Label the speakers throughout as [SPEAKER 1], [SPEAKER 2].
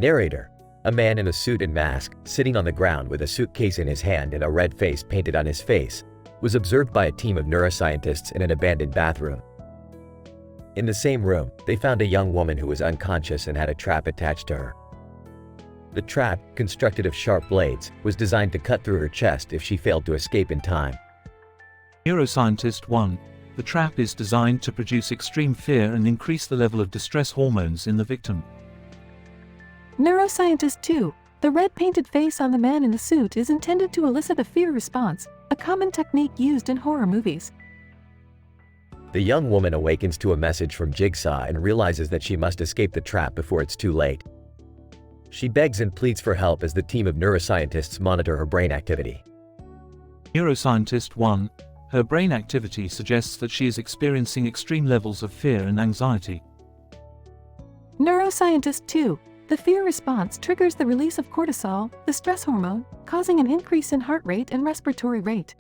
[SPEAKER 1] Narrator: a man in a suit and mask, sitting on the ground with a suitcase in his hand and a red face painted on his face, was observed by a team of neuroscientists in an abandoned bathroom. In the same room, they found a young woman who was unconscious and had a trap attached to her. The trap, constructed of sharp blades, was designed to cut through her chest if she failed to escape in time.
[SPEAKER 2] Neuroscientist 1. The trap is designed to produce extreme fear and increase the level of distress hormones in the victim.
[SPEAKER 3] Neuroscientist 2. The red painted face on the man in the suit is intended to elicit a fear response, a common technique used in horror movies.
[SPEAKER 1] The young woman awakens to a message from Jigsaw and realizes that she must escape the trap before it's too late. She begs and pleads for help as the team of neuroscientists monitor her brain activity.
[SPEAKER 2] Neuroscientist 1. Her brain activity suggests that she is experiencing extreme levels of fear and anxiety.
[SPEAKER 3] Neuroscientist 2. The fear response triggers the release of cortisol, the stress hormone, causing an increase in heart rate and respiratory rate.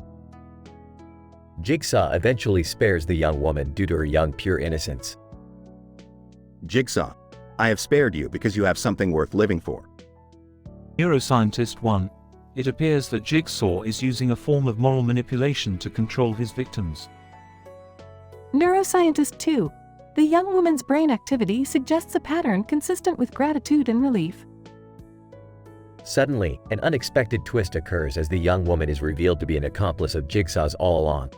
[SPEAKER 1] Jigsaw eventually spares the young woman due to her young pure innocence.
[SPEAKER 4] Jigsaw, I have spared you because you have something worth living for.
[SPEAKER 2] Neuroscientist 1. It appears that Jigsaw is using a form of moral manipulation to control his victims.
[SPEAKER 3] Neuroscientist 2. The young woman's brain activity suggests a pattern consistent with gratitude and relief.
[SPEAKER 1] Suddenly, an unexpected twist occurs as the young woman is revealed to be an accomplice of Jigsaw's all along.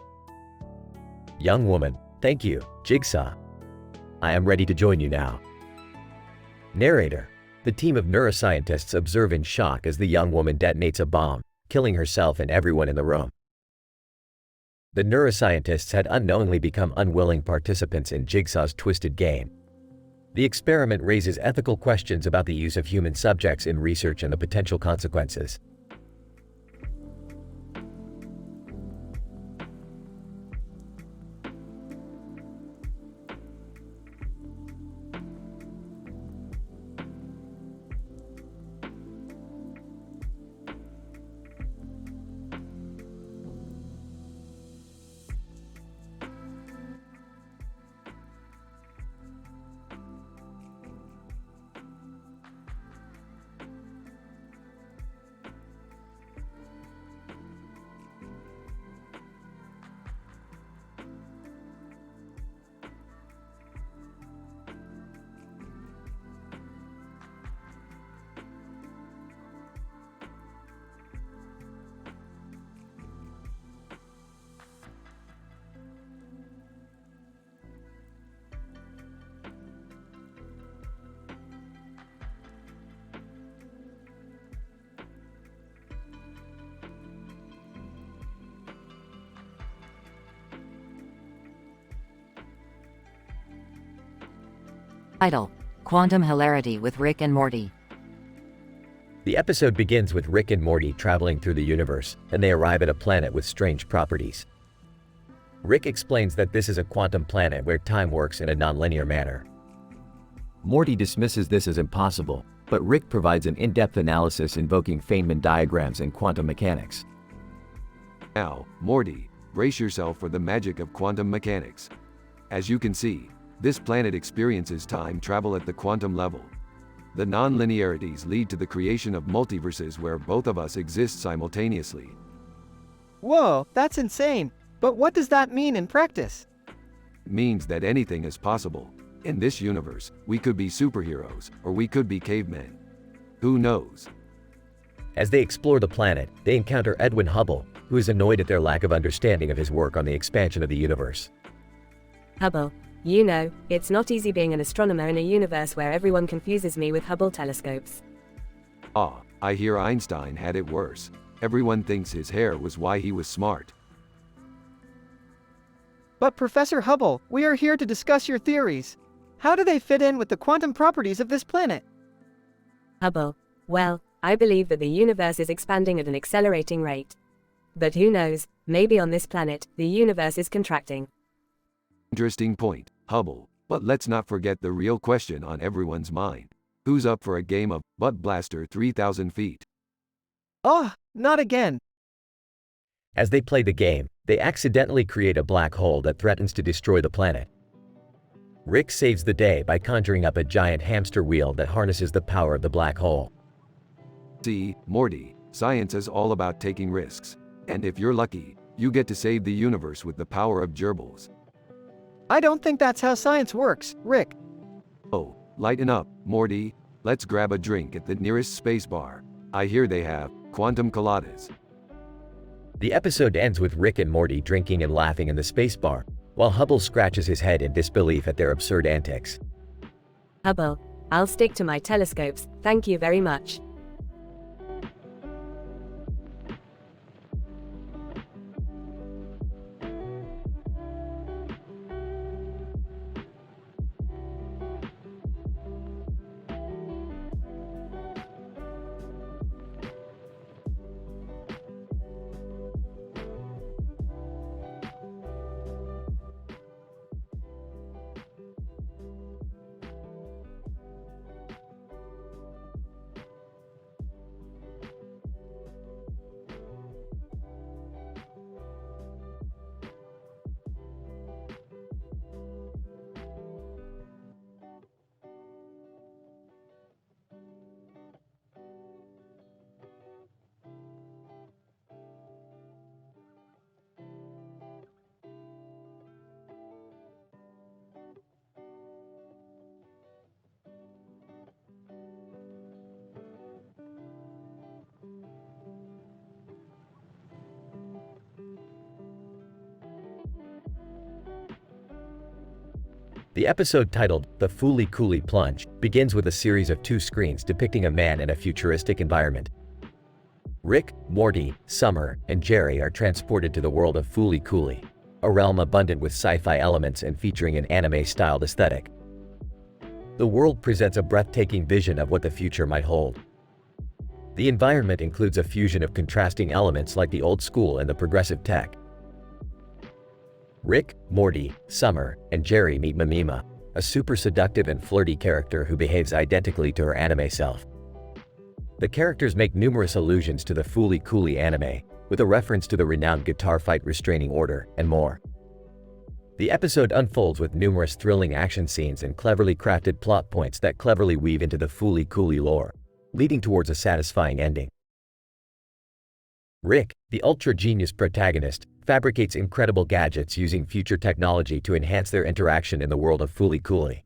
[SPEAKER 1] Young woman: thank you, Jigsaw. I am ready to join you now. Narrator: the team of neuroscientists observe in shock as the young woman detonates a bomb, killing herself and everyone in the room. The neuroscientists had unknowingly become unwilling participants in Jigsaw's twisted game. The experiment raises ethical questions about the use of human subjects in research and the potential consequences.
[SPEAKER 5] Title: Quantum Hilarity with Rick and Morty.
[SPEAKER 1] The episode begins with Rick and Morty traveling through the universe, and they arrive at a planet with strange properties. Rick explains that this is a quantum planet where time works in a nonlinear manner. Morty dismisses this as impossible, but Rick provides an in-depth analysis invoking Feynman diagrams and quantum mechanics.
[SPEAKER 6] Now, Morty, brace yourself for the magic of quantum mechanics. As you can see, this planet experiences time travel at the quantum level. The non-linearities lead to the creation of multiverses where both of us exist simultaneously.
[SPEAKER 7] Whoa, that's insane. But what does that mean in practice?
[SPEAKER 6] It means that anything is possible. In this universe, we could be superheroes, or we could be cavemen. Who knows?
[SPEAKER 1] As they explore the planet, they encounter Edwin Hubble, who is annoyed at their lack of understanding of his work on the expansion of the universe.
[SPEAKER 8] Hubble, you know, it's not easy being an astronomer in a universe where everyone confuses me with Hubble telescopes.
[SPEAKER 6] Ah, I hear Einstein had it worse. Everyone thinks his hair was why he was smart.
[SPEAKER 7] But Professor Hubble, we are here to discuss your theories. How do they fit in with the quantum properties of this planet?
[SPEAKER 8] Hubble, well, I believe that the universe is expanding at an accelerating rate. But who knows, maybe on this planet, the universe is contracting.
[SPEAKER 6] Interesting point, Hubble. But let's not forget the real question on everyone's mind. Who's up for a game of Butt Blaster 3000 feet?
[SPEAKER 7] Oh, not again.
[SPEAKER 1] As they play the game, they accidentally create a black hole that threatens to destroy the planet. Rick saves the day by conjuring up a giant hamster wheel that harnesses the power of the black hole.
[SPEAKER 6] See, Morty, science is all about taking risks. And if you're lucky, you get to save the universe with the power of gerbils.
[SPEAKER 7] I don't think that's how science works, Rick.
[SPEAKER 6] Oh, lighten up, Morty. Let's grab a drink at the nearest space bar. I hear they have quantum coladas.
[SPEAKER 1] The episode ends with Rick and Morty drinking and laughing in the space bar, while Hubble scratches his head in disbelief at their absurd antics.
[SPEAKER 8] Hubble, I'll stick to my telescopes, thank you very much.
[SPEAKER 1] The episode titled The Fooly Cooly Plunge begins with a series of 2 screens depicting a man in a futuristic environment. Rick, Morty, Summer, and Jerry are transported to the world of Fooly Cooly, a realm abundant with sci-fi elements and featuring an anime-styled aesthetic. The world presents a breathtaking vision of what the future might hold. The environment includes a fusion of contrasting elements like the old school and the progressive tech. Rick, Morty, Summer, and Jerry meet Mimima, a super seductive and flirty character who behaves identically to her anime self. The characters make numerous allusions to the Fooly Cooly anime, with a reference to the renowned guitar fight restraining order, and more. The episode unfolds with numerous thrilling action scenes and cleverly crafted plot points that cleverly weave into the Fooly Cooly lore, leading towards a satisfying ending. Rick, the ultra-genius protagonist, fabricates incredible gadgets using future technology to enhance their interaction in the world of Fooly Cooly.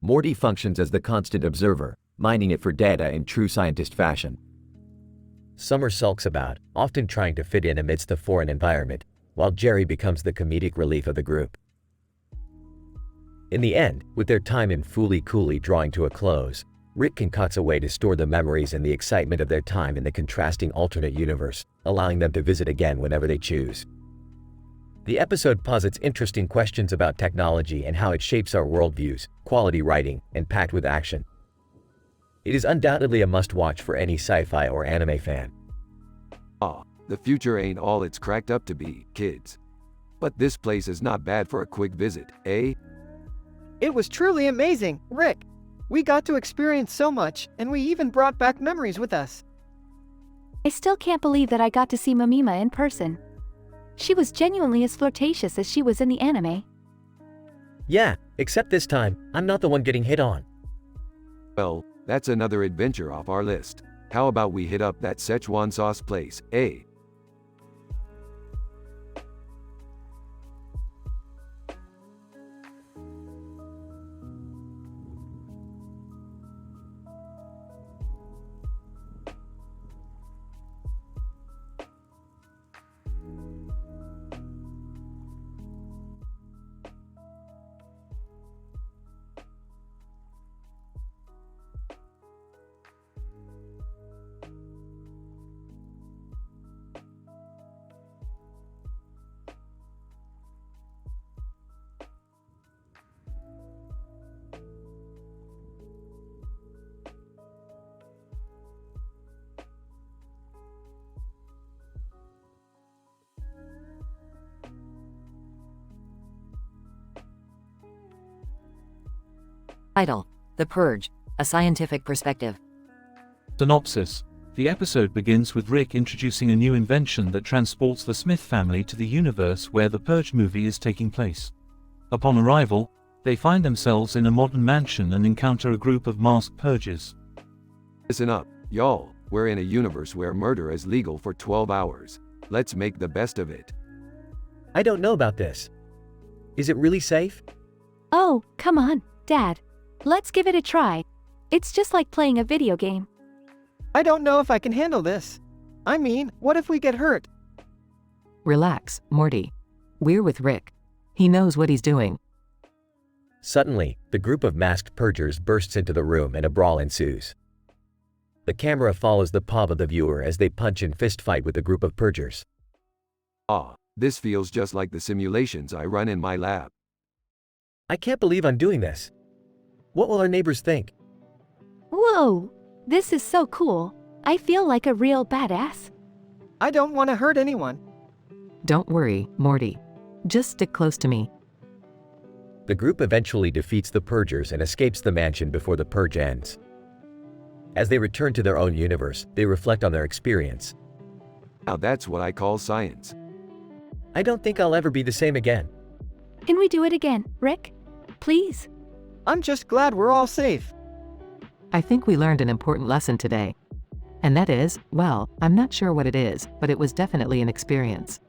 [SPEAKER 1] Morty functions as the constant observer, mining it for data in true scientist fashion. Summer sulks about, often trying to fit in amidst the foreign environment, while Jerry becomes the comedic relief of the group. In the end, with their time in Fooly Cooly drawing to a close, Rick concocts a way to store the memories and the excitement of their time in the contrasting alternate universe, allowing them to visit again whenever they choose. The episode posits interesting questions about technology and how it shapes our worldviews, quality writing, and packed with action. It is undoubtedly a must-watch for any sci-fi or anime fan.
[SPEAKER 6] The future ain't all it's cracked up to be, kids. But this place is not bad for a quick visit, eh?
[SPEAKER 7] It was truly amazing, Rick. We got to experience so much, and we even brought back memories with us.
[SPEAKER 9] I still can't believe that I got to see Mimima in person. She was genuinely as flirtatious as she was in the anime.
[SPEAKER 1] Yeah, except this time, I'm not the one getting hit on.
[SPEAKER 6] Well, that's another adventure off our list. How about we hit up that Szechuan sauce place, eh?
[SPEAKER 5] Title: The Purge, a scientific perspective.
[SPEAKER 2] Synopsis. The episode begins with Rick introducing a new invention that transports the Smith family to the universe where the Purge movie is taking place. Upon arrival, They find themselves in a modern mansion and encounter a group of masked purgers.
[SPEAKER 6] Listen up, y'all. We're in a universe where murder is legal for 12 hours. Let's make the best of it.
[SPEAKER 1] I don't know about this. Is it really safe?
[SPEAKER 9] Oh, come on, Dad. Let's give it a try. It's just like playing a video game.
[SPEAKER 7] I don't know if I can handle this. I mean, what if we get hurt?
[SPEAKER 3] Relax, Morty. We're with Rick. He knows what he's doing.
[SPEAKER 1] Suddenly, the group of masked purgers bursts into the room and a brawl ensues. The camera follows the paw of the viewer as they punch and fist fight with the group of purgers.
[SPEAKER 6] Ah, this feels just like the simulations I run in my lab.
[SPEAKER 1] I can't believe I'm doing this. What will our neighbors think?
[SPEAKER 9] Whoa, this is so cool. I feel like a real badass.
[SPEAKER 7] I don't want to hurt anyone.
[SPEAKER 3] Don't worry, Morty. Just stick close to me.
[SPEAKER 1] The group eventually defeats the purgers and escapes the mansion before the purge ends. As they return to their own universe, they reflect on their experience.
[SPEAKER 6] Now that's what I call science.
[SPEAKER 1] I don't think I'll ever be the same again.
[SPEAKER 9] Can we do it again, Rick? Please?
[SPEAKER 7] I'm just glad we're all safe.
[SPEAKER 3] I think we learned an important lesson today. And that is, well, I'm not sure what it is, but it was definitely an experience.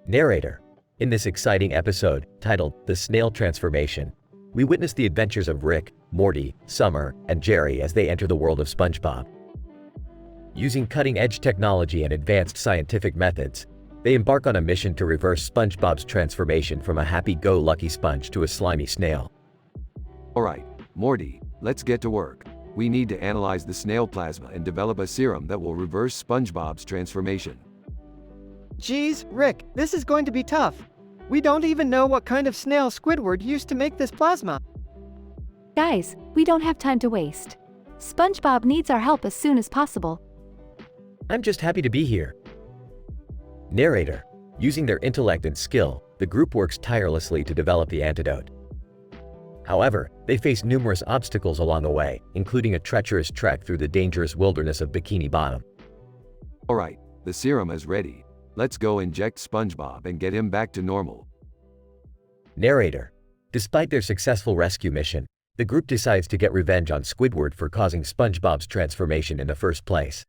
[SPEAKER 1] Narrator. In this exciting episode, titled The Snail Transformation, we witness the adventures of Rick, Morty, Summer, and Jerry as they enter the world of SpongeBob. Using cutting-edge technology and advanced scientific methods, they embark on a mission to reverse SpongeBob's transformation from a happy-go-lucky sponge to a slimy snail.
[SPEAKER 6] Alright, Morty, let's get to work. We need to analyze the snail plasma and develop a serum that will reverse SpongeBob's transformation.
[SPEAKER 7] Geez, Rick, this is going to be tough. We don't even know what kind of snail Squidward used to make this plasma.
[SPEAKER 9] Guys, we don't have time to waste. SpongeBob needs our help as soon as possible.
[SPEAKER 1] I'm just happy to be here. Narrator. Using their intellect and skill, the group works tirelessly to develop the antidote. However, they face numerous obstacles along the way, including a treacherous trek through the dangerous wilderness of Bikini Bottom.
[SPEAKER 6] Alright, the serum is ready. Let's go inject SpongeBob and get him back to normal.
[SPEAKER 1] Narrator. Despite their successful rescue mission, the group decides to get revenge on Squidward for causing SpongeBob's transformation in the first place.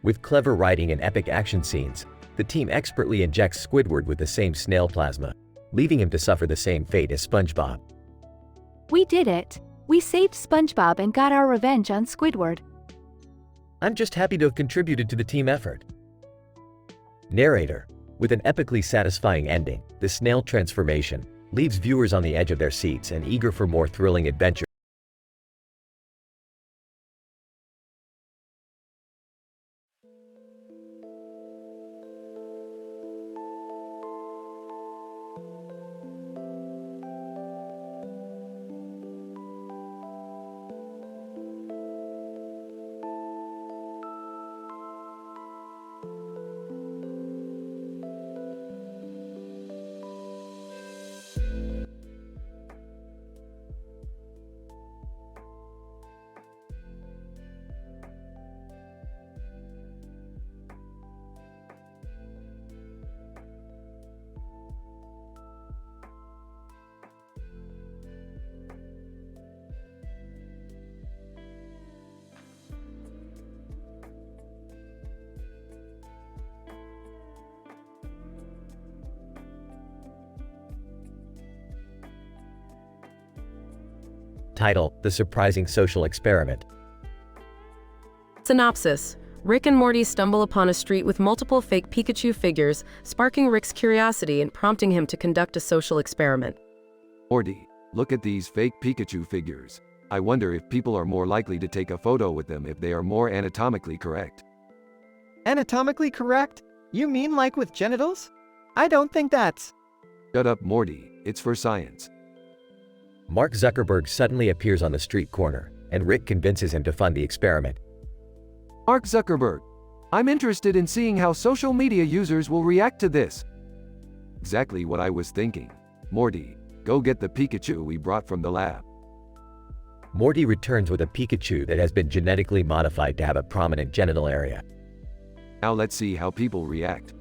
[SPEAKER 1] With clever writing and epic action scenes, the team expertly injects Squidward with the same snail plasma, leaving him to suffer the same fate as SpongeBob.
[SPEAKER 9] We did it. We saved SpongeBob and got our revenge on Squidward.
[SPEAKER 1] I'm just happy to have contributed to the team effort. Narrator. With an epically satisfying ending, the snail transformation leaves viewers on the edge of their seats and eager for more thrilling adventure. Title: The Surprising Social Experiment.
[SPEAKER 10] Synopsis. Rick and Morty stumble upon a street with multiple fake Pikachu figures, sparking Rick's curiosity and prompting him to conduct a social experiment.
[SPEAKER 6] Morty, look at these fake Pikachu figures. I wonder if people are more likely to take a photo with them if they are more anatomically correct.
[SPEAKER 7] Anatomically correct? You mean like with genitals? I don't think that's...
[SPEAKER 6] Shut up, Morty, it's for science.
[SPEAKER 1] Mark Zuckerberg suddenly appears on the street corner, and Rick convinces him to fund the experiment.
[SPEAKER 6] Mark Zuckerberg, I'm interested in seeing how social media users will react to this. Exactly what I was thinking. Morty, go get the Pikachu we brought from the lab.
[SPEAKER 1] Morty returns with a Pikachu that has been genetically modified to have a prominent genital area.
[SPEAKER 6] Now let's see how people react.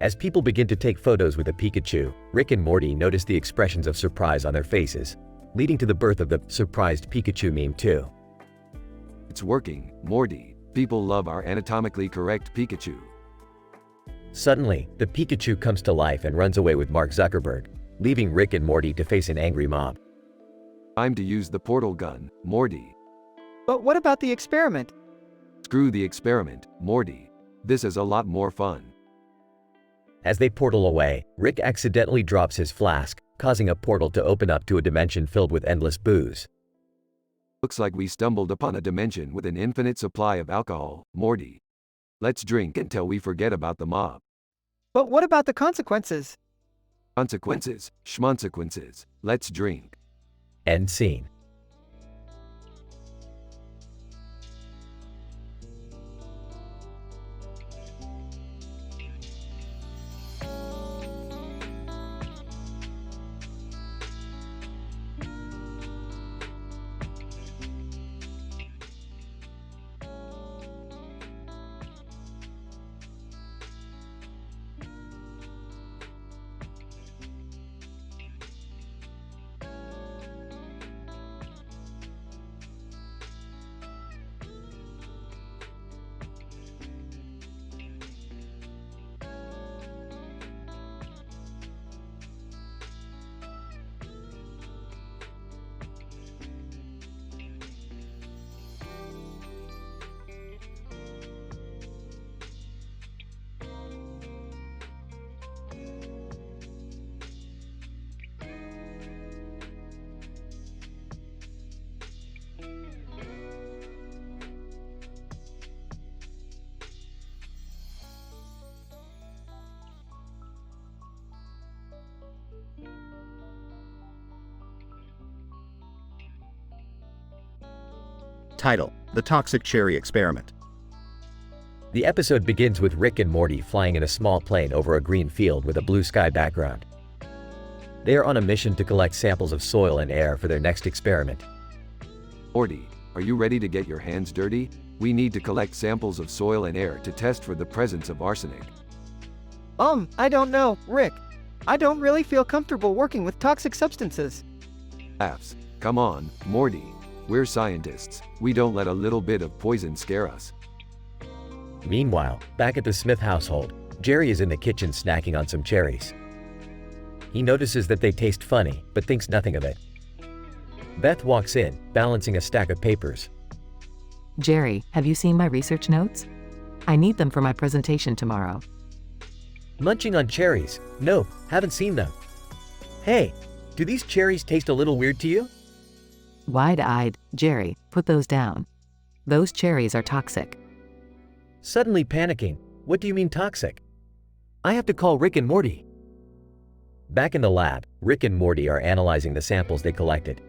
[SPEAKER 1] As people begin to take photos with the Pikachu, Rick and Morty notice the expressions of surprise on their faces, leading to the birth of the surprised Pikachu meme too.
[SPEAKER 6] It's working, Morty. People love our anatomically correct Pikachu.
[SPEAKER 1] Suddenly, the Pikachu comes to life and runs away with Mark Zuckerberg, leaving Rick and Morty to face an angry mob.
[SPEAKER 6] Time to use the portal gun, Morty.
[SPEAKER 7] But what about the experiment?
[SPEAKER 6] Screw the experiment, Morty. This is a lot more fun.
[SPEAKER 1] As they portal away, Rick accidentally drops his flask, causing a portal to open up to a dimension filled with endless booze.
[SPEAKER 6] Looks like we stumbled upon a dimension with an infinite supply of alcohol, Morty. Let's drink until we forget about the mob.
[SPEAKER 7] But what about the consequences?
[SPEAKER 6] Consequences, schmonsequences. Let's drink.
[SPEAKER 1] End scene.
[SPEAKER 4] Title: The Toxic Cherry Experiment.
[SPEAKER 1] The episode begins with Rick and Morty flying in a small plane over a green field with a blue sky background. They are on a mission to collect samples of soil and air for their next experiment.
[SPEAKER 6] Morty, are you ready to get your hands dirty? We need to collect samples of soil and air to test for the presence of arsenic.
[SPEAKER 7] I don't know, Rick. I don't really feel comfortable working with toxic substances.
[SPEAKER 6] Laughs. Come on, Morty. We're scientists. We don't let a little bit of poison scare us.
[SPEAKER 1] Meanwhile, back at the Smith household, Jerry is in the kitchen snacking on some cherries. He notices that they taste funny, but thinks nothing of it. Beth walks in, balancing a stack of papers.
[SPEAKER 3] Jerry, have you seen my research notes? I need them for my presentation tomorrow.
[SPEAKER 1] Munching on cherries. No, haven't seen them. Hey, do these cherries taste a little weird to you?
[SPEAKER 3] Wide-eyed, Jerry, put those down. Those cherries are toxic.
[SPEAKER 1] Suddenly panicking. What do you mean toxic? I have to call Rick and Morty. Back in the lab, Rick and Morty are analyzing the samples they collected.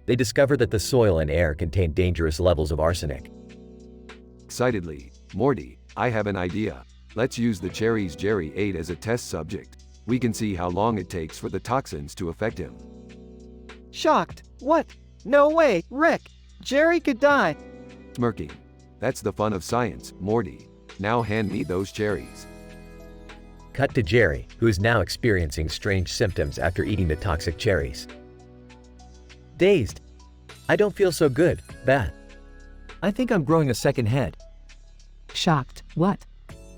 [SPEAKER 1] They discover that the soil and air contain dangerous levels of arsenic.
[SPEAKER 6] Excitedly, Morty, I have an idea. Let's use the cherries Jerry ate as a test subject. We can see how long it takes for the toxins to affect him.
[SPEAKER 7] Shocked. What? No way, Rick. Jerry could die.
[SPEAKER 6] Smirking. That's the fun of science, Morty. Now hand me those cherries.
[SPEAKER 1] Cut to Jerry, who is now experiencing strange symptoms after eating the toxic cherries. Dazed. I don't feel so good, Beth. I think I'm growing a second head.
[SPEAKER 3] Shocked. What?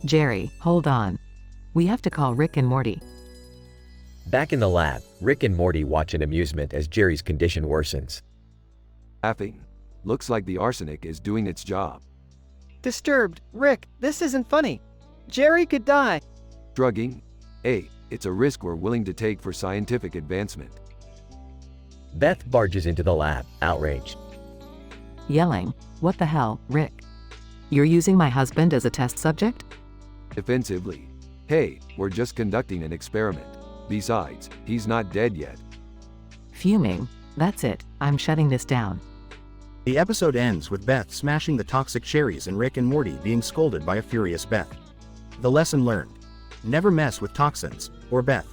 [SPEAKER 3] Jerry, hold on. We have to call Rick and Morty.
[SPEAKER 1] Back in the lab, Rick and Morty watch in amusement as Jerry's condition worsens.
[SPEAKER 6] Laughing. Looks like the arsenic is doing its job.
[SPEAKER 7] Disturbed. Rick, this isn't funny. Jerry could die.
[SPEAKER 6] Shrugging. Hey, it's a risk we're willing to take for scientific advancement.
[SPEAKER 1] Beth barges into the lab, outraged.
[SPEAKER 3] Yelling, "What the hell, Rick? You're using my husband as a test subject?"
[SPEAKER 6] Defensively. Hey, we're just conducting an experiment. Besides, he's not dead yet.
[SPEAKER 3] Fuming, "That's it, I'm shutting this down."
[SPEAKER 4] The episode ends with Beth smashing the toxic cherries and Rick and Morty being scolded by a furious Beth. The lesson learned: never mess with toxins, or Beth.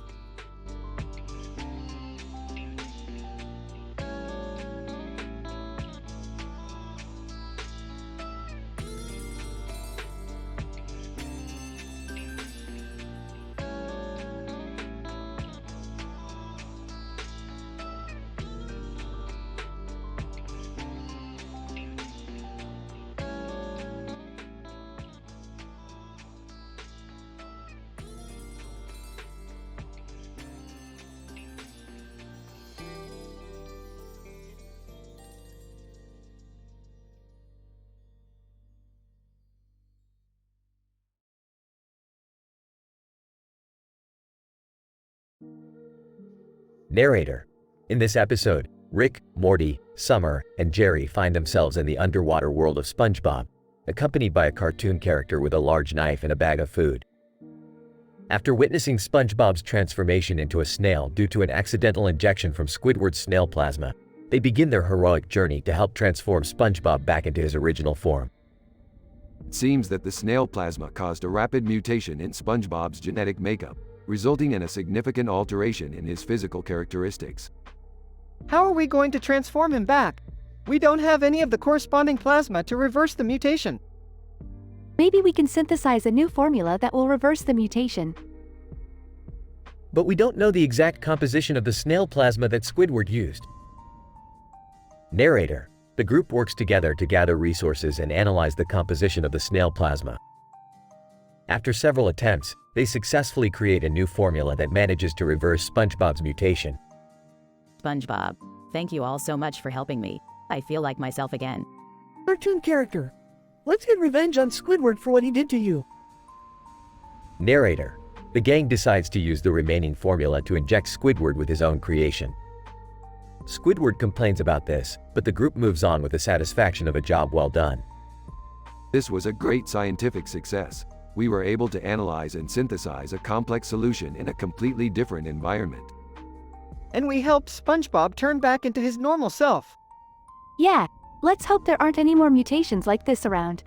[SPEAKER 1] Narrator. In this episode, Rick, Morty, Summer, and Jerry find themselves in the underwater world of SpongeBob, accompanied by a cartoon character with a large knife and a bag of food. After witnessing SpongeBob's transformation into a snail due to an accidental injection from Squidward's snail plasma, they begin their heroic journey to help transform SpongeBob back into his original form.
[SPEAKER 6] It seems that the snail plasma caused a rapid mutation in SpongeBob's genetic makeup, resulting in a significant alteration in his physical characteristics.
[SPEAKER 7] How are we going to transform him back? We don't have any of the corresponding plasma to reverse the mutation.
[SPEAKER 9] Maybe we can synthesize a new formula that will reverse the mutation.
[SPEAKER 1] But we don't know the exact composition of the snail plasma that Squidward used. Narrator. The group works together to gather resources and analyze the composition of the snail plasma. After several attempts, they successfully create a new formula that manages to reverse SpongeBob's mutation.
[SPEAKER 11] SpongeBob, thank you all so much for helping me. I feel like myself again.
[SPEAKER 12] Cartoon character. Let's get revenge on Squidward for what he did to you.
[SPEAKER 1] Narrator. The gang decides to use the remaining formula to inject Squidward with his own creation. Squidward complains about this, but the group moves on with the satisfaction of a job well done.
[SPEAKER 6] This was a great scientific success. We were able to analyze and synthesize a complex solution in a completely different environment.
[SPEAKER 7] And we helped SpongeBob turn back into his normal self.
[SPEAKER 9] Yeah, let's hope there aren't any more mutations like this around.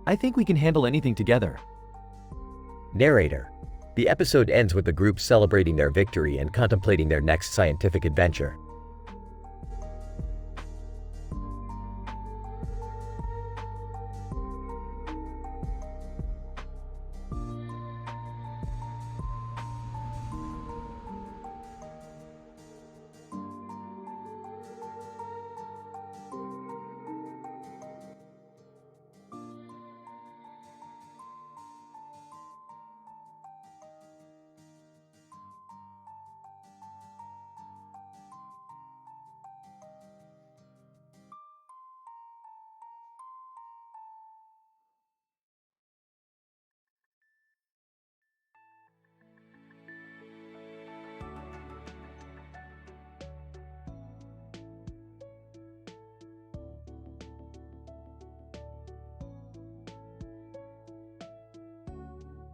[SPEAKER 13] I think we can handle anything together.
[SPEAKER 1] Narrator. The episode ends with the group celebrating their victory and contemplating their next scientific adventure.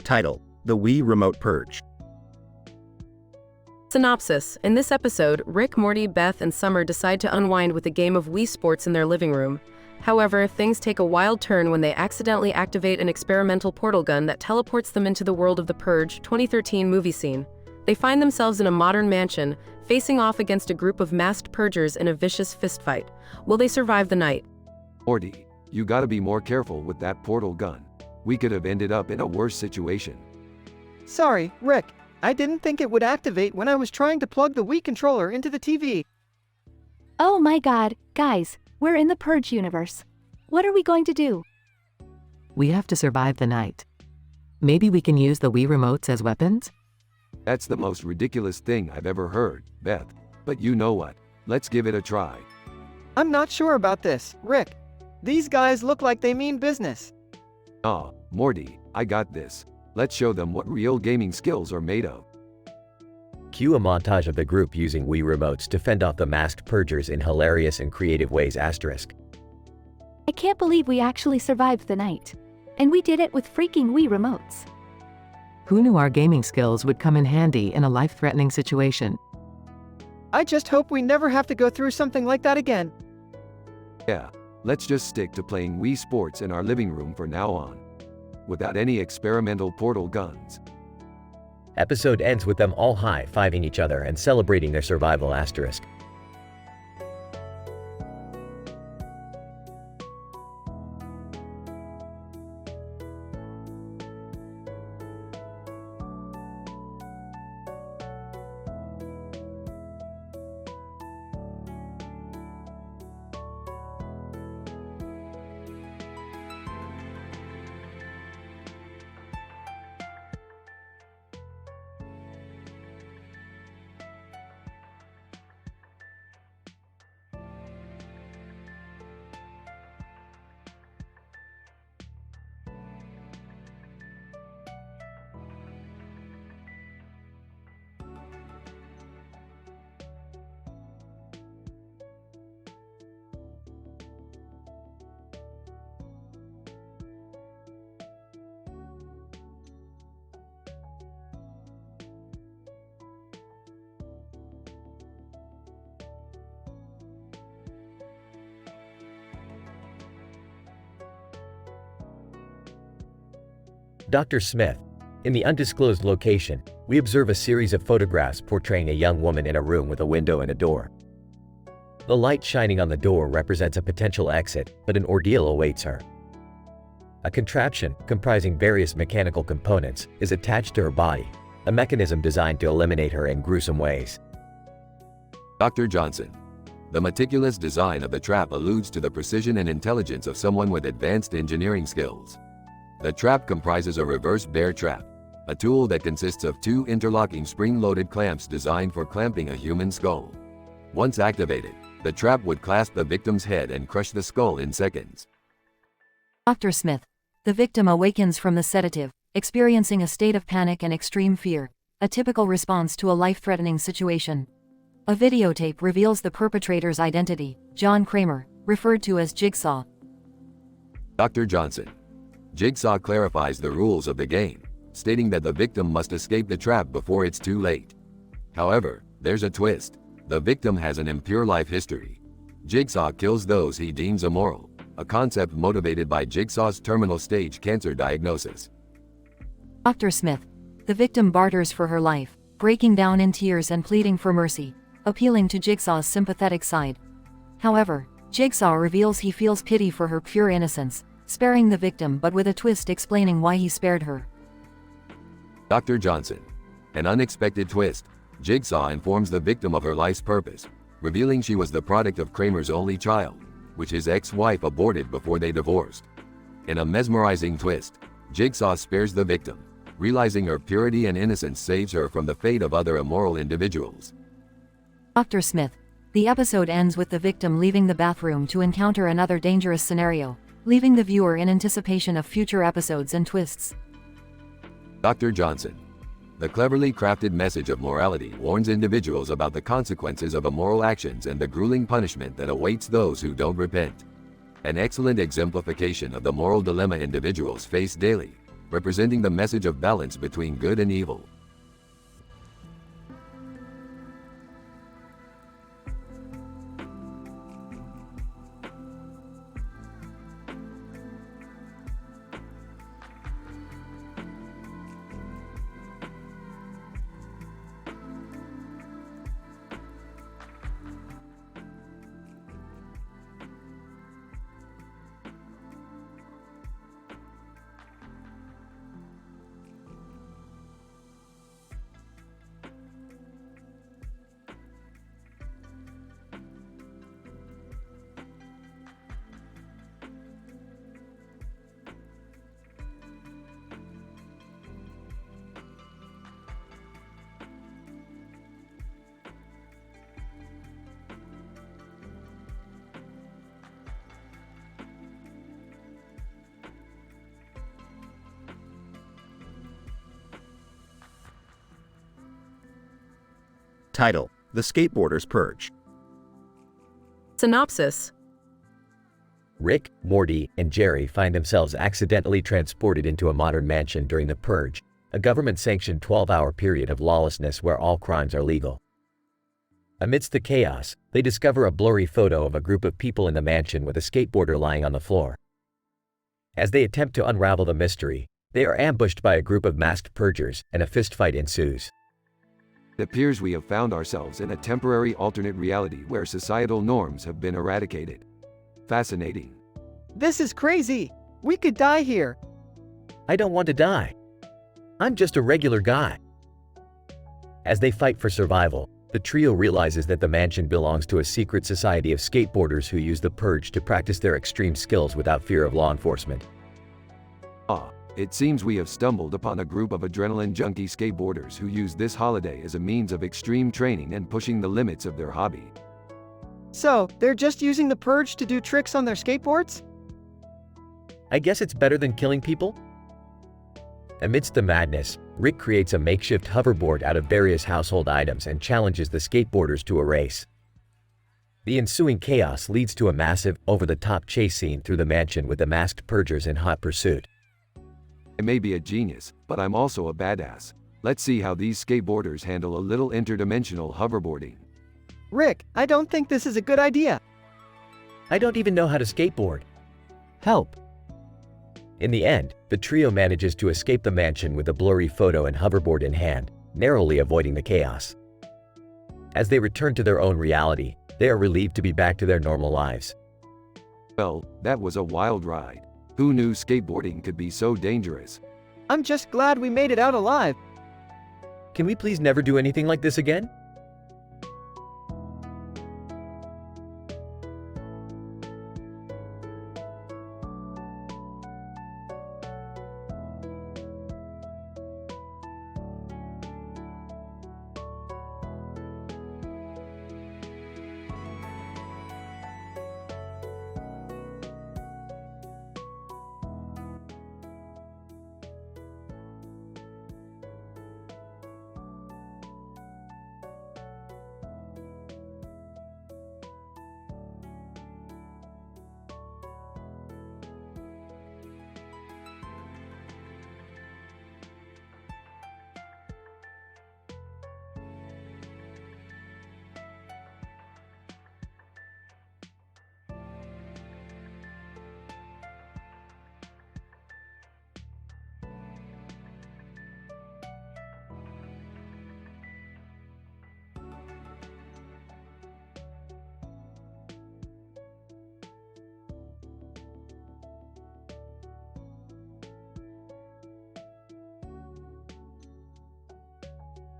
[SPEAKER 4] Title: The Wii Remote Purge.
[SPEAKER 10] Synopsis. In this episode, Rick, Morty, Beth, and Summer decide to unwind with a game of Wii Sports in their living room. However, things take a wild turn when they accidentally activate an experimental portal gun that teleports them into the world of the Purge 2013 movie scene. They find themselves in a modern mansion, facing off against a group of masked purgers in a vicious fistfight. Will they survive the night?
[SPEAKER 6] Morty, you gotta be more careful with that portal gun. We could have ended up in a worse situation.
[SPEAKER 7] Sorry, Rick. I didn't think it would activate when I was trying to plug the Wii controller into the TV.
[SPEAKER 9] Oh my god, guys, we're in the Purge universe. What are we going to do?
[SPEAKER 3] We have to survive the night. Maybe we can use the Wii remotes as weapons?
[SPEAKER 6] That's the most ridiculous thing I've ever heard, Beth. But you know what? Let's give it a try.
[SPEAKER 7] I'm not sure about this, Rick. These guys look like they mean business.
[SPEAKER 6] Ah, Morty, I got this. Let's show them what real gaming skills are made of.
[SPEAKER 1] Cue a montage of the group using Wii remotes to fend off the masked purgers in hilarious and creative ways. Asterisk.
[SPEAKER 9] I can't believe we actually survived the night. And we did it with freaking Wii remotes.
[SPEAKER 3] Who knew our gaming skills would come in handy in a life-threatening situation?
[SPEAKER 7] I just hope we never have to go through something like that again.
[SPEAKER 6] Yeah, let's just stick to playing Wii Sports in our living room from now on. Without any experimental portal guns.
[SPEAKER 1] Episode ends with them all high-fiving each other and celebrating their survival. Asterisk. Dr. Smith. In the undisclosed location, we observe a series of photographs portraying a young woman in a room with a window and a door. The light shining on the door represents a potential exit, but an ordeal awaits her. A contraption, comprising various mechanical components, is attached to her body, a mechanism designed to eliminate her in gruesome ways.
[SPEAKER 6] Dr. Johnson. The meticulous design of the trap alludes to the precision and intelligence of someone with advanced engineering skills. The trap comprises a reverse bear trap, a tool that consists of two interlocking spring-loaded clamps designed for clamping a human skull. Once activated, the trap would clasp the victim's head and crush the skull in seconds.
[SPEAKER 5] Dr. Smith. The victim awakens from the sedative, experiencing a state of panic and extreme fear, a typical response to a life-threatening situation. A videotape reveals the perpetrator's identity, John Kramer, referred to as Jigsaw.
[SPEAKER 6] Dr. Johnson. Jigsaw clarifies the rules of the game, stating that the victim must escape the trap before it's too late. However, there's a twist. The victim has an impure life history. Jigsaw kills those he deems immoral, a concept motivated by Jigsaw's terminal stage cancer diagnosis.
[SPEAKER 5] Dr. Smith. The victim barters for her life, breaking down in tears and pleading for mercy, appealing to Jigsaw's sympathetic side. However, Jigsaw reveals he feels pity for her pure innocence, sparing the victim but with a twist explaining why he spared her.
[SPEAKER 6] Dr. Johnson. An unexpected twist. Jigsaw informs the victim of her life's purpose, revealing she was the product of Kramer's only child, which his ex-wife aborted before they divorced. In a mesmerizing twist, Jigsaw spares the victim, realizing her purity and innocence saves her from the fate of other immoral individuals.
[SPEAKER 5] Dr. Smith. The episode ends with the victim leaving the bathroom to encounter another dangerous scenario, leaving the viewer in anticipation of future episodes and twists.
[SPEAKER 6] Dr. Johnson. The cleverly crafted message of morality warns individuals about the consequences of immoral actions and the grueling punishment that awaits those who don't repent. An excellent exemplification of the moral dilemma individuals face daily, representing the message of balance between good and evil.
[SPEAKER 4] Title: The Skateboarders Purge.
[SPEAKER 10] Synopsis.
[SPEAKER 1] Rick, Morty, and Jerry find themselves accidentally transported into a modern mansion during the Purge, a government-sanctioned 12-hour period of lawlessness where all crimes are legal. Amidst the chaos, they discover a blurry photo of a group of people in the mansion with a skateboarder lying on the floor. As they attempt to unravel the mystery, they are ambushed by a group of masked purgers, and a fistfight ensues.
[SPEAKER 6] It appears we have found ourselves in a temporary alternate reality where societal norms have been eradicated. Fascinating.
[SPEAKER 7] This is crazy. We could die here.
[SPEAKER 1] I don't want to die. I'm just a regular guy. As they fight for survival, the trio realizes that the mansion belongs to a secret society of skateboarders who use the Purge to practice their extreme skills without fear of law enforcement.
[SPEAKER 6] It seems we have stumbled upon a group of adrenaline junkie skateboarders who use this holiday as a means of extreme training and pushing the limits of their hobby.
[SPEAKER 7] So, they're just using the Purge to do tricks on their skateboards?
[SPEAKER 1] I guess it's better than killing people? Amidst the madness, Rick creates a makeshift hoverboard out of various household items and challenges the skateboarders to a race. The ensuing chaos leads to a massive, over-the-top chase scene through the mansion with the masked purgers in hot pursuit.
[SPEAKER 6] I may be a genius, but I'm also a badass. Let's see how these skateboarders handle a little interdimensional hoverboarding.
[SPEAKER 7] Rick, I don't think this is a good idea.
[SPEAKER 1] I don't even know how to skateboard. Help! In the end, the trio manages to escape the mansion with a blurry photo and hoverboard in hand, narrowly avoiding the chaos. As they return to their own reality, they are relieved to be back to their normal lives.
[SPEAKER 6] Well, that was a wild ride. Who knew skateboarding could be so dangerous?
[SPEAKER 7] I'm just glad we made it out alive.
[SPEAKER 1] Can we please never do anything like this again?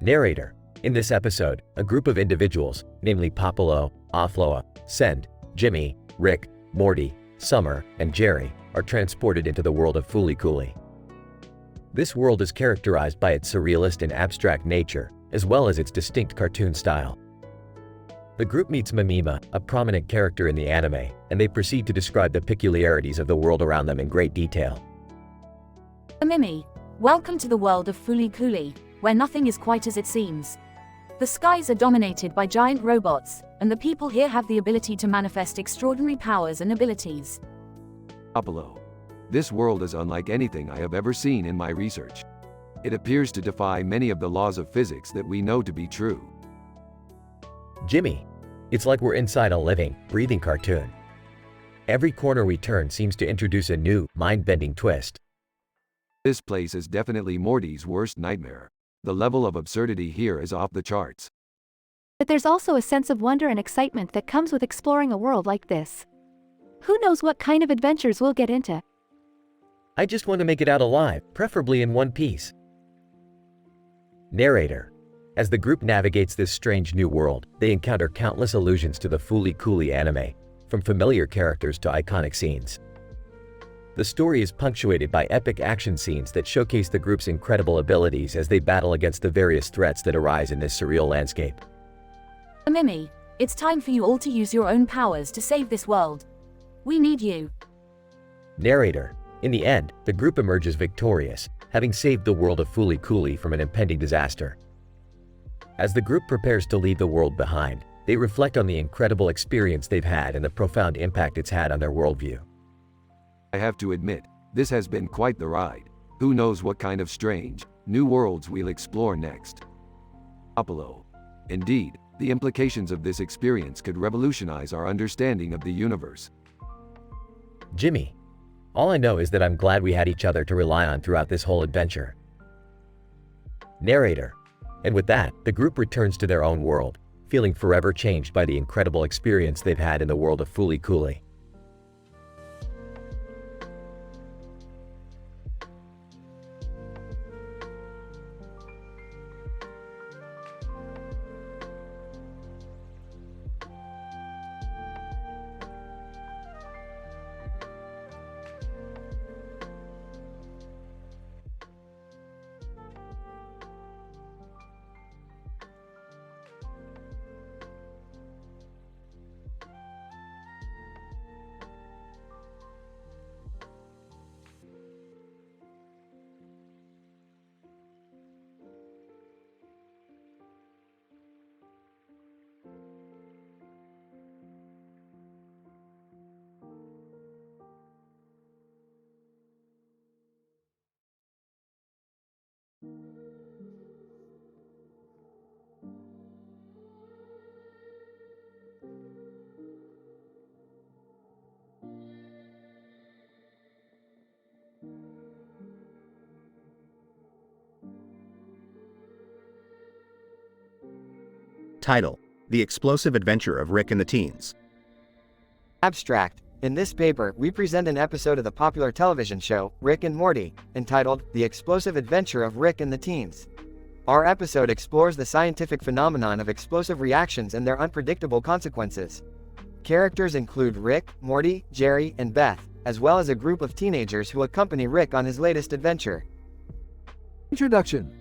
[SPEAKER 1] Narrator. In this episode, a group of individuals, namely Popolo, Offloa, Send, Jimmy, Rick, Morty, Summer, and Jerry, are transported into the world of Fooly Cooly. This world is characterized by its surrealist and abstract nature, as well as its distinct cartoon style. The group meets Mimima, a prominent character in the anime, and they proceed to describe the peculiarities of the world around them in great detail.
[SPEAKER 5] Mimi, welcome to the world of Fooly Cooly, where nothing is quite as it seems. The skies are dominated by giant robots, and the people here have the ability to manifest extraordinary powers and abilities.
[SPEAKER 6] Apollo. This world is unlike anything I have ever seen in my research. It appears to defy many of the laws of physics that we know to be true.
[SPEAKER 1] Jimmy. It's like we're inside a living, breathing cartoon. Every corner we turn seems to introduce a new, mind-bending twist.
[SPEAKER 6] This place is definitely Morty's worst nightmare. The level of absurdity here is off the charts.
[SPEAKER 9] But there's also a sense of wonder and excitement that comes with exploring a world like this. Who knows what kind of adventures we'll get into?
[SPEAKER 1] I just want to make it out alive, preferably in one piece. Narrator. As the group navigates this strange new world, they encounter countless allusions to the Fooly Cooly anime, from familiar characters to iconic scenes. The story is punctuated by epic action scenes that showcase the group's incredible abilities as they battle against the various threats that arise in this surreal landscape.
[SPEAKER 5] Mimi, it's time for you all to use your own powers to save this world. We need you.
[SPEAKER 1] Narrator. In the end, the group emerges victorious, having saved the world of Fooly Cooly from an impending disaster. As the group prepares to leave the world behind, they reflect on the incredible experience they've had and the profound impact it's had on their worldview.
[SPEAKER 6] I have to admit, this has been quite the ride. Who knows what kind of strange, new worlds we'll explore next. Apollo. Indeed, the implications of this experience could revolutionize our understanding of the universe.
[SPEAKER 1] Jimmy. All I know is that I'm glad we had each other to rely on throughout this whole adventure. Narrator. And with that, the group returns to their own world, feeling forever changed by the incredible experience they've had in the world of Fooly Cooly.
[SPEAKER 4] Title: The Explosive Adventure of Rick and the Teens.
[SPEAKER 7] Abstract. In this paper, we present an episode of the popular television show, Rick and Morty, entitled, The Explosive Adventure of Rick and the Teens. Our episode explores the scientific phenomenon of explosive reactions and their unpredictable consequences. Characters include Rick, Morty, Jerry, and Beth, as well as a group of teenagers who accompany Rick on his latest adventure.
[SPEAKER 12] Introduction.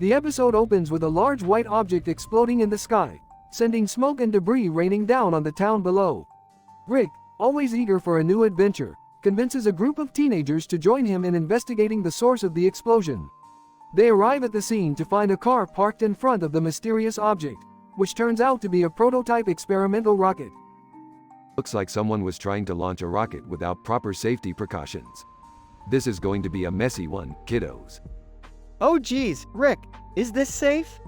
[SPEAKER 12] The episode opens with a large white object exploding in the sky, sending smoke and debris raining down on the town below. Rick, always eager for a new adventure, convinces a group of teenagers to join him in investigating the source of the explosion. They arrive at the scene to find a car parked in front of the mysterious object, which turns out to be a prototype experimental rocket.
[SPEAKER 6] Looks like someone was trying to launch a rocket without proper safety precautions. This is going to be a messy one, kiddos.
[SPEAKER 7] Oh geez, Rick, is this safe?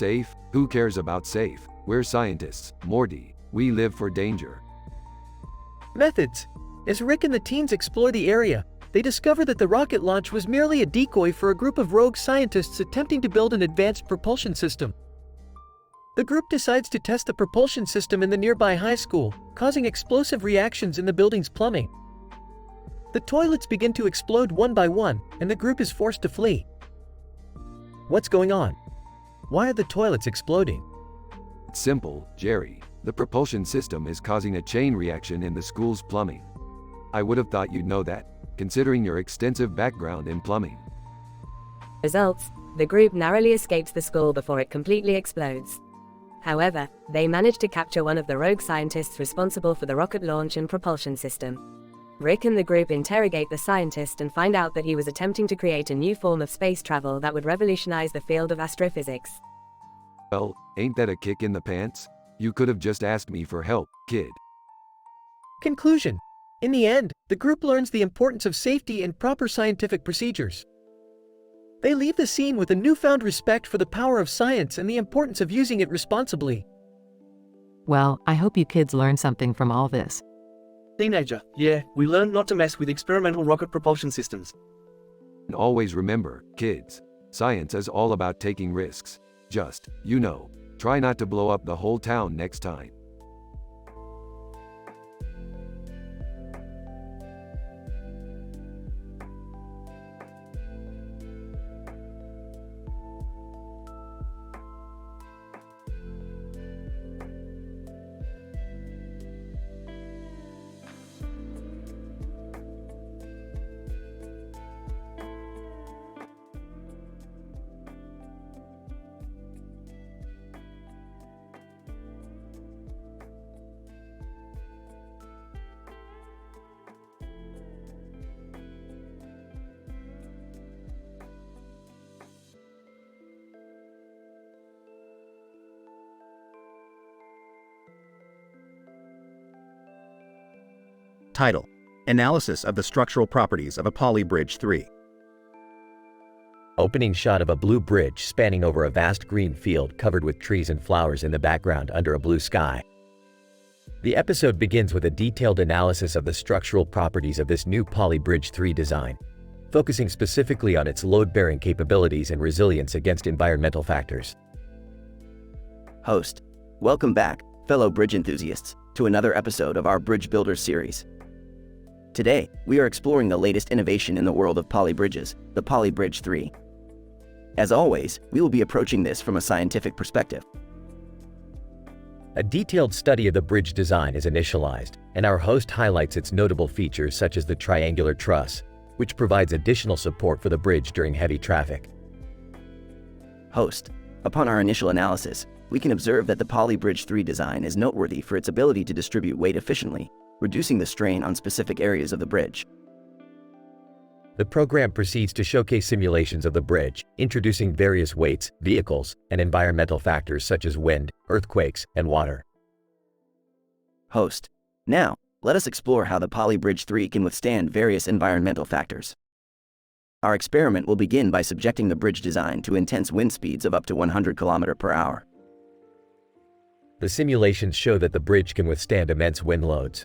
[SPEAKER 6] Safe? Who cares about safe? We're scientists, Morty. We live for danger.
[SPEAKER 14] Methods. As Rick and the teens explore the area, they discover that the rocket launch was merely a decoy for a group of rogue scientists attempting to build an advanced propulsion system. The group decides to test the propulsion system in the nearby high school, causing explosive reactions in the building's plumbing. The toilets begin to explode one by one, and the group is forced to flee. What's going on? Why are the toilets exploding?
[SPEAKER 6] It's simple, Jerry. The propulsion system is causing a chain reaction in the school's plumbing. I would have thought you'd know that, considering your extensive background in plumbing.
[SPEAKER 8] Results: the group narrowly escapes the school before it completely explodes. However, they manage to capture one of the rogue scientists responsible for the rocket launch and propulsion system. Rick and the group interrogate the scientist and find out that he was attempting to create a new form of space travel that would revolutionize the field of astrophysics.
[SPEAKER 6] Well, ain't that a kick in the pants? You could have just asked me for help, kid.
[SPEAKER 14] Conclusion. In the end, the group learns the importance of safety and proper scientific procedures. They leave the scene with a newfound respect for the power of science and the importance of using it responsibly.
[SPEAKER 3] Well, I hope you kids learned something from all this.
[SPEAKER 15] Teenager, yeah, we learned not to mess with experimental rocket propulsion systems.
[SPEAKER 6] And always remember, kids, science is all about taking risks. Just, try not to blow up the whole town next time.
[SPEAKER 4] Title: Analysis of the Structural Properties of a Poly Bridge 3.
[SPEAKER 1] Opening shot of a blue bridge spanning over a vast green field covered with trees and flowers in the background under a blue sky. The episode begins with a detailed analysis of the structural properties of this new Poly Bridge 3 design, focusing specifically on its load-bearing capabilities and resilience against environmental factors.
[SPEAKER 16] Host: welcome back, fellow bridge enthusiasts, to another episode of our Bridge Builders series. Today, we are exploring the latest innovation in the world of poly bridges, the Poly Bridge 3. As always, we will be approaching this from a scientific perspective.
[SPEAKER 1] A detailed study of the bridge design is initialized, and our host highlights its notable features such as the triangular truss, which provides additional support for the bridge during heavy traffic.
[SPEAKER 16] Host: upon our initial analysis, we can observe that the Poly Bridge 3 design is noteworthy for its ability to distribute weight efficiently, reducing the strain on specific areas of the bridge.
[SPEAKER 1] The program proceeds to showcase simulations of the bridge, introducing various weights, vehicles, and environmental factors such as wind, earthquakes, and water.
[SPEAKER 16] Host: now, let us explore how the Poly Bridge 3 can withstand various environmental factors. Our experiment will begin by subjecting the bridge design to intense wind speeds of up to 100 km per hour.
[SPEAKER 1] The simulations show that the bridge can withstand immense wind loads.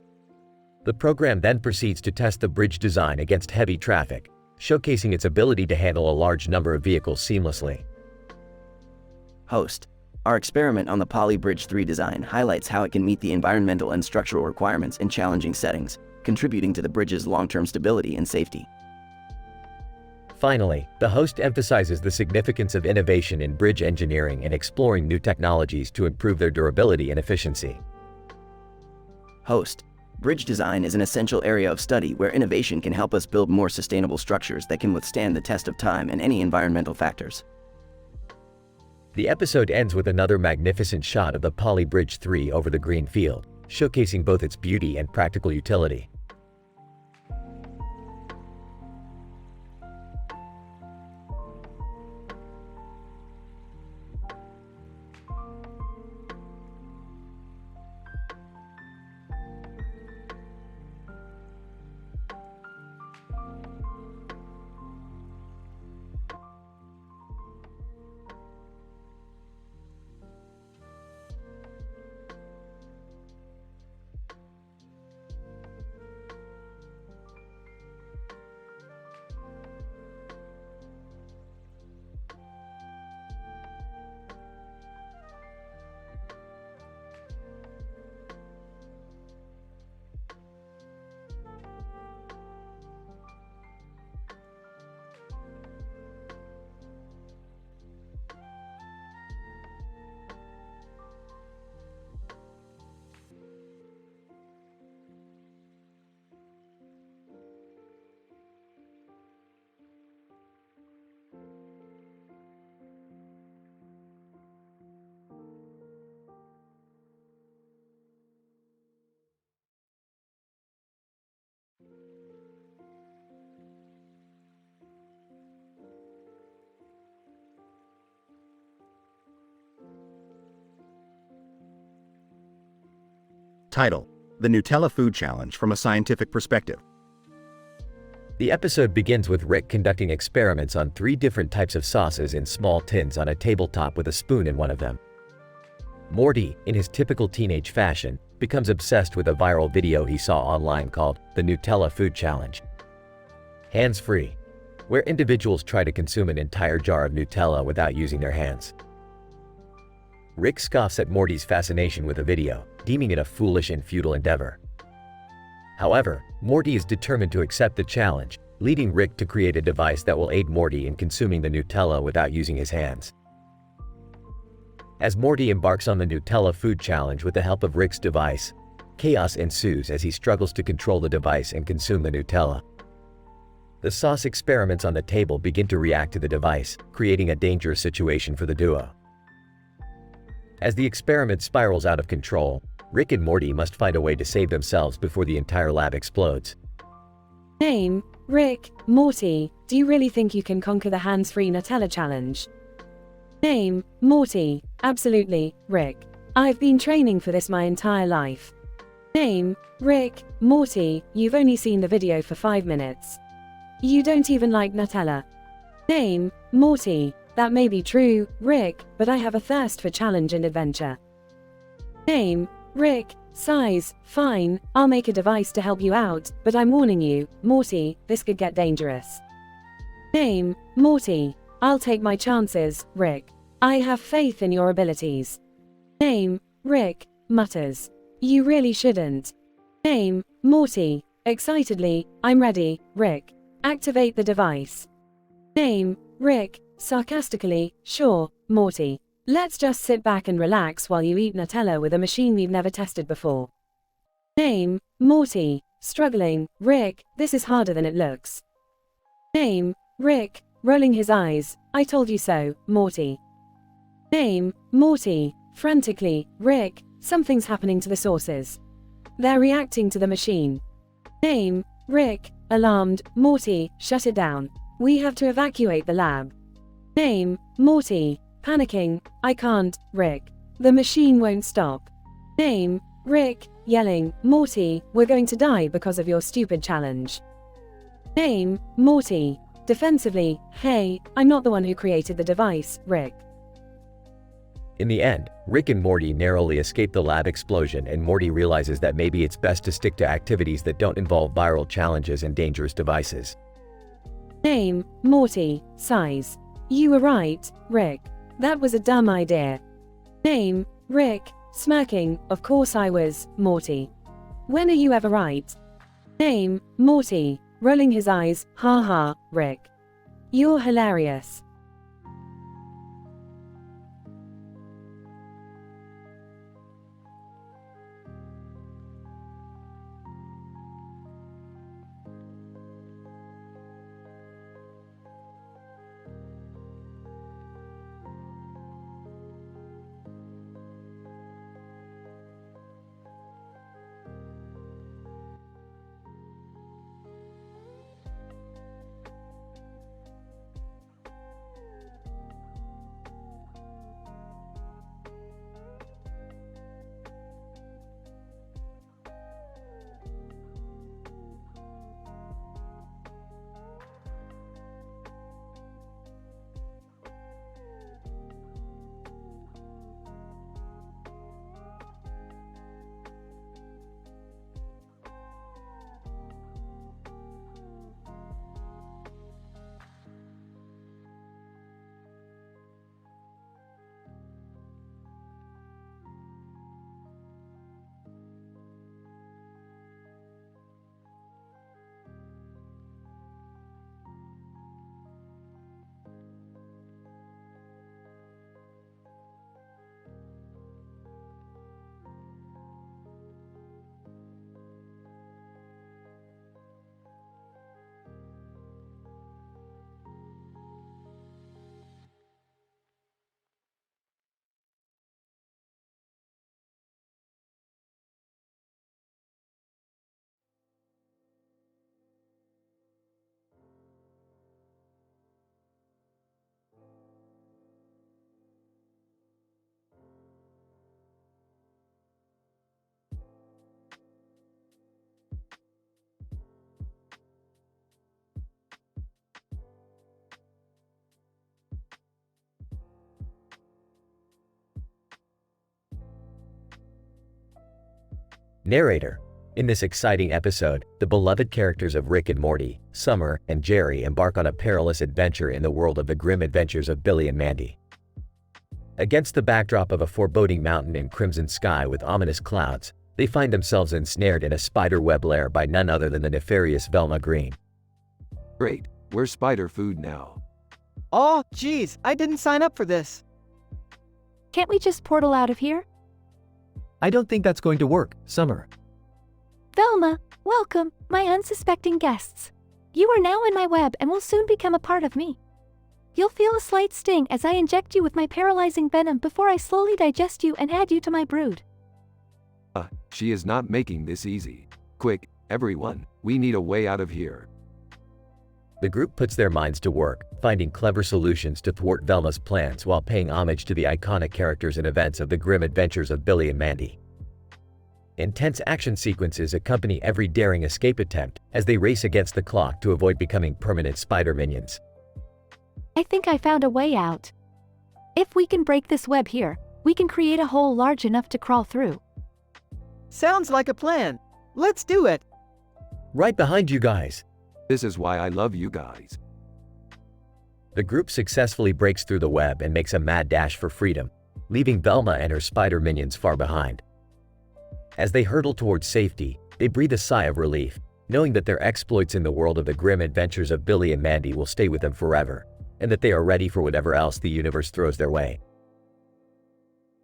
[SPEAKER 1] The program then proceeds to test the bridge design against heavy traffic, showcasing its ability to handle a large number of vehicles seamlessly.
[SPEAKER 16] Host: our experiment on the Poly Bridge 3 design highlights how it can meet the environmental and structural requirements in challenging settings, contributing to the bridge's long-term stability and safety.
[SPEAKER 1] Finally, the host emphasizes the significance of innovation in bridge engineering and exploring new technologies to improve their durability and efficiency.
[SPEAKER 16] Host: bridge design is an essential area of study where innovation can help us build more sustainable structures that can withstand the test of time and any environmental factors.
[SPEAKER 1] The episode ends with another magnificent shot of the Poly Bridge 3 over the green field, showcasing both its beauty and practical utility.
[SPEAKER 4] Title: The Nutella Food Challenge from a Scientific Perspective.
[SPEAKER 1] The episode begins with Rick conducting experiments on 3 different types of sauces in small tins on a tabletop with a spoon in one of them. Morty, in his typical teenage fashion, becomes obsessed with a viral video he saw online called the Nutella Food Challenge. Hands-free, where individuals try to consume an entire jar of Nutella without using their hands. Rick scoffs at Morty's fascination with the video, deeming it a foolish and futile endeavor. However, Morty is determined to accept the challenge, leading Rick to create a device that will aid Morty in consuming the Nutella without using his hands. As Morty embarks on the Nutella Food Challenge with the help of Rick's device, chaos ensues as he struggles to control the device and consume the Nutella. The sauce experiments on the table begin to react to the device, creating a dangerous situation for the duo. As the experiment spirals out of control, Rick and Morty must find a way to save themselves before the entire lab explodes.
[SPEAKER 8] Name: Rick, Morty. Do you really think you can conquer the hands-free Nutella challenge? Name: Morty. Absolutely, Rick. I've been training for this my entire life. Name, Rick, Morty, you've only seen the video for 5 minutes. You don't even like Nutella. Name, Morty, that may be true, Rick, but I have a thirst for challenge and adventure. Name, Rick, size, fine, I'll make a device to help you out, but I'm warning you, Morty, this could get dangerous. Name, Morty, I'll take my chances, Rick. I have faith in your abilities. Name, Rick, mutters. You really shouldn't. Name, Morty, excitedly, I'm ready, Rick. Activate the device. Name, Rick, sarcastically, sure, Morty. Let's just sit back and relax while you eat Nutella with a machine we've never tested before. Name, Morty, struggling, Rick, this is harder than it looks. Name, Rick, rolling his eyes, I told you so, Morty. Name, Morty, frantically, Rick, something's happening to the sources. They're reacting to the machine. Name, Rick, alarmed, Morty, shut it down. We have to evacuate the lab. Name, Morty, panicking, I can't, Rick. The machine won't stop. Name, Rick, yelling, Morty, we're going to die because of your stupid challenge. Name, Morty, defensively, hey, I'm not the one who created the device, Rick.
[SPEAKER 1] In the end, Rick and Morty narrowly escape the lab explosion, and Morty realizes that maybe it's best to stick to activities that don't involve viral challenges and dangerous devices.
[SPEAKER 8] Name, Morty, size. You were right, Rick. That was a dumb idea. Name, Rick, smirking, of course I was, Morty. When are you ever right? Name, Morty, rolling his eyes, ha ha, Rick. You're hilarious.
[SPEAKER 1] Narrator. In this exciting episode, the beloved characters of Rick and Morty, Summer, and Jerry embark on a perilous adventure in the world of the grim adventures of Billy and Mandy. Against the backdrop of a foreboding mountain and crimson sky with ominous clouds, they find themselves ensnared in a spiderweb lair by none other than the nefarious Velma Green.
[SPEAKER 6] Great, we're spider food now.
[SPEAKER 17] Oh, geez, I didn't sign up for this.
[SPEAKER 9] Can't we just portal out of here?
[SPEAKER 13] I don't think that's going to work, Summer.
[SPEAKER 9] Velma, welcome, my unsuspecting guests. You are now in my web and will soon become a part of me. You'll feel a slight sting as I inject you with my paralyzing venom before I slowly digest you and add you to my brood.
[SPEAKER 6] She is not making this easy. Quick, everyone, we need a way out of here.
[SPEAKER 1] The group puts their minds to work, finding clever solutions to thwart Velma's plans while paying homage to the iconic characters and events of the grim adventures of Billy and Mandy. Intense action sequences accompany every daring escape attempt as they race against the clock to avoid becoming permanent spider minions.
[SPEAKER 9] I think I found a way out. If we can break this web here, we can create a hole large enough to crawl through.
[SPEAKER 17] Sounds like a plan. Let's do it.
[SPEAKER 1] Right behind you guys.
[SPEAKER 6] This is why I love you guys.
[SPEAKER 1] The group successfully breaks through the web and makes a mad dash for freedom, leaving Velma and her spider minions far behind. As they hurtle towards safety, they breathe a sigh of relief, knowing that their exploits in the world of the grim adventures of Billy and Mandy will stay with them forever, and that they are ready for whatever else the universe throws their way.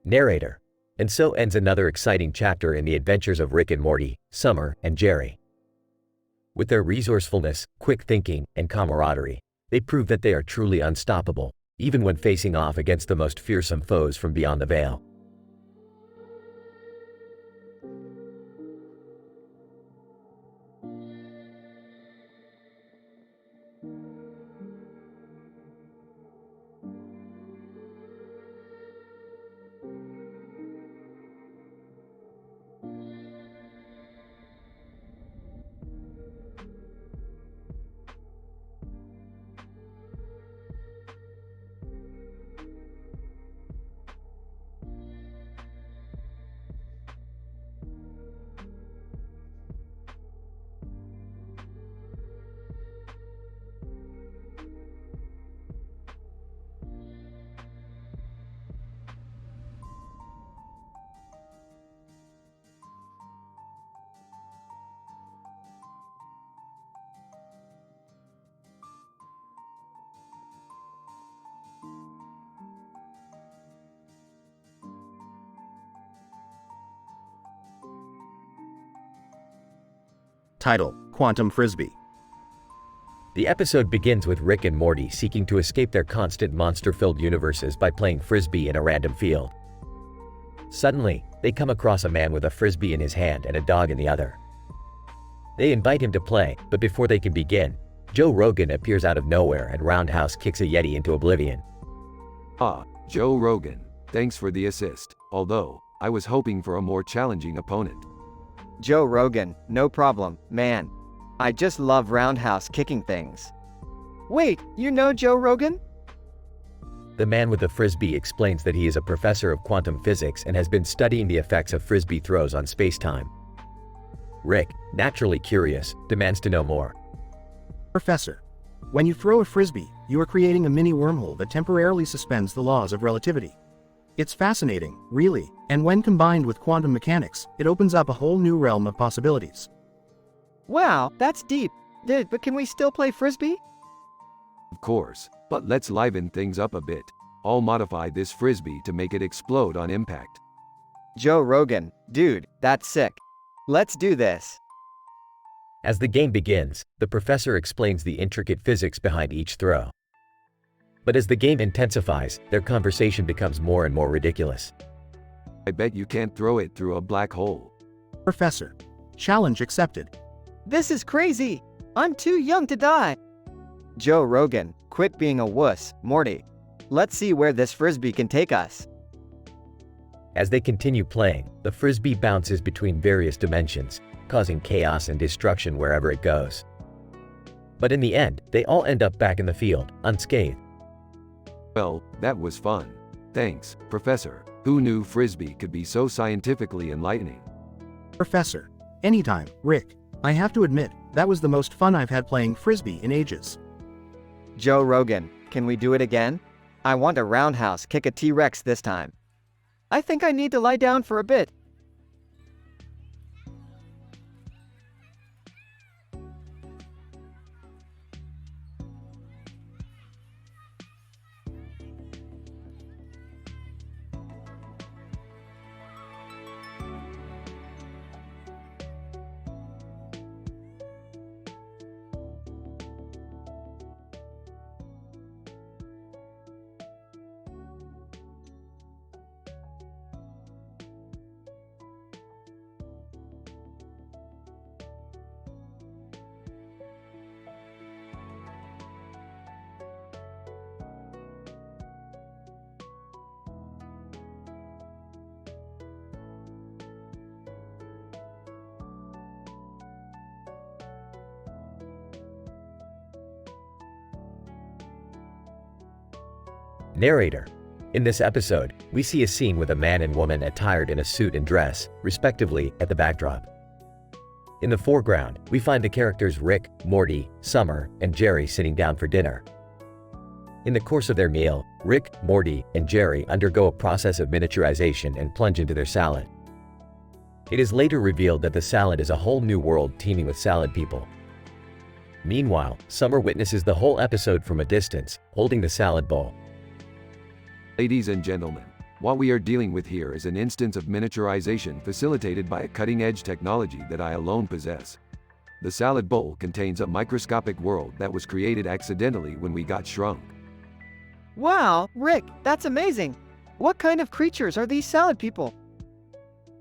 [SPEAKER 1] Narrator. And so ends another exciting chapter in the adventures of Rick and Morty, Summer, and Jerry. With their resourcefulness, quick thinking, and camaraderie, they prove that they are truly unstoppable, even when facing off against the most fearsome foes from beyond the veil.
[SPEAKER 4] Title: Quantum Frisbee.
[SPEAKER 1] The episode begins with Rick and Morty seeking to escape their constant monster-filled universes by playing frisbee in a random field. Suddenly, they come across a man with a frisbee in his hand and a dog in the other. They invite him to play, but before they can begin, Joe Rogan appears out of nowhere and roundhouse kicks a Yeti into oblivion.
[SPEAKER 6] Ah, Joe Rogan, thanks for the assist, although, I was hoping for a more challenging opponent.
[SPEAKER 7] Joe Rogan, no problem, man. I just love roundhouse kicking things.
[SPEAKER 17] Wait, you know Joe Rogan?
[SPEAKER 1] The man with the frisbee explains that he is a professor of quantum physics and has been studying the effects of frisbee throws on space-time. Rick, naturally curious, demands to know more.
[SPEAKER 4] Professor, when you throw a frisbee, you are creating a mini wormhole that temporarily suspends the laws of relativity. It's fascinating, really, and when combined with quantum mechanics, it opens up a whole new realm of possibilities.
[SPEAKER 17] Wow, that's deep. But can we still play frisbee?
[SPEAKER 6] Of course, but let's liven things up a bit. I'll modify this frisbee to make it explode on impact.
[SPEAKER 7] Joe Rogan, dude, that's sick. Let's do this.
[SPEAKER 1] As the game begins, the professor explains the intricate physics behind each throw. But as the game intensifies, their conversation becomes more and more ridiculous.
[SPEAKER 6] I bet you can't throw it through a black hole.
[SPEAKER 4] Professor, challenge accepted.
[SPEAKER 17] This is crazy. I'm too young to die.
[SPEAKER 7] Joe Rogan, quit being a wuss, Morty. Let's see where this frisbee can take us.
[SPEAKER 1] As they continue playing, the frisbee bounces between various dimensions, causing chaos and destruction wherever it goes. But in the end, they all end up back in the field, unscathed.
[SPEAKER 6] Well, that was fun. Thanks, Professor. Who knew frisbee could be so scientifically enlightening?
[SPEAKER 4] Professor, anytime, Rick. I have to admit, that was the most fun I've had playing frisbee in ages.
[SPEAKER 7] Joe Rogan, can we do it again? I want a roundhouse kick a T-Rex this time.
[SPEAKER 17] I think I need to lie down for a bit.
[SPEAKER 1] Narrator. In this episode, we see a scene with a man and woman attired in a suit and dress, respectively, at the backdrop. In the foreground, we find the characters Rick, Morty, Summer, and Jerry sitting down for dinner. In the course of their meal, Rick, Morty, and Jerry undergo a process of miniaturization and plunge into their salad. It is later revealed that the salad is a whole new world teeming with salad people. Meanwhile, Summer witnesses the whole episode from a distance, holding the salad bowl.
[SPEAKER 6] Ladies and gentlemen, what we are dealing with here is an instance of miniaturization facilitated by a cutting-edge technology that I alone possess. The salad bowl contains a microscopic world that was created accidentally when we got shrunk.
[SPEAKER 17] Wow, Rick, that's amazing. What kind of creatures are these salad people?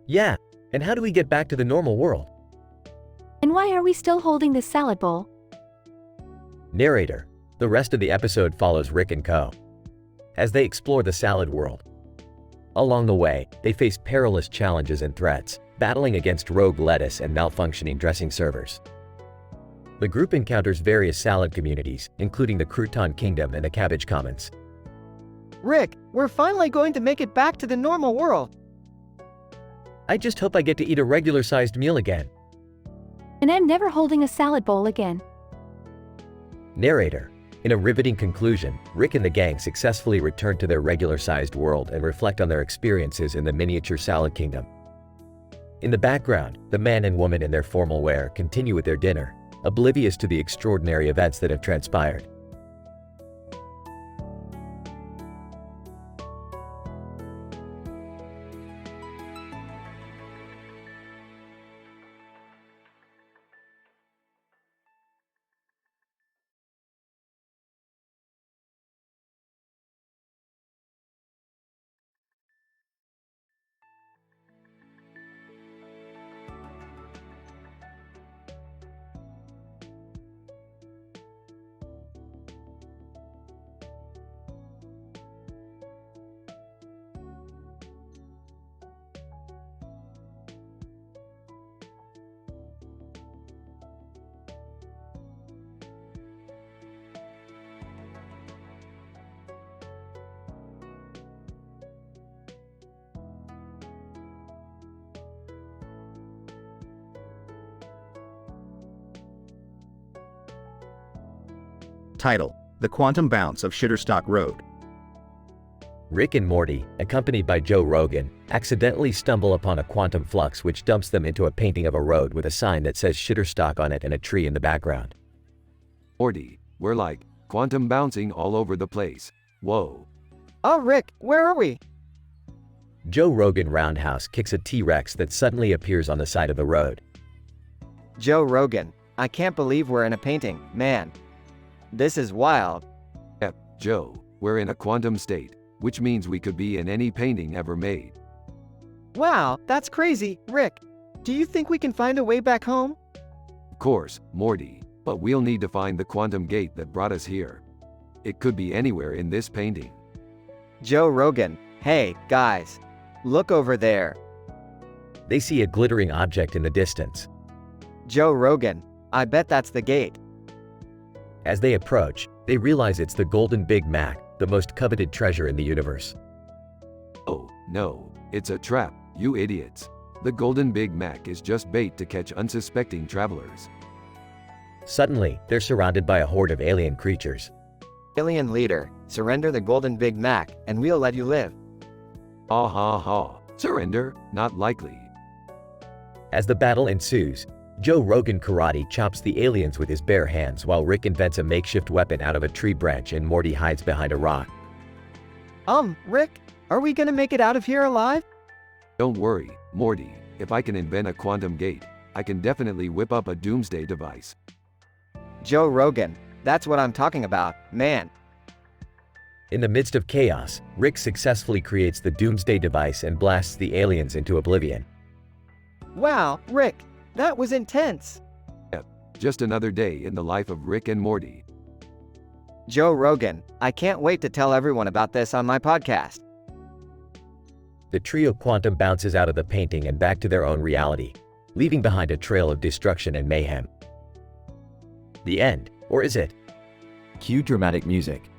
[SPEAKER 1] Yeah, and how do we get back to the normal world?
[SPEAKER 9] And why are we still holding this salad bowl?
[SPEAKER 1] Narrator. The rest of the episode follows Rick and co. as they explore the salad world. Along the way, they face perilous challenges and threats, battling against rogue lettuce and malfunctioning dressing servers. The group encounters various salad communities, including the Crouton Kingdom and the Cabbage Commons.
[SPEAKER 17] Rick, we're finally going to make it back to the normal world.
[SPEAKER 14] I just hope I get to eat a regular-sized meal again.
[SPEAKER 9] And I'm never holding a salad bowl again.
[SPEAKER 1] Narrator. In a riveting conclusion, Rick and the gang successfully return to their regular-sized world and reflect on their experiences in the miniature salad kingdom. In the background, the man and woman in their formal wear continue with their dinner, oblivious to the extraordinary events that have transpired.
[SPEAKER 4] Title: The Quantum Bounce of Shitterstock Road.
[SPEAKER 1] Rick and Morty, accompanied by Joe Rogan, accidentally stumble upon a quantum flux which dumps them into a painting of a road with a sign that says Shitterstock on it and a tree in the background.
[SPEAKER 6] Morty, we're like quantum bouncing all over the place. Whoa.
[SPEAKER 17] Oh, Rick, where are we?
[SPEAKER 1] Joe Rogan roundhouse kicks a T-Rex that suddenly appears on the side of the road.
[SPEAKER 7] Joe Rogan, I can't believe we're in a painting, man. This is wild.
[SPEAKER 6] Yep, Joe, we're in a quantum state, which means we could be in any painting ever made.
[SPEAKER 17] Wow, that's crazy. Rick, do you think we can find a way back home?
[SPEAKER 6] Of course, Morty, but we'll need to find the quantum gate that brought us here. It could be anywhere in this painting.
[SPEAKER 7] Joe Rogan, hey, guys. Look over there.
[SPEAKER 1] They see a glittering object in the distance.
[SPEAKER 7] Joe Rogan, I bet that's the gate.
[SPEAKER 1] As they approach, they realize it's the Golden Big Mac, the most coveted treasure in the universe.
[SPEAKER 6] Oh, no, it's a trap, you idiots. The Golden Big Mac is just bait to catch unsuspecting travelers.
[SPEAKER 1] Suddenly, they're surrounded by a horde of alien creatures.
[SPEAKER 7] Alien leader, surrender the Golden Big Mac, and we'll let you live.
[SPEAKER 6] Ha ha ha, surrender, not likely.
[SPEAKER 1] As the battle ensues, Joe Rogan karate chops the aliens with his bare hands while Rick invents a makeshift weapon out of a tree branch and Morty hides behind a rock.
[SPEAKER 17] Rick, are we gonna make it out of here alive?
[SPEAKER 6] Don't worry, Morty, if I can invent a quantum gate, I can definitely whip up a doomsday device.
[SPEAKER 7] Joe Rogan, that's what I'm talking about, man.
[SPEAKER 1] In the midst of chaos, Rick successfully creates the doomsday device and blasts the aliens into oblivion.
[SPEAKER 17] Wow, Rick, that was intense.
[SPEAKER 6] Yep, just another day in the life of Rick and Morty.
[SPEAKER 7] Joe Rogan, I can't wait to tell everyone about this on my podcast.
[SPEAKER 1] The trio quantum bounces out of the painting and back to their own reality, leaving behind a trail of destruction and mayhem. The end, or is it?
[SPEAKER 13] Cue dramatic music.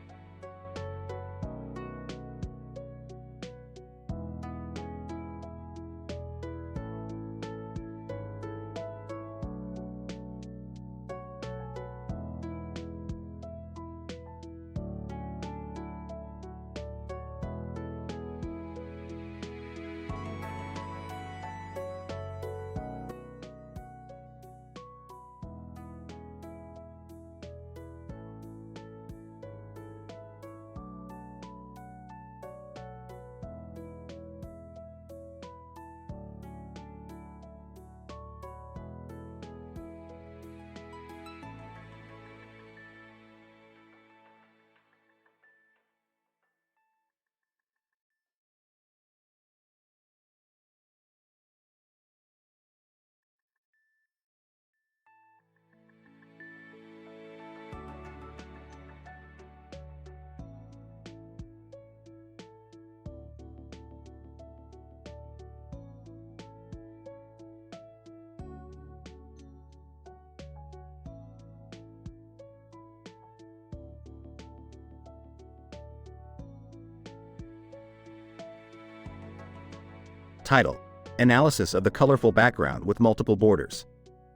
[SPEAKER 4] Title: Analysis of the colorful background with multiple borders.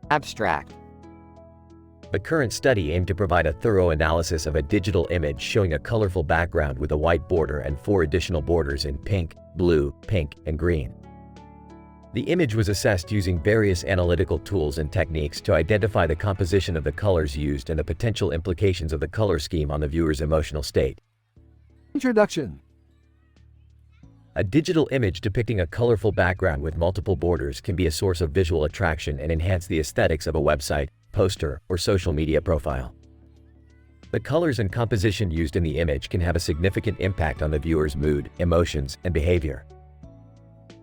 [SPEAKER 7] Abstract.
[SPEAKER 1] The current study aimed to provide a thorough analysis of a digital image showing a colorful background with a white border and 4 additional borders in pink, blue, pink, and green. The image was assessed using various analytical tools and techniques to identify the composition of the colors used and the potential implications of the color scheme on the viewer's emotional state.
[SPEAKER 12] Introduction.
[SPEAKER 1] A digital image depicting a colorful background with multiple borders can be a source of visual attraction and enhance the aesthetics of a website, poster, or social media profile. The colors and composition used in the image can have a significant impact on the viewer's mood, emotions, and behavior.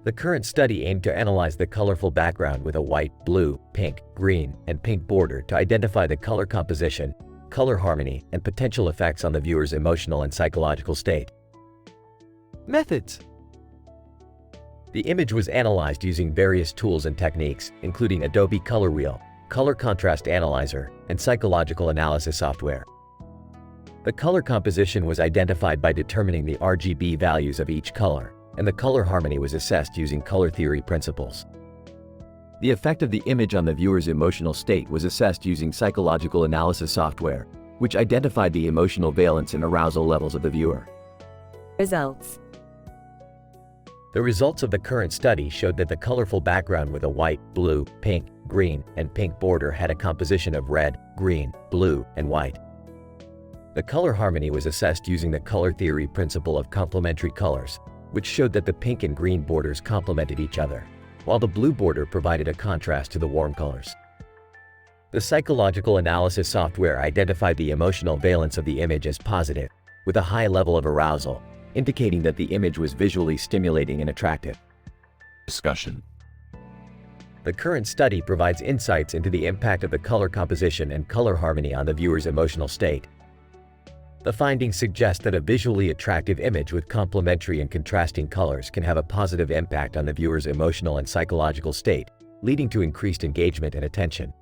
[SPEAKER 1] The current study aimed to analyze the colorful background with a white, blue, pink, green, and pink border to identify the color composition, color harmony, and potential effects on the viewer's emotional and psychological state.
[SPEAKER 14] Methods.
[SPEAKER 1] The image was analyzed using various tools and techniques, including Adobe Color Wheel, Color Contrast Analyzer, and psychological analysis software. The color composition was identified by determining the RGB values of each color, and the color harmony was assessed using color theory principles. The effect of the image on the viewer's emotional state was assessed using psychological analysis software, which identified the emotional valence and arousal levels of the viewer.
[SPEAKER 8] Results.
[SPEAKER 1] The results of the current study showed that the colorful background with a white, blue, pink, green, and pink border had a composition of red, green, blue, and white. The color harmony was assessed using the color theory principle of complementary colors, which showed that the pink and green borders complemented each other, while the blue border provided a contrast to the warm colors. The psychological analysis software identified the emotional valence of the image as positive, with a high level of arousal, indicating that the image was visually stimulating and attractive.
[SPEAKER 2] Discussion.
[SPEAKER 1] The current study provides insights into the impact of the color composition and color harmony on the viewer's emotional state. The findings suggest that a visually attractive image with complementary and contrasting colors can have a positive impact on the viewer's emotional and psychological state, leading to increased engagement and attention.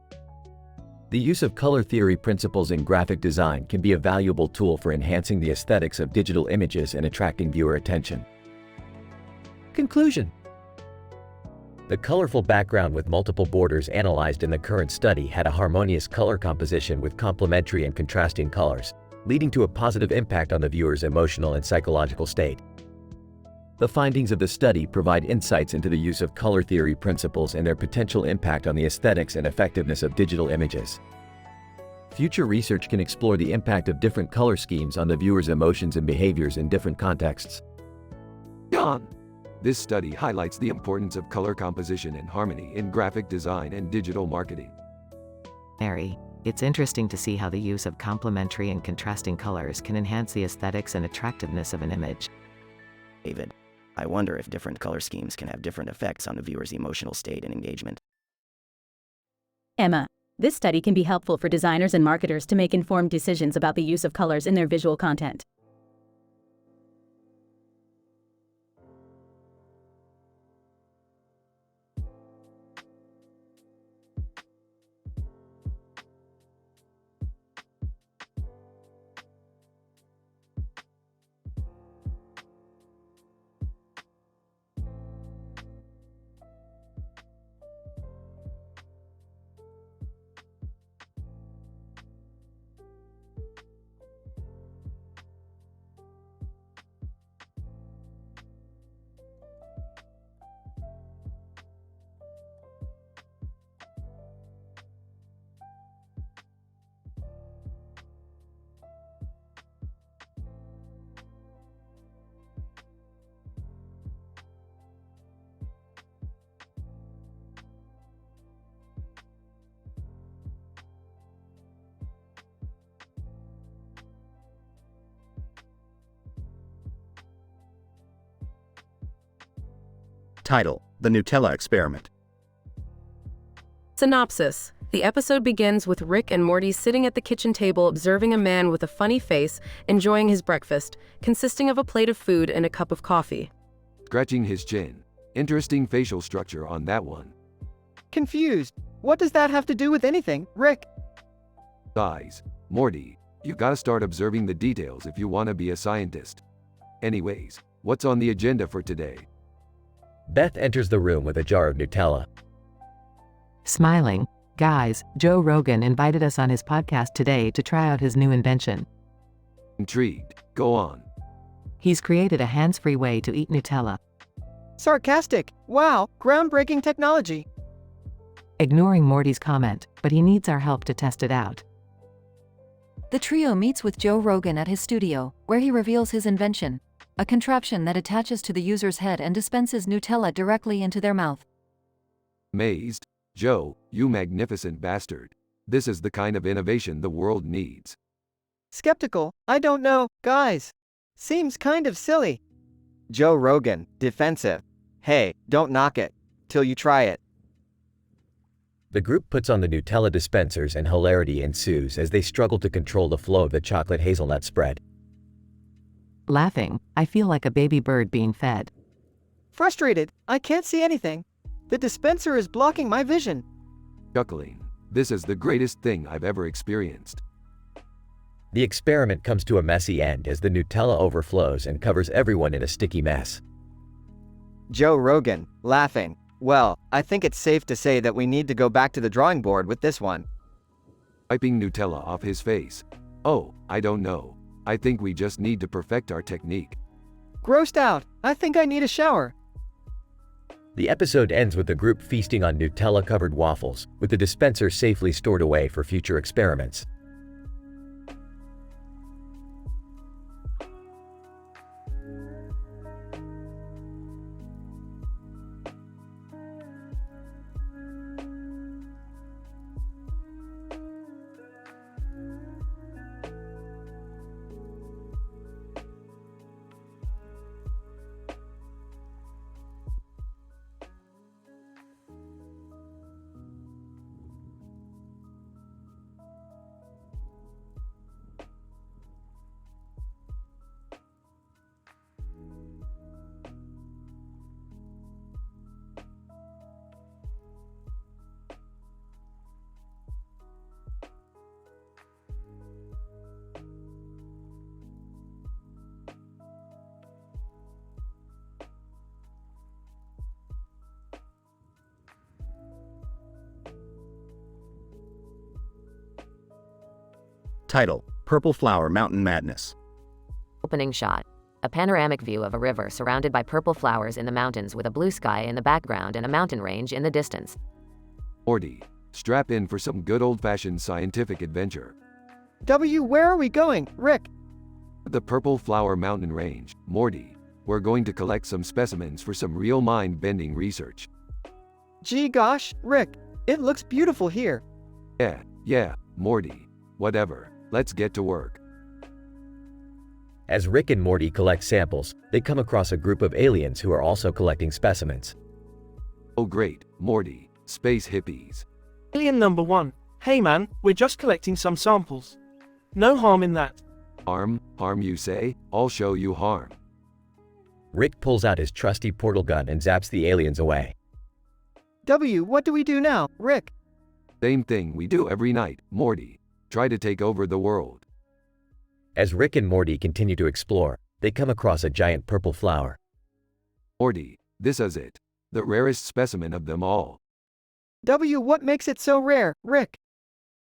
[SPEAKER 1] The use of color theory principles in graphic design can be a valuable tool for enhancing the aesthetics of digital images and attracting viewer attention.
[SPEAKER 14] Conclusion.
[SPEAKER 1] The colorful background with multiple borders analyzed in the current study had a harmonious color composition with complementary and contrasting colors, leading to a positive impact on the viewer's emotional and psychological state. The findings of the study provide insights into the use of color theory principles and their potential impact on the aesthetics and effectiveness of digital images. Future research can explore the impact of different color schemes on the viewer's emotions and behaviors in different contexts.
[SPEAKER 6] John. This study highlights the importance of color composition and harmony in graphic design and digital marketing.
[SPEAKER 18] Mary, it's interesting to see how the use of complementary and contrasting colors can enhance the aesthetics and attractiveness of an image.
[SPEAKER 16] David, I wonder if different color schemes can have different effects on the viewer's emotional state and engagement.
[SPEAKER 11] Emma, this study can be helpful for designers and marketers to make informed decisions about the use of colors in their visual content.
[SPEAKER 4] Title: The Nutella Experiment.
[SPEAKER 10] Synopsis. The episode begins with Rick and Morty sitting at the kitchen table observing a man with a funny face enjoying his breakfast, consisting of a plate of food and a cup of coffee.
[SPEAKER 6] Scratching his chin. Interesting facial structure on that one.
[SPEAKER 17] Confused. What does that have to do with anything, Rick?
[SPEAKER 6] Guys, Morty, you gotta start observing the details if you wanna be a scientist. Anyways, what's on the agenda for today?
[SPEAKER 1] Beth enters the room with a jar of Nutella.
[SPEAKER 18] Smiling. Guys, Joe Rogan invited us on his podcast today to try out his new invention.
[SPEAKER 6] Intrigued. Go on.
[SPEAKER 18] He's created a hands-free way to eat Nutella.
[SPEAKER 17] Sarcastic. Wow, groundbreaking technology.
[SPEAKER 18] Ignoring Morty's comment, but he needs our help to test it out.
[SPEAKER 5] The trio meets with Joe Rogan at his studio, where he reveals his invention, a contraption that attaches to the user's head and dispenses Nutella directly into their mouth.
[SPEAKER 6] Amazed. Joe, you magnificent bastard. This is the kind of innovation the world needs.
[SPEAKER 17] Skeptical. I don't know, guys. Seems kind of silly.
[SPEAKER 7] Joe Rogan, defensive. Hey, don't knock it till you try it.
[SPEAKER 1] The group puts on the Nutella dispensers and hilarity ensues as they struggle to control the flow of the chocolate hazelnut spread.
[SPEAKER 18] Laughing, I feel like a baby bird being fed.
[SPEAKER 17] Frustrated. I can't see anything. The dispenser is blocking my vision.
[SPEAKER 6] Chuckling. This is the greatest thing I've ever experienced.
[SPEAKER 1] The experiment comes to a messy end as the Nutella overflows and covers everyone in a sticky mess.
[SPEAKER 7] Joe Rogan, laughing. Well, I think it's safe to say that we need to go back to the drawing board with this one.
[SPEAKER 6] Wiping Nutella off his face. Oh, I don't know. I think we just need to perfect our technique.
[SPEAKER 17] Grossed out. I think I need a shower.
[SPEAKER 1] The episode ends with the group feasting on Nutella-covered waffles, with the dispenser safely stored away for future experiments.
[SPEAKER 4] Title: Purple Flower Mountain Madness.
[SPEAKER 19] Opening shot. A panoramic view of a river surrounded by purple flowers in the mountains with a blue sky in the background and a mountain range in the distance.
[SPEAKER 6] Morty, strap in for some good old-fashioned scientific adventure.
[SPEAKER 17] W, where are we going, Rick?
[SPEAKER 6] The Purple Flower Mountain Range. Morty, we're going to collect some specimens for some real mind-bending research.
[SPEAKER 17] Gee gosh, Rick, it looks beautiful here.
[SPEAKER 6] Yeah, Morty. Whatever. Let's get to work.
[SPEAKER 1] As Rick and Morty collect samples, they come across a group of aliens who are also collecting specimens.
[SPEAKER 6] Oh great, Morty, space hippies.
[SPEAKER 15] Alien number 1. Hey man, we're just collecting some samples. No harm in that.
[SPEAKER 6] Harm you say? I'll show you harm.
[SPEAKER 1] Rick pulls out his trusty portal gun and zaps the aliens away.
[SPEAKER 17] W, what do we do now, Rick?
[SPEAKER 6] Same thing we do every night, Morty. Try to take over the world.
[SPEAKER 1] As Rick and Morty continue to explore, they come across a giant purple flower.
[SPEAKER 6] Morty, this is it. The rarest specimen of them all.
[SPEAKER 17] W, what makes it so rare, Rick?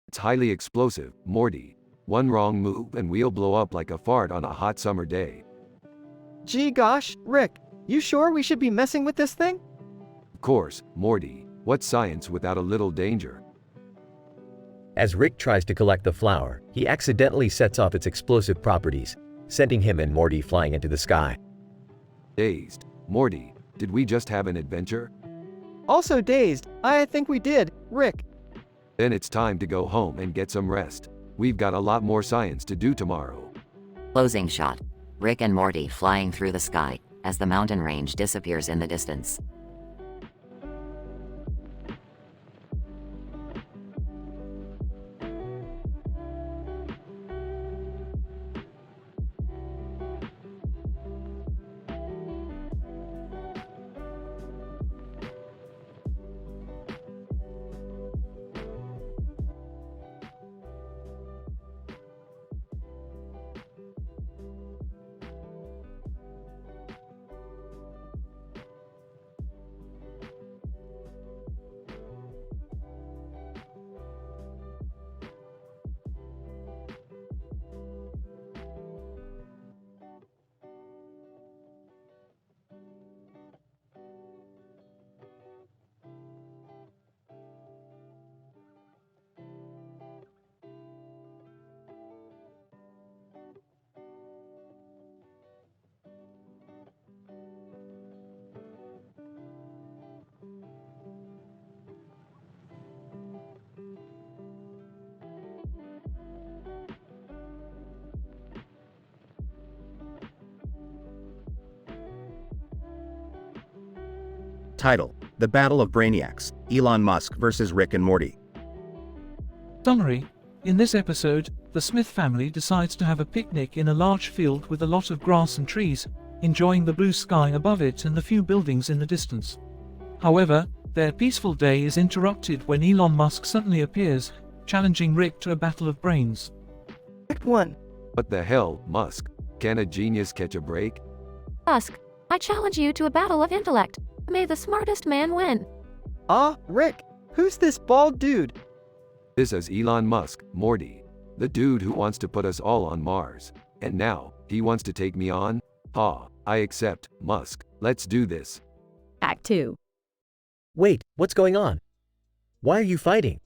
[SPEAKER 6] It's highly explosive, Morty. One wrong move and we'll blow up like a fart on a hot summer day.
[SPEAKER 17] Gee gosh, Rick, you sure we should be messing with this thing?
[SPEAKER 6] Of course, Morty. What's science without a little danger?
[SPEAKER 1] As Rick tries to collect the flower, he accidentally sets off its explosive properties, sending him and Morty flying into the sky.
[SPEAKER 6] Dazed. Morty, did we just have an adventure?
[SPEAKER 17] Also dazed. I think we did, Rick.
[SPEAKER 6] Then it's time to go home and get some rest. We've got a lot more science to do tomorrow.
[SPEAKER 19] Closing shot. Rick and Morty flying through the sky as the mountain range disappears in the distance.
[SPEAKER 4] Title: The Battle of Brainiacs, Elon Musk vs. Rick and Morty.
[SPEAKER 2] Summary: in this episode, the Smith family decides to have a picnic in a large field with a lot of grass and trees, enjoying the blue sky above it and the few buildings in the distance. However, their peaceful day is interrupted when Elon Musk suddenly appears, challenging Rick to a battle of brains.
[SPEAKER 17] Act 1.
[SPEAKER 6] What the hell, Musk? Can a genius catch a break?
[SPEAKER 19] Musk, I challenge you to a battle of intellect. May the smartest man win.
[SPEAKER 17] Rick, who's this bald dude?
[SPEAKER 6] This is Elon Musk, Morty. The dude who wants to put us all on Mars. And now, he wants to take me on? Ha, I accept, Musk. Let's do this.
[SPEAKER 11] Act 2.
[SPEAKER 14] Wait, what's going on? Why are you fighting?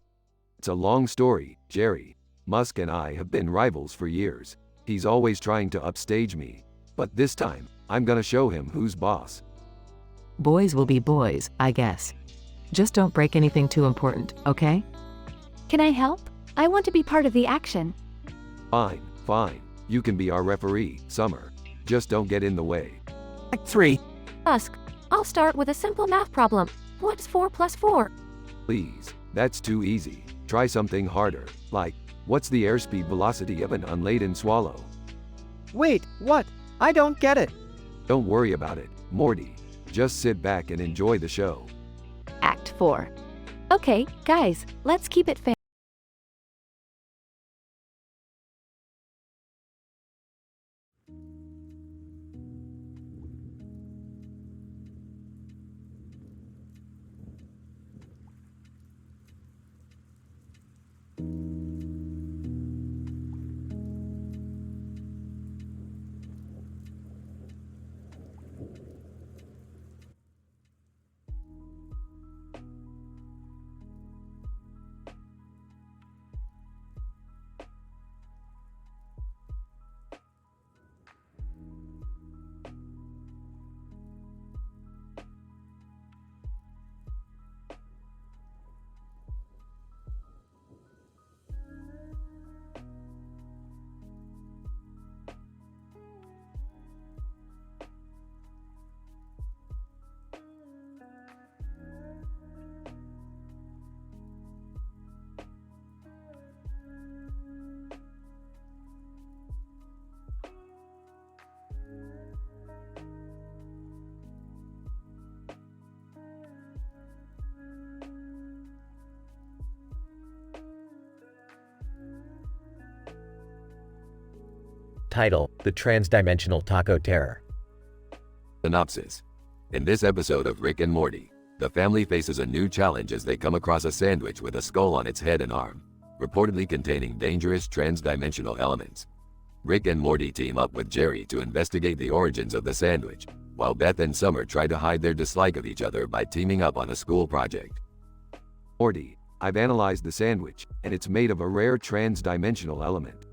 [SPEAKER 6] It's a long story, Jerry. Musk and I have been rivals for years. He's always trying to upstage me. But this time, I'm gonna show him who's boss.
[SPEAKER 18] Boys will be boys, I guess. Just don't break anything too important, okay?
[SPEAKER 9] Can I help? I want to be part of the action.
[SPEAKER 6] Fine, fine. You can be our referee, Summer. Just don't get in the way.
[SPEAKER 14] Act 3.
[SPEAKER 19] Musk, I'll start with a simple math problem. What's 4 plus 4?
[SPEAKER 6] Please, that's too easy. Try something harder, like, what's the airspeed velocity of an unladen swallow?
[SPEAKER 17] Wait, what? I don't get it.
[SPEAKER 6] Don't worry about it, Morty. Just sit back and enjoy the show.
[SPEAKER 9] Act 4. Okay, guys, let's keep it fair.
[SPEAKER 1] Title: The Transdimensional Taco Terror.
[SPEAKER 20] Synopsis. In this episode of Rick and Morty, the family faces a new challenge as they come across a sandwich with a skull on its head and arm, reportedly containing dangerous transdimensional elements. Rick and Morty team up with Jerry to investigate the origins of the sandwich, while Beth and Summer try to hide their dislike of each other by teaming up on a school project.
[SPEAKER 6] Morty, I've analyzed the sandwich, and it's made of a rare transdimensional element.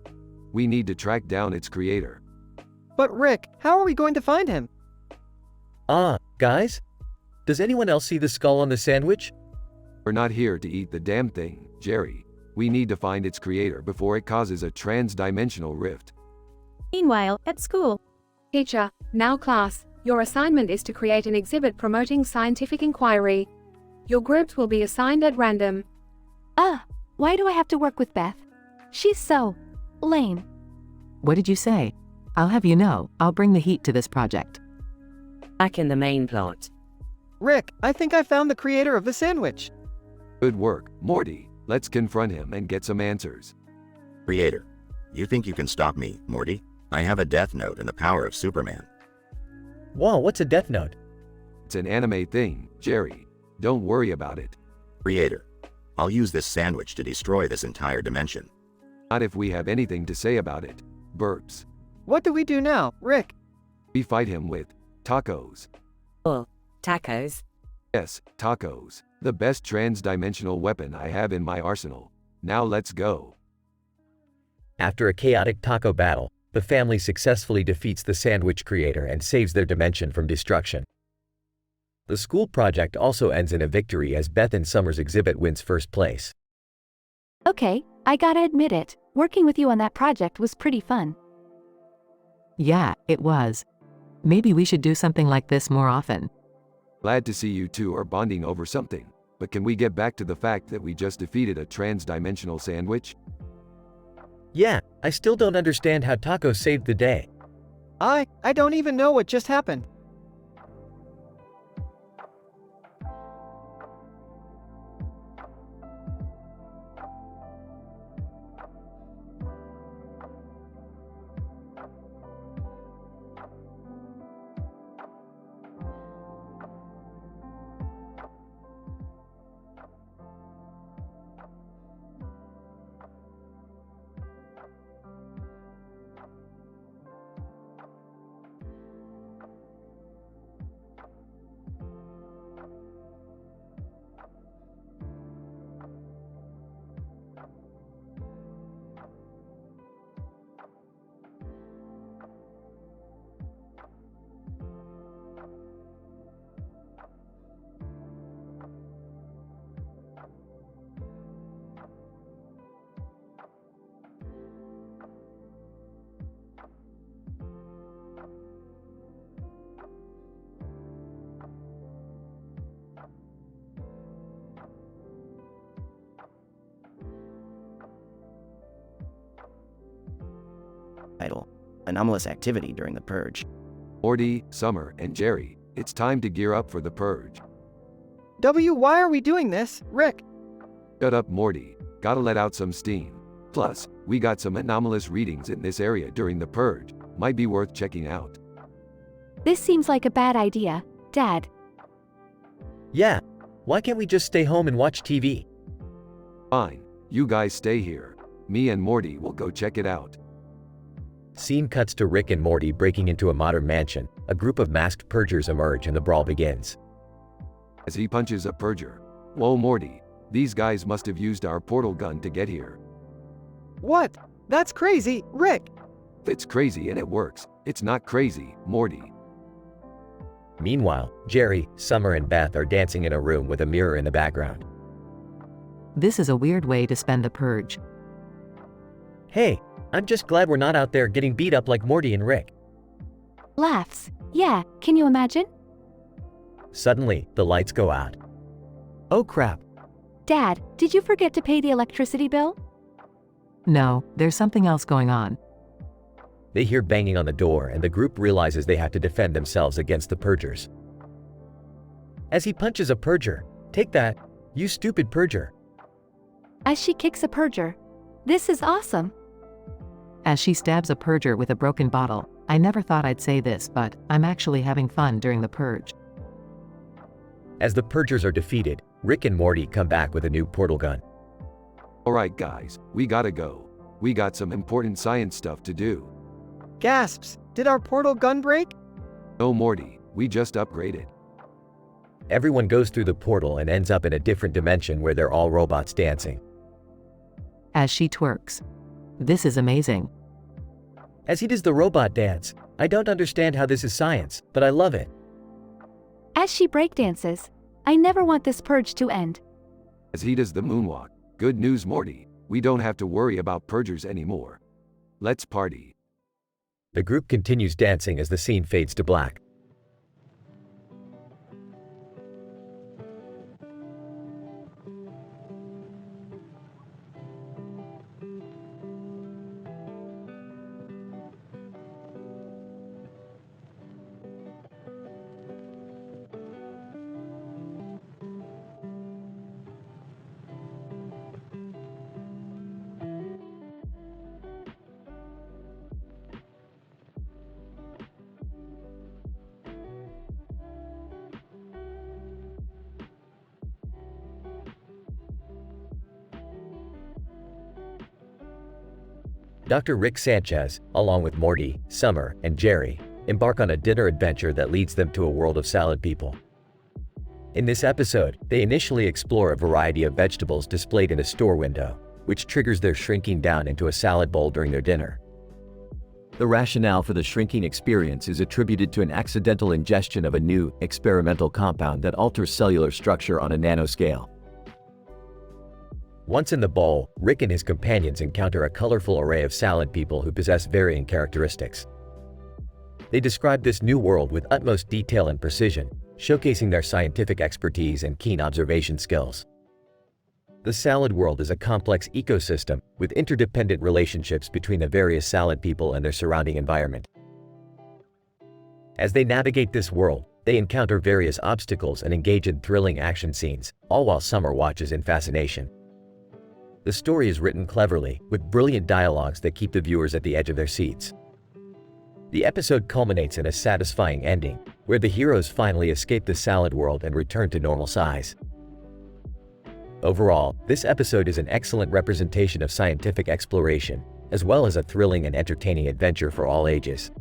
[SPEAKER 6] We need to track down its creator.
[SPEAKER 17] But Rick, how are we going to find him?
[SPEAKER 14] Guys? Does anyone else see the skull on the sandwich?
[SPEAKER 6] We're not here to eat the damn thing, Jerry. We need to find its creator before it causes a transdimensional rift.
[SPEAKER 11] Meanwhile, at school.
[SPEAKER 21] Teacher, now class, your assignment is to create an exhibit promoting scientific inquiry. Your groups will be assigned at random.
[SPEAKER 9] Why do I have to work with Beth? She's so lame.
[SPEAKER 18] What did you say? I'll have you know, I'll bring the heat to this project.
[SPEAKER 22] Back in the main plot.
[SPEAKER 17] Rick, I think I found the creator of the sandwich.
[SPEAKER 6] Good work, Morty. Let's confront him and get some answers.
[SPEAKER 4] Creator. You think you can stop me, Morty? I have a Death Note and the power of Superman.
[SPEAKER 14] Whoa, what's a Death Note?
[SPEAKER 6] It's an anime thing, Jerry. Don't worry about it.
[SPEAKER 4] Creator. I'll use this sandwich to destroy this entire dimension.
[SPEAKER 6] Not if we have anything to say about it. Burps.
[SPEAKER 17] What do we do now, Rick?
[SPEAKER 6] We fight him with tacos.
[SPEAKER 8] Tacos?
[SPEAKER 6] Yes, tacos. The best transdimensional weapon I have in my arsenal. Now let's go.
[SPEAKER 1] After a chaotic taco battle, the family successfully defeats the sandwich creator and saves their dimension from destruction. The school project also ends in a victory as Beth and Summer's exhibit wins first place.
[SPEAKER 9] Okay, I gotta admit it, working with you on that project was pretty fun.
[SPEAKER 18] Yeah, it was. Maybe we should do something like this more often.
[SPEAKER 6] Glad to see you two are bonding over something, but can we get back to the fact that we just defeated a trans-dimensional sandwich?
[SPEAKER 14] Yeah, I still don't understand how Taco saved the day.
[SPEAKER 17] I don't even know what just happened.
[SPEAKER 16] Title: Anomalous activity during the purge.
[SPEAKER 6] Morty, Summer, and Jerry, it's time to gear up for the purge.
[SPEAKER 17] Why are we doing this, Rick?
[SPEAKER 6] Shut up, Morty. Gotta let out some steam. Plus, we got some anomalous readings in this area during the purge. Might be worth checking out.
[SPEAKER 9] This seems like a bad idea, Dad.
[SPEAKER 14] Yeah, why can't we just stay home and watch TV?
[SPEAKER 6] Fine, you guys stay here. Me and Morty will go check it out.
[SPEAKER 1] Scene cuts to Rick and Morty breaking into a modern mansion. A group of masked purgers emerge and the brawl begins.
[SPEAKER 6] As he punches a purger. Whoa, Morty. These guys must have used our portal gun to get here.
[SPEAKER 17] What? That's crazy, Rick.
[SPEAKER 6] If it's crazy and it works, it's not crazy, Morty.
[SPEAKER 1] Meanwhile, Jerry, Summer, and Beth are dancing in a room with a mirror in the background.
[SPEAKER 18] This is a weird way to spend the purge.
[SPEAKER 14] Hey, I'm just glad we're not out there getting beat up like Morty and Rick.
[SPEAKER 9] Laughs. Yeah, can you imagine?
[SPEAKER 1] Suddenly, the lights go out.
[SPEAKER 14] Oh crap.
[SPEAKER 9] Dad, did you forget to pay the electricity bill?
[SPEAKER 18] No, there's something else going on.
[SPEAKER 1] They hear banging on the door and the group realizes they have to defend themselves against the purgers.
[SPEAKER 14] As he punches a purger, take that, you stupid purger.
[SPEAKER 9] As she kicks a purger. This is awesome.
[SPEAKER 18] As she stabs a purger with a broken bottle. I never thought I'd say this, but I'm actually having fun during the purge.
[SPEAKER 1] As the purgers are defeated, Rick and Morty come back with a new portal gun.
[SPEAKER 6] Alright guys, we gotta go. We got some important science stuff to do.
[SPEAKER 17] Gasps. Did our portal gun break?
[SPEAKER 6] No, Morty, we just upgraded.
[SPEAKER 1] Everyone goes through the portal and ends up in a different dimension where they're all robots dancing.
[SPEAKER 18] As she twerks. This is amazing.
[SPEAKER 14] As he does the robot dance. I don't understand how this is science, but I love it.
[SPEAKER 9] As she breakdances. I never want this purge to end.
[SPEAKER 6] As he does the moonwalk. Good news, Morty. We don't have to worry about purgers anymore. Let's party.
[SPEAKER 1] The group continues dancing as the scene fades to black. Dr. Rick Sanchez, along with Morty, Summer, and Jerry, embark on a dinner adventure that leads them to a world of salad people. In this episode, they initially explore a variety of vegetables displayed in a store window, which triggers their shrinking down into a salad bowl during their dinner. The rationale for the shrinking experience is attributed to an accidental ingestion of a new, experimental compound that alters cellular structure on a nanoscale. Once in the bowl, Rick and his companions encounter a colorful array of salad people who possess varying characteristics. They describe this new world with utmost detail and precision, showcasing their scientific expertise and keen observation skills. The salad world is a complex ecosystem with interdependent relationships between the various salad people and their surrounding environment. As they navigate this world, they encounter various obstacles and engage in thrilling action scenes, all while Summer watches in fascination. The story is written cleverly, with brilliant dialogues that keep the viewers at the edge of their seats. The episode culminates in a satisfying ending, where the heroes finally escape the salad world and return to normal size. Overall, this episode is an excellent representation of scientific exploration, as well as a thrilling and entertaining adventure for all ages.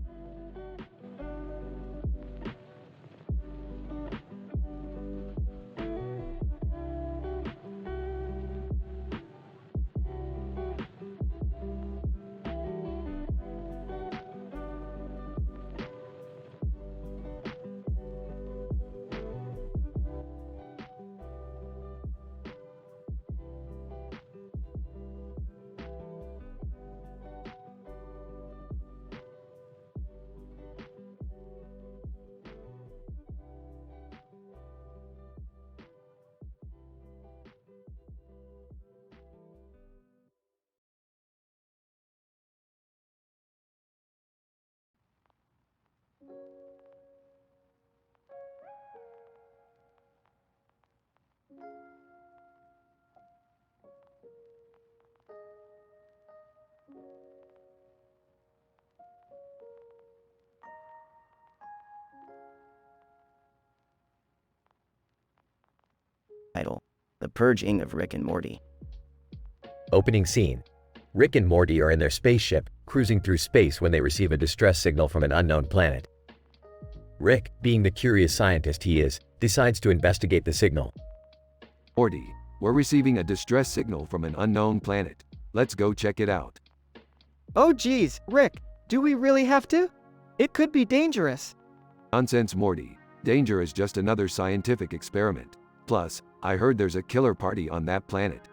[SPEAKER 16] Title: The Purging of Rick and Morty.
[SPEAKER 1] Opening scene. Rick and Morty are in their spaceship, cruising through space when they receive a distress signal from an unknown planet. Rick, being the curious scientist he is, decides to investigate the signal.
[SPEAKER 6] Morty, we're receiving a distress signal from an unknown planet. Let's go check it out.
[SPEAKER 17] Oh geez, Rick, do we really have to? It could be dangerous.
[SPEAKER 6] Nonsense, Morty. Danger is just another scientific experiment. Plus, I heard there's a killer party on that planet.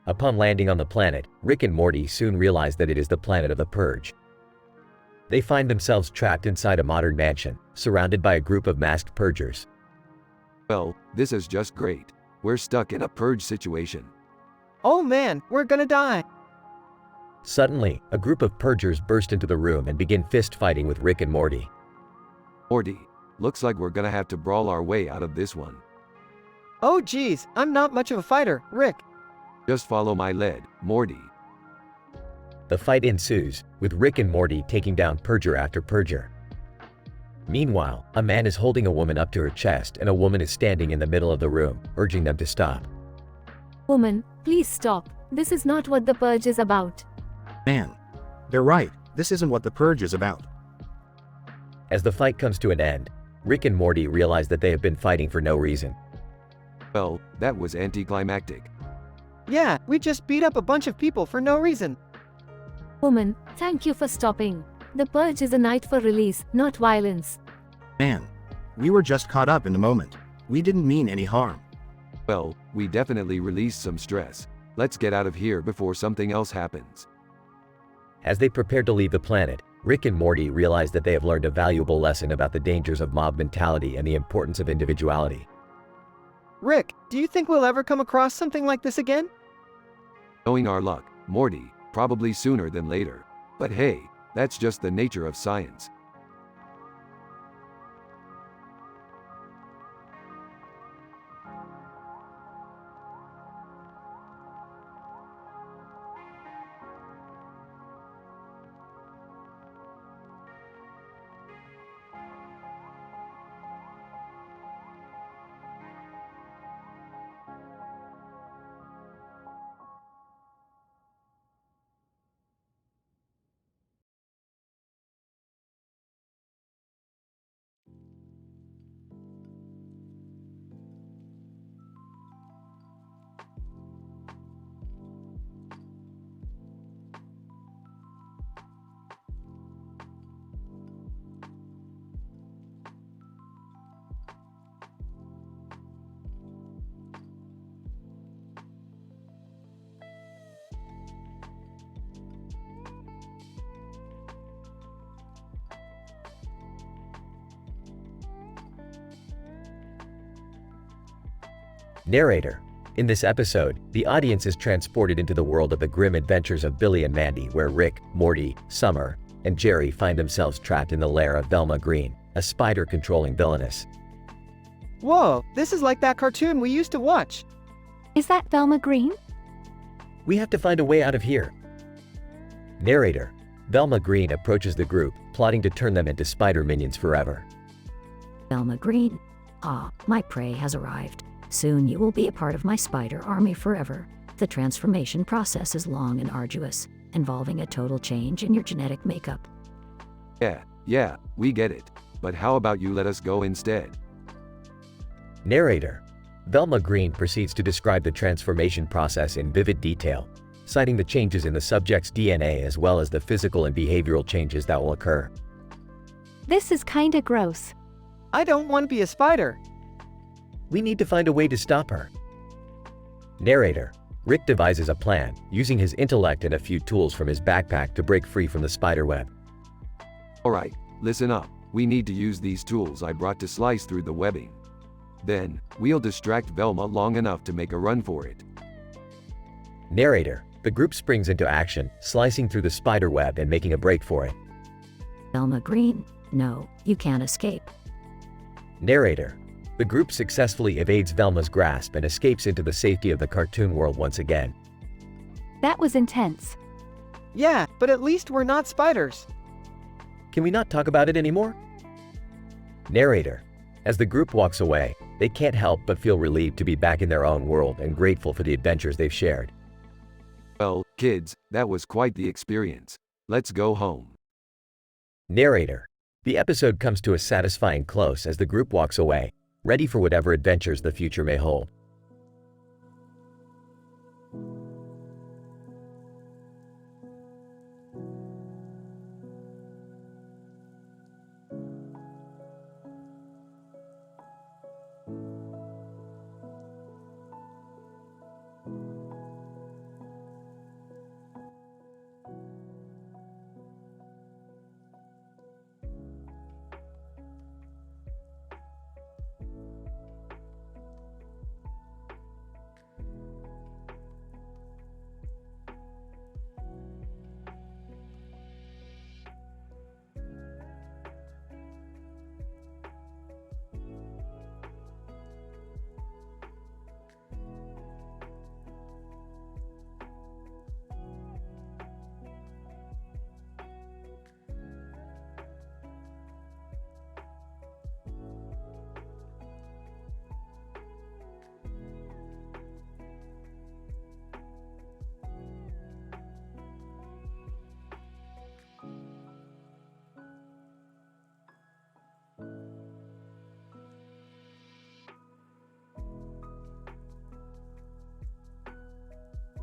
[SPEAKER 1] Upon landing on the planet, Rick and Morty soon realize that it is the planet of the Purge. They find themselves trapped inside a modern mansion, surrounded by a group of masked purgers.
[SPEAKER 6] Well, this is just great. We're stuck in a purge situation.
[SPEAKER 17] Oh man, we're gonna die.
[SPEAKER 1] Suddenly, a group of purgers burst into the room and begin fist-fighting with Rick and Morty.
[SPEAKER 6] Morty, looks like we're gonna have to brawl our way out of this one.
[SPEAKER 17] Oh geez, I'm not much of a fighter, Rick.
[SPEAKER 6] Just follow my lead, Morty.
[SPEAKER 1] The fight ensues, with Rick and Morty taking down purger after purger. Meanwhile, a man is holding a woman up to her chest and a woman is standing in the middle of the room, urging them to stop.
[SPEAKER 9] Woman, please stop. This is not what the purge is about.
[SPEAKER 4] Man, they're right, this isn't what the purge is about.
[SPEAKER 1] As the fight comes to an end, Rick and Morty realize that they have been fighting for no reason.
[SPEAKER 6] Well, that was anticlimactic.
[SPEAKER 17] Yeah, we just beat up a bunch of people for no reason.
[SPEAKER 9] Woman, thank you for stopping. The purge is a night for release, not violence.
[SPEAKER 4] Man, we were just caught up in the moment. We didn't mean any harm.
[SPEAKER 6] Well, we definitely released some stress. Let's get out of here before something else happens.
[SPEAKER 1] As they prepare to leave the planet, Rick and Morty realize that they have learned a valuable lesson about the dangers of mob mentality and the importance of individuality.
[SPEAKER 17] Rick, do you think we'll ever come across something like this again?
[SPEAKER 6] Knowing our luck, Morty, probably sooner than later. But hey, that's just the nature of science.
[SPEAKER 1] Narrator. In this episode, the audience is transported into the world of the grim adventures of Billy and Mandy, where Rick, Morty, Summer, and Jerry find themselves trapped in the lair of Velma Green, a spider-controlling villainess.
[SPEAKER 17] Whoa, this is like that cartoon we used to watch.
[SPEAKER 9] Is that Velma Green?
[SPEAKER 1] We have to find a way out of here. Narrator. Velma Green approaches the group, plotting to turn them into spider minions forever.
[SPEAKER 3] Velma Green. Ah, my prey has arrived. Soon you will be a part of my spider army forever. The transformation process is long and arduous, involving a total change in your genetic makeup.
[SPEAKER 6] Yeah, we get it. But how about you let us go instead?
[SPEAKER 1] Narrator. Velma Green proceeds to describe the transformation process in vivid detail, citing the changes in the subject's DNA as well as the physical and behavioral changes that will occur.
[SPEAKER 9] This is kinda gross.
[SPEAKER 17] I don't want to be a spider.
[SPEAKER 1] We need to find a way to stop her. Narrator. Rick devises a plan, using his intellect and a few tools from his backpack to break free from the spider web.
[SPEAKER 6] Alright, listen up. We need to use these tools I brought to slice through the webbing. Then, we'll distract Velma long enough to make a run for it.
[SPEAKER 1] Narrator. The group springs into action, slicing through the spider web and making a break for it.
[SPEAKER 3] Velma Green. No, you can't escape.
[SPEAKER 1] Narrator. The group successfully evades Velma's grasp and escapes into the safety of the cartoon world once again.
[SPEAKER 9] That was intense.
[SPEAKER 17] Yeah, but at least we're not spiders.
[SPEAKER 1] Can we not talk about it anymore? Narrator. As the group walks away, they can't help but feel relieved to be back in their own world and grateful for the adventures they've shared.
[SPEAKER 6] Well, kids, that was quite the experience. Let's go home.
[SPEAKER 1] Narrator. The episode comes to a satisfying close as the group walks away, ready for whatever adventures the future may hold.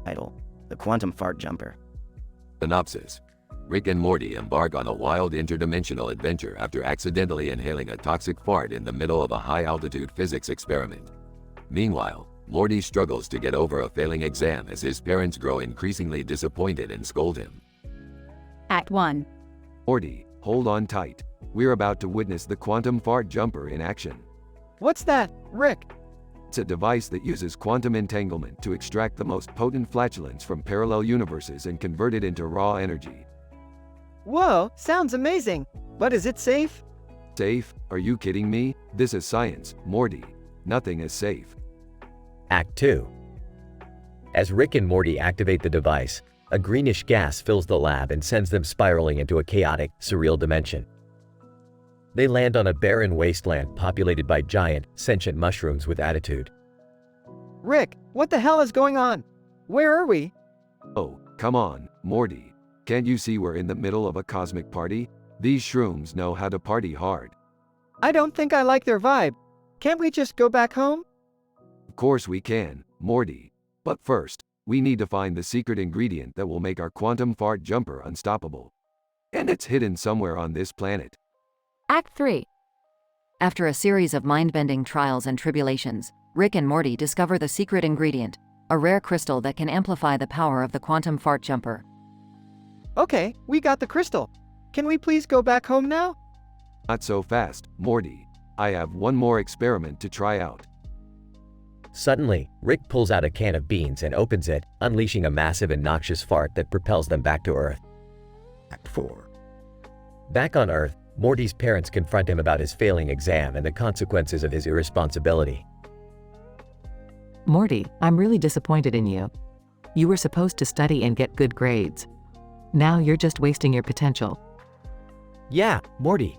[SPEAKER 16] Title: The Quantum Fart Jumper.
[SPEAKER 20] Synopsis. Rick and Morty embark on a wild interdimensional adventure after accidentally inhaling a toxic fart in the middle of a high-altitude physics experiment. Meanwhile, Morty struggles to get over a failing exam as his parents grow increasingly disappointed and scold him.
[SPEAKER 11] Act 1.
[SPEAKER 6] Morty, hold on tight. We're about to witness the quantum fart jumper in action.
[SPEAKER 17] What's that, Rick?
[SPEAKER 6] It's a device that uses quantum entanglement to extract the most potent flatulence from parallel universes and convert it into raw energy.
[SPEAKER 17] Whoa, sounds amazing. But is it safe?
[SPEAKER 6] Safe? Are you kidding me? This is science, Morty. Nothing is safe.
[SPEAKER 1] Act 2. As Rick and Morty activate the device, a greenish gas fills the lab and sends them spiraling into a chaotic, surreal dimension. They land on a barren wasteland populated by giant, sentient mushrooms with attitude.
[SPEAKER 17] Rick, what the hell is going on? Where are we?
[SPEAKER 6] Oh, come on, Morty. Can't you see we're in the middle of a cosmic party? These shrooms know how to party hard.
[SPEAKER 17] I don't think I like their vibe. Can't we just go back home?
[SPEAKER 6] Of course we can, Morty. But first, we need to find the secret ingredient that will make our quantum fart jumper unstoppable. And it's hidden somewhere on this planet.
[SPEAKER 5] Act 3. After a series of mind-bending trials and tribulations, Rick and Morty discover the secret ingredient, a rare crystal that can amplify the power of the quantum fart jumper.
[SPEAKER 17] Okay, we got the crystal. Can we please go back home now?
[SPEAKER 6] Not so fast, Morty. I have one more experiment to try out.
[SPEAKER 1] Suddenly, Rick pulls out a can of beans and opens it, unleashing a massive and noxious fart that propels them back to Earth.
[SPEAKER 4] Act 4.
[SPEAKER 1] Back on Earth, Morty's parents confront him about his failing exam and the consequences of his irresponsibility.
[SPEAKER 18] Morty, I'm really disappointed in you. You were supposed to study and get good grades. Now you're just wasting your potential.
[SPEAKER 14] Yeah, Morty.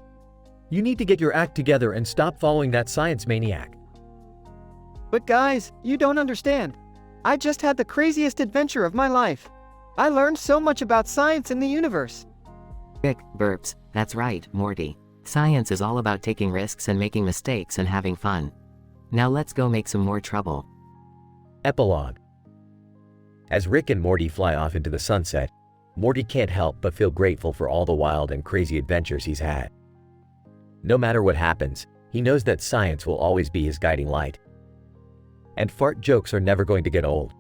[SPEAKER 14] You need to get your act together and stop following that science maniac.
[SPEAKER 17] But guys, you don't understand. I just had the craziest adventure of my life. I learned so much about science and the universe.
[SPEAKER 18] Rick, burps, that's right, Morty. Science is all about taking risks and making mistakes and having fun. Now let's go make some more trouble.
[SPEAKER 1] Epilogue. As Rick and Morty fly off into the sunset, Morty can't help but feel grateful for all the wild and crazy adventures he's had. No matter what happens, he knows that science will always be his guiding light. And fart jokes are never going to get old.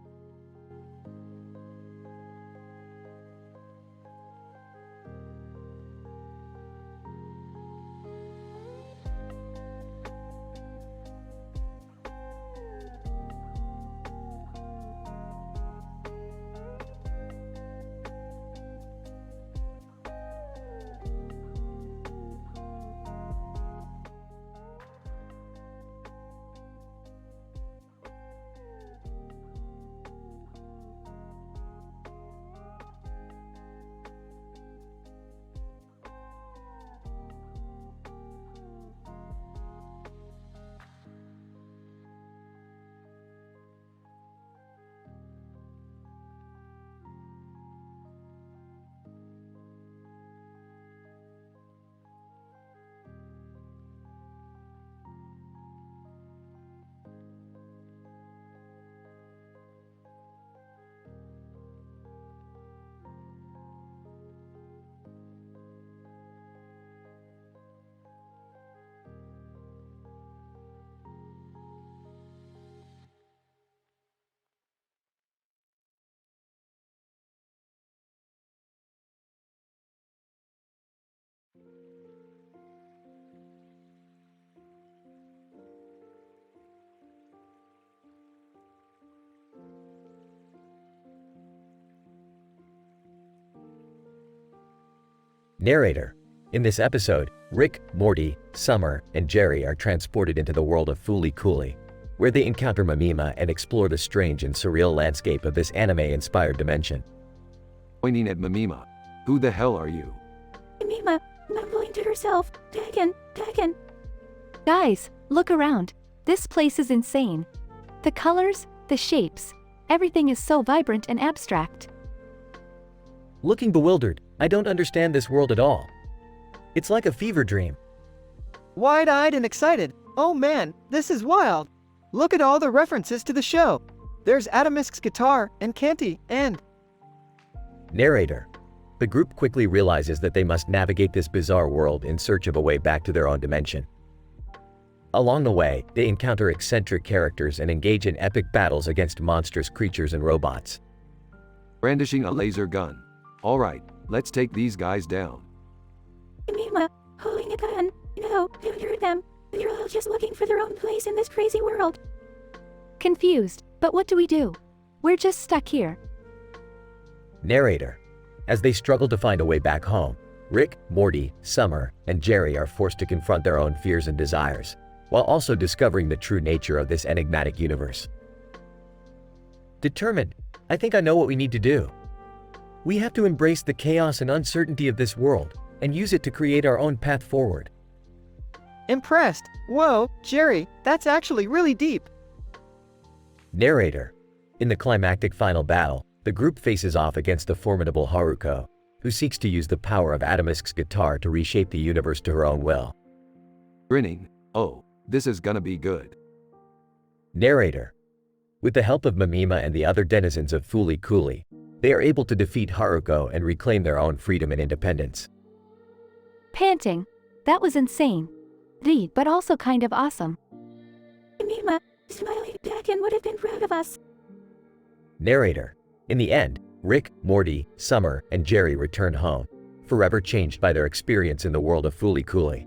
[SPEAKER 1] Narrator. In this episode, Rick, Morty, Summer, and Jerry are transported into the world of Fooly Cooly, where they encounter Mimima and explore the strange and surreal landscape of this anime-inspired dimension.
[SPEAKER 6] Pointing at Mimima. Who the hell are you?
[SPEAKER 9] Mimima, mumbling to herself, Dagon. Guys, look around. This place is insane. The colors, the shapes, everything is so vibrant and abstract.
[SPEAKER 14] Looking bewildered, I don't understand this world at all. It's like a fever dream.
[SPEAKER 17] Wide-eyed and excited. Oh man, this is wild. Look at all the references to the show. There's Atomisk's guitar and Canty and...
[SPEAKER 1] Narrator. The group quickly realizes that they must navigate this bizarre world in search of a way back to their own dimension. Along the way, they encounter eccentric characters and engage in epic battles against monstrous creatures and robots.
[SPEAKER 6] Brandishing a laser gun. Alright, let's take these guys down.
[SPEAKER 9] Mimima, holding a gun. No, don't hurt them. They're all just looking for their own place in this crazy world. Confused, but what do we do? We're just stuck here.
[SPEAKER 1] Narrator. As they struggle to find a way back home, Rick, Morty, Summer, and Jerry are forced to confront their own fears and desires, while also discovering the true nature of this enigmatic universe.
[SPEAKER 14] Determined, I think I know what we need to do. We have to embrace the chaos and uncertainty of this world, and use it to create our own path forward.
[SPEAKER 17] Impressed. Whoa, Jerry, that's actually really deep.
[SPEAKER 1] Narrator. In the climactic final battle, the group faces off against the formidable Haruko, who seeks to use the power of Atomisk's guitar to reshape the universe to her own will.
[SPEAKER 6] Grinning. Oh, this is gonna be good.
[SPEAKER 1] Narrator. With the help of Mimima and the other denizens of Fooly Cooly, they are able to defeat Haruko and reclaim their own freedom and independence.
[SPEAKER 9] Panting. That was insane. Deep, but also kind of awesome. Mimima, smiling Dagon would have been proud of us.
[SPEAKER 1] Narrator. In the end, Rick, Morty, Summer, and Jerry return home, forever changed by their experience in the world of Fooly Cooly.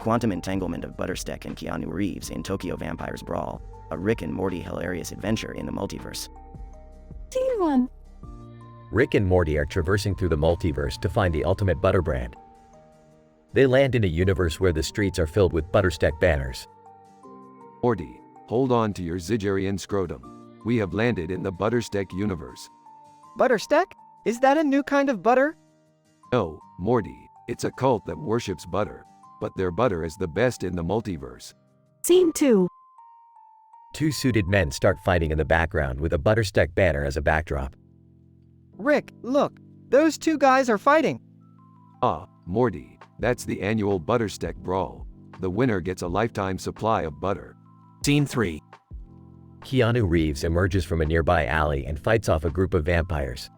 [SPEAKER 16] quantum entanglement of Buttersteck and Keanu Reeves in Tokyo Vampires Brawl, a Rick and Morty hilarious adventure in the multiverse.
[SPEAKER 9] Scene 1.
[SPEAKER 1] Rick and Morty are traversing through the multiverse to find the ultimate butter brand. They land in a universe where the streets are filled with Buttersteck banners.
[SPEAKER 6] Morty, hold on to your Zigerian scrotum. We have landed in the Buttersteck universe.
[SPEAKER 17] Buttersteck? Is that a new kind of butter?
[SPEAKER 6] No, Morty, it's a cult that worships butter. But their butter is the best in the multiverse.
[SPEAKER 9] Scene 2.
[SPEAKER 1] Two suited men start fighting in the background with a Buttersteck banner as a backdrop.
[SPEAKER 17] Rick, look, those two guys are fighting.
[SPEAKER 6] Ah, Morty, that's the annual Buttersteck Brawl. The winner gets a lifetime supply of butter.
[SPEAKER 16] Scene 3.
[SPEAKER 1] Keanu Reeves emerges from a nearby alley and fights off a group of vampires.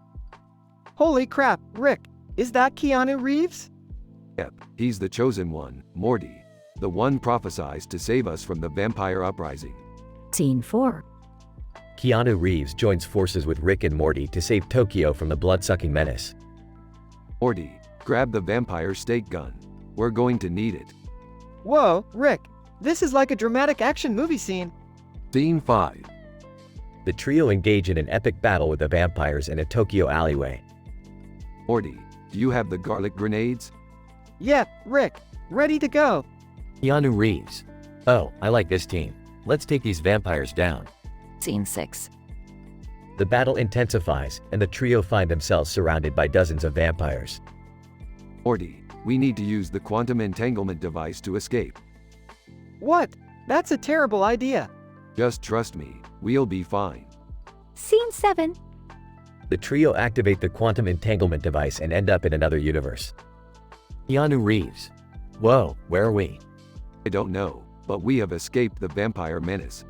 [SPEAKER 17] Holy crap, Rick, is that Keanu Reeves?
[SPEAKER 6] Yep, he's the chosen one, Morty. The one prophesied to save us from the vampire uprising.
[SPEAKER 3] Scene 4.
[SPEAKER 1] Keanu Reeves joins forces with Rick and Morty to save Tokyo from the blood-sucking menace.
[SPEAKER 6] Morty, grab the vampire stake gun. We're going to need it.
[SPEAKER 17] Whoa, Rick, this is like a dramatic action movie scene.
[SPEAKER 6] Scene 5.
[SPEAKER 1] The trio engage in an epic battle with the vampires in a Tokyo alleyway.
[SPEAKER 6] Morty, do you have the garlic grenades?
[SPEAKER 17] Yep, Rick, ready to go.
[SPEAKER 1] Keanu Reeves. Oh, I like this team. Let's take these vampires down.
[SPEAKER 5] Scene 6.
[SPEAKER 1] The battle intensifies, and the trio find themselves surrounded by dozens of vampires.
[SPEAKER 6] Morty, we need to use the quantum entanglement device to escape.
[SPEAKER 17] What? That's a terrible idea.
[SPEAKER 6] Just trust me, we'll be fine.
[SPEAKER 9] Scene 7.
[SPEAKER 1] The trio activate the quantum entanglement device and end up in another universe. Keanu Reeves. Whoa, where are we?
[SPEAKER 6] I don't know, but we have escaped the vampire menace.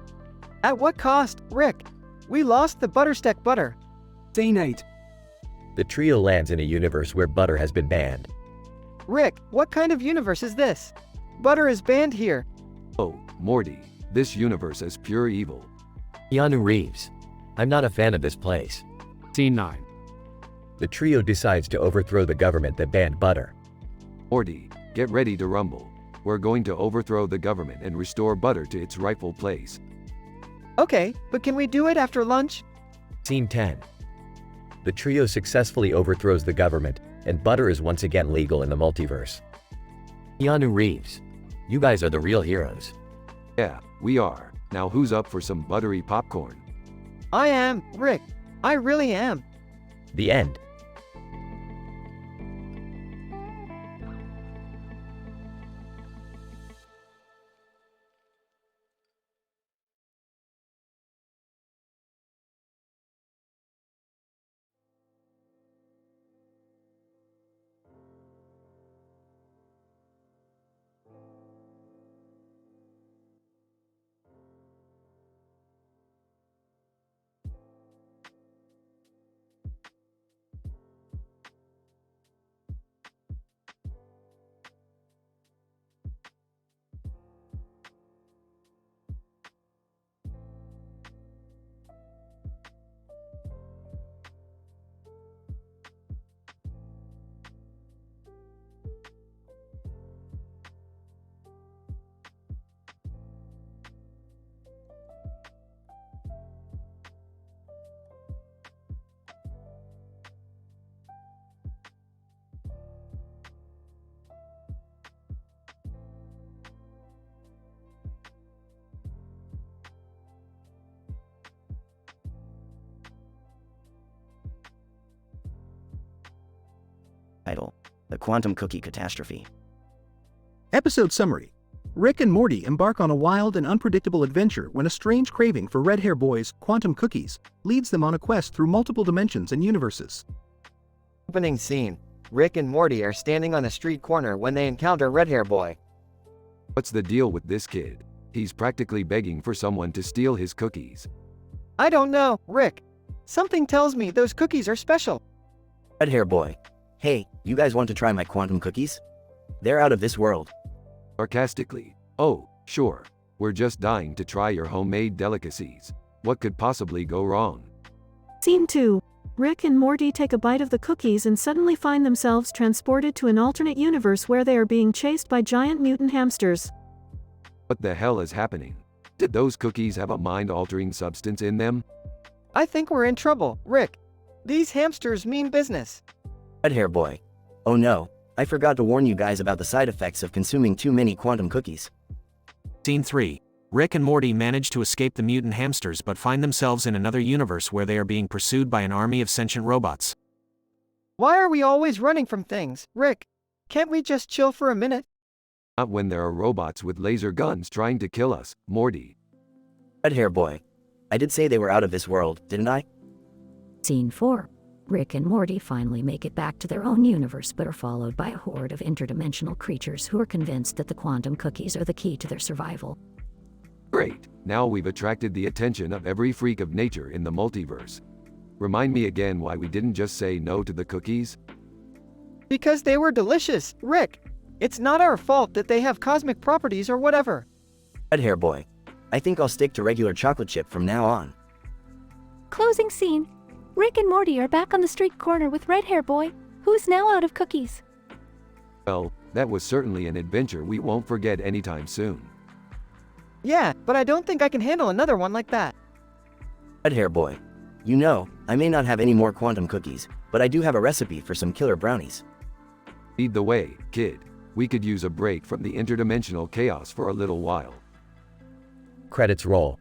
[SPEAKER 17] At what cost, Rick? We lost the Buttersteck butter.
[SPEAKER 15] Scene 8.
[SPEAKER 1] The trio lands in a universe where butter has been banned.
[SPEAKER 17] Rick, what kind of universe is this? Butter is banned here.
[SPEAKER 6] Oh, Morty, this universe is pure evil.
[SPEAKER 1] Keanu Reeves. I'm not a fan of this place.
[SPEAKER 15] Scene 9.
[SPEAKER 1] The trio decides to overthrow the government that banned butter.
[SPEAKER 6] Morty, get ready to rumble. We're going to overthrow the government and restore butter to its rightful place.
[SPEAKER 17] Okay, but can we do it after lunch?
[SPEAKER 1] Scene 10. The trio successfully overthrows the government, and butter is once again legal in the multiverse. Keanu Reeves. You guys are the real heroes.
[SPEAKER 6] Yeah, we are. Now who's up for some buttery popcorn?
[SPEAKER 17] I am, Rick. I really am.
[SPEAKER 1] The end.
[SPEAKER 16] Title: The Quantum Cookie Catastrophe.
[SPEAKER 4] Episode summary. Rick and Morty embark on a wild and unpredictable adventure when a strange craving for Red Hair Boy's quantum cookies leads them on a quest through multiple dimensions and universes.
[SPEAKER 7] Opening scene. Rick and Morty are standing on a street corner when they encounter Red Hair Boy.
[SPEAKER 6] What's the deal with this kid? He's practically begging for someone to steal his cookies.
[SPEAKER 17] I don't know, Rick. Something tells me those cookies are special.
[SPEAKER 16] Red Hair Boy. Hey, you guys want to try my quantum cookies? They're out of this world.
[SPEAKER 6] Sarcastically. Oh, sure. We're just dying to try your homemade delicacies. What could possibly go wrong?
[SPEAKER 9] Scene 2.
[SPEAKER 12] Rick and Morty take a bite of the cookies and suddenly find themselves transported to an alternate universe where they are being chased by giant mutant hamsters.
[SPEAKER 6] What the hell is happening? Did those cookies have a mind-altering substance in them?
[SPEAKER 17] I think we're in trouble, Rick. These hamsters mean business.
[SPEAKER 16] Red hair boy. Oh no, I forgot to warn you guys about the side effects of consuming too many quantum cookies.
[SPEAKER 13] Scene 3. Rick and Morty manage to escape the mutant hamsters but find themselves in another universe where they are being pursued by an army of sentient robots.
[SPEAKER 17] Why are we always running from things, Rick? Can't we just chill for a minute?
[SPEAKER 6] Not when there are robots with laser guns trying to kill us, Morty.
[SPEAKER 16] Red hair boy. I did say they were out of this world, didn't I?
[SPEAKER 3] Scene 4. Rick and Morty finally make it back to their own universe but are followed by a horde of interdimensional creatures who are convinced that the quantum cookies are the key to their survival.
[SPEAKER 6] Great, now we've attracted the attention of every freak of nature in the multiverse. Remind me again why we didn't just say no to the cookies?
[SPEAKER 17] Because they were delicious, Rick. It's not our fault that they have cosmic properties or whatever.
[SPEAKER 16] Red hair boy. I think I'll stick to regular chocolate chip from now on.
[SPEAKER 9] Closing scene. Rick and Morty are back on the street corner with Red Hair Boy, who is now out of cookies.
[SPEAKER 6] Well, that was certainly an adventure we won't forget anytime soon.
[SPEAKER 17] Yeah, but I don't think I can handle another one like that.
[SPEAKER 16] Red hair boy. You know, I may not have any more quantum cookies, but I do have a recipe for some killer brownies.
[SPEAKER 6] Lead the way, kid. We could use a break from the interdimensional chaos for a little while.
[SPEAKER 1] Credits roll.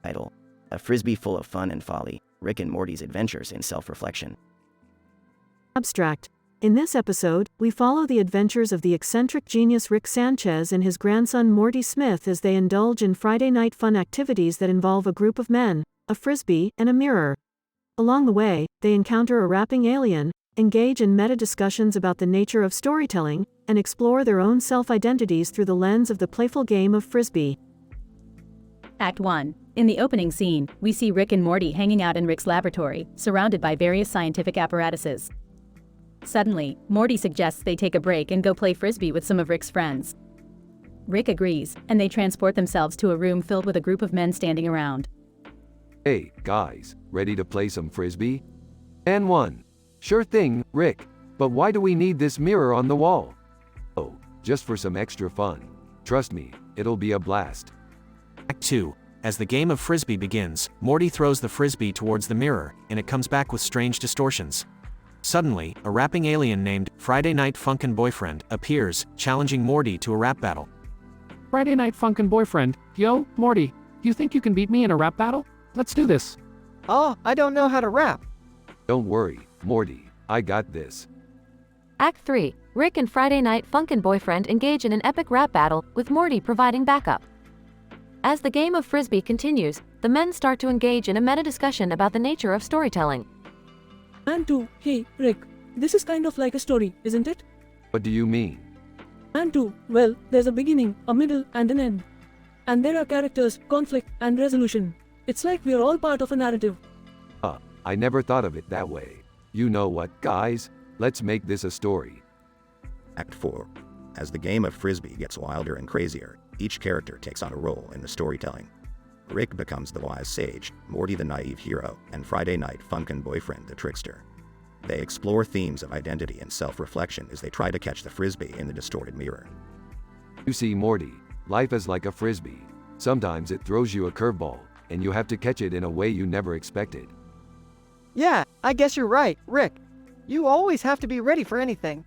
[SPEAKER 16] Title: A Frisbee Full of Fun and Folly, Rick and Morty's Adventures in Self-Reflection.
[SPEAKER 12] Abstract. In this episode, we follow the adventures of the eccentric genius Rick Sanchez and his grandson Morty Smith as they indulge in Friday night fun activities that involve a group of men, a frisbee, and a mirror. Along the way, they encounter a rapping alien, engage in meta-discussions about the nature of storytelling, and explore their own self-identities through the lens of the playful game of frisbee.
[SPEAKER 11] Act 1. In the opening scene, we see Rick and Morty hanging out in Rick's laboratory, surrounded by various scientific apparatuses. Suddenly, Morty suggests they take a break and go play frisbee with some of Rick's friends. Rick agrees, and they transport themselves to a room filled with a group of men standing around.
[SPEAKER 6] Hey, guys, ready to play some frisbee? And one. Sure thing, Rick, but why do we need this mirror on the wall? Oh, just for some extra fun. Trust me, it'll be a blast.
[SPEAKER 13] Act 2. As the game of frisbee begins, Morty throws the frisbee towards the mirror, and it comes back with strange distortions. Suddenly, a rapping alien named Friday Night Funkin' Boyfriend appears, challenging Morty to a rap battle.
[SPEAKER 23] Friday Night Funkin' Boyfriend, yo, Morty, you think you can beat me in a rap battle? Let's do this.
[SPEAKER 17] Oh, I don't know how to rap.
[SPEAKER 6] Don't worry, Morty, I got this.
[SPEAKER 19] Act 3. Rick and Friday Night Funkin' Boyfriend engage in an epic rap battle, with Morty providing backup. As the game of frisbee continues, the men start to engage in a meta-discussion about the nature of storytelling.
[SPEAKER 24] And two, hey, Rick, this is kind of like a story, isn't it?
[SPEAKER 6] What do you mean?
[SPEAKER 24] And two, well, there's a beginning, a middle, and an end. And there are characters, conflict, and resolution. It's like we're all part of a narrative.
[SPEAKER 6] I never thought of it that way. You know what, guys? Let's make this a story.
[SPEAKER 4] Act 4. As the game of Frisbee gets wilder and crazier, each character takes on a role in the storytelling. Rick becomes the wise sage, Morty the naive hero, and Friday Night Funkin' boyfriend the trickster. They explore themes of identity and self-reflection as they try to catch the Frisbee in the distorted mirror.
[SPEAKER 6] You see, Morty, life is like a Frisbee. Sometimes it throws you a curveball, and you have to catch it in a way you never expected.
[SPEAKER 17] Yeah, I guess you're right, Rick. You always have to be ready for anything.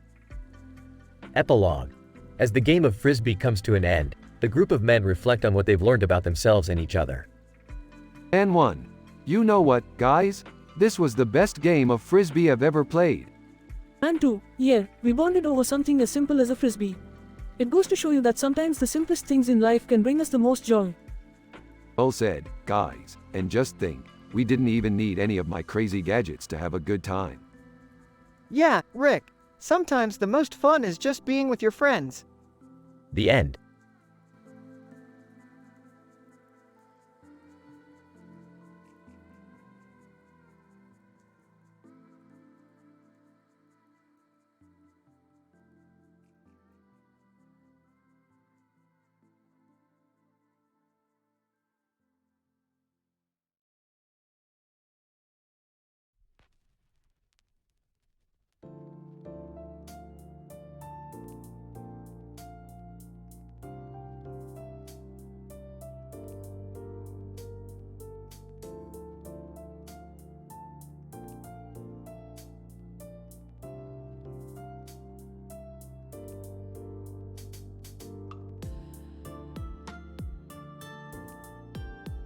[SPEAKER 1] Epilogue. As the game of Frisbee comes to an end, the group of men reflect on what they've learned about themselves and each other.
[SPEAKER 6] And 1. You know what, guys? This was the best game of Frisbee I've ever played.
[SPEAKER 24] And 2, yeah, we bonded over something as simple as a frisbee. It goes to show you that sometimes the simplest things in life can bring us the most joy.
[SPEAKER 6] Well said, guys. And just think, we didn't even need any of my crazy gadgets to have a good time.
[SPEAKER 17] Yeah, Rick. Sometimes the most fun is just being with your friends.
[SPEAKER 1] The end.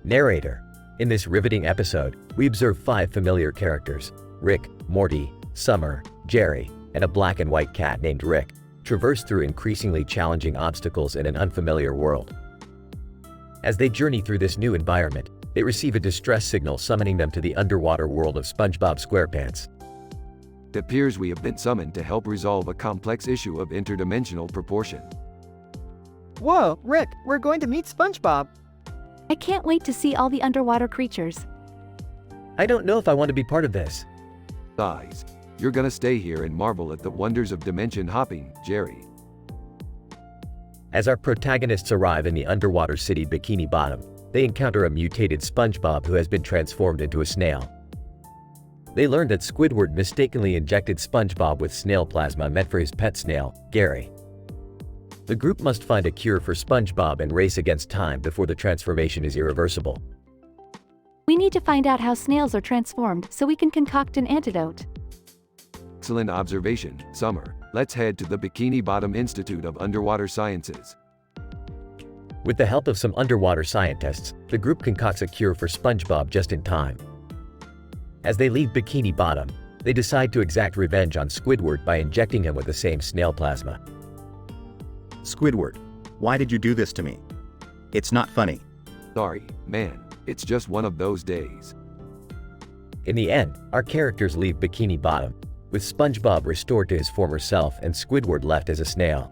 [SPEAKER 1] Narrator. In this riveting episode, we observe 5 familiar characters: Rick, Morty, Summer, Jerry, and a black and white cat named Rick, traverse through increasingly challenging obstacles in an unfamiliar world. As they journey through this new environment, they receive a distress signal summoning them to the underwater world of SpongeBob SquarePants.
[SPEAKER 6] It appears we have been summoned to help resolve a complex issue of interdimensional proportion.
[SPEAKER 17] Whoa, Rick, we're going to meet SpongeBob.
[SPEAKER 9] I can't wait to see all the underwater creatures.
[SPEAKER 1] I don't know if I want to be part of this.
[SPEAKER 6] Guys, you're gonna stay here and marvel at the wonders of dimension hopping, Jerry.
[SPEAKER 1] As our protagonists arrive in the underwater city Bikini Bottom, they encounter a mutated SpongeBob who has been transformed into a snail. They learn that Squidward mistakenly injected SpongeBob with snail plasma meant for his pet snail, Gary. The group must find a cure for SpongeBob and race against time before the transformation is irreversible.
[SPEAKER 9] We need to find out how snails are transformed so we can concoct an antidote.
[SPEAKER 6] Excellent observation, Summer. Let's head to the Bikini Bottom Institute of Underwater Sciences.
[SPEAKER 1] With the help of some underwater scientists, the group concocts a cure for SpongeBob just in time. As they leave Bikini Bottom, they decide to exact revenge on Squidward by injecting him with the same snail plasma.
[SPEAKER 4] Squidward, why did you do this to me? It's not funny.
[SPEAKER 6] Sorry, man. It's just one of those days.
[SPEAKER 1] In the end, our characters leave Bikini Bottom, with SpongeBob restored to his former self and Squidward left as a snail.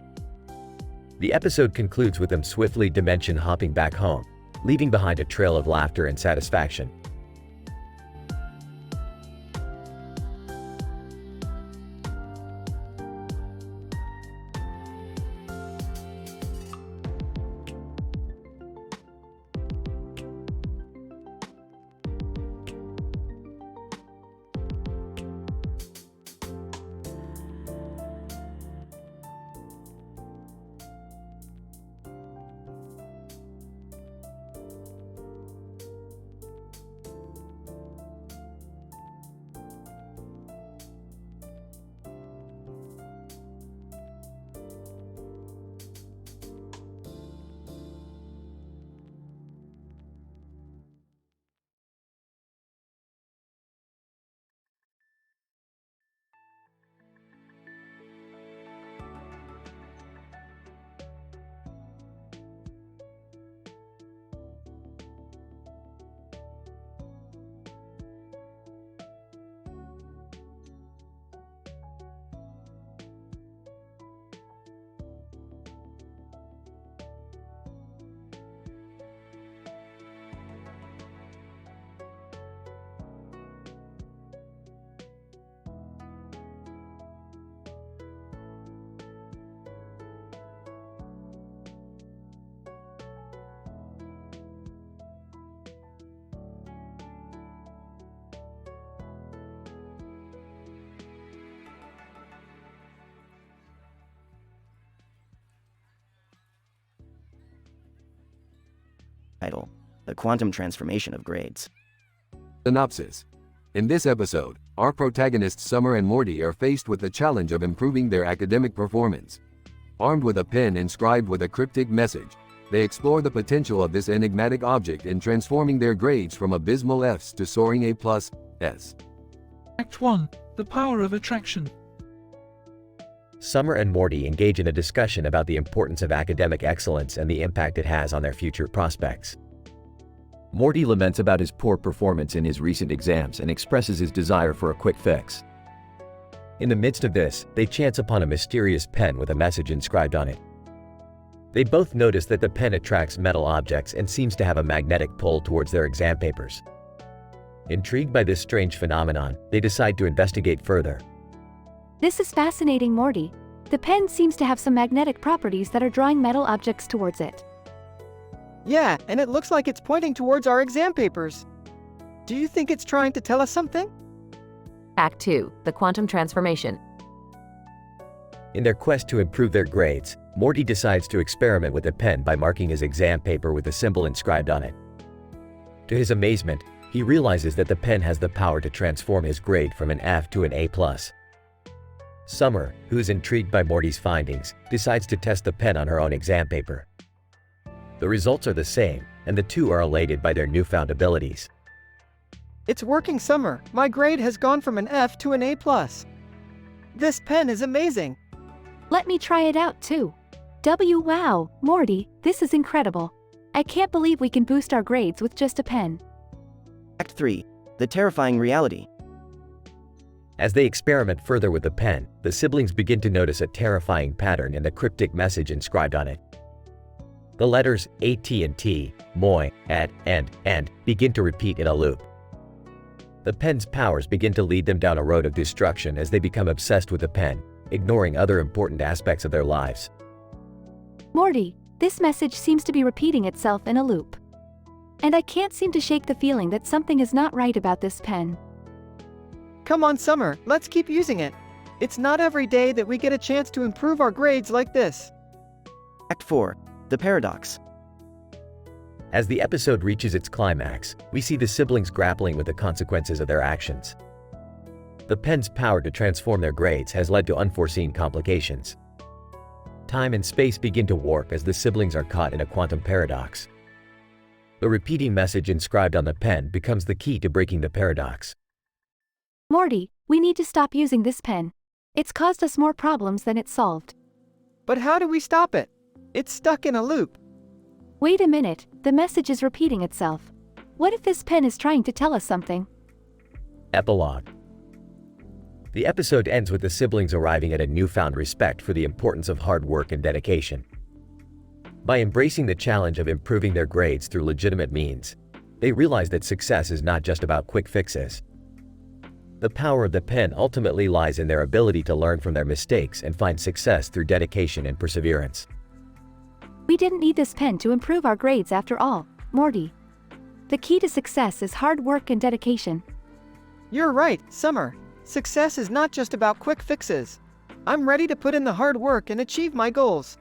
[SPEAKER 1] The episode concludes with them swiftly dimension hopping back home, leaving behind a trail of laughter and satisfaction.
[SPEAKER 16] Title: The Quantum Transformation of Grades.
[SPEAKER 6] Synopsis. In this episode, our protagonists Summer and Morty are faced with the challenge of improving their academic performance. Armed with a pen inscribed with a cryptic message, they explore the potential of this enigmatic object in transforming their grades from abysmal Fs to soaring A+S.
[SPEAKER 24] Act 1. The Power of Attraction.
[SPEAKER 1] Summer and Morty engage in a discussion about the importance of academic excellence and the impact it has on their future prospects. Morty laments about his poor performance in his recent exams and expresses his desire for a quick fix. In the midst of this, they chance upon a mysterious pen with a message inscribed on it. They both notice that the pen attracts metal objects and seems to have a magnetic pull towards their exam papers. Intrigued by this strange phenomenon, they decide to investigate further.
[SPEAKER 9] This is fascinating, Morty. The pen seems to have some magnetic properties that are drawing metal objects towards it.
[SPEAKER 17] Yeah, and it looks like it's pointing towards our exam papers. Do you think it's trying to tell us something?
[SPEAKER 19] Act 2. The Quantum Transformation.
[SPEAKER 1] In their quest to improve their grades, Morty decides to experiment with a pen by marking his exam paper with a symbol inscribed on it. To his amazement, he realizes that the pen has the power to transform his grade from an F to an A+. Summer, who is intrigued by Morty's findings, decides to test the pen on her own exam paper. The results are the same, and the two are elated by their newfound abilities.
[SPEAKER 17] It's working, Summer. My grade has gone from an F to an A+. This pen is amazing.
[SPEAKER 9] Let me try it out too. Wow, Morty, this is incredible. I can't believe we can boost our grades with just a pen.
[SPEAKER 16] Act 3. The Terrifying Reality.
[SPEAKER 1] As they experiment further with the pen, the siblings begin to notice a terrifying pattern in the cryptic message inscribed on it. The letters AT&T, moi, at, and begin to repeat in a loop. The pen's powers begin to lead them down a road of destruction as they become obsessed with the pen, ignoring other important aspects of their lives.
[SPEAKER 9] Morty, this message seems to be repeating itself in a loop. And I can't seem to shake the feeling that something is not right about this pen.
[SPEAKER 17] Come on, Summer, let's keep using it. It's not every day that we get a chance to improve our grades like this.
[SPEAKER 16] Act 4. The Paradox.
[SPEAKER 1] As the episode reaches its climax, we see the siblings grappling with the consequences of their actions. The pen's power to transform their grades has led to unforeseen complications. Time and space begin to warp as the siblings are caught in a quantum paradox. The repeating message inscribed on the pen becomes the key to breaking the paradox.
[SPEAKER 9] Morty, we need to stop using this pen. It's caused us more problems than it's solved.
[SPEAKER 17] But how do we stop it? It's stuck in a loop.
[SPEAKER 9] Wait a minute, the message is repeating itself. What if this pen is trying to tell us something?
[SPEAKER 1] Epilogue. The episode ends with the siblings arriving at a newfound respect for the importance of hard work and dedication. By embracing the challenge of improving their grades through legitimate means, they realize that success is not just about quick fixes. The power of the pen ultimately lies in their ability to learn from their mistakes and find success through dedication and perseverance.
[SPEAKER 9] We didn't need this pen to improve our grades after all, Morty. The key to success is hard work and dedication.
[SPEAKER 17] You're right, Summer. Success is not just about quick fixes. I'm ready to put in the hard work and achieve my goals.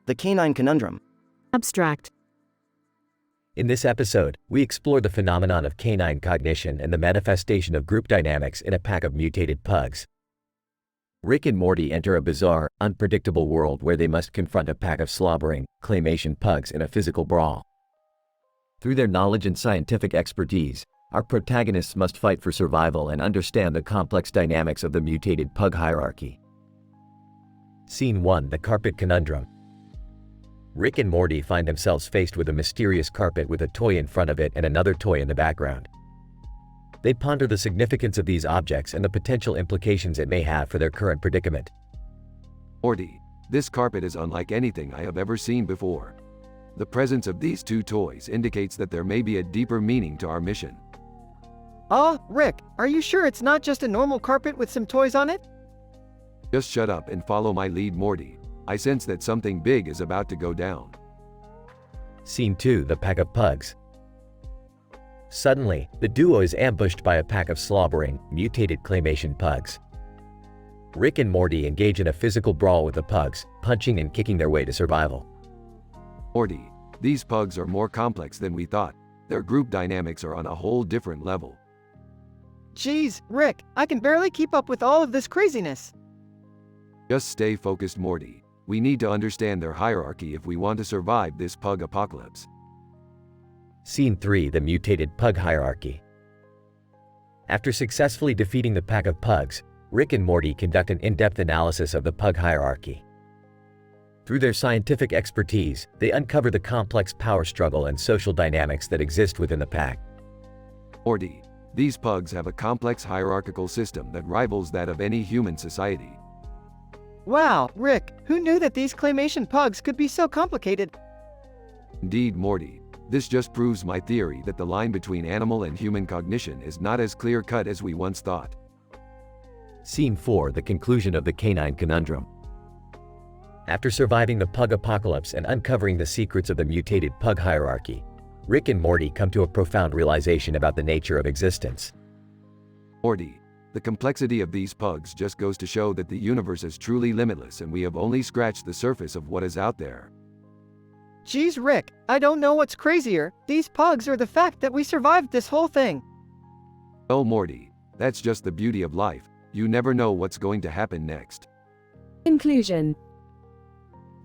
[SPEAKER 16] The Canine Conundrum.
[SPEAKER 12] Abstract.
[SPEAKER 1] In this episode, we explore the phenomenon of canine cognition and the manifestation of group dynamics in a pack of mutated pugs. Rick and Morty enter a bizarre, unpredictable world where they must confront a pack of slobbering, claymation pugs in a physical brawl. Through their knowledge and scientific expertise, our protagonists must fight for survival and understand the complex dynamics of the mutated pug hierarchy. Scene 1: The Carpet Conundrum. Rick and Morty find themselves faced with a mysterious carpet with a toy in front of it and another toy in the background. They ponder the significance of these objects and the potential implications it may have for their current predicament.
[SPEAKER 6] Morty, this carpet is unlike anything I have ever seen before. The presence of these two toys indicates that there may be a deeper meaning to our mission.
[SPEAKER 17] Rick, are you sure it's not just a normal carpet with some toys on it?
[SPEAKER 6] Just shut up and follow my lead, Morty. I sense that something big is about to go down.
[SPEAKER 1] Scene 2: The Pack of Pugs. Suddenly, the duo is ambushed by a pack of slobbering, mutated claymation pugs. Rick and Morty engage in a physical brawl with the pugs, punching and kicking their way to survival.
[SPEAKER 6] Morty, these pugs are more complex than we thought. Their group dynamics are on a whole different level.
[SPEAKER 17] Jeez, Rick, I can barely keep up with all of this craziness.
[SPEAKER 6] Just stay focused, Morty. We need to understand their hierarchy if we want to survive this pug apocalypse.
[SPEAKER 1] Scene 3: The Mutated Pug Hierarchy. After successfully defeating the pack of pugs, Rick and Morty conduct an in-depth analysis of the pug hierarchy. Through their scientific expertise, they uncover the complex power struggle and social dynamics that exist within the pack.
[SPEAKER 6] Morty, these pugs have a complex hierarchical system that rivals that of any human society.
[SPEAKER 17] Wow, Rick, who knew that these claymation pugs could be so complicated?
[SPEAKER 6] Indeed, Morty. This just proves my theory that the line between animal and human cognition is not as clear-cut as we once thought.
[SPEAKER 1] Scene 4: The Conclusion of the Canine Conundrum. After surviving the pug apocalypse and uncovering the secrets of the mutated pug hierarchy, Rick and Morty come to a profound realization about the nature of existence.
[SPEAKER 6] Morty, the complexity of these pugs just goes to show that the universe is truly limitless and we have only scratched the surface of what is out there.
[SPEAKER 17] Geez, Rick, I don't know what's crazier, these pugs or the fact that we survived this whole thing.
[SPEAKER 6] Oh, Morty, that's just the beauty of life. You never know what's going to happen next.
[SPEAKER 8] Conclusion.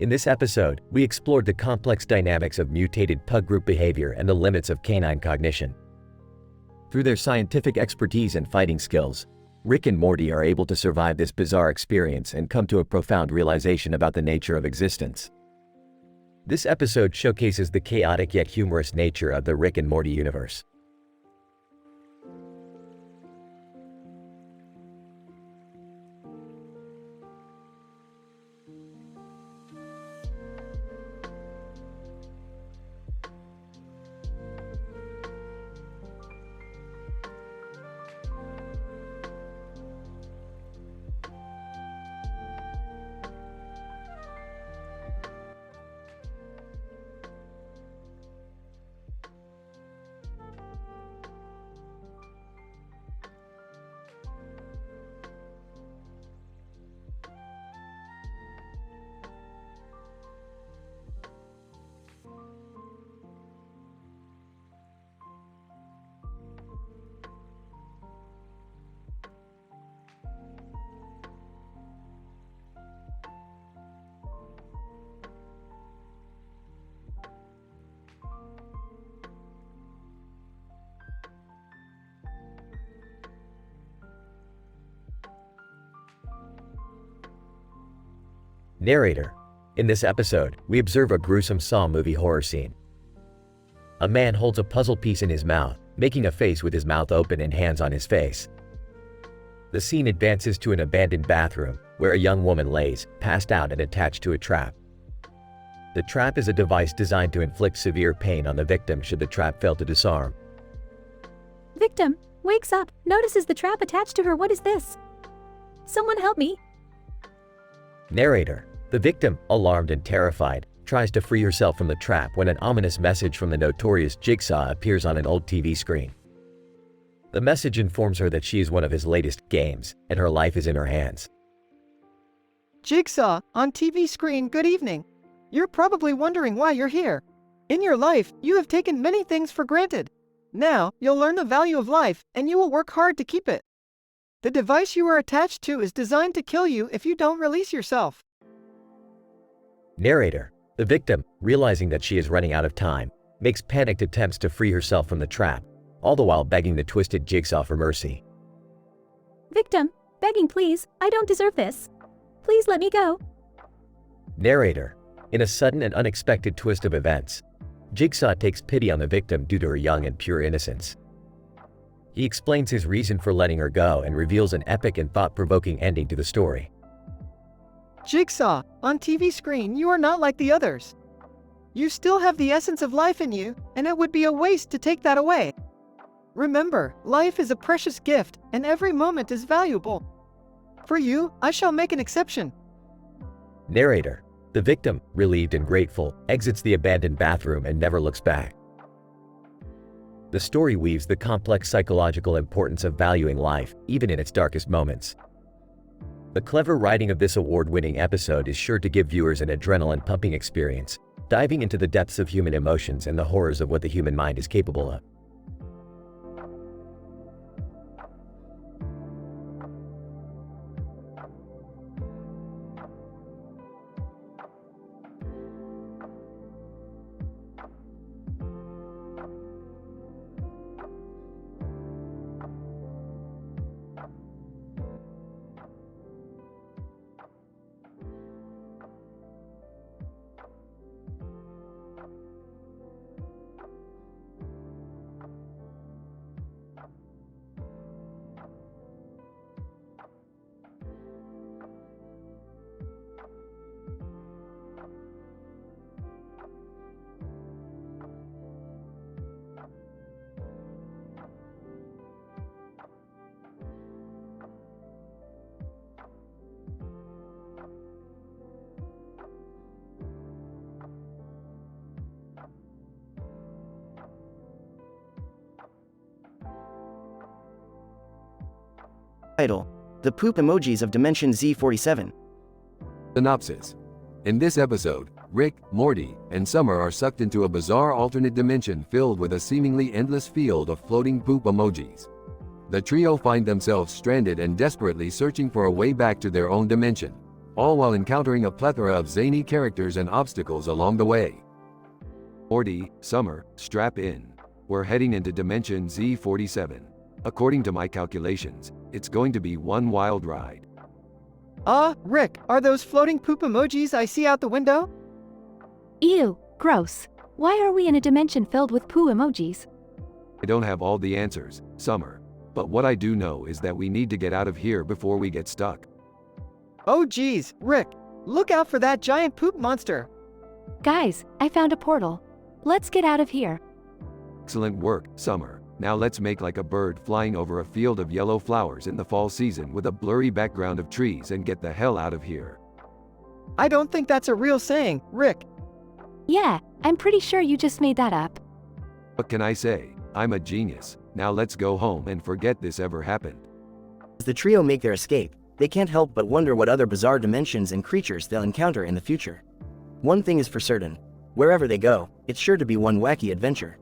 [SPEAKER 1] In this episode, we explored the complex dynamics of mutated pug group behavior and the limits of canine cognition. Through their scientific expertise and fighting skills, Rick and Morty are able to survive this bizarre experience and come to a profound realization about the nature of existence. This episode showcases the chaotic yet humorous nature of the Rick and Morty universe. Narrator. In this episode, we observe a gruesome Saw movie horror scene. A man holds a puzzle piece in his mouth, making a face with his mouth open and hands on his face. The scene advances to an abandoned bathroom, where a young woman lays, passed out and attached to a trap. The trap is a device designed to inflict severe pain on the victim should the trap fail to disarm.
[SPEAKER 9] Victim wakes up, notices the trap attached to her. What is this? Someone help me.
[SPEAKER 1] Narrator. The victim, alarmed and terrified, tries to free herself from the trap when an ominous message from the notorious Jigsaw appears on an old TV screen. The message informs her that she is one of his latest games, and her life is in her hands.
[SPEAKER 17] Jigsaw, on TV screen, good evening. You're probably wondering why you're here. In your life, you have taken many things for granted. Now, you'll learn the value of life, and you will work hard to keep it. The device you are attached to is designed to kill you if you don't release yourself.
[SPEAKER 1] Narrator. The victim, realizing that she is running out of time, makes panicked attempts to free herself from the trap, all the while begging the twisted Jigsaw for mercy.
[SPEAKER 9] Victim, begging please, I don't deserve this. Please let me go.
[SPEAKER 1] Narrator. In a sudden and unexpected twist of events, Jigsaw takes pity on the victim due to her young and pure innocence. He explains his reason for letting her go and reveals an epic and thought-provoking ending to the story.
[SPEAKER 17] Jigsaw, on TV screen you are not like the others. You still have the essence of life in you, and it would be a waste to take that away. Remember, life is a precious gift, and every moment is valuable. For you, I shall make an exception.
[SPEAKER 1] Narrator. The victim, relieved and grateful, exits the abandoned bathroom and never looks back. The story weaves the complex psychological importance of valuing life, even in its darkest moments. The clever writing of this award-winning episode is sure to give viewers an adrenaline-pumping experience, diving into the depths of human emotions and the horrors of what the human mind is capable of.
[SPEAKER 16] Title: The Poop Emojis of Dimension Z47.
[SPEAKER 6] Synopsis. In this episode, Rick, Morty, and Summer are sucked into a bizarre alternate dimension filled with a seemingly endless field of floating poop emojis. The trio find themselves stranded and desperately searching for a way back to their own dimension, all while encountering a plethora of zany characters and obstacles along the way. Morty, Summer, strap in. We're heading into Dimension Z47. According to my calculations, it's going to be one wild ride.
[SPEAKER 17] Rick, are those floating poop emojis I see out the window?
[SPEAKER 9] Ew, gross. Why are we in a dimension filled with poo emojis?
[SPEAKER 6] I don't have all the answers, Summer, but what I do know is that we need to get out of here before we get stuck.
[SPEAKER 17] Oh geez, Rick, look out for that giant poop monster.
[SPEAKER 9] Guys, I found a portal. Let's get out of here.
[SPEAKER 6] Excellent work, Summer. Now let's make like a bird flying over a field of yellow flowers in the fall season with a blurry background of trees and get the hell out of here.
[SPEAKER 17] I don't think that's a real saying, Rick.
[SPEAKER 9] Yeah, I'm pretty sure you just made that up.
[SPEAKER 6] What can I say? I'm a genius. Now let's go home and forget this ever happened.
[SPEAKER 16] As the trio make their escape, they can't help but wonder what other bizarre dimensions and creatures they'll encounter in the future. One thing is for certain, wherever they go, it's sure to be one wacky adventure.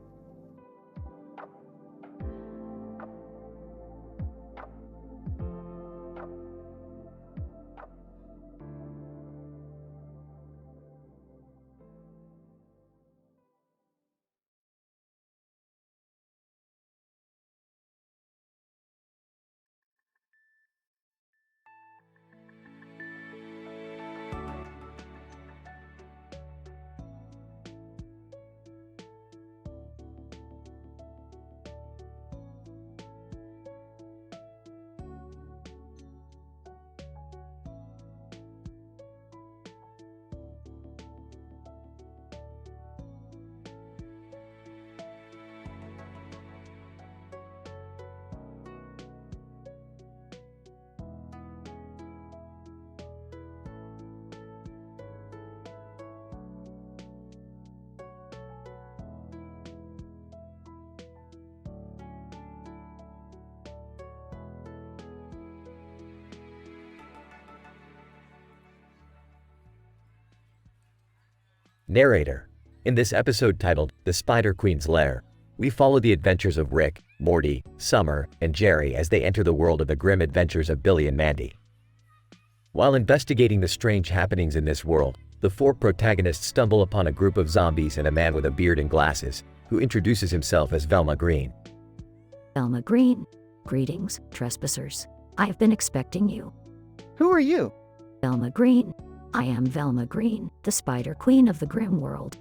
[SPEAKER 1] Narrator. In this episode titled The Spider Queen's Lair, we follow the adventures of Rick, Morty, Summer, and Jerry as they enter the world of the grim adventures of Billy and Mandy. While investigating the strange happenings in this world, the four protagonists stumble upon a group of zombies and a man with a beard and glasses, who introduces himself as Velma Green.
[SPEAKER 3] Velma Green. Greetings, trespassers. I have been expecting you.
[SPEAKER 17] Who are you?
[SPEAKER 3] Velma Green. I am Velma Green, the Spider Queen of the Grim World.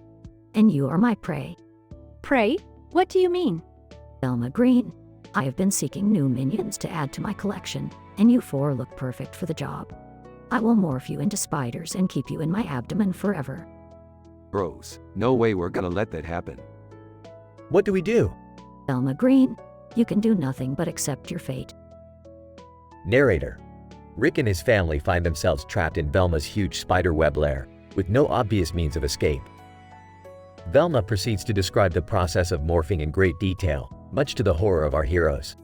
[SPEAKER 3] And you are my prey.
[SPEAKER 9] Prey? What do you mean?
[SPEAKER 3] Velma Green. I have been seeking new minions to add to my collection, and you four look perfect for the job. I will morph you into spiders and keep you in my abdomen forever.
[SPEAKER 6] Gross. No way we're gonna let that happen.
[SPEAKER 14] What do we do?
[SPEAKER 3] Velma Green. You can do nothing but accept your fate.
[SPEAKER 1] Narrator. Rick and his family find themselves trapped in Velma's huge spider web lair, with no obvious means of escape. Velma proceeds to describe the process of morphing in great detail, much to the horror of our heroes.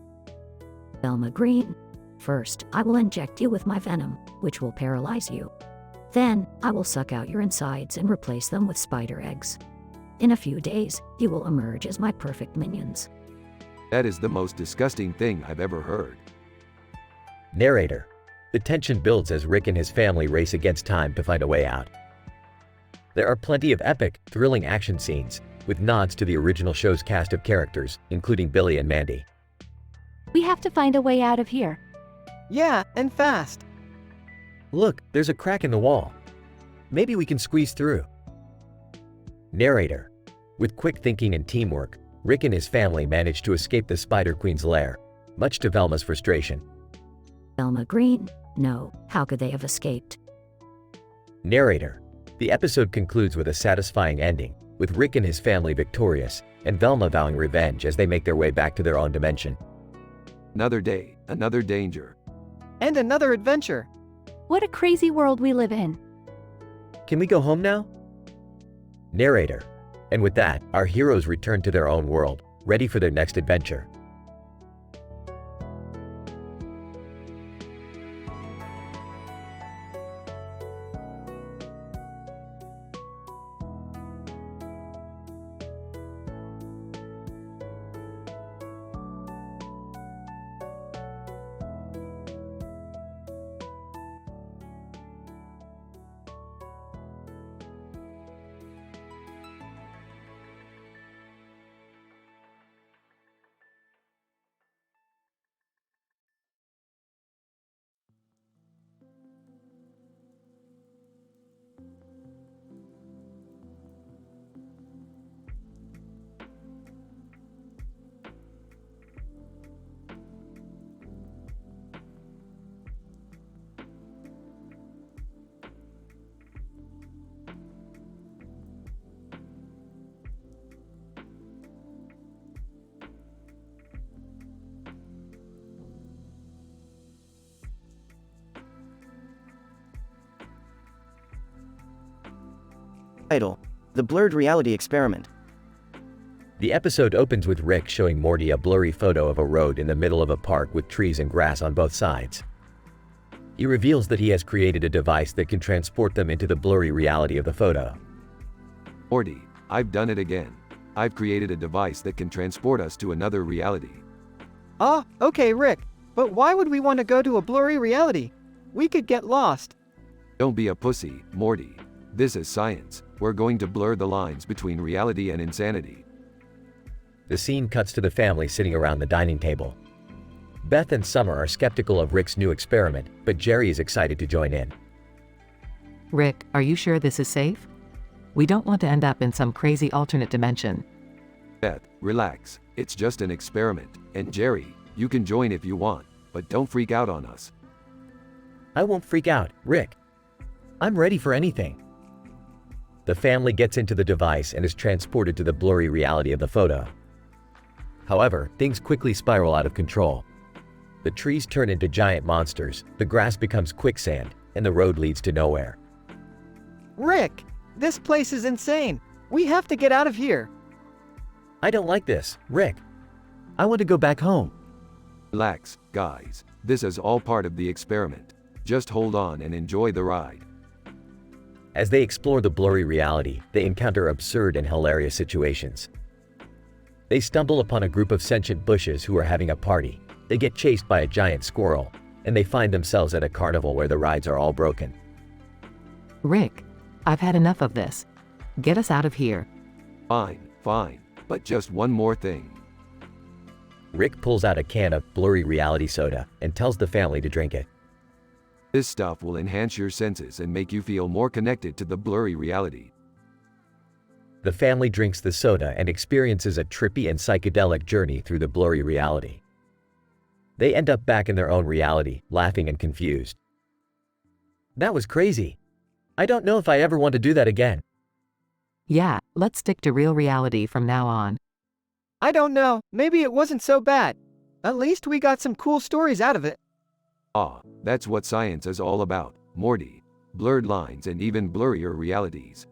[SPEAKER 3] Velma Green. First, I will inject you with my venom, which will paralyze you. Then, I will suck out your insides and replace them with spider eggs. In a few days, you will emerge as my perfect minions.
[SPEAKER 6] That is the most disgusting thing I've ever heard.
[SPEAKER 1] Narrator. The tension builds as Rick and his family race against time to find a way out. There are plenty of epic, thrilling action scenes, with nods to the original show's cast of characters, including Billy and Mandy.
[SPEAKER 9] We have to find a way out of here.
[SPEAKER 17] Yeah, and fast.
[SPEAKER 14] Look, there's a crack in the wall. Maybe we can squeeze through.
[SPEAKER 1] Narrator. With quick thinking and teamwork, Rick and his family manage to escape the Spider Queen's lair, much to Velma's frustration.
[SPEAKER 3] Velma Green. No, how could they have escaped?
[SPEAKER 1] Narrator. The episode concludes with a satisfying ending, with Rick and his family victorious, and Velma vowing revenge as they make their way back to their own dimension.
[SPEAKER 6] Another day, another danger.
[SPEAKER 17] And another adventure.
[SPEAKER 9] What a crazy world we live in.
[SPEAKER 14] Can we go home now?
[SPEAKER 1] Narrator. And with that, our heroes return to their own world, ready for their next adventure.
[SPEAKER 16] Title: The Blurred Reality Experiment.
[SPEAKER 1] The episode opens with Rick showing Morty a blurry photo of a road in the middle of a park with trees and grass on both sides. He reveals that he has created a device that can transport them into the blurry reality of the photo.
[SPEAKER 6] Morty, I've done it again. I've created a device that can transport us to another reality.
[SPEAKER 17] Okay, Rick. But why would we want to go to a blurry reality? We could get lost.
[SPEAKER 6] Don't be a pussy, Morty. This is science. We're going to blur the lines between reality and insanity.
[SPEAKER 1] The scene cuts to the family sitting around the dining table. Beth and Summer are skeptical of Rick's new experiment, but Jerry is excited to join in.
[SPEAKER 18] Rick, are you sure this is safe? We don't want to end up in some crazy alternate dimension.
[SPEAKER 6] Beth, relax. It's just an experiment. And Jerry, you can join if you want, but don't freak out on us.
[SPEAKER 14] I won't freak out, Rick. I'm ready for anything.
[SPEAKER 1] The family gets into the device and is transported to the blurry reality of the photo. However, things quickly spiral out of control. The trees turn into giant monsters, the grass becomes quicksand, and the road leads to nowhere.
[SPEAKER 17] Rick, this place is insane. We have to get out of here.
[SPEAKER 14] I don't like this, Rick. I want to go back home.
[SPEAKER 6] Relax, guys. This is all part of the experiment. Just hold on and enjoy the ride.
[SPEAKER 1] As they explore the blurry reality, they encounter absurd and hilarious situations. They stumble upon a group of sentient bushes who are having a party. They get chased by a giant squirrel, and they find themselves at a carnival where the rides are all broken.
[SPEAKER 18] Rick, I've had enough of this. Get us out of here.
[SPEAKER 6] Fine, but just one more thing.
[SPEAKER 1] Rick pulls out a can of blurry reality soda and tells the family to drink it.
[SPEAKER 6] This stuff will enhance your senses and make you feel more connected to the blurry reality.
[SPEAKER 1] The family drinks the soda and experiences a trippy and psychedelic journey through the blurry reality. They end up back in their own reality, laughing and confused. That was crazy. I don't know if I ever want to do that again.
[SPEAKER 18] Yeah, let's stick to real reality from now on.
[SPEAKER 17] I don't know, maybe it wasn't so bad. At least we got some cool stories out of it.
[SPEAKER 6] Ah, that's what science is all about, Morty. Blurred lines and even blurrier realities.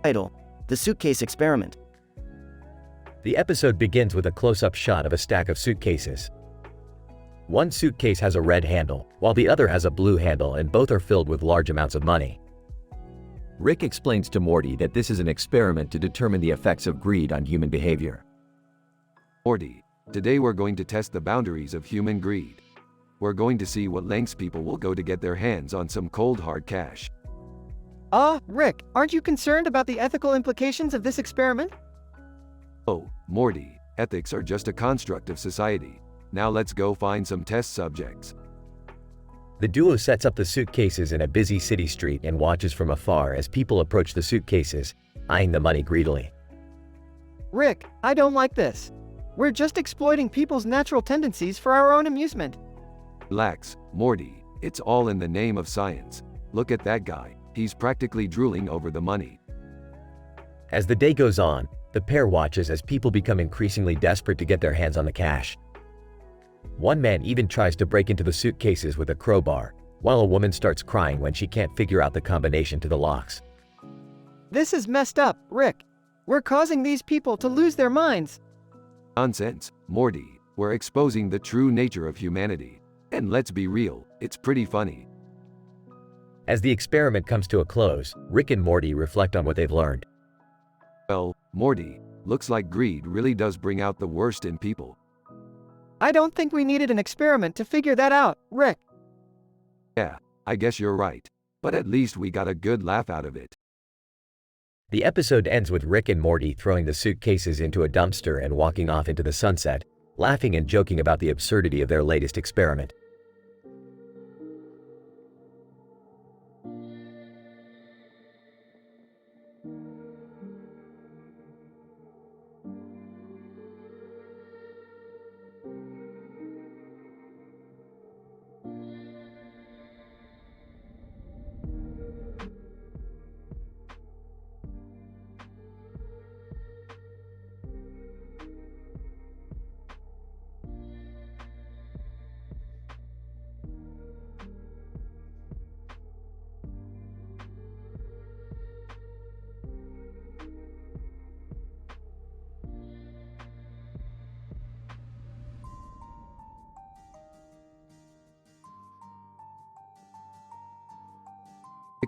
[SPEAKER 16] Title: The Suitcase Experiment.
[SPEAKER 1] The episode begins with a close-up shot of a stack of suitcases. One suitcase has a red handle, while the other has a blue handle, and both are filled with large amounts of money. Rick explains to Morty that this is an experiment to determine the effects of greed on human behavior.
[SPEAKER 6] Morty, today we're going to test the boundaries of human greed. We're going to see what lengths people will go to get their hands on some cold hard cash.
[SPEAKER 17] Rick, aren't you concerned about the ethical implications of this experiment?
[SPEAKER 6] Oh, Morty, ethics are just a construct of society. Now let's go find some test subjects.
[SPEAKER 1] The duo sets up the suitcases in a busy city street and watches from afar as people approach the suitcases, eyeing the money greedily.
[SPEAKER 17] Rick, I don't like this. We're just exploiting people's natural tendencies for our own amusement.
[SPEAKER 6] Relax, Morty, it's all in the name of science. Look at that guy, he's practically drooling over the money.
[SPEAKER 1] As the day goes on, the pair watches as people become increasingly desperate to get their hands on the cash. One man even tries to break into the suitcases with a crowbar, while a woman starts crying when she can't figure out the combination to the locks.
[SPEAKER 17] This is messed up, Rick. We're causing these people to lose their minds.
[SPEAKER 6] Nonsense, Morty, we're exposing the true nature of humanity. And let's be real, it's pretty funny.
[SPEAKER 1] As the experiment comes to a close, Rick and Morty reflect on what they've learned.
[SPEAKER 6] Well, Morty, looks like greed really does bring out the worst in people.
[SPEAKER 17] I don't think we needed an experiment to figure that out, Rick.
[SPEAKER 6] Yeah, I guess you're right. But at least we got a good laugh out of it.
[SPEAKER 1] The episode ends with Rick and Morty throwing the suitcases into a dumpster and walking off into the sunset, laughing and joking about the absurdity of their latest experiment.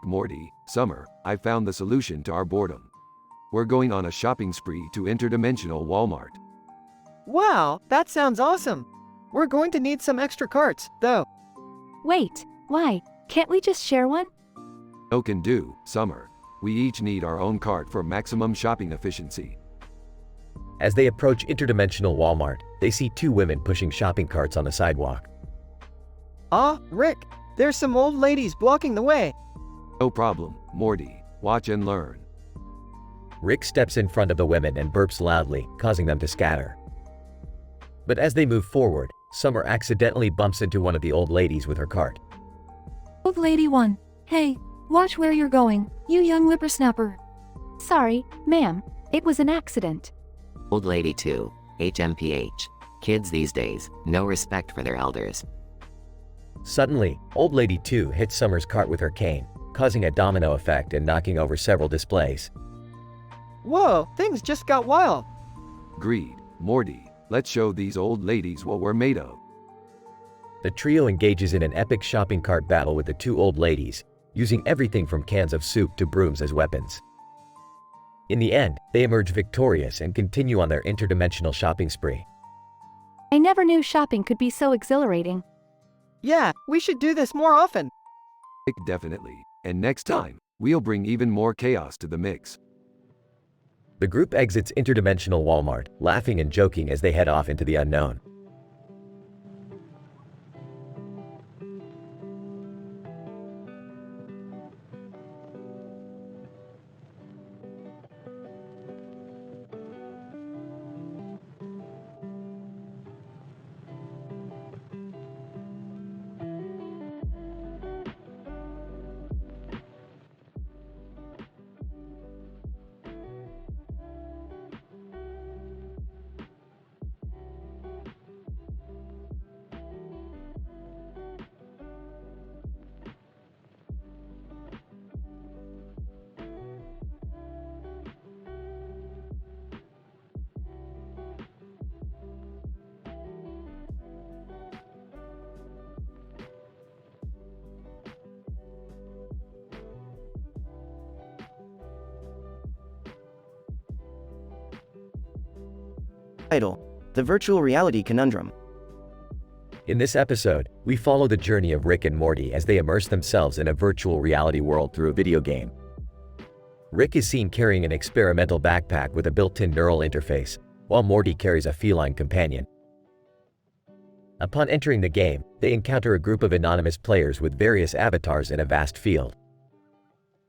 [SPEAKER 6] Morty, Summer, I found the solution to our boredom. We're going on a shopping spree to interdimensional Walmart.
[SPEAKER 17] Wow, that sounds awesome. We're going to need some extra carts, though.
[SPEAKER 9] Wait, why? Can't we just share one?
[SPEAKER 6] No can do, Summer. We each need our own cart for maximum shopping efficiency.
[SPEAKER 1] As they approach interdimensional Walmart, they see two women pushing shopping carts on the sidewalk.
[SPEAKER 17] Rick, there's some old ladies blocking the way.
[SPEAKER 6] No problem, Morty. Watch and learn.
[SPEAKER 1] Rick steps in front of the women and burps loudly, causing them to scatter. But as they move forward, Summer accidentally bumps into one of the old ladies with her cart.
[SPEAKER 5] Old lady 1. Hey, watch where you're going, you young whippersnapper.
[SPEAKER 9] Sorry, ma'am. It was an accident.
[SPEAKER 18] Old lady 2. HMPH. Kids these days, no respect for their elders.
[SPEAKER 1] Suddenly, old lady 2 hits Summer's cart with her cane, causing a domino effect and knocking over several displays.
[SPEAKER 17] Whoa, things just got wild.
[SPEAKER 6] Agreed, Morty. Let's show these old ladies what we're made of.
[SPEAKER 1] The trio engages in an epic shopping cart battle with the two old ladies, using everything from cans of soup to brooms as weapons. In the end, they emerge victorious and continue on their interdimensional shopping spree.
[SPEAKER 9] I never knew shopping could be so exhilarating.
[SPEAKER 17] Yeah, we should do this more often.
[SPEAKER 6] Definitely. And next time, we'll bring even more chaos to the mix.
[SPEAKER 1] The group exits interdimensional Walmart, laughing and joking as they head off into the unknown.
[SPEAKER 16] Title: The Virtual Reality Conundrum.
[SPEAKER 1] In this episode, we follow the journey of Rick and Morty as they immerse themselves in a virtual reality world through a video game. Rick is seen carrying an experimental backpack with a built-in neural interface, while Morty carries a feline companion. Upon entering the game, they encounter a group of anonymous players with various avatars in a vast field.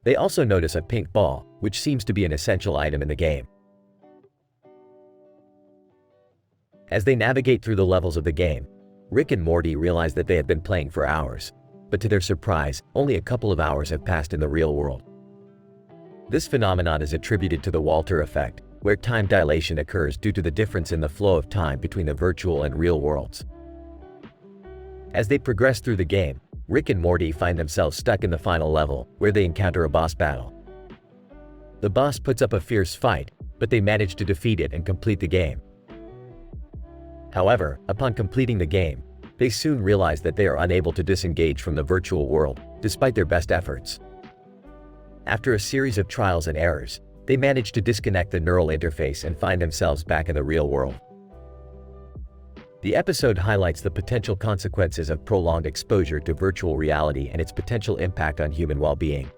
[SPEAKER 1] They also notice a pink ball, which seems to be an essential item in the game. As they navigate through the levels of the game, Rick and Morty realize that they have been playing for hours, but to their surprise, only a couple of hours have passed in the real world. This phenomenon is attributed to the Walter effect, where time dilation occurs due to the difference in the flow of time between the virtual and real worlds. As they progress through the game, Rick and Morty find themselves stuck in the final level, where they encounter a boss battle. The boss puts up a fierce fight, but they manage to defeat it and complete the game. However, upon completing the game, they soon realize that they are unable to disengage from the virtual world, despite their best efforts. After a series of trials and errors, they manage to disconnect the neural interface and find themselves back in the real world. The episode highlights the potential consequences of prolonged exposure to virtual reality and its potential impact on human well-being.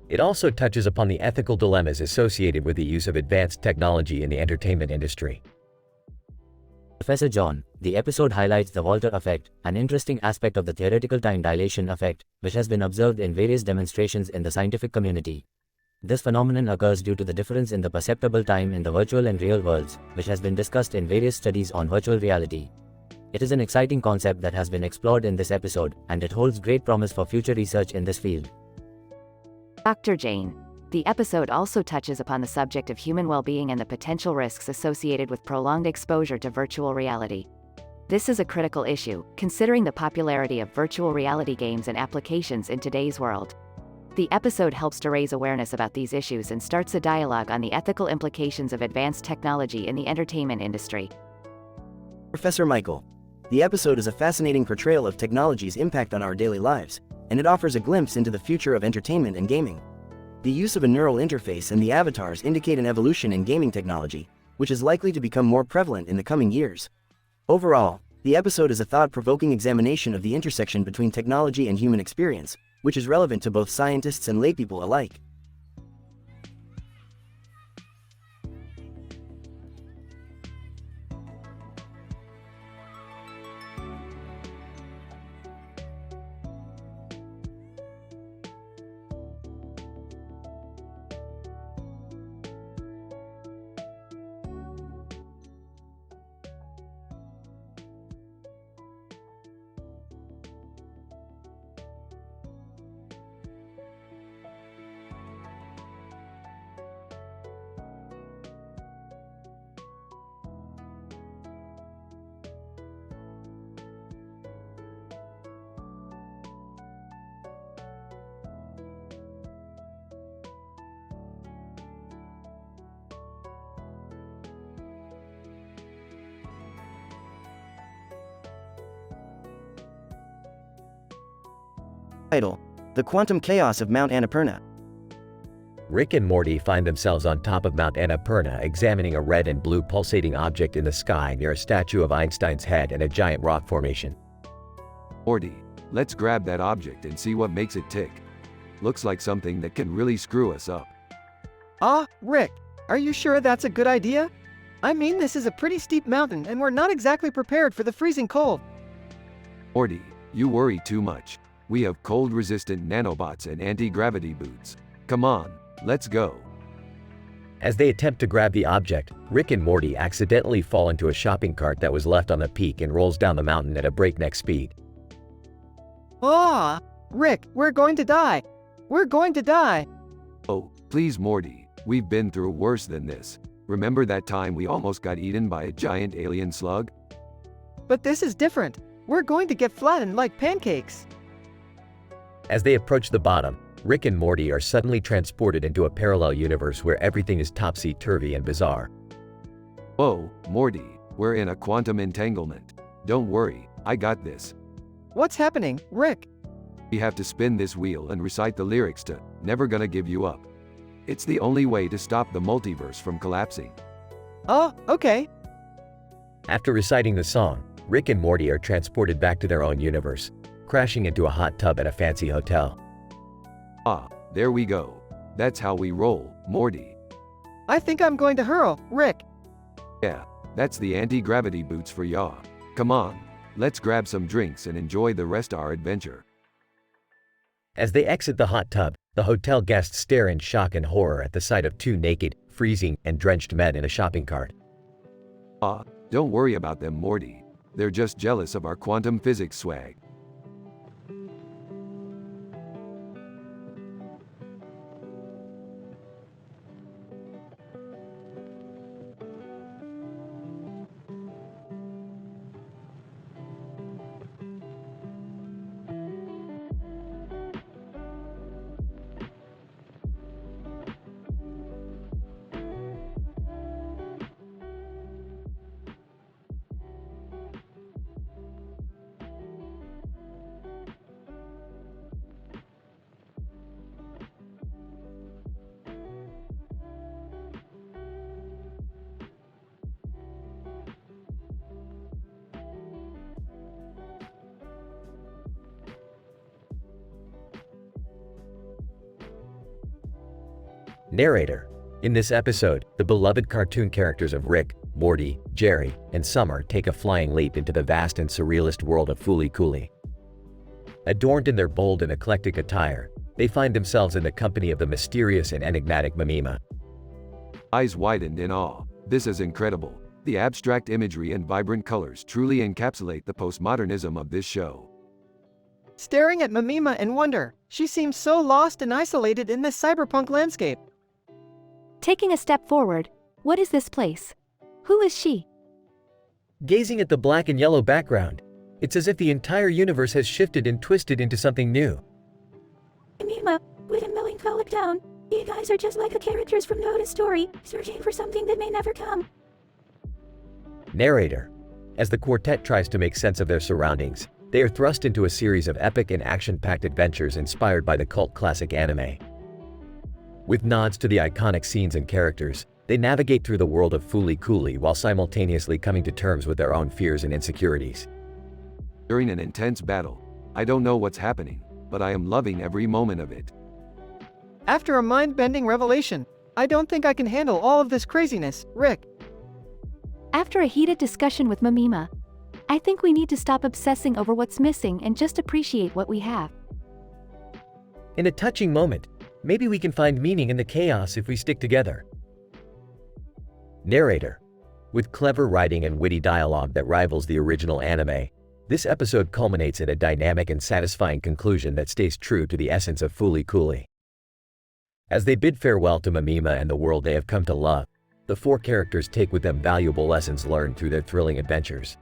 [SPEAKER 1] It also touches upon the ethical dilemmas associated with the use of advanced technology in the entertainment industry.
[SPEAKER 2] Professor John, the episode highlights the Walter effect, an interesting aspect of the theoretical time dilation effect, which has been observed in various demonstrations in the scientific community. This phenomenon occurs due to the difference in the perceptible time in the virtual and real worlds, which has been discussed in various studies on virtual reality. It is an exciting concept that has been explored in this episode, and it holds great promise for future research in this field.
[SPEAKER 10] Dr. Jane. The episode also touches upon the subject of human well-being and the potential risks associated with prolonged exposure to virtual reality. This is a critical issue, considering the popularity of virtual reality games and applications in today's world. The episode helps to raise awareness about these issues and starts a dialogue on the ethical implications of advanced technology in the entertainment industry.
[SPEAKER 16] Professor Michael. The episode is a fascinating portrayal of technology's impact on our daily lives, and it offers a glimpse into the future of entertainment and gaming. The use of a neural interface and the avatars indicate an evolution in gaming technology, which is likely to become more prevalent in the coming years. Overall, the episode is a thought-provoking examination of the intersection between technology and human experience, which is relevant to both scientists and laypeople alike. Title: The Quantum Chaos of Mount Annapurna.
[SPEAKER 1] Rick and Morty find themselves on top of Mount Annapurna examining a red and blue pulsating object in the sky near a statue of Einstein's head and a giant rock formation.
[SPEAKER 6] Morty, let's grab that object and see what makes it tick. Looks like something that can really screw us up.
[SPEAKER 17] Rick, are you sure that's a good idea? I mean, this is a pretty steep mountain and we're not exactly prepared for the freezing cold.
[SPEAKER 6] Morty, you worry too much. We have cold-resistant nanobots and anti-gravity boots. Come on, let's go.
[SPEAKER 1] As they attempt to grab the object, Rick and Morty accidentally fall into a shopping cart that was left on the peak and rolls down the mountain at a breakneck speed.
[SPEAKER 17] Rick, we're going to die. We're going to die.
[SPEAKER 6] Oh, please Morty, we've been through worse than this. Remember that time we almost got eaten by a giant alien slug?
[SPEAKER 17] But this is different. We're going to get flattened like pancakes.
[SPEAKER 1] As they approach the bottom, Rick and Morty are suddenly transported into a parallel universe where everything is topsy-turvy and bizarre.
[SPEAKER 6] Whoa, Morty, we're in a quantum entanglement. Don't worry, I got this.
[SPEAKER 17] What's happening, Rick?
[SPEAKER 6] We have to spin this wheel and recite the lyrics to Never Gonna Give You Up. It's the only way to stop the multiverse from collapsing.
[SPEAKER 17] Oh, okay.
[SPEAKER 1] After reciting the song, Rick and Morty are transported back to their own universe, crashing into a hot tub at a fancy hotel.
[SPEAKER 6] There we go. That's how we roll, Morty.
[SPEAKER 17] I think I'm going to hurl, Rick.
[SPEAKER 6] Yeah, that's the anti-gravity boots for ya. Come on, let's grab some drinks and enjoy the rest of our adventure.
[SPEAKER 1] As they exit the hot tub, the hotel guests stare in shock and horror at the sight of two naked, freezing, and drenched men in a shopping cart.
[SPEAKER 6] Don't worry about them, Morty. They're just jealous of our quantum physics swag.
[SPEAKER 1] Narrator. In this episode, the beloved cartoon characters of Rick, Morty, Jerry, and Summer take a flying leap into the vast and surrealist world of Fooly Cooly. Adorned in their bold and eclectic attire, they find themselves in the company of the mysterious and enigmatic Mimima.
[SPEAKER 6] Eyes widened in awe. This is incredible. The abstract imagery and vibrant colors truly encapsulate the postmodernism of this show.
[SPEAKER 17] Staring at Mimima in wonder, she seems so lost and isolated in this cyberpunk landscape.
[SPEAKER 9] Taking a step forward, what is this place? Who is she?
[SPEAKER 14] Gazing at the black and yellow background, it's as if the entire universe has shifted and twisted into something new.
[SPEAKER 9] Mimima, with a melancholic tone, you guys are just like the characters from Noda's story, searching for something that may never come.
[SPEAKER 1] Narrator. As the quartet tries to make sense of their surroundings, they are thrust into a series of epic and action-packed adventures inspired by the cult classic anime. With nods to the iconic scenes and characters, they navigate through the world of Fooly Cooly while simultaneously coming to terms with their own fears and insecurities.
[SPEAKER 6] During an intense battle, I don't know what's happening, but I am loving every moment of it.
[SPEAKER 17] After a mind-bending revelation, I don't think I can handle all of this craziness, Rick.
[SPEAKER 9] After a heated discussion with Mimima, I think we need to stop obsessing over what's missing and just appreciate what we have.
[SPEAKER 14] In a touching moment, maybe we can find meaning in the chaos if we stick together.
[SPEAKER 1] Narrator. With clever writing and witty dialogue that rivals the original anime, this episode culminates in a dynamic and satisfying conclusion that stays true to the essence of Fooly Cooly. As they bid farewell to Mimima and the world they have come to love, the four characters take with them valuable lessons learned through their thrilling adventures.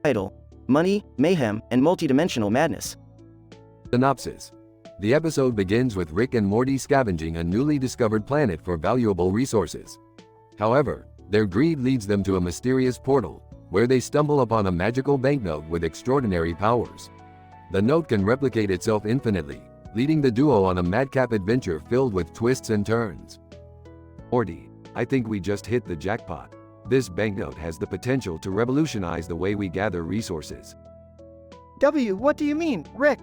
[SPEAKER 16] Title: Money, Mayhem, and Multidimensional Madness.
[SPEAKER 6] Synopsis. The episode begins with Rick and Morty scavenging a newly discovered planet for valuable resources. However, their greed leads them to a mysterious portal, where they stumble upon a magical banknote with extraordinary powers. The note can replicate itself infinitely, leading the duo on a madcap adventure filled with twists and turns. Morty, I think we just hit the jackpot. This banknote has the potential to revolutionize the way we gather resources.
[SPEAKER 17] What do you mean, Rick?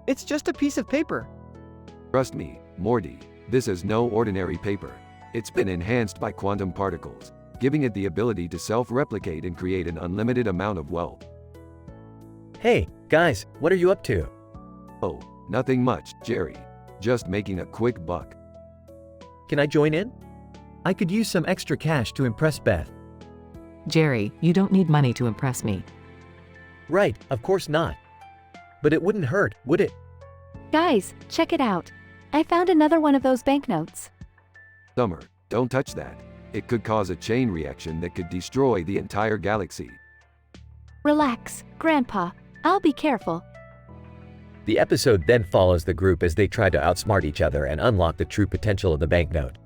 [SPEAKER 17] It's just a piece of paper.
[SPEAKER 6] Trust me, Morty, this is no ordinary paper. It's been enhanced by quantum particles, giving it the ability to self-replicate and create an unlimited amount of wealth.
[SPEAKER 14] Hey, guys, what are you up to?
[SPEAKER 6] Oh, nothing much, Jerry. Just making a quick buck.
[SPEAKER 14] Can I join in? I could use some extra cash to impress Beth.
[SPEAKER 18] Jerry, you don't need money to impress me.
[SPEAKER 14] Right, of course not. But it wouldn't hurt, would it?
[SPEAKER 9] Guys, check it out. I found another one of those banknotes.
[SPEAKER 6] Summer, don't touch that. It could cause a chain reaction that could destroy the entire galaxy.
[SPEAKER 9] Relax, Grandpa. I'll be careful.
[SPEAKER 1] The episode then follows the group as they try to outsmart each other and unlock the true potential of the banknote.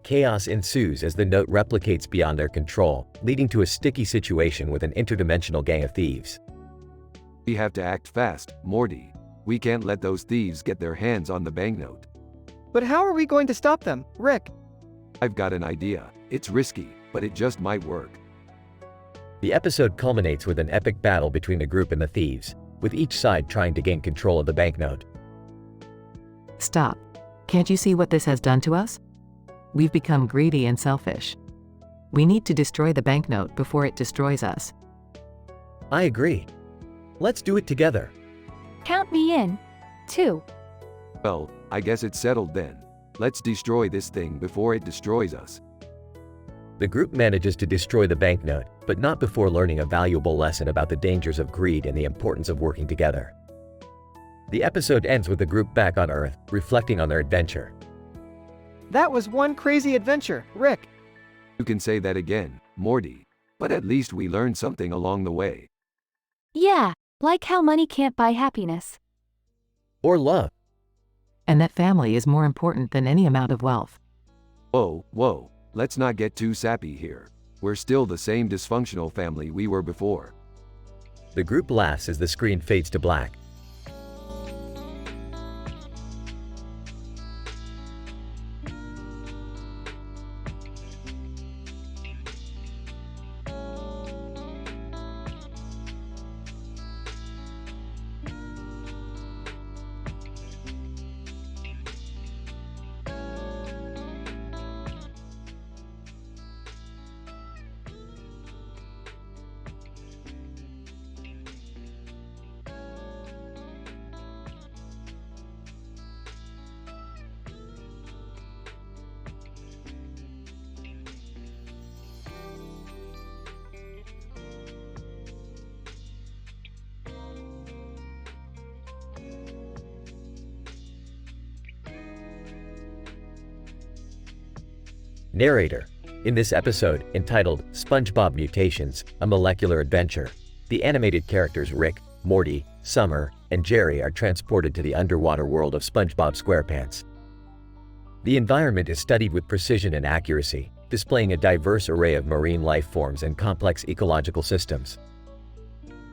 [SPEAKER 1] Chaos ensues as the note replicates beyond their control, leading to a sticky situation with an interdimensional gang of thieves.
[SPEAKER 6] We have to act fast, Morty. We can't let those thieves get their hands on the banknote.
[SPEAKER 17] But how are we going to stop them, Rick?
[SPEAKER 6] I've got an idea. It's risky, but it just might work.
[SPEAKER 1] The episode culminates with an epic battle between the group and the thieves, with each side trying to gain control of the banknote.
[SPEAKER 18] Stop. Can't you see what this has done to us? We've become greedy and selfish. We need to destroy the banknote before it destroys us.
[SPEAKER 14] I agree. Let's do it together.
[SPEAKER 9] Count me in. 2.
[SPEAKER 6] Well, I guess it's settled then. Let's destroy this thing before it destroys us.
[SPEAKER 1] The group manages to destroy the banknote, but not before learning a valuable lesson about the dangers of greed and the importance of working together. The episode ends with the group back on Earth, reflecting on their adventure.
[SPEAKER 17] That was one crazy adventure, Rick.
[SPEAKER 6] You can say that again, Morty. But at least we learned something along the way.
[SPEAKER 9] Yeah, like how money can't buy happiness.
[SPEAKER 14] Or love.
[SPEAKER 18] And that family is more important than any amount of wealth.
[SPEAKER 6] Whoa, let's not get too sappy here. We're still the same dysfunctional family we were before.
[SPEAKER 1] The group laughs as the screen fades to black. Narrator. In this episode, entitled SpongeBob Mutations, A Molecular Adventure, the animated characters Rick, Morty, Summer, and Jerry are transported to the underwater world of SpongeBob SquarePants. The environment is studied with precision and accuracy, displaying a diverse array of marine life forms and complex ecological systems.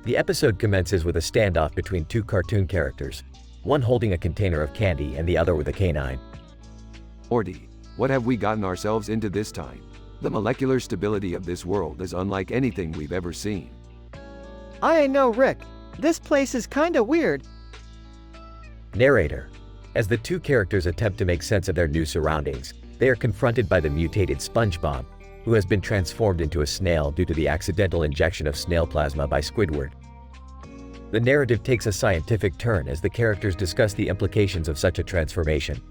[SPEAKER 1] The episode commences with a standoff between two cartoon characters, one holding a container of candy and the other with a canine.
[SPEAKER 6] Morty, what have we gotten ourselves into this time? The molecular stability of this world is unlike anything we've ever seen.
[SPEAKER 17] I know, Rick. This place is kinda weird.
[SPEAKER 1] Narrator. As the two characters attempt to make sense of their new surroundings, they are confronted by the mutated SpongeBob, who has been transformed into a snail due to the accidental injection of snail plasma by Squidward. The narrative takes a scientific turn as the characters discuss the implications of such a transformation.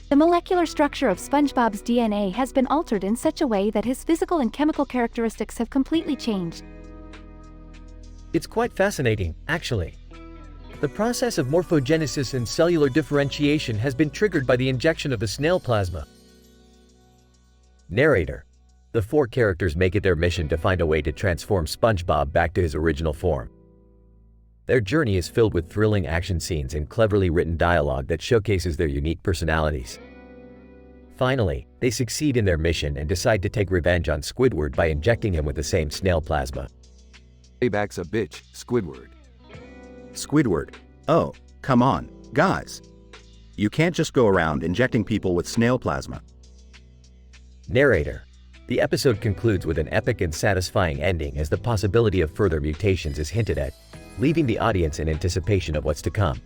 [SPEAKER 9] The molecular structure of SpongeBob's DNA has been altered in such a way that his physical and chemical characteristics have completely changed.
[SPEAKER 14] It's quite fascinating, actually. The process of morphogenesis and cellular differentiation has been triggered by the injection of the snail plasma.
[SPEAKER 1] Narrator. The four characters make it their mission to find a way to transform SpongeBob back to his original form. Their journey is filled with thrilling action scenes and cleverly written dialogue that showcases their unique personalities. Finally, they succeed in their mission and decide to take revenge on Squidward by injecting him with the same snail plasma.
[SPEAKER 6] Payback's a bitch, Squidward.
[SPEAKER 4] Squidward. Oh, come on, guys. You can't just go around injecting people with snail plasma.
[SPEAKER 1] Narrator. The episode concludes with an epic and satisfying ending as the possibility of further mutations is hinted at, leaving the audience in anticipation of what's to come.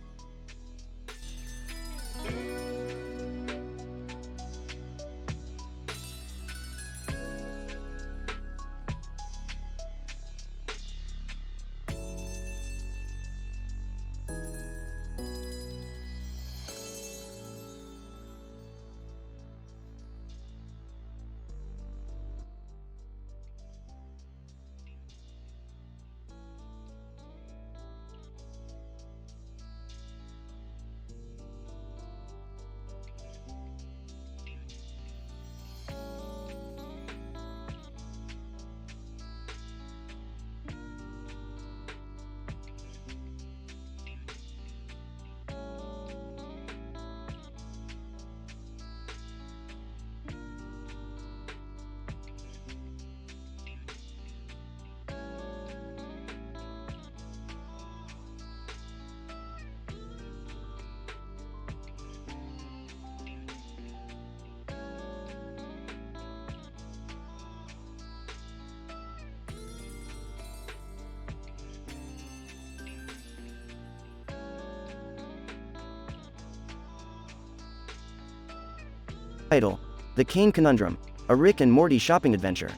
[SPEAKER 16] Title: The Cane Conundrum, a Rick and Morty shopping adventure.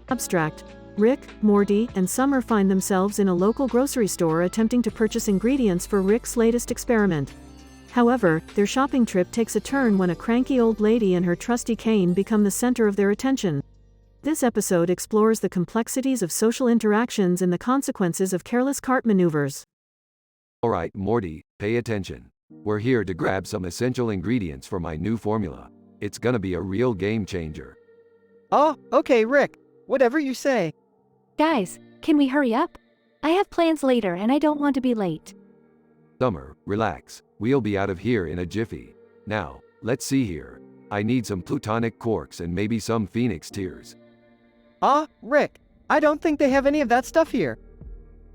[SPEAKER 12] Abstract. Rick, Morty, and Summer find themselves in a local grocery store attempting to purchase ingredients for Rick's latest experiment. However, their shopping trip takes a turn when a cranky old lady and her trusty cane become the center of their attention. This episode explores the complexities of social interactions and the consequences of careless cart maneuvers.
[SPEAKER 6] Alright, Morty, pay attention. We're here to grab some essential ingredients for my new formula. It's gonna be a real game changer.
[SPEAKER 17] Oh, okay, Rick. Whatever you say.
[SPEAKER 9] Guys, can we hurry up? I have plans later and I don't want to be late.
[SPEAKER 6] Summer, relax. We'll be out of here in a jiffy. Now, let's see here. I need some plutonic corks and maybe some phoenix tears.
[SPEAKER 17] Rick, I don't think they have any of that stuff here.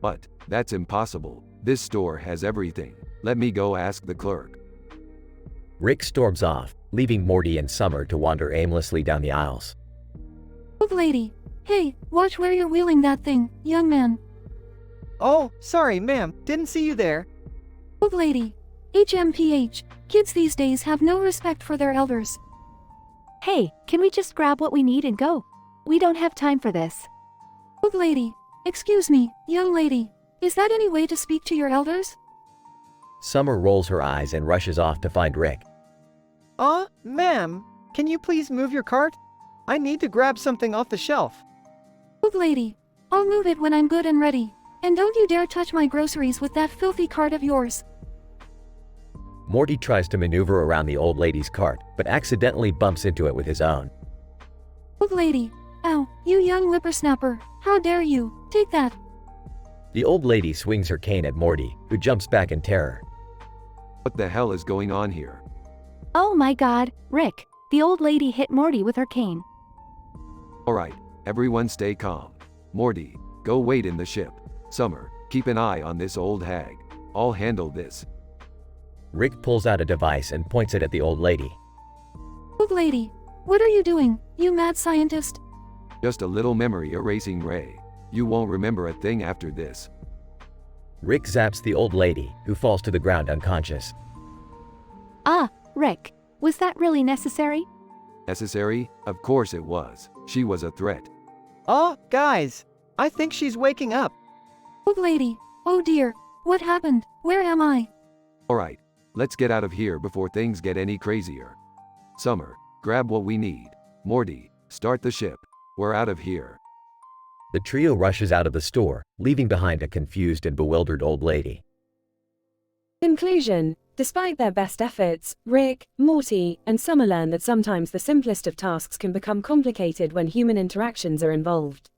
[SPEAKER 6] But, that's impossible. This store has everything. Let me go ask the clerk.
[SPEAKER 1] Rick storms off, leaving Morty and Summer to wander aimlessly down the aisles.
[SPEAKER 9] Old lady, hey, watch where you're wheeling that thing, young man.
[SPEAKER 17] Oh, sorry, ma'am, didn't see you there.
[SPEAKER 9] Old lady, HMPH, kids these days have no respect for their elders. Hey, can we just grab what we need and go? We don't have time for this. Old lady, excuse me, young lady, is that any way to speak to your elders?
[SPEAKER 1] Summer rolls her eyes and rushes off to find Rick.
[SPEAKER 17] Ma'am, can you please move your cart? I need to grab something off the shelf.
[SPEAKER 9] Old lady, I'll move it when I'm good and ready. And don't you dare touch my groceries with that filthy cart of yours.
[SPEAKER 1] Morty tries to maneuver around the old lady's cart, but accidentally bumps into it with his own.
[SPEAKER 9] Old lady, ow, you young whippersnapper, how dare you, take that.
[SPEAKER 1] The old lady swings her cane at Morty, who jumps back in terror.
[SPEAKER 6] What the hell is going on here?
[SPEAKER 9] Oh my god, Rick, the old lady hit Morty with her cane.
[SPEAKER 6] Alright, everyone stay calm. Morty, go wait in the ship. Summer, keep an eye on this old hag. I'll handle this.
[SPEAKER 1] Rick pulls out a device and points it at the old lady.
[SPEAKER 9] Old lady, what are you doing, you mad scientist?
[SPEAKER 6] Just a little memory erasing ray. You won't remember a thing after this.
[SPEAKER 1] Rick zaps the old lady, who falls to the ground unconscious.
[SPEAKER 9] Rick, was that really necessary?
[SPEAKER 6] Necessary? Of course it was. She was a threat.
[SPEAKER 17] Guys, I think she's waking up.
[SPEAKER 9] Old lady, oh dear, what happened? Where am I?
[SPEAKER 6] Alright, let's get out of here before things get any crazier. Summer, grab what we need. Morty, start the ship. We're out of here.
[SPEAKER 1] The trio rushes out of the store, leaving behind a confused and bewildered old lady.
[SPEAKER 8] Conclusion. Despite their best efforts, Rick, Morty, and Summer learn that sometimes the simplest of tasks can become complicated when human interactions are involved.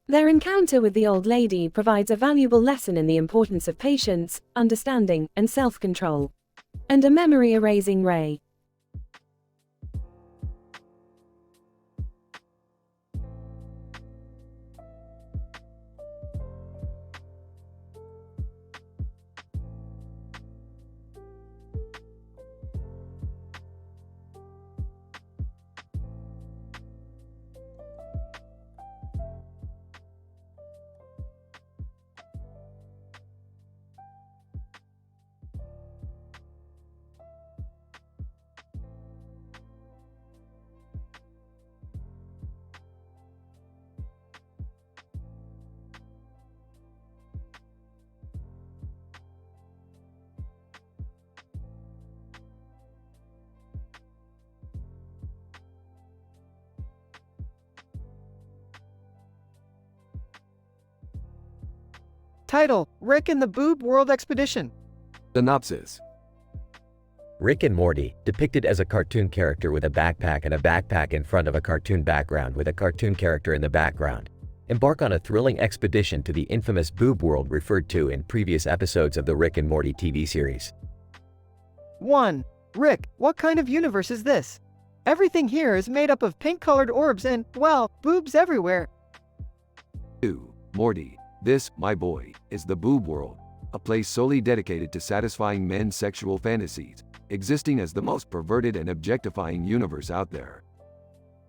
[SPEAKER 8] Their encounter with the old lady provides a valuable lesson in the importance of patience, understanding, and self-control. And a memory-erasing ray.
[SPEAKER 17] Title: Rick and the Boob World Expedition.
[SPEAKER 6] Synopsis.
[SPEAKER 1] Rick and Morty, depicted as a cartoon character with a backpack and a backpack in front of a cartoon background with a cartoon character in the background, embark on a thrilling expedition to the infamous boob world referred to in previous episodes of the Rick and Morty TV series.
[SPEAKER 17] 1. Rick, what kind of universe is this? Everything here is made up of pink-colored orbs and, well, boobs everywhere.
[SPEAKER 6] 2. Morty, this, my boy, is the boob world, a place solely dedicated to satisfying men's sexual fantasies, existing as the most perverted and objectifying universe out there.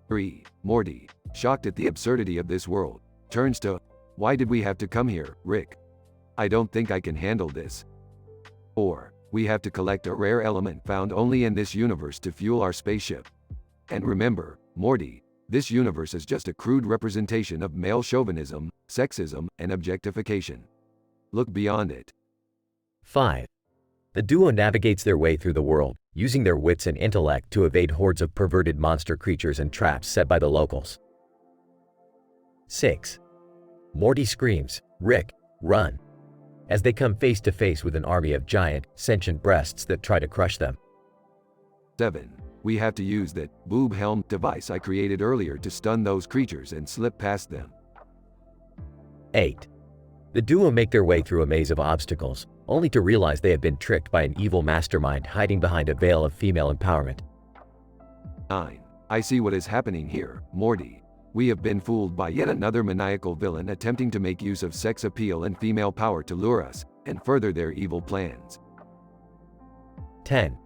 [SPEAKER 6] 3. Morty, shocked at the absurdity of this world, turns to, why did we have to come here, Rick? I don't think I can handle this. 4. We have to collect a rare element found only in this universe to fuel our spaceship. And remember, Morty, this universe is just a crude representation of male chauvinism, sexism, and objectification. Look beyond it.
[SPEAKER 1] 5. The duo navigates their way through the world, using their wits and intellect to evade hordes of perverted monster creatures and traps set by the locals. 6. Morty screams, "Rick, run!" as they come face to face with an army of giant, sentient breasts that try to crush them.
[SPEAKER 6] 7. We have to use that boob helm device I created earlier to stun those creatures and slip past them.
[SPEAKER 1] 8. The duo make their way through a maze of obstacles, only to realize they have been tricked by an evil mastermind hiding behind a veil of female empowerment.
[SPEAKER 6] 9. I see what is happening here, Morty. We have been fooled by yet another maniacal villain attempting to make use of sex appeal and female power to lure us and further their evil plans.
[SPEAKER 1] 10.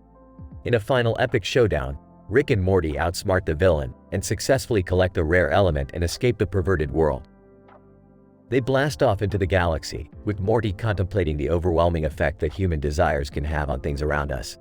[SPEAKER 1] In a final epic showdown, Rick and Morty outsmart the villain and successfully collect a rare element and escape the perverted world. They blast off into the galaxy, with Morty contemplating the overwhelming effect that human desires can have on things around us.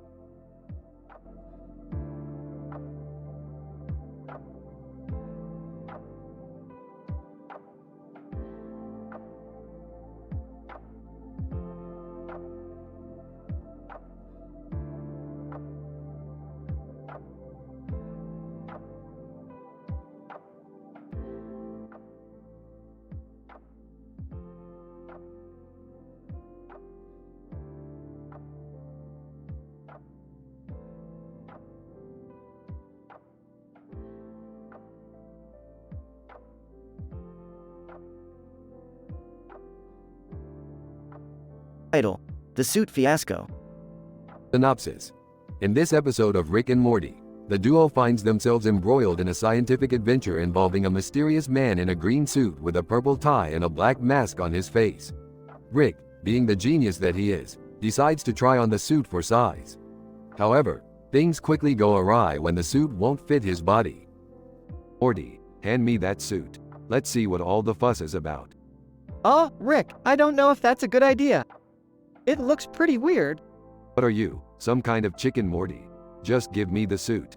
[SPEAKER 16] Title: The Suit Fiasco.
[SPEAKER 6] Synopsis. In this episode of Rick and Morty, the duo finds themselves embroiled in a scientific adventure involving a mysterious man in a green suit with a purple tie and a black mask on his face. Rick, being the genius that he is, decides to try on the suit for size. However, things quickly go awry when the suit won't fit his body. Morty, hand me that suit. Let's see what all the fuss is about.
[SPEAKER 17] Rick, I don't know if that's a good idea. It looks pretty weird.
[SPEAKER 6] What are you, some kind of chicken, Morty? Just give me the suit.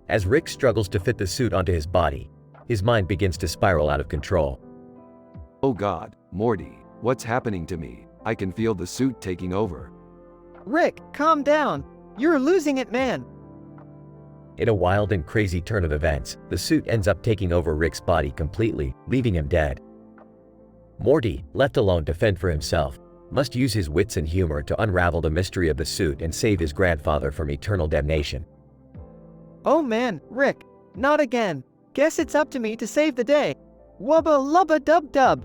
[SPEAKER 1] As Rick struggles to fit the suit onto his body, his mind begins to spiral out of control.
[SPEAKER 6] Oh God, Morty, what's happening to me? I can feel the suit taking over.
[SPEAKER 17] Rick, calm down. You're losing it, man.
[SPEAKER 1] In a wild and crazy turn of events, the suit ends up taking over Rick's body completely, leaving him dead. Morty, left alone to fend for himself, must use his wits and humor to unravel the mystery of the suit and save his grandfather from eternal damnation.
[SPEAKER 17] Oh man, Rick, not again. Guess it's up to me to save the day. Wubba lubba dub dub.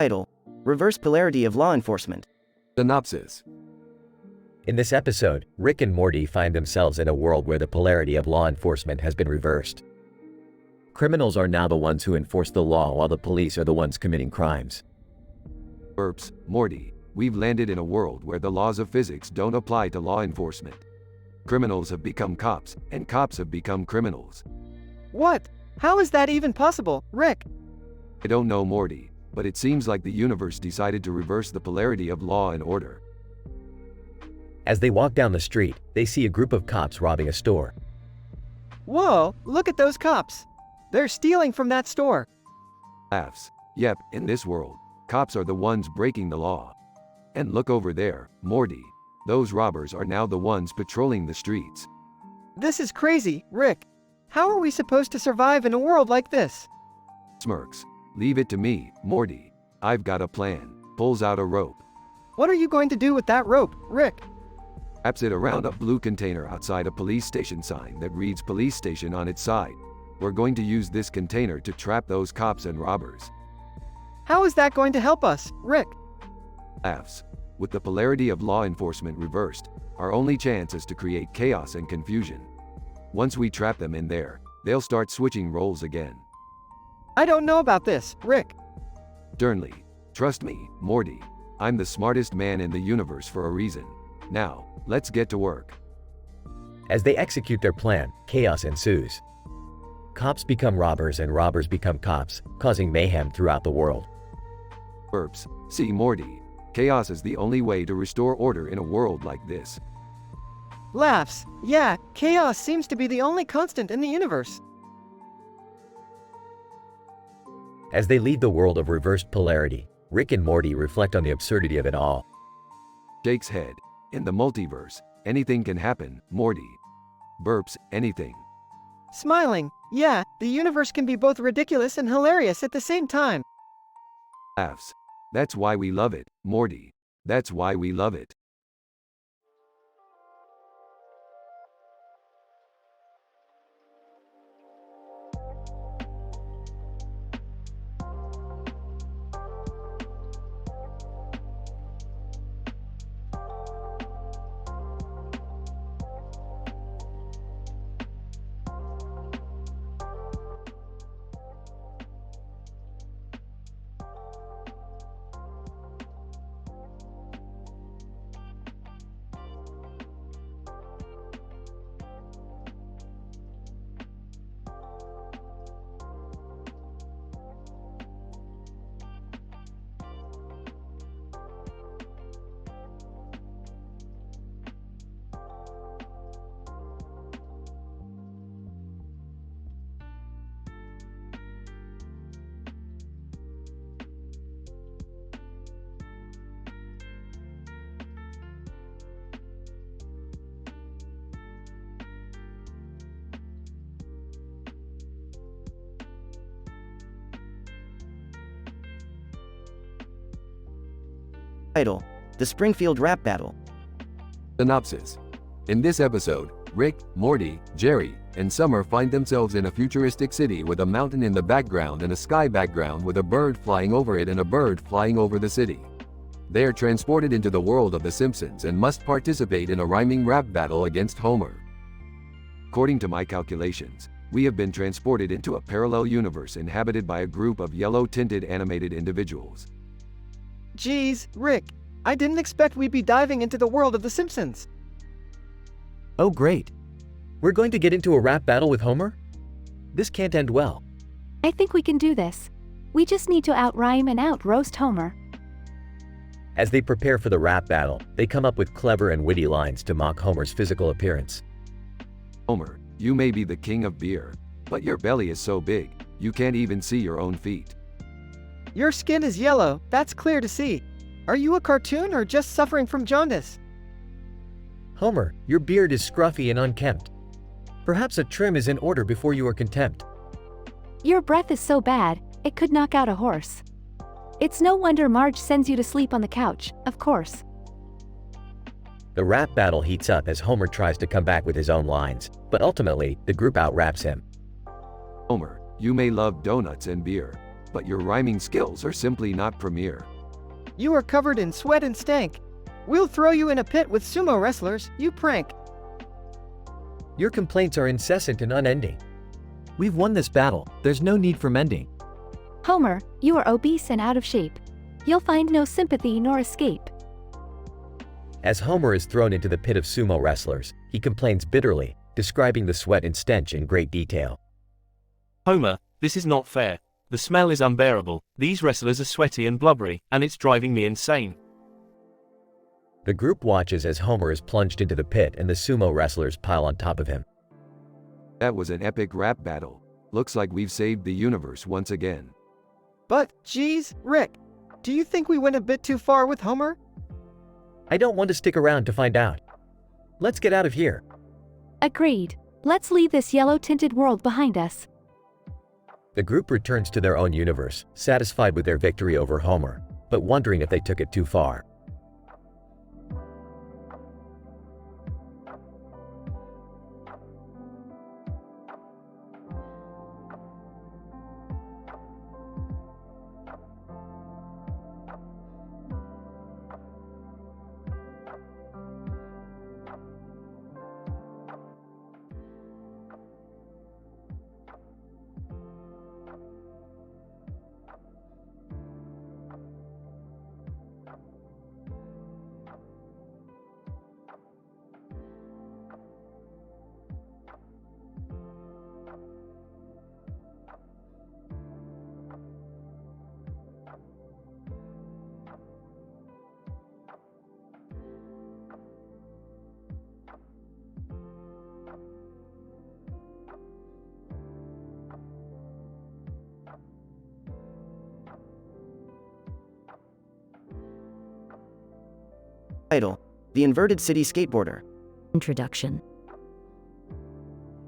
[SPEAKER 16] Title: Reverse Polarity of Law Enforcement.
[SPEAKER 6] Synopsis.
[SPEAKER 1] In this episode, Rick and Morty find themselves in a world where the polarity of law enforcement has been reversed. Criminals are now the ones who enforce the law while the police are the ones committing crimes.
[SPEAKER 6] Burps, Morty, we've landed in a world where the laws of physics don't apply to law enforcement. Criminals have become cops, and cops have become criminals.
[SPEAKER 17] What? How is that even possible, Rick?
[SPEAKER 6] I don't know, Morty, but it seems like the universe decided to reverse the polarity of law and order.
[SPEAKER 1] As they walk down the street, they see a group of cops robbing a store.
[SPEAKER 17] Whoa, look at those cops. They're stealing from that store.
[SPEAKER 6] Laughs. Yep, in this world, cops are the ones breaking the law. And look over there, Morty. Those robbers are now the ones patrolling the streets.
[SPEAKER 17] This is crazy, Rick. How are we supposed to survive in a world like this?
[SPEAKER 6] Smirks. Leave it to me, Morty. I've got a plan. Pulls out a rope.
[SPEAKER 17] What are you going to do with that rope, Rick?
[SPEAKER 6] Wraps it around a blue container outside a police station sign that reads police station on its side. We're going to use this container to trap those cops and robbers.
[SPEAKER 17] How is that going to help us, Rick?
[SPEAKER 6] Laughs. With the polarity of law enforcement reversed, our only chance is to create chaos and confusion. Once we trap them in there, they'll start switching roles again.
[SPEAKER 17] I don't know about this, Rick.
[SPEAKER 6] Sternly. Trust me, Morty. I'm the smartest man in the universe for a reason. Now, let's get to work.
[SPEAKER 1] As they execute their plan, chaos ensues. Cops become robbers and robbers become cops, causing mayhem throughout the world.
[SPEAKER 6] Burps. See, Morty. Chaos is the only way to restore order in a world like this.
[SPEAKER 17] Laughs. Yeah, chaos seems to be the only constant in the universe.
[SPEAKER 1] As they leave the world of reversed polarity, Rick and Morty reflect on the absurdity of it all.
[SPEAKER 6] Shakes head. In the multiverse, anything can happen, Morty. Burps. Anything.
[SPEAKER 17] Smiling. Yeah, the universe can be both ridiculous and hilarious at the same time.
[SPEAKER 6] Laughs. That's why we love it, Morty. That's why we love it.
[SPEAKER 16] Title: The Springfield Rap Battle.
[SPEAKER 6] Synopsis. In this episode, Rick, Morty, Jerry, and Summer find themselves in a futuristic city with a mountain in the background and a sky background with a bird flying over it and a bird flying over the city. They are transported into the world of The Simpsons and must participate in a rhyming rap battle against Homer. According to my calculations, we have been transported into a parallel universe inhabited by a group of yellow-tinted animated individuals.
[SPEAKER 17] Geez, Rick, I didn't expect we'd be diving into the world of The Simpsons.
[SPEAKER 14] Oh great. We're going to get into a rap battle with Homer? This can't end well.
[SPEAKER 9] I think we can do this. We just need to outrhyme and outroast Homer.
[SPEAKER 1] As they prepare for the rap battle, they come up with clever and witty lines to mock Homer's physical appearance.
[SPEAKER 6] Homer, you may be the king of beer, but your belly is so big, you can't even see your own feet.
[SPEAKER 17] Your skin is yellow, that's clear to see. Are you a cartoon or just suffering from jaundice?
[SPEAKER 14] Homer, your beard is scruffy and unkempt. Perhaps a trim is in order before you are contempt.
[SPEAKER 9] Your breath is so bad, it could knock out a horse. It's no wonder Marge sends you to sleep on the couch, of course.
[SPEAKER 1] The rap battle heats up as Homer tries to come back with his own lines, but ultimately, the group outraps him.
[SPEAKER 6] Homer, you may love donuts and beer, but your rhyming skills are simply not premier.
[SPEAKER 17] You are covered in sweat and stank. We'll throw you in a pit with sumo wrestlers, you prank.
[SPEAKER 14] Your complaints are incessant and unending. We've won this battle, there's no need for mending.
[SPEAKER 9] Homer, you are obese and out of shape. You'll find no sympathy nor escape.
[SPEAKER 1] As Homer is thrown into the pit of sumo wrestlers, he complains bitterly, describing the sweat and stench in great detail.
[SPEAKER 15] Homer, this is not fair. The smell is unbearable, these wrestlers are sweaty and blubbery, and it's driving me insane.
[SPEAKER 1] The group watches as Homer is plunged into the pit and the sumo wrestlers pile on top of him.
[SPEAKER 6] That was an epic rap battle. Looks like we've saved the universe once again.
[SPEAKER 17] But, geez, Rick, do you think we went a bit too far with Homer?
[SPEAKER 14] I don't want to stick around to find out. Let's get out of here.
[SPEAKER 9] Agreed. Let's leave this yellow-tinted world behind us.
[SPEAKER 1] The group returns to their own universe, satisfied with their victory over Homer, but wondering if they took it too far.
[SPEAKER 16] Title: The Inverted City Skateboarder.
[SPEAKER 3] Introduction.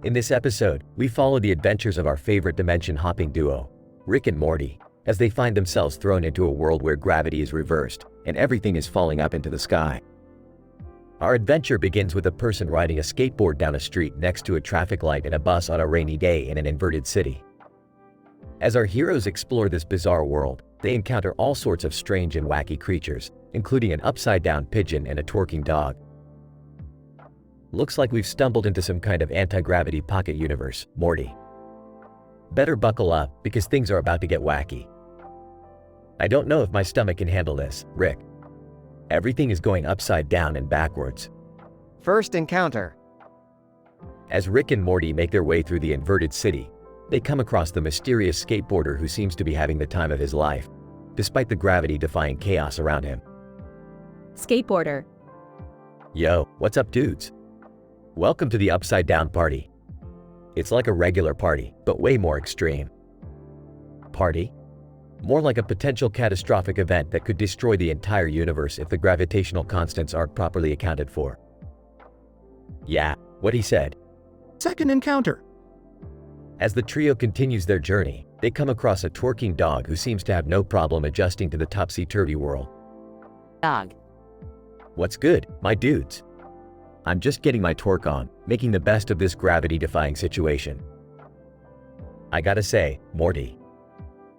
[SPEAKER 1] In this episode, we follow the adventures of our favorite dimension-hopping duo, Rick and Morty, as they find themselves thrown into a world where gravity is reversed and everything is falling up into the sky. Our adventure begins with a person riding a skateboard down a street next to a traffic light and a bus on a rainy day in an inverted city. As our heroes explore this bizarre world, they encounter all sorts of strange and wacky creatures, including an upside-down pigeon and a twerking dog. Looks like we've stumbled into some kind of anti-gravity pocket universe, Morty. Better buckle up, because things are about to get wacky. I don't know if my stomach can handle this, Rick. Everything is going upside down and backwards.
[SPEAKER 7] First encounter.
[SPEAKER 1] As Rick and Morty make their way through the inverted city, they come across the mysterious skateboarder who seems to be having the time of his life, despite the gravity-defying chaos around him.
[SPEAKER 11] Skateboarder.
[SPEAKER 1] Yo, what's up, dudes? Welcome to the Upside Down Party. It's like a regular party, but way more extreme. Party? More like a potential catastrophic event that could destroy the entire universe if the gravitational constants aren't properly accounted for. Yeah, what he said.
[SPEAKER 4] Second encounter.
[SPEAKER 1] As the trio continues their journey, they come across a twerking dog who seems to have no problem adjusting to the topsy-turvy world.
[SPEAKER 19] Dog.
[SPEAKER 1] What's good, my dudes? I'm just getting my torque on, making the best of this gravity-defying situation. I gotta say, Morty,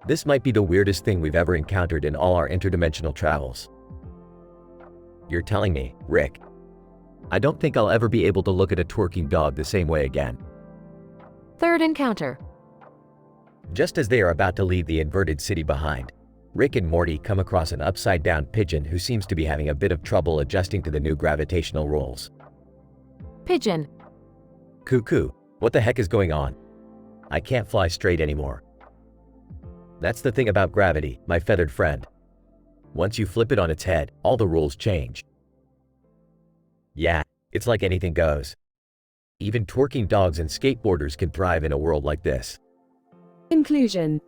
[SPEAKER 1] this might be the weirdest thing we've ever encountered in all our interdimensional travels. You're telling me, Rick, I don't think I'll ever be able to look at a twerking dog the same way again.
[SPEAKER 19] Third encounter.
[SPEAKER 1] Just as they are about to leave the inverted city behind, Rick and Morty come across an upside-down pigeon who seems to be having a bit of trouble adjusting to the new gravitational rules.
[SPEAKER 19] Pigeon.
[SPEAKER 1] Cuckoo, what the heck is going on? I can't fly straight anymore. That's the thing about gravity, my feathered friend. Once you flip it on its head, all the rules change. Yeah, it's like anything goes. Even twerking dogs and skateboarders can thrive in a world like this.
[SPEAKER 8] Conclusion.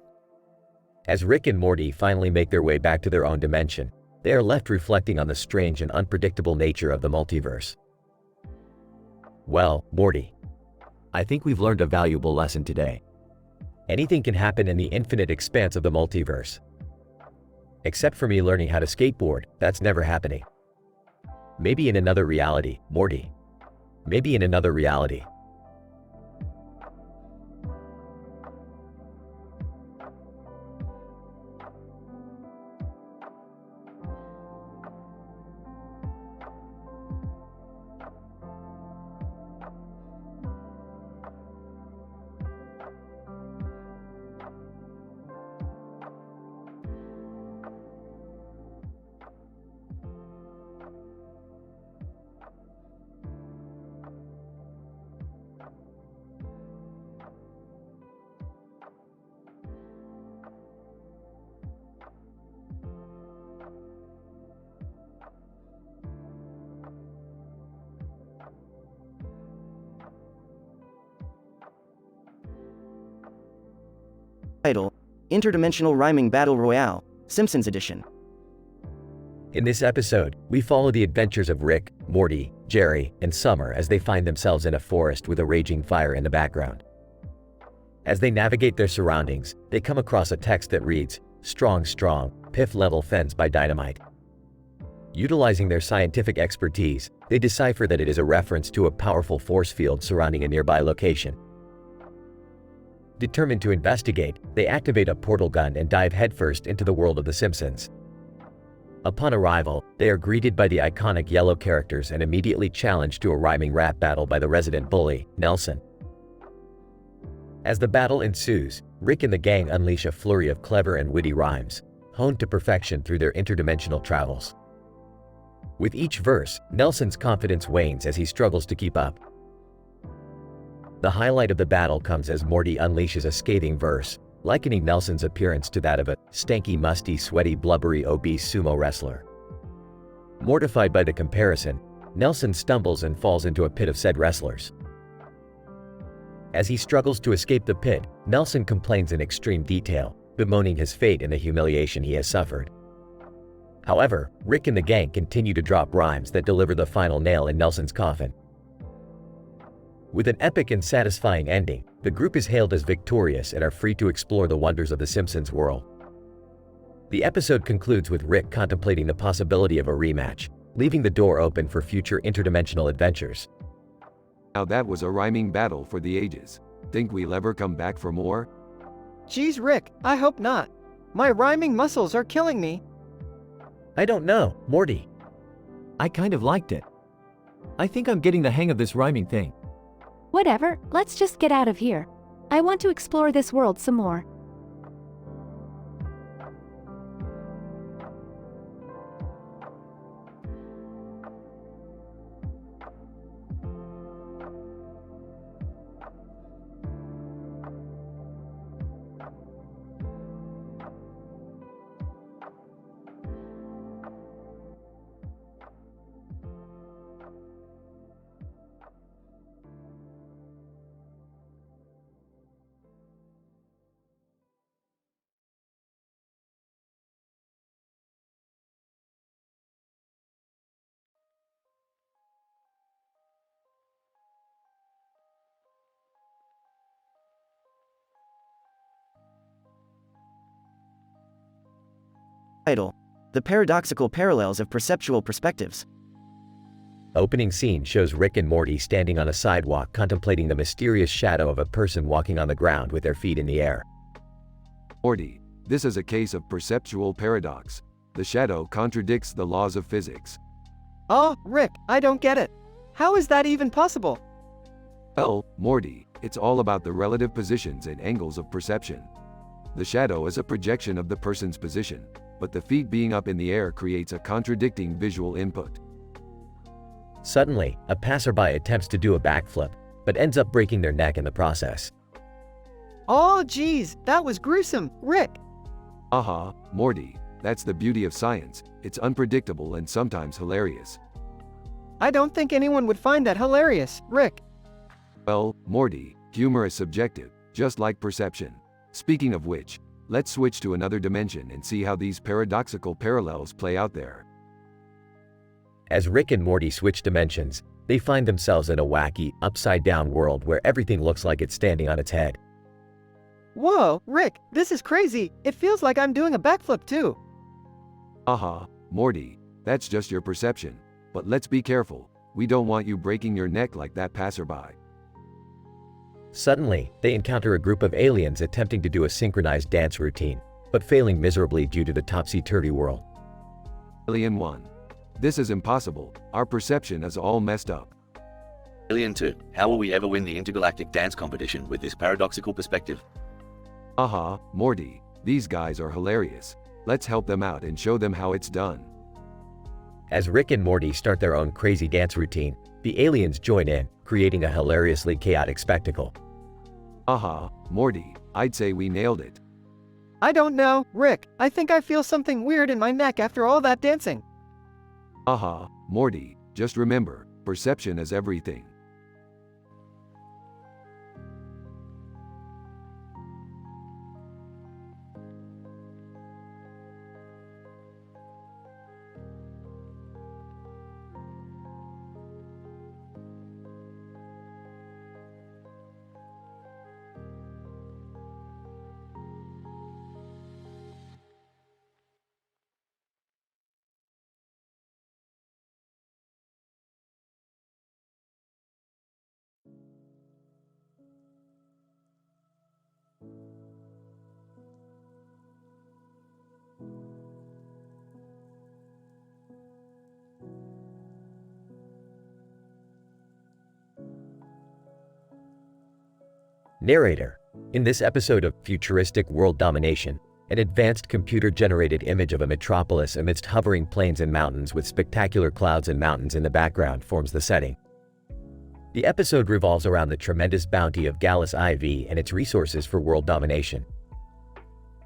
[SPEAKER 1] As Rick and Morty finally make their way back to their own dimension, they are left reflecting on the strange and unpredictable nature of the multiverse. Well, Morty, I think we've learned a valuable lesson today. Anything can happen in the infinite expanse of the multiverse. Except for me learning how to skateboard, that's never happening. Maybe in another reality, Morty. Maybe in another reality.
[SPEAKER 16] Title: Interdimensional Rhyming Battle Royale, Simpsons Edition.
[SPEAKER 1] In this episode, we follow the adventures of Rick, Morty, Jerry, and Summer as they find themselves in a forest with a raging fire in the background. As they navigate their surroundings, they come across a text that reads, "Strong, strong, PIF-level fence by dynamite." Utilizing their scientific expertise, they decipher that it is a reference to a powerful force field surrounding a nearby location. Determined to investigate, they activate a portal gun and dive headfirst into the world of The Simpsons. Upon arrival, they are greeted by the iconic yellow characters and immediately challenged to a rhyming rap battle by the resident bully, Nelson. As the battle ensues, Rick and the gang unleash a flurry of clever and witty rhymes, honed to perfection through their interdimensional travels. With each verse, Nelson's confidence wanes as he struggles to keep up. The highlight of the battle comes as Morty unleashes a scathing verse, likening Nelson's appearance to that of a stanky, musty, sweaty, blubbery, obese sumo wrestler. Mortified by the comparison, Nelson stumbles and falls into a pit of said wrestlers. As he struggles to escape the pit, Nelson complains in extreme detail, bemoaning his fate and the humiliation he has suffered. However, Rick and the gang continue to drop rhymes that deliver the final nail in Nelson's coffin. With an epic and satisfying ending, the group is hailed as victorious and are free to explore the wonders of the Simpsons world. The episode concludes with Rick contemplating the possibility of a rematch, leaving the door open for future interdimensional adventures.
[SPEAKER 6] Now that was a rhyming battle for the ages. Think we'll ever come back for more?
[SPEAKER 17] Geez, Rick, I hope not. My rhyming muscles are killing me.
[SPEAKER 14] I don't know, Morty. I kind of liked it. I think I'm getting the hang of this rhyming thing.
[SPEAKER 9] Whatever, let's just get out of here. I want to explore this world some more.
[SPEAKER 16] Title: The Paradoxical Parallels of Perceptual Perspectives.
[SPEAKER 1] Opening scene shows Rick and Morty standing on a sidewalk contemplating the mysterious shadow of a person walking on the ground with their feet in the air.
[SPEAKER 6] Morty, this is a case of perceptual paradox. The shadow contradicts the laws of physics.
[SPEAKER 17] Oh, Rick, I don't get it. How is that even possible?
[SPEAKER 6] Well, Morty, it's all about the relative positions and angles of perception. The shadow is a projection of the person's position, but the feet being up in the air creates a contradicting visual input.
[SPEAKER 1] Suddenly, a passerby attempts to do a backflip, but ends up breaking their neck in the process.
[SPEAKER 17] Oh geez, that was gruesome, Rick.
[SPEAKER 6] Morty, that's the beauty of science. It's unpredictable and sometimes hilarious.
[SPEAKER 17] I don't think anyone would find that hilarious, Rick.
[SPEAKER 6] Well, Morty, humor is subjective, just like perception. Speaking of which, let's switch to another dimension and see how these paradoxical parallels play out there.
[SPEAKER 1] As Rick and Morty switch dimensions, they find themselves in a wacky, upside-down world where everything looks like it's standing on its head.
[SPEAKER 17] Whoa, Rick, this is crazy. It feels like I'm doing a backflip too.
[SPEAKER 6] Morty, that's just your perception. But let's be careful. We don't want you breaking your neck like that passerby.
[SPEAKER 1] Suddenly, they encounter a group of aliens attempting to do a synchronized dance routine, but failing miserably due to the topsy-turvy world.
[SPEAKER 6] Alien 1. This is impossible. Our perception is all messed up.
[SPEAKER 13] Alien 2. How will we ever win the intergalactic dance competition with this paradoxical perspective?
[SPEAKER 6] Morty, these guys are hilarious. Let's help them out and show them how it's done.
[SPEAKER 1] As Rick and Morty start their own crazy dance routine, the aliens join in, creating a hilariously chaotic spectacle.
[SPEAKER 6] Morty, I'd say we nailed it.
[SPEAKER 17] I don't know, Rick. I think I feel something weird in my neck after all that dancing.
[SPEAKER 6] Morty, just remember, perception is everything.
[SPEAKER 1] Narrator. In this episode of Futuristic World Domination, an advanced computer-generated image of a metropolis amidst hovering plains and mountains with spectacular clouds and mountains in the background forms the setting. The episode revolves around the tremendous bounty of Gallus IV and its resources for world domination.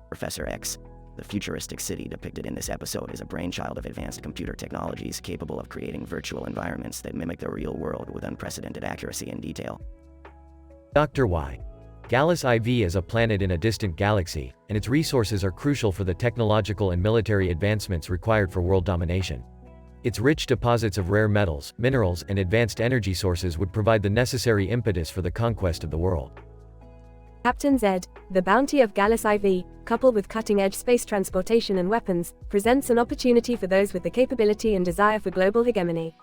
[SPEAKER 16] Professor X. The futuristic city depicted in this episode is a brainchild of advanced computer technologies capable of creating virtual environments that mimic the real world with unprecedented accuracy and detail.
[SPEAKER 1] Dr. Y. Gallus IV is a planet in a distant galaxy, and its resources are crucial for the technological and military advancements required for world domination. Its rich deposits of rare metals, minerals, and advanced energy sources would provide the necessary impetus for the conquest of the world.
[SPEAKER 8] Captain Z, the bounty of Gallus IV, coupled with cutting-edge space transportation and weapons, presents an opportunity for those with the capability and desire for global hegemony.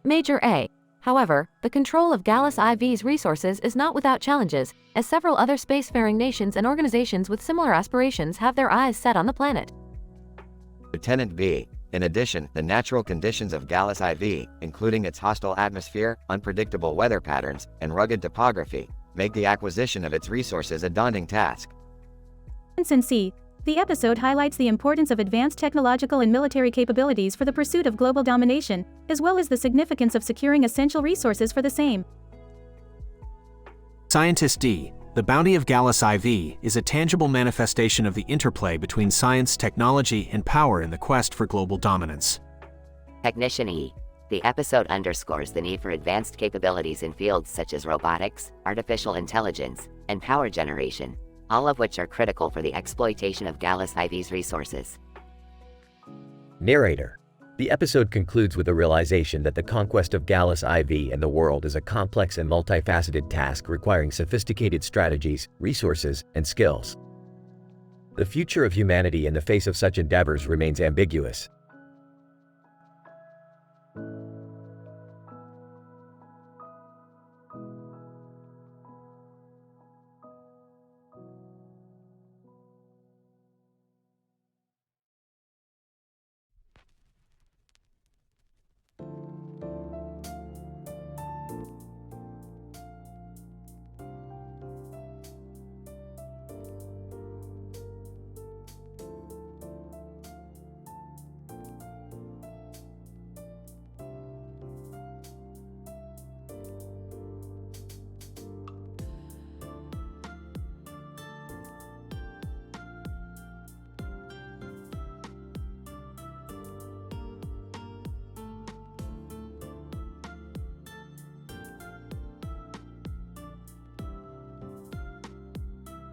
[SPEAKER 19] Major A. However, the control of Gallus IV's resources is not without challenges, as several other spacefaring nations and organizations with similar aspirations have their eyes set on the planet.
[SPEAKER 7] Lieutenant B. In addition, the natural conditions of Gallus IV, including its hostile atmosphere, unpredictable weather patterns, and rugged topography, make the acquisition of its resources a daunting task.
[SPEAKER 11] And C. The episode highlights the importance of advanced technological and military capabilities for the pursuit of global domination, as well as the significance of securing essential resources for the same.
[SPEAKER 20] Scientist D. The bounty of Gallus IV is a tangible manifestation of the interplay between science, technology, and power in the quest for global dominance.
[SPEAKER 21] Technician E. The episode underscores the need for advanced capabilities in fields such as robotics, artificial intelligence, and power generation, all of which are critical for the exploitation of Gallus IV's resources.
[SPEAKER 1] Narrator. The episode concludes with a realization that the conquest of Gallus IV and the world is a complex and multifaceted task requiring sophisticated strategies, resources, and skills. The future of humanity in the face of such endeavors remains ambiguous.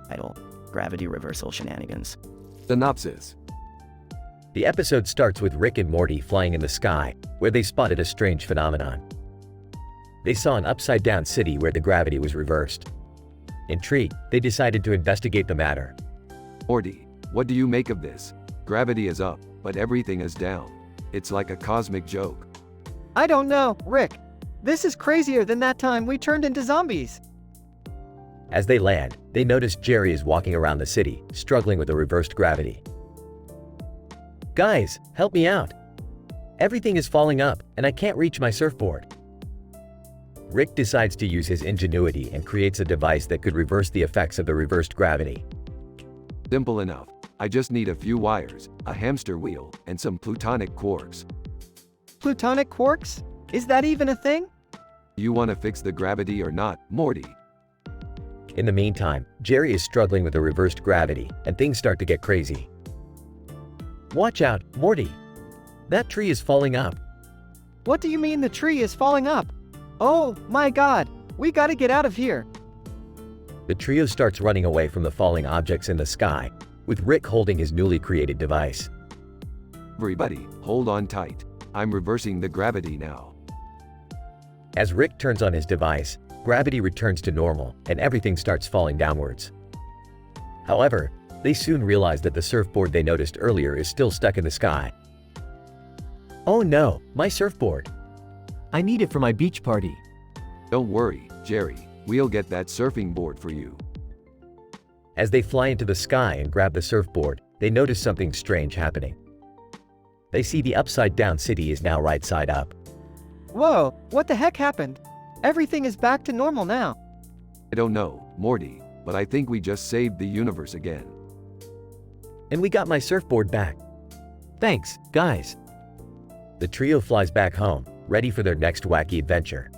[SPEAKER 16] Title: Gravity Reversal Shenanigans.
[SPEAKER 6] Synopsis.
[SPEAKER 1] The episode starts with Rick and Morty flying in the sky, where they spotted a strange phenomenon. They saw an upside-down city where the gravity was reversed. Intrigued, they decided to investigate the matter.
[SPEAKER 6] Morty, what do you make of this? Gravity is up, but everything is down. It's like a cosmic joke.
[SPEAKER 17] I don't know, Rick. This is crazier than that time we turned into zombies.
[SPEAKER 1] As they land, they notice Jerry is walking around the city, struggling with the reversed gravity. Guys, help me out. Everything is falling up, and I can't reach my surfboard. Rick decides to use his ingenuity and creates a device that could reverse the effects of the reversed gravity.
[SPEAKER 6] Simple enough. I just need a few wires, a hamster wheel, and some plutonic quarks.
[SPEAKER 17] Plutonic quarks? Is that even a thing?
[SPEAKER 6] You want to fix the gravity or not, Morty?
[SPEAKER 1] In the meantime, Jerry is struggling with the reversed gravity, and things start to get crazy. Watch out, Morty! That tree is falling up.
[SPEAKER 17] What do you mean the tree is falling up? Oh, my God! We gotta get out of here!
[SPEAKER 1] The trio starts running away from the falling objects in the sky, with Rick holding his newly created device.
[SPEAKER 6] Everybody, hold on tight. I'm reversing the gravity now.
[SPEAKER 1] As Rick turns on his device, gravity returns to normal, and everything starts falling downwards. However, they soon realize that the surfboard they noticed earlier is still stuck in the sky. Oh no, my surfboard!
[SPEAKER 14] I need it for my beach party.
[SPEAKER 6] Don't worry, Jerry. We'll get that surfing board for you.
[SPEAKER 1] As they fly into the sky and grab the surfboard, they notice something strange happening. They see the upside-down city is now right side up.
[SPEAKER 17] Whoa, what the heck happened? Everything is back to normal now.
[SPEAKER 6] I don't know, Morty, but I think we just saved the universe again.
[SPEAKER 1] And we got my surfboard back. Thanks, guys. The trio flies back home, ready for their next wacky adventure.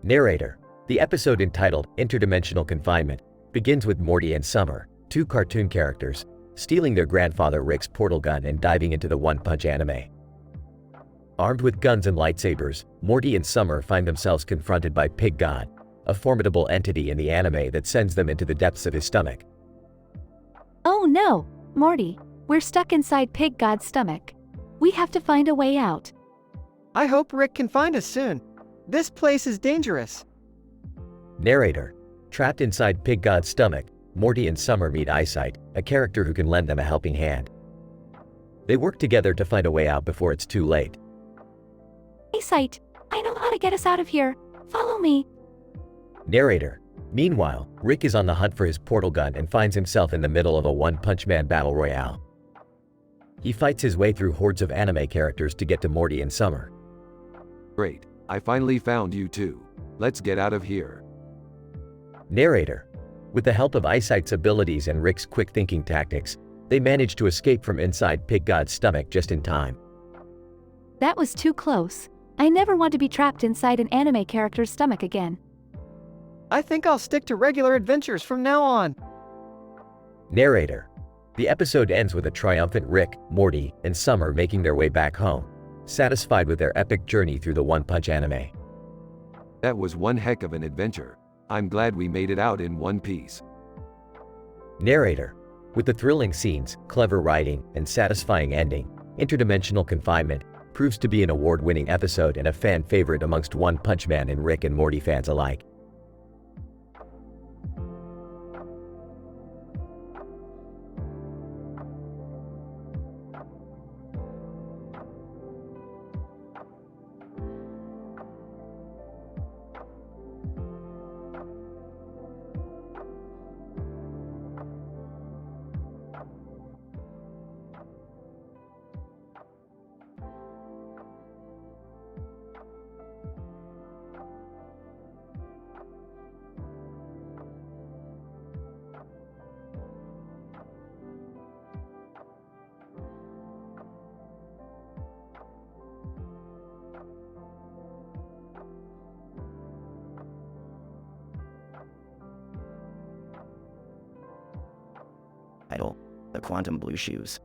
[SPEAKER 1] Narrator. The episode entitled Interdimensional Confinement begins with Morty and Summer, two cartoon characters, stealing their grandfather Rick's portal gun and diving into the One Punch anime. Armed with guns and lightsabers, Morty and Summer find themselves confronted by Pig God, a formidable entity in the anime that sends them into the depths of his stomach.
[SPEAKER 9] Oh no, Morty, we're stuck inside Pig God's stomach. We have to find a way out.
[SPEAKER 17] I hope Rick can find us soon. This place is dangerous.
[SPEAKER 1] Narrator. Trapped inside Pig God's stomach, Morty and Summer meet Eyesight, a character who can lend them a helping hand. They work together to find a way out before it's too late.
[SPEAKER 9] Eyesight, I know how to get us out of here. Follow me.
[SPEAKER 1] Narrator. Meanwhile, Rick is on the hunt for his portal gun and finds himself in the middle of a One Punch Man battle royale. He fights his way through hordes of anime characters to get to Morty and Summer.
[SPEAKER 6] Great. I finally found you two. Let's get out of here.
[SPEAKER 1] Narrator. With the help of Eyesight's abilities and Rick's quick thinking tactics, they manage to escape from inside Pig God's stomach just in time.
[SPEAKER 9] That was too close. I never want to be trapped inside an anime character's stomach again.
[SPEAKER 17] I think I'll stick to regular adventures from now on.
[SPEAKER 1] Narrator. The episode ends with a triumphant Rick, Morty, and Summer making their way back home, satisfied with their epic journey through the One Punch anime.
[SPEAKER 6] That was one heck of an adventure. I'm glad we made it out in one piece.
[SPEAKER 1] Narrator. With the thrilling scenes, clever writing, and satisfying ending, Interdimensional Confinement proves to be an award-winning episode and a fan favorite amongst One Punch Man and Rick and Morty fans alike.
[SPEAKER 16] Title: The Quantum Blue Shoes.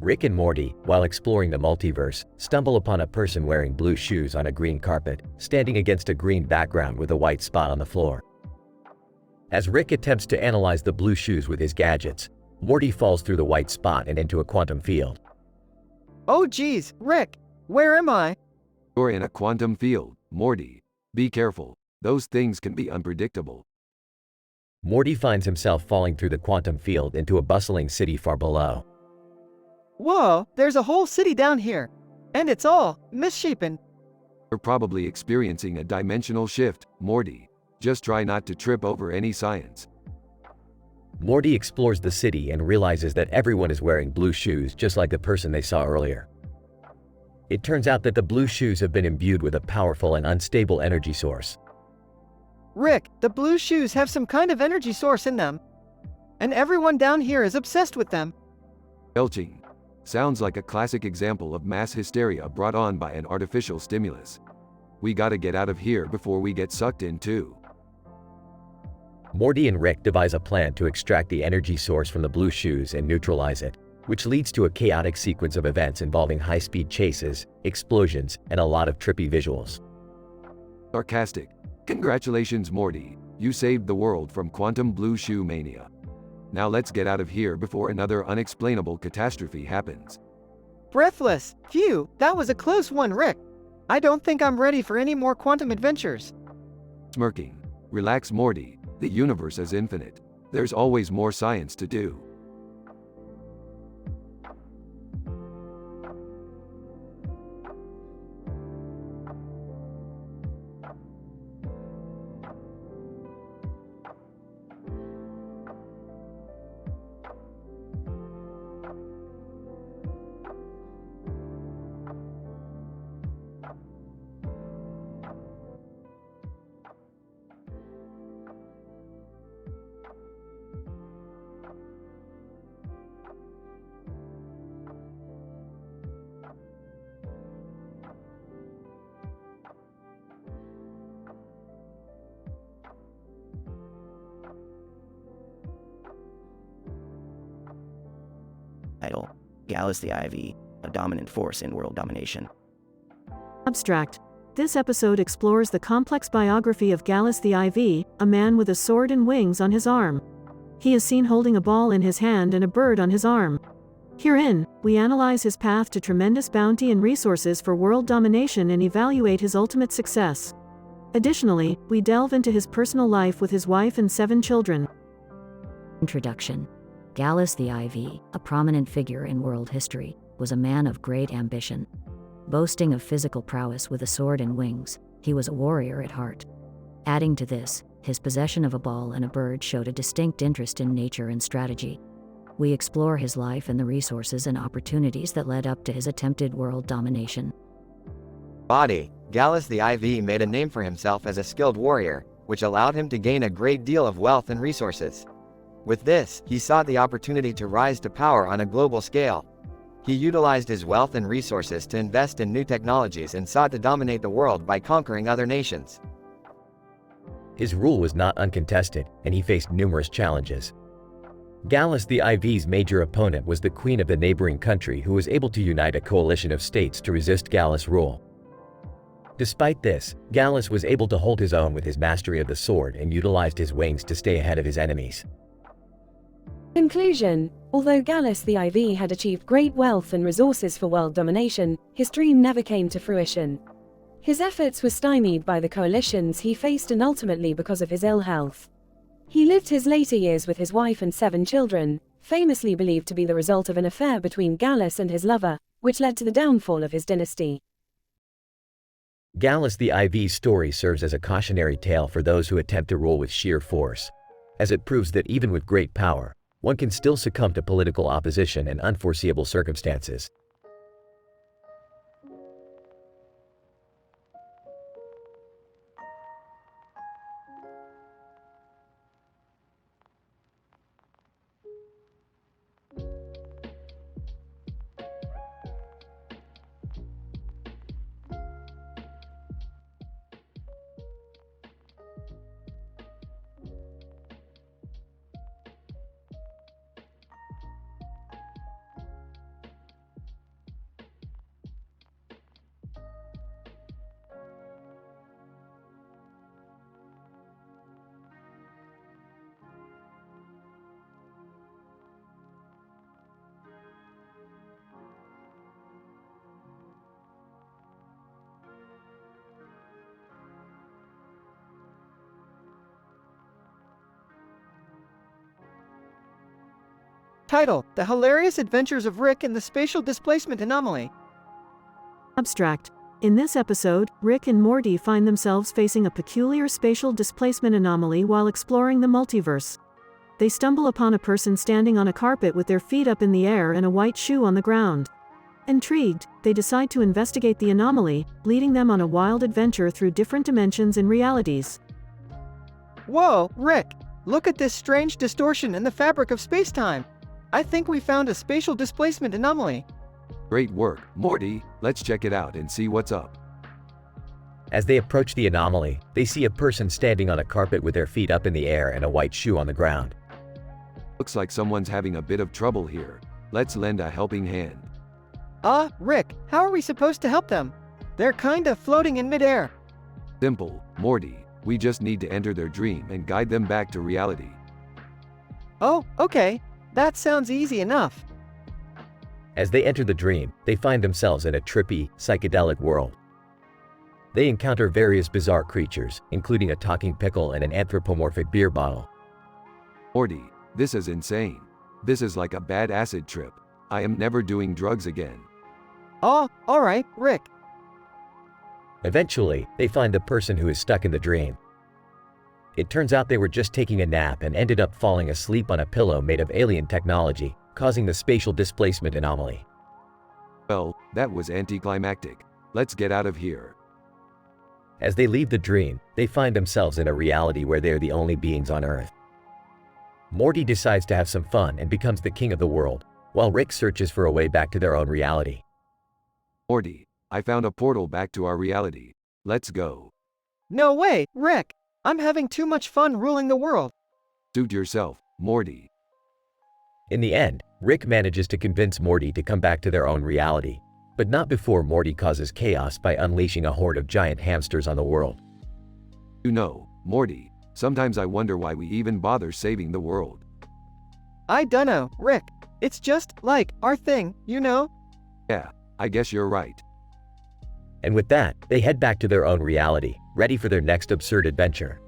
[SPEAKER 1] Rick and Morty, while exploring the multiverse, stumble upon a person wearing blue shoes on a green carpet, standing against a green background with a white spot on the floor. As Rick attempts to analyze the blue shoes with his gadgets, Morty falls through the white spot and into a quantum field.
[SPEAKER 17] Oh geez, Rick, where am I?
[SPEAKER 6] You're in a quantum field, Morty. Be careful, those things can be unpredictable.
[SPEAKER 1] Morty finds himself falling through the quantum field into a bustling city far below.
[SPEAKER 17] Whoa, there's a whole city down here. And it's all misshapen.
[SPEAKER 6] You're probably experiencing a dimensional shift, Morty. Just try not to trip over any science.
[SPEAKER 1] Morty explores the city and realizes that everyone is wearing blue shoes just like the person they saw earlier. It turns out that the blue shoes have been imbued with a powerful and unstable energy source.
[SPEAKER 17] Rick, the blue shoes have some kind of energy source in them. And everyone down here is obsessed with them.
[SPEAKER 6] Belching. Sounds like a classic example of mass hysteria brought on by an artificial stimulus. We gotta get out of here before we get sucked in too.
[SPEAKER 1] Morty and Rick devise a plan to extract the energy source from the blue shoes and neutralize it, which leads to a chaotic sequence of events involving high-speed chases, explosions, and a lot of trippy visuals.
[SPEAKER 6] Sarcastic. Congratulations, Morty. You saved the world from quantum blue shoe mania. Now let's get out of here before another unexplainable catastrophe happens.
[SPEAKER 17] Breathless. Phew, that was a close one, Rick. I don't think I'm ready for any more quantum adventures.
[SPEAKER 6] Smirking. Relax, Morty. The universe is infinite. There's always more science to do.
[SPEAKER 16] Title: Gallus the IV, a dominant force in world domination.
[SPEAKER 12] Abstract. This episode explores the complex biography of Gallus the IV, a man with a sword and wings on his arm. He is seen holding a ball in his hand and a bird on his arm. Herein, we analyze his path to tremendous bounty and resources for world domination and evaluate his ultimate success. Additionally, we delve into his personal life with his wife and 7 children.
[SPEAKER 3] Introduction. Gallus the IV, a prominent figure in world history, was a man of great ambition. Boasting of physical prowess with a sword and wings, he was a warrior at heart. Adding to this, his possession of a ball and a bird showed a distinct interest in nature and strategy. We explore his life and the resources and opportunities that led up to his attempted world domination.
[SPEAKER 7] Body. Gallus the IV made a name for himself as a skilled warrior, which allowed him to gain a great deal of wealth and resources. With this, he sought the opportunity to rise to power on a global scale. He utilized his wealth and resources to invest in new technologies and sought to dominate the world by conquering other nations.
[SPEAKER 1] His rule was not uncontested, and he faced numerous challenges. Gallus the IV's major opponent was the queen of the neighboring country, who was able to unite a coalition of states to resist Gallus' rule. Despite this, Gallus was able to hold his own with his mastery of the sword and utilized his wings to stay ahead of his enemies.
[SPEAKER 8] Conclusion. Although Gallus the IV had achieved great wealth and resources for world domination, his dream never came to fruition. His efforts were stymied by the coalitions he faced and ultimately because of his ill health. He lived his later years with his wife and 7 children, famously believed to be the result of an affair between Gallus and his lover, which led to the downfall of his dynasty.
[SPEAKER 1] Gallus the IV's story serves as a cautionary tale for those who attempt to rule with sheer force, as it proves that even with great power, one can still succumb to political opposition and unforeseeable circumstances.
[SPEAKER 17] Title: The Hilarious Adventures of Rick and the Spatial Displacement Anomaly.
[SPEAKER 12] Abstract. In this episode, Rick and Morty find themselves facing a peculiar spatial displacement anomaly while exploring the multiverse. They stumble upon a person standing on a carpet with their feet up in the air and a white shoe on the ground. Intrigued, they decide to investigate the anomaly, leading them on a wild adventure through different dimensions and realities.
[SPEAKER 17] Whoa, Rick! Look at this strange distortion in the fabric of space-time. I think we found a spatial displacement anomaly.
[SPEAKER 6] Great work, Morty. Let's check it out and see what's up.
[SPEAKER 1] As they approach the anomaly, they see a person standing on a carpet with their feet up in the air and a white shoe on the ground.
[SPEAKER 6] Looks like someone's having a bit of trouble here. Let's lend a helping hand.
[SPEAKER 17] Rick, how are we supposed to help them? They're kinda floating in midair.
[SPEAKER 6] Simple, Morty. We just need to enter their dream and guide them back to reality.
[SPEAKER 17] Oh, okay. That sounds easy enough.
[SPEAKER 1] As they enter the dream, they find themselves in a trippy, psychedelic world. They encounter various bizarre creatures, including a talking pickle and an anthropomorphic beer bottle.
[SPEAKER 6] Morty, this is insane. This is like a bad acid trip. I am never doing drugs again.
[SPEAKER 17] Alright, Rick.
[SPEAKER 1] Eventually, they find the person who is stuck in the dream. It turns out they were just taking a nap and ended up falling asleep on a pillow made of alien technology, causing the spatial displacement anomaly.
[SPEAKER 6] Well, that was anticlimactic. Let's get out of here.
[SPEAKER 1] As they leave the dream, they find themselves in a reality where they are the only beings on Earth. Morty decides to have some fun and becomes the king of the world, while Rick searches for a way back to their own reality.
[SPEAKER 6] Morty, I found a portal back to our reality. Let's go.
[SPEAKER 17] No way, Rick! I'm having too much fun ruling the world.
[SPEAKER 6] Suit yourself, Morty.
[SPEAKER 1] In the end, Rick manages to convince Morty to come back to their own reality, but not before Morty causes chaos by unleashing a horde of giant hamsters on the world.
[SPEAKER 6] You know, Morty, sometimes I wonder why we even bother saving the world.
[SPEAKER 17] I dunno, Rick. It's just, like, our thing, you know?
[SPEAKER 6] Yeah, I guess you're right.
[SPEAKER 1] And with that, they head back to their own reality, ready for their next absurd adventure.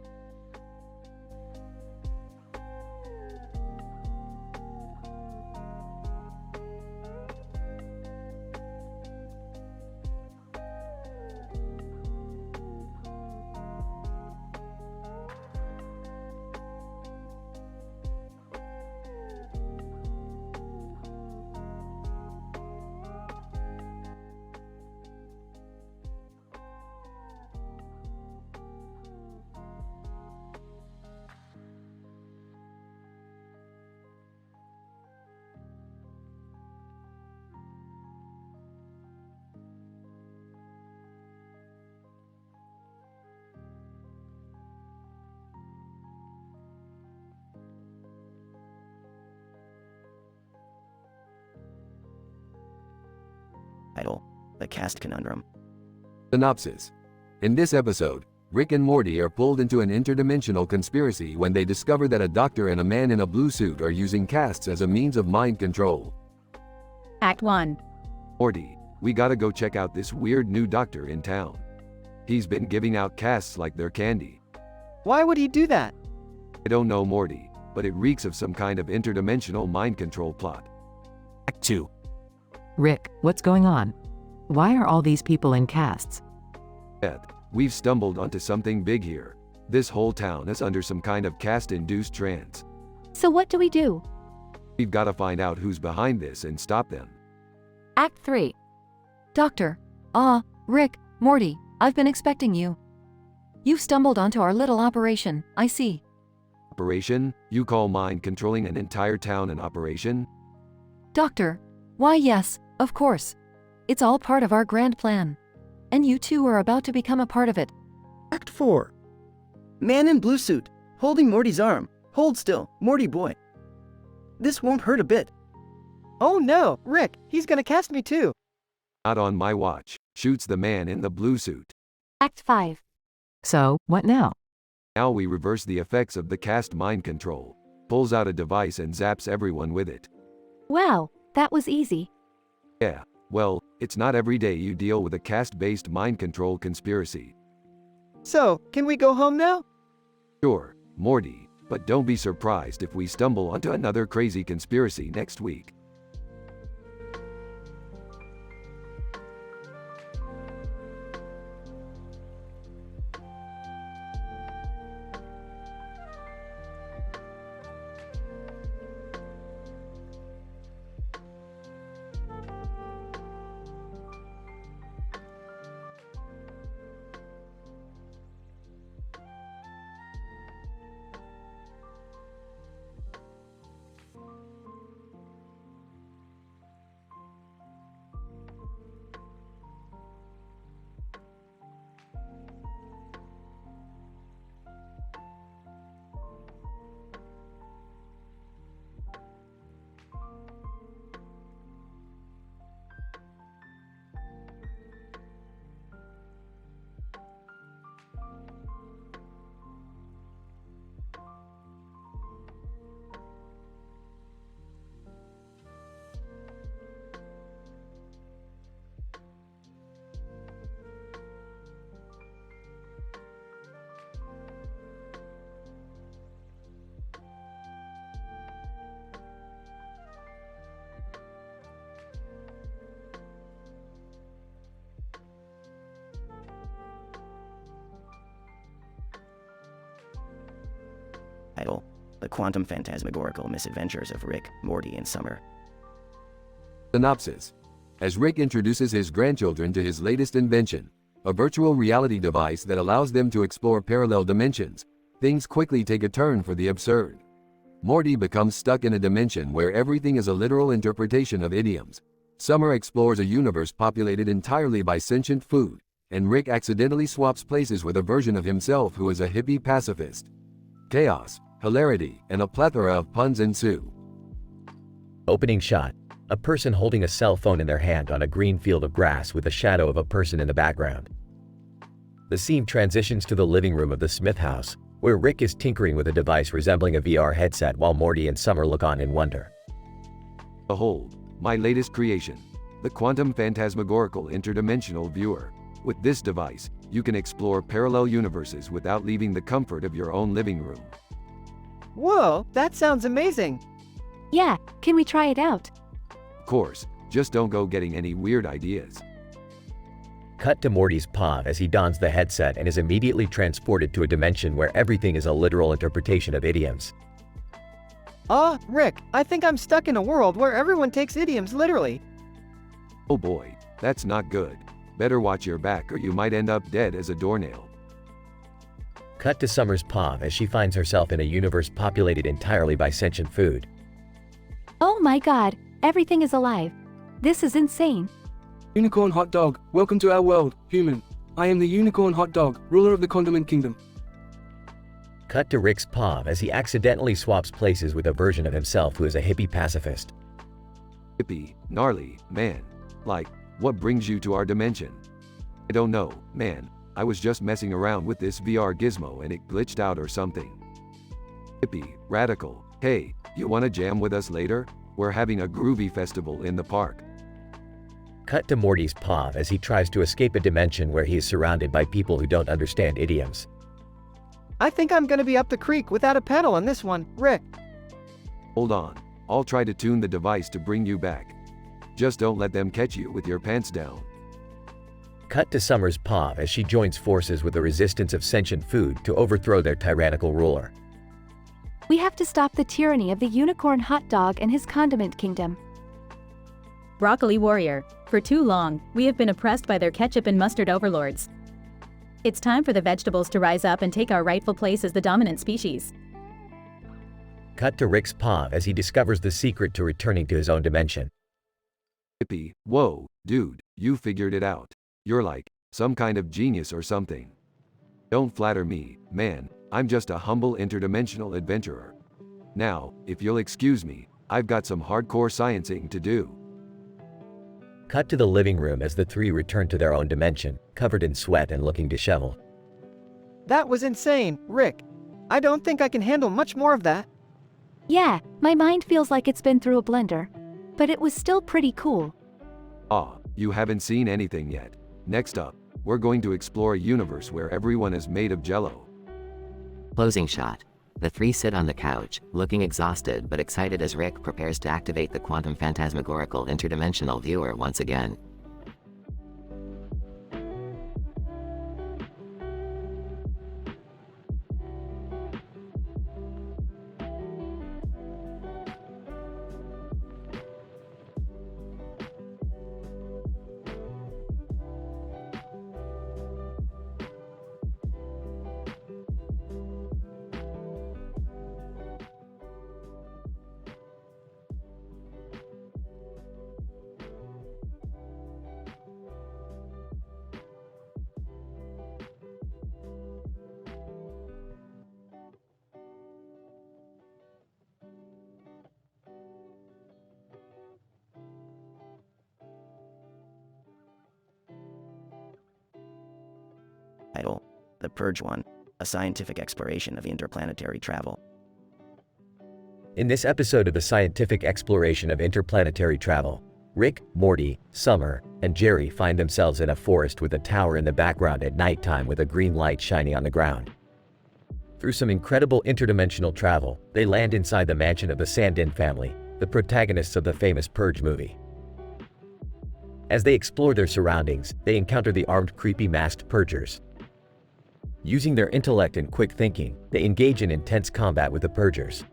[SPEAKER 16] Title: The Cast Conundrum.
[SPEAKER 6] Synopsis. In this episode, Rick and Morty are pulled into an interdimensional conspiracy when they discover that a doctor and a man in a blue suit are using casts as a means of mind control.
[SPEAKER 11] Act 1.
[SPEAKER 6] Morty, we gotta go check out this weird new doctor in town. He's been giving out casts like they're candy.
[SPEAKER 17] Why would he do that?
[SPEAKER 6] I don't know, Morty, but it reeks of some kind of interdimensional mind control plot.
[SPEAKER 20] Act 2.
[SPEAKER 18] Rick, what's going on? Why are all these people in casts?
[SPEAKER 6] Beth, we've stumbled onto something big here. This whole town is under some kind of caste-induced trance.
[SPEAKER 9] So what do we do?
[SPEAKER 6] We've gotta find out who's behind this and stop them.
[SPEAKER 19] Act 3. Doctor. Rick, Morty, I've been expecting you. You've stumbled onto our little operation, I see.
[SPEAKER 6] Operation? You call mind controlling an entire town an operation?
[SPEAKER 19] Doctor. Why yes, of course. It's all part of our grand plan. And you two are about to become a part of it.
[SPEAKER 16] Act 4. Man in blue suit, holding Morty's arm. Hold still, Morty boy. This won't hurt a bit.
[SPEAKER 17] Oh no, Rick, he's gonna cast me too.
[SPEAKER 6] Not on my watch, shoots the man in the blue suit.
[SPEAKER 9] Act 5.
[SPEAKER 18] So, what now?
[SPEAKER 6] Now we reverse the effects of the cast mind control. Pulls out a device and zaps everyone with it.
[SPEAKER 9] Wow, that was easy.
[SPEAKER 6] Yeah, well, it's not every day you deal with a caste-based mind control conspiracy.
[SPEAKER 17] So, can we go home now?
[SPEAKER 6] Sure, Morty, But don't be surprised if we stumble onto another crazy conspiracy next week.
[SPEAKER 16] Title: The Quantum Phantasmagorical Misadventures of Rick, Morty, and Summer.
[SPEAKER 6] Synopsis. As Rick introduces his grandchildren to his latest invention, a virtual reality device that allows them to explore parallel dimensions, things quickly take a turn for the absurd. Morty becomes stuck in a dimension where everything is a literal interpretation of idioms. Summer explores a universe populated entirely by sentient food, and Rick accidentally swaps places with a version of himself who is a hippie pacifist. Chaos, hilarity, and a plethora of puns ensue.
[SPEAKER 1] Opening shot. A person holding a cell phone in their hand on a green field of grass with the shadow of a person in the background. The scene transitions to the living room of the Smith house, where Rick is tinkering with a device resembling a VR headset while Morty and Summer look on in wonder.
[SPEAKER 6] Behold, my latest creation, the Quantum Phantasmagorical Interdimensional Viewer. With this device, you can explore parallel universes without leaving the comfort of your own living room.
[SPEAKER 17] Whoa, that sounds amazing!
[SPEAKER 9] Yeah, can we try it out?
[SPEAKER 6] Of course, just don't go getting any weird ideas.
[SPEAKER 1] Cut to Morty's pod as he dons the headset and is immediately transported to a dimension where everything is a literal interpretation of idioms.
[SPEAKER 17] Rick, I think I'm stuck in a world where everyone takes idioms literally.
[SPEAKER 6] Oh boy, that's not good. Better watch your back or you might end up dead as a doornail.
[SPEAKER 1] Cut to Summer's pod as she finds herself in a universe populated entirely by sentient food.
[SPEAKER 9] Oh my god, everything is alive. This is insane.
[SPEAKER 5] Unicorn hot dog, welcome to our world, human. I am the unicorn hot dog, ruler of the condiment kingdom.
[SPEAKER 1] Cut to Rick's pod as he accidentally swaps places with a version of himself who is a hippie pacifist.
[SPEAKER 6] Hippie, gnarly, man. Like, what brings you to our dimension? I don't know, man. I was just messing around with this VR gizmo and it glitched out or something. Hippie, radical. Hey, you wanna jam with us later? We're having a groovy festival in the park.
[SPEAKER 1] Cut to Morty's pod as he tries to escape a dimension where he is surrounded by people who don't understand idioms.
[SPEAKER 17] I think I'm gonna be up the creek without a paddle on this one, Rick.
[SPEAKER 6] Hold on, I'll try to tune the device to bring you back. Just don't let them catch you with your pants down.
[SPEAKER 1] Cut to Summer's pod as she joins forces with the resistance of sentient food to overthrow their tyrannical ruler.
[SPEAKER 9] We have to stop the tyranny of the unicorn hot dog and his condiment kingdom.
[SPEAKER 11] Broccoli warrior. For too long, we have been oppressed by their ketchup and mustard overlords. It's time for the vegetables to rise up and take our rightful place as the dominant species.
[SPEAKER 1] Cut to Rick's pod as he discovers the secret to returning to his own dimension.
[SPEAKER 6] Hippie, whoa, dude, you figured it out. You're like some kind of genius or something. Don't flatter me, man. I'm just a humble interdimensional adventurer. Now, if you'll excuse me, I've got some hardcore sciencing to do.
[SPEAKER 1] Cut to the living room as the three return to their own dimension, covered in sweat and looking disheveled.
[SPEAKER 17] That was insane, Rick. I don't think I can handle much more of that.
[SPEAKER 9] Yeah, my mind feels like it's been through a blender. But it was still pretty cool.
[SPEAKER 6] You haven't seen anything yet. Next up, we're going to explore a universe where everyone is made of jello.
[SPEAKER 21] Closing shot. The three sit on the couch, looking exhausted but excited as Rick prepares to activate the quantum phantasmagorical interdimensional viewer once again.
[SPEAKER 16] Title: The Purge 1, a scientific exploration of interplanetary travel.
[SPEAKER 1] In this episode of the scientific exploration of interplanetary travel, Rick, Morty, Summer, and Jerry find themselves in a forest with a tower in the background at nighttime with a green light shining on the ground. Through some incredible interdimensional travel, they land inside the mansion of the Sandin family, the protagonists of the famous Purge movie. As they explore their surroundings, they encounter the armed, creepy masked Purgers. Using their intellect and quick thinking, they engage in intense combat with the Purgers.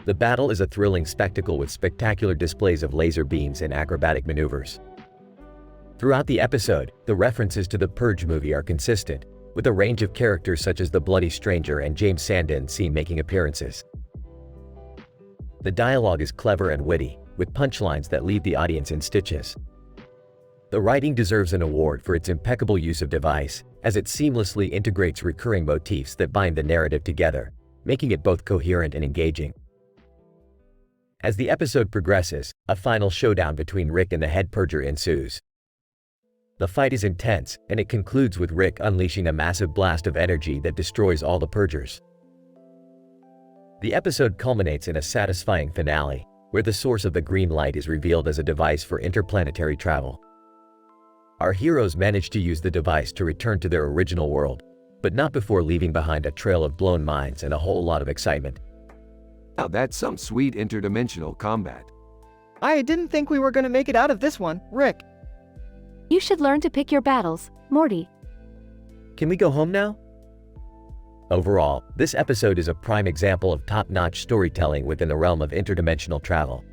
[SPEAKER 1] The battle is a thrilling spectacle with spectacular displays of laser beams and acrobatic maneuvers. Throughout the episode, the references to the Purge movie are consistent, with a range of characters such as the Bloody Stranger and James Sandin seen making appearances. The dialogue is clever and witty, with punchlines that leave the audience in stitches. The writing deserves an award for its impeccable use of device, as it seamlessly integrates recurring motifs that bind the narrative together, making it both coherent and engaging. As the episode progresses, a final showdown between Rick and the head Purger ensues. The fight is intense, and it concludes with Rick unleashing a massive blast of energy that destroys all the Purgers. The episode culminates in a satisfying finale, where the source of the green light is revealed as a device for interplanetary travel. Our heroes manage to use the device to return to their original world, but not before leaving behind a trail of blown minds and a whole lot of excitement.
[SPEAKER 6] Now that's some sweet interdimensional combat.
[SPEAKER 17] I didn't think we were gonna make it out of this one, Rick.
[SPEAKER 9] You should learn to pick your battles, Morty.
[SPEAKER 14] Can we go home now?
[SPEAKER 1] Overall, this episode is a prime example of top-notch storytelling within the realm of interdimensional travel.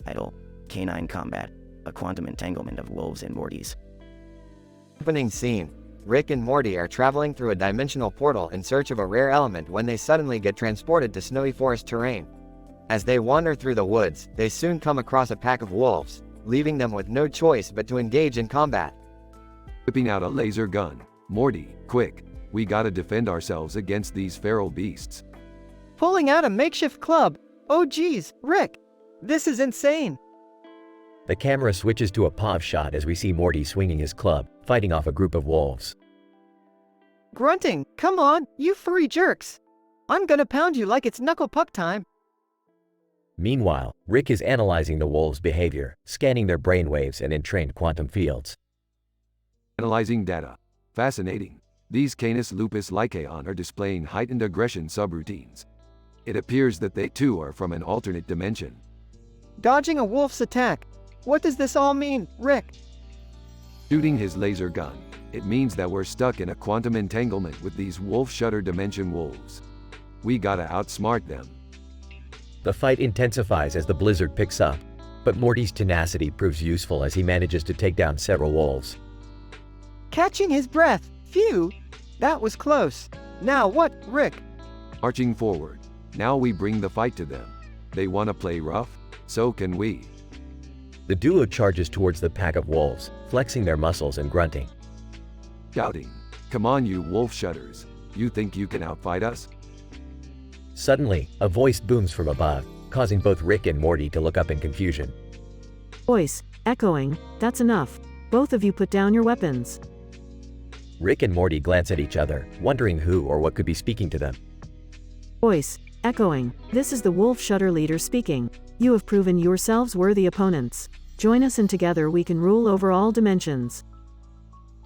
[SPEAKER 16] Title: Canine Combat, a quantum entanglement of wolves and Mortys.
[SPEAKER 7] Opening scene. Rick and Morty are traveling through a dimensional portal in search of a rare element when they suddenly get transported to snowy forest terrain. As they wander through the woods, they soon come across a pack of wolves, leaving them with no choice but to engage in combat.
[SPEAKER 6] Whipping out a laser gun. Morty, quick, we gotta defend ourselves against these feral beasts.
[SPEAKER 17] Pulling out a makeshift club. Oh geez, Rick. This is insane.
[SPEAKER 1] The camera switches to a pause shot as we see Morty swinging his club, fighting off a group of wolves.
[SPEAKER 17] Grunting, come on, you furry jerks. I'm gonna pound you like it's knuckle puck time.
[SPEAKER 1] Meanwhile, Rick is analyzing the wolves' behavior, scanning their brainwaves and entrained quantum fields.
[SPEAKER 6] Analyzing data. Fascinating. These Canis lupus lycaon are displaying heightened aggression subroutines. It appears that they too are from an alternate dimension.
[SPEAKER 17] Dodging a wolf's attack. What does this all mean, Rick?
[SPEAKER 6] Shooting his laser gun. It means that we're stuck in a quantum entanglement with these wolf shutter dimension wolves. We gotta outsmart them.
[SPEAKER 1] The fight intensifies as the blizzard picks up, but Morty's tenacity proves useful as he manages to take down several wolves.
[SPEAKER 17] Catching his breath. Phew! That was close. Now what, Rick?
[SPEAKER 6] Arching forward. Now we bring the fight to them. They wanna play rough? So can we.
[SPEAKER 1] The duo charges towards the pack of wolves, flexing their muscles and grunting.
[SPEAKER 6] Shouting, "Come on you wolf shutters. You think you can outfight us?"
[SPEAKER 1] Suddenly, a voice booms from above, causing both Rick and Morty to look up in confusion.
[SPEAKER 12] Voice, echoing, that's enough. Both of you put down your weapons.
[SPEAKER 1] Rick and Morty glance at each other, wondering who or what could be speaking to them.
[SPEAKER 12] Voice, echoing, this is the Wolf Shutter leader speaking. You have proven yourselves worthy opponents. Join us and together we can rule over all dimensions.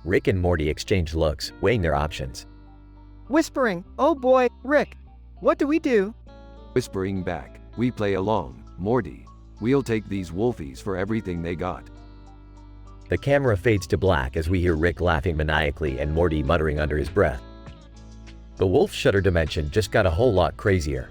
[SPEAKER 1] Rick and Morty exchange looks, weighing their options.
[SPEAKER 17] Whispering, oh boy, Rick. What do we do?
[SPEAKER 6] Whispering back, we play along, Morty. We'll take these wolfies for everything they got.
[SPEAKER 1] The camera fades to black as we hear Rick laughing maniacally and Morty muttering under his breath. The wolf shutter dimension just got a whole lot crazier.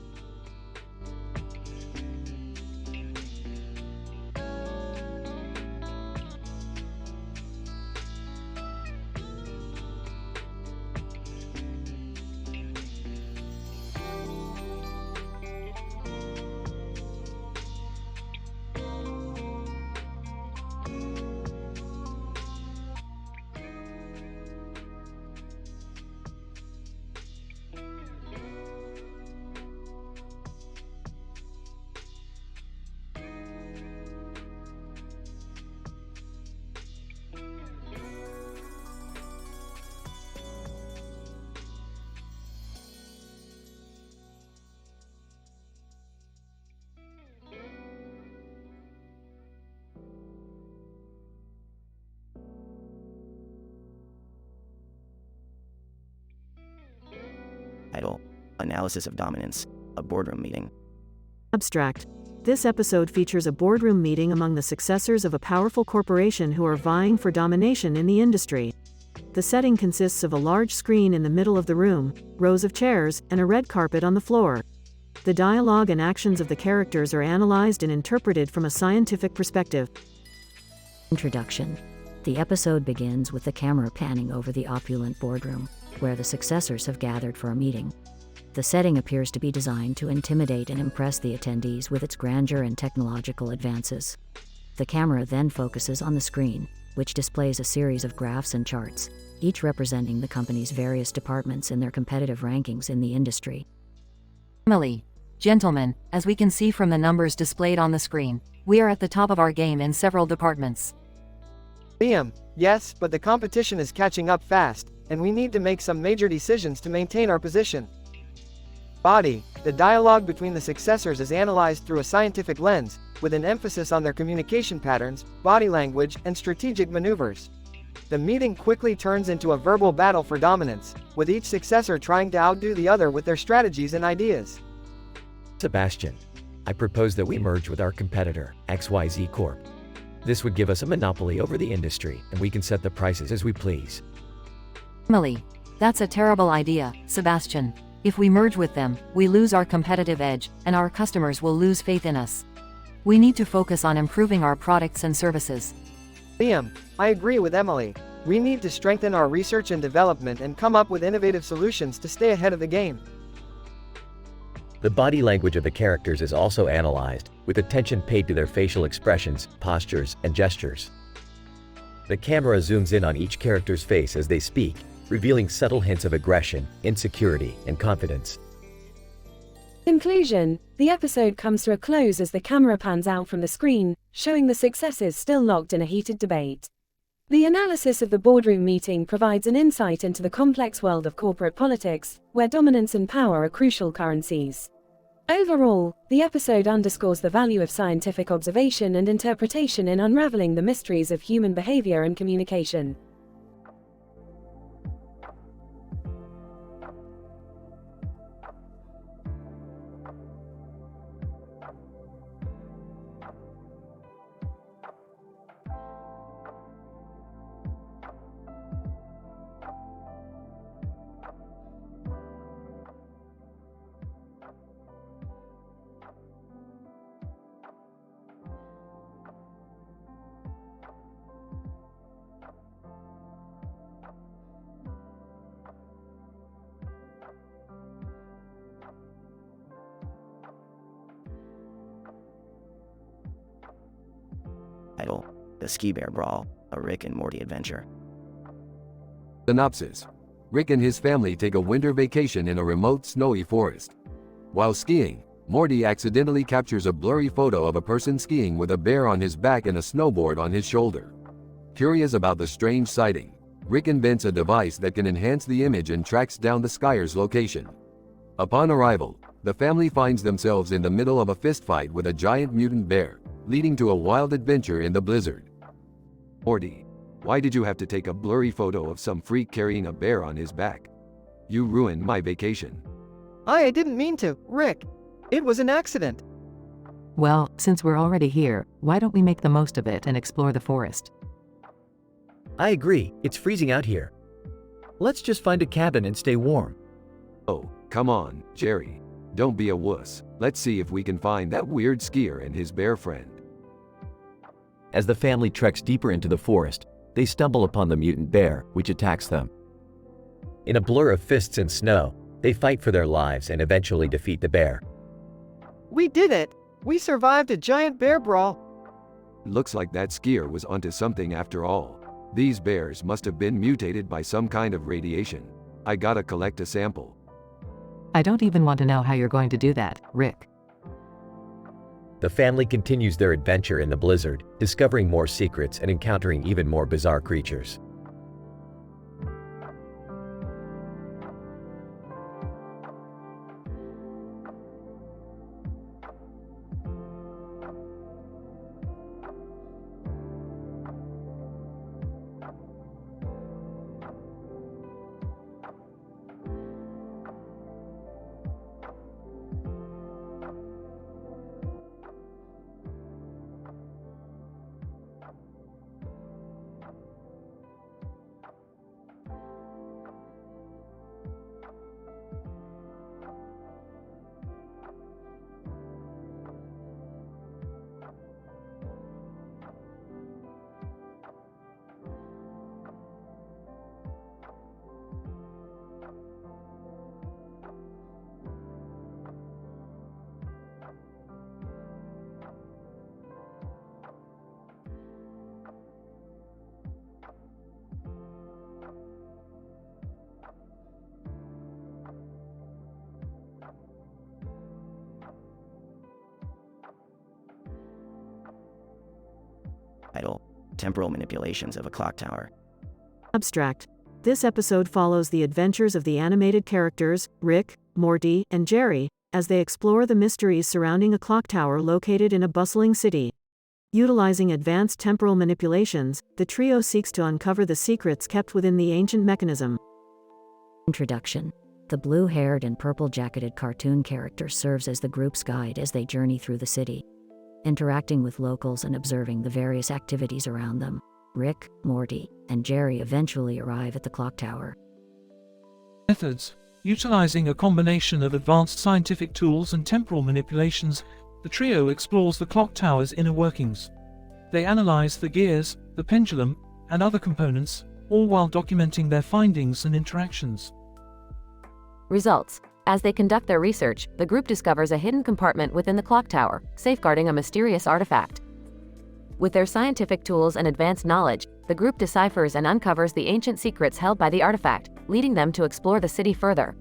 [SPEAKER 16] Title: Analysis of Dominance, a boardroom meeting.
[SPEAKER 12] Abstract. This episode features a boardroom meeting among the successors of a powerful corporation who are vying for domination in the industry. The setting consists of a large screen in the middle of the room, rows of chairs, and a red carpet on the floor. The dialogue and actions of the characters are analyzed and interpreted from a scientific perspective.
[SPEAKER 3] Introduction. The episode begins with the camera panning over the opulent boardroom, where the successors have gathered for a meeting. The setting appears to be designed to intimidate and impress the attendees with its grandeur and technological advances. The camera then focuses on the screen, which displays a series of graphs and charts, each representing the company's various departments in their competitive rankings in the industry.
[SPEAKER 19] Emily, gentlemen, as we can see from the numbers displayed on the screen, we are at the top of our game in several departments.
[SPEAKER 7] Liam, yes, but the competition is catching up fast, and we need to make some major decisions to maintain our position. Body, the dialogue between the successors is analyzed through a scientific lens, with an emphasis on their communication patterns, body language, and strategic maneuvers. The meeting quickly turns into a verbal battle for dominance, with each successor trying to outdo the other with their strategies and ideas.
[SPEAKER 1] Sebastian, I propose that we merge with our competitor, XYZ Corp. This would give us a monopoly over the industry, and we can set the prices as we please.
[SPEAKER 19] Emily, that's a terrible idea, Sebastian. If we merge with them, we lose our competitive edge, and our customers will lose faith in us. We need to focus on improving our products and services.
[SPEAKER 7] Liam, I agree with Emily. We need to strengthen our research and development and come up with innovative solutions to stay ahead of the game.
[SPEAKER 1] The body language of the characters is also analyzed, with attention paid to their facial expressions, postures, and gestures. The camera zooms in on each character's face as they speak, revealing subtle hints of aggression, insecurity, and confidence.
[SPEAKER 8] Conclusion. The episode comes to a close as the camera pans out from the screen, showing the successors still locked in a heated debate. The analysis of the boardroom meeting provides an insight into the complex world of corporate politics, where dominance and power are crucial currencies. Overall, the episode underscores the value of scientific observation and interpretation in unraveling the mysteries of human behavior and communication.
[SPEAKER 16] The Ski Bear Brawl, a Rick and Morty adventure.
[SPEAKER 6] Synopsis. Rick and his family take a winter vacation in a remote snowy forest. While skiing, Morty accidentally captures a blurry photo of a person skiing with a bear on his back and a snowboard on his shoulder. Curious about the strange sighting, Rick invents a device that can enhance the image and tracks down the skier's location. Upon arrival, the family finds themselves in the middle of a fistfight with a giant mutant bear, leading to a wild adventure in the blizzard. Morty, why did you have to take a blurry photo of some freak carrying a bear on his back? You ruined my vacation.
[SPEAKER 17] I didn't mean to, Rick. It was an accident.
[SPEAKER 18] Well, since we're already here, why don't we make the most of it and explore the forest?
[SPEAKER 14] I agree, it's freezing out here. Let's just find a cabin and stay warm.
[SPEAKER 6] Oh, come on, Jerry. Don't be a wuss. Let's see if we can find that weird skier and his bear friend.
[SPEAKER 1] As the family treks deeper into the forest, they stumble upon the mutant bear, which attacks them.
[SPEAKER 14] In a blur of fists and snow, they fight for their lives and eventually defeat the bear.
[SPEAKER 17] We did it! We survived a giant bear brawl.
[SPEAKER 6] Looks like that skier was onto something after all. These bears must have been mutated by some kind of radiation. I gotta collect a sample.
[SPEAKER 18] I don't even want to know how you're going to do that, Rick.
[SPEAKER 14] The family continues their adventure in the blizzard, discovering more secrets and encountering even more bizarre creatures.
[SPEAKER 16] Title: Temporal Manipulations of a Clock Tower.
[SPEAKER 12] Abstract. This episode follows the adventures of the animated characters, Rick, Morty, and Jerry, as they explore the mysteries surrounding a clock tower located in a bustling city. Utilizing advanced temporal manipulations, the trio seeks to uncover the secrets kept within the ancient mechanism.
[SPEAKER 3] Introduction. The blue-haired and purple-jacketed cartoon character serves as the group's guide as they journey through the city. Interacting with locals and observing the various activities around them, Rick, Morty, and Jerry eventually arrive at the clock tower.
[SPEAKER 2] Methods. Utilizing a combination of advanced scientific tools and temporal manipulations, the trio explores the clock tower's inner workings. They analyze the gears, the pendulum, and other components, all while documenting their findings and interactions.
[SPEAKER 19] Results. As they conduct their research, the group discovers a hidden compartment within the clock tower, safeguarding a mysterious artifact. With their scientific tools and advanced knowledge, the group deciphers and uncovers the ancient secrets held by the artifact, leading them to explore the city further.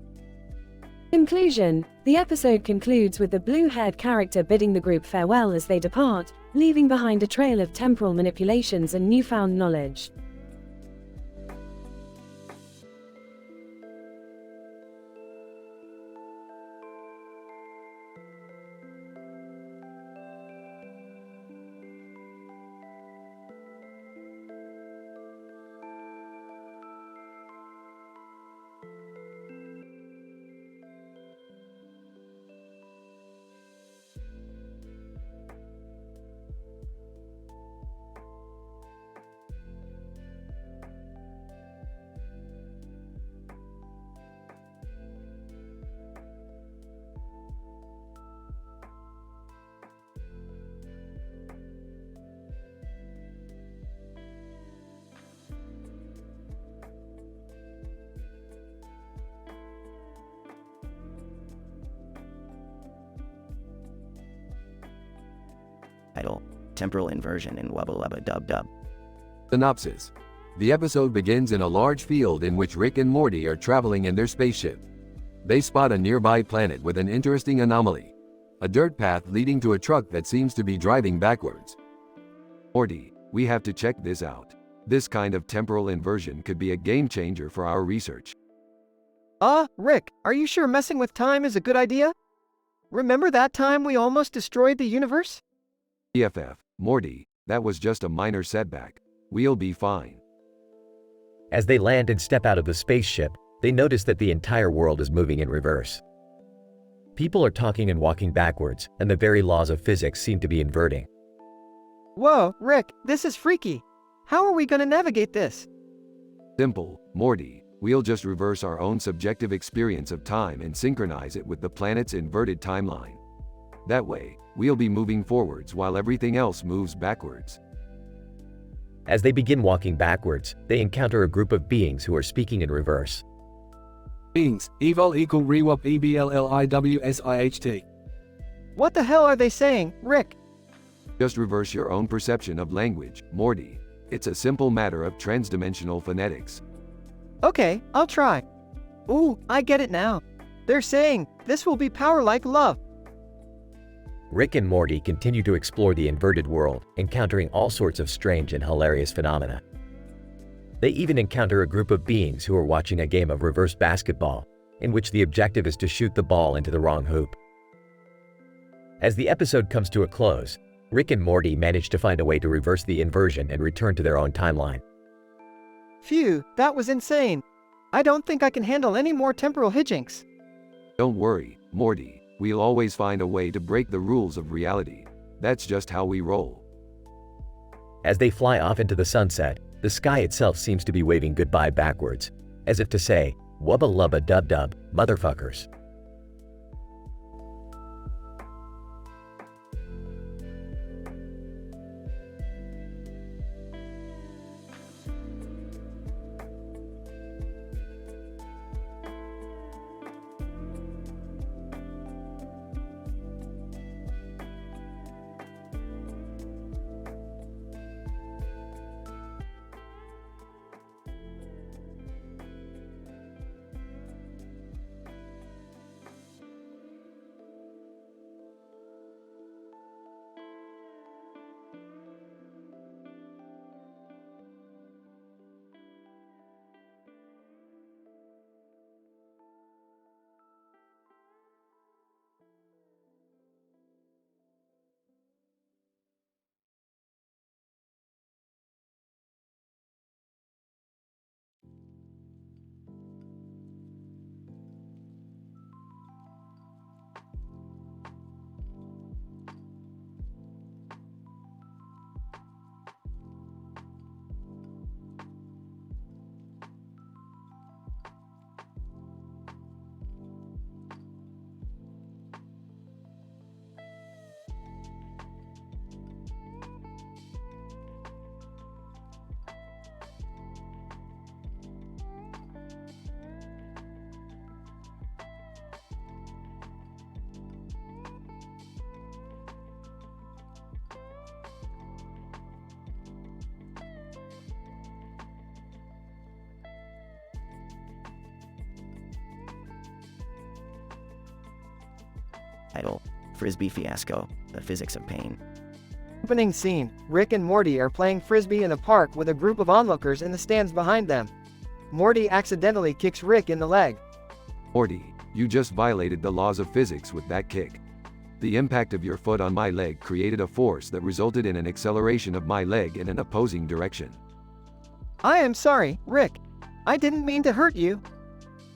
[SPEAKER 8] Conclusion. The episode concludes with the blue-haired character bidding the group farewell as they depart, leaving behind a trail of temporal manipulations and newfound knowledge.
[SPEAKER 16] Title: temporal inversion in Wubba Lubba Dub Dub.
[SPEAKER 6] Synopsis. The episode begins in a large field in which Rick and Morty are traveling in their spaceship. They spot a nearby planet with an interesting anomaly. A dirt path leading to a truck that seems to be driving backwards. Morty, we have to check this out. This kind of temporal inversion could be a game changer for our research.
[SPEAKER 17] Rick, are you sure messing with time is a good idea? Remember that time we almost destroyed the universe?
[SPEAKER 6] EFF, Morty, that was just a minor setback. We'll be fine.
[SPEAKER 1] As they land and step out of the spaceship, they notice that the entire world is moving in reverse. People are talking and walking backwards, and the very laws of physics seem to be inverting.
[SPEAKER 17] Whoa, Rick, this is freaky. How are we going to navigate this?
[SPEAKER 6] Simple, Morty. We'll just reverse our own subjective experience of time and synchronize it with the planet's inverted timeline. That way, we'll be moving forwards while everything else moves backwards.
[SPEAKER 1] As they begin walking backwards, they encounter a group of beings who are speaking in reverse.
[SPEAKER 5] Beings, evol equal rewap eblliwsiht.
[SPEAKER 17] What the hell are they saying, Rick?
[SPEAKER 6] Just reverse your own perception of language, Morty. It's a simple matter of transdimensional phonetics.
[SPEAKER 17] Okay, I'll try. Ooh, I get it now. They're saying, this will be power like love.
[SPEAKER 1] Rick and Morty continue to explore the inverted world, encountering all sorts of strange and hilarious phenomena. They even encounter a group of beings who are watching a game of reverse basketball, in which the objective is to shoot the ball into the wrong hoop. As the episode comes to a close, Rick and Morty manage to find a way to reverse the inversion and return to their own timeline.
[SPEAKER 17] Phew, that was insane. I don't think I can handle any more temporal hijinks.
[SPEAKER 6] Don't worry, Morty. We'll always find a way to break the rules of reality. That's just how we roll.
[SPEAKER 1] As they fly off into the sunset, the sky itself seems to be waving goodbye backwards, as if to say, "Wubba lubba dub dub, motherfuckers."
[SPEAKER 16] Title: Frisbee Fiasco, The Physics of Pain.
[SPEAKER 17] Opening scene, Rick and Morty are playing frisbee in a park with a group of onlookers in the stands behind them. Morty accidentally kicks Rick in the leg.
[SPEAKER 6] Morty, you just violated the laws of physics with that kick. The impact of your foot on my leg created a force that resulted in an acceleration of my leg in an opposing direction.
[SPEAKER 17] I am sorry, Rick. I didn't mean to hurt you.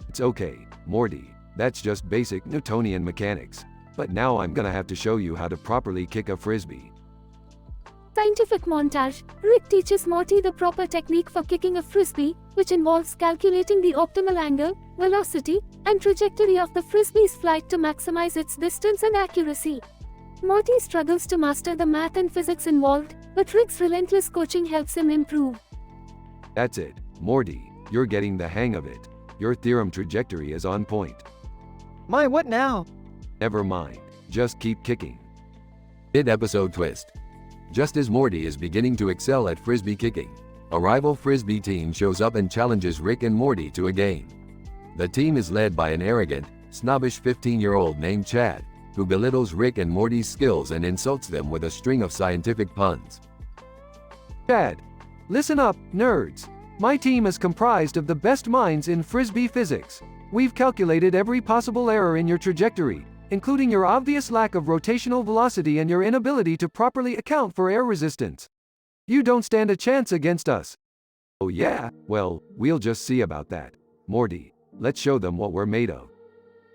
[SPEAKER 6] It's okay, Morty. That's just basic Newtonian mechanics. But now I'm gonna have to show you how to properly kick a frisbee.
[SPEAKER 9] Scientific montage. Rick teaches Morty the proper technique for kicking a frisbee, which involves calculating the optimal angle, velocity, and trajectory of the frisbee's flight to maximize its distance and accuracy. Morty struggles to master the math and physics involved, but Rick's relentless coaching helps him improve.
[SPEAKER 6] That's it, Morty. You're getting the hang of it. Your theorem trajectory is on point.
[SPEAKER 17] My what now?
[SPEAKER 6] Never mind. Just keep kicking. Mid-episode twist. Just as Morty is beginning to excel at frisbee kicking, a rival frisbee team shows up and challenges Rick and Morty to a game. The team is led by an arrogant, snobbish 15-year-old named Chad, who belittles Rick and Morty's skills and insults them with a string of scientific puns. Chad, listen up, nerds. My team is comprised of the best minds in frisbee physics. We've calculated every possible error in your trajectory, including your obvious lack of rotational velocity and your inability to properly account for air resistance. You don't stand a chance against us. Oh yeah? Well, we'll just see about that. Morty, let's show them what we're made of.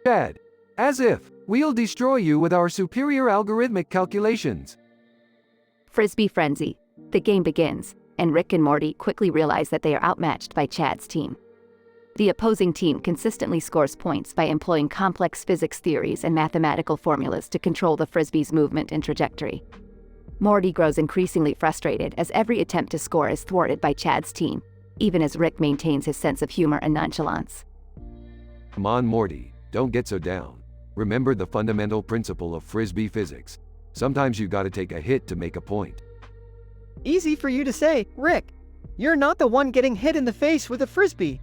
[SPEAKER 6] Chad, as if, we'll destroy you with our superior algorithmic calculations.
[SPEAKER 10] Frisbee frenzy. The game begins, and Rick and Morty quickly realize that they are outmatched by Chad's team. The opposing team consistently scores points by employing complex physics theories and mathematical formulas to control the frisbee's movement and trajectory. Morty grows increasingly frustrated as every attempt to score is thwarted by Chad's team, even as Rick maintains his sense of humor and nonchalance.
[SPEAKER 6] Come on, Morty, don't get so down. Remember the fundamental principle of frisbee physics. Sometimes you gotta take a hit to make a point.
[SPEAKER 17] Easy for you to say, Rick. You're not the one getting hit in the face with a frisbee.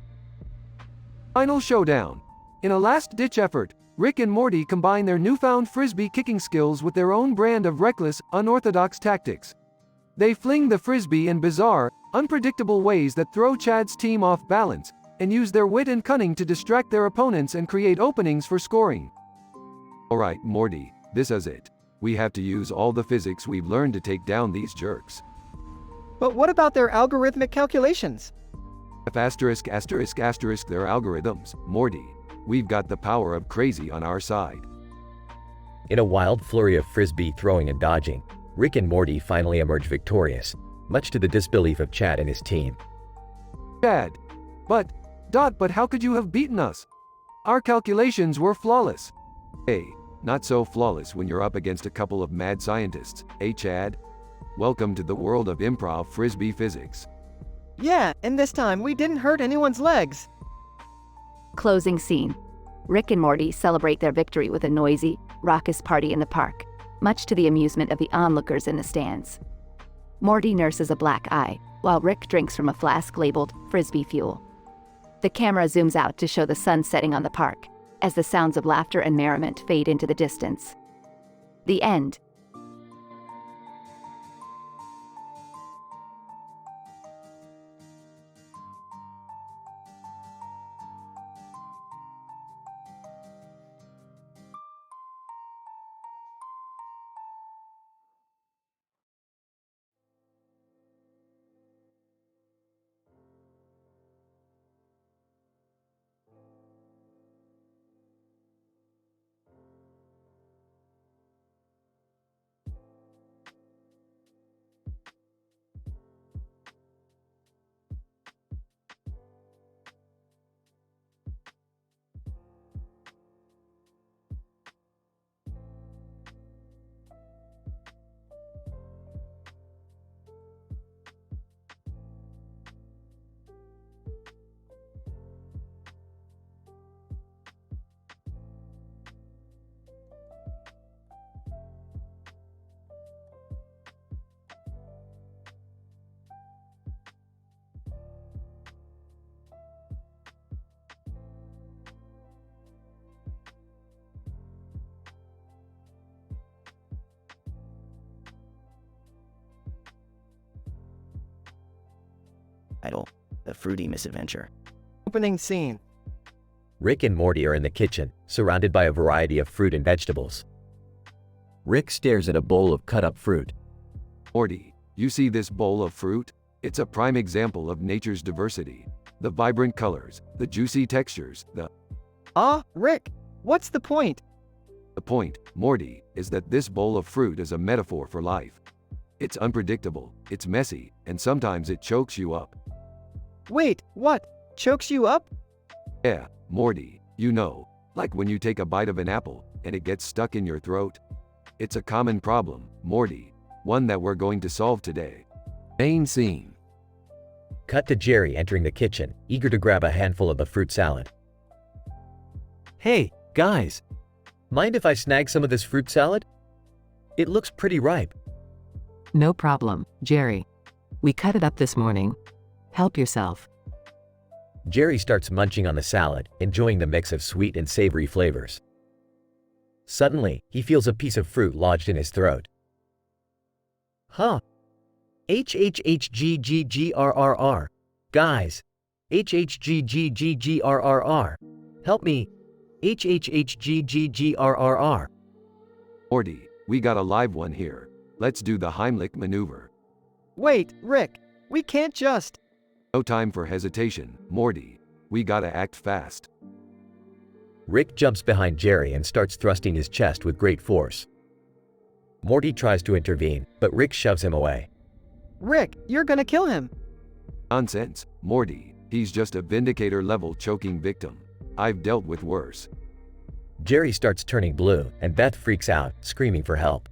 [SPEAKER 6] Final showdown. In a last-ditch effort, Rick and Morty combine their newfound frisbee kicking skills with their own brand of reckless, unorthodox tactics. They fling the frisbee in bizarre, unpredictable ways that throw Chad's team off balance, and use their wit and cunning to distract their opponents and create openings for scoring. Alright, Morty, this is it. We have to use all the physics we've learned to take down these jerks.
[SPEAKER 17] But what about their algorithmic calculations?
[SPEAKER 6] Asterisk their algorithms, Morty. We've got the power of crazy on our side.
[SPEAKER 1] In a wild flurry of frisbee throwing and dodging, Rick and Morty finally emerge victorious, much to the disbelief of Chad and his team.
[SPEAKER 6] Chad. But how could you have beaten us? Our calculations were flawless. Hey, not so flawless when you're up against a couple of mad scientists, eh Chad? Welcome to the world of improv frisbee physics.
[SPEAKER 17] Yeah, and this time we didn't hurt anyone's legs.
[SPEAKER 10] Closing scene. Rick and Morty celebrate their victory with a noisy, raucous party in the park, much to the amusement of the onlookers in the stands. Morty nurses a black eye, while Rick drinks from a flask labeled Frisbee Fuel. The camera zooms out to show the sun setting on the park, as the sounds of laughter and merriment fade into the distance. The end.
[SPEAKER 16] Title: The Fruity Misadventure.
[SPEAKER 17] Opening scene.
[SPEAKER 1] Rick and Morty are in the kitchen, surrounded by a variety of fruit and vegetables. Rick stares at a bowl of cut-up fruit.
[SPEAKER 6] Morty, you see this bowl of fruit? It's a prime example of nature's diversity. The vibrant colors, the juicy textures,
[SPEAKER 17] Rick, what's the point?
[SPEAKER 6] The point, Morty, is that this bowl of fruit is a metaphor for life. It's unpredictable, it's messy, and sometimes it chokes you up.
[SPEAKER 17] Wait, what? Chokes you up?
[SPEAKER 6] Yeah, Morty, you know, like when you take a bite of an apple, and it gets stuck in your throat. It's a common problem, Morty, one that we're going to solve today. Main scene.
[SPEAKER 1] Cut to Jerry entering the kitchen, eager to grab a handful of the fruit salad. Hey, guys! Mind if I snag some of this fruit salad? It looks pretty ripe.
[SPEAKER 18] No problem, Jerry. We cut it up this morning. Help yourself.
[SPEAKER 1] Jerry starts munching on the salad, enjoying the mix of sweet and savory flavors. Suddenly, he feels a piece of fruit lodged in his throat.
[SPEAKER 14] Huh. HHHGGGRRR. Guys. HHGGGGRRR. Help me. HHHGGGRRR.
[SPEAKER 6] Morty, we got a live one here. Let's do the Heimlich maneuver.
[SPEAKER 17] Wait, Rick. We can't just.
[SPEAKER 6] No time for hesitation, Morty. We gotta act fast.
[SPEAKER 1] Rick jumps behind Jerry and starts thrusting his chest with great force. Morty tries to intervene, but Rick shoves him away.
[SPEAKER 17] Rick, you're gonna kill him.
[SPEAKER 6] Nonsense, Morty. He's just a Vindicator-level choking victim. I've dealt with worse.
[SPEAKER 1] Jerry starts turning blue, and Beth freaks out, screaming for help.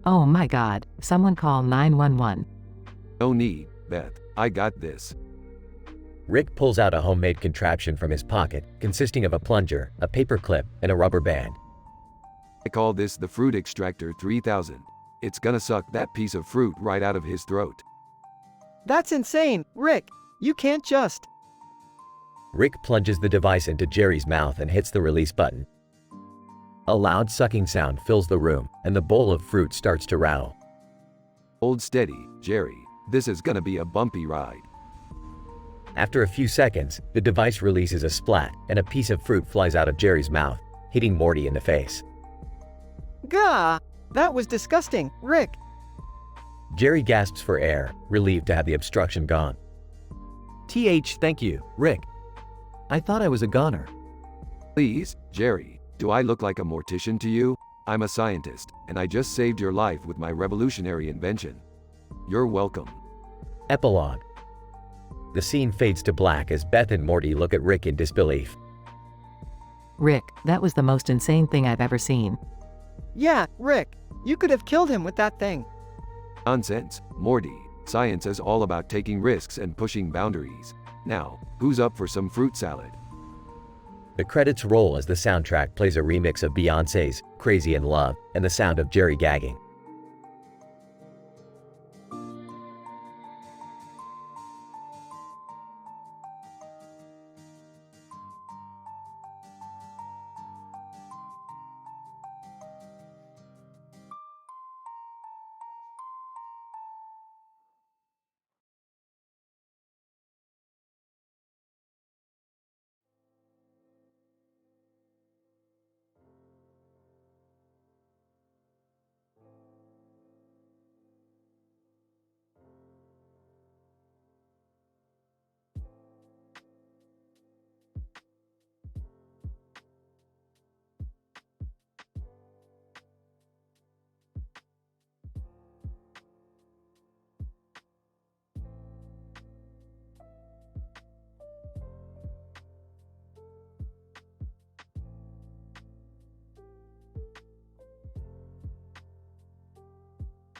[SPEAKER 18] Oh my God, someone call 911.
[SPEAKER 6] No need, Beth. I got this.
[SPEAKER 1] Rick pulls out a homemade contraption from his pocket, consisting of a plunger, a paper clip, and a rubber band.
[SPEAKER 6] I call this the Fruit Extractor 3000. It's gonna suck that piece of fruit right out of his throat.
[SPEAKER 17] That's insane, Rick. You can't just.
[SPEAKER 1] Rick plunges the device into Jerry's mouth and hits the release button. A loud sucking sound fills the room, and the bowl of fruit starts to rattle.
[SPEAKER 6] Hold steady, Jerry. This is gonna be a bumpy ride.
[SPEAKER 1] After a few seconds, the device releases a splat, and a piece of fruit flies out of Jerry's mouth, hitting Morty in the face.
[SPEAKER 17] Gah! That was disgusting, Rick.
[SPEAKER 1] Jerry gasps for air, relieved to have the obstruction gone.
[SPEAKER 14] Thank you, Rick. I thought I was a goner.
[SPEAKER 6] Please, Jerry, do I look like a mortician to you? I'm a scientist, and I just saved your life with my revolutionary invention. You're welcome.
[SPEAKER 1] Epilogue. The scene fades to black as Beth and Morty look at Rick in disbelief.
[SPEAKER 18] Rick, that was the most insane thing I've ever seen.
[SPEAKER 17] Yeah, Rick. You could have killed him with that thing.
[SPEAKER 6] Nonsense, Morty. Science is all about taking risks and pushing boundaries. Now, who's up for some fruit salad?
[SPEAKER 1] The credits roll as the soundtrack plays a remix of Beyoncé's Crazy in Love and the sound of Jerry gagging.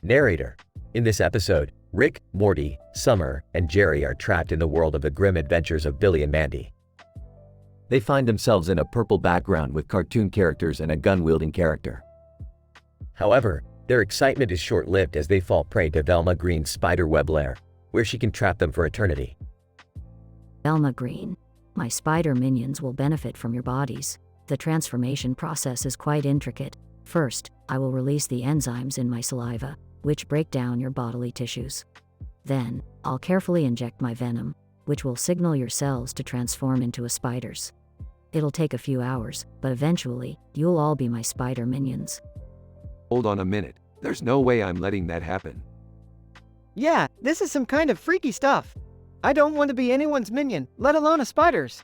[SPEAKER 1] Narrator. In this episode, Rick, Morty, Summer, and Jerry are trapped in the world of the grim adventures of Billy and Mandy. They find themselves in a purple background with cartoon characters and a gun-wielding character. However, their excitement is short-lived as they fall prey to Velma Green's spider web lair, where she can trap them for eternity.
[SPEAKER 3] Velma Green, my spider minions will benefit from your bodies. The transformation process is quite intricate. First, I will release the enzymes in my saliva, which break down your bodily tissues. Then, I'll carefully inject my venom, which will signal your cells to transform into a spider's. It'll take a few hours, but eventually, you'll all be my spider minions.
[SPEAKER 6] Hold on a minute. There's no way I'm letting that happen.
[SPEAKER 17] Yeah, this is some kind of freaky stuff. I don't want to be anyone's minion, let alone a spider's.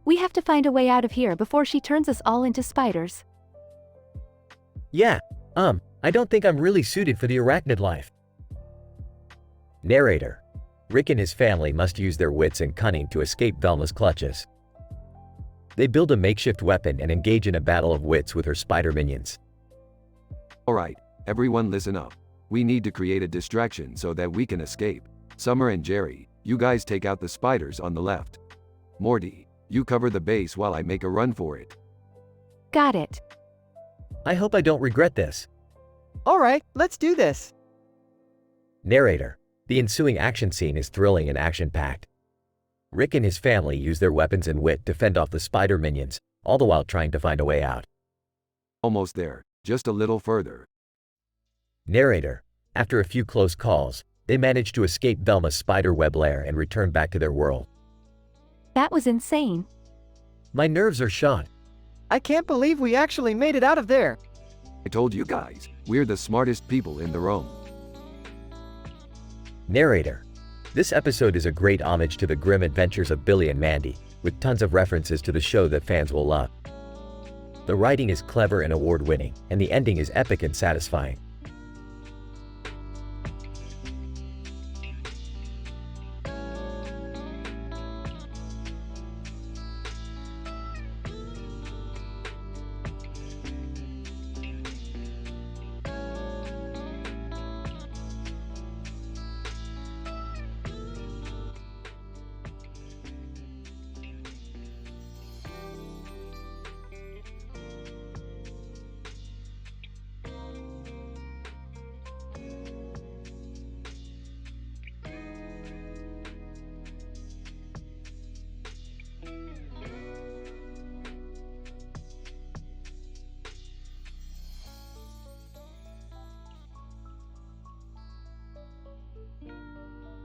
[SPEAKER 9] We have to find a way out of here before she turns us all into spiders.
[SPEAKER 14] Yeah, I don't think I'm really suited for the arachnid life.
[SPEAKER 1] Narrator. Rick and his family must use their wits and cunning to escape Velma's clutches. They build a makeshift weapon and engage in a battle of wits with her spider minions.
[SPEAKER 6] Alright, everyone listen up. We need to create a distraction so that we can escape. Summer and Jerry, you guys take out the spiders on the left. Morty, you cover the base while I make a run for it.
[SPEAKER 9] Got it.
[SPEAKER 14] I hope I don't regret this.
[SPEAKER 17] Alright, let's do this.
[SPEAKER 1] Narrator. The ensuing action scene is thrilling and action-packed. Rick and his family use their weapons and wit to fend off the spider minions, all the while trying to find a way out.
[SPEAKER 6] Almost there, just a little further.
[SPEAKER 1] Narrator. After a few close calls, they manage to escape Velma's spider web lair and return back to their world.
[SPEAKER 9] That was insane.
[SPEAKER 1] My nerves are shot.
[SPEAKER 17] I can't believe we actually made it out of there.
[SPEAKER 6] I told you guys, we're the smartest people in the room.
[SPEAKER 1] Narrator. This episode is a great homage to the grim adventures of Billy and Mandy, with tons of references to the show that fans will love. The writing is clever and award-winning, and the ending is epic and satisfying.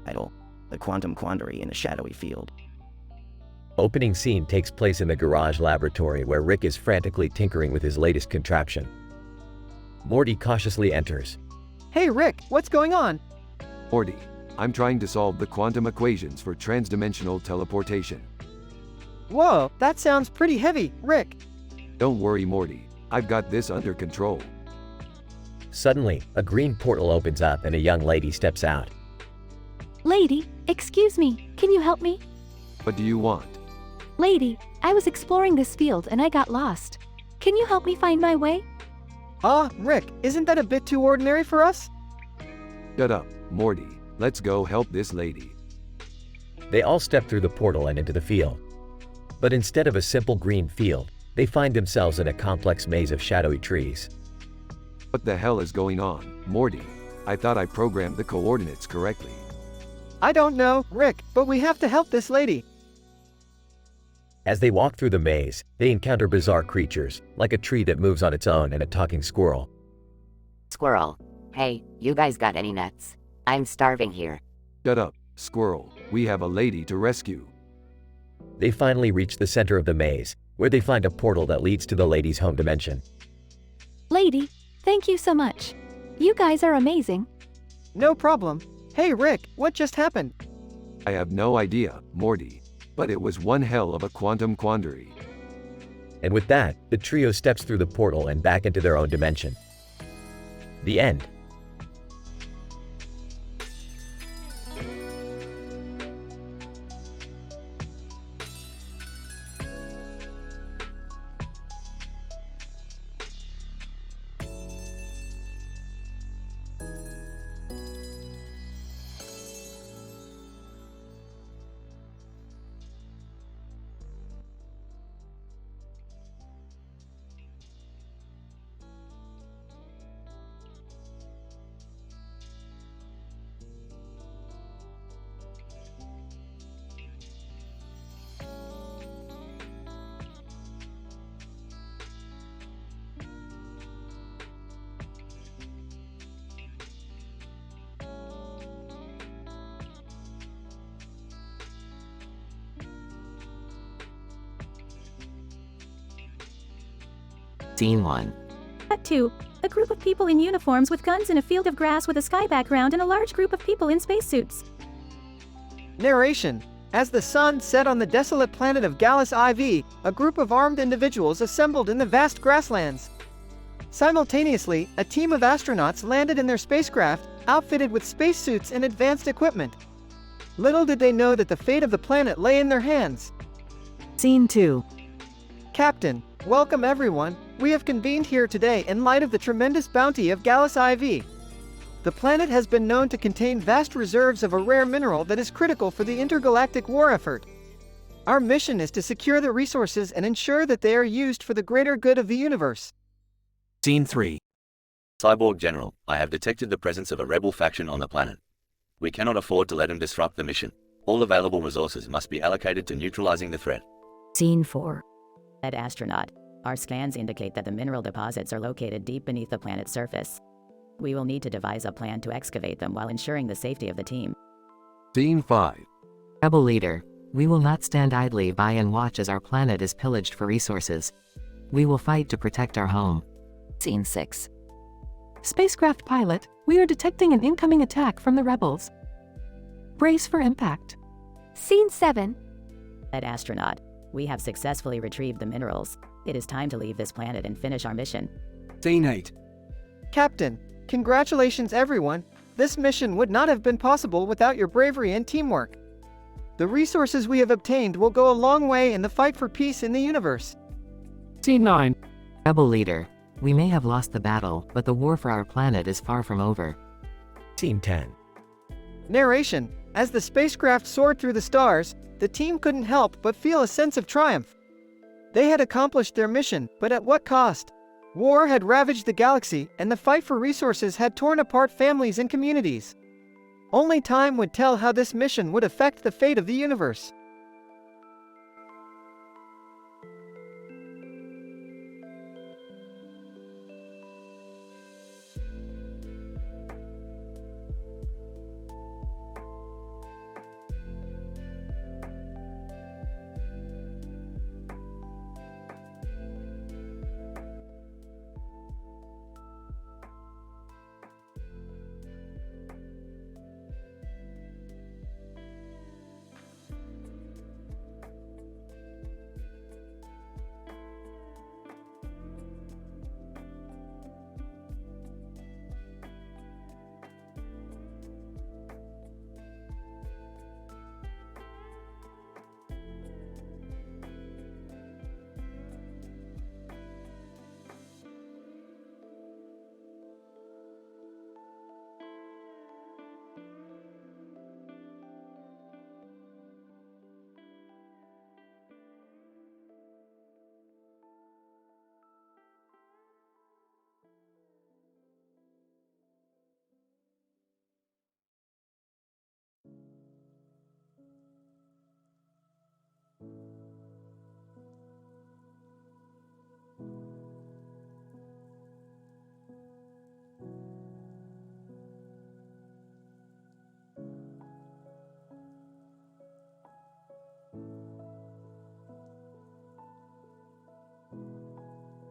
[SPEAKER 16] Title: The Quantum Quandary in a Shadowy Field.
[SPEAKER 1] Opening scene takes place in the garage laboratory where Rick is frantically tinkering with his latest contraption. Morty cautiously enters.
[SPEAKER 17] Hey Rick, what's going on?
[SPEAKER 6] Morty, I'm trying to solve the quantum equations for transdimensional teleportation.
[SPEAKER 17] Whoa, that sounds pretty heavy, Rick.
[SPEAKER 6] Don't worry, Morty. I've got this under control.
[SPEAKER 1] Suddenly, a green portal opens up and a young lady steps out.
[SPEAKER 9] Lady, excuse me, can you help me?
[SPEAKER 6] What do you want?
[SPEAKER 9] Lady, I was exploring this field and I got lost. Can you help me find my way?
[SPEAKER 17] Rick, isn't that a bit too ordinary for us?
[SPEAKER 6] Shut up, Morty. Let's go help this lady.
[SPEAKER 1] They all step through the portal and into the field. But instead of a simple green field, they find themselves in a complex maze of shadowy trees.
[SPEAKER 6] What the hell is going on, Morty? I thought I programmed the coordinates correctly.
[SPEAKER 17] I don't know, Rick, but we have to help this lady.
[SPEAKER 1] As they walk through the maze, they encounter bizarre creatures, like a tree that moves on its own and a talking squirrel.
[SPEAKER 21] Squirrel. Hey, you guys got any nuts? I'm starving here.
[SPEAKER 6] Shut up, squirrel. We have a lady to rescue.
[SPEAKER 1] They finally reach the center of the maze, where they find a portal that leads to the lady's home dimension.
[SPEAKER 9] Lady, thank you so much. You guys are amazing.
[SPEAKER 17] No problem. Hey Rick, what just happened?
[SPEAKER 6] I have no idea, Morty. But it was one hell of a quantum quandary.
[SPEAKER 1] And with that, the trio steps through the portal and back into their own dimension. The end.
[SPEAKER 21] Scene 1.
[SPEAKER 11] Cut 2. A group of people in uniforms with guns in a field of grass with a sky background and a large group of people in spacesuits.
[SPEAKER 17] Narration. As the sun set on the desolate planet of Gallus IV, a group of armed individuals assembled in the vast grasslands. Simultaneously, a team of astronauts landed in their spacecraft, outfitted with spacesuits and advanced equipment. Little did they know that the fate of the planet lay in their hands.
[SPEAKER 12] Scene 2.
[SPEAKER 17] Captain, welcome everyone. We have convened here today in light of the tremendous bounty of Gallus IV. The planet has been known to contain vast reserves of a rare mineral that is critical for the intergalactic war effort. Our mission is to secure the resources and ensure that they are used for the greater good of the universe.
[SPEAKER 20] Scene 3.
[SPEAKER 13] Cyborg General, I have detected the presence of a rebel faction on the planet. We cannot afford to let them disrupt the mission. All available resources must be allocated to neutralizing the threat.
[SPEAKER 3] Scene 4.
[SPEAKER 15] Ed Astronaut. Our scans indicate that the mineral deposits are located deep beneath the planet's surface. We will need to devise a plan to excavate them while ensuring the safety of the team.
[SPEAKER 6] Scene 5.
[SPEAKER 18] Rebel leader, we will not stand idly by and watch as our planet is pillaged for resources. We will fight to protect our home.
[SPEAKER 19] Scene 6.
[SPEAKER 22] Spacecraft pilot, we are detecting an incoming attack from the rebels. Brace for impact.
[SPEAKER 9] Scene 7.
[SPEAKER 15] Ed Astronaut. We have successfully retrieved the minerals. It is time to leave this planet and finish our mission.
[SPEAKER 5] Scene 8.
[SPEAKER 17] Captain, congratulations everyone. This mission would not have been possible without your bravery and teamwork. The resources we have obtained will go a long way in the fight for peace in the universe.
[SPEAKER 5] Scene 9.
[SPEAKER 18] Rebel leader, we may have lost the battle, but the war for our planet is far from over.
[SPEAKER 1] Scene 10.
[SPEAKER 17] Narration. As the spacecraft soared through the stars, the team couldn't help but feel a sense of triumph. They had accomplished their mission, but at what cost? War had ravaged the galaxy, and the fight for resources had torn apart families and communities. Only time would tell how this mission would affect the fate of the universe.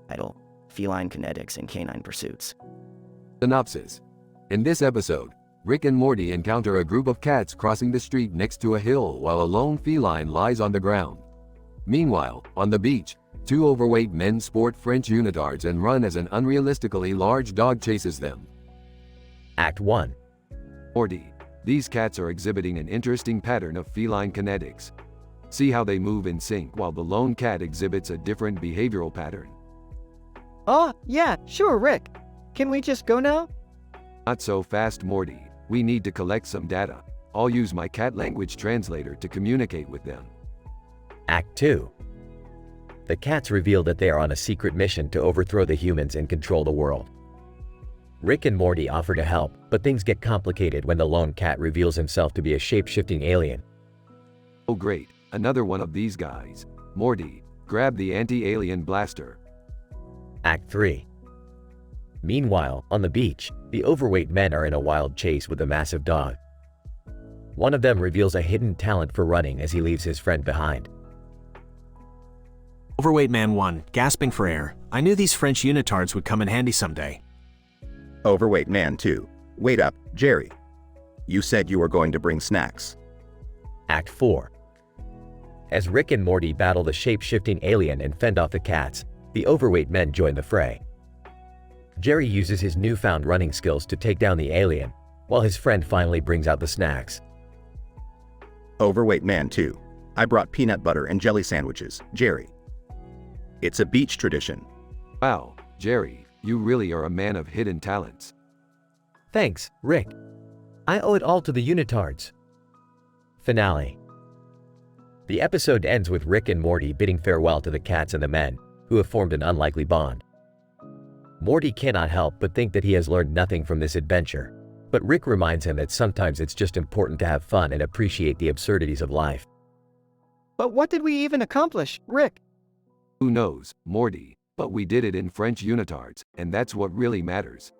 [SPEAKER 16] Title: Feline Kinetics and Canine Pursuits.
[SPEAKER 6] Synopsis. In this episode, Rick and Morty encounter a group of cats crossing the street next to a hill while a lone feline lies on the ground. Meanwhile, on the beach, two overweight men sport French unitards and run as an unrealistically large dog chases them.
[SPEAKER 1] Act 1.
[SPEAKER 6] Morty. These cats are exhibiting an interesting pattern of feline kinetics. See how they move in sync while the lone cat exhibits a different behavioral pattern.
[SPEAKER 17] Oh, yeah, sure, Rick. Can we just go now?
[SPEAKER 6] Not so fast, Morty. We need to collect some data. I'll use my cat language translator to communicate with them.
[SPEAKER 1] Act 2. The cats reveal that they are on a secret mission to overthrow the humans and control the world. Rick and Morty offer to help, but things get complicated when the lone cat reveals himself to be a shape-shifting alien.
[SPEAKER 6] Oh great, another one of these guys. Morty, grab the anti-alien blaster.
[SPEAKER 1] Act 3. Meanwhile, on the beach, the overweight men are in a wild chase with a massive dog. One of them reveals a hidden talent for running as he leaves his friend behind.
[SPEAKER 20] Overweight Man 1, gasping for air. I knew these French unitards would come in handy someday.
[SPEAKER 4] Overweight Man 2. Wait up, Jerry. You said you were going to bring snacks.
[SPEAKER 1] Act 4. As Rick and Morty battle the shape-shifting alien and fend off the cats, the overweight men join the fray. Jerry uses his newfound running skills to take down the alien, while his friend finally brings out the snacks.
[SPEAKER 4] Overweight Man 2. I brought peanut butter and jelly sandwiches, Jerry. It's a beach tradition.
[SPEAKER 6] Wow, Jerry, you really are a man of hidden talents.
[SPEAKER 14] Thanks, Rick. I owe it all to the unitards.
[SPEAKER 1] Finale. The episode ends with Rick and Morty bidding farewell to the cats and the men, who have formed an unlikely bond. Morty cannot help but think that he has learned nothing from this adventure. But Rick reminds him that sometimes it's just important to have fun and appreciate the absurdities of life.
[SPEAKER 17] But what did we even accomplish, Rick?
[SPEAKER 6] Who knows, Morty, but we did it in French unitards, and that's what really matters.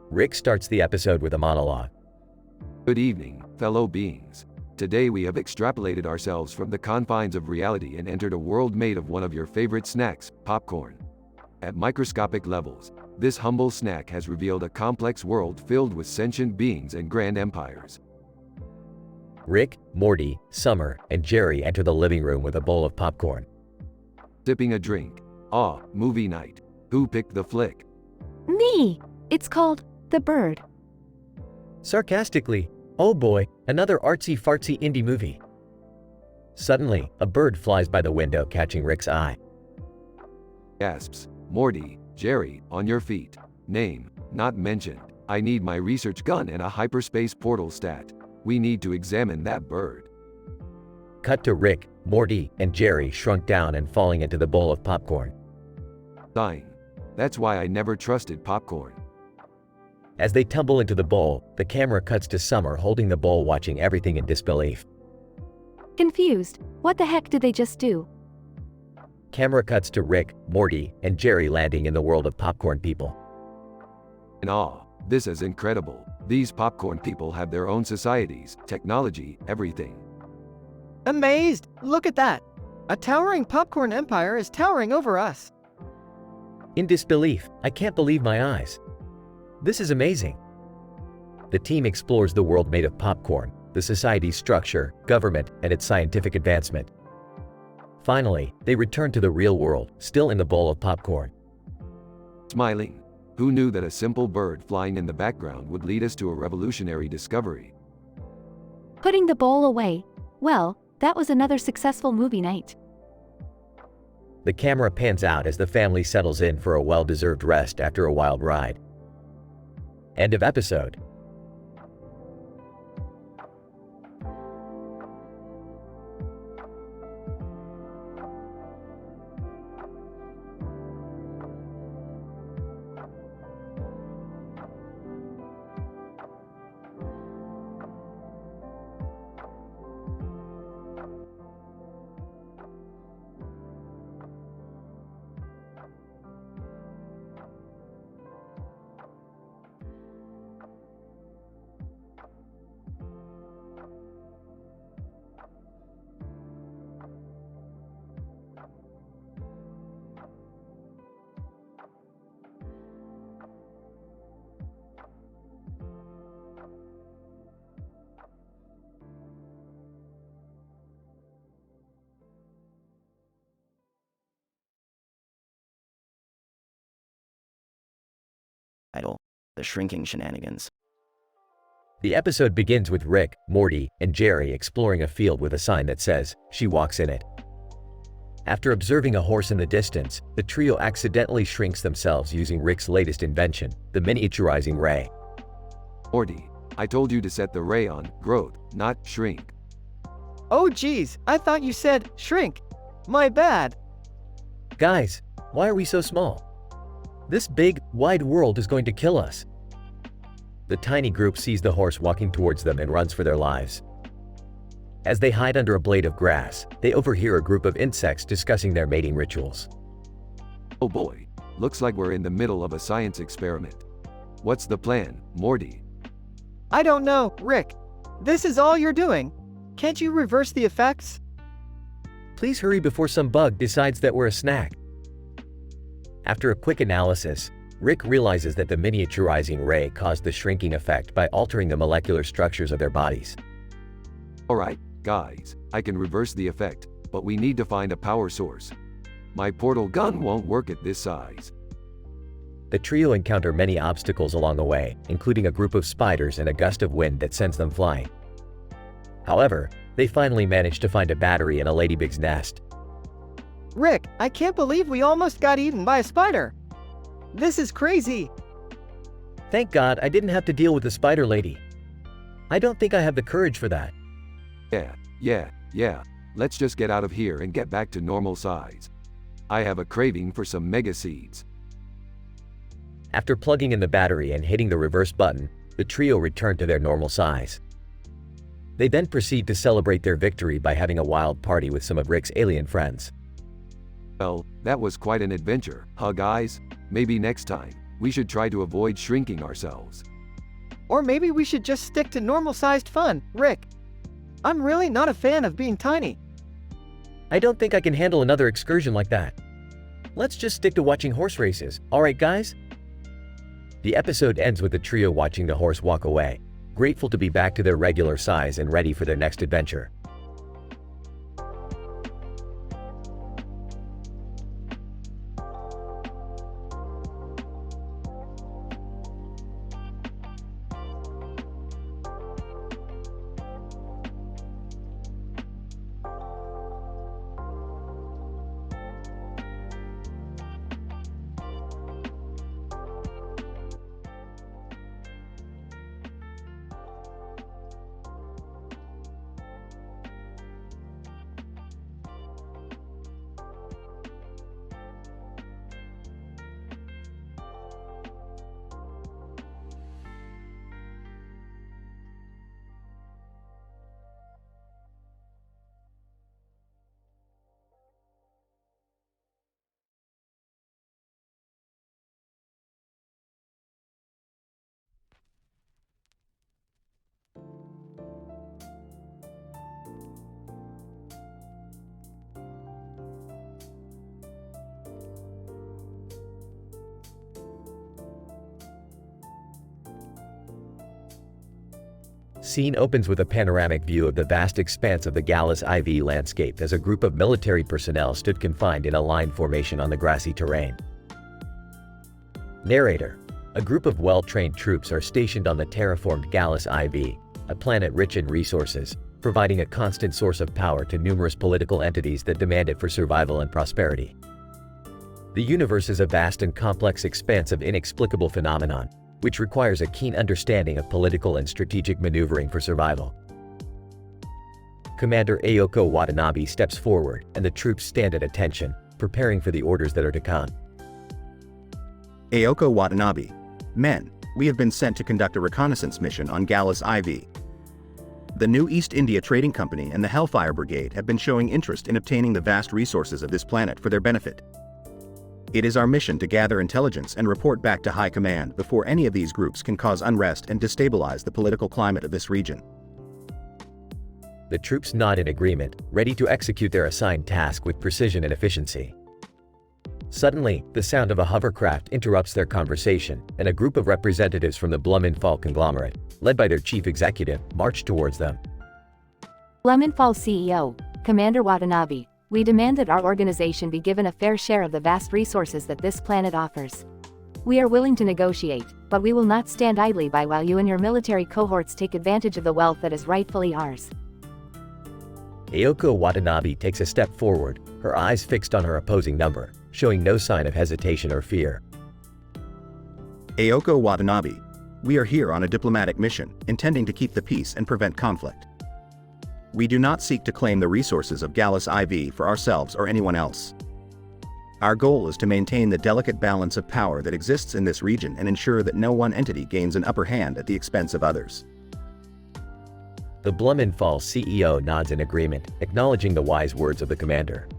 [SPEAKER 1] Rick starts the episode with a monologue.
[SPEAKER 6] Good evening, fellow beings. Today we have extrapolated ourselves from the confines of reality and entered a world made of one of your favorite snacks, popcorn. At microscopic levels, this humble snack has revealed a complex world filled with sentient beings and grand empires.
[SPEAKER 1] Rick, Morty, Summer, and Jerry enter the living room with a bowl of popcorn.
[SPEAKER 6] Sipping a drink. Movie night. Who picked the flick?
[SPEAKER 9] Me! It's called The Bird.
[SPEAKER 14] Sarcastically, oh boy, another artsy-fartsy indie movie.
[SPEAKER 1] Suddenly, a bird flies by the window, catching Rick's eye.
[SPEAKER 6] Gasps. Morty, Jerry, on your feet. Name, not mentioned. I need my research gun and a hyperspace portal stat. We need to examine that bird.
[SPEAKER 1] Cut to Rick, Morty, and Jerry shrunk down and falling into the bowl of popcorn.
[SPEAKER 6] Dying. That's why I never trusted popcorn.
[SPEAKER 1] As they tumble into the bowl, the camera cuts to Summer holding the bowl, watching everything in disbelief.
[SPEAKER 9] Confused. What the heck did they just do?
[SPEAKER 1] Camera cuts to Rick, Morty, and Jerry landing in the world of popcorn people.
[SPEAKER 6] In awe. This is incredible. These popcorn people have their own societies, technology, everything.
[SPEAKER 17] Amazed! Look at that! A towering popcorn empire is towering over us.
[SPEAKER 14] In disbelief, I can't believe my eyes. This is amazing.
[SPEAKER 1] The team explores the world made of popcorn, the society's structure, government, and its scientific advancement. Finally, they return to the real world, still in the bowl of popcorn.
[SPEAKER 6] Smiling. Who knew that a simple bird flying in the background would lead us to a revolutionary discovery?
[SPEAKER 9] Putting the bowl away. Well, that was another successful movie night.
[SPEAKER 1] The camera pans out as the family settles in for a well-deserved rest after a wild ride. End of episode.
[SPEAKER 16] Title: The Shrinking Shenanigans.
[SPEAKER 1] The episode begins with Rick, Morty, and Jerry exploring a field with a sign that says, "She walks in it." After observing a horse in the distance, the trio accidentally shrinks themselves using Rick's latest invention, the miniaturizing ray.
[SPEAKER 6] Morty, I told you to set the ray on growth, not shrink.
[SPEAKER 17] Oh geez, I thought you said shrink. My bad.
[SPEAKER 14] Guys, why are we so small? This big, wide world is going to kill us.
[SPEAKER 1] The tiny group sees the horse walking towards them and runs for their lives. As they hide under a blade of grass, they overhear a group of insects discussing their mating rituals.
[SPEAKER 6] Oh boy, looks like we're in the middle of a science experiment. What's the plan, Morty?
[SPEAKER 17] I don't know, Rick. This is all you're doing. Can't you reverse the effects?
[SPEAKER 14] Please hurry before some bug decides that we're a snack.
[SPEAKER 1] After a quick analysis, Rick realizes that the miniaturizing ray caused the shrinking effect by altering the molecular structures of their bodies.
[SPEAKER 6] Alright, guys, I can reverse the effect, but we need to find a power source. My portal gun won't work at this size.
[SPEAKER 1] The trio encounter many obstacles along the way, including a group of spiders and a gust of wind that sends them flying. However, they finally manage to find a battery in a ladybug's nest.
[SPEAKER 17] Rick, I can't believe we almost got eaten by a spider. This is crazy.
[SPEAKER 14] Thank God I didn't have to deal with the spider lady. I don't think I have the courage for that.
[SPEAKER 6] Yeah. Let's just get out of here and get back to normal size. I have a craving for some mega seeds.
[SPEAKER 1] After plugging in the battery and hitting the reverse button, the trio return to their normal size. They then proceed to celebrate their victory by having a wild party with some of Rick's alien friends.
[SPEAKER 6] Well, that was quite an adventure, huh guys? Maybe next time, we should try to avoid shrinking ourselves.
[SPEAKER 17] Or maybe we should just stick to normal-sized fun, Rick. I'm really not a fan of being tiny.
[SPEAKER 14] I don't think I can handle another excursion like that. Let's just stick to watching horse races, alright guys?
[SPEAKER 1] The episode ends with the trio watching the horse walk away, grateful to be back to their regular size and ready for their next adventure. Scene opens with a panoramic view of the vast expanse of the Gallus IV landscape as a group of military personnel stood confined in a line formation on the grassy terrain. Narrator: a group of well-trained troops are stationed on the terraformed Gallus IV, a planet rich in resources, providing a constant source of power to numerous political entities that demand it for survival and prosperity. The universe is a vast and complex expanse of inexplicable phenomenon, which requires a keen understanding of political and strategic maneuvering for survival. Commander Ayoko Watanabe steps forward, and the troops stand at attention, preparing for the orders that are to come.
[SPEAKER 4] Ayoko Watanabe. Men, we have been sent to conduct a reconnaissance mission on Gallus IV. The new East India Trading Company and the Hellfire Brigade have been showing interest in obtaining the vast resources of this planet for their benefit. It is our mission to gather intelligence and report back to High Command before any of these groups can cause unrest and destabilize the political climate of this region.
[SPEAKER 1] The troops nod in agreement, ready to execute their assigned task with precision and efficiency. Suddenly, the sound of a hovercraft interrupts their conversation, and a group of representatives from the Blumenthal conglomerate, led by their chief executive, march towards them.
[SPEAKER 10] Blumenthal CEO, Commander Watanabe, we demand that our organization be given a fair share of the vast resources that this planet offers. We are willing to negotiate, but we will not stand idly by while you and your military cohorts take advantage of the wealth that is rightfully ours.
[SPEAKER 1] Ayoko Watanabe takes a step forward, her eyes fixed on her opposing number, showing no sign of hesitation or fear.
[SPEAKER 4] Ayoko Watanabe, we are here on a diplomatic mission, intending to keep the peace and prevent conflict. We do not seek to claim the resources of Gallus IV for ourselves or anyone else. Our goal is to maintain the delicate balance of power that exists in this region and ensure that no one entity gains an upper hand at the expense of others.
[SPEAKER 1] The Blumenthal CEO nods in agreement, acknowledging the wise words of the commander.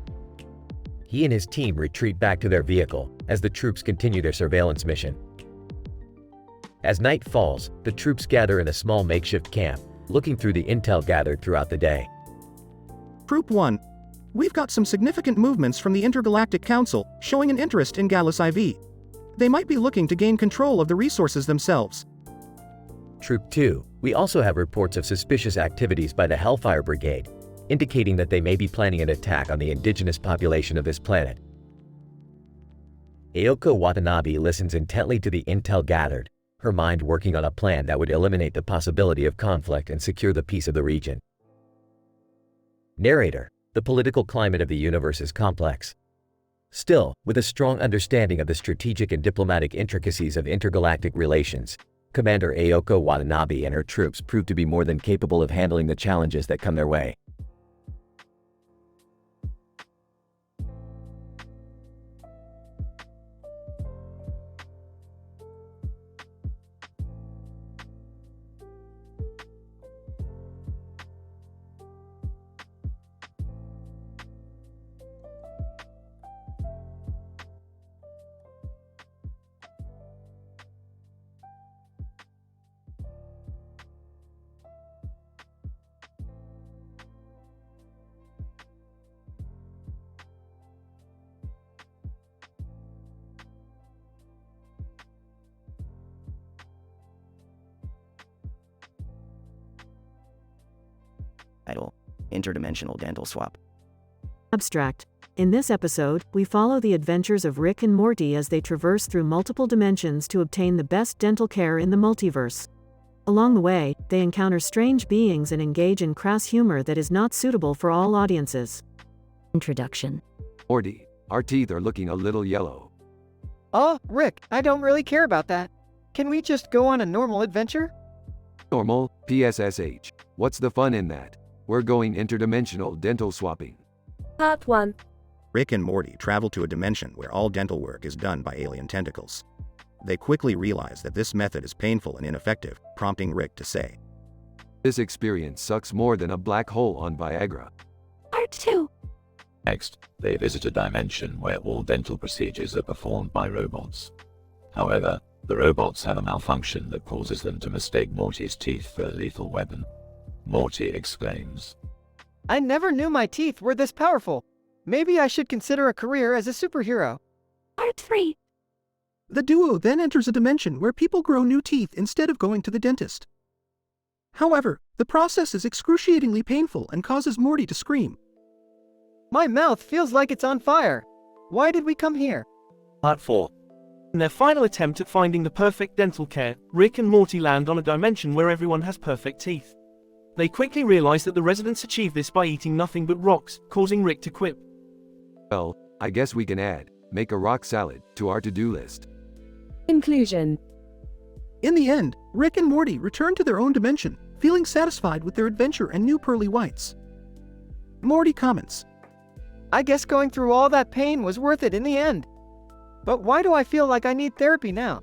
[SPEAKER 1] He and his team retreat back to their vehicle as the troops continue their surveillance mission. As night falls, the troops gather in a small makeshift camp, looking through the intel gathered throughout the day.
[SPEAKER 4] Group 1. We've got some significant movements from the Intergalactic Council showing an interest in Gallus IV. They might be looking to gain control of the resources themselves.
[SPEAKER 1] Troop 2. We also have reports of suspicious activities by the Hellfire Brigade, indicating that they may be planning an attack on the indigenous population of this planet. Ayoko Watanabe listens intently to the intel gathered, her mind working on a plan that would eliminate the possibility of conflict and secure the peace of the region. Narrator. The political climate of the universe is complex. Still, with a strong understanding of the strategic and diplomatic intricacies of intergalactic relations, Commander Ayoko Watanabe and her troops prove to be more than capable of handling the challenges that come their way.
[SPEAKER 16] Title: Interdimensional Dental Swap.
[SPEAKER 12] Abstract. In this episode, we follow the adventures of Rick and Morty as they traverse through multiple dimensions to obtain the best dental care in the multiverse. Along the way, they encounter strange beings and engage in crass humor that is not suitable for all audiences.
[SPEAKER 3] Introduction.
[SPEAKER 6] Morty, our teeth are looking a little yellow.
[SPEAKER 17] Oh, Rick, I don't really care about that. Can we just go on a normal adventure?
[SPEAKER 6] Normal, PSSH. What's the fun in that? We're going interdimensional dental swapping.
[SPEAKER 8] Part 1.
[SPEAKER 4] Rick and Morty travel to a dimension where all dental work is done by alien tentacles. They quickly realize that this method is painful and ineffective, prompting Rick to say,
[SPEAKER 6] "This experience sucks more than a black hole on Viagra."
[SPEAKER 9] Part 2.
[SPEAKER 2] Next, they visit a dimension where all dental procedures are performed by robots. However, the robots have a malfunction that causes them to mistake Morty's teeth for a lethal weapon. Morty exclaims,
[SPEAKER 17] I never knew my teeth were this powerful. Maybe I should consider a career as a superhero.
[SPEAKER 9] Part 3.
[SPEAKER 4] The duo then enters a dimension where people grow new teeth instead of going to the dentist. However, the process is excruciatingly painful and causes Morty to scream.
[SPEAKER 17] My mouth feels like it's on fire. Why did we come here?
[SPEAKER 7] Part 4. In their final attempt at finding the perfect dental care, Rick and Morty land on a dimension where everyone has perfect teeth. They quickly realize that the residents achieve this by eating nothing but rocks, causing Rick to quip.
[SPEAKER 6] Well, I guess we can add, make a rock salad, to our to-do list.
[SPEAKER 8] Conclusion.
[SPEAKER 4] In the end, Rick and Morty return to their own dimension, feeling satisfied with their adventure and new pearly whites. Morty comments,
[SPEAKER 17] I guess going through all that pain was worth it in the end. But why do I feel like I need therapy now?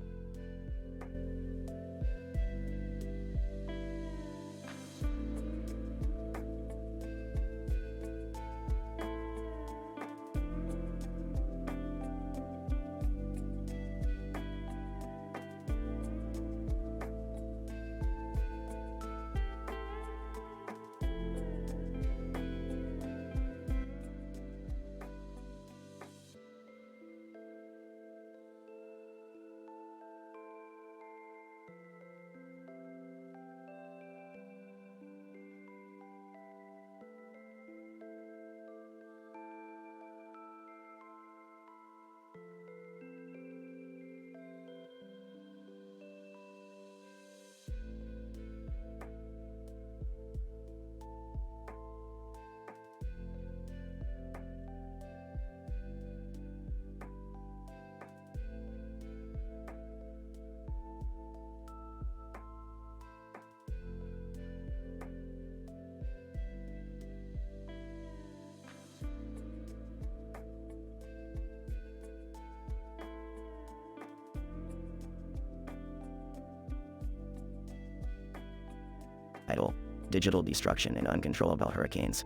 [SPEAKER 16] Title: Digital Destruction and Uncontrollable Hurricanes.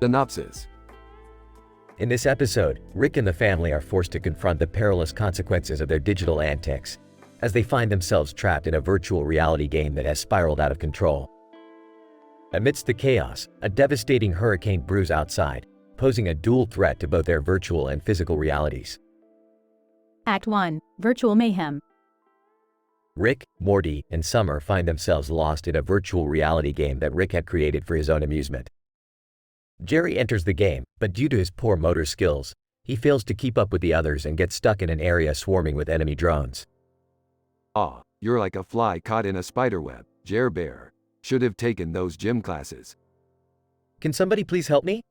[SPEAKER 6] Synopsis.
[SPEAKER 1] In this episode, Rick and the family are forced to confront the perilous consequences of their digital antics, as they find themselves trapped in a virtual reality game that has spiraled out of control. Amidst the chaos, a devastating hurricane brews outside, posing a dual threat to both their virtual and physical realities.
[SPEAKER 11] Act 1. Virtual Mayhem.
[SPEAKER 1] Rick, Morty, and Summer find themselves lost in a virtual reality game that Rick had created for his own amusement. Jerry enters the game, but due to his poor motor skills, he fails to keep up with the others and gets stuck in an area swarming with enemy drones.
[SPEAKER 6] Ah, you're like a fly caught in a spiderweb, Jer Bear. Should have taken those gym classes.
[SPEAKER 14] Can somebody please help me?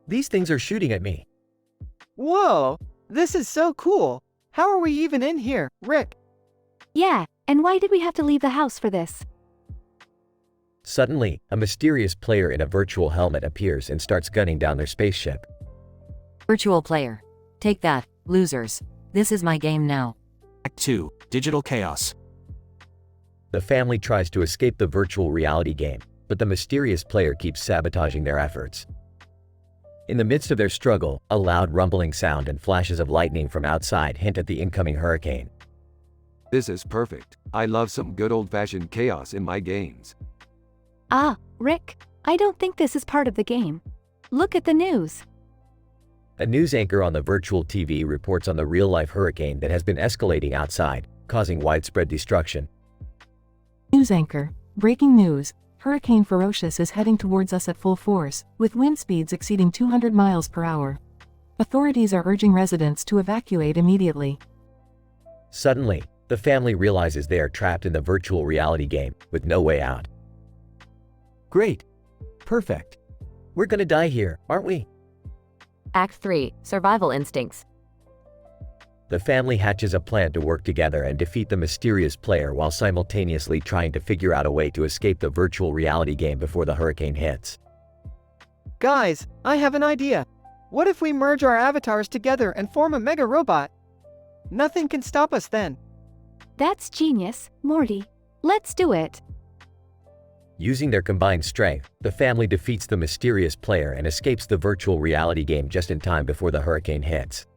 [SPEAKER 14] These things are shooting at me.
[SPEAKER 17] Whoa, this is so cool. How are we even in here, Rick?
[SPEAKER 9] Yeah, and why did we have to leave the house for this?
[SPEAKER 1] Suddenly, a mysterious player in a virtual helmet appears and starts gunning down their spaceship.
[SPEAKER 19] Virtual player. Take that, losers. This is my game now.
[SPEAKER 20] Act 2. Digital Chaos.
[SPEAKER 1] The family tries to escape the virtual reality game, but the mysterious player keeps sabotaging their efforts. In the midst of their struggle, a loud rumbling sound and flashes of lightning from outside hint at the incoming hurricane.
[SPEAKER 6] This is perfect. I love some good old-fashioned chaos in my games.
[SPEAKER 9] Ah, Rick, I don't think this is part of the game. Look at the news.
[SPEAKER 1] A news anchor on the virtual TV reports on the real-life hurricane that has been escalating outside, causing widespread destruction.
[SPEAKER 22] News anchor. Breaking news. Hurricane Ferocious is heading towards us at full force, with wind speeds exceeding 200 miles per hour. Authorities are urging residents to evacuate immediately.
[SPEAKER 1] Suddenly, the family realizes they are trapped in the virtual reality game, with no way out.
[SPEAKER 14] Great. Perfect. We're gonna die here, aren't we?
[SPEAKER 19] Act 3. Survival Instincts.
[SPEAKER 1] The family hatches a plan to work together and defeat the mysterious player while simultaneously trying to figure out a way to escape the virtual reality game before the hurricane hits.
[SPEAKER 17] Guys, I have an idea. What if we merge our avatars together and form a mega robot? Nothing can stop us then.
[SPEAKER 9] That's genius, Morty. Let's do it.
[SPEAKER 1] Using their combined strength, the family defeats the mysterious player and escapes the virtual reality game just in time before the hurricane hits.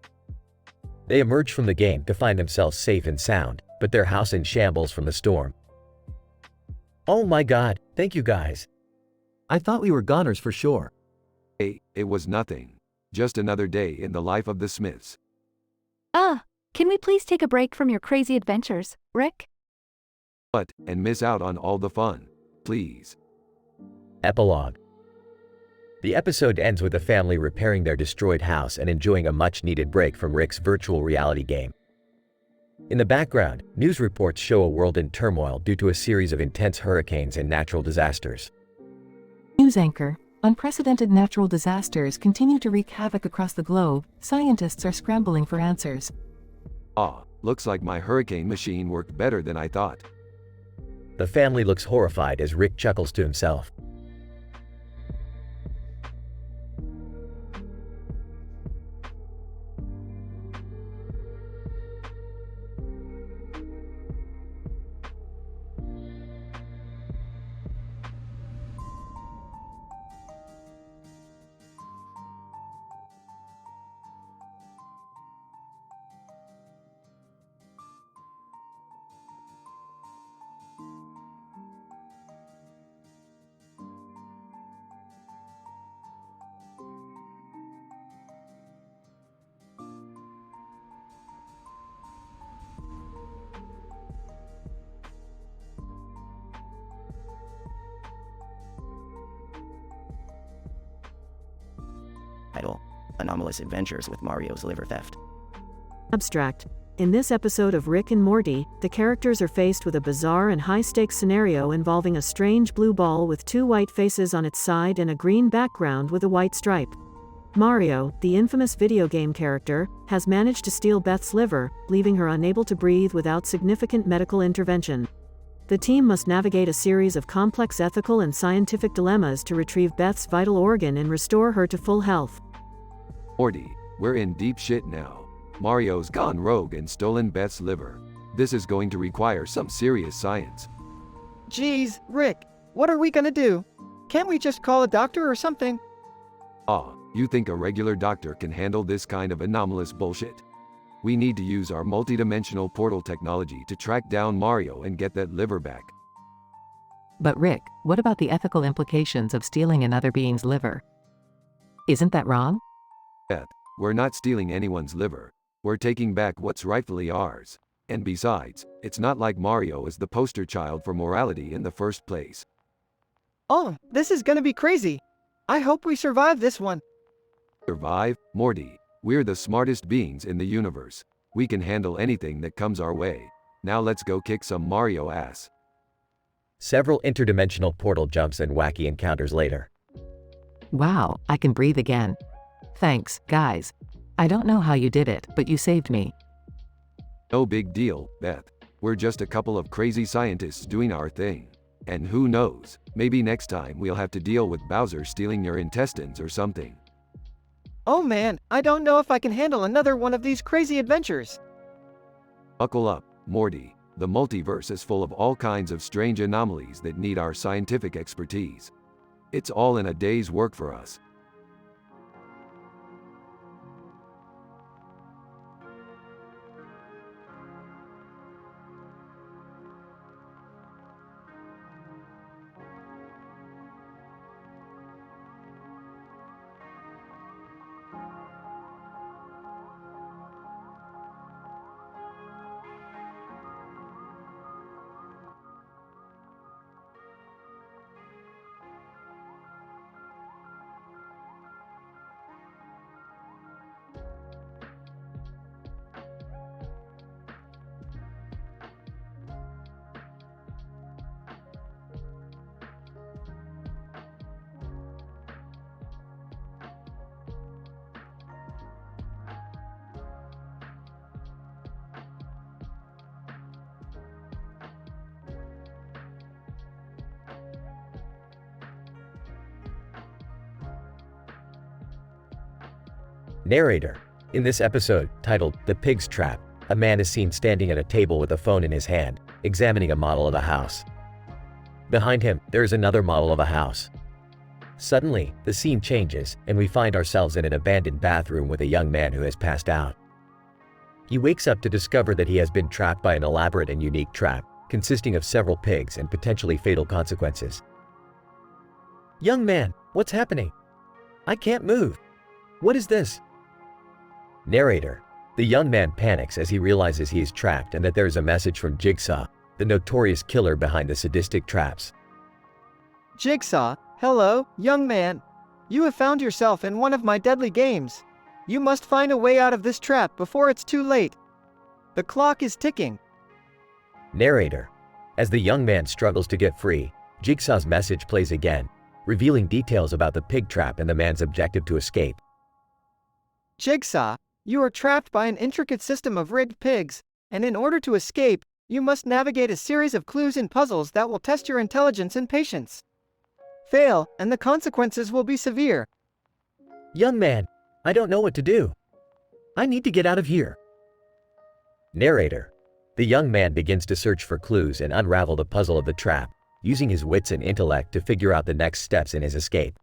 [SPEAKER 1] They emerge from the game to find themselves safe and sound, but their house in shambles from the storm.
[SPEAKER 14] Oh my god, thank you guys. I thought we were goners for sure.
[SPEAKER 6] Hey, it was nothing. Just another day in the life of the Smiths.
[SPEAKER 9] Can we please take a break from your crazy adventures, Rick?
[SPEAKER 6] And miss out on all the fun. Please.
[SPEAKER 1] Epilogue. The episode ends with the family repairing their destroyed house and enjoying a much-needed break from Rick's virtual reality game. In the background, news reports show a world in turmoil due to a series of intense hurricanes and natural disasters.
[SPEAKER 22] News anchor. Unprecedented natural disasters continue to wreak havoc across the globe. Scientists are scrambling for answers.
[SPEAKER 6] Looks like my hurricane machine worked better than I thought.
[SPEAKER 1] The family looks horrified as Rick chuckles to himself.
[SPEAKER 16] Title: Anomalous Adventures with Mario's Liver Theft.
[SPEAKER 12] Abstract. In this episode of Rick and Morty, the characters are faced with a bizarre and high-stakes scenario involving a strange blue ball with two white faces on its side and a green background with a white stripe. Mario, the infamous video game character, has managed to steal Beth's liver, leaving her unable to breathe without significant medical intervention. The team must navigate a series of complex ethical and scientific dilemmas to retrieve Beth's vital organ and restore her to full health.
[SPEAKER 6] Morty, we're in deep shit now. Mario's gone rogue and stolen Beth's liver. This is going to require some serious science.
[SPEAKER 17] Geez, Rick, what are we gonna do? Can't we just call a doctor or something?
[SPEAKER 6] You think a regular doctor can handle this kind of anomalous bullshit? We need to use our multidimensional portal technology to track down Mario and get that liver back.
[SPEAKER 18] But Rick, what about the ethical implications of stealing another being's liver? Isn't that wrong?
[SPEAKER 6] Beth, we're not stealing anyone's liver. We're taking back what's rightfully ours. And besides, it's not like Mario is the poster child for morality in the first place.
[SPEAKER 17] Oh, this is gonna be crazy. I hope we survive this one.
[SPEAKER 6] Survive? Morty, we're the smartest beings in the universe. We can handle anything that comes our way. Now let's go kick some Mario ass.
[SPEAKER 1] Several interdimensional portal jumps and wacky encounters later.
[SPEAKER 18] Wow, I can breathe again. Thanks, guys. I don't know how you did it, but you saved me.
[SPEAKER 6] No big deal, Beth. We're just a couple of crazy scientists doing our thing. And who knows, maybe next time we'll have to deal with Bowser stealing your intestines or something.
[SPEAKER 17] Oh man, I don't know if I can handle another one of these crazy adventures.
[SPEAKER 6] Buckle up, Morty. The multiverse is full of all kinds of strange anomalies that need our scientific expertise. It's all in a day's work for us.
[SPEAKER 1] Narrator. In this episode, titled The Pig's Trap, a man is seen standing at a table with a phone in his hand, examining a model of a house. Behind him, there is another model of a house. Suddenly, the scene changes, and we find ourselves in an abandoned bathroom with a young man who has passed out. He wakes up to discover that he has been trapped by an elaborate and unique trap, consisting of several pigs and potentially fatal consequences. Young man, what's happening? I can't move. What is this? Narrator. The young man panics as he realizes he is trapped and that there is a message from Jigsaw, the notorious killer behind the sadistic traps.
[SPEAKER 17] Jigsaw, hello, young man. You have found yourself in one of my deadly games. You must find a way out of this trap before it's too late. The clock is ticking.
[SPEAKER 1] Narrator. As the young man struggles to get free, Jigsaw's message plays again, revealing details about the pig trap and the man's objective to escape.
[SPEAKER 17] Jigsaw, you are trapped by an intricate system of rigged pigs, and in order to escape, you must navigate a series of clues and puzzles that will test your intelligence and patience. Fail, and the consequences will be severe.
[SPEAKER 14] Young man, I don't know what to do. I need to get out of here.
[SPEAKER 1] Narrator. The young man begins to search for clues and unravel the puzzle of the trap, using his wits and intellect to figure out the next steps in his escape.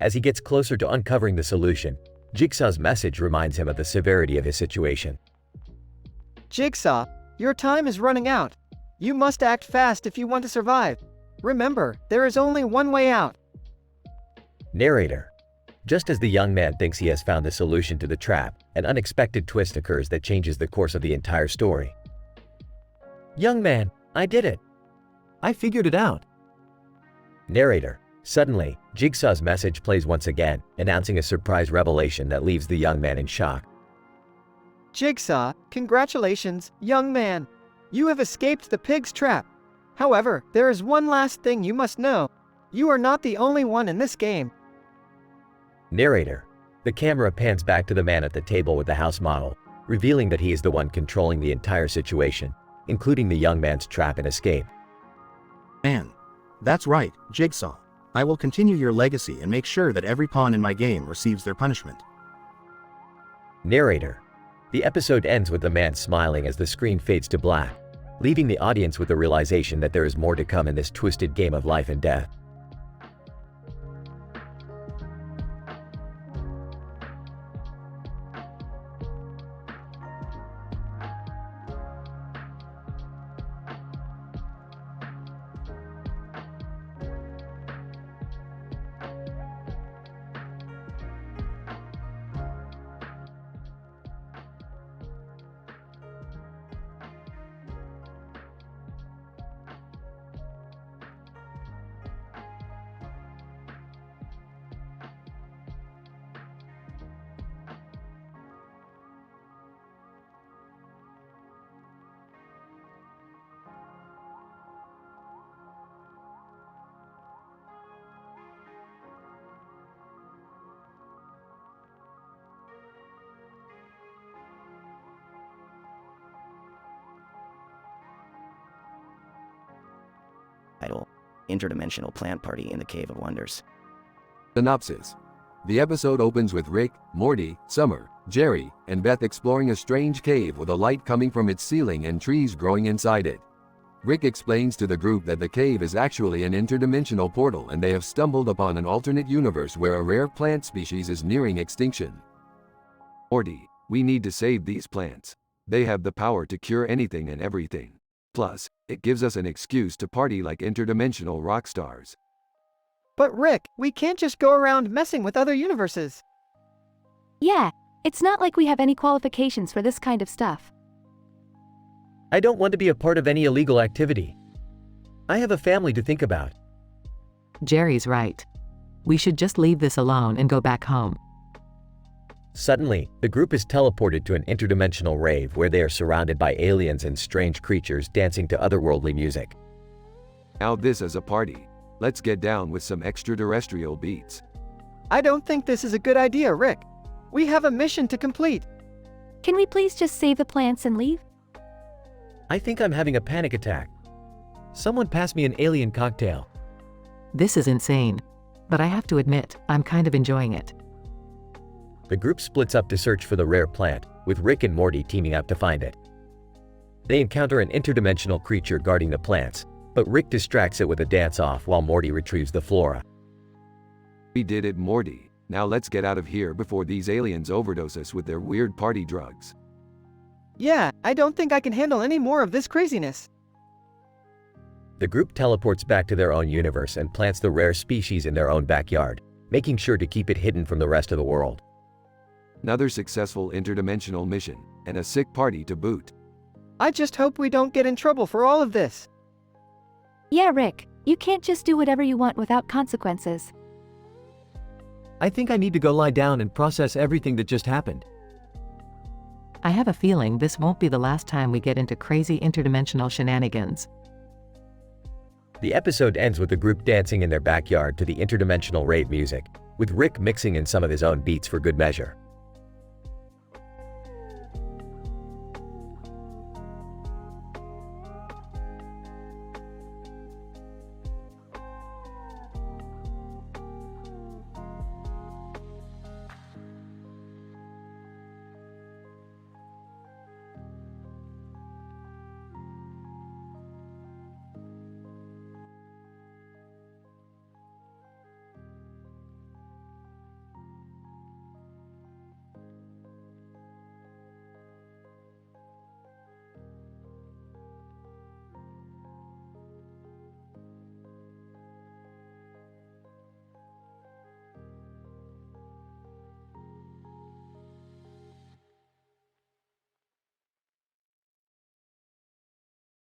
[SPEAKER 1] As he gets closer to uncovering the solution, Jigsaw's message reminds him of the severity of his situation.
[SPEAKER 17] Jigsaw, your time is running out. You must act fast if you want to survive. Remember, there is only one way out.
[SPEAKER 1] Narrator. Just as the young man thinks he has found the solution to the trap, an unexpected twist occurs that changes the course of the entire story.
[SPEAKER 14] Young man, I did it. I figured it out.
[SPEAKER 1] Narrator. Suddenly, Jigsaw's message plays once again, announcing a surprise revelation that leaves the young man in shock.
[SPEAKER 17] Jigsaw, congratulations, young man. You have escaped the pig's trap. However, there is one last thing you must know. You are not the only one in this game.
[SPEAKER 1] Narrator. The camera pans back to the man at the table with the house model, revealing that he is the one controlling the entire situation, including the young man's trap and escape.
[SPEAKER 4] Man. That's right, Jigsaw. I will continue your legacy and make sure that every pawn in my game receives their punishment.
[SPEAKER 1] Narrator. The episode ends with the man smiling as the screen fades to black, leaving the audience with the realization that there is more to come in this twisted game of life and death.
[SPEAKER 16] Title: Interdimensional Plant Party in the Cave of Wonders.
[SPEAKER 6] Synopsis. The episode opens with Rick, Morty, Summer, Jerry, and Beth exploring a strange cave with a light coming from its ceiling and trees growing inside it. Rick explains to the group that the cave is actually an interdimensional portal and they have stumbled upon an alternate universe where a rare plant species is nearing extinction. Morty, we need to save these plants. They have the power to cure anything and everything. Plus, it gives us an excuse to party like interdimensional rock stars.
[SPEAKER 17] But Rick, we can't just go around messing with other universes.
[SPEAKER 9] Yeah, it's not like we have any qualifications for this kind of stuff.
[SPEAKER 14] I don't want to be a part of any illegal activity. I have a family to think about.
[SPEAKER 18] Jerry's right. We should just leave this alone and go back home.
[SPEAKER 1] Suddenly, the group is teleported to an interdimensional rave where they are surrounded by aliens and strange creatures dancing to otherworldly music.
[SPEAKER 6] Now this is a party. Let's get down with some extraterrestrial beats.
[SPEAKER 17] I don't think this is a good idea, Rick. We have a mission to complete.
[SPEAKER 9] Can we please just save the plants and leave?
[SPEAKER 14] I think I'm having a panic attack. Someone pass me an alien cocktail.
[SPEAKER 18] This is insane. But I have to admit, I'm kind of enjoying it.
[SPEAKER 1] The group splits up to search for the rare plant, with Rick and Morty teaming up to find it. They encounter an interdimensional creature guarding the plants, but Rick distracts it with a dance-off while Morty retrieves the flora.
[SPEAKER 6] We did it, Morty. Now let's get out of here before these aliens overdose us with their weird party drugs.
[SPEAKER 17] Yeah, I don't think I can handle any more of this craziness.
[SPEAKER 1] The group teleports back to their own universe and plants the rare species in their own backyard, making sure to keep it hidden from the rest of the world.
[SPEAKER 6] Another successful interdimensional mission, and a sick party to boot.
[SPEAKER 17] I just hope we don't get in trouble for all of this.
[SPEAKER 9] Yeah, Rick, you can't just do whatever you want without consequences.
[SPEAKER 14] I think I need to go lie down and process everything that just happened.
[SPEAKER 18] I have a feeling this won't be the last time we get into crazy interdimensional shenanigans.
[SPEAKER 1] The episode ends with the group dancing in their backyard to the interdimensional rave music, with Rick mixing in some of his own beats for good measure.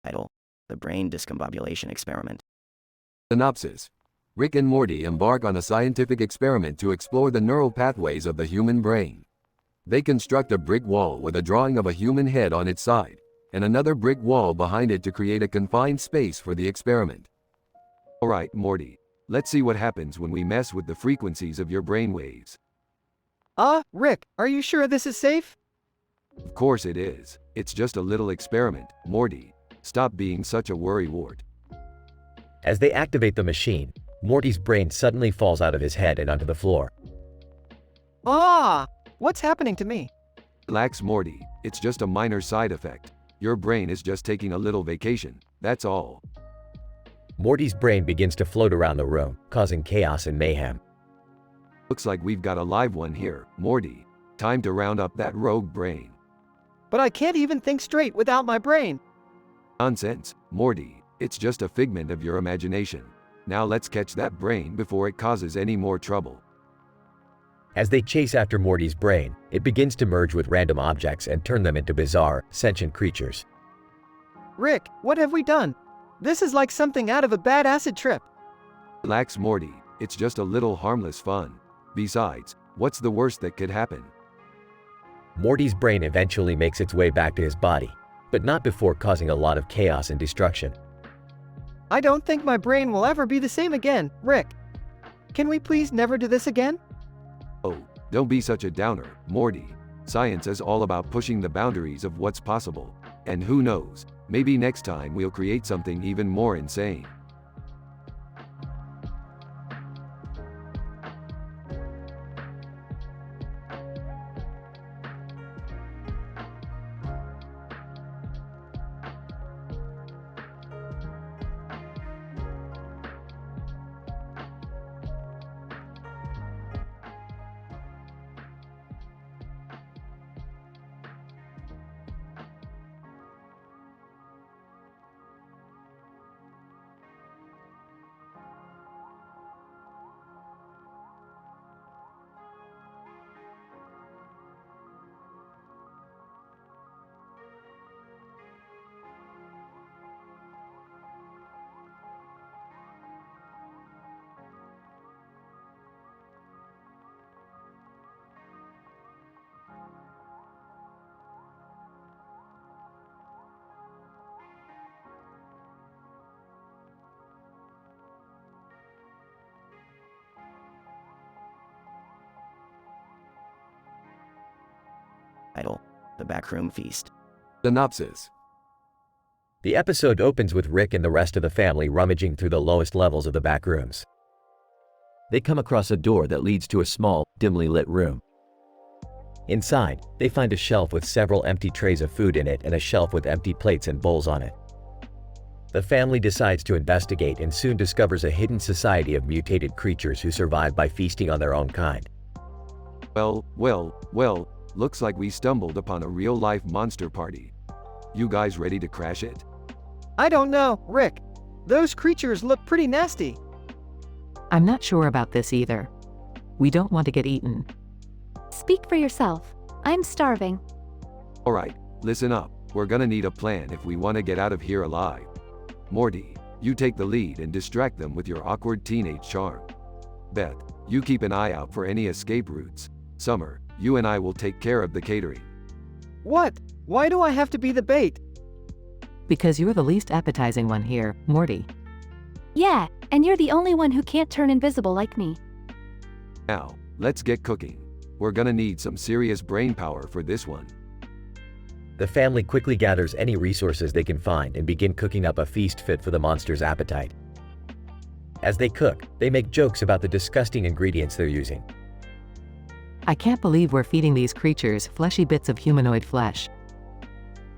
[SPEAKER 16] Title: The Brain Discombobulation Experiment.
[SPEAKER 6] Synopsis. Rick and Morty embark on a scientific experiment to explore the neural pathways of the human brain. They construct a brick wall with a drawing of a human head on its side, and another brick wall behind it to create a confined space for the experiment. Alright, Morty, let's see what happens when we mess with the frequencies of your brain waves.
[SPEAKER 17] Rick, are you sure this is safe?
[SPEAKER 6] Of course it is. It's just a little experiment, Morty. Stop being such a worrywart.
[SPEAKER 1] As they activate the machine, Morty's brain suddenly falls out of his head and onto the floor.
[SPEAKER 17] What's happening to me?
[SPEAKER 6] Relax, Morty. It's just a minor side effect. Your brain is just taking a little vacation, that's all.
[SPEAKER 1] Morty's brain begins to float around the room, causing chaos and mayhem.
[SPEAKER 6] Looks like we've got a live one here, Morty. Time to round up that rogue brain.
[SPEAKER 17] But I can't even think straight without my brain.
[SPEAKER 6] Nonsense, Morty. It's just a figment of your imagination. Now let's catch that brain before it causes any more trouble.
[SPEAKER 1] As they chase after Morty's brain, it begins to merge with random objects and turn them into bizarre, sentient creatures.
[SPEAKER 17] Rick, what have we done? This is like something out of a bad acid trip.
[SPEAKER 6] Relax, Morty. It's just a little harmless fun. Besides, what's the worst that could happen?
[SPEAKER 1] Morty's brain eventually makes its way back to his body, but not before causing a lot of chaos and destruction.
[SPEAKER 17] I don't think my brain will ever be the same again, Rick. Can we please never do this again?
[SPEAKER 6] Oh, don't be such a downer, Morty. Science is all about pushing the boundaries of what's possible. And who knows, maybe next time we'll create something even more insane.
[SPEAKER 16] title, The Backroom Feast.
[SPEAKER 6] Synopsis.
[SPEAKER 1] The episode opens with Rick and the rest of the family rummaging through the lowest levels of the back rooms. They come across a door that leads to a small, dimly lit room. Inside, they find a shelf with several empty trays of food in it and a shelf with empty plates and bowls on it. The family decides to investigate and soon discovers a hidden society of mutated creatures who survive by feasting on their own kind.
[SPEAKER 6] Well, looks like we stumbled upon a real-life monster party. You guys ready to crash it?
[SPEAKER 17] I don't know, Rick. Those creatures look pretty nasty.
[SPEAKER 18] I'm not sure about this either. We don't want to get eaten.
[SPEAKER 9] Speak for yourself. I'm starving.
[SPEAKER 6] Alright, listen up. We're gonna need a plan if we want to get out of here alive. Morty, you take the lead and distract them with your awkward teenage charm. Beth, you keep an eye out for any escape routes. Summer, you and I will take care of the catering.
[SPEAKER 17] What? Why do I have to be the bait?
[SPEAKER 18] Because you're the least appetizing one here, Morty.
[SPEAKER 9] Yeah, and you're the only one who can't turn invisible like me.
[SPEAKER 6] Now, let's get cooking. We're gonna need some serious brain power for this one.
[SPEAKER 1] The family quickly gathers any resources they can find and begin cooking up a feast fit for the monster's appetite. As they cook, they make jokes about the disgusting ingredients they're using.
[SPEAKER 18] I can't believe we're feeding these creatures fleshy bits of humanoid flesh.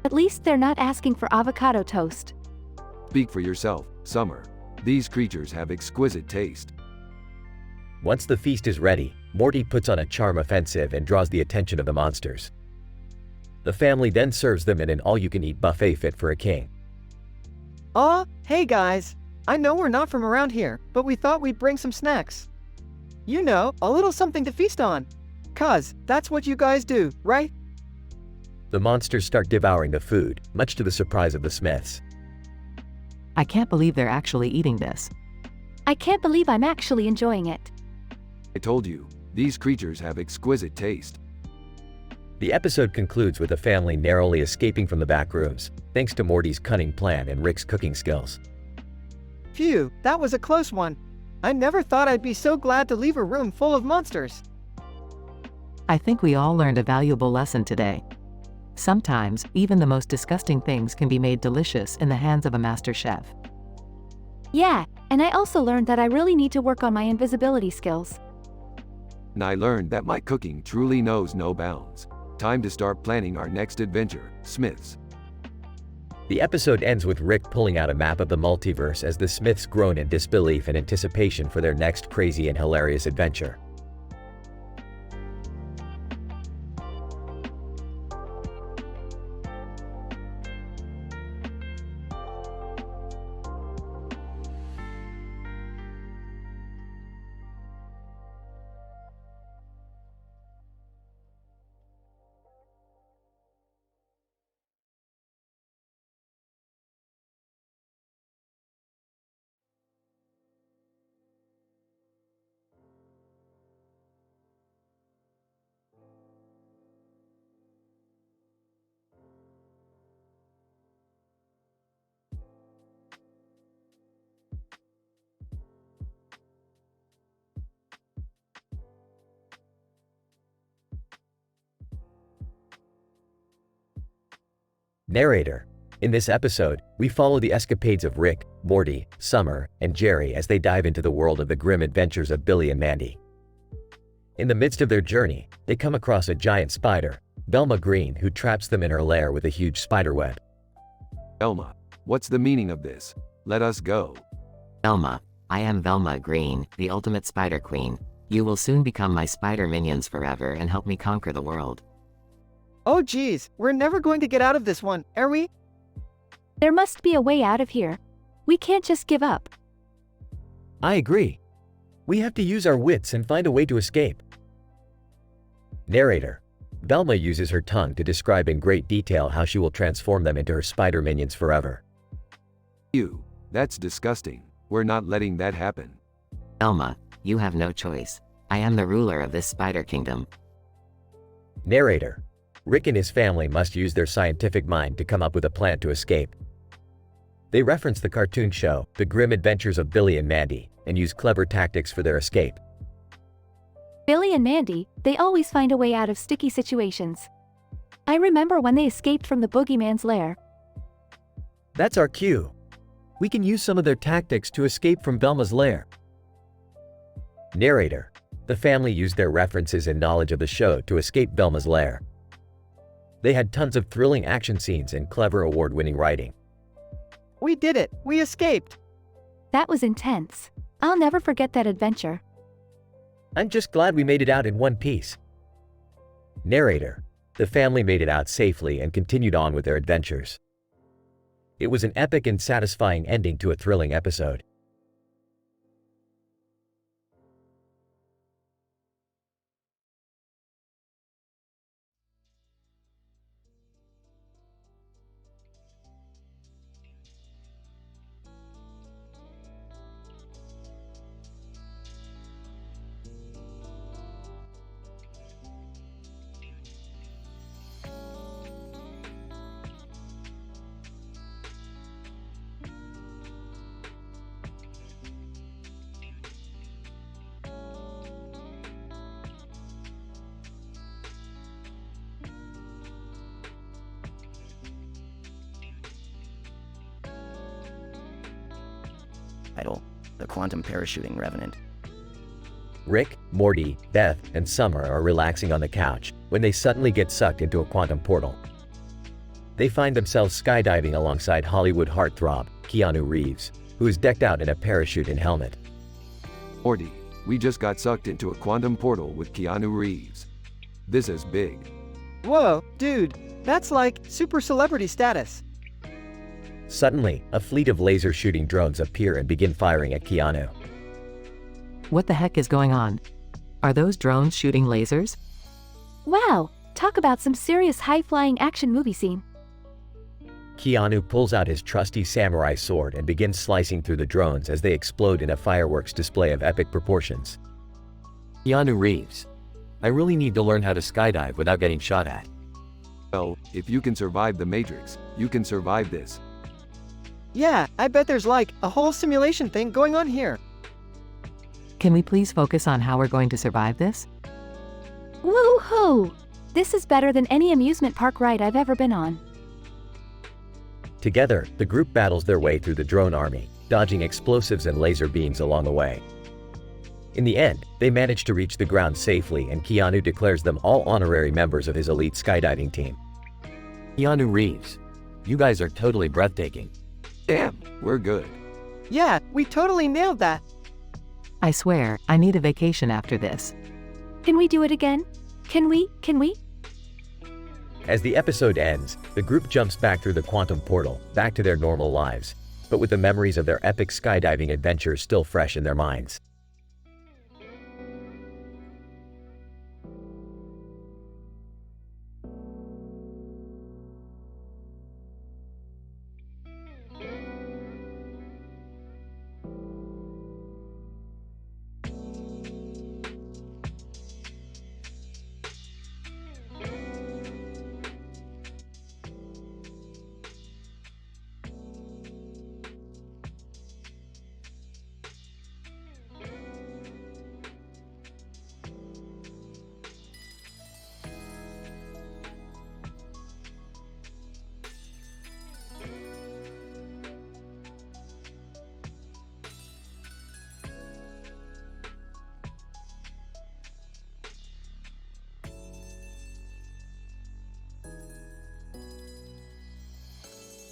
[SPEAKER 9] At least they're not asking for avocado toast.
[SPEAKER 6] Speak for yourself, Summer. These creatures have exquisite taste.
[SPEAKER 1] Once the feast is ready, Morty puts on a charm offensive and draws the attention of the monsters. The family then serves them in an all-you-can-eat buffet fit for a king.
[SPEAKER 17] Hey guys. I know we're not from around here, but we thought we'd bring some snacks. You know, a little something to feast on. 'Cause that's what you guys do, right?
[SPEAKER 1] The monsters start devouring the food, much to the surprise of the Smiths.
[SPEAKER 18] I can't believe they're actually eating this.
[SPEAKER 9] I can't believe I'm actually enjoying it.
[SPEAKER 6] I told you, these creatures have exquisite taste.
[SPEAKER 1] The episode concludes with the family narrowly escaping from the back rooms, thanks to Morty's cunning plan and Rick's cooking skills.
[SPEAKER 17] Phew, that was a close one. I never thought I'd be so glad to leave a room full of monsters.
[SPEAKER 18] I think we all learned a valuable lesson today. Sometimes, even the most disgusting things can be made delicious in the hands of a master chef.
[SPEAKER 9] Yeah, and I also learned that I really need to work on my invisibility skills.
[SPEAKER 6] And I learned that my cooking truly knows no bounds. Time to start planning our next adventure, Smiths.
[SPEAKER 1] The episode ends with Rick pulling out a map of the multiverse as the Smiths groan in disbelief and anticipation for their next crazy and hilarious adventure. Narrator. In this episode, we follow the escapades of Rick, Morty, Summer, and Jerry as they dive into the world of the grim adventures of Billy and Mandy. In the midst of their journey, they come across a giant spider, Velma Green, who traps them in her lair with a huge spider web.
[SPEAKER 6] Velma, what's the meaning of this? Let us go.
[SPEAKER 13] Velma, I am Velma Green, the ultimate spider queen. You will soon become my spider minions forever and help me conquer the world.
[SPEAKER 17] Oh geez, we're never going to get out of this one, are we?
[SPEAKER 9] There must be a way out of here. We can't just give up.
[SPEAKER 1] I agree. We have to use our wits and find a way to escape. Narrator. Velma uses her tongue to describe in great detail how she will transform them into her spider minions forever.
[SPEAKER 6] Ew, that's disgusting. We're not letting that happen.
[SPEAKER 13] Velma, you have no choice. I am the ruler of this spider kingdom.
[SPEAKER 1] Narrator. Rick and his family must use their scientific mind to come up with a plan to escape. They reference the cartoon show, The Grim Adventures of Billy and Mandy, and use clever tactics for their escape.
[SPEAKER 9] Billy and Mandy, they always find a way out of sticky situations. I remember when they escaped from the boogeyman's lair.
[SPEAKER 14] That's our cue. We can use some of their tactics to escape from Velma's lair.
[SPEAKER 1] Narrator. The family used their references and knowledge of the show to escape Velma's lair. They had tons of thrilling action scenes and clever award-winning writing.
[SPEAKER 17] We did it! We escaped!
[SPEAKER 9] That was intense. I'll never forget that adventure.
[SPEAKER 1] I'm just glad we made it out in one piece. Narrator. The family made it out safely and continued on with their adventures. It was an epic and satisfying ending to a thrilling episode.
[SPEAKER 16] Title: The Quantum Parachuting Revenant.
[SPEAKER 1] Rick, Morty, Beth, and Summer are relaxing on the couch when they suddenly get sucked into a quantum portal. They find themselves skydiving alongside Hollywood heartthrob, Keanu Reeves, who is decked out in a parachute and helmet.
[SPEAKER 6] Morty, we just got sucked into a quantum portal with Keanu Reeves. This is big.
[SPEAKER 17] Whoa, dude, that's like super celebrity status.
[SPEAKER 1] Suddenly, a fleet of laser-shooting drones appear and begin firing at Keanu.
[SPEAKER 18] What the heck is going on? Are those drones shooting lasers?
[SPEAKER 9] Wow, talk about some serious high-flying action movie scene.
[SPEAKER 1] Keanu pulls out his trusty samurai sword and begins slicing through the drones as they explode in a fireworks display of epic proportions.
[SPEAKER 2] Keanu Reeves. I really need to learn how to skydive without getting shot at.
[SPEAKER 6] Well, if you can survive the Matrix, you can survive this.
[SPEAKER 17] Yeah, I bet there's like a whole simulation thing going on here.
[SPEAKER 18] Can we please focus on how we're going to survive this?
[SPEAKER 9] Woo-hoo! This is better than any amusement park ride I've ever been on.
[SPEAKER 1] Together, the group battles their way through the drone army, dodging explosives and laser beams along the way. In the end, they manage to reach the ground safely, and Keanu declares them all honorary members of his elite skydiving team.
[SPEAKER 2] Keanu Reeves. You guys are totally breathtaking.
[SPEAKER 6] Damn, we're good.
[SPEAKER 17] Yeah, we totally nailed that.
[SPEAKER 18] I swear, I need a vacation after this.
[SPEAKER 9] Can we do it again? Can we?
[SPEAKER 1] As the episode ends, the group jumps back through the quantum portal, back to their normal lives, but with the memories of their epic skydiving adventures still fresh in their minds.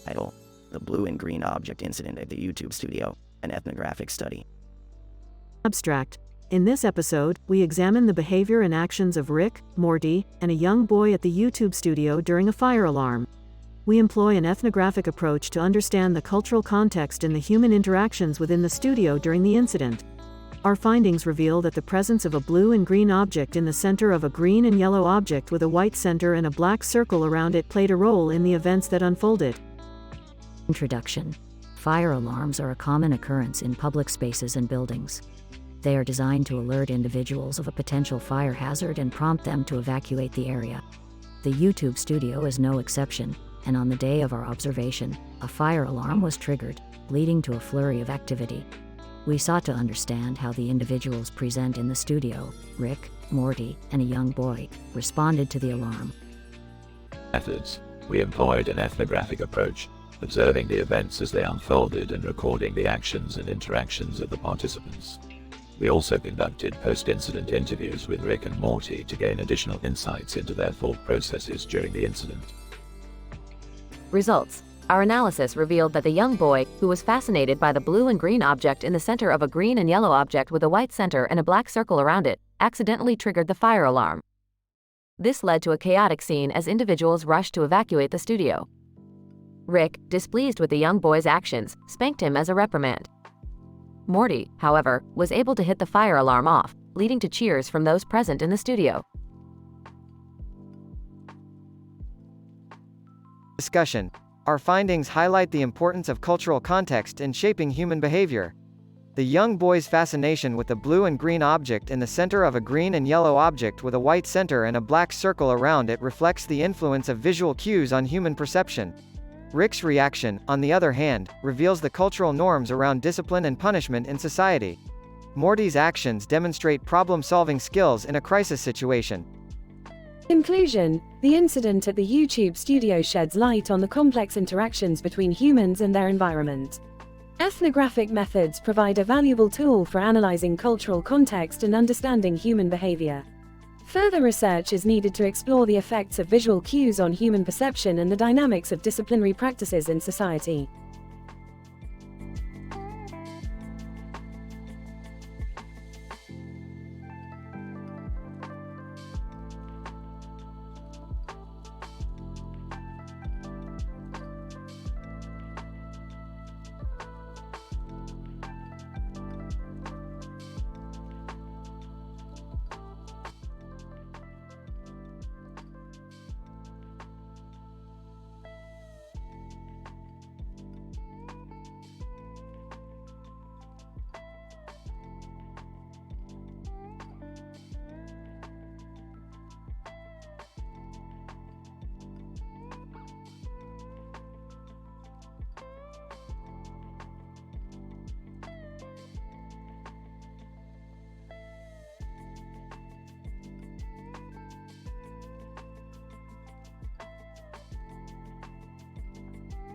[SPEAKER 16] Title: The Blue and Green Object Incident at the YouTube Studio, an ethnographic study.
[SPEAKER 12] Abstract. In this episode, we examine the behavior and actions of Rick, Morty, and a young boy at the YouTube studio during a fire alarm. We employ an ethnographic approach to understand the cultural context and the human interactions within the studio during the incident. Our findings reveal that the presence of a blue and green object in the center of a green and yellow object with a white center and a black circle around it played a role in the events that unfolded.
[SPEAKER 3] Introduction. Fire alarms are a common occurrence in public spaces and buildings. They are designed to alert individuals of a potential fire hazard and prompt them to evacuate the area. The YouTube studio is no exception, and on the day of our observation, a fire alarm was triggered, leading to a flurry of activity. We sought to understand how the individuals present in the studio, Rick, Morty, and a young boy, responded to the alarm.
[SPEAKER 2] Methods. We employed an ethnographic approach, observing the events as they unfolded and recording the actions and interactions of the participants. We also conducted post-incident interviews with Rick and Morty to gain additional insights into their thought processes during the incident.
[SPEAKER 19] Results. Our analysis revealed that the young boy, who was fascinated by the blue and green object in the center of a green and yellow object with a white center and a black circle around it, accidentally triggered the fire alarm. This led to a chaotic scene as individuals rushed to evacuate the studio. Rick, displeased with the young boy's actions, spanked him as a reprimand. Morty, however, was able to hit the fire alarm off, leading to cheers from those present in the studio.
[SPEAKER 17] Discussion. Our findings highlight the importance of cultural context in shaping human behavior. The young boy's fascination with the blue and green object in the center of a green and yellow object with a white center and a black circle around it reflects the influence of visual cues on human perception. Rick's reaction, on the other hand, reveals the cultural norms around discipline and punishment in society. Morty's actions demonstrate problem-solving skills in a crisis situation.
[SPEAKER 8] Conclusion. The incident at the YouTube studio sheds light on the complex interactions between humans and their environment. Ethnographic methods provide a valuable tool for analyzing cultural context and understanding human behavior. Further research is needed to explore the effects of visual cues on human perception and the dynamics of disciplinary practices in society.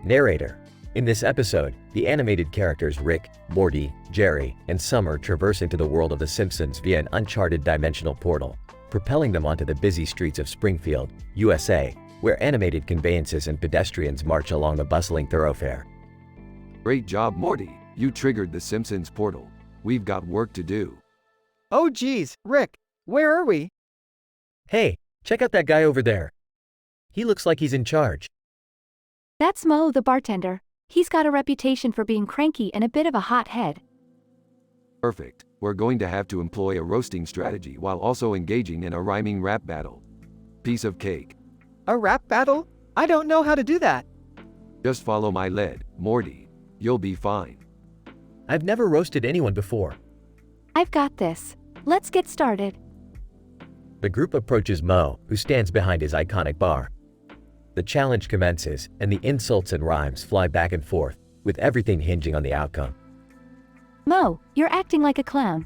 [SPEAKER 1] Narrator. In this episode, the animated characters Rick, Morty, Jerry, and Summer traverse into the world of The Simpsons via an uncharted dimensional portal, propelling them onto the busy streets of Springfield, USA, where animated conveyances and pedestrians march along the bustling thoroughfare.
[SPEAKER 6] Great job, Morty. You triggered the Simpsons portal. We've got work to do.
[SPEAKER 17] Oh geez, Rick, where are we?
[SPEAKER 14] Hey, check out that guy over there. He looks like he's in charge.
[SPEAKER 9] That's Mo, the bartender. He's got a reputation for being cranky and a bit of a hot head.
[SPEAKER 6] Perfect. We're going to have to employ a roasting strategy while also engaging in a rhyming rap battle. Piece of cake.
[SPEAKER 17] A rap battle? I don't know how to do that.
[SPEAKER 6] Just follow my lead, Morty. You'll be fine.
[SPEAKER 14] I've never roasted anyone before.
[SPEAKER 9] I've got this. Let's get started.
[SPEAKER 1] The group approaches Mo, who stands behind his iconic bar. The challenge commences, and the insults and rhymes fly back and forth, with everything hinging on the outcome.
[SPEAKER 9] Mo, you're acting like a clown.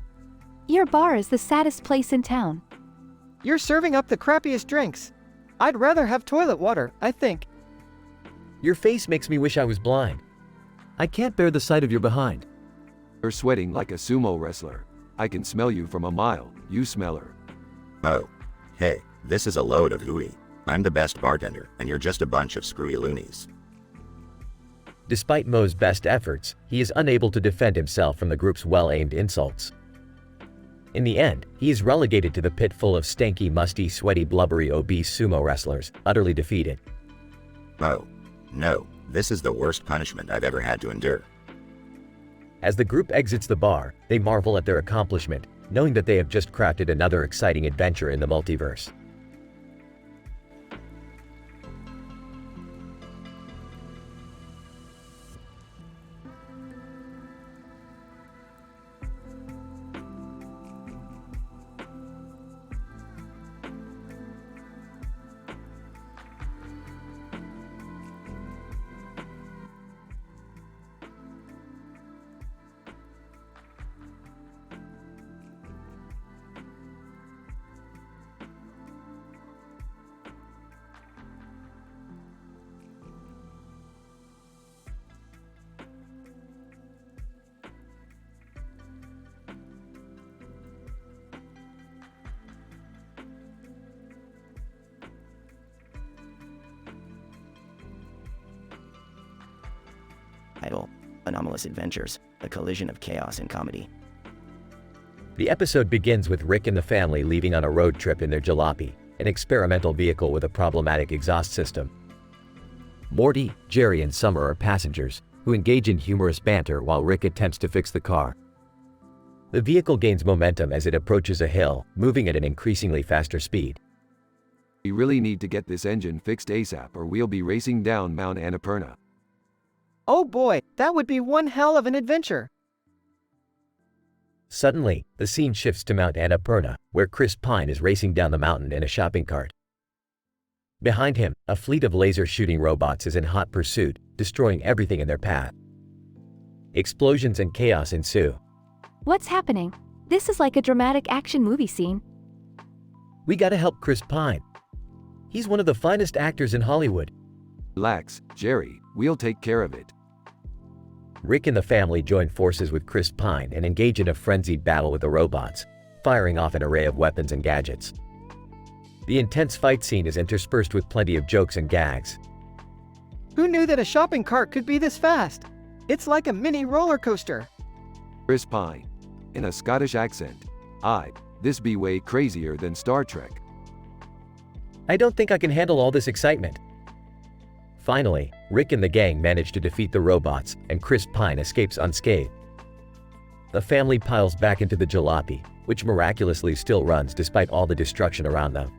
[SPEAKER 9] Your bar is the saddest place in town.
[SPEAKER 17] You're serving up the crappiest drinks. I'd rather have toilet water, I think.
[SPEAKER 14] Your face makes me wish I was blind. I can't bear the sight of your behind.
[SPEAKER 6] You're sweating like a sumo wrestler. I can smell you from a mile, you smeller.
[SPEAKER 15] Oh. Hey, this is a load of hooey. I'm the best bartender, and you're just a bunch of screwy loonies.
[SPEAKER 1] Despite Mo's best efforts, he is unable to defend himself from the group's well-aimed insults. In the end, he is relegated to the pit full of stanky, musty, sweaty, blubbery, obese sumo wrestlers, utterly defeated.
[SPEAKER 15] Mo. No, this is the worst punishment I've ever had to endure.
[SPEAKER 1] As the group exits the bar, they marvel at their accomplishment, knowing that they have just crafted another exciting adventure in the multiverse.
[SPEAKER 16] Anomalous Adventures, a collision of chaos and comedy.
[SPEAKER 1] The episode begins with Rick and the family leaving on a road trip in their jalopy, an experimental vehicle with a problematic exhaust system. Morty, Jerry, and Summer are passengers, who engage in humorous banter while Rick attempts to fix the car. The vehicle gains momentum as it approaches a hill, moving at an increasingly faster speed.
[SPEAKER 6] We really need to get this engine fixed ASAP or we'll be racing down Mount Annapurna.
[SPEAKER 17] Oh boy, that would be one hell of an adventure.
[SPEAKER 1] Suddenly, the scene shifts to Mount Annapurna, where Chris Pine is racing down the mountain in a shopping cart. Behind him, a fleet of laser-shooting robots is in hot pursuit, destroying everything in their path. Explosions and chaos ensue.
[SPEAKER 9] What's happening? This is like a dramatic action movie scene.
[SPEAKER 1] We gotta help Chris Pine. He's one of the finest actors in Hollywood.
[SPEAKER 6] Relax, Jerry, we'll take care of it.
[SPEAKER 1] Rick and the family join forces with Chris Pine and engage in a frenzied battle with the robots, firing off an array of weapons and gadgets. The intense fight scene is interspersed with plenty of jokes and gags.
[SPEAKER 17] Who knew that a shopping cart could be this fast? It's like a mini roller coaster.
[SPEAKER 6] Chris Pine. In a Scottish accent. This be way crazier than Star Trek.
[SPEAKER 1] I don't think I can handle all this excitement. Finally, Rick and the gang manage to defeat the robots, and Chris Pine escapes unscathed. The family piles back into the jalopy, which miraculously still runs despite all the destruction around them.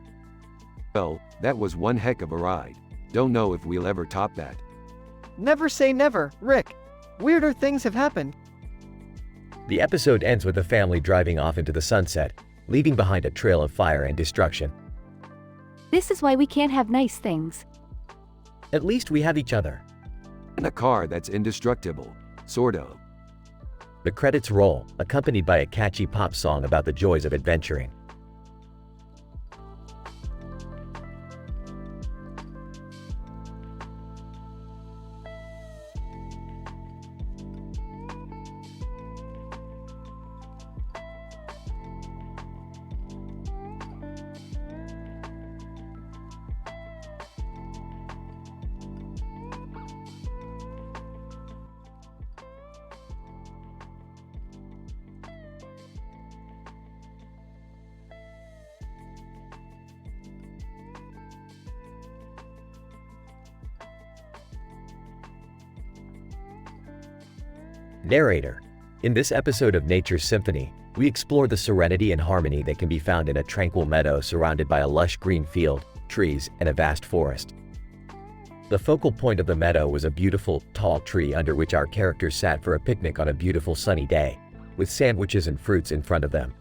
[SPEAKER 6] Well, that was one heck of a ride. Don't know if we'll ever top that.
[SPEAKER 17] Never say never, Rick. Weirder things have happened.
[SPEAKER 1] The episode ends with the family driving off into the sunset, leaving behind a trail of fire and destruction.
[SPEAKER 9] This is why we can't have nice things.
[SPEAKER 1] At least we have each other.
[SPEAKER 6] And a car that's indestructible. Sort of.
[SPEAKER 1] The credits roll, accompanied by a catchy pop song about the joys of adventuring. Narrator. In this episode of Nature's Symphony, we explore the serenity and harmony that can be found in a tranquil meadow surrounded by a lush green field, trees, and a vast forest. The focal point of the meadow was a beautiful, tall tree under which our characters sat for a picnic on a beautiful sunny day, with sandwiches and fruits in front of them.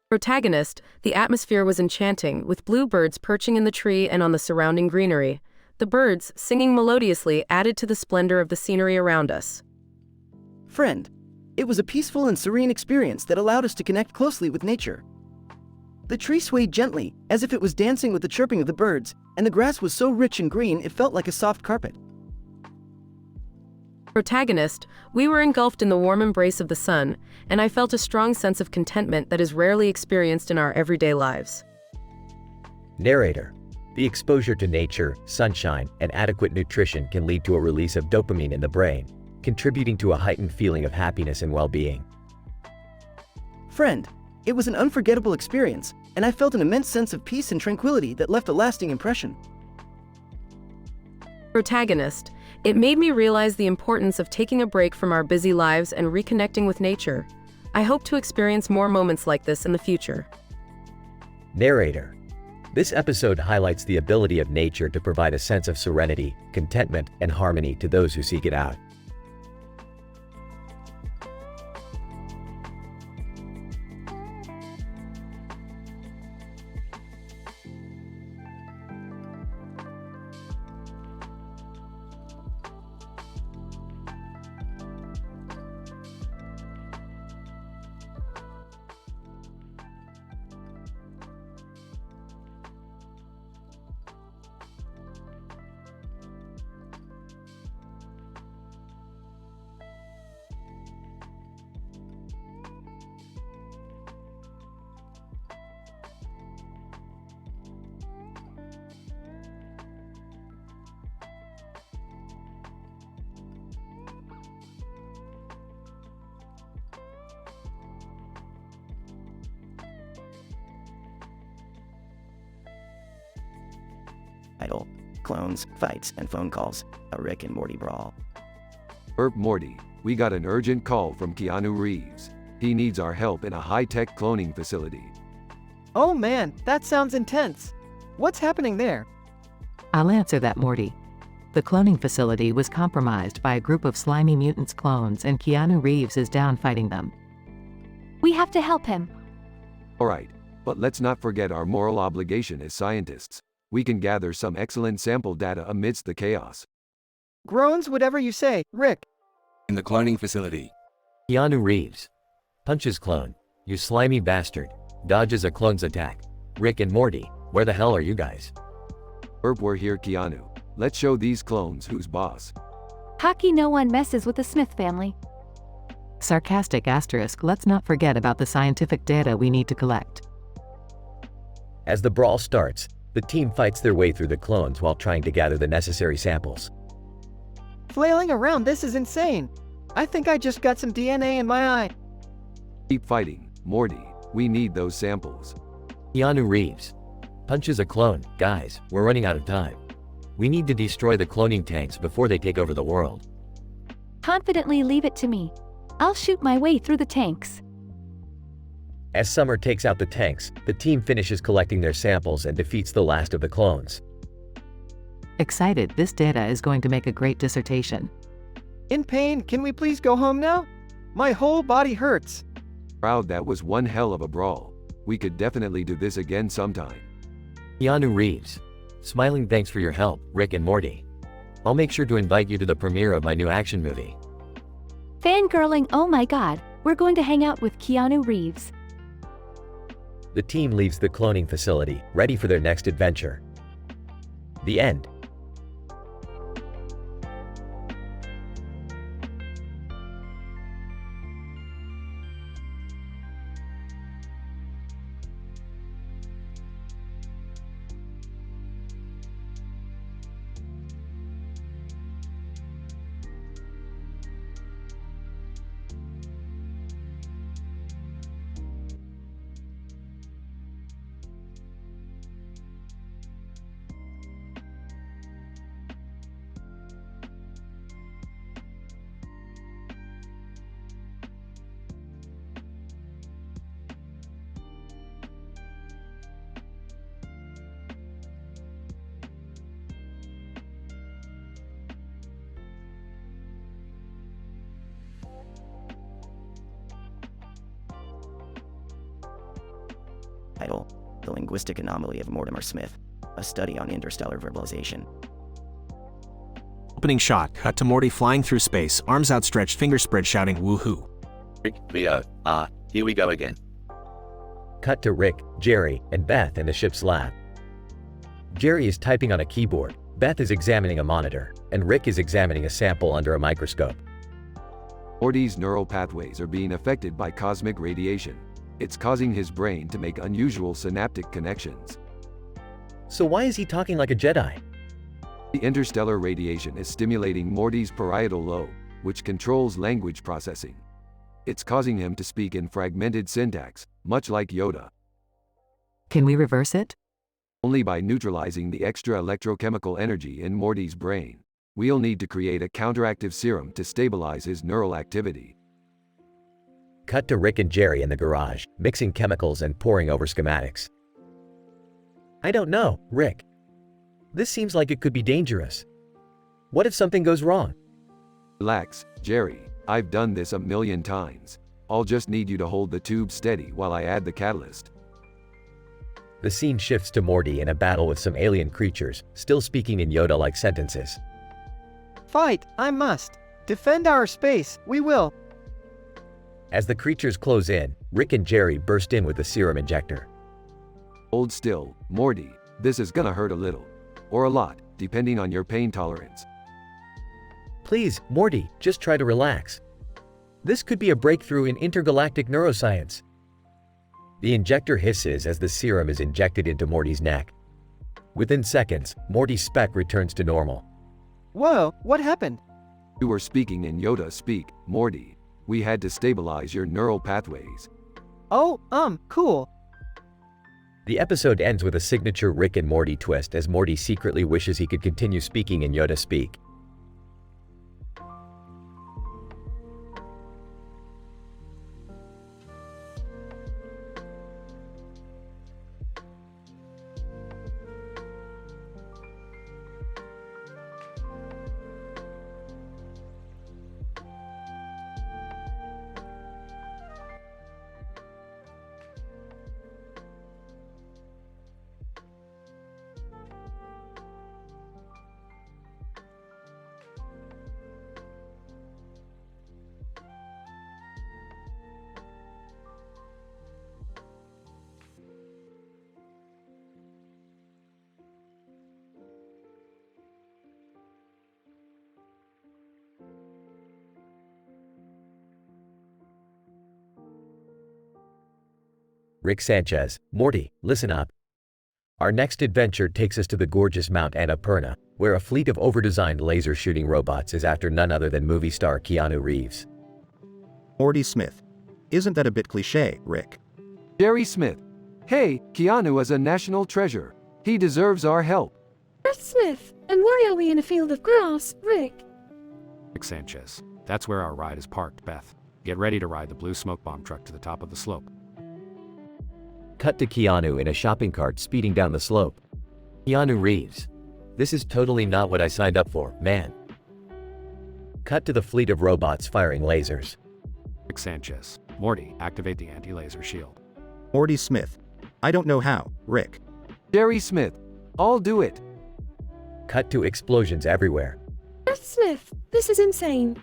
[SPEAKER 5] Protagonist, the atmosphere was enchanting, with bluebirds perching in the tree and on the surrounding greenery. The birds, singing melodiously, added to the splendor of the scenery around us.
[SPEAKER 16] Friend, it was a peaceful and serene experience that allowed us to connect closely with nature. The tree swayed gently, as if it was dancing with the chirping of the birds, and the grass was so rich and green it felt like a soft carpet.
[SPEAKER 5] Protagonist, we were engulfed in the warm embrace of the sun, and I felt a strong sense of contentment that is rarely experienced in our everyday lives.
[SPEAKER 1] Narrator. The exposure to nature, sunshine, and adequate nutrition can lead to a release of dopamine in the brain, contributing to a heightened feeling of happiness and well-being.
[SPEAKER 16] Friend, it was an unforgettable experience, and I felt an immense sense of peace and tranquility that left a lasting impression.
[SPEAKER 5] Protagonist, it made me realize the importance of taking a break from our busy lives and reconnecting with nature. I hope to experience more moments like this in the future.
[SPEAKER 1] Narrator. This episode highlights the ability of nature to provide a sense of serenity, contentment, and harmony to those who seek it out.
[SPEAKER 16] Title: Clones, Fights, and Phone Calls, a Rick and Morty brawl.
[SPEAKER 6] Morty, we got an urgent call from Keanu Reeves. He needs our help in a high-tech cloning facility.
[SPEAKER 17] Oh man, that sounds intense. What's happening there?
[SPEAKER 18] I'll answer that, Morty. The cloning facility was compromised by a group of slimy mutants clones and Keanu Reeves is down fighting them.
[SPEAKER 9] We have to help him.
[SPEAKER 6] Alright, but let's not forget our moral obligation as scientists. We can gather some excellent sample data amidst the chaos.
[SPEAKER 17] Groans, whatever you say, Rick.
[SPEAKER 1] In the cloning facility. Keanu Reeves. Punches clone. You slimy bastard. Dodges a clone's attack. Rick and Morty, where the hell are you guys?
[SPEAKER 6] We're here, Keanu. Let's show these clones who's boss.
[SPEAKER 9] Hockey, no one messes with the Smith family.
[SPEAKER 18] Sarcastic asterisk, let's not forget about the scientific data we need to collect.
[SPEAKER 1] As the brawl starts, the team fights their way through the clones while trying to gather the necessary samples.
[SPEAKER 17] Flailing around, this is insane. I think I just got some DNA in my eye.
[SPEAKER 6] Keep fighting, Morty. We need those samples.
[SPEAKER 1] Keanu Reeves. Punches a clone. Guys, we're running out of time. We need to destroy the cloning tanks before they take over the world.
[SPEAKER 9] Confidently leave it to me. I'll shoot my way through the tanks.
[SPEAKER 1] As Summer takes out the tanks, the team finishes collecting their samples and defeats the last of the clones.
[SPEAKER 18] Excited, this data is going to make a great dissertation.
[SPEAKER 17] In pain, can we please go home now? My whole body hurts.
[SPEAKER 6] Proud, that was one hell of a brawl. We could definitely do this again sometime.
[SPEAKER 1] Keanu Reeves. Smiling, thanks for your help, Rick and Morty. I'll make sure to invite you to the premiere of my new action movie.
[SPEAKER 9] Fangirling, oh my god, we're going to hang out with Keanu Reeves.
[SPEAKER 1] The team leaves the cloning facility, ready for their next adventure. The end.
[SPEAKER 16] Title: The Linguistic Anomaly of Mortimer Smith, a study on interstellar verbalization.
[SPEAKER 20] Opening shot, cut to Morty flying through space, arms outstretched, fingers spread, shouting woohoo.
[SPEAKER 2] Rick, Leo, here we go again.
[SPEAKER 1] Cut to Rick, Jerry, and Beth in the ship's lab. Jerry is typing on a keyboard, Beth is examining a monitor, and Rick is examining a sample under a microscope.
[SPEAKER 6] Morty's neural pathways are being affected by cosmic radiation. It's causing his brain to make unusual synaptic connections.
[SPEAKER 14] So why is he talking like a Jedi?
[SPEAKER 6] The interstellar radiation is stimulating Morty's parietal lobe, which controls language processing. It's causing him to speak in fragmented syntax, much like Yoda.
[SPEAKER 18] Can we reverse it?
[SPEAKER 6] Only by neutralizing the extra electrochemical energy in Morty's brain. We'll need to create a counteractive serum to stabilize his neural activity.
[SPEAKER 1] Cut to Rick and Jerry in the garage, mixing chemicals and poring over schematics.
[SPEAKER 14] I don't know, Rick. This seems like it could be dangerous. What if something goes wrong?
[SPEAKER 6] Relax, Jerry. I've done this a million times. I'll just need you to hold the tube steady while I add the catalyst.
[SPEAKER 1] The scene shifts to Morty in a battle with some alien creatures, still speaking in Yoda-like sentences.
[SPEAKER 17] Fight, I must. Defend our space, we will.
[SPEAKER 1] As the creatures close in, Rick and Jerry burst in with the serum injector.
[SPEAKER 6] Hold still, Morty. This is gonna hurt a little. Or a lot, depending on your pain tolerance.
[SPEAKER 14] Please, Morty, just try to relax. This could be a breakthrough in intergalactic neuroscience.
[SPEAKER 1] The injector hisses as the serum is injected into Morty's neck. Within seconds, Morty's spec returns to normal.
[SPEAKER 17] Whoa, what happened?
[SPEAKER 6] You were speaking in Yoda speak, Morty. We had to stabilize your neural pathways.
[SPEAKER 17] Oh, cool.
[SPEAKER 1] The episode ends with a signature Rick and Morty twist as Morty secretly wishes he could continue speaking in Yoda speak. Rick Sanchez, Morty, listen up. Our next adventure takes us to the gorgeous Mount Annapurna, where a fleet of overdesigned laser-shooting robots is after none other than movie star Keanu Reeves.
[SPEAKER 4] Morty Smith. Isn't that a bit cliché, Rick?
[SPEAKER 6] Jerry Smith. Hey, Keanu is a national treasure. He deserves our help.
[SPEAKER 10] Beth Smith, and why are we in a field of grass, Rick?
[SPEAKER 20] Rick Sanchez. That's where our ride is parked, Beth. Get ready to ride the blue smoke bomb truck to the top of the slope.
[SPEAKER 1] Cut to Keanu in a shopping cart speeding down the slope. Keanu Reeves. This is totally not what I signed up for, man. Cut to the fleet of robots firing lasers.
[SPEAKER 20] Rick Sanchez. Morty, activate the anti-laser shield.
[SPEAKER 4] Morty Smith. I don't know how, Rick.
[SPEAKER 6] Jerry Smith. I'll do it.
[SPEAKER 1] Cut to explosions everywhere.
[SPEAKER 10] Beth Smith, this is insane.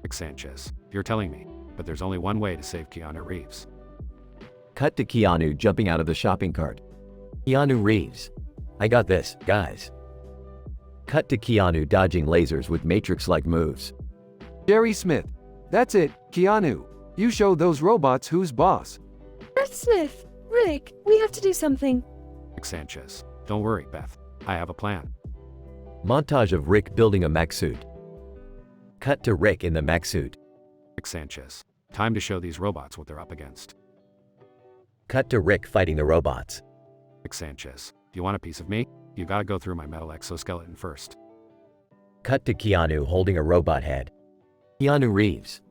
[SPEAKER 20] Rick Sanchez. You're telling me, but there's only one way to save Keanu Reeves.
[SPEAKER 1] Cut to Keanu jumping out of the shopping cart. Keanu Reeves. I got this, guys. Cut to Keanu dodging lasers with Matrix-like moves.
[SPEAKER 6] Jerry Smith. That's it, Keanu. You show those robots who's boss.
[SPEAKER 10] Beth Smith, Rick, we have to do something.
[SPEAKER 20] Rick Sanchez. Don't worry, Beth. I have a plan.
[SPEAKER 1] Montage of Rick building a mech suit. Cut to Rick in the mech suit.
[SPEAKER 20] Rick Sanchez. Time to show these robots what they're up against.
[SPEAKER 1] Cut to Rick fighting the robots.
[SPEAKER 20] Rick Sanchez. Do you want a piece of me? You gotta go through my metal exoskeleton first.
[SPEAKER 1] Cut to Keanu holding a robot head. Keanu Reeves.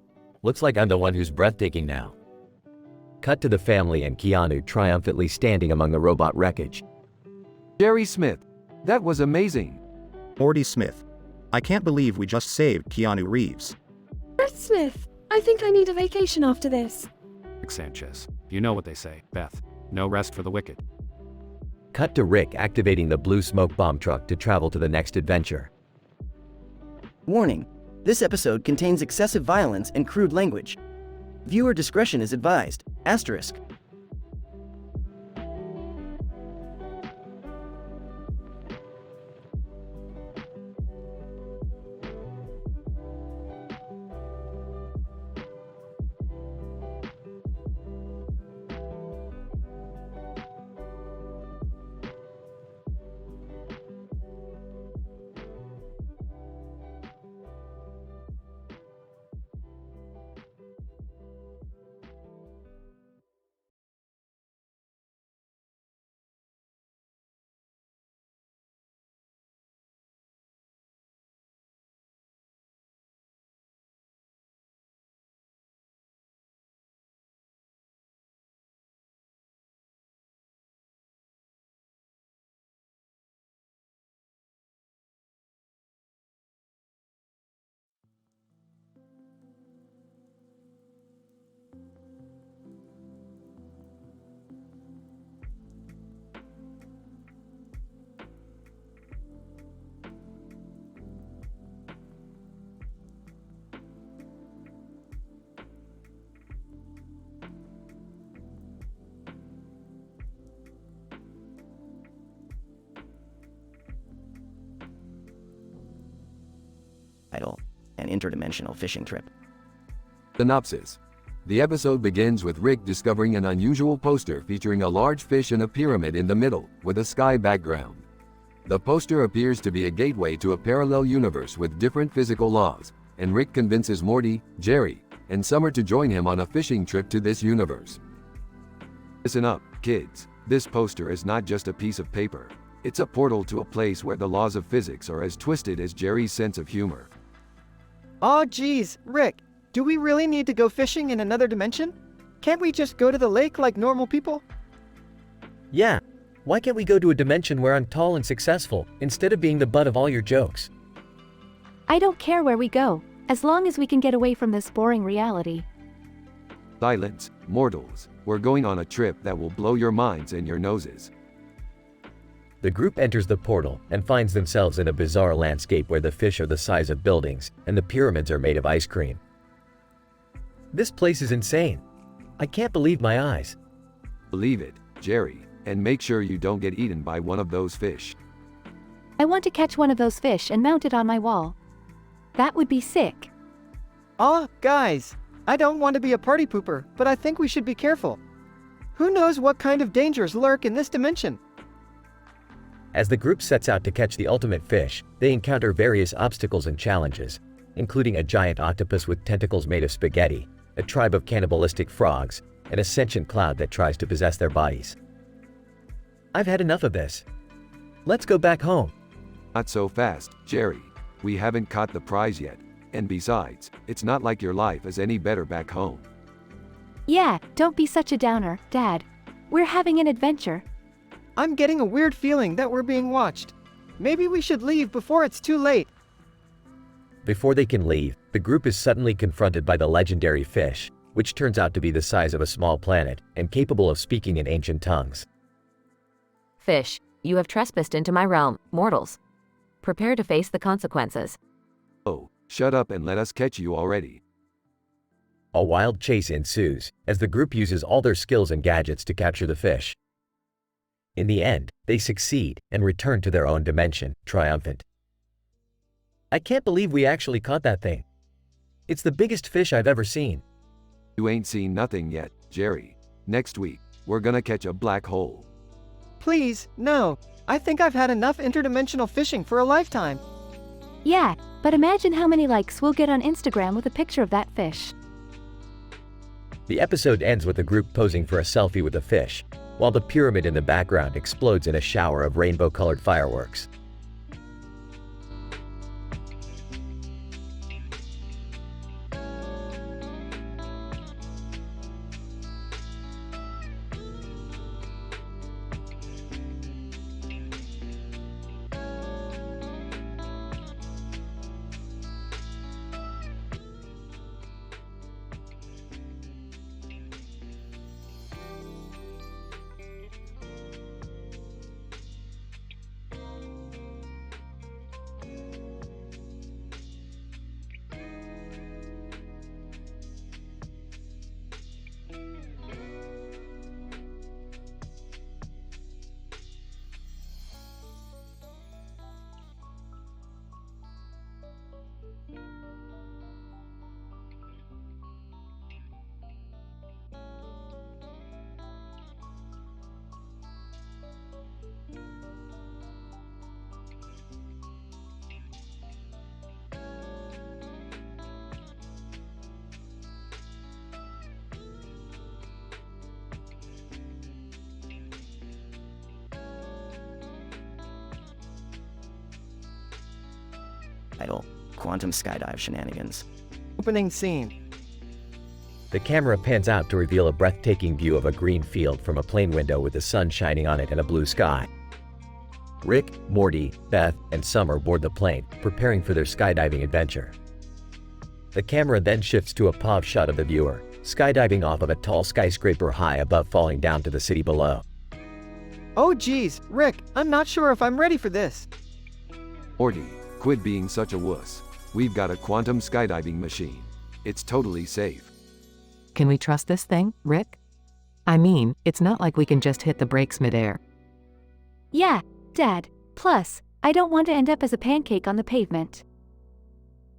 [SPEAKER 1] Looks like I'm the one who's breathtaking now. Cut to the family and Keanu triumphantly standing among the robot wreckage.
[SPEAKER 6] Jerry Smith. That was amazing.
[SPEAKER 4] Morty Smith. I can't believe we just saved Keanu Reeves.
[SPEAKER 10] Beth Smith, I think I need a vacation after this.
[SPEAKER 20] Rick Sanchez. You know what they say, Beth. No rest for the wicked.
[SPEAKER 1] Cut to Rick activating the blue smoke bomb truck to travel to the next adventure.
[SPEAKER 16] Warning. This episode contains excessive violence and crude language. Viewer discretion is advised. Asterisk. Title: An interdimensional fishing trip.
[SPEAKER 6] Synopsis. The episode begins with Rick discovering an unusual poster featuring a large fish in a pyramid in the middle, with a sky background. The poster appears to be a gateway to a parallel universe with different physical laws, and Rick convinces Morty, Jerry, and Summer to join him on a fishing trip to this universe. Listen up, kids. This poster is not just a piece of paper. It's a portal to a place where the laws of physics are as twisted as Jerry's sense of humor.
[SPEAKER 17] Aw geez, Rick, do we really need to go fishing in another dimension? Can't we just go to the lake like normal people?
[SPEAKER 14] Yeah, why can't we go to a dimension where I'm tall and successful, instead of being the butt of all your jokes?
[SPEAKER 9] I don't care where we go, as long as we can get away from this boring reality.
[SPEAKER 6] Silence, mortals. We're going on a trip that will blow your minds and your noses.
[SPEAKER 1] The group enters the portal and finds themselves in a bizarre landscape where the fish are the size of buildings and the pyramids are made of ice cream.
[SPEAKER 14] This place is insane. I can't believe my eyes.
[SPEAKER 6] Believe it, Jerry, and make sure you don't get eaten by one of those fish.
[SPEAKER 9] I want to catch one of those fish and mount it on my wall. That would be sick.
[SPEAKER 17] Aw, guys, I don't want to be a party pooper, but I think we should be careful. Who knows what kind of dangers lurk in this dimension?
[SPEAKER 1] As the group sets out to catch the ultimate fish, they encounter various obstacles and challenges, including a giant octopus with tentacles made of spaghetti, a tribe of cannibalistic frogs, and a sentient cloud that tries to possess their bodies.
[SPEAKER 14] I've had enough of this. Let's go back home.
[SPEAKER 6] Not so fast, Jerry. We haven't caught the prize yet. And besides, it's not like your life is any better back home.
[SPEAKER 9] Yeah, don't be such a downer, Dad. We're having an adventure.
[SPEAKER 17] I'm getting a weird feeling that we're being watched. Maybe we should leave before it's too late.
[SPEAKER 1] Before they can leave, the group is suddenly confronted by the legendary fish, which turns out to be the size of a small planet and capable of speaking in ancient tongues.
[SPEAKER 19] Fish, you have trespassed into my realm, mortals. Prepare to face the consequences.
[SPEAKER 6] Oh, shut up and let us catch you already.
[SPEAKER 1] A wild chase ensues as the group uses all their skills and gadgets to capture the fish. In the end, they succeed and return to their own dimension, triumphant.
[SPEAKER 14] I can't believe we actually caught that thing. It's the biggest fish I've ever seen.
[SPEAKER 6] You ain't seen nothing yet, Jerry. Next week, we're gonna catch a black hole.
[SPEAKER 17] Please, no. I think I've had enough interdimensional fishing for a lifetime.
[SPEAKER 9] Yeah, but imagine how many likes we'll get on Instagram with a picture of that fish.
[SPEAKER 1] The episode ends with the group posing for a selfie with a fish, while the pyramid in the background explodes in a shower of rainbow-colored fireworks.
[SPEAKER 16] Title: Quantum Skydive Shenanigans.
[SPEAKER 17] Opening scene.
[SPEAKER 1] The camera pans out to reveal a breathtaking view of a green field from a plane window with the sun shining on it and a blue sky. Rick, Morty, Beth, and Summer board the plane, preparing for their skydiving adventure. The camera then shifts to a POV shot of the viewer, skydiving off of a tall skyscraper high above, falling down to the city below.
[SPEAKER 17] Oh geez, Rick, I'm not sure if I'm ready for this.
[SPEAKER 6] Morty, quit being such a wuss. We've got a quantum skydiving machine. It's totally safe.
[SPEAKER 18] Can we trust this thing, Rick? I mean, it's not like we can just hit the brakes midair.
[SPEAKER 9] Yeah, Dad. Plus, I don't want to end up as a pancake on the pavement.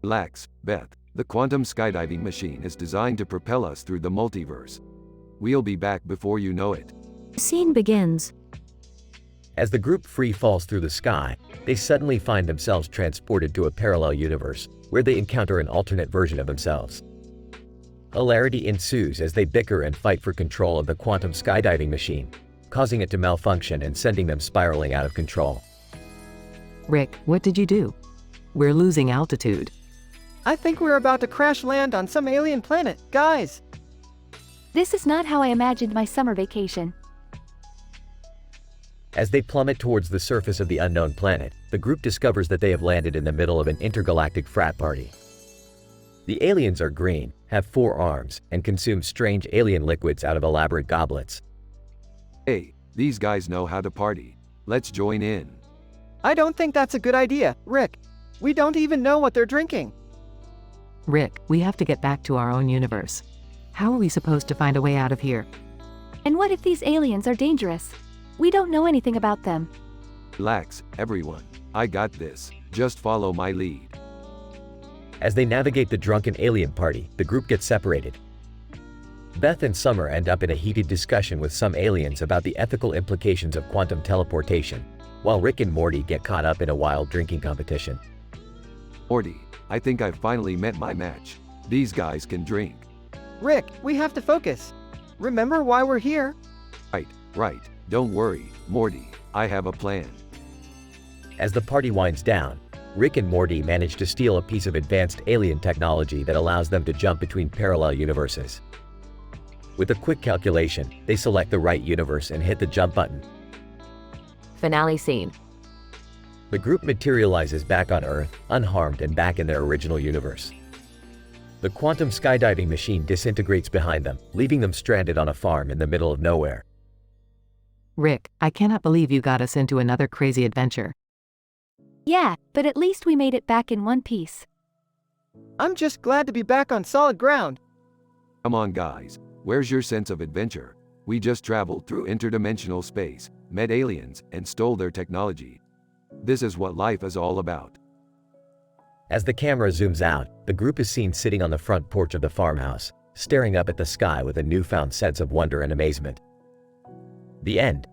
[SPEAKER 6] Relax, Beth. The quantum skydiving machine is designed to propel us through the multiverse. We'll be back before you know it.
[SPEAKER 3] The scene begins.
[SPEAKER 1] As the group free falls through the sky, they suddenly find themselves transported to a parallel universe, where they encounter an alternate version of themselves. Hilarity ensues as they bicker and fight for control of the quantum skydiving machine, causing it to malfunction and sending them spiraling out of control.
[SPEAKER 18] Rick, what did you do? We're losing altitude.
[SPEAKER 17] I think we're about to crash land on some alien planet, guys.
[SPEAKER 9] This is not how I imagined my summer vacation.
[SPEAKER 1] As they plummet towards the surface of the unknown planet, the group discovers that they have landed in the middle of an intergalactic frat party. The aliens are green, have 4 arms, and consume strange alien liquids out of elaborate goblets.
[SPEAKER 6] Hey, these guys know how to party. Let's join in.
[SPEAKER 17] I don't think that's a good idea, Rick. We don't even know what they're drinking.
[SPEAKER 18] Rick, we have to get back to our own universe. How are we supposed to find a way out of here?
[SPEAKER 9] And what if these aliens are dangerous? We don't know anything about them.
[SPEAKER 6] Relax, everyone. I got this. Just follow my lead.
[SPEAKER 1] As they navigate the drunken alien party, the group gets separated. Beth and Summer end up in a heated discussion with some aliens about the ethical implications of quantum teleportation, while Rick and Morty get caught up in a wild drinking competition.
[SPEAKER 6] Morty, I think I've finally met my match. These guys can drink.
[SPEAKER 17] Rick, we have to focus. Remember why we're here?
[SPEAKER 6] Right. Don't worry, Morty. I have a plan.
[SPEAKER 1] As the party winds down, Rick and Morty manage to steal a piece of advanced alien technology that allows them to jump between parallel universes. With a quick calculation, they select the right universe and hit the jump button.
[SPEAKER 19] Finale scene.
[SPEAKER 1] The group materializes back on Earth, unharmed and back in their original universe. The quantum skydiving machine disintegrates behind them, leaving them stranded on a farm in the middle of nowhere.
[SPEAKER 18] Rick, I cannot believe you got us into another crazy adventure.
[SPEAKER 9] Yeah, but at least we made it back in one piece.
[SPEAKER 17] I'm just glad to be back on solid ground.
[SPEAKER 6] Come on, guys. Where's your sense of adventure? We just traveled through interdimensional space, met aliens, and stole their technology. This is what life is all about.
[SPEAKER 1] As the camera zooms out, the group is seen sitting on the front porch of the farmhouse, staring up at the sky with a newfound sense of wonder and amazement. The end.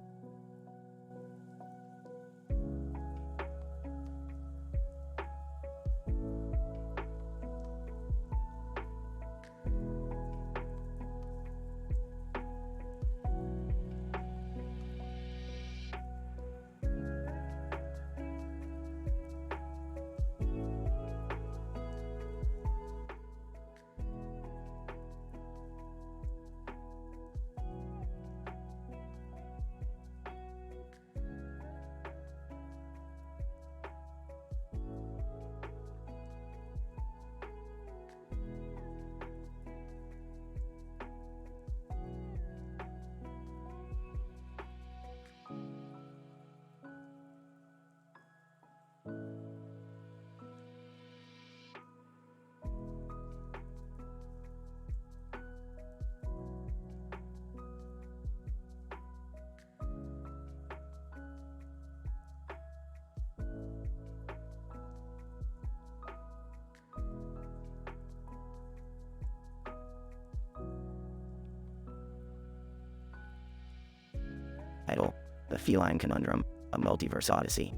[SPEAKER 16] Title: The Feline Conundrum, a Multiverse Odyssey.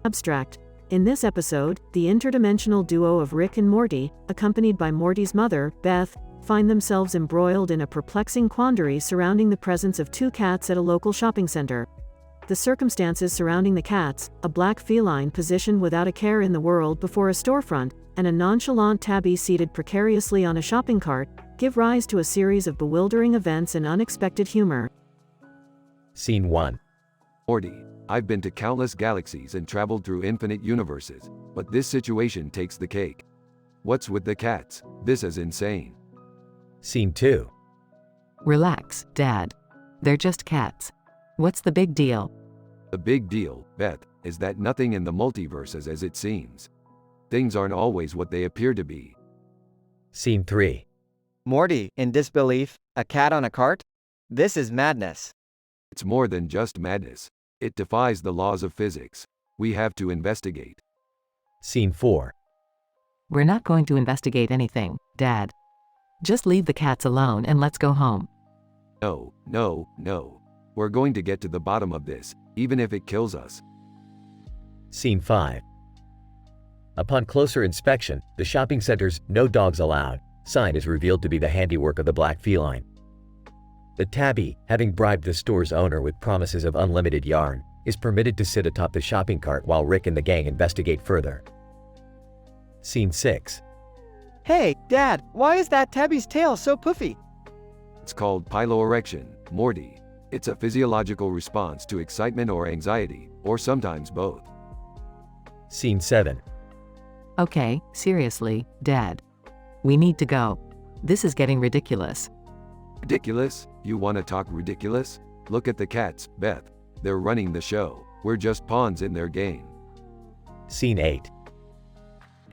[SPEAKER 12] Abstract. In this episode, the interdimensional duo of Rick and Morty, accompanied by Morty's mother, Beth, find themselves embroiled in a perplexing quandary surrounding the presence of 2 cats at a local shopping center. The circumstances surrounding the cats, a black feline positioned without a care in the world before a storefront, and a nonchalant tabby seated precariously on a shopping cart, give rise to a series of bewildering events and unexpected humor.
[SPEAKER 1] Scene 1.
[SPEAKER 6] Morty, I've been to countless galaxies and traveled through infinite universes, but this situation takes the cake. What's with the cats? This is insane.
[SPEAKER 1] Scene 2.
[SPEAKER 18] Relax, Dad. They're just cats. What's the big deal?
[SPEAKER 6] The big deal, Beth, is that nothing in the multiverse is as it seems. Things aren't always what they appear to be.
[SPEAKER 1] Scene 3.
[SPEAKER 17] Morty, in disbelief, a cat on a cart? This is madness.
[SPEAKER 6] It's more than just madness. It defies the laws of physics. We have to investigate.
[SPEAKER 1] Scene 4.
[SPEAKER 18] We're not going to investigate anything, Dad. Just leave the cats alone and let's go home.
[SPEAKER 6] No, no, no. We're going to get to the bottom of this, even if it kills us.
[SPEAKER 1] Scene 5. Upon closer inspection, the shopping center's "No Dogs Allowed" sign is revealed to be the handiwork of the black feline. The tabby, having bribed the store's owner with promises of unlimited yarn, is permitted to sit atop the shopping cart while Rick and the gang investigate further. Scene 6.
[SPEAKER 17] Hey, Dad, why is that tabby's tail so puffy?
[SPEAKER 6] It's called piloerection, Morty. It's a physiological response to excitement or anxiety, or sometimes both.
[SPEAKER 1] Scene 7.
[SPEAKER 18] Okay, seriously, Dad. We need to go. This is getting ridiculous.
[SPEAKER 6] Ridiculous? You want to talk ridiculous? Look at the cats, Beth. They're running the show. We're just pawns in their game.
[SPEAKER 1] Scene 8.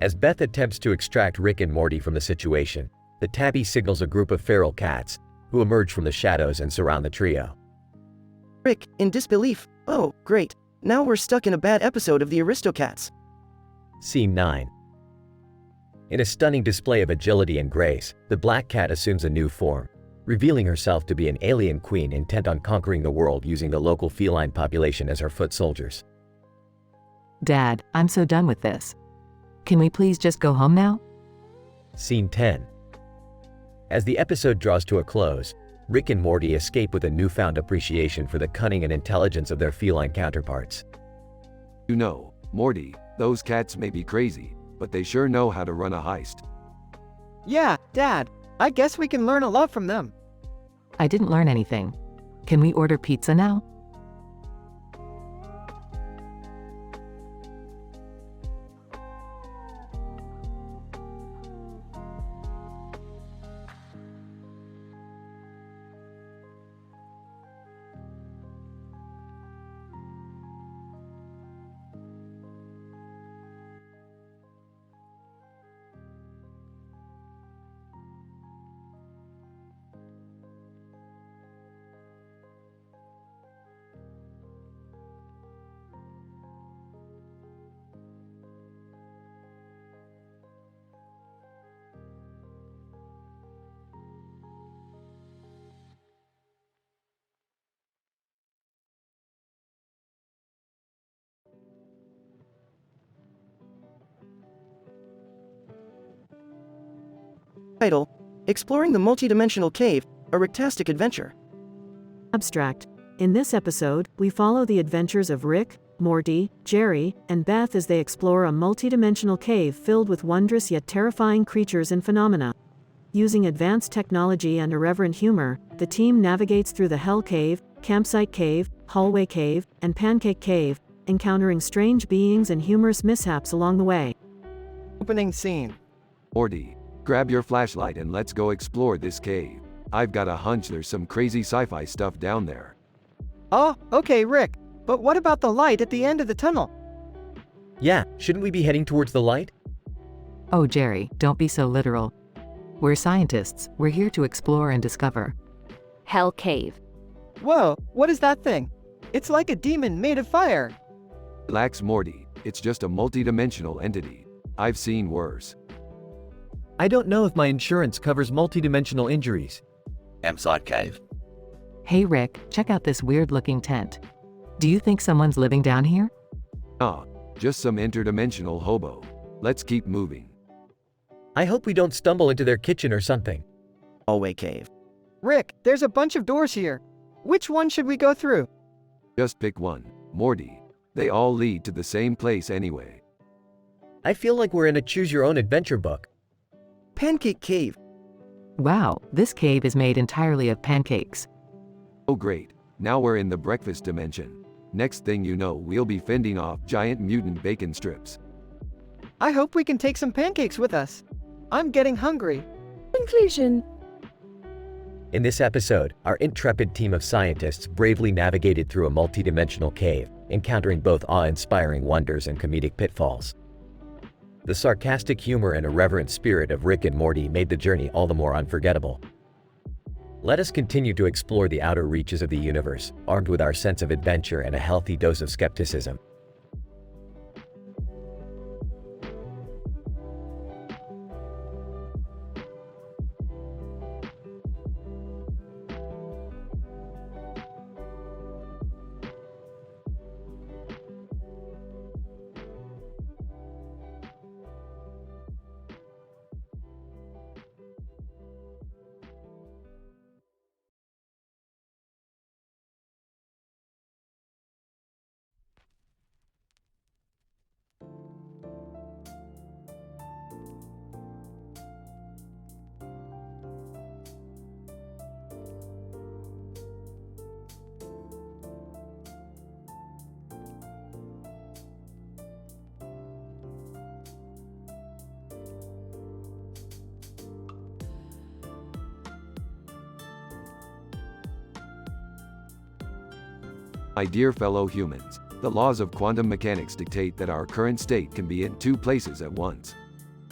[SPEAKER 1] As Beth attempts to extract Rick and Morty from the situation, the tabby signals a group of feral cats, who emerge from the shadows and surround the trio.
[SPEAKER 16] Rick, in disbelief. Oh, great. Now we're stuck in a bad episode of the Aristocats.
[SPEAKER 1] Scene 9. In a stunning display of agility and grace, the black cat assumes a new form, revealing herself to be an alien queen intent on conquering the world using the local feline population as her foot soldiers.
[SPEAKER 18] Dad, I'm so done with this. Can we please just go home now?
[SPEAKER 1] Scene 10. As the episode draws to a close, Rick and Morty escape with a newfound appreciation for the cunning and intelligence of their feline counterparts.
[SPEAKER 6] You know, Morty, those cats may be crazy, but they sure know how to run a heist.
[SPEAKER 17] Yeah, Dad, I guess we can learn a lot from them.
[SPEAKER 18] I didn't learn anything. Can we order pizza now?
[SPEAKER 16] Title: Exploring the Multidimensional Cave, a Ricktastic Adventure.
[SPEAKER 12] Abstract. In this episode, we follow the adventures of Rick, Morty, Jerry, and Beth as they explore a multidimensional cave filled with wondrous yet terrifying creatures and phenomena. Using advanced technology and irreverent humor, the team navigates through the Hell Cave, Campsite Cave, Hallway Cave, and Pancake Cave, encountering strange beings and humorous mishaps along the way.
[SPEAKER 17] Opening scene.
[SPEAKER 6] Morty, grab your flashlight and let's go explore this cave. I've got a hunch there's some crazy sci-fi stuff down there.
[SPEAKER 17] Oh, okay, Rick. But what about the light at the end of the tunnel?
[SPEAKER 14] Yeah, shouldn't we be heading towards the light?
[SPEAKER 18] Oh, Jerry, don't be so literal. We're scientists. We're here to explore and discover.
[SPEAKER 19] Hell Cave.
[SPEAKER 17] Whoa, what is that thing? It's like a demon made of fire.
[SPEAKER 6] Relax, Morty. It's just a multidimensional entity. I've seen worse.
[SPEAKER 14] I don't know if my insurance covers multidimensional injuries.
[SPEAKER 15] Campsite Cave.
[SPEAKER 18] Hey Rick, check out this weird-looking tent. Do you think someone's living down here?
[SPEAKER 6] Ah, just some interdimensional hobo. Let's keep moving.
[SPEAKER 14] I hope we don't stumble into their kitchen or something.
[SPEAKER 16] Hallway Cave.
[SPEAKER 17] Rick, there's a bunch of doors here. Which one should we go through?
[SPEAKER 6] Just pick one, Morty. They all lead to the same place anyway.
[SPEAKER 14] I feel like we're in a choose-your-own-adventure book.
[SPEAKER 16] Pancake Cave.
[SPEAKER 18] Wow, this cave is made entirely of pancakes.
[SPEAKER 6] Oh great, now we're in the breakfast dimension. Next thing you know, we'll be fending off giant mutant bacon strips.
[SPEAKER 17] I hope we can take some pancakes with us. I'm getting hungry.
[SPEAKER 10] Conclusion.
[SPEAKER 1] In this episode, our intrepid team of scientists bravely navigated through a multidimensional cave, encountering both awe-inspiring wonders and comedic pitfalls. The sarcastic humor and irreverent spirit of Rick and Morty made the journey all the more unforgettable. Let us continue to explore the outer reaches of the universe, armed with our sense of adventure and a healthy dose of skepticism.
[SPEAKER 6] My dear fellow humans, the laws of quantum mechanics dictate that our current state can be in two places at once.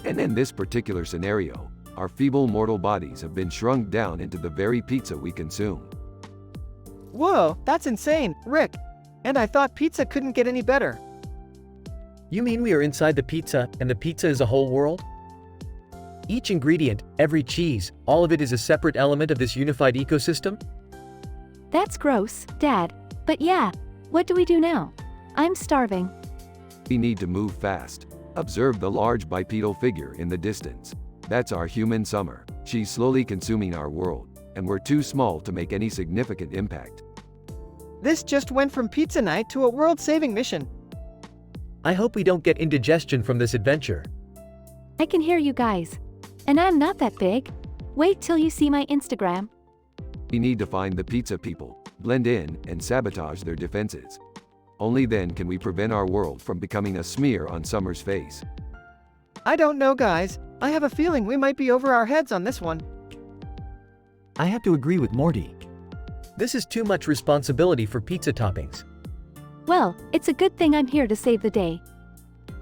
[SPEAKER 6] And in this particular scenario, our feeble mortal bodies have been shrunk down into the very pizza we consume.
[SPEAKER 17] Whoa, that's insane, Rick. And I thought pizza couldn't get any better.
[SPEAKER 14] You mean we are inside the pizza, and the pizza is a whole world? Each ingredient, every cheese, all of it is a separate element of this unified ecosystem?
[SPEAKER 9] That's gross, Dad. But yeah, what do we do now? I'm starving.
[SPEAKER 6] We need to move fast. Observe the large bipedal figure in the distance. That's our human Summer. She's slowly consuming our world, and we're too small to make any significant impact.
[SPEAKER 17] This just went from pizza night to a world-saving mission.
[SPEAKER 14] I hope we don't get indigestion from this adventure.
[SPEAKER 9] I can hear you guys. And I'm not that big. Wait till you see my Instagram.
[SPEAKER 6] We need to find the pizza people, blend in, and sabotage their defenses. Only then can we prevent our world from becoming a smear on Summer's face.
[SPEAKER 17] I don't know, guys. I have a feeling we might be over our heads on this one.
[SPEAKER 14] I have to agree with Morty. This is too much responsibility for pizza toppings.
[SPEAKER 9] Well, it's a good thing I'm here to save the day.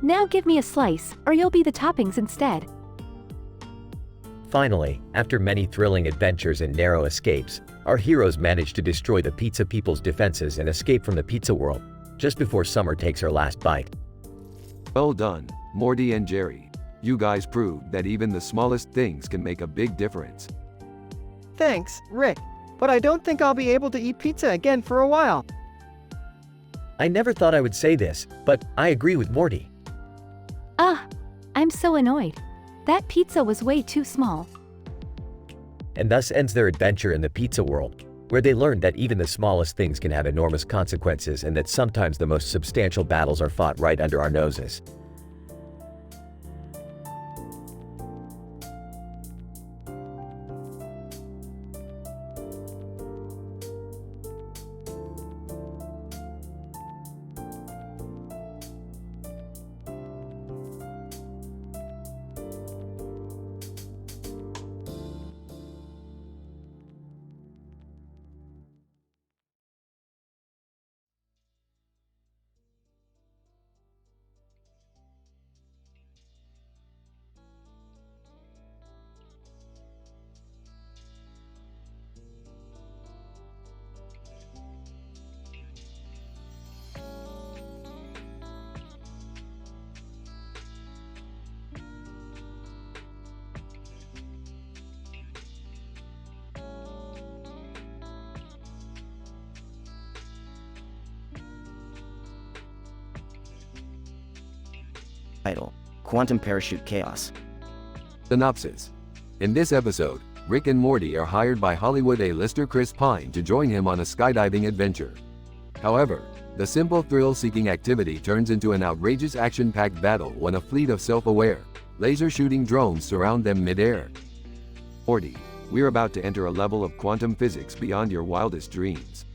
[SPEAKER 9] Now give me a slice, or you'll be the toppings instead.
[SPEAKER 1] Finally, after many thrilling adventures and narrow escapes, our heroes manage to destroy the pizza people's defenses and escape from the pizza world, just before Summer takes her last bite.
[SPEAKER 6] Well done, Morty and Jerry. You guys proved that even the smallest things can make a big difference.
[SPEAKER 17] Thanks, Rick. But I don't think I'll be able to eat pizza again for a while.
[SPEAKER 14] I never thought I would say this, but I agree with Morty.
[SPEAKER 9] I'm so annoyed. That pizza was way too small.
[SPEAKER 1] And thus ends their adventure in the pizza world, where they learned that even the smallest things can have enormous consequences and that sometimes the most substantial battles are fought right under our noses.
[SPEAKER 16] Title: Quantum Parachute Chaos.
[SPEAKER 6] Synopsis. In this episode, Rick and Morty are hired by Hollywood A-lister Chris Pine to join him on a skydiving adventure. However, the simple thrill-seeking activity turns into an outrageous action-packed battle when a fleet of self-aware, laser-shooting drones surround them mid-air. Morty, we're about to enter a level of quantum physics beyond your wildest dreams.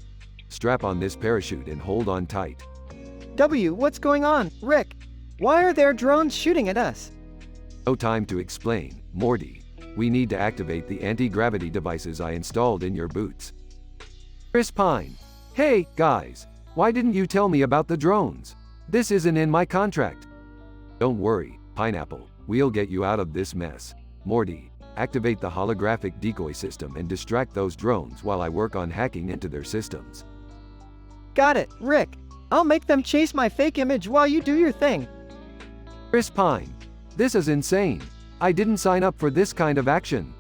[SPEAKER 6] Strap on this parachute and hold on tight.
[SPEAKER 17] What's going on, Rick? Why are there drones shooting at us?
[SPEAKER 6] No time to explain, Morty. We need to activate the anti-gravity devices I installed in your boots. Chris Pine. Hey, guys. Why didn't you tell me about the drones? This isn't in my contract. Don't worry, Pineapple. We'll get you out of this mess. Morty, activate the holographic decoy system and distract those drones while I work on hacking into their systems.
[SPEAKER 17] Got it, Rick. I'll make them chase my fake image while you do your thing.
[SPEAKER 6] Chris Pine. This is insane. I didn't sign up for this kind of action.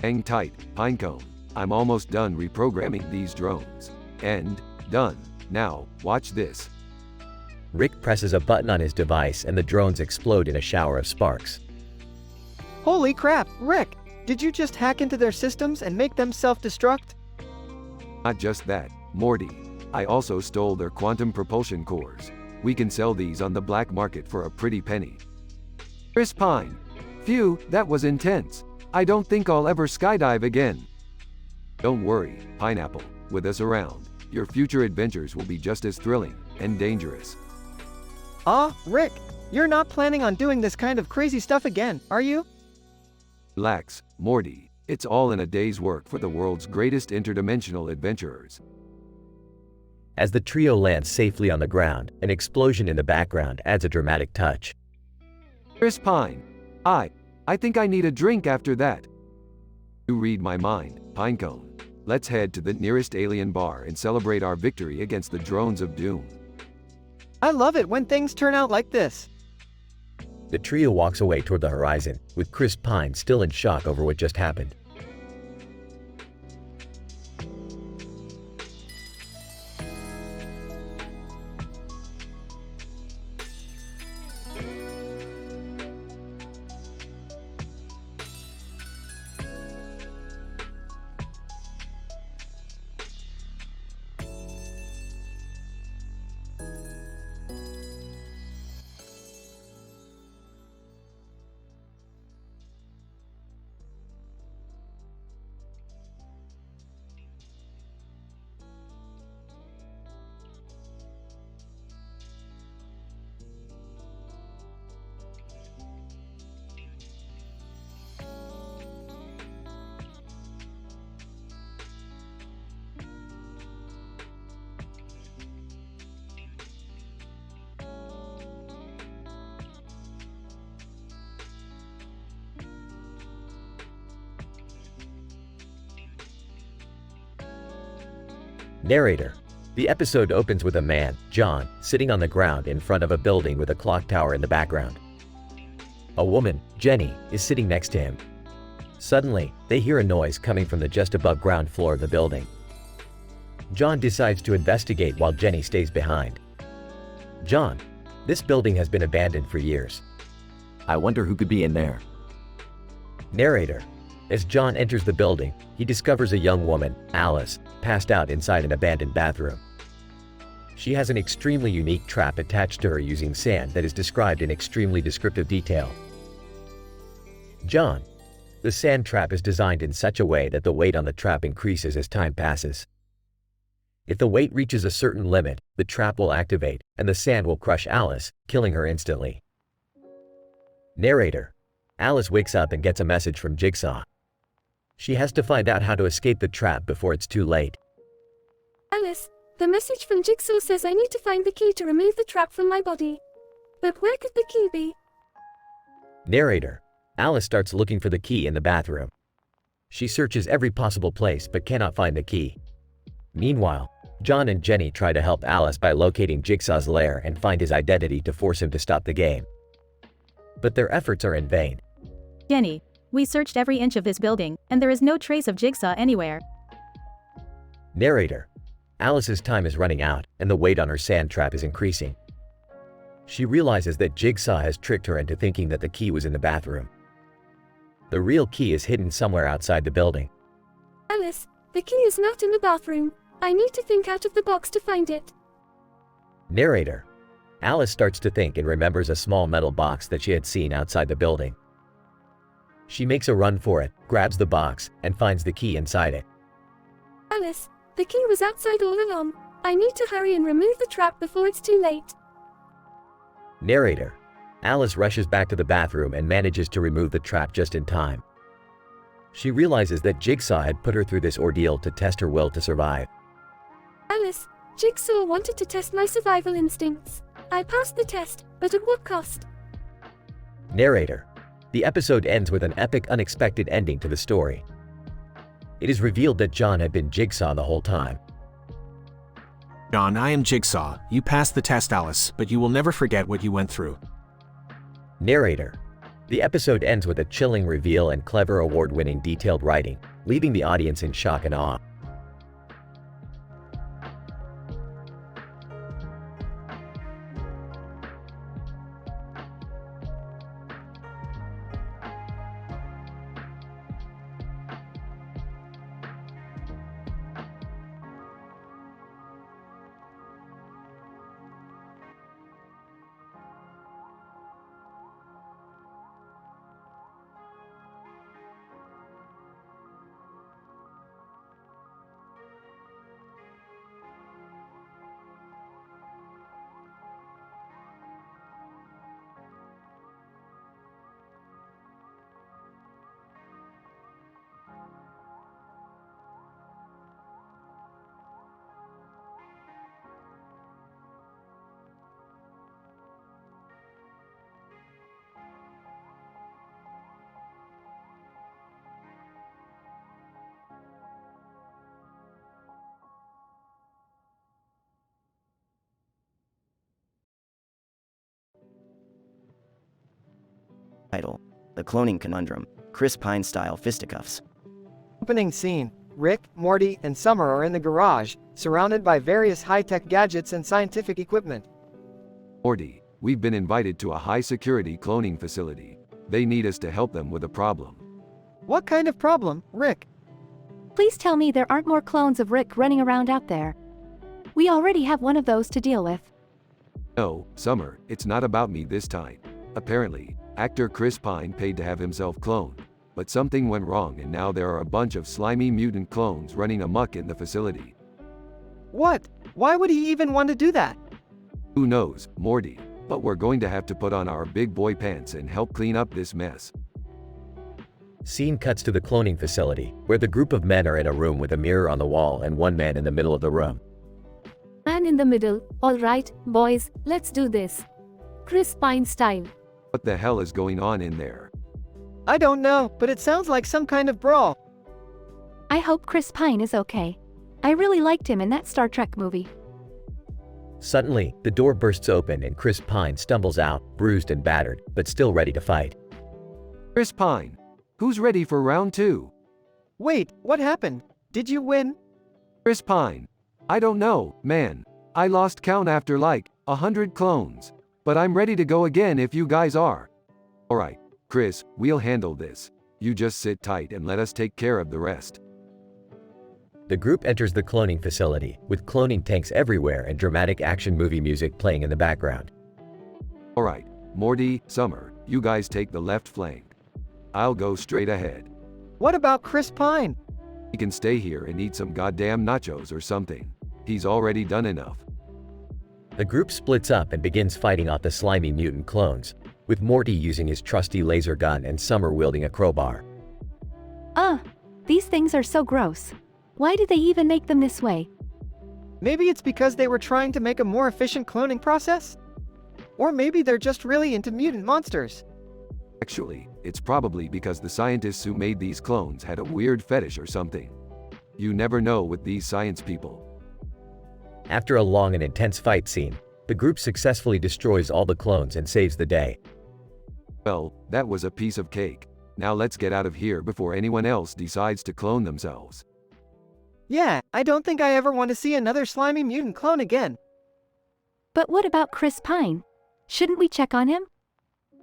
[SPEAKER 6] Hang tight, Pinecone. I'm almost done reprogramming these drones. And done. Now, watch this.
[SPEAKER 1] Rick presses a button on his device and the drones explode in a shower of sparks.
[SPEAKER 17] Holy crap, Rick! Did you just hack into their systems and make them self-destruct?
[SPEAKER 6] Not just that, Morty. I also stole their quantum propulsion cores. We can sell these on the black market for a pretty penny. Chris Pine. Phew, that was intense. I don't think I'll ever skydive again. Don't worry, Pineapple. With us around, your future adventures will be just as thrilling and dangerous.
[SPEAKER 17] Rick, you're not planning on doing this kind of crazy stuff again, are you?
[SPEAKER 6] Relax, Morty. It's all in a day's work for the world's greatest interdimensional adventurers.
[SPEAKER 1] As the trio lands safely on the ground, an explosion in the background adds a dramatic touch.
[SPEAKER 6] Chris Pine. I think I need a drink after that. You read my mind, Pinecone. Let's head to the nearest alien bar and celebrate our victory against the drones of doom.
[SPEAKER 17] I love it when things turn out like this.
[SPEAKER 1] The trio walks away toward the horizon, with Chris Pine still in shock over what just happened. Narrator. The episode opens with a man, John, sitting on the ground in front of a building with a clock tower in the background. A woman, Jenny, is sitting next to him. Suddenly, they hear a noise coming from the just above ground floor of the building. John decides to investigate while Jenny stays behind. John, this building has been abandoned for years.
[SPEAKER 7] I wonder who could be in there.
[SPEAKER 1] Narrator. As John enters the building, he discovers a young woman, Alice, passed out inside an abandoned bathroom. She has an extremely unique trap attached to her using sand that is described in extremely descriptive detail. John. The sand trap is designed in such a way that the weight on the trap increases as time passes. If the weight reaches a certain limit, the trap will activate, and the sand will crush Alice, killing her instantly. Narrator. Alice wakes up and gets a message from Jigsaw. She has to find out how to escape the trap before it's too late.
[SPEAKER 10] Alice, the message from Jigsaw says I need to find the key to remove the trap from my body. But where could the key be?
[SPEAKER 1] Narrator. Alice starts looking for the key in the bathroom. She searches every possible place but cannot find the key. Meanwhile, John and Jenny try to help Alice by locating Jigsaw's lair and find his identity to force him to stop the game. But their efforts are in vain.
[SPEAKER 11] Jenny, we searched every inch of this building, and there is no trace of Jigsaw anywhere.
[SPEAKER 1] Narrator. Alice's time is running out, and the weight on her sand trap is increasing. She realizes that Jigsaw has tricked her into thinking that the key was in the bathroom. The real key is hidden somewhere outside the building.
[SPEAKER 10] Alice, the key is not in the bathroom. I need to think out of the box to find it.
[SPEAKER 1] Narrator. Alice starts to think and remembers a small metal box that she had seen outside the building. She makes a run for it, grabs the box, and finds the key inside it.
[SPEAKER 10] Alice, the key was outside all along. I need to hurry and remove the trap before it's too late.
[SPEAKER 1] Narrator. Alice rushes back to the bathroom and manages to remove the trap just in time. She realizes that Jigsaw had put her through this ordeal to test her will to survive.
[SPEAKER 10] Alice, Jigsaw wanted to test my survival instincts. I passed the test, but at what cost?
[SPEAKER 1] Narrator. The episode ends with an epic, unexpected ending to the story. It is revealed that John had been Jigsaw the whole time.
[SPEAKER 20] John, I am Jigsaw. You passed the test, Alice, but you will never forget what you went through.
[SPEAKER 1] Narrator. The episode ends with a chilling reveal and clever award-winning detailed writing, leaving the audience in shock and awe.
[SPEAKER 16] Title: The Cloning Conundrum, Chris Pine-style fisticuffs.
[SPEAKER 17] Opening scene. Rick, Morty, and Summer are in the garage, surrounded by various high-tech gadgets and scientific equipment.
[SPEAKER 6] Morty, we've been invited to a high-security cloning facility. They need us to help them with a problem.
[SPEAKER 17] What kind of problem, Rick?
[SPEAKER 9] Please tell me there aren't more clones of Rick running around out there. We already have one of those to deal with.
[SPEAKER 6] No, Summer, it's not about me this time. Apparently, actor Chris Pine paid to have himself cloned. But something went wrong and now there are a bunch of slimy mutant clones running amok in the facility.
[SPEAKER 17] What? Why would he even want to do that?
[SPEAKER 6] Who knows, Morty, but we're going to have to put on our big boy pants and help clean up this mess.
[SPEAKER 1] Scene cuts to the cloning facility, where the group of men are in a room with a mirror on the wall and one man in the middle of the room.
[SPEAKER 10] Man in the middle. All right, boys, let's do this. Chris Pine style.
[SPEAKER 6] What the hell is going on in there?
[SPEAKER 17] I don't know, but it sounds like some kind of brawl.
[SPEAKER 9] I hope Chris Pine is okay. I really liked him in that Star Trek movie.
[SPEAKER 1] Suddenly, the door bursts open and Chris Pine stumbles out, bruised and battered, but still ready to fight.
[SPEAKER 6] Chris Pine, who's ready for round 2?
[SPEAKER 17] Wait, what happened? Did you win?
[SPEAKER 6] Chris Pine, I don't know, man. I lost count after like 100 clones. But I'm ready to go again if you guys are. Alright, Chris, we'll handle this. You just sit tight and let us take care of the rest.
[SPEAKER 1] The group enters the cloning facility, with cloning tanks everywhere and dramatic action movie music playing in the background.
[SPEAKER 6] Alright, Morty, Summer, you guys take the left flank. I'll go straight ahead.
[SPEAKER 17] What about Chris Pine?
[SPEAKER 6] He can stay here and eat some goddamn nachos or something. He's already done enough.
[SPEAKER 1] The group splits up and begins fighting off the slimy mutant clones, with Morty using his trusty laser gun and Summer wielding a crowbar.
[SPEAKER 9] These things are so gross. Why did they even make them this way?
[SPEAKER 17] Maybe it's because they were trying to make a more efficient cloning process? Or maybe they're just really into mutant monsters.
[SPEAKER 6] Actually, it's probably because the scientists who made these clones had a weird fetish or something. You never know with these science people.
[SPEAKER 1] After a long and intense fight scene, the group successfully destroys all the clones and saves the day.
[SPEAKER 6] Well, that was a piece of cake. Now let's get out of here before anyone else decides to clone themselves.
[SPEAKER 17] Yeah, I don't think I ever want to see another slimy mutant clone again.
[SPEAKER 9] But what about Chris Pine? Shouldn't we check on him?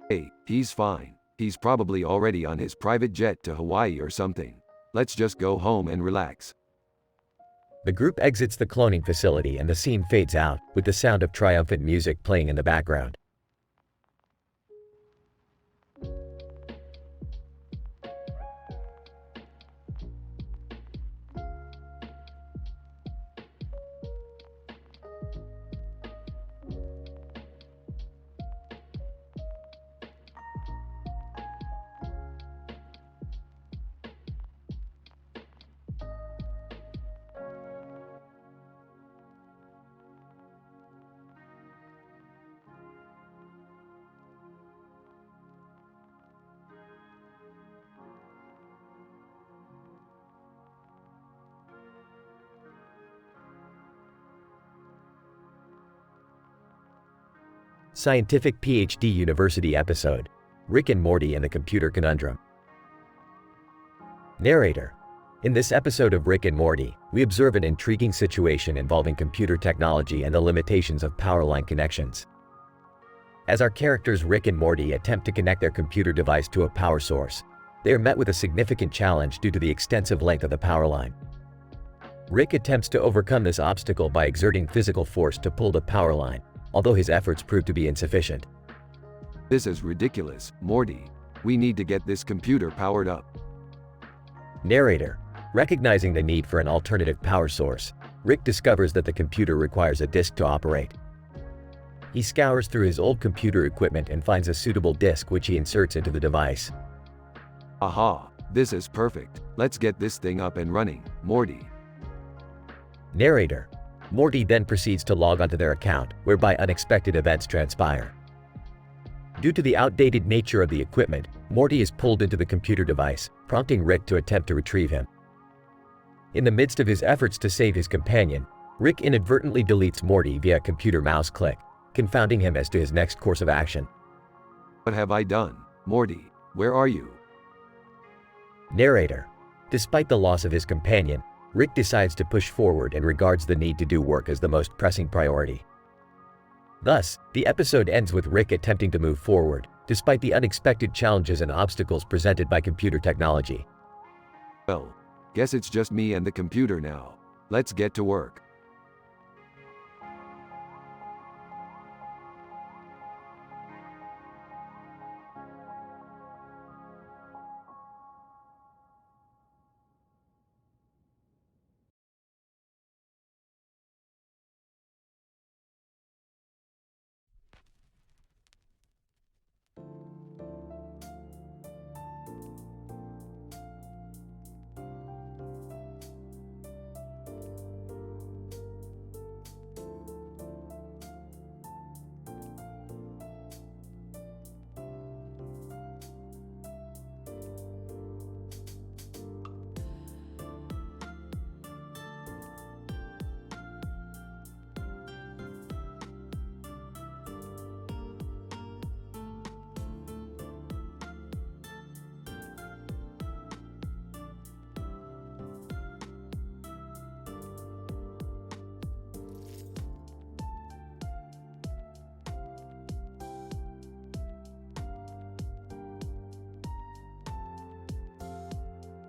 [SPEAKER 6] Hey, he's fine. He's probably already on his private jet to Hawaii or something. Let's just go home and relax.
[SPEAKER 1] The group exits the cloning facility and the scene fades out, with the sound of triumphant music playing in the background. Scientific PhD University episode, Rick and Morty and the Computer Conundrum. Narrator. In this episode of Rick and Morty, we observe an intriguing situation involving computer technology and the limitations of power line connections. As our characters Rick and Morty attempt to connect their computer device to a power source, they are met with a significant challenge due to the extensive length of the power line. Rick attempts to overcome this obstacle by exerting physical force to pull the power line, although his efforts prove to be insufficient.
[SPEAKER 6] This is ridiculous, Morty. We need to get this computer powered up.
[SPEAKER 1] Narrator. Recognizing the need for an alternative power source, Rick discovers that the computer requires a disk to operate. He scours through his old computer equipment and finds a suitable disk which he inserts into the device.
[SPEAKER 6] Aha, this is perfect. Let's get this thing up and running, Morty.
[SPEAKER 1] Narrator. Morty then proceeds to log onto their account, whereby unexpected events transpire. Due to the outdated nature of the equipment, Morty is pulled into the computer device, prompting Rick to attempt to retrieve him. In the midst of his efforts to save his companion, Rick inadvertently deletes Morty via computer mouse click, confounding him as to his next course of action.
[SPEAKER 6] What have I done? Morty, where are you?
[SPEAKER 1] Narrator. Despite the loss of his companion, Rick decides to push forward and regards the need to do work as the most pressing priority. Thus, the episode ends with Rick attempting to move forward, despite the unexpected challenges and obstacles presented by computer technology.
[SPEAKER 6] Well, guess it's just me and the computer now. Let's get to work.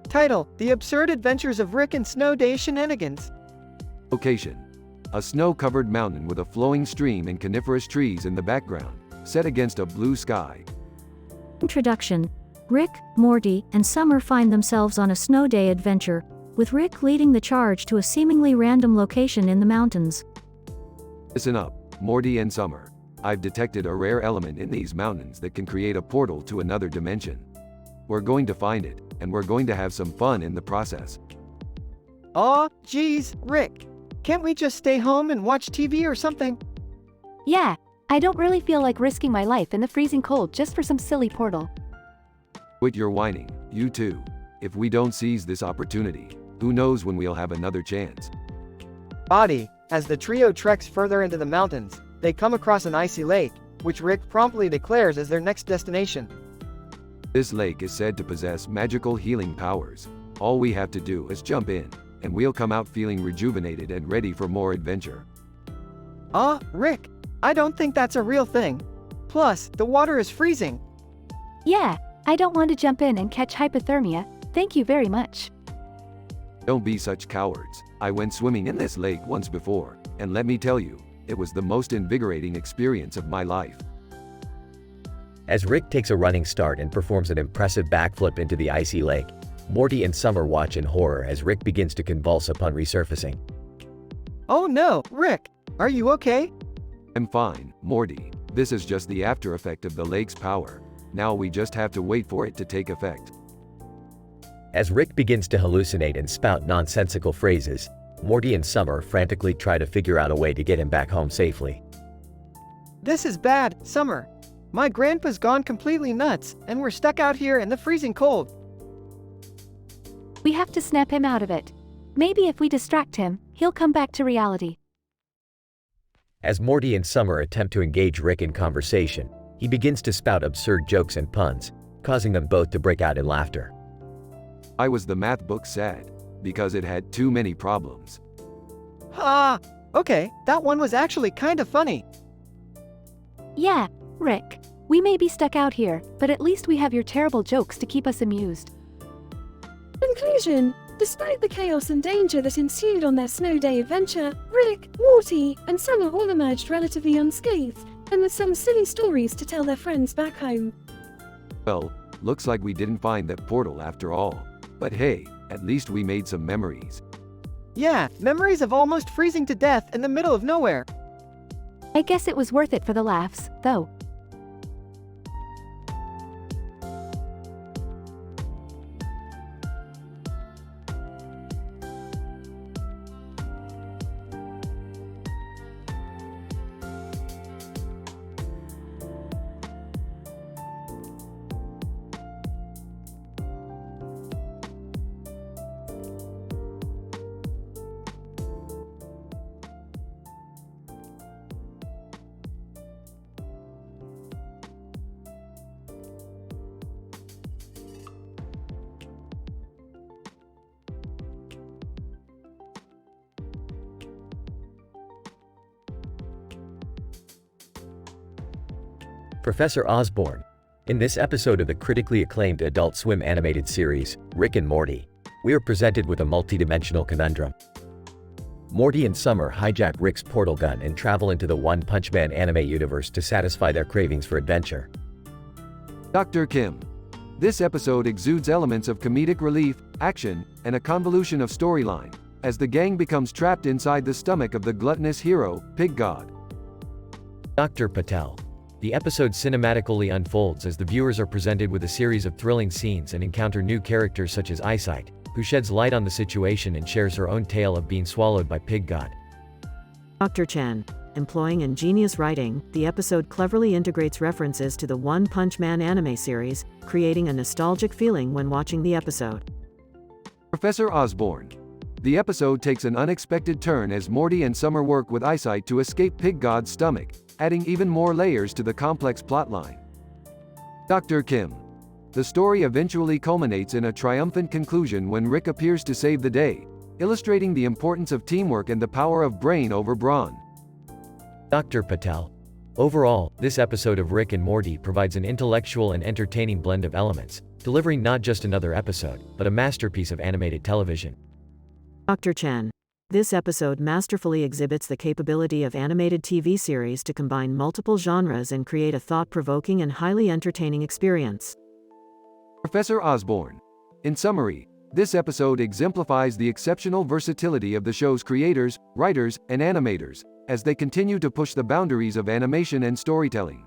[SPEAKER 17] Title: The Absurd Adventures of Rick and Snow Day Shenanigans.
[SPEAKER 6] Location: a snow-covered mountain with a flowing stream and coniferous trees in the background, set against a blue sky.
[SPEAKER 3] Introduction. Rick, Morty, and Summer find themselves on a snow day adventure, with Rick leading the charge to a seemingly random location in the mountains.
[SPEAKER 6] Listen up, Morty and Summer. I've detected a rare element in these mountains that can create a portal to another dimension. We're going to find it, and we're going to have some fun in the process.
[SPEAKER 17] Aw, geez, Rick. Can't we just stay home and watch TV or something?
[SPEAKER 9] Yeah, I don't really feel like risking my life in the freezing cold just for some silly portal.
[SPEAKER 6] Quit your whining, you too. If we don't seize this opportunity, who knows when we'll have another chance.
[SPEAKER 17] Body, as the trio treks further into the mountains, they come across an icy lake, which Rick promptly declares as their next destination.
[SPEAKER 6] This lake is said to possess magical healing powers. All we have to do is jump in, and we'll come out feeling rejuvenated and ready for more adventure.
[SPEAKER 17] Rick, I don't think that's a real thing. Plus, the water is freezing.
[SPEAKER 9] Yeah, I don't want to jump in and catch hypothermia. Thank you very much.
[SPEAKER 6] Don't be such cowards. I went swimming in this lake once before, and let me tell you, it was the most invigorating experience of my life.
[SPEAKER 1] As Rick takes a running start and performs an impressive backflip into the icy lake, Morty and Summer watch in horror as Rick begins to convulse upon resurfacing.
[SPEAKER 17] Oh no, Rick, are you okay?
[SPEAKER 6] I'm fine, Morty. This is just the after effect of the lake's power. Now we just have to wait for it to take effect.
[SPEAKER 1] As Rick begins to hallucinate and spout nonsensical phrases, Morty and Summer frantically try to figure out a way to get him back home safely.
[SPEAKER 17] This is bad, Summer. My grandpa's gone completely nuts, and we're stuck out here in the freezing cold.
[SPEAKER 9] We have to snap him out of it. Maybe if we distract him, he'll come back to reality.
[SPEAKER 1] As Morty and Summer attempt to engage Rick in conversation, he begins to spout absurd jokes and puns, causing them both to break out in laughter.
[SPEAKER 6] I was the math book sad, because it had too many problems.
[SPEAKER 17] Okay, that one was actually kind of funny.
[SPEAKER 9] Yeah, Rick, we may be stuck out here, but at least we have your terrible jokes to keep us amused.
[SPEAKER 10] Conclusion. Despite the chaos and danger that ensued on their snow day adventure, Rick, Morty, and Summer all emerged relatively unscathed, and with some silly stories to tell their friends back home.
[SPEAKER 6] Well, looks like we didn't find that portal after all. But hey, at least we made some memories.
[SPEAKER 17] Yeah, memories of almost freezing to death in the middle of nowhere.
[SPEAKER 9] I guess it was worth it for the laughs, though.
[SPEAKER 1] Professor Osborne. In this episode of the critically acclaimed Adult Swim animated series, Rick and Morty, we are presented with a multidimensional conundrum. Morty and Summer hijack Rick's portal gun and travel into the One Punch Man anime universe to satisfy their cravings for adventure.
[SPEAKER 6] Dr. Kim. This episode exudes elements of comedic relief, action, and a convolution of storyline, as the gang becomes trapped inside the stomach of the gluttonous hero, Pig God.
[SPEAKER 1] Dr. Patel. The episode cinematically unfolds as the viewers are presented with a series of thrilling scenes and encounter new characters such as Eyesight, who sheds light on the situation and shares her own tale of being swallowed by Pig God.
[SPEAKER 12] Dr. Chen. Employing ingenious writing, the episode cleverly integrates references to the One Punch Man anime series, creating a nostalgic feeling when watching the episode.
[SPEAKER 6] Professor Osborne. The episode takes an unexpected turn as Morty and Summer work with Eyesight to escape Pig God's stomach, adding even more layers to the complex plotline. Dr. Kim. The story eventually culminates in a triumphant conclusion when Rick appears to save the day, illustrating the importance of teamwork and the power of brain over brawn.
[SPEAKER 1] Dr. Patel. Overall, this episode of Rick and Morty provides an intellectual and entertaining blend of elements, delivering not just another episode, but a masterpiece of animated television.
[SPEAKER 12] Dr. Chen. This episode masterfully exhibits the capability of animated TV series to combine multiple genres and create a thought-provoking and highly entertaining experience.
[SPEAKER 6] Professor Osborne. In summary, this episode exemplifies the exceptional versatility of the show's creators, writers, and animators, as they continue to push the boundaries of animation and storytelling.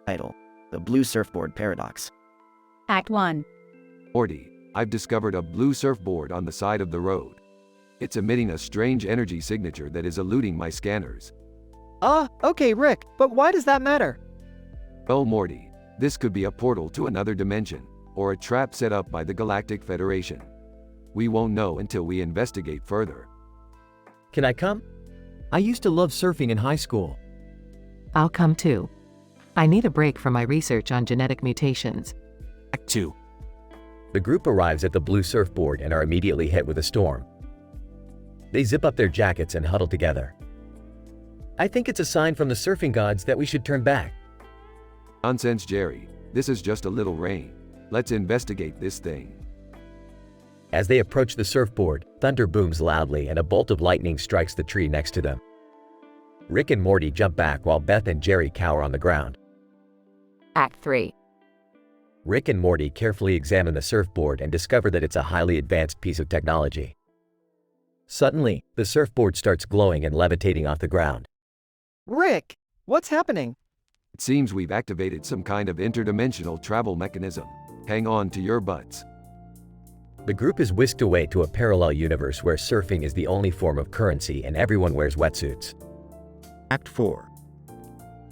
[SPEAKER 16] Title: The Blue Surfboard Paradox.
[SPEAKER 11] Act 1.
[SPEAKER 6] Morty, I've discovered a blue surfboard on the side of the road. It's emitting a strange energy signature that is eluding my scanners.
[SPEAKER 17] Okay, Rick, but why does that matter?
[SPEAKER 6] Well, Morty, this could be a portal to another dimension, or a trap set up by the Galactic Federation. We won't know until we investigate further.
[SPEAKER 14] Can I come? I used to love surfing in high school.
[SPEAKER 18] I'll come too. I need a break from my research on genetic mutations.
[SPEAKER 20] Act 2.
[SPEAKER 1] The group arrives at the blue surfboard and are immediately hit with a storm. They zip up their jackets and huddle together.
[SPEAKER 14] I think it's a sign from the surfing gods that we should turn back.
[SPEAKER 6] Nonsense, Jerry. This is just a little rain. Let's investigate this thing.
[SPEAKER 1] As they approach the surfboard, thunder booms loudly and a bolt of lightning strikes the tree next to them. Rick and Morty jump back while Beth and Jerry cower on the ground.
[SPEAKER 19] Act 3.
[SPEAKER 1] Rick and Morty carefully examine the surfboard and discover that it's a highly advanced piece of technology. Suddenly, the surfboard starts glowing and levitating off the ground.
[SPEAKER 17] Rick, what's happening?
[SPEAKER 6] It seems we've activated some kind of interdimensional travel mechanism. Hang on to your butts.
[SPEAKER 1] The group is whisked away to a parallel universe where surfing is the only form of currency and everyone wears wetsuits.
[SPEAKER 4] Act 4.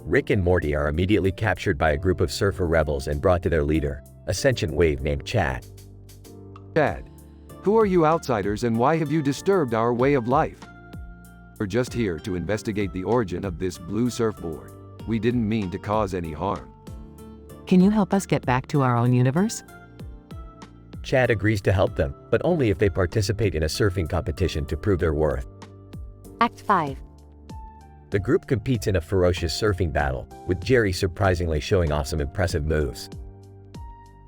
[SPEAKER 1] Rick and Morty are immediately captured by a group of surfer rebels and brought to their leader, a sentient wave named Chad.
[SPEAKER 6] Chad, who are you outsiders and why have you disturbed our way of life? We're just here to investigate the origin of this blue surfboard. We didn't mean to cause any harm.
[SPEAKER 18] Can you help us get back to our own universe?
[SPEAKER 1] Chad agrees to help them, but only if they participate in a surfing competition to prove their worth.
[SPEAKER 19] Act 5.
[SPEAKER 1] The group competes in a ferocious surfing battle, with Jerry surprisingly showing off some impressive moves.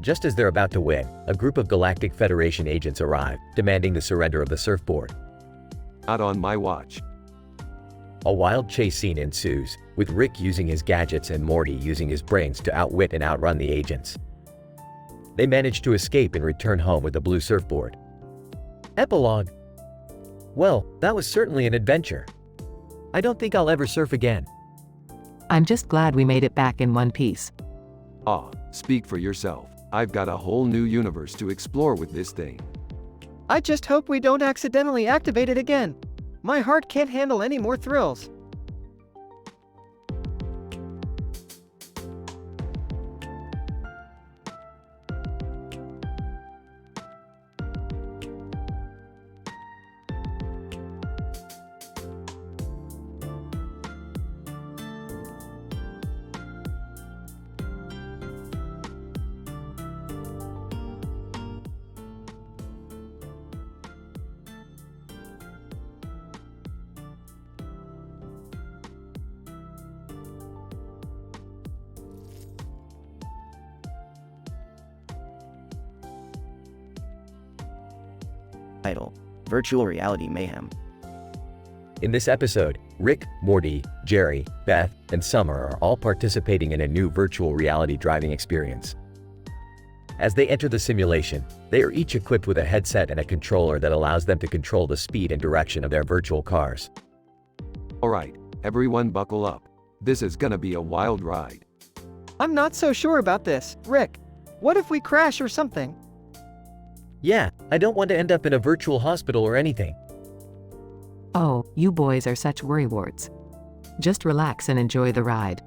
[SPEAKER 1] Just as they're about to win, a group of Galactic Federation agents arrive, demanding the surrender of the surfboard.
[SPEAKER 6] Not on my watch.
[SPEAKER 1] A wild chase scene ensues, with Rick using his gadgets and Morty using his brains to outwit and outrun the agents. They manage to escape and return home with a blue surfboard.
[SPEAKER 14] Epilogue. Well, that was certainly an adventure. I don't think I'll ever surf again.
[SPEAKER 18] I'm just glad we made it back in one piece.
[SPEAKER 6] Ah, speak for yourself. I've got a whole new universe to explore with this thing.
[SPEAKER 17] I just hope we don't accidentally activate it again. My heart can't handle any more thrills.
[SPEAKER 16] Title: Virtual Reality Mayhem.
[SPEAKER 1] In this episode, Rick, Morty, Jerry, Beth, and Summer are all participating in a new virtual reality driving experience. As they enter the simulation, they are each equipped with a headset and a controller that allows them to control the speed and direction of their virtual cars.
[SPEAKER 6] Alright, everyone buckle up. This is gonna be a wild ride.
[SPEAKER 17] I'm not so sure about this, Rick. What if we crash or something?
[SPEAKER 14] Yeah, I don't want to end up in a virtual hospital or anything.
[SPEAKER 18] Oh, you boys are such worrywarts. Just relax and enjoy the ride.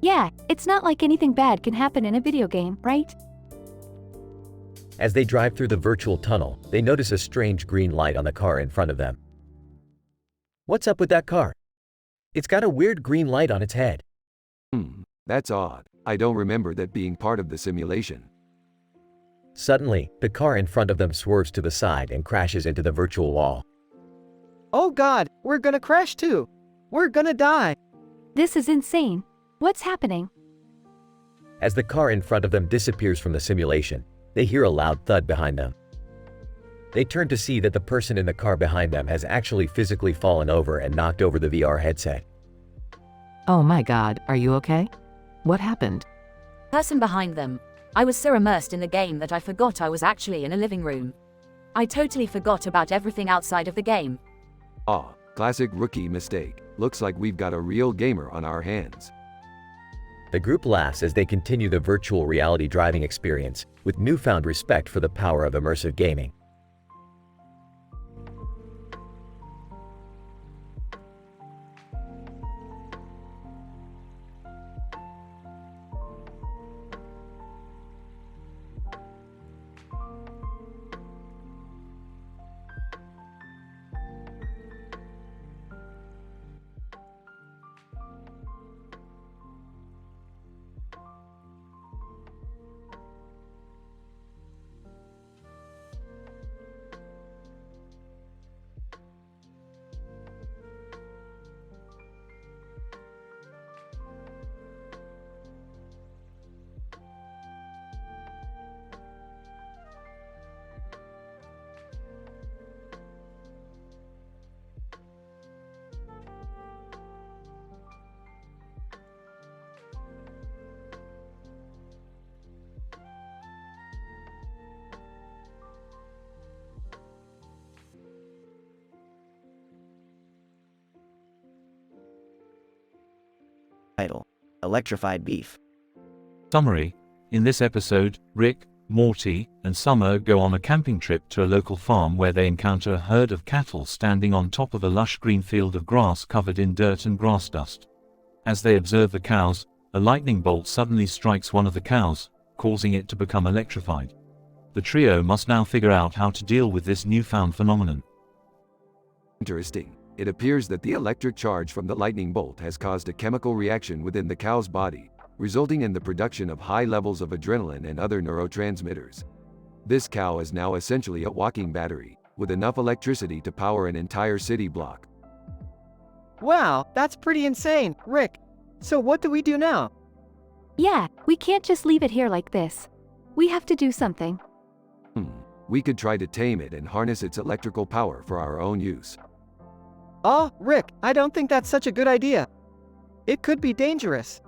[SPEAKER 9] Yeah, it's not like anything bad can happen in a video game, right?
[SPEAKER 1] As they drive through the virtual tunnel, they notice a strange green light on the car in front of them.
[SPEAKER 14] What's up with that car? It's got a weird green light on its head.
[SPEAKER 6] That's odd. I don't remember that being part of the simulation.
[SPEAKER 1] Suddenly, the car in front of them swerves to the side and crashes into the virtual wall.
[SPEAKER 17] Oh God, we're gonna crash too. We're gonna die.
[SPEAKER 9] This is insane. What's happening?
[SPEAKER 1] As the car in front of them disappears from the simulation, they hear a loud thud behind them. They turn to see that the person in the car behind them has actually physically fallen over and knocked over the VR headset.
[SPEAKER 18] Oh my God, are you okay? What happened?
[SPEAKER 21] Person behind them. I was so immersed in the game that I forgot I was actually in a living room. I totally forgot about everything outside of the game.
[SPEAKER 6] Ah, classic rookie mistake. Looks like we've got a real gamer on our hands.
[SPEAKER 1] The group laughs as they continue the virtual reality driving experience with newfound respect for the power of immersive gaming.
[SPEAKER 16] Title: Electrified Beef.
[SPEAKER 22] Summary: in this episode, Rick, Morty, and Summer go on a camping trip to a local farm where they encounter a herd of cattle standing on top of a lush green field of grass covered in dirt and grass dust. As they observe the cows, a lightning bolt suddenly strikes one of the cows, causing it to become electrified. The trio must now figure out how to deal with this newfound phenomenon.
[SPEAKER 6] Interesting. It appears that the electric charge from the lightning bolt has caused a chemical reaction within the cow's body, resulting in the production of high levels of adrenaline and other neurotransmitters. This cow is now essentially a walking battery, with enough electricity to power an entire city block.
[SPEAKER 17] Wow, that's pretty insane, Rick. So what do we do now?
[SPEAKER 9] Yeah, we can't just leave it here like this. We have to do something.
[SPEAKER 6] We could try to tame it and harness its electrical power for our own use.
[SPEAKER 17] Oh, Rick, I don't think that's such a good idea. It could be dangerous.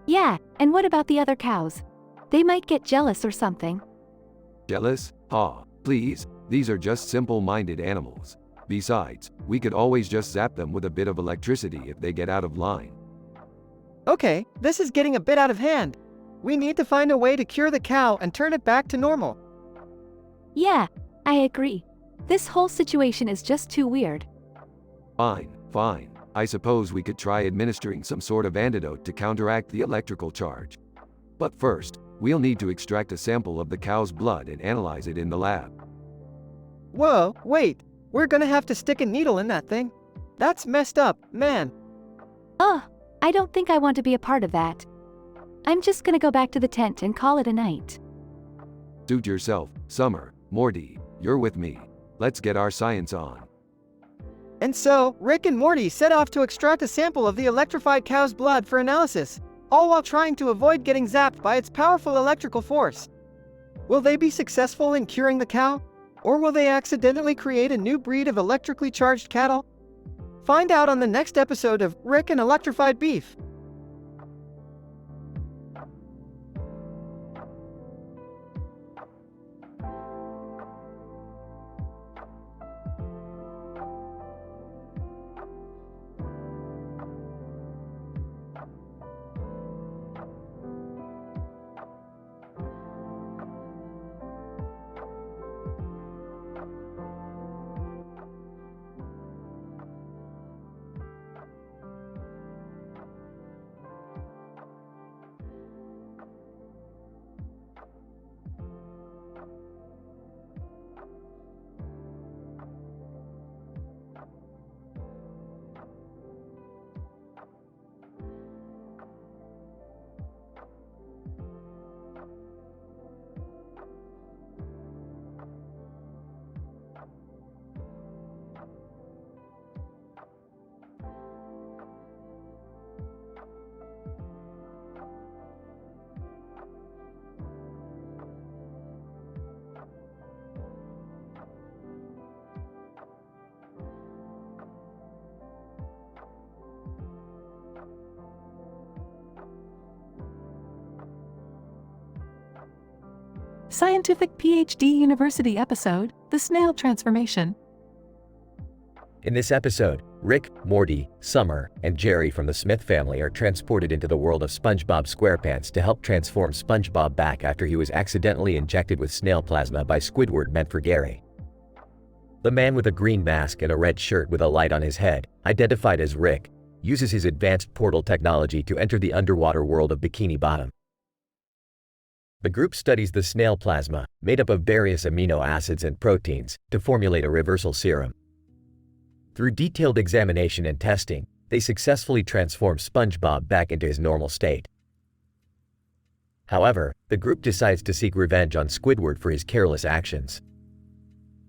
[SPEAKER 9] Yeah, and what about the other cows? They might get jealous or something.
[SPEAKER 6] Jealous? Please, these are just simple-minded animals. Besides, we could always just zap them with a bit of electricity if they get out of line.
[SPEAKER 17] Okay, this is getting a bit out of hand. We need to find a way to cure the cow and turn it back to normal.
[SPEAKER 9] Yeah, I agree. This whole situation is just too weird.
[SPEAKER 6] Fine. I suppose we could try administering some sort of antidote to counteract the electrical charge. But first, we'll need to extract a sample of the cow's blood and analyze it in the lab.
[SPEAKER 17] Whoa, wait. We're gonna have to stick a needle in that thing. That's messed up, man.
[SPEAKER 9] Ugh, I don't think I want to be a part of that. I'm just gonna go back to the tent and call it a night.
[SPEAKER 6] Suit yourself, Summer, Morty, you're with me. Let's get our science on.
[SPEAKER 17] And so, Rick and Morty set off to extract a sample of the electrified cow's blood for analysis, all while trying to avoid getting zapped by its powerful electrical force. Will they be successful in curing the cow? Or will they accidentally create a new breed of electrically charged cattle? Find out on the next episode of Rick and Electrified Beef.
[SPEAKER 18] Scientific PhD University episode, The Snail Transformation.
[SPEAKER 1] In this episode, Rick, Morty, Summer, and Jerry from the Smith family are transported into the world of SpongeBob SquarePants to help transform SpongeBob back after he was accidentally injected with snail plasma by Squidward meant for Gary. The man with a green mask and a red shirt with a light on his head, identified as Rick, uses his advanced portal technology to enter the underwater world of Bikini Bottom. The group studies the snail plasma, made up of various amino acids and proteins, to formulate a reversal serum. Through detailed examination and testing, they successfully transform SpongeBob back into his normal state. However, the group decides to seek revenge on Squidward for his careless actions.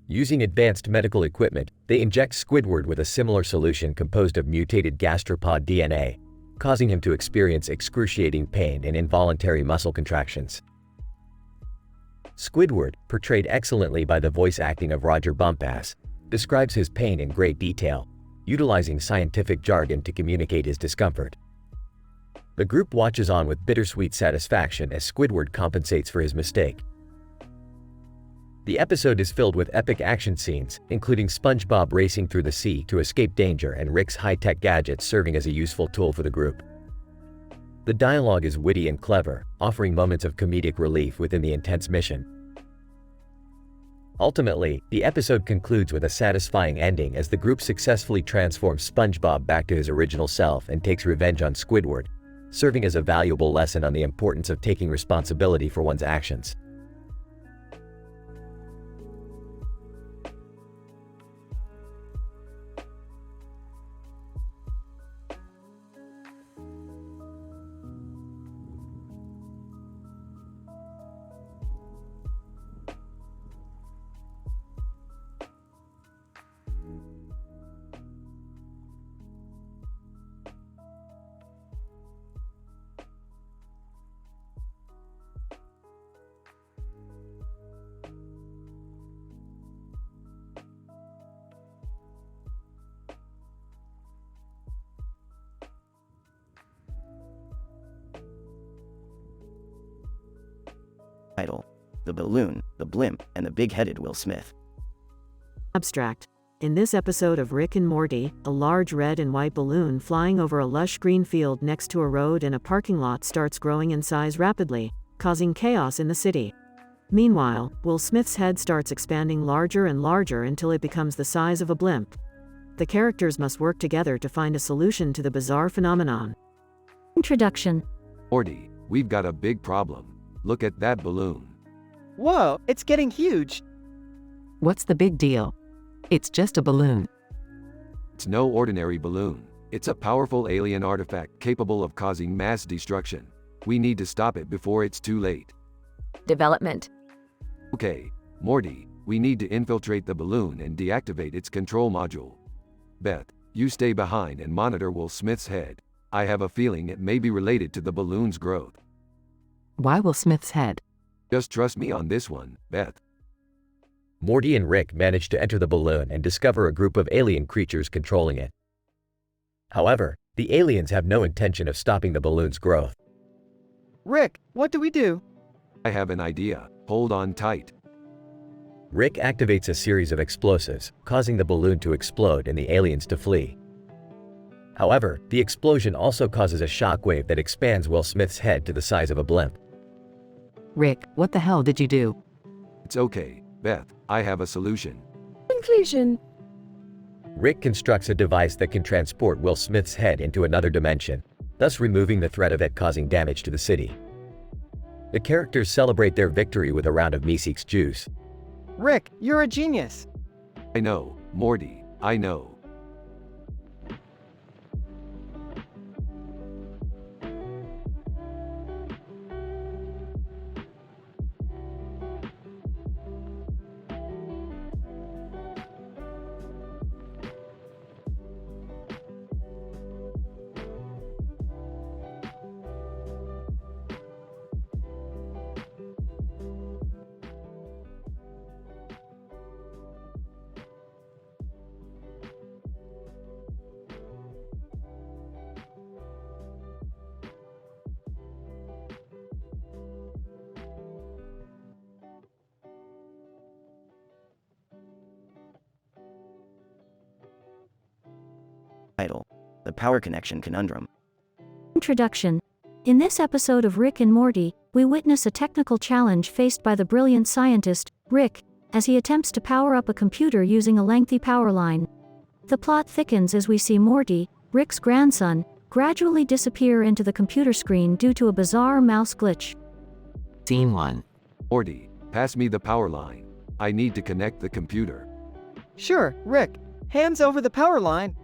[SPEAKER 1] Using advanced medical equipment, they inject Squidward with a similar solution composed of mutated gastropod DNA, causing him to experience excruciating pain and involuntary muscle contractions. Squidward, portrayed excellently by the voice acting of Roger Bumpass, describes his pain in great detail, utilizing scientific jargon to communicate his discomfort. The group watches on with bittersweet satisfaction as Squidward compensates for his mistake. The episode is filled with epic action scenes, including SpongeBob racing through the sea to escape danger and Rick's high-tech gadgets serving as a useful tool for the group. The dialogue is witty and clever, offering moments of comedic relief within the intense mission. Ultimately, the episode concludes with a satisfying ending as the group successfully transforms SpongeBob back to his original self and takes revenge on Squidward, serving as a valuable lesson on the importance of taking responsibility for one's actions.
[SPEAKER 16] Title: The Balloon, the Blimp, and the Big-Headed Will Smith.
[SPEAKER 12] Abstract. In this episode of Rick and Morty, a large red and white balloon flying over a lush green field next to a road and a parking lot starts growing in size rapidly, causing chaos in the city. Meanwhile, Will Smith's head starts expanding larger and larger until it becomes the size of a blimp. The characters must work together to find a solution to the bizarre phenomenon.
[SPEAKER 3] Introduction.
[SPEAKER 6] Morty, we've got a big problem. Look at that balloon.
[SPEAKER 17] Whoa, it's getting huge.
[SPEAKER 18] What's the big deal? It's just a balloon.
[SPEAKER 6] It's no ordinary balloon. It's a powerful alien artifact capable of causing mass destruction. We need to stop it before it's too late.
[SPEAKER 19] Development.
[SPEAKER 6] Okay, Morty, we need to infiltrate the balloon and deactivate its control module. Beth, you stay behind and monitor Will Smith's head. I have a feeling it may be related to the balloon's growth.
[SPEAKER 18] Why Will Smith's head?
[SPEAKER 6] Just trust me on this one, Beth.
[SPEAKER 1] Morty and Rick manage to enter the balloon and discover a group of alien creatures controlling it. However, the aliens have no intention of stopping the balloon's growth.
[SPEAKER 17] Rick, what do we do?
[SPEAKER 6] I have an idea. Hold on tight.
[SPEAKER 1] Rick activates a series of explosives, causing the balloon to explode and the aliens to flee. However, the explosion also causes a shockwave that expands Will Smith's head to the size of a blimp.
[SPEAKER 18] Rick, what the hell did you do?
[SPEAKER 6] It's okay, Beth. I have a solution.
[SPEAKER 10] Conclusion.
[SPEAKER 1] Rick constructs a device that can transport Will Smith's head into another dimension, thus removing the threat of it causing damage to the city. The characters celebrate their victory with a round of Meeseeks juice.
[SPEAKER 17] Rick, you're a genius.
[SPEAKER 6] I know, Morty, I know.
[SPEAKER 16] Title: The Power Connection Conundrum.
[SPEAKER 3] Introduction. In this episode of Rick and Morty, we witness a technical challenge faced by the brilliant scientist, Rick, as he attempts to power up a computer using a lengthy power line. The plot thickens as we see Morty, Rick's grandson, gradually disappear into the computer screen due to a bizarre mouse glitch.
[SPEAKER 18] Scene 1.
[SPEAKER 6] Morty, pass me the power line. I need to connect the computer.
[SPEAKER 17] Sure, Rick. Hands over the power line.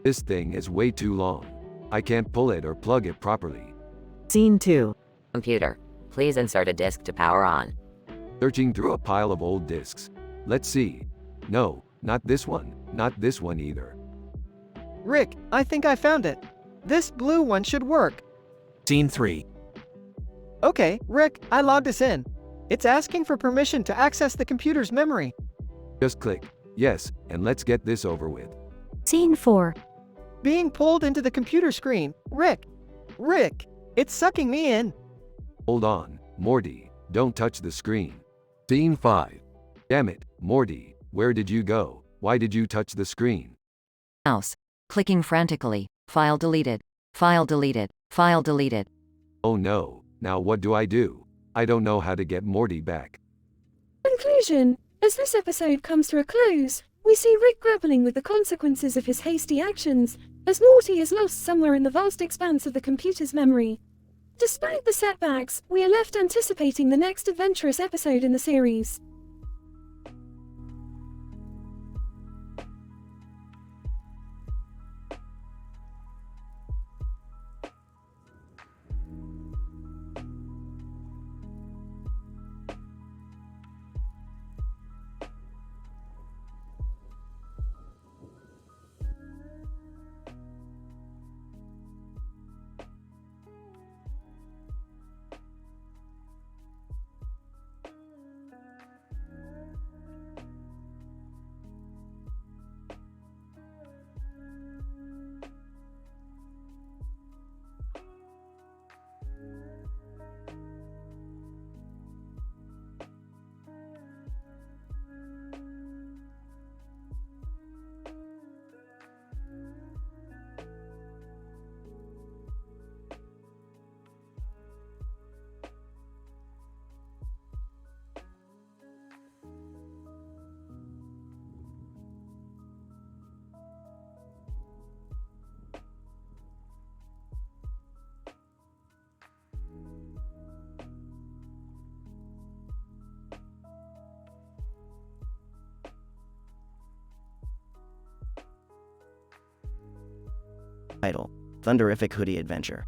[SPEAKER 6] This thing is way too long. I can't pull it or plug it properly.
[SPEAKER 12] Scene 2.
[SPEAKER 8] Computer, please insert a disk to power on.
[SPEAKER 6] Searching through a pile of old disks. Let's see. No, not this one. Not this one either.
[SPEAKER 17] Rick, I think I found it. This blue one should work.
[SPEAKER 20] Scene 3.
[SPEAKER 17] Okay, Rick, I logged us in. It's asking for permission to access the computer's memory.
[SPEAKER 6] Just click yes, and let's get this over with.
[SPEAKER 3] Scene 4.
[SPEAKER 17] Being pulled into the computer screen. Rick, it's sucking me in.
[SPEAKER 6] Hold on, Morty, don't touch the screen. Scene 5. Damn it, Morty, where did you go? Why did you touch the screen?
[SPEAKER 21] Mouse. Clicking frantically. File deleted. File deleted. File deleted.
[SPEAKER 6] Oh no, now what do I do? I don't know how to get Morty back.
[SPEAKER 10] Conclusion. As this episode comes to a close, we see Rick grappling with the consequences of his hasty actions, as Morty is lost somewhere in the vast expanse of the computer's memory. Despite the setbacks, we are left anticipating the next adventurous episode in the series.
[SPEAKER 16] Title: Thunderific Hoodie Adventure.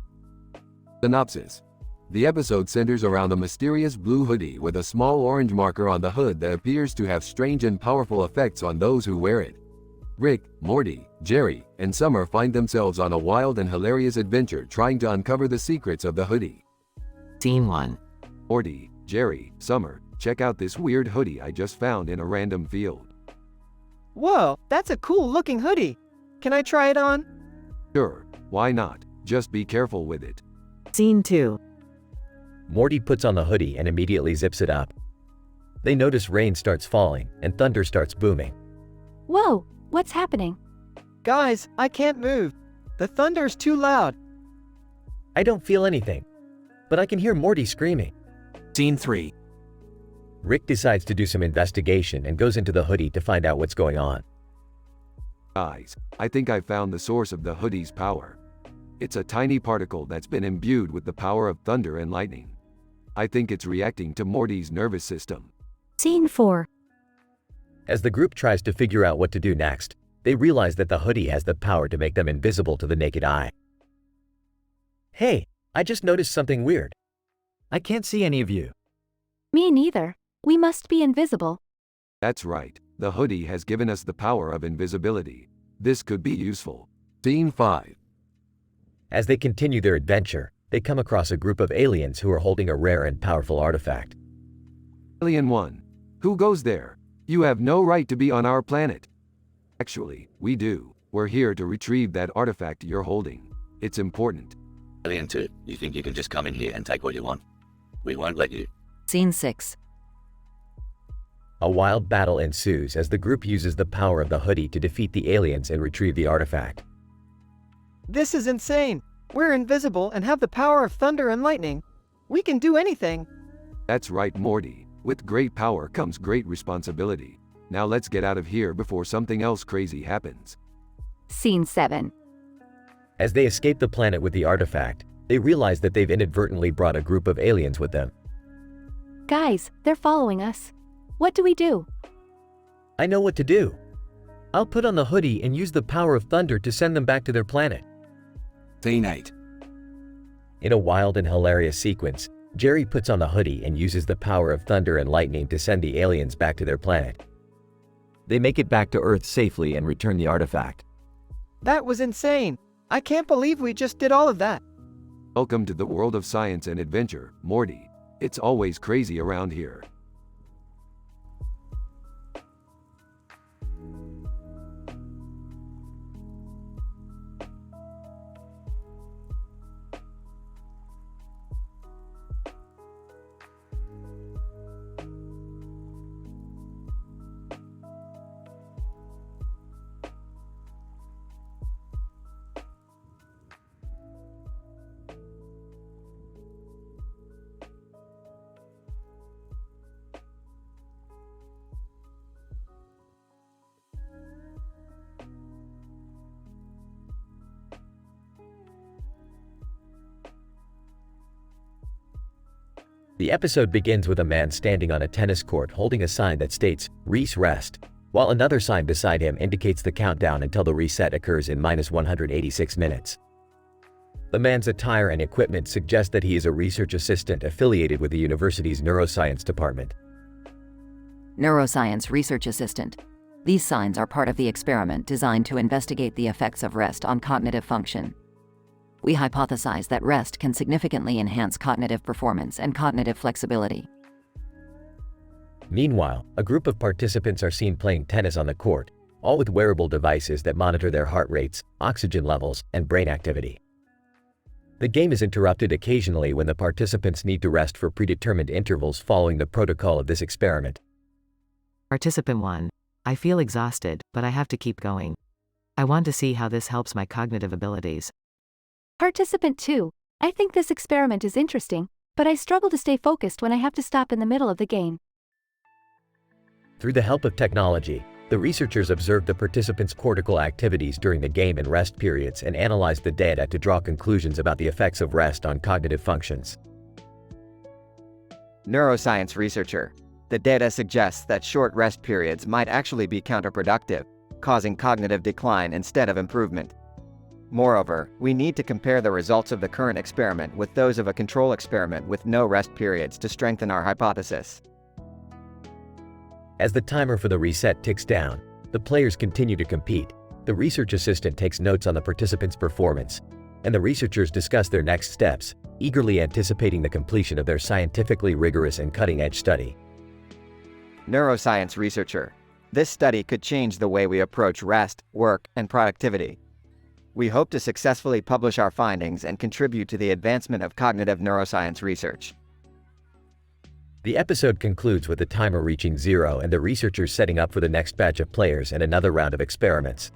[SPEAKER 6] Synopsis. The episode centers around a mysterious blue hoodie with a small orange marker on the hood that appears to have strange and powerful effects on those who wear it. Rick, Morty, Jerry, and Summer find themselves on a wild and hilarious adventure trying to uncover the secrets of the hoodie.
[SPEAKER 18] Scene 1.
[SPEAKER 6] Morty, Jerry, Summer, check out this weird hoodie I just found in a random field.
[SPEAKER 17] Whoa, that's a cool looking hoodie. Can I try it on?
[SPEAKER 6] Sure, why not? Just be careful with it.
[SPEAKER 12] Scene 2.
[SPEAKER 1] Morty puts on the hoodie and immediately zips it up. They notice rain starts falling and thunder starts booming.
[SPEAKER 9] Whoa, what's happening?
[SPEAKER 17] Guys, I can't move. The thunder's too loud.
[SPEAKER 14] I don't feel anything, but I can hear Morty screaming.
[SPEAKER 20] Scene 3.
[SPEAKER 1] Rick decides to do some investigation and goes into the hoodie to find out what's going on.
[SPEAKER 6] Guys, I think I found the source of the hoodie's power. It's a tiny particle that's been imbued with the power of thunder and lightning. I think it's reacting to Morty's nervous system.
[SPEAKER 3] Scene 4.
[SPEAKER 1] As the group tries to figure out what to do next, they realize that the hoodie has the power to make them invisible to the naked eye.
[SPEAKER 14] Hey, I just noticed something weird. I can't see any of you.
[SPEAKER 9] Me neither. We must be invisible.
[SPEAKER 6] That's right, the hoodie has given us the power of invisibility. This could be useful. Scene 5.
[SPEAKER 1] As they continue their adventure, they come across a group of aliens who are holding a rare and powerful artifact.
[SPEAKER 6] Alien 1. Who goes there? You have no right to be on our planet. Actually, we do. We're here to retrieve that artifact you're holding. It's important.
[SPEAKER 15] Alien 2, you think you can just come in here and take what you want? We won't let you.
[SPEAKER 8] Scene 6.
[SPEAKER 1] A wild battle ensues as the group uses the power of the hoodie to defeat the aliens and retrieve the artifact.
[SPEAKER 17] This is insane. We're invisible and have the power of thunder and lightning. We can do anything.
[SPEAKER 6] That's right, Morty. With great power comes great responsibility. Now let's get out of here before something else crazy happens.
[SPEAKER 9] Scene 7.
[SPEAKER 1] As they escape the planet with the artifact, they realize that they've inadvertently brought a group of aliens with them.
[SPEAKER 9] Guys, they're following us. What do we do?
[SPEAKER 14] I know what to do. I'll put on the hoodie and use the power of thunder to send them back to their planet.
[SPEAKER 15] Scene 8.
[SPEAKER 1] In a wild and hilarious sequence, Jerry puts on the hoodie and uses the power of thunder and lightning to send the aliens back to their planet.
[SPEAKER 7] They make it back to Earth safely and return the artifact.
[SPEAKER 17] That was insane. I can't believe we just did all of that.
[SPEAKER 6] Welcome to the world of science and adventure, Morty. It's always crazy around here.
[SPEAKER 1] The episode begins with a man standing on a tennis court holding a sign that states, "Reese Rest," while another sign beside him indicates the countdown until the reset occurs in -186 minutes. The man's attire and equipment suggest that he is a research assistant affiliated with the university's neuroscience department.
[SPEAKER 8] Neuroscience Research Assistant. These signs are part of the experiment designed to investigate the effects of rest on cognitive function. We hypothesize that rest can significantly enhance cognitive performance and cognitive flexibility.
[SPEAKER 1] Meanwhile, a group of participants are seen playing tennis on the court, all with wearable devices that monitor their heart rates, oxygen levels, and brain activity. The game is interrupted occasionally when the participants need to rest for predetermined intervals following the protocol of this experiment.
[SPEAKER 18] Participant 1. I feel exhausted, but I have to keep going. I want to see how this helps my cognitive abilities.
[SPEAKER 9] Participant 2. I think this experiment is interesting, but I struggle to stay focused when I have to stop in the middle of the game.
[SPEAKER 1] Through the help of technology, the researchers observed the participants' cortical activities during the game and rest periods and analyzed the data to draw conclusions about the effects of rest on cognitive functions.
[SPEAKER 5] Neuroscience researcher. The data suggests that short rest periods might actually be counterproductive, causing cognitive decline instead of improvement. Moreover, we need to compare the results of the current experiment with those of a control experiment with no rest periods to strengthen our hypothesis.
[SPEAKER 1] As the timer for the reset ticks down, the players continue to compete. The research assistant takes notes on the participants' performance, and the researchers discuss their next steps, eagerly anticipating the completion of their scientifically rigorous and cutting-edge study.
[SPEAKER 5] Neuroscience researcher. This study could change the way we approach rest, work, and productivity. We hope to successfully publish our findings and contribute to the advancement of cognitive neuroscience research.
[SPEAKER 1] The episode concludes with the timer reaching 0 and the researchers setting up for the next batch of players and another round of experiments.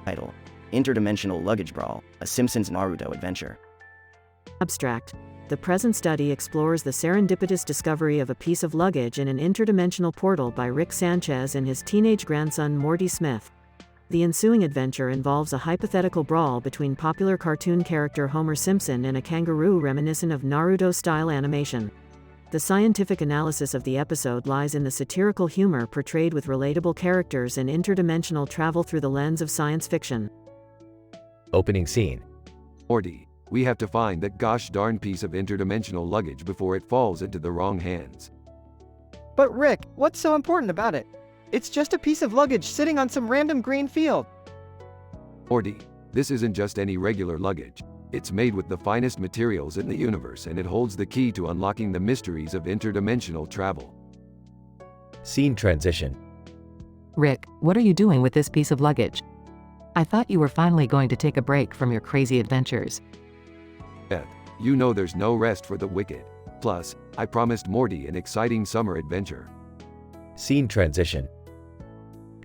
[SPEAKER 16] Title: Interdimensional Luggage Brawl, a Simpsons Naruto adventure.
[SPEAKER 12] Abstract. The present study explores the serendipitous discovery of a piece of luggage in an interdimensional portal by Rick Sanchez and his teenage grandson Morty Smith. The ensuing adventure involves a hypothetical brawl between popular cartoon character Homer Simpson and a kangaroo reminiscent of Naruto-style animation. The scientific analysis of the episode lies in the satirical humor portrayed with relatable characters and interdimensional travel through the lens of science fiction.
[SPEAKER 1] Opening scene.
[SPEAKER 6] Morty, we have to find that gosh darn piece of interdimensional luggage before it falls into the wrong hands.
[SPEAKER 17] But Rick, what's so important about it? It's just a piece of luggage sitting on some random green field.
[SPEAKER 6] Morty, this isn't just any regular luggage. It's made with the finest materials in the universe and it holds the key to unlocking the mysteries of interdimensional travel.
[SPEAKER 1] Scene transition.
[SPEAKER 18] Rick, what are you doing with this piece of luggage? I thought you were finally going to take a break from your crazy adventures.
[SPEAKER 6] Beth, you know there's no rest for the wicked. Plus, I promised Morty an exciting summer adventure.
[SPEAKER 1] Scene transition.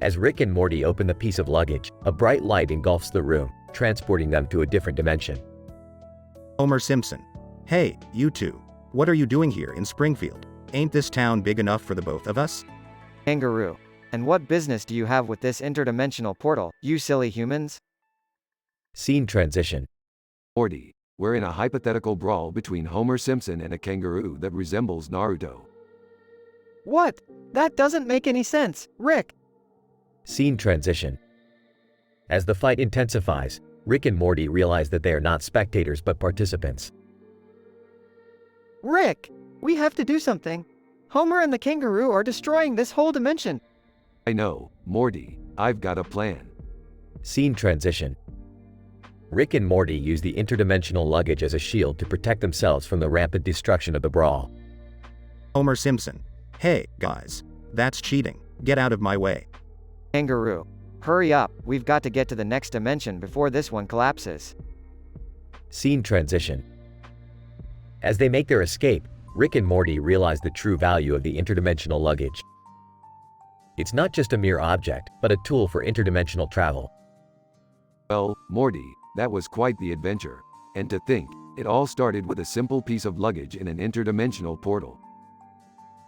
[SPEAKER 1] As Rick and Morty open the piece of luggage, a bright light engulfs the room, transporting them to a different dimension.
[SPEAKER 4] Homer Simpson. Hey, you two. What are you doing here in Springfield? Ain't this town big enough for the both of us?
[SPEAKER 5] Kangaroo. And what business do you have with this interdimensional portal, you silly humans?
[SPEAKER 1] Scene transition.
[SPEAKER 6] Morty, we're in a hypothetical brawl between Homer Simpson and a kangaroo that resembles Naruto.
[SPEAKER 17] What? That doesn't make any sense, Rick.
[SPEAKER 1] Scene transition. As the fight intensifies, Rick and Morty realize that they are not spectators but participants.
[SPEAKER 17] Rick, we have to do something. Homer and the kangaroo are destroying this whole dimension.
[SPEAKER 6] I know, Morty, I've got a plan.
[SPEAKER 1] Scene transition. Rick and Morty use the interdimensional luggage as a shield to protect themselves from the rampant destruction of the brawl.
[SPEAKER 4] Homer Simpson. Hey, guys. That's cheating. Get out of my way.
[SPEAKER 5] Kangaroo. Hurry up, we've got to get to the next dimension before this one collapses.
[SPEAKER 1] Scene transition. As they make their escape, Rick and Morty realize the true value of the interdimensional luggage. It's not just a mere object, but a tool for interdimensional travel.
[SPEAKER 6] Well, Morty, that was quite the adventure. And to think, it all started with a simple piece of luggage in an interdimensional portal.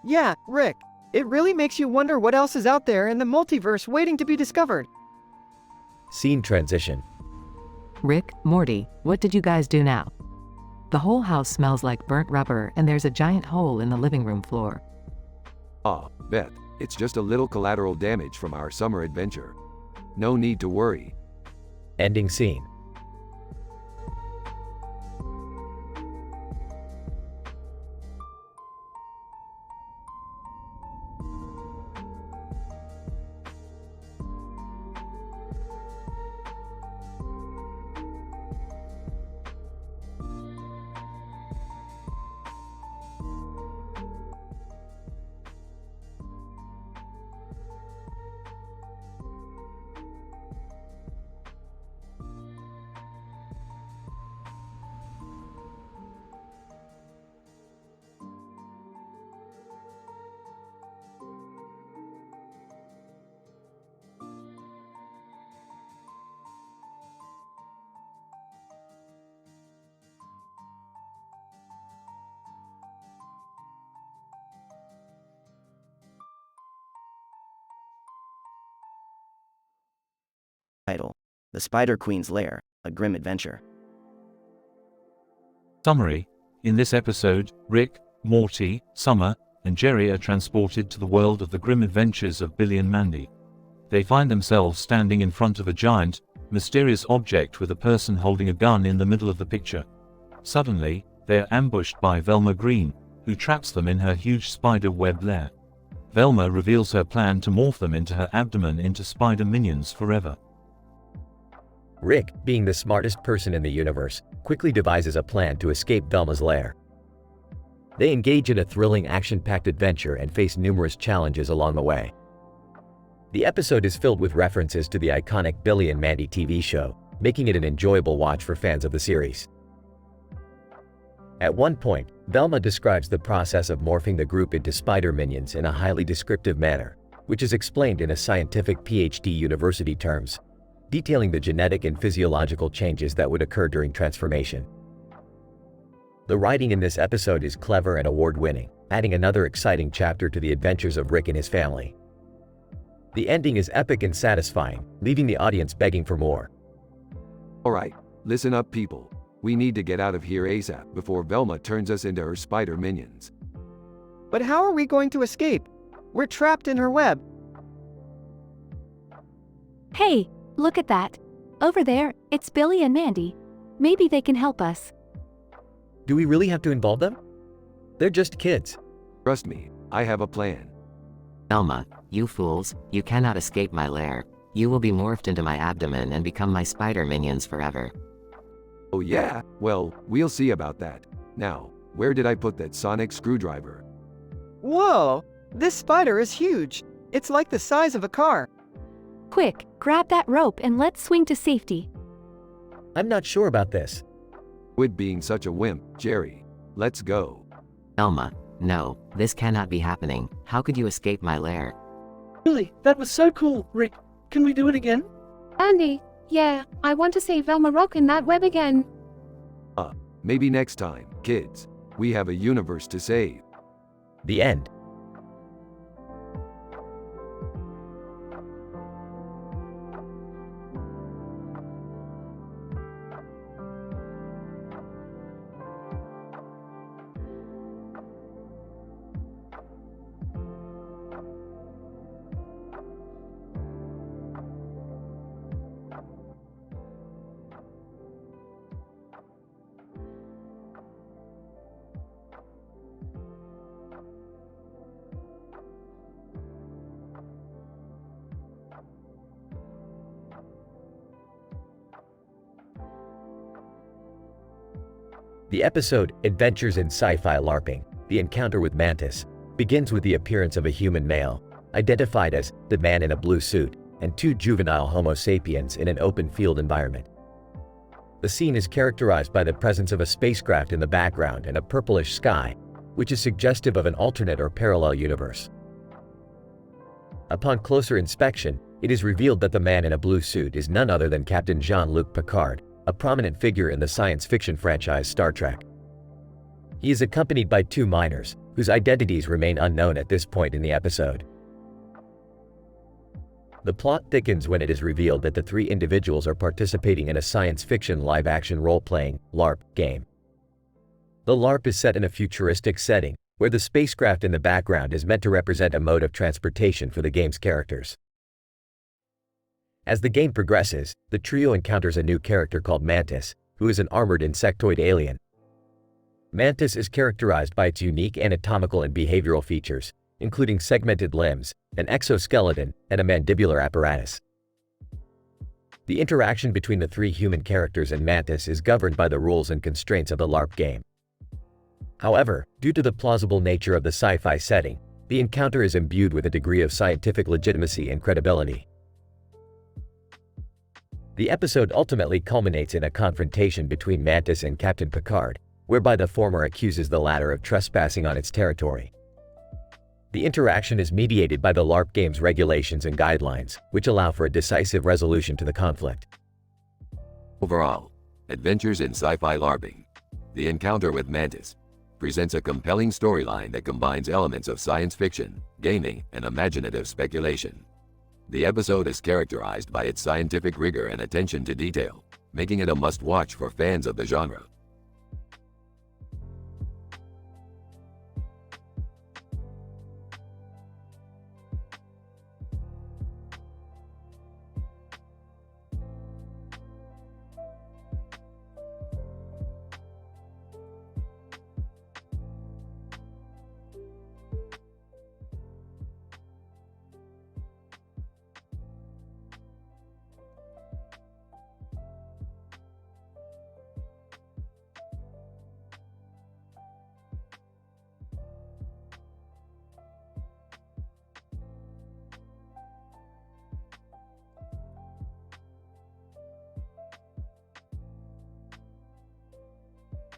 [SPEAKER 17] Yeah, Rick. It really makes you wonder what else is out there in the multiverse waiting to be discovered.
[SPEAKER 1] Scene transition.
[SPEAKER 18] Rick, Morty, what did you guys do now? The whole house smells like burnt rubber and there's a giant hole in the living room floor.
[SPEAKER 6] Ah, Beth, it's just a little collateral damage from our summer adventure. No need to worry.
[SPEAKER 1] Ending scene.
[SPEAKER 16] Title: The Spider Queen's Lair, A Grim Adventure.
[SPEAKER 22] Summary: in this episode, Rick, Morty, Summer, and Jerry are transported to the world of the grim adventures of Billy and Mandy. They find themselves standing in front of a giant, mysterious object with a person holding a gun in the middle of the picture. Suddenly, they are ambushed by Velma Green, who traps them in her huge spider web lair. Velma reveals her plan to morph them into her abdomen into spider minions forever.
[SPEAKER 1] Rick, being the smartest person in the universe, quickly devises a plan to escape Velma's lair. They engage in a thrilling action-packed adventure and face numerous challenges along the way. The episode is filled with references to the iconic Billy and Mandy TV show, making it an enjoyable watch for fans of the series. At one point, Velma describes the process of morphing the group into spider minions in a highly descriptive manner, which is explained in a scientific PhD university terms, detailing the genetic and physiological changes that would occur during transformation. The writing in this episode is clever and award-winning, adding another exciting chapter to the adventures of Rick and his family. The ending is epic and satisfying, leaving the audience begging for more.
[SPEAKER 6] Alright, listen up people. We need to get out of here ASAP before Velma turns us into her spider minions.
[SPEAKER 17] But how are we going to escape? We're trapped in her web.
[SPEAKER 9] Hey, look at that. Over there, it's Billy and Mandy. Maybe they can help us.
[SPEAKER 1] Do we really have to involve them? They're just kids.
[SPEAKER 6] Trust me, I have a plan.
[SPEAKER 2] Velma, you fools, you cannot escape my lair. You will be morphed into my abdomen and become my spider minions forever.
[SPEAKER 6] Oh yeah? Well, we'll see about that. Now, where did I put that sonic screwdriver?
[SPEAKER 17] Whoa! This spider is huge. It's like the size of a car.
[SPEAKER 9] Quick, grab that rope and let's swing to safety.
[SPEAKER 1] I'm not sure about this.
[SPEAKER 6] Quit being such a wimp, Jerry. Let's go.
[SPEAKER 2] Velma, no, this cannot be happening. How could you escape my lair?
[SPEAKER 14] Billy, that was so cool. Rick, can we do it again?
[SPEAKER 10] Andy, yeah, I want to see Velma rock in that web again.
[SPEAKER 6] Maybe next time, kids. We have a universe to save.
[SPEAKER 1] The end. The episode Adventures in Sci-Fi LARPing, The Encounter with Mantis, begins with the appearance of a human male, identified as the man in a blue suit, and two juvenile Homo sapiens in an open field environment. The scene is characterized by the presence of a spacecraft in the background and a purplish sky, which is suggestive of an alternate or parallel universe. Upon closer inspection, it is revealed that the man in a blue suit is none other than Captain Jean-Luc Picard, a prominent figure in the science fiction franchise Star Trek. He is accompanied by two minors, whose identities remain unknown at this point in the episode. The plot thickens when it is revealed that the three individuals are participating in a science fiction live-action role-playing LARP game. The LARP is set in a futuristic setting, where the spacecraft in the background is meant to represent a mode of transportation for the game's characters. As the game progresses, the trio encounters a new character called Mantis, who is an armored insectoid alien. Mantis is characterized by its unique anatomical and behavioral features, including segmented limbs, an exoskeleton, and a mandibular apparatus. The interaction between the three human characters and Mantis is governed by the rules and constraints of the LARP game. However, due to the plausible nature of the sci-fi setting, the encounter is imbued with a degree of scientific legitimacy and credibility. The episode ultimately culminates in a confrontation between Mantis and Captain Picard, whereby the former accuses the latter of trespassing on its territory. The interaction is mediated by the LARP game's regulations and guidelines, which allow for a decisive resolution to the conflict.
[SPEAKER 6] Overall, Adventures in Sci-Fi LARPing, The Encounter with Mantis, presents a compelling storyline that combines elements of science fiction, gaming, and imaginative speculation. The episode is characterized by its scientific rigor and attention to detail, making it a must-watch for fans of the genre.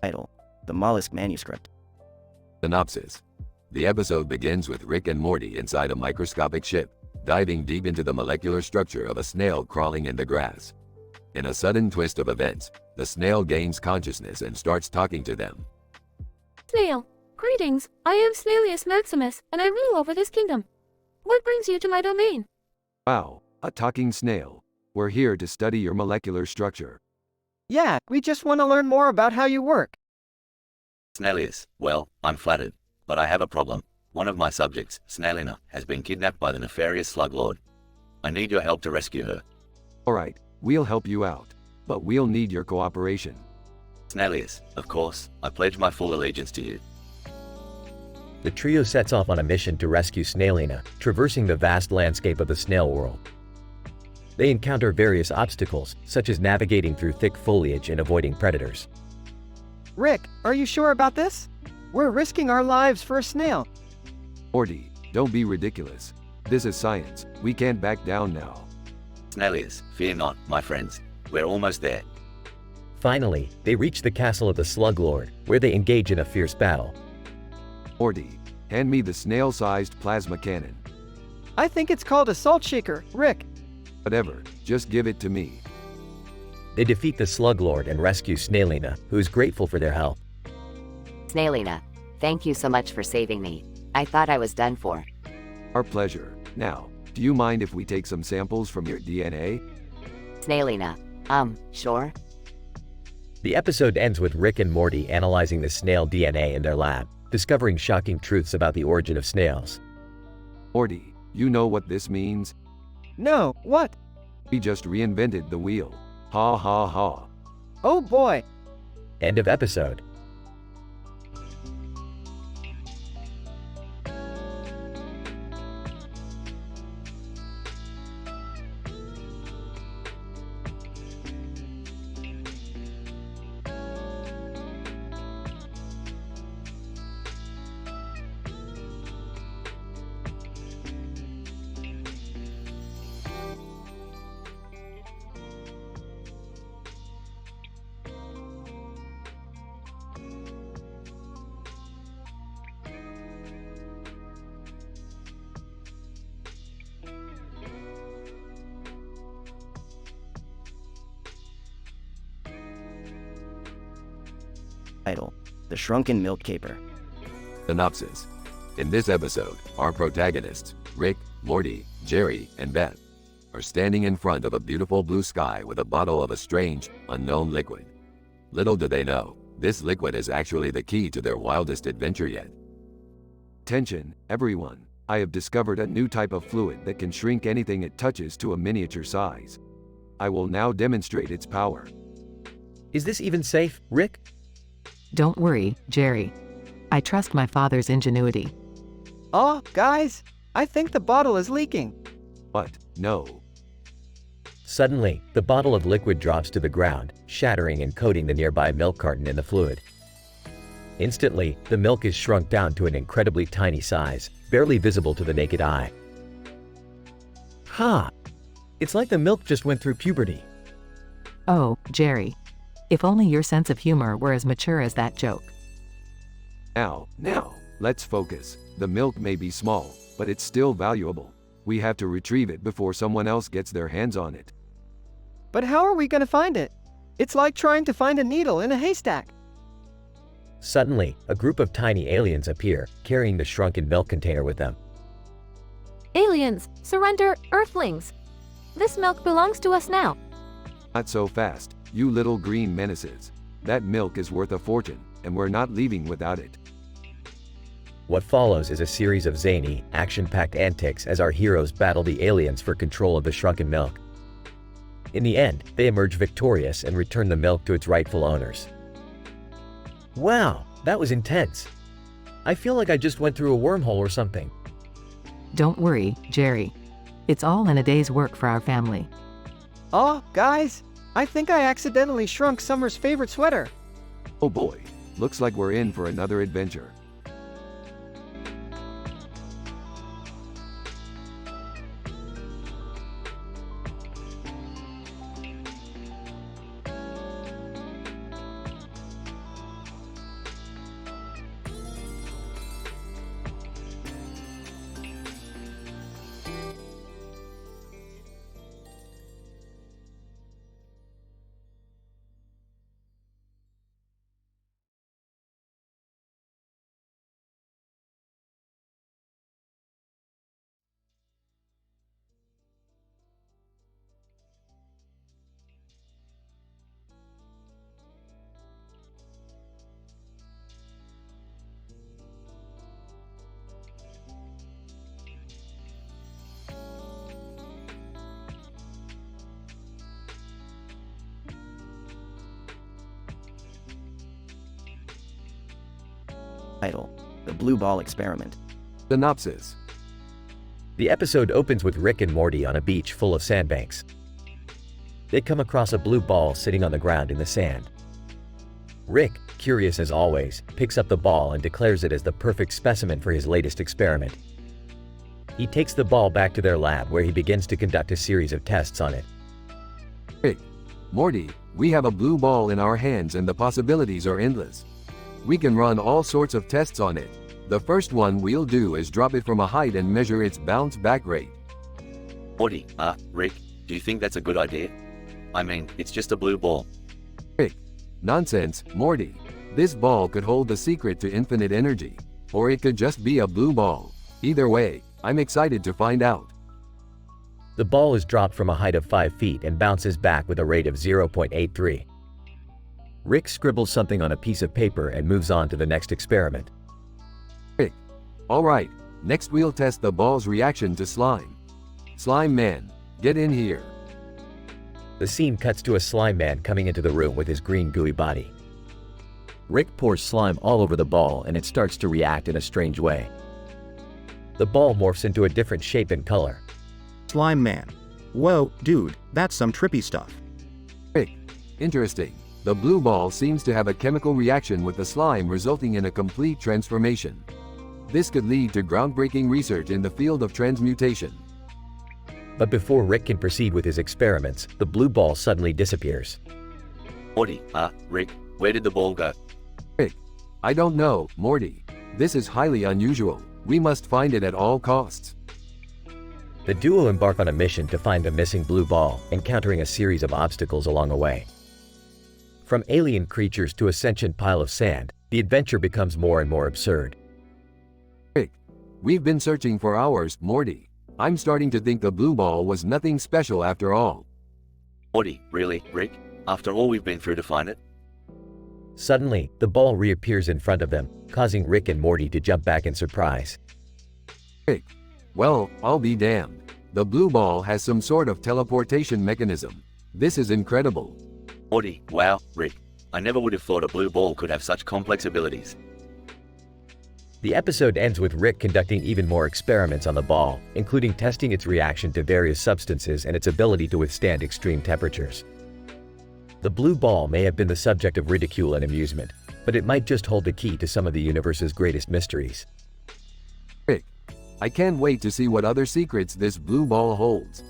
[SPEAKER 16] Title: The Mollusk Manuscript.
[SPEAKER 6] Synopsis. The episode begins with Rick and Morty inside a microscopic ship, diving deep into the molecular structure of a snail crawling in the grass. In a sudden twist of events, the snail gains consciousness and starts talking to them.
[SPEAKER 9] Snail, greetings. I am Snailius Maximus, and I rule over this kingdom. What brings you to my domain?
[SPEAKER 6] Wow, a talking snail. We're here to study your molecular structure.
[SPEAKER 17] Yeah, we just want to learn more about how you work.
[SPEAKER 11] Snailius, well, I'm flattered, but I have a problem. One of my subjects, Snailina, has been kidnapped by the nefarious Slug Lord. I need your help to rescue her.
[SPEAKER 6] Alright, we'll help you out, but we'll need your cooperation.
[SPEAKER 11] Snailius, of course, I pledge my full allegiance to you.
[SPEAKER 1] The trio sets off on a mission to rescue Snailina, traversing the vast landscape of the snail world. They encounter various obstacles, such as navigating through thick foliage and avoiding predators.
[SPEAKER 17] Rick, are you sure about this? We're risking our lives for a snail.
[SPEAKER 6] Morty, don't be ridiculous. This is science. We can't back down now.
[SPEAKER 11] Snailius, fear not, my friends. We're almost there.
[SPEAKER 1] Finally, they reach the castle of the Slug Lord, where they engage in a fierce battle.
[SPEAKER 6] Morty, hand me the snail-sized plasma cannon.
[SPEAKER 17] I think it's called a salt shaker, Rick.
[SPEAKER 6] Whatever, just give it to me.
[SPEAKER 1] They defeat the Slug Lord and rescue Snailina, who is grateful for their help.
[SPEAKER 2] Snailina, thank you so much for saving me. I thought I was done for.
[SPEAKER 6] Our pleasure. Now, do you mind if we take some samples from your DNA?
[SPEAKER 2] Snailina, sure.
[SPEAKER 1] The episode ends with Rick and Morty analyzing the snail DNA in their lab, discovering shocking truths about the origin of snails.
[SPEAKER 6] Morty, you know what this means?
[SPEAKER 17] No, what?
[SPEAKER 6] We just reinvented the wheel. Ha ha ha.
[SPEAKER 17] Oh boy.
[SPEAKER 1] End of episode.
[SPEAKER 16] Title: The Shrunken Milk Caper.
[SPEAKER 6] Synopsis. In this episode, our protagonists, Rick, Morty, Jerry, and Beth, are standing in front of a beautiful blue sky with a bottle of a strange, unknown liquid. Little do they know, this liquid is actually the key to their wildest adventure yet. Attention, everyone. I have discovered a new type of fluid that can shrink anything it touches to a miniature size. I will now demonstrate its power.
[SPEAKER 14] Is this even safe, Rick?
[SPEAKER 18] Don't worry, Jerry. I trust my father's ingenuity.
[SPEAKER 17] Oh, guys, I think the bottle is leaking.
[SPEAKER 6] What? No.
[SPEAKER 1] Suddenly, the bottle of liquid drops to the ground, shattering and coating the nearby milk carton in the fluid. Instantly, the milk is shrunk down to an incredibly tiny size, barely visible to the naked eye.
[SPEAKER 14] Ha! It's like the milk just went through puberty.
[SPEAKER 18] Oh, Jerry. If only your sense of humor were as mature as that joke.
[SPEAKER 6] Now, let's focus. The milk may be small, but it's still valuable. We have to retrieve it before someone else gets their hands on it.
[SPEAKER 17] But how are we going to find it? It's like trying to find a needle in a haystack.
[SPEAKER 1] Suddenly, a group of tiny aliens appear, carrying the shrunken milk container with them.
[SPEAKER 9] Aliens, surrender, Earthlings! This milk belongs to us now.
[SPEAKER 6] Not so fast, you little green menaces. That milk is worth a fortune, and we're not leaving without it.
[SPEAKER 1] What follows is a series of zany, action-packed antics as our heroes battle the aliens for control of the shrunken milk. In the end, they emerge victorious and return the milk to its rightful owners. Wow, that was intense. I feel like I just went through a wormhole or something.
[SPEAKER 18] Don't worry, Jerry. It's all in a day's work for our family.
[SPEAKER 17] Oh, guys, I think I accidentally shrunk Summer's favorite sweater.
[SPEAKER 6] Oh boy, looks like we're in for another adventure.
[SPEAKER 16] Title: The Blue Ball Experiment.
[SPEAKER 6] Synopsis.
[SPEAKER 1] The episode opens with Rick and Morty on a beach full of sandbanks. They come across a blue ball sitting on the ground in the sand. Rick, curious as always, picks up the ball and declares it as the perfect specimen for his latest experiment. He takes the ball back to their lab where he begins to conduct a series of tests on it.
[SPEAKER 6] Rick, Morty, we have a blue ball in our hands and the possibilities are endless. We can run all sorts of tests on it. The first one we'll do is drop it from a height and measure its bounce back rate.
[SPEAKER 11] Morty, Rick, do you think that's a good idea? I mean, it's just a blue ball.
[SPEAKER 6] Rick, nonsense, Morty. This ball could hold the secret to infinite energy. Or it could just be a blue ball. Either way, I'm excited to find out.
[SPEAKER 1] The ball is dropped from a height of 5 feet and bounces back with a rate of 0.83. Rick scribbles something on a piece of paper and moves on to the next experiment.
[SPEAKER 6] Rick, alright, next we'll test the ball's reaction to slime. Slime Man, get in here.
[SPEAKER 1] The scene cuts to a slime man coming into the room with his green gooey body. Rick pours slime all over the ball and it starts to react in a strange way. The ball morphs into a different shape and color.
[SPEAKER 4] Slime Man. Whoa, dude, that's some trippy stuff.
[SPEAKER 6] Rick, interesting. The blue ball seems to have a chemical reaction with the slime, resulting in a complete transformation. This could lead to groundbreaking research in the field of transmutation.
[SPEAKER 1] But before Rick can proceed with his experiments, the blue ball suddenly disappears.
[SPEAKER 11] Morty, Rick, where did the ball go?
[SPEAKER 6] Rick, I don't know, Morty. This is highly unusual. We must find it at all costs.
[SPEAKER 1] The duo embark on a mission to find the missing blue ball, encountering a series of obstacles along the way. From alien creatures to a sentient pile of sand, the adventure becomes more and more absurd.
[SPEAKER 6] Rick, we've been searching for hours, Morty. I'm starting to think the blue ball was nothing special after all.
[SPEAKER 11] Morty, really, Rick? After all we've been through to find it?
[SPEAKER 1] Suddenly, the ball reappears in front of them, causing Rick and Morty to jump back in surprise.
[SPEAKER 6] Rick, well, I'll be damned. The blue ball has some sort of teleportation mechanism. This is incredible.
[SPEAKER 11] Morty, wow, Rick. I never would have thought a blue ball could have such complex abilities.
[SPEAKER 1] The episode ends with Rick conducting even more experiments on the ball, including testing its reaction to various substances and its ability to withstand extreme temperatures. The blue ball may have been the subject of ridicule and amusement, but it might just hold the key to some of the universe's greatest mysteries.
[SPEAKER 6] Rick, I can't wait to see what other secrets this blue ball holds.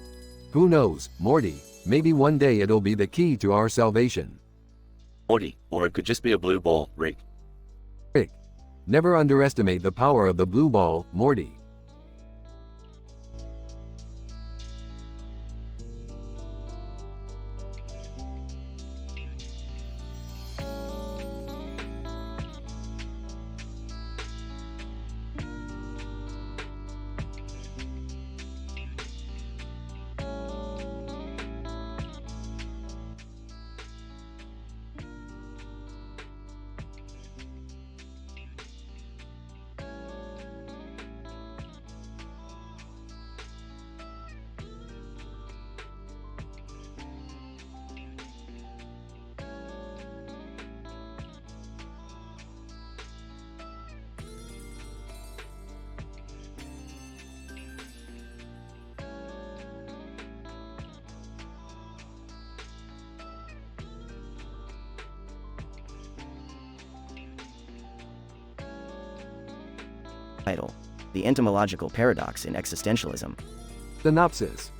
[SPEAKER 6] Who knows, Morty? Maybe one day it'll be the key to our salvation.
[SPEAKER 11] Morty, or it could just be a blue ball, Rick.
[SPEAKER 6] Rick, never underestimate the power of the blue ball, Morty.
[SPEAKER 16] Title: The Entomological Paradox in Existentialism.
[SPEAKER 6] Synopsis.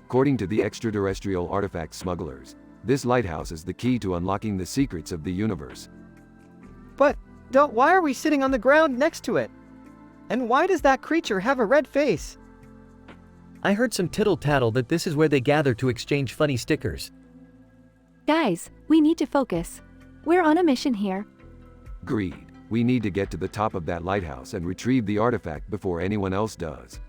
[SPEAKER 6] According to the extraterrestrial artifact smugglers, this lighthouse is the key to unlocking the secrets of the universe.
[SPEAKER 17] But, why are we sitting on the ground next to it? And why does that creature have a red face?
[SPEAKER 14] I heard some tittle-tattle that this is where they gather to exchange funny stickers.
[SPEAKER 9] Guys, we need to focus. We're on a mission here.
[SPEAKER 6] Agreed. We need to get to the top of that lighthouse and retrieve the artifact before anyone else does.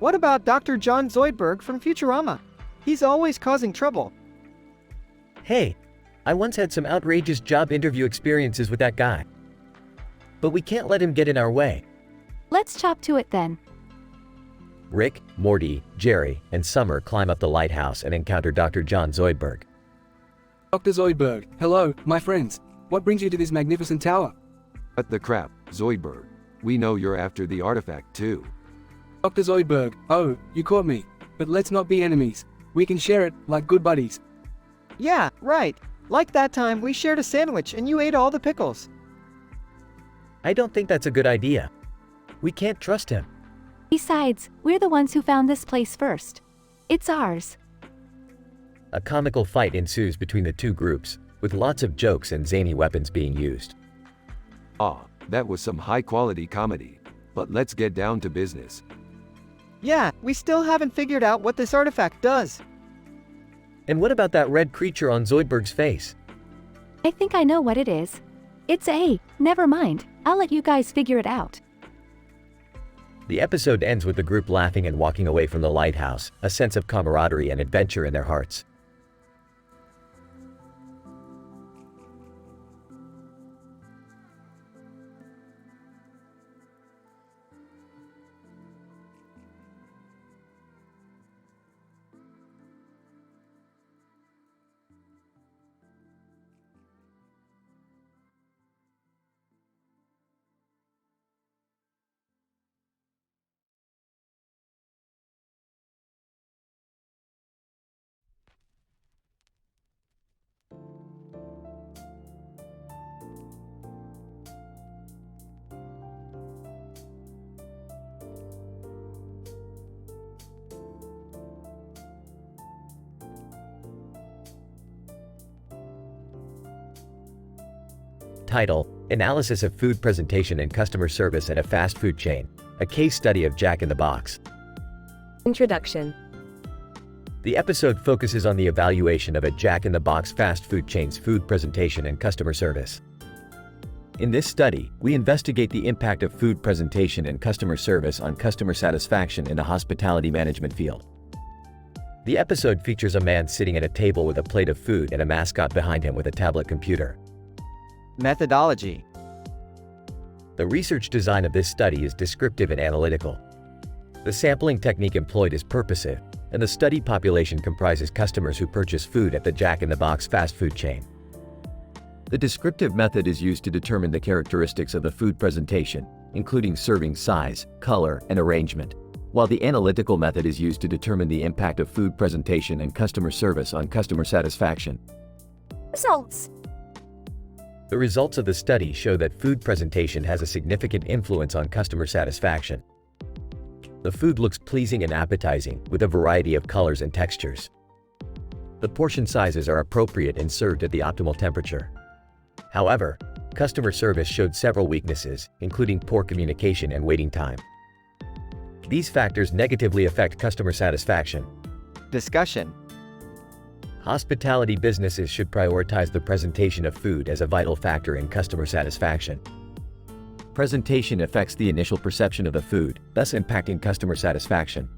[SPEAKER 17] What about Dr. John Zoidberg from Futurama? He's always causing trouble.
[SPEAKER 14] Hey, I once had some outrageous job interview experiences with that guy. But we can't let him get in our way.
[SPEAKER 9] Let's chop to it then.
[SPEAKER 1] Rick, Morty, Jerry, and Summer climb up the lighthouse and encounter Dr. John Zoidberg.
[SPEAKER 13] Dr. Zoidberg, hello, my friends. What brings you to this magnificent tower?
[SPEAKER 6] What the crap, Zoidberg? We know you're after the artifact too.
[SPEAKER 13] Dr. Zoidberg, oh, you caught me. But let's not be enemies. We can share it, like good buddies.
[SPEAKER 17] Yeah, right. Like that time we shared a sandwich and you ate all the pickles.
[SPEAKER 14] I don't think that's a good idea. We can't trust him.
[SPEAKER 9] Besides, we're the ones who found this place first. It's ours.
[SPEAKER 1] A comical fight ensues between the two groups, with lots of jokes and zany weapons being used.
[SPEAKER 6] Ah, that was some high-quality comedy. But let's get down to business.
[SPEAKER 17] Yeah, we still haven't figured out what this artifact does.
[SPEAKER 14] And what about that red creature on Zoidberg's face?
[SPEAKER 9] I think I know what it is. It's never mind. I'll let you guys figure it out.
[SPEAKER 1] The episode ends with the group laughing and walking away from the lighthouse, a sense of camaraderie and adventure in their hearts. Title: Analysis of Food Presentation and Customer Service at a Fast Food Chain, a case study of Jack in the Box.
[SPEAKER 19] Introduction.
[SPEAKER 1] The episode focuses on the evaluation of a Jack in the Box fast food chain's food presentation and customer service. In this study, we investigate the impact of food presentation and customer service on customer satisfaction in the hospitality management field. The episode features a man sitting at a table with a plate of food and a mascot behind him with a tablet computer.
[SPEAKER 5] Methodology.
[SPEAKER 1] The research design of this study is descriptive and analytical. The sampling technique employed is purposive, and the study population comprises customers who purchase food at the Jack in the Box fast food chain. The descriptive method is used to determine the characteristics of the food presentation, including serving size, color, and arrangement, while the analytical method is used to determine the impact of food presentation and customer service on customer satisfaction.
[SPEAKER 19] Results.
[SPEAKER 1] The results of the study show that food presentation has a significant influence on customer satisfaction. The food looks pleasing and appetizing, with a variety of colors and textures. The portion sizes are appropriate and served at the optimal temperature. However, customer service showed several weaknesses, including poor communication and waiting time. These factors negatively affect customer satisfaction.
[SPEAKER 5] Discussion.
[SPEAKER 1] Hospitality businesses should prioritize the presentation of food as a vital factor in customer satisfaction. Presentation affects the initial perception of the food, thus impacting customer satisfaction.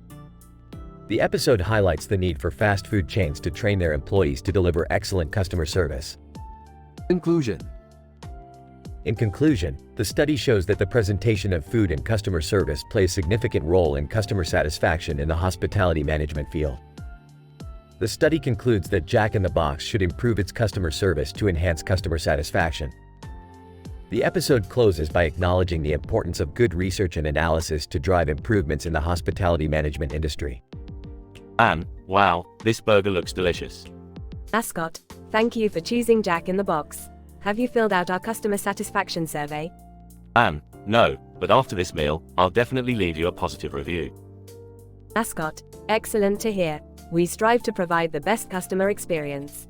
[SPEAKER 1] The episode highlights the need for fast food chains to train their employees to deliver excellent customer service.
[SPEAKER 6] Conclusion.
[SPEAKER 1] In conclusion, the study shows that the presentation of food and customer service play a significant role in customer satisfaction in the hospitality management field. The study concludes that Jack in the Box should improve its customer service to enhance customer satisfaction. The episode closes by acknowledging the importance of good research and analysis to drive improvements in the hospitality management industry.
[SPEAKER 20] Anne, wow, this burger looks delicious.
[SPEAKER 19] Mascot, thank you for choosing Jack in the Box. Have you filled out our customer satisfaction survey?
[SPEAKER 20] Anne, no, but after this meal, I'll definitely leave you a positive review.
[SPEAKER 19] Mascot, excellent to hear. We strive to provide the best customer experience.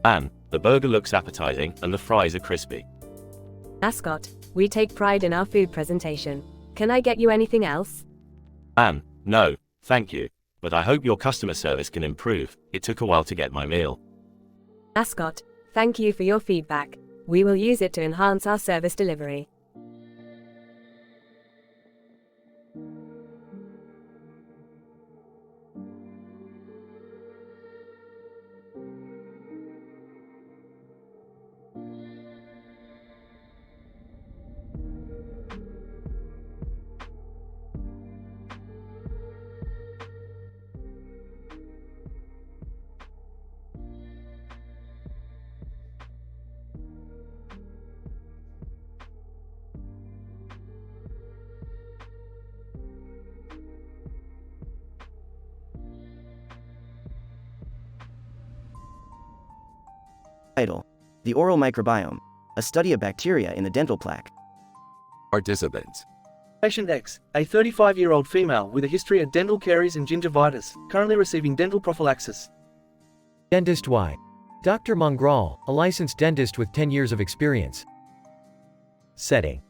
[SPEAKER 20] Anne, the burger looks appetizing and the fries are crispy.
[SPEAKER 19] Mascot, we take pride in our food presentation. Can I get you anything else?
[SPEAKER 20] Anne, no, thank you. But I hope your customer service can improve. It took a while to get my meal.
[SPEAKER 19] Mascot, thank you for your feedback. We will use it to enhance our service delivery.
[SPEAKER 16] Title: The Oral Microbiome, a study of bacteria in the dental plaque.
[SPEAKER 6] Participants.
[SPEAKER 21] Patient X, a 35-year-old female with a history of dental caries and gingivitis, currently receiving dental prophylaxis.
[SPEAKER 1] Dentist Y. Dr. Mongral, a licensed dentist with 10 years of experience. Setting: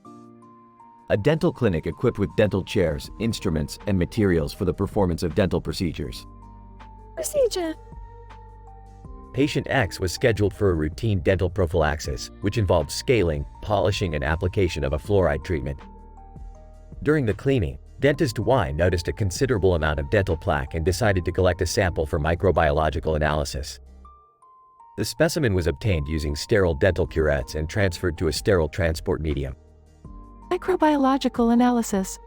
[SPEAKER 1] a dental clinic equipped with dental chairs, instruments, and materials for the performance of dental procedures.
[SPEAKER 10] Procedure.
[SPEAKER 1] Patient X was scheduled for a routine dental prophylaxis, which involved scaling, polishing, and application of a fluoride treatment. During the cleaning, Dentist Y noticed a considerable amount of dental plaque and decided to collect a sample for microbiological analysis. The specimen was obtained using sterile dental curettes and transferred to a sterile transport medium.
[SPEAKER 12] Microbiological analysis.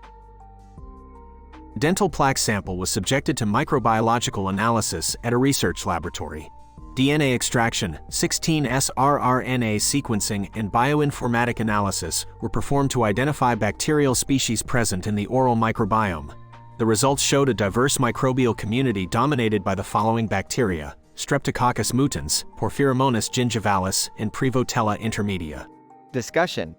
[SPEAKER 23] Dental plaque sample was subjected to microbiological analysis at a research laboratory. DNA extraction, 16S rRNA sequencing, and bioinformatic analysis were performed to identify bacterial species present in the oral microbiome. The results showed a diverse microbial community dominated by the following bacteria: Streptococcus mutans, Porphyromonas gingivalis, and Prevotella intermedia.
[SPEAKER 5] Discussion.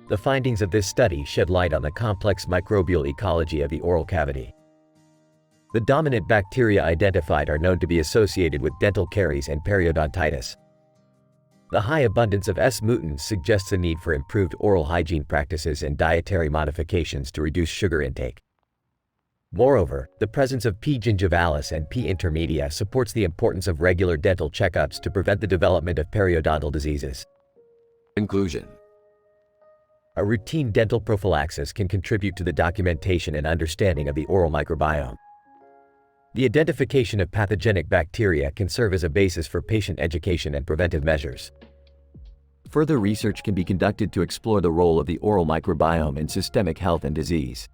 [SPEAKER 1] The findings of this study shed light on the complex microbial ecology of the oral cavity. The dominant bacteria identified are known to be associated with dental caries and periodontitis. The high abundance of S. mutans suggests a need for improved oral hygiene practices and dietary modifications to reduce sugar intake. Moreover, the presence of P. gingivalis and P. intermedia supports the importance of regular dental checkups to prevent the development of periodontal diseases.
[SPEAKER 6] Conclusion.
[SPEAKER 1] A routine dental prophylaxis can contribute to the documentation and understanding of the oral microbiome. The identification of pathogenic bacteria can serve as a basis for patient education and preventive measures. Further research can be conducted to explore the role of the oral microbiome in systemic health and disease.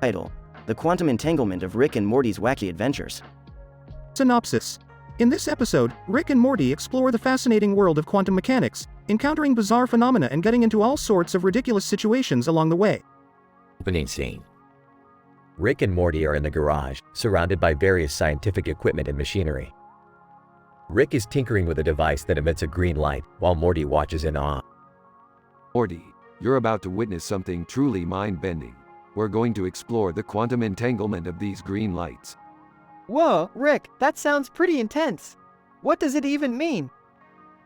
[SPEAKER 16] Title: The Quantum Entanglement of Rick and Morty's Wacky Adventures.
[SPEAKER 4] Synopsis. In this episode, Rick and Morty explore the fascinating world of quantum mechanics, encountering bizarre phenomena and getting into all sorts of ridiculous situations along the way.
[SPEAKER 1] Opening scene. Rick and Morty are in the garage, surrounded by various scientific equipment and machinery. Rick is tinkering with a device that emits a green light, while Morty watches in awe.
[SPEAKER 6] Morty, you're about to witness something truly mind-bending. We're going to explore the quantum entanglement of these green lights.
[SPEAKER 17] Whoa, Rick, that sounds pretty intense. What does it even mean?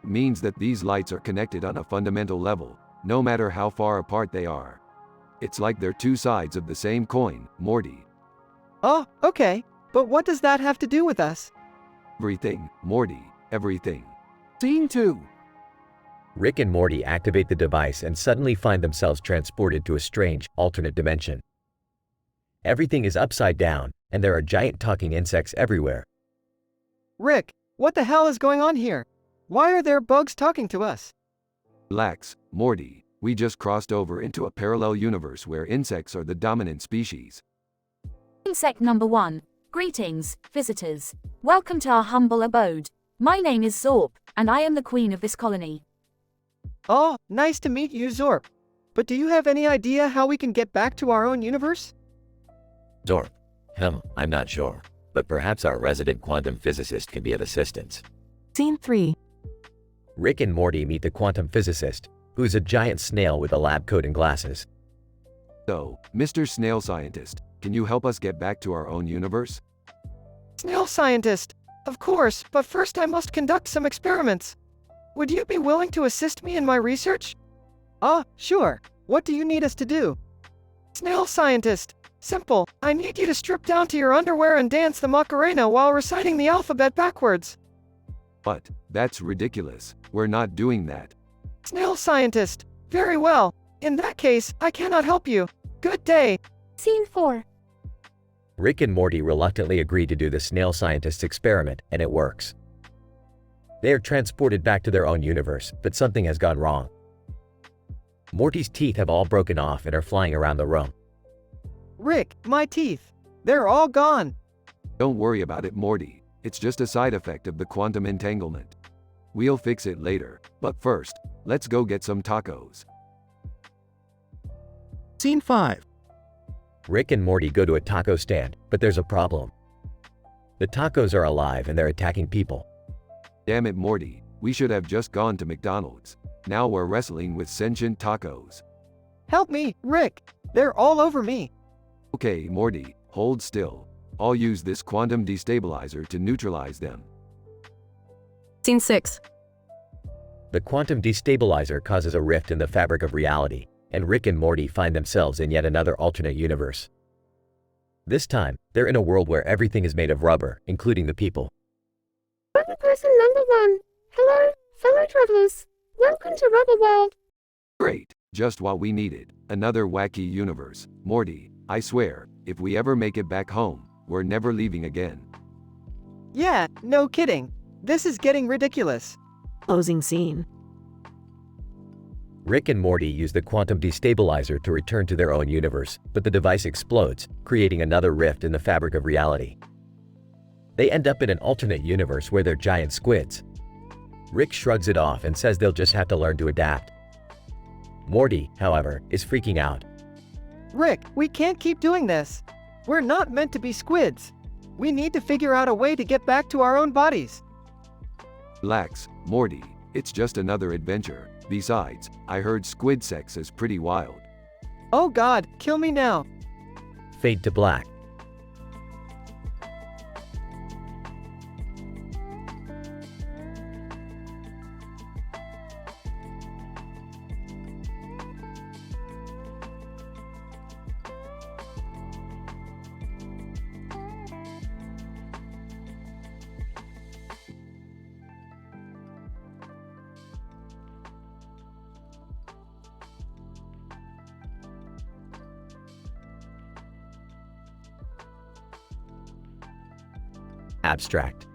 [SPEAKER 6] It means that these lights are connected on a fundamental level, no matter how far apart they are. It's like they're two sides of the same coin, Morty.
[SPEAKER 17] Oh, okay. But what does that have to do with us?
[SPEAKER 6] Everything, Morty, everything.
[SPEAKER 13] Scene 2.
[SPEAKER 1] Rick and Morty activate the device and suddenly find themselves transported to a strange, alternate dimension. Everything is upside down, and there are giant talking insects everywhere.
[SPEAKER 17] Rick, what the hell is going on here? Why are there bugs talking to us?
[SPEAKER 6] Relax, Morty. We just crossed over into a parallel universe where insects are the dominant species.
[SPEAKER 3] Insect number 1. Greetings, visitors. Welcome to our humble abode. My name is Zorp, and I am the queen of this colony.
[SPEAKER 17] Oh, nice to meet you, Zorp. But do you have any idea how we can get back to our own universe?
[SPEAKER 11] Zorp. I'm not sure. But perhaps our resident quantum physicist can be of assistance.
[SPEAKER 12] Scene 3.
[SPEAKER 1] Rick and Morty meet the quantum physicist, who is a giant snail with a lab coat and glasses.
[SPEAKER 6] So, Mr. Snail Scientist, can you help us get back to our own universe?
[SPEAKER 17] Snail Scientist, of course, but first I must conduct some experiments. Would you be willing to assist me in my research? Ah, sure. What do you need us to do? Snail Scientist, simple. I need you to strip down to your underwear and dance the Macarena while reciting the alphabet backwards.
[SPEAKER 6] But, that's ridiculous. We're not doing that.
[SPEAKER 17] Snail Scientist, very well. In that case, I cannot help you. Good day.
[SPEAKER 9] Scene 4.
[SPEAKER 1] Rick and Morty reluctantly agree to do the snail scientist's experiment, and it works. They are transported back to their own universe, but something has gone wrong. Morty's teeth have all broken off and are flying around the room.
[SPEAKER 17] Rick, my teeth. They're all gone.
[SPEAKER 6] Don't worry about it, Morty. It's just a side effect of the quantum entanglement. We'll fix it later, but first, let's go get some tacos.
[SPEAKER 4] Scene 5.
[SPEAKER 1] Rick and Morty go to a taco stand, but there's a problem. The tacos are alive and they're attacking people.
[SPEAKER 6] Damn it, Morty. We should have just gone to McDonald's. Now we're wrestling with sentient tacos.
[SPEAKER 17] Help me, Rick. They're all over me.
[SPEAKER 6] Okay, Morty, hold still. I'll use this quantum destabilizer to neutralize them.
[SPEAKER 7] Scene 6.
[SPEAKER 1] The quantum destabilizer causes a rift in the fabric of reality, and Rick and Morty find themselves in yet another alternate universe. This time, they're in a world where everything is made of rubber, including the people.
[SPEAKER 10] Rubber person number 1. Hello, fellow travelers. Welcome to Rubber World.
[SPEAKER 6] Great, just what we needed. Another wacky universe. Morty, I swear, if we ever make it back home, we're never leaving again.
[SPEAKER 17] Yeah, no kidding. This is getting ridiculous.
[SPEAKER 12] Closing scene.
[SPEAKER 1] Rick and Morty use the quantum destabilizer to return to their own universe, but the device explodes, creating another rift in the fabric of reality. They end up in an alternate universe where they're giant squids. Rick shrugs it off and says they'll just have to learn to adapt. Morty, however, is freaking out.
[SPEAKER 17] Rick, we can't keep doing this. We're not meant to be squids. We need to figure out a way to get back to our own bodies.
[SPEAKER 6] Relax, Morty. It's just another adventure. Besides, I heard squid sex is pretty wild.
[SPEAKER 17] Oh God, kill me now.
[SPEAKER 1] Fade to black. Abstract.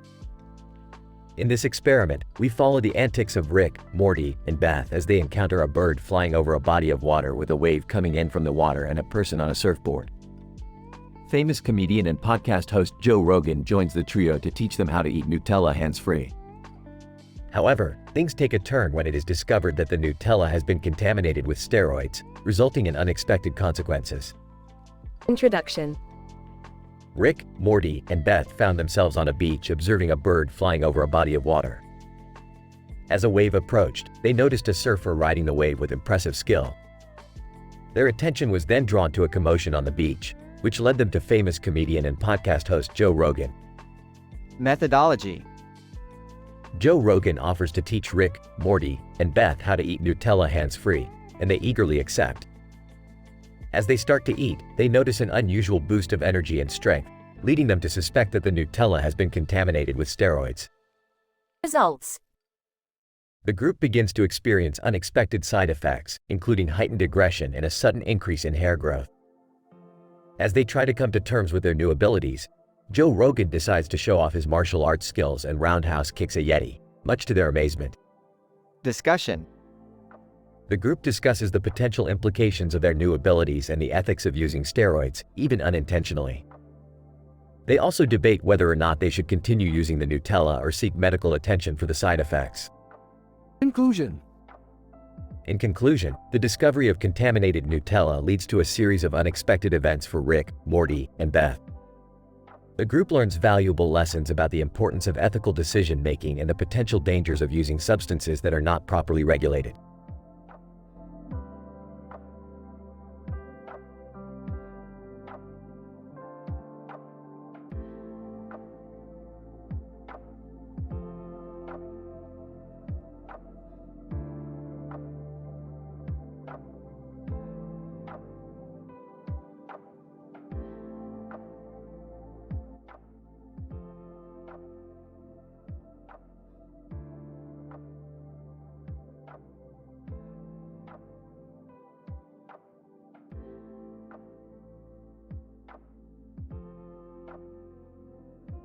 [SPEAKER 1] In this experiment, we follow the antics of Rick, Morty, and Beth as they encounter a bird flying over a body of water with a wave coming in from the water and a person on a surfboard. famous comedian and podcast host Joe Rogan joins the trio to teach them how to eat Nutella hands-free. However, things take a turn when it is discovered that the Nutella has been contaminated with steroids, resulting in unexpected consequences.
[SPEAKER 19] Introduction.
[SPEAKER 1] Rick, Morty, and Beth found themselves on a beach observing a bird flying over a body of water. As a wave approached, they noticed a surfer riding the wave with impressive skill. Their attention was then drawn to a commotion on the beach, which led them to famous comedian and podcast host Joe Rogan.
[SPEAKER 5] Methodology.
[SPEAKER 1] Joe Rogan offers to teach Rick, Morty, and Beth how to eat Nutella hands-free, and they eagerly accept. As they start to eat, they notice an unusual boost of energy and strength, leading them to suspect that the Nutella has been contaminated with steroids.
[SPEAKER 3] Results.
[SPEAKER 1] The group begins to experience unexpected side effects, including heightened aggression and a sudden increase in hair growth. As they try to come to terms with their new abilities, Joe Rogan decides to show off his martial arts skills and roundhouse kicks a Yeti, much to their amazement.
[SPEAKER 5] Discussion.
[SPEAKER 1] The group discusses the potential implications of their new abilities and the ethics of using steroids, even unintentionally. They also debate whether or not they should continue using the Nutella or seek medical attention for the side effects.
[SPEAKER 13] Conclusion.
[SPEAKER 1] In conclusion, the discovery of contaminated Nutella leads to a series of unexpected events for Rick, Morty, and Beth. The group learns valuable lessons about the importance of ethical decision-making and the potential dangers of using substances that are not properly regulated.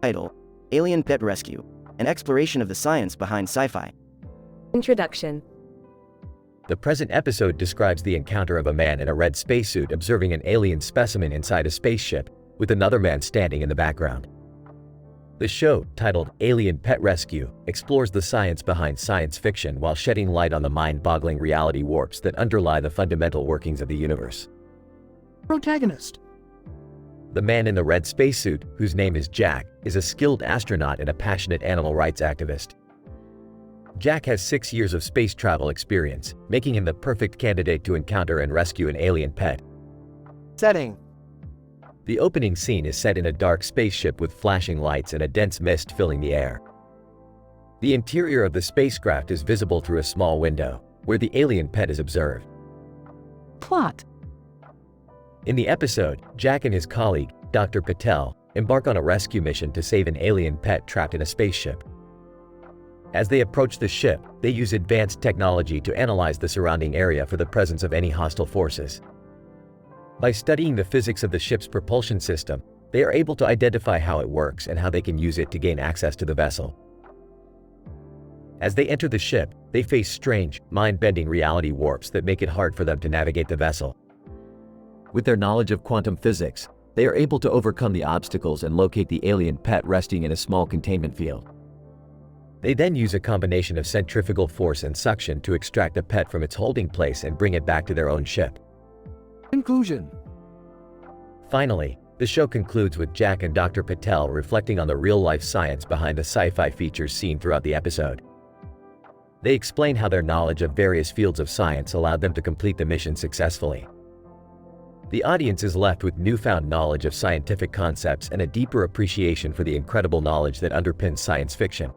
[SPEAKER 16] Title: Alien Pet Rescue, an exploration of the science behind sci-fi.
[SPEAKER 19] Introduction.
[SPEAKER 1] The present episode describes the encounter of a man in a red spacesuit observing an alien specimen inside a spaceship, with another man standing in the background. The show, titled Alien Pet Rescue, explores the science behind science fiction while shedding light on the mind-boggling reality warps that underlie the fundamental workings of the universe.
[SPEAKER 4] Protagonist.
[SPEAKER 1] The man in the red spacesuit, whose name is Jack, is a skilled astronaut and a passionate animal rights activist. Jack has 6 years of space travel experience, making him the perfect candidate to encounter and rescue an alien pet.
[SPEAKER 17] Setting.
[SPEAKER 1] The opening scene is set in a dark spaceship with flashing lights and a dense mist filling the air. The interior of the spacecraft is visible through a small window, where the alien pet is observed.
[SPEAKER 18] Plot.
[SPEAKER 1] In the episode, Jack and his colleague, Dr. Patel, embark on a rescue mission to save an alien pet trapped in a spaceship. As they approach the ship, they use advanced technology to analyze the surrounding area for the presence of any hostile forces. By studying the physics of the ship's propulsion system, they are able to identify how it works and how they can use it to gain access to the vessel. As they enter the ship, they face strange, mind-bending reality warps that make it hard for them to navigate the vessel. With their knowledge of quantum physics, they are able to overcome the obstacles and locate the alien pet resting in a small containment field. They then use a combination of centrifugal force and suction to extract the pet from its holding place and bring it back to their own ship.
[SPEAKER 13] Conclusion.
[SPEAKER 1] Finally, the show concludes with Jack and Dr. Patel reflecting on the real-life science behind the sci-fi features seen throughout the episode. They explain how their knowledge of various fields of science allowed them to complete the mission successfully. The audience is left with newfound knowledge of scientific concepts and a deeper appreciation for the incredible knowledge that underpins science fiction.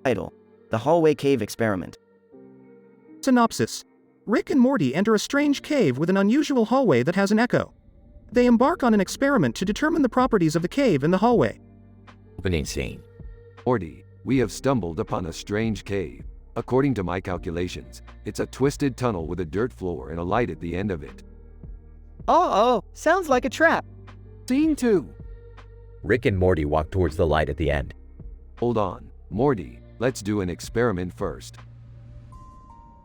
[SPEAKER 16] Title: The Hallway Cave Experiment.
[SPEAKER 4] Synopsis: Rick and Morty enter a strange cave with an unusual hallway that has an echo. They embark on an experiment to determine the properties of the cave and the hallway.
[SPEAKER 1] Opening scene.
[SPEAKER 6] Morty, we have stumbled upon a strange cave. According to my calculations, it's a twisted tunnel with a dirt floor and a light at the end of it.
[SPEAKER 17] Oh, sounds like a trap.
[SPEAKER 13] Scene 2.
[SPEAKER 1] Rick and Morty walk towards the light at the end.
[SPEAKER 6] Hold on, Morty, let's do an experiment first.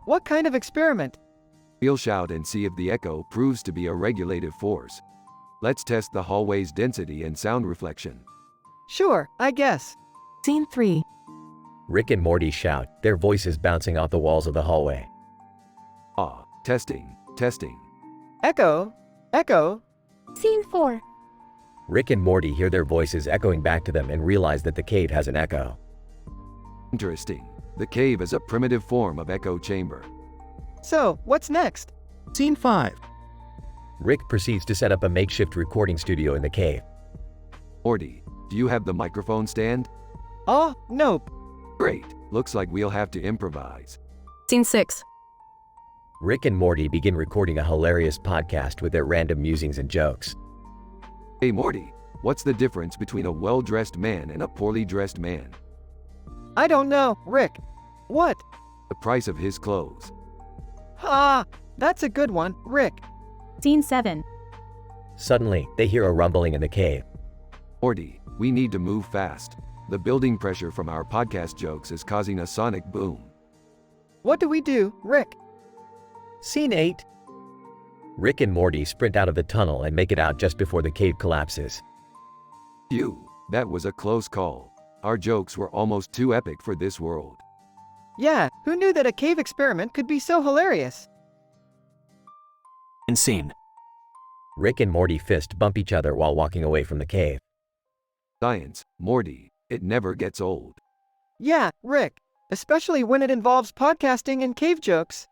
[SPEAKER 17] What kind of experiment?
[SPEAKER 6] We'll shout and see if the echo proves to be a regulative force. Let's test the hallway's density and sound reflection.
[SPEAKER 17] Sure, I guess.
[SPEAKER 7] Scene 3.
[SPEAKER 1] Rick and Morty shout, their voices bouncing off the walls of the hallway.
[SPEAKER 6] Ah, testing, testing.
[SPEAKER 17] Echo, echo.
[SPEAKER 9] Scene 4.
[SPEAKER 1] Rick and Morty hear their voices echoing back to them and realize that the cave has an echo.
[SPEAKER 6] Interesting. The cave is a primitive form of echo chamber.
[SPEAKER 17] So, what's next?
[SPEAKER 4] Scene 5.
[SPEAKER 1] Rick proceeds to set up a makeshift recording studio in the cave.
[SPEAKER 6] Morty, do you have the microphone stand?
[SPEAKER 17] Oh, nope.
[SPEAKER 6] Great. Looks like we'll have to improvise.
[SPEAKER 7] Scene 6.
[SPEAKER 1] Rick and Morty begin recording a hilarious podcast with their random musings and jokes.
[SPEAKER 6] Hey Morty, what's the difference between a well-dressed man and a poorly dressed man?
[SPEAKER 17] I don't know, Rick. What?
[SPEAKER 6] The price of his clothes.
[SPEAKER 17] Ah, that's a good one, Rick.
[SPEAKER 3] Scene 7.
[SPEAKER 1] Suddenly, they hear a rumbling in the cave.
[SPEAKER 6] Morty, we need to move fast. The building pressure from our podcast jokes is causing a sonic boom.
[SPEAKER 17] What do we do, Rick?
[SPEAKER 14] Scene 8.
[SPEAKER 1] Rick and Morty sprint out of the tunnel and make it out just before the cave collapses.
[SPEAKER 6] Phew, that was a close call. Our jokes were almost too epic for this world.
[SPEAKER 17] Yeah, who knew that a cave experiment could be so hilarious?
[SPEAKER 23] In scene.
[SPEAKER 1] Rick and Morty fist bump each other while walking away from the cave.
[SPEAKER 6] Science, Morty, it never gets old.
[SPEAKER 17] Yeah, Rick. Especially when it involves podcasting and cave jokes.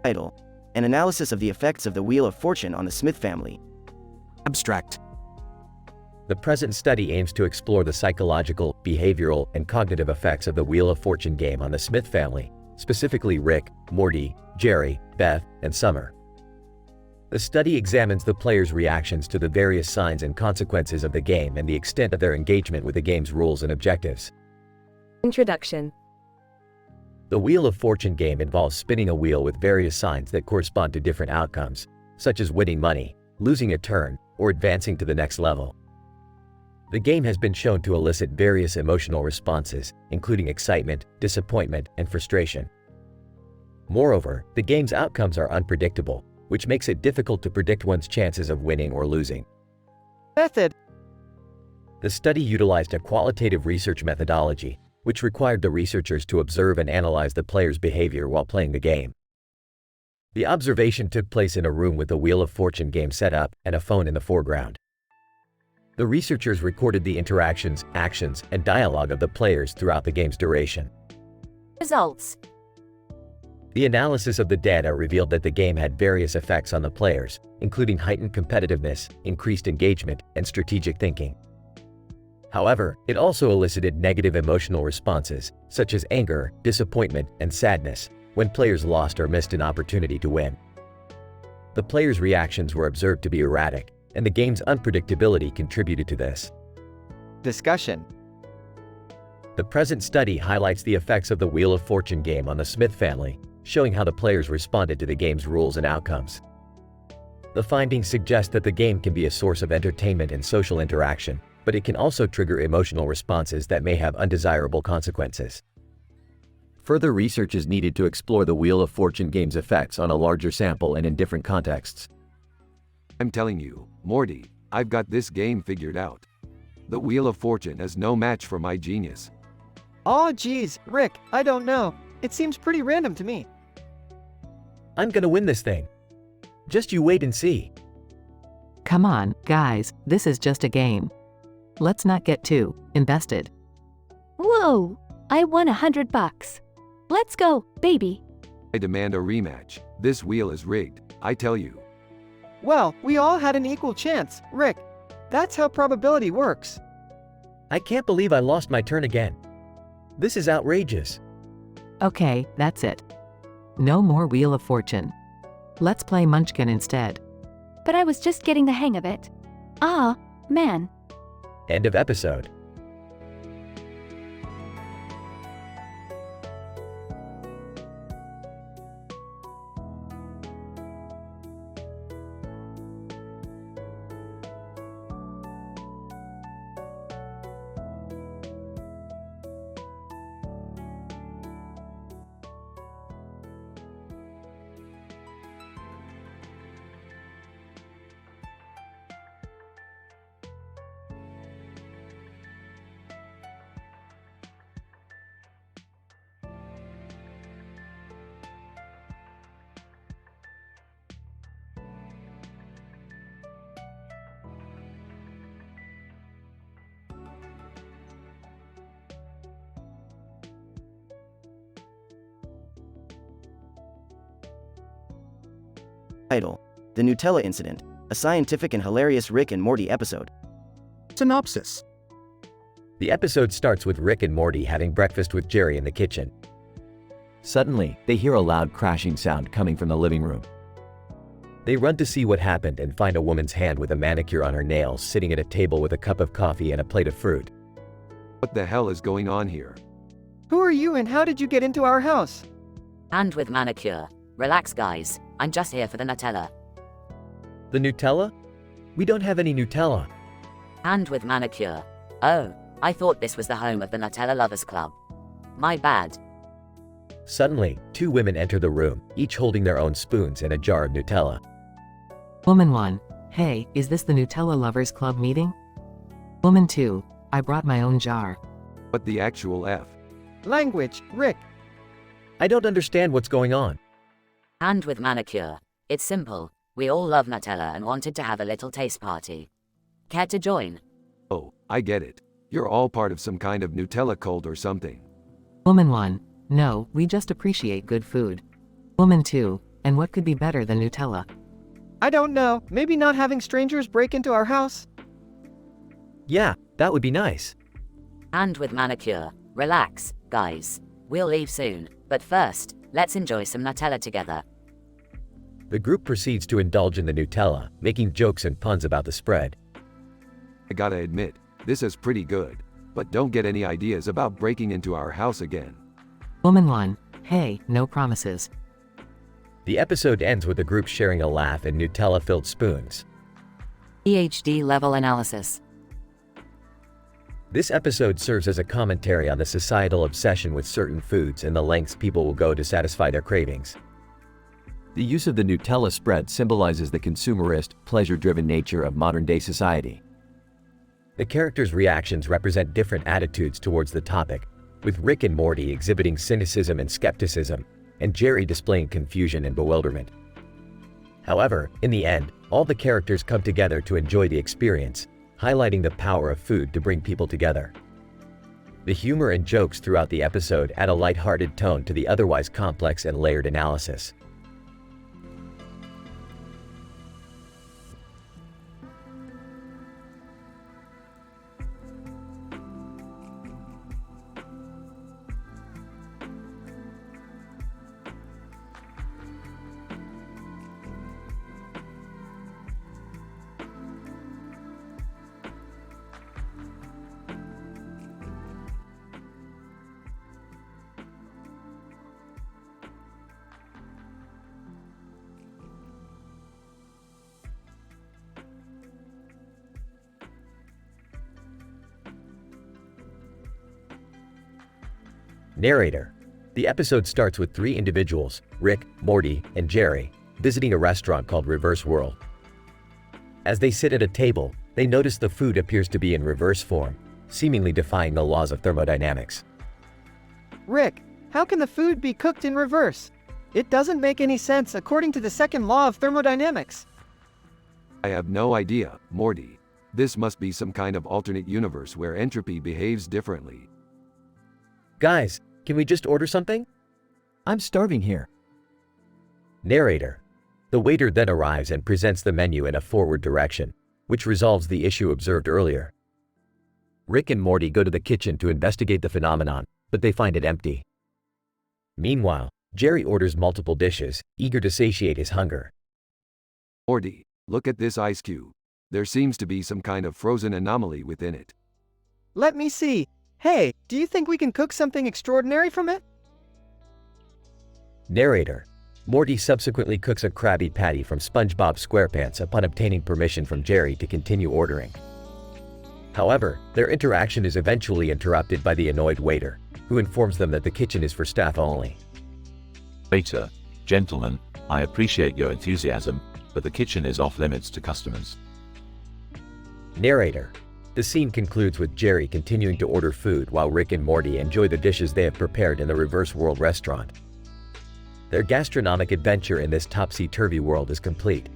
[SPEAKER 16] Title: An analysis of the effects of the Wheel of Fortune on the Smith family.
[SPEAKER 23] Abstract.
[SPEAKER 1] The present study aims to explore the psychological, behavioral, and cognitive effects of the Wheel of Fortune game on the Smith family, specifically Rick, Morty, Jerry, Beth, and Summer. The study examines the players' reactions to the various signs and consequences of the game and the extent of their engagement with the game's rules and objectives.
[SPEAKER 19] Introduction.
[SPEAKER 1] The Wheel of Fortune game involves spinning a wheel with various signs that correspond to different outcomes, such as winning money, losing a turn, or advancing to the next level. The game has been shown to elicit various emotional responses, including excitement, disappointment, and frustration. Moreover, the game's outcomes are unpredictable, which makes it difficult to predict one's chances of winning or losing.
[SPEAKER 17] Method.
[SPEAKER 1] The study utilized a qualitative research methodology, which required the researchers to observe and analyze the player's behavior while playing the game. The observation took place in a room with a Wheel of Fortune game set up and a phone in the foreground. The researchers recorded the interactions, actions, and dialogue of the players throughout the game's duration.
[SPEAKER 3] Results.
[SPEAKER 1] The analysis of the data revealed that the game had various effects on the players, including heightened competitiveness, increased engagement, and strategic thinking. However, it also elicited negative emotional responses, such as anger, disappointment, and sadness, when players lost or missed an opportunity to win. The players' reactions were observed to be erratic, and the game's unpredictability contributed to this.
[SPEAKER 5] Discussion.
[SPEAKER 1] The present study highlights the effects of the Wheel of Fortune game on the Smith family, showing how the players responded to the game's rules and outcomes. The findings suggest that the game can be a source of entertainment and social interaction, but it can also trigger emotional responses that may have undesirable consequences. Further research is needed to explore the Wheel of Fortune game's effects on a larger sample and in different contexts.
[SPEAKER 6] I'm telling you, Morty, I've got this game figured out. The Wheel of Fortune is no match for my genius.
[SPEAKER 17] Aw geez, Rick, I don't know. It seems pretty random to me.
[SPEAKER 14] I'm gonna win this thing. Just you wait and see.
[SPEAKER 18] Come on, guys, this is just a game. Let's not get too invested.
[SPEAKER 9] Whoa! I won $100. Let's go, baby.
[SPEAKER 6] I demand a rematch. This wheel is rigged, I tell you.
[SPEAKER 17] Well, we all had an equal chance, Rick. That's how probability works.
[SPEAKER 14] I can't believe I lost my turn again. This is outrageous.
[SPEAKER 18] Okay, that's it. No more Wheel of Fortune. Let's play Munchkin instead.
[SPEAKER 9] But I was just getting the hang of it. Ah, man.
[SPEAKER 1] End of episode.
[SPEAKER 16] Title: The Nutella Incident, a scientific and hilarious Rick and Morty episode.
[SPEAKER 4] Synopsis.
[SPEAKER 1] The episode starts with Rick and Morty having breakfast with Jerry in the kitchen. Suddenly, they hear a loud crashing sound coming from the living room. They run to see what happened and find a woman's hand with a manicure on her nails sitting at a table with a cup of coffee and a plate of fruit.
[SPEAKER 6] What the hell is going on here?
[SPEAKER 17] Who are you and how did you get into our house?
[SPEAKER 8] Hand with manicure. Relax, guys. I'm just here for the Nutella.
[SPEAKER 14] The Nutella? We don't have any Nutella.
[SPEAKER 8] Hand with manicure. Oh, I thought this was the home of the Nutella Lovers Club. My bad.
[SPEAKER 1] Suddenly, two women enter the room, each holding their own spoons and a jar of Nutella.
[SPEAKER 18] Woman 1, hey, is this the Nutella Lovers Club meeting? Woman 2, I brought my own jar.
[SPEAKER 6] What the actual F?
[SPEAKER 17] Language, Rick.
[SPEAKER 14] I don't understand what's going on.
[SPEAKER 8] Hand with manicure. It's simple. We all love Nutella and wanted to have a little taste party. Care to join?
[SPEAKER 6] Oh, I get it. You're all part of some kind of Nutella cult or something.
[SPEAKER 18] Woman 1, no, we just appreciate good food. Woman 2, and what could be better than Nutella?
[SPEAKER 17] I don't know, maybe not having strangers break into our house?
[SPEAKER 14] Yeah, that would be nice.
[SPEAKER 8] Hand with manicure. Relax, guys. We'll leave soon, but first, let's enjoy some Nutella together.
[SPEAKER 1] The group proceeds to indulge in the Nutella, making jokes and puns about the spread.
[SPEAKER 6] I gotta admit, this is pretty good, but don't get any ideas about breaking into our house again.
[SPEAKER 18] Woman 1, hey, no promises.
[SPEAKER 1] The episode ends with the group sharing a laugh and Nutella-filled spoons.
[SPEAKER 8] PhD level analysis.
[SPEAKER 1] This episode serves as a commentary on the societal obsession with certain foods and the lengths people will go to satisfy their cravings. The use of the Nutella spread symbolizes the consumerist, pleasure-driven nature of modern-day society. The characters' reactions represent different attitudes towards the topic, with Rick and Morty exhibiting cynicism and skepticism, and Jerry displaying confusion and bewilderment. However, in the end, all the characters come together to enjoy the experience, highlighting the power of food to bring people together. The humor and jokes throughout the episode add a lighthearted tone to the otherwise complex and layered analysis. Narrator. The episode starts with three individuals, Rick, Morty, and Jerry, visiting a restaurant called Reverse World. As they sit at a table, they notice the food appears to be in reverse form, seemingly defying the laws of thermodynamics.
[SPEAKER 17] Rick, how can the food be cooked in reverse? It doesn't make any sense according to the second law of thermodynamics.
[SPEAKER 6] I have no idea, Morty. This must be some kind of alternate universe where entropy behaves differently.
[SPEAKER 14] Guys, can we just order something?
[SPEAKER 2] I'm starving here.
[SPEAKER 1] Narrator. The waiter then arrives and presents the menu in a forward direction, which resolves the issue observed earlier. Rick and Morty go to the kitchen to investigate the phenomenon, but they find it empty. Meanwhile, Jerry orders multiple dishes, eager to satiate his hunger.
[SPEAKER 6] Morty, look at this ice cube. There seems to be some kind of frozen anomaly within it.
[SPEAKER 17] Let me see. Hey, do you think we can cook something extraordinary from it?
[SPEAKER 1] Narrator. Morty subsequently cooks a Krabby Patty from SpongeBob SquarePants upon obtaining permission from Jerry to continue ordering. However, their interaction is eventually interrupted by the annoyed waiter, who informs them that the kitchen is for staff only.
[SPEAKER 15] Waiter, gentlemen, I appreciate your enthusiasm, but the kitchen is off limits to customers.
[SPEAKER 1] Narrator. The scene concludes with Jerry continuing to order food while Rick and Morty enjoy the dishes they have prepared in the Reverse World restaurant. Their gastronomic adventure in this topsy-turvy world is complete.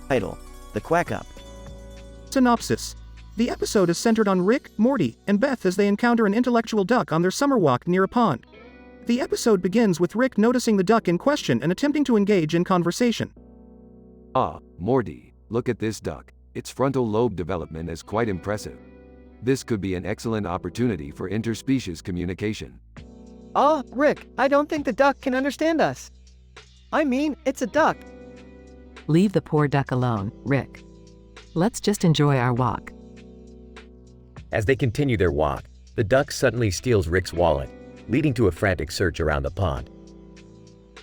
[SPEAKER 16] Title: The Quack Up.
[SPEAKER 4] Synopsis. The episode is centered on Rick, Morty, and Beth as they encounter an intellectual duck on their summer walk near a pond. The episode begins with Rick noticing the duck in question and attempting to engage in conversation.
[SPEAKER 6] Ah, Morty, look at this duck. Its frontal lobe development is quite impressive. This could be an excellent opportunity for interspecies communication.
[SPEAKER 17] Ah, Rick, I don't think the duck can understand us. I mean, it's a duck.
[SPEAKER 18] Leave the poor duck alone, Rick. Let's just enjoy our walk.
[SPEAKER 1] As they continue their walk, the duck suddenly steals Rick's wallet, leading to a frantic search around the pond.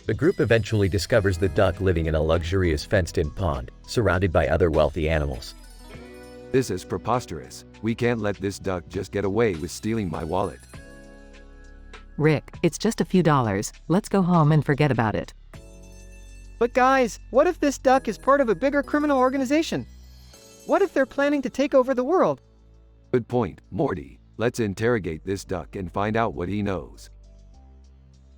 [SPEAKER 1] The group eventually discovers the duck living in a luxurious fenced-in pond, surrounded by other wealthy animals.
[SPEAKER 6] This is preposterous. We can't let this duck just get away with stealing my wallet.
[SPEAKER 18] Rick, it's just a few dollars. Let's go home and forget about it.
[SPEAKER 17] But guys, what if this duck is part of a bigger criminal organization? What if they're planning to take over the world?
[SPEAKER 6] Good point, Morty. Let's interrogate this duck and find out what he knows.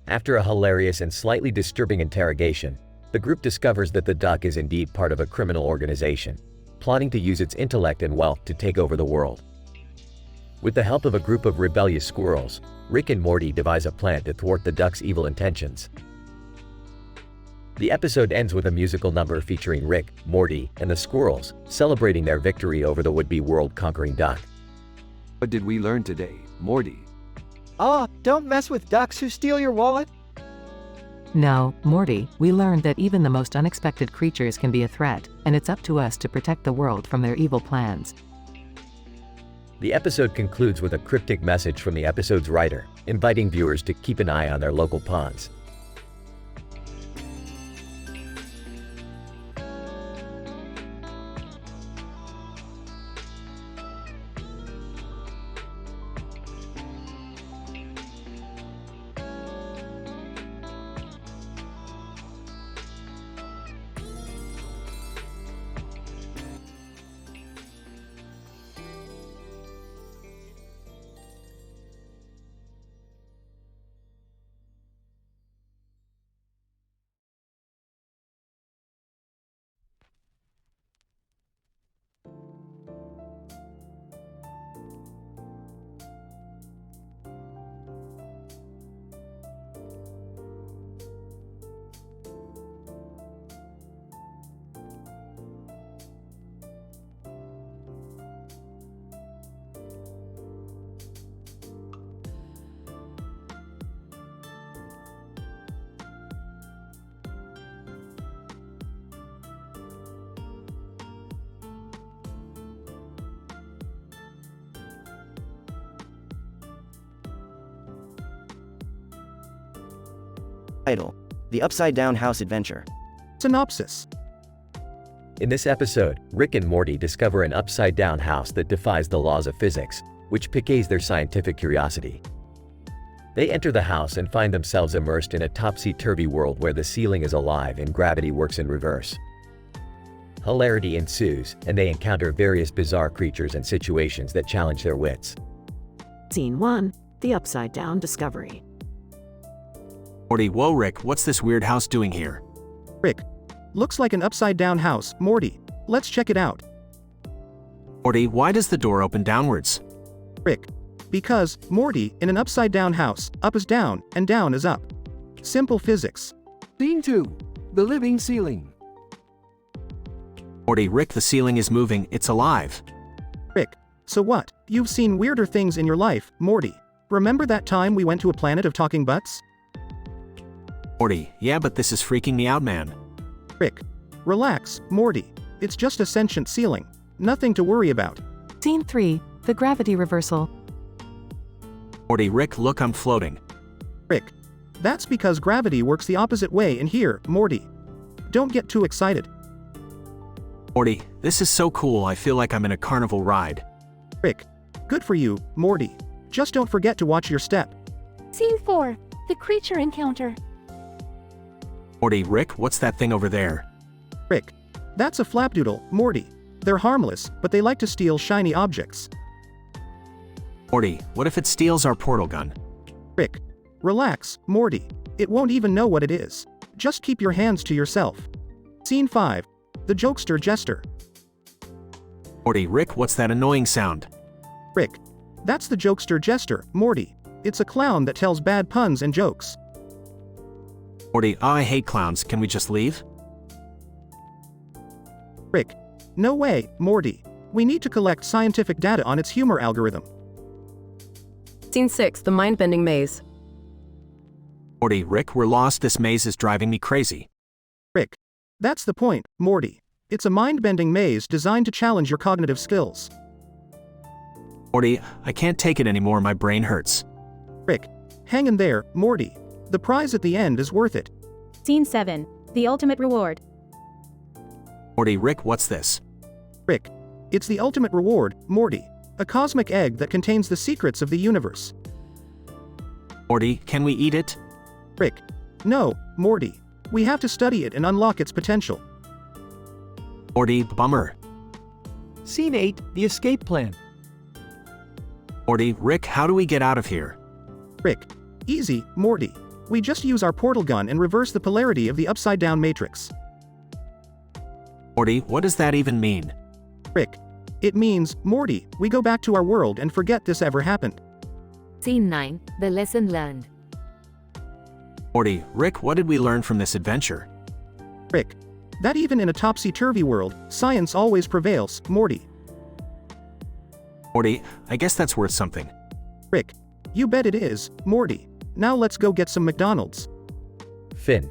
[SPEAKER 1] After a hilarious and slightly disturbing interrogation, the group discovers that the duck is indeed part of a criminal organization, plotting to use its intellect and wealth to take over the world. With the help of a group of rebellious squirrels, Rick and Morty devise a plan to thwart the duck's evil intentions. The episode ends with a musical number featuring Rick, Morty, and the squirrels, celebrating their victory over the would-be world-conquering duck.
[SPEAKER 6] What did we learn today, Morty?
[SPEAKER 17] Don't mess with ducks who steal your wallet.
[SPEAKER 18] No, Morty, we learned that even the most unexpected creatures can be a threat, and it's up to us to protect the world from their evil plans.
[SPEAKER 1] The episode concludes with a cryptic message from the episode's writer, inviting viewers to keep an eye on their local ponds.
[SPEAKER 16] Title: The Upside Down House Adventure.
[SPEAKER 4] Synopsis.
[SPEAKER 1] In this episode, Rick and Morty discover an upside-down house that defies the laws of physics, which piques their scientific curiosity. They enter the house and find themselves immersed in a topsy-turvy world where the ceiling is alive and gravity works in reverse. Hilarity ensues, and they encounter various bizarre creatures and situations that challenge their wits.
[SPEAKER 12] Scene 1. The Upside Down Discovery.
[SPEAKER 23] Morty, whoa Rick, what's this weird house doing here?
[SPEAKER 4] Rick. Looks like an upside-down house, Morty. Let's check it out.
[SPEAKER 23] Morty, why does the door open downwards?
[SPEAKER 4] Rick. Because, Morty, in an upside-down house, up is down, and down is up. Simple physics.
[SPEAKER 13] Scene 2. The living ceiling.
[SPEAKER 23] Morty, Rick, the ceiling is moving, it's alive.
[SPEAKER 4] Rick. So what? You've seen weirder things in your life, Morty. Remember that time we went to a planet of talking butts?
[SPEAKER 23] Morty, yeah, but this is freaking me out, man.
[SPEAKER 4] Rick. Relax, Morty. It's just a sentient ceiling. Nothing to worry about.
[SPEAKER 12] Scene 3. The Gravity Reversal.
[SPEAKER 23] Morty, Rick, look, I'm floating.
[SPEAKER 4] Rick. That's because gravity works the opposite way in here, Morty. Don't get too excited.
[SPEAKER 23] Morty, this is so cool, I feel like I'm in a carnival ride.
[SPEAKER 4] Rick. Good for you, Morty. Just don't forget to watch your step.
[SPEAKER 9] Scene 4. The Creature Encounter.
[SPEAKER 23] Morty, Rick, what's that thing over there?
[SPEAKER 4] Rick. That's a flapdoodle, Morty. They're harmless, but they like to steal shiny objects.
[SPEAKER 23] Morty, what if it steals our portal gun?
[SPEAKER 4] Rick. Relax, Morty. It won't even know what it is. Just keep your hands to yourself. Scene 5. The Jokester Jester.
[SPEAKER 23] Morty, Rick, what's that annoying sound?
[SPEAKER 4] Rick. That's the Jokester Jester, Morty. It's a clown that tells bad puns and jokes.
[SPEAKER 23] Morty, I hate clowns, can we just leave?
[SPEAKER 4] Rick. No way, Morty. We need to collect scientific data on its humor algorithm.
[SPEAKER 7] Scene 6. The Mind-Bending Maze.
[SPEAKER 23] Morty, Rick, we're lost, this maze is driving me crazy.
[SPEAKER 4] Rick. That's the point, Morty. It's a mind-bending maze designed to challenge your cognitive skills.
[SPEAKER 23] Morty, I can't take it anymore, my brain hurts.
[SPEAKER 4] Rick. Hang in there, Morty. The prize at the end is worth it.
[SPEAKER 20] Scene 7. The Ultimate Reward.
[SPEAKER 23] Morty, Rick, what's this?
[SPEAKER 4] Rick. It's the ultimate reward, Morty. A cosmic egg that contains the secrets of the universe.
[SPEAKER 23] Morty, can we eat it?
[SPEAKER 4] Rick. No, Morty. We have to study it and unlock its potential.
[SPEAKER 23] Morty, bummer.
[SPEAKER 14] Scene 8, the escape plan.
[SPEAKER 23] Morty, Rick, how do we get out of here?
[SPEAKER 4] Rick. Easy, Morty. We just use our portal gun and reverse the polarity of the upside-down matrix.
[SPEAKER 23] Morty, what does that even mean?
[SPEAKER 4] Rick. It means, Morty, we go back to our world and forget this ever happened.
[SPEAKER 3] Scene 9, the lesson learned.
[SPEAKER 23] Morty, Rick, what did we learn from this adventure?
[SPEAKER 4] Rick. That even in a topsy-turvy world, science always prevails, Morty.
[SPEAKER 23] Morty, I guess that's worth something.
[SPEAKER 4] Rick. You bet it is, Morty. Now let's go get some McDonald's.
[SPEAKER 1] Finn.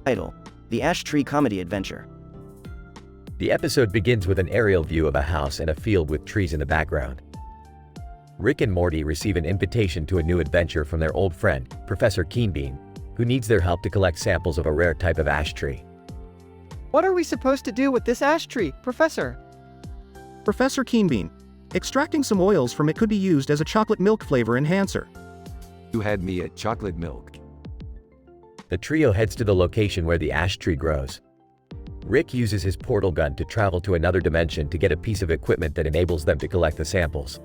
[SPEAKER 16] Title: The Ash Tree Comedy Adventure.
[SPEAKER 1] The episode begins with an aerial view of a house and a field with trees in the background. Rick and Morty receive an invitation to a new adventure from their old friend, Professor Keenbean, who needs their help to collect samples of a rare type of ash tree.
[SPEAKER 17] What are we supposed to do with this ash tree, Professor?
[SPEAKER 4] Professor Keenbean. Extracting some oils from it could be used as a chocolate milk flavor enhancer.
[SPEAKER 6] You had me at chocolate milk.
[SPEAKER 1] The trio heads to the location where the ash tree grows. Rick uses his portal gun to travel to another dimension to get a piece of equipment that enables them to collect the samples.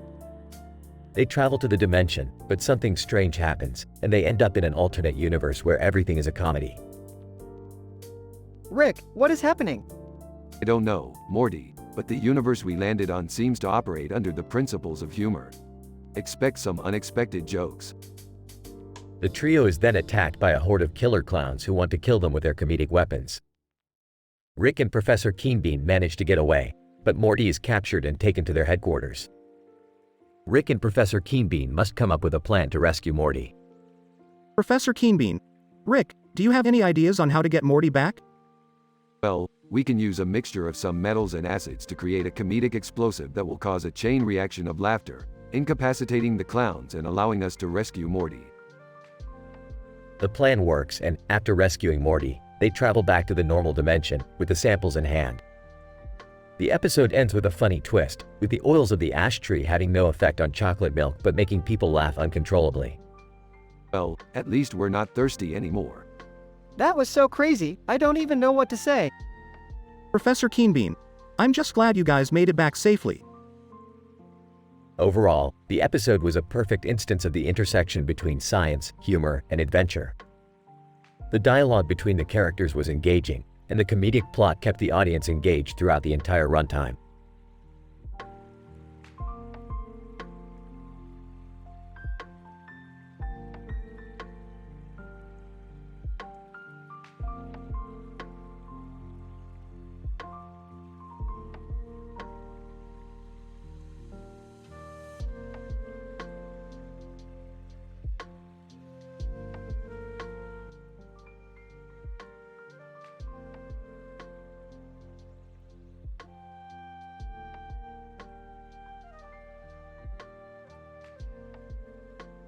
[SPEAKER 1] They travel to the dimension, but something strange happens, and they end up in an alternate universe where everything is a comedy.
[SPEAKER 17] Rick, what is happening?
[SPEAKER 6] I don't know, Morty, but the universe we landed on seems to operate under the principles of humor. Expect some unexpected jokes.
[SPEAKER 1] The trio is then attacked by a horde of killer clowns who want to kill them with their comedic weapons. Rick and Professor Keenbean manage to get away, but Morty is captured and taken to their headquarters. Rick and Professor Keenbean must come up with a plan to rescue Morty.
[SPEAKER 4] Professor Keenbean. Rick, do you have any ideas on how to get Morty back?
[SPEAKER 6] Well, we can use a mixture of some metals and acids to create a comedic explosive that will cause a chain reaction of laughter, incapacitating the clowns and allowing us to rescue Morty.
[SPEAKER 1] The plan works, and after rescuing Morty, they travel back to the normal dimension with the samples in hand. The episode ends with a funny twist, with the oils of the ash tree having no effect on chocolate milk but making people laugh uncontrollably.
[SPEAKER 6] Well, at least we're not thirsty anymore.
[SPEAKER 17] That was so crazy, I don't even know what to say.
[SPEAKER 4] Professor Keenbean. I'm just glad you guys made it back safely.
[SPEAKER 1] Overall, the episode was a perfect instance of the intersection between science, humor, and adventure. The dialogue between the characters was engaging, and the comedic plot kept the audience engaged throughout the entire runtime.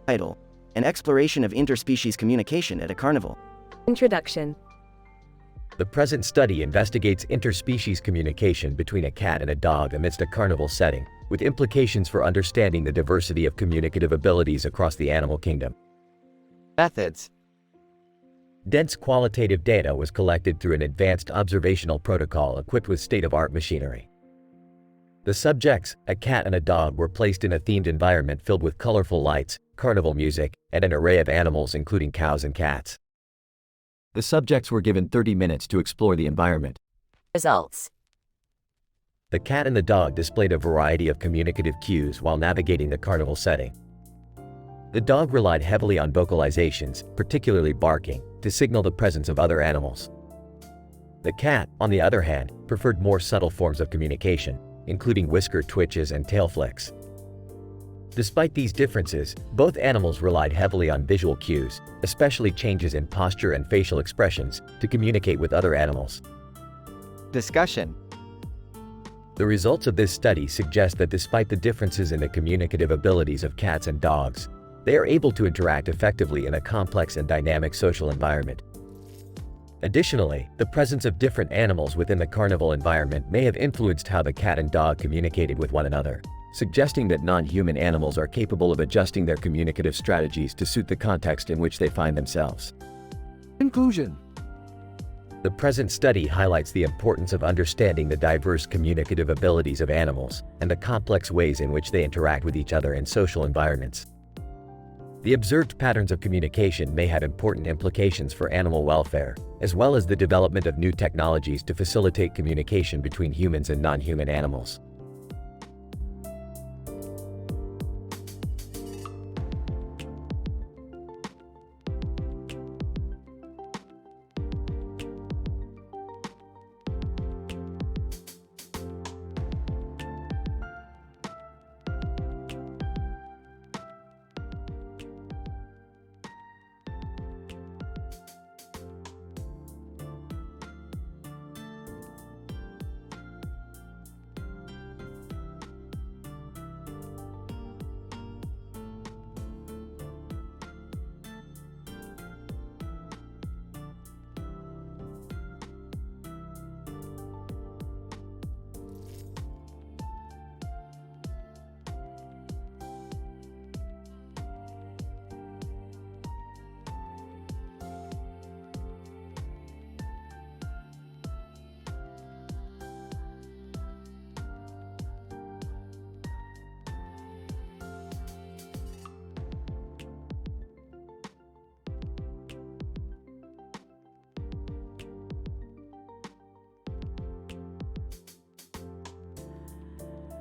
[SPEAKER 16] Title: An Exploration of Interspecies Communication at a Carnival.
[SPEAKER 19] Introduction.
[SPEAKER 1] The present study investigates interspecies communication between a cat and a dog amidst a carnival setting, with implications for understanding the diversity of communicative abilities across the animal kingdom.
[SPEAKER 5] Methods.
[SPEAKER 1] Dense qualitative data was collected through an advanced observational protocol equipped with state-of-the-art machinery. The subjects, a cat and a dog, were placed in a themed environment filled with colorful lights, carnival music, and an array of animals including cows and cats. The subjects were given 30 minutes to explore the environment.
[SPEAKER 8] Results.
[SPEAKER 1] The cat and the dog displayed a variety of communicative cues while navigating the carnival setting. The dog relied heavily on vocalizations, particularly barking, to signal the presence of other animals. The cat, on the other hand, preferred more subtle forms of communication, including whisker twitches and tail flicks. Despite these differences, both animals relied heavily on visual cues, especially changes in posture and facial expressions, to communicate with other animals.
[SPEAKER 5] Discussion.
[SPEAKER 1] The results of this study suggest that despite the differences in the communicative abilities of cats and dogs, they are able to interact effectively in a complex and dynamic social environment. Additionally, the presence of different animals within the carnival environment may have influenced how the cat and dog communicated with one another, suggesting that non-human animals are capable of adjusting their communicative strategies to suit the context in which they find themselves.
[SPEAKER 6] Conclusion.
[SPEAKER 1] The present study highlights the importance of understanding the diverse communicative abilities of animals and the complex ways in which they interact with each other in social environments. The observed patterns of communication may have important implications for animal welfare, as well as the development of new technologies to facilitate communication between humans and non-human animals.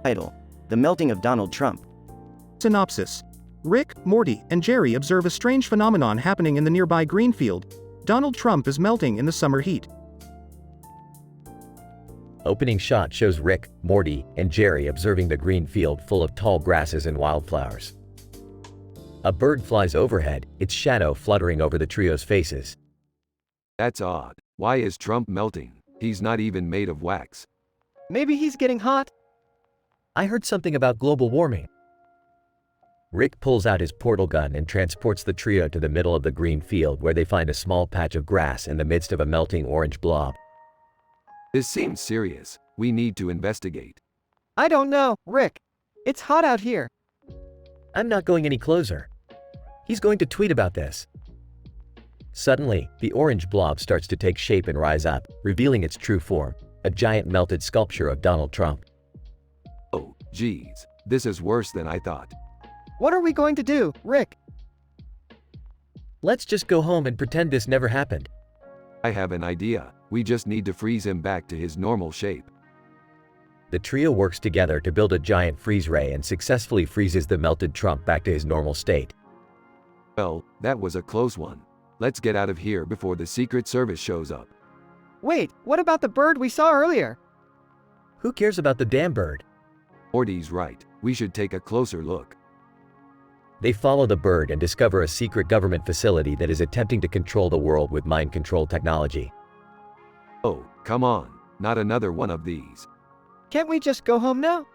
[SPEAKER 16] Title: The Melting of Donald Trump.
[SPEAKER 4] Synopsis. Rick, Morty, and Jerry observe a strange phenomenon happening in the nearby green field. Donald Trump is melting in the summer heat.
[SPEAKER 1] Opening shot shows Rick, Morty, and Jerry observing the green field full of tall grasses and wildflowers. A bird flies overhead, its shadow fluttering over the trio's faces.
[SPEAKER 6] That's odd. Why is Trump melting? He's not even made of wax.
[SPEAKER 17] Maybe he's getting hot?
[SPEAKER 14] I heard something about global warming.
[SPEAKER 1] Rick pulls out his portal gun and transports the trio to the middle of the green field where they find a small patch of grass in the midst of a melting orange blob.
[SPEAKER 6] This seems serious. We need to investigate.
[SPEAKER 17] I don't know, Rick. It's hot out here.
[SPEAKER 14] I'm not going any closer. He's going to tweet about this.
[SPEAKER 1] Suddenly, the orange blob starts to take shape and rise up, revealing its true form, a giant melted sculpture of Donald Trump.
[SPEAKER 6] Oh, geez. This is worse than I thought.
[SPEAKER 17] What are we going to do, Rick?
[SPEAKER 14] Let's just go home and pretend this never happened.
[SPEAKER 6] I have an idea. We just need to freeze him back to his normal shape.
[SPEAKER 1] The trio works together to build a giant freeze ray and successfully freezes the melted Trump back to his normal state.
[SPEAKER 6] Well, that was a close one. Let's get out of here before the Secret Service shows up.
[SPEAKER 17] Wait, what about the bird we saw earlier?
[SPEAKER 14] Who cares about the damn bird?
[SPEAKER 6] Morty's right. We should take a closer look.
[SPEAKER 1] They follow the bird and discover a secret government facility that is attempting to control the world with mind control technology.
[SPEAKER 6] Oh, come on. Not another one of these.
[SPEAKER 17] Can't we just go home now?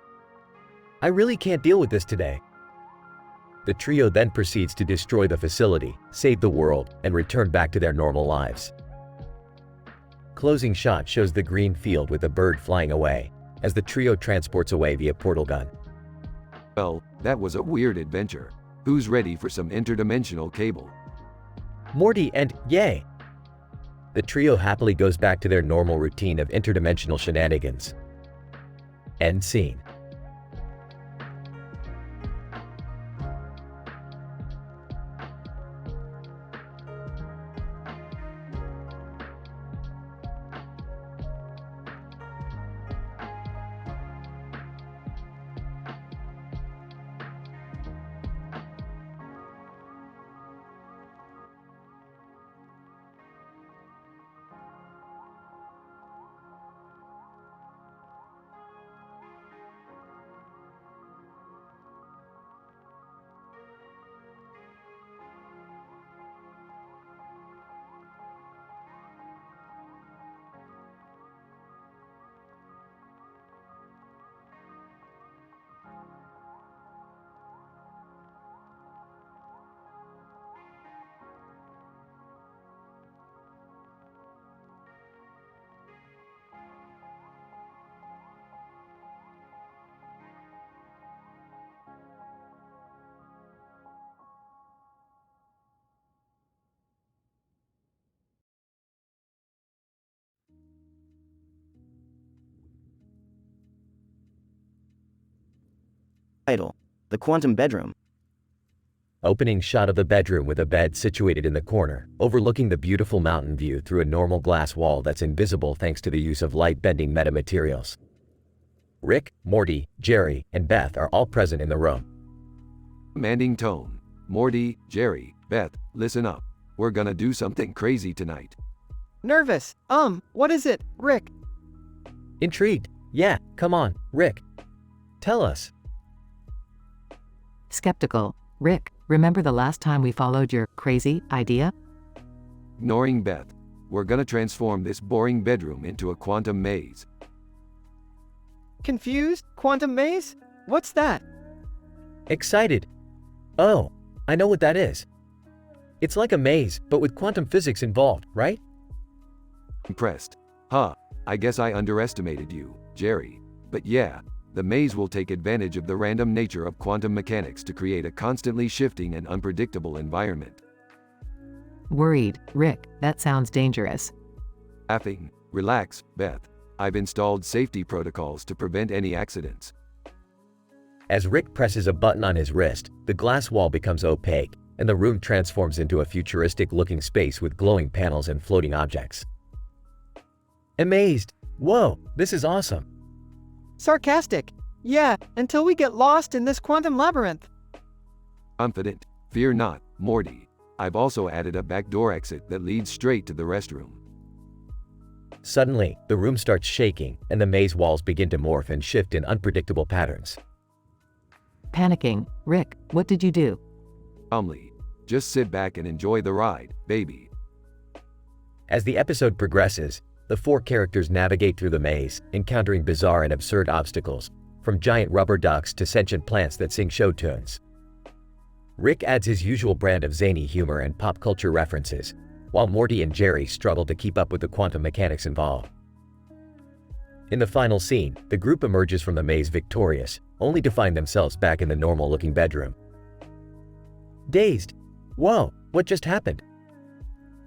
[SPEAKER 14] I really can't deal with this today.
[SPEAKER 1] The trio then proceeds to destroy the facility, save the world, and return back to their normal lives. Closing shot shows the green field with the bird flying away, as the trio transports away via portal gun.
[SPEAKER 6] Well, that was a weird adventure. Who's ready for some interdimensional cable?
[SPEAKER 14] Morty and yay!
[SPEAKER 1] The trio happily goes back to their normal routine of interdimensional shenanigans. End scene.
[SPEAKER 16] Title: The Quantum Bedroom.
[SPEAKER 1] Opening shot of the bedroom with a bed situated in the corner, overlooking the beautiful mountain view through a normal glass wall that's invisible thanks to the use of light-bending metamaterials. Rick, Morty, Jerry, and Beth are all present in the room.
[SPEAKER 6] Commanding tone. Morty, Jerry, Beth, listen up. We're gonna do something crazy tonight.
[SPEAKER 17] Nervous. What is it, Rick?
[SPEAKER 14] Intrigued. Yeah, come on, Rick. Tell us.
[SPEAKER 18] Skeptical. Rick, remember the last time we followed your crazy idea?
[SPEAKER 6] Ignoring Beth. We're gonna transform this boring bedroom into a quantum maze.
[SPEAKER 17] Confused? Quantum maze? What's that?
[SPEAKER 14] Excited. Oh, I know what that is. It's like a maze, but with quantum physics involved, right?
[SPEAKER 6] Impressed. I guess I underestimated you, Jerry. But yeah, the maze will take advantage of the random nature of quantum mechanics to create a constantly shifting and unpredictable environment.
[SPEAKER 18] Worried. Rick, that sounds dangerous.
[SPEAKER 6] Laughing. Relax, Beth. I've installed safety protocols to prevent any accidents.
[SPEAKER 1] As Rick presses a button on his wrist, the glass wall becomes opaque, and the room transforms into a futuristic-looking space with glowing panels and floating objects.
[SPEAKER 14] Amazed. Whoa, this is awesome.
[SPEAKER 17] Sarcastic. Yeah, until we get lost in this quantum labyrinth.
[SPEAKER 6] Confident. Fear not, Morty. I've also added a backdoor exit that leads straight to the restroom.
[SPEAKER 1] Suddenly, the room starts shaking, and the maze walls begin to morph and shift in unpredictable patterns.
[SPEAKER 18] Panicking. Rick, what did you do?
[SPEAKER 6] Calmly. Just sit back and enjoy the ride, baby.
[SPEAKER 1] As the episode progresses, the four characters navigate through the maze, encountering bizarre and absurd obstacles, from giant rubber ducks to sentient plants that sing show tunes. Rick adds his usual brand of zany humor and pop culture references, while Morty and Jerry struggle to keep up with the quantum mechanics involved. In the final scene, the group emerges from the maze victorious, only to find themselves back in the normal-looking bedroom.
[SPEAKER 14] Dazed. Whoa, what just happened?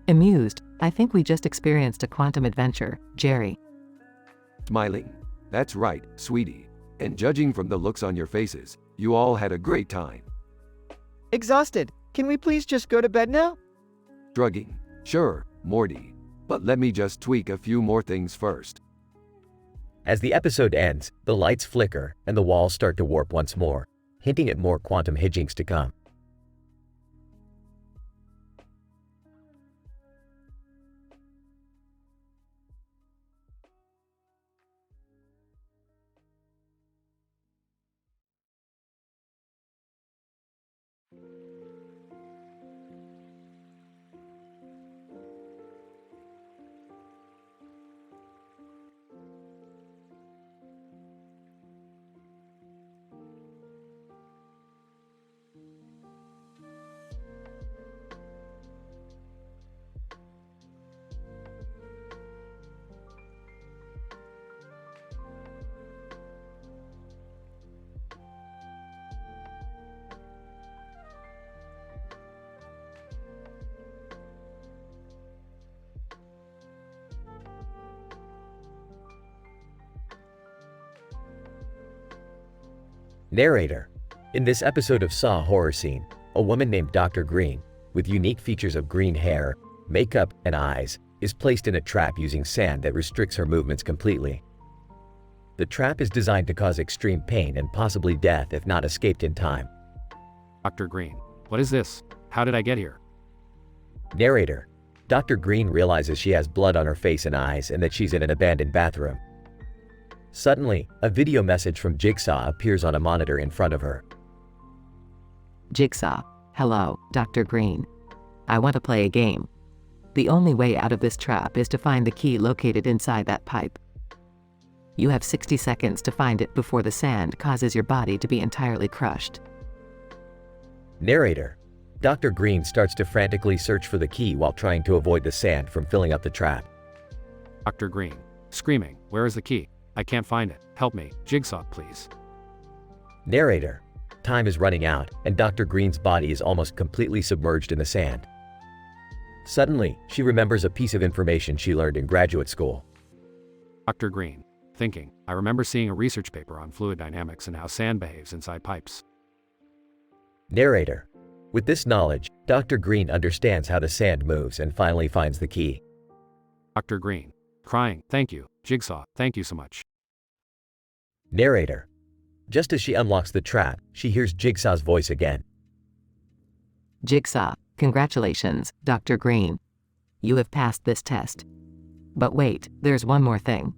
[SPEAKER 18] Amused. I think we just experienced a quantum adventure, Jerry.
[SPEAKER 6] Smiling. That's right, sweetie. And judging from the looks on your faces, you all had a great time.
[SPEAKER 17] Exhausted. Can we please just go to bed now?
[SPEAKER 6] Shrugging. Sure, Morty. But let me just tweak a few more things first.
[SPEAKER 1] As the episode ends, the lights flicker and the walls start to warp once more, hinting at more quantum hijinks to come. Narrator. In this episode of Saw Horror Scene, a woman named Dr. Green, with unique features of green hair, makeup, and eyes, is placed in a trap using sand that restricts her movements completely. The trap is designed to cause extreme pain and possibly death if not escaped in time.
[SPEAKER 11] Dr. Green, what is this? How did I get here?
[SPEAKER 1] Narrator. Dr. Green realizes she has blood on her face and eyes and that she's in an abandoned bathroom. Suddenly, a video message from Jigsaw appears on a monitor in front of her.
[SPEAKER 18] Jigsaw. Hello, Dr. Green. I want to play a game. The only way out of this trap is to find the key located inside that pipe. You have 60 seconds to find it before the sand causes your body to be entirely crushed.
[SPEAKER 1] Narrator. Dr. Green starts to frantically search for the key while trying to avoid the sand from filling up the trap.
[SPEAKER 11] Dr. Green. Screaming, where is the key? I can't find it. Help me. Jigsaw, please.
[SPEAKER 1] Narrator. Time is running out, and Dr. Green's body is almost completely submerged in the sand. Suddenly, she remembers a piece of information she learned in graduate school.
[SPEAKER 11] Dr. Green. thinking. I remember seeing a research paper on fluid dynamics and how sand behaves inside pipes.
[SPEAKER 1] Narrator. With this knowledge, Dr. Green understands how the sand moves and finally finds the key.
[SPEAKER 11] Dr. Green. Crying, thank you. Jigsaw, thank you so much.
[SPEAKER 1] Narrator. Just as she unlocks the trap, she hears Jigsaw's voice again.
[SPEAKER 18] Jigsaw, congratulations, Dr. Green. You have passed this test. But wait, there's one more thing.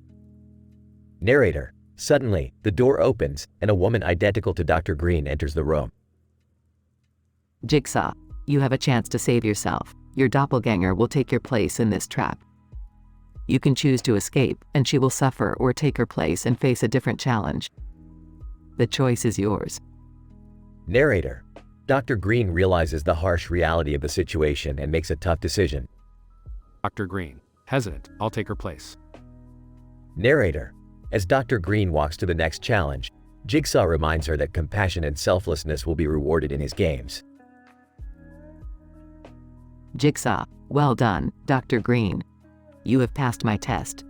[SPEAKER 1] Narrator. Suddenly, the door opens, and a woman identical to Dr. Green enters the room.
[SPEAKER 18] Jigsaw, you have a chance to save yourself. Your doppelganger will take your place in this trap. You can choose to escape, and she will suffer, or take her place and face a different challenge. The choice is yours.
[SPEAKER 1] Narrator. Dr. Green realizes the harsh reality of the situation and makes a tough decision.
[SPEAKER 11] Dr. Green. Hesitant, I'll take her place.
[SPEAKER 1] Narrator. As Dr. Green walks to the next challenge, Jigsaw reminds her that compassion and selflessness will be rewarded in his games.
[SPEAKER 18] Jigsaw, well done, Dr. Green. You have passed my test.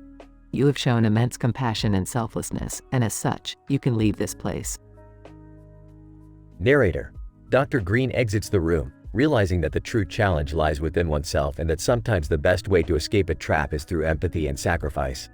[SPEAKER 18] You have shown immense compassion and selflessness, and as such, you can leave this place.
[SPEAKER 1] Narrator. Dr. Green exits the room, realizing that the true challenge lies within oneself and that sometimes the best way to escape a trap is through empathy and sacrifice.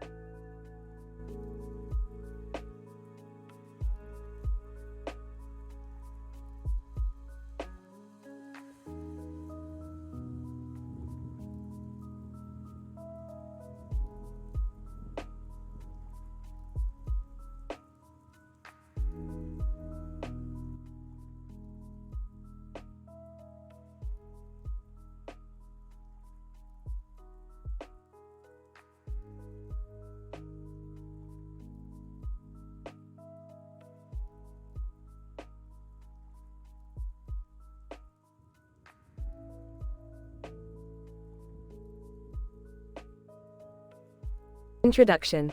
[SPEAKER 19] Introduction.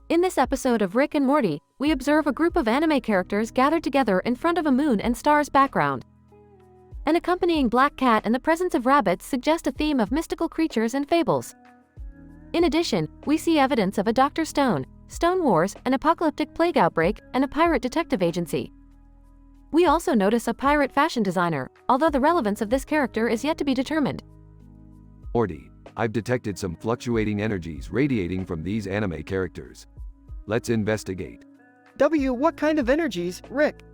[SPEAKER 3] In this episode of Rick and Morty, we observe a group of anime characters gathered together in front of a moon and stars background. An accompanying black cat and the presence of rabbits suggest a theme of mystical creatures and fables. In addition, we see evidence of a Dr. Stone, Stone Wars, an apocalyptic plague outbreak, and a pirate detective agency. We also notice a pirate fashion designer, although the relevance of this character is yet to be determined.
[SPEAKER 6] Morty, I've detected some fluctuating energies radiating from these anime characters. Let's investigate.
[SPEAKER 17] What kind of energies, Rick?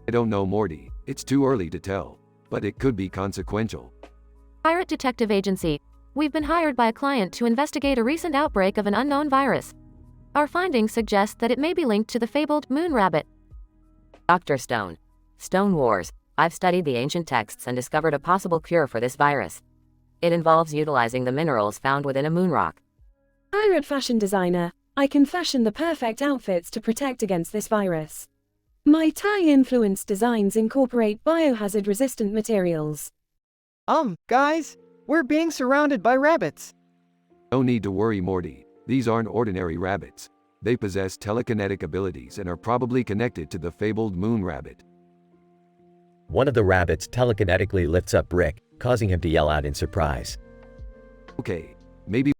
[SPEAKER 6] I don't know, Morty. It's too early to tell, but it could be consequential.
[SPEAKER 3] Pirate detective agency. We've been hired by a client to investigate a recent outbreak of an unknown virus. Our findings suggest that it may be linked to the fabled moon rabbit.
[SPEAKER 8] Dr. Stone. Stone Wars. I've studied the ancient texts and discovered a possible cure for this virus. It involves utilizing the minerals found within a moon rock.
[SPEAKER 19] Pirate fashion designer. I can fashion the perfect outfits to protect against this virus. My Thai-influenced designs incorporate biohazard-resistant materials.
[SPEAKER 17] Guys, we're being surrounded by rabbits.
[SPEAKER 6] No need to worry, Morty. These aren't ordinary rabbits. They possess telekinetic abilities and are probably connected to the fabled moon rabbit.
[SPEAKER 1] One of the rabbits telekinetically lifts up Rick, causing him to yell out in surprise.
[SPEAKER 6] Okay, maybe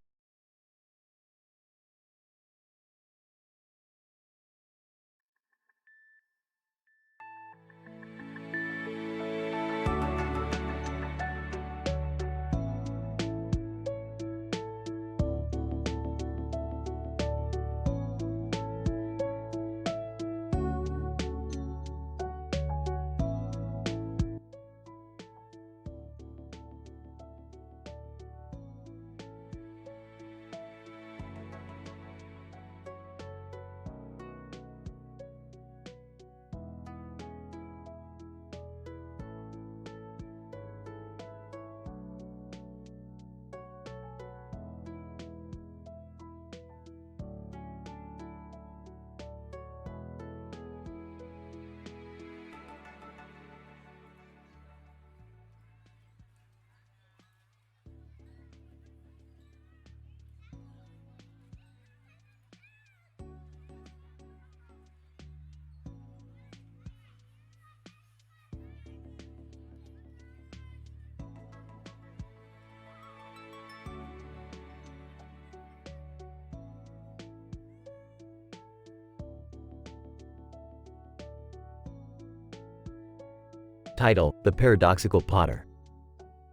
[SPEAKER 1] Title: The Paradoxical Potter.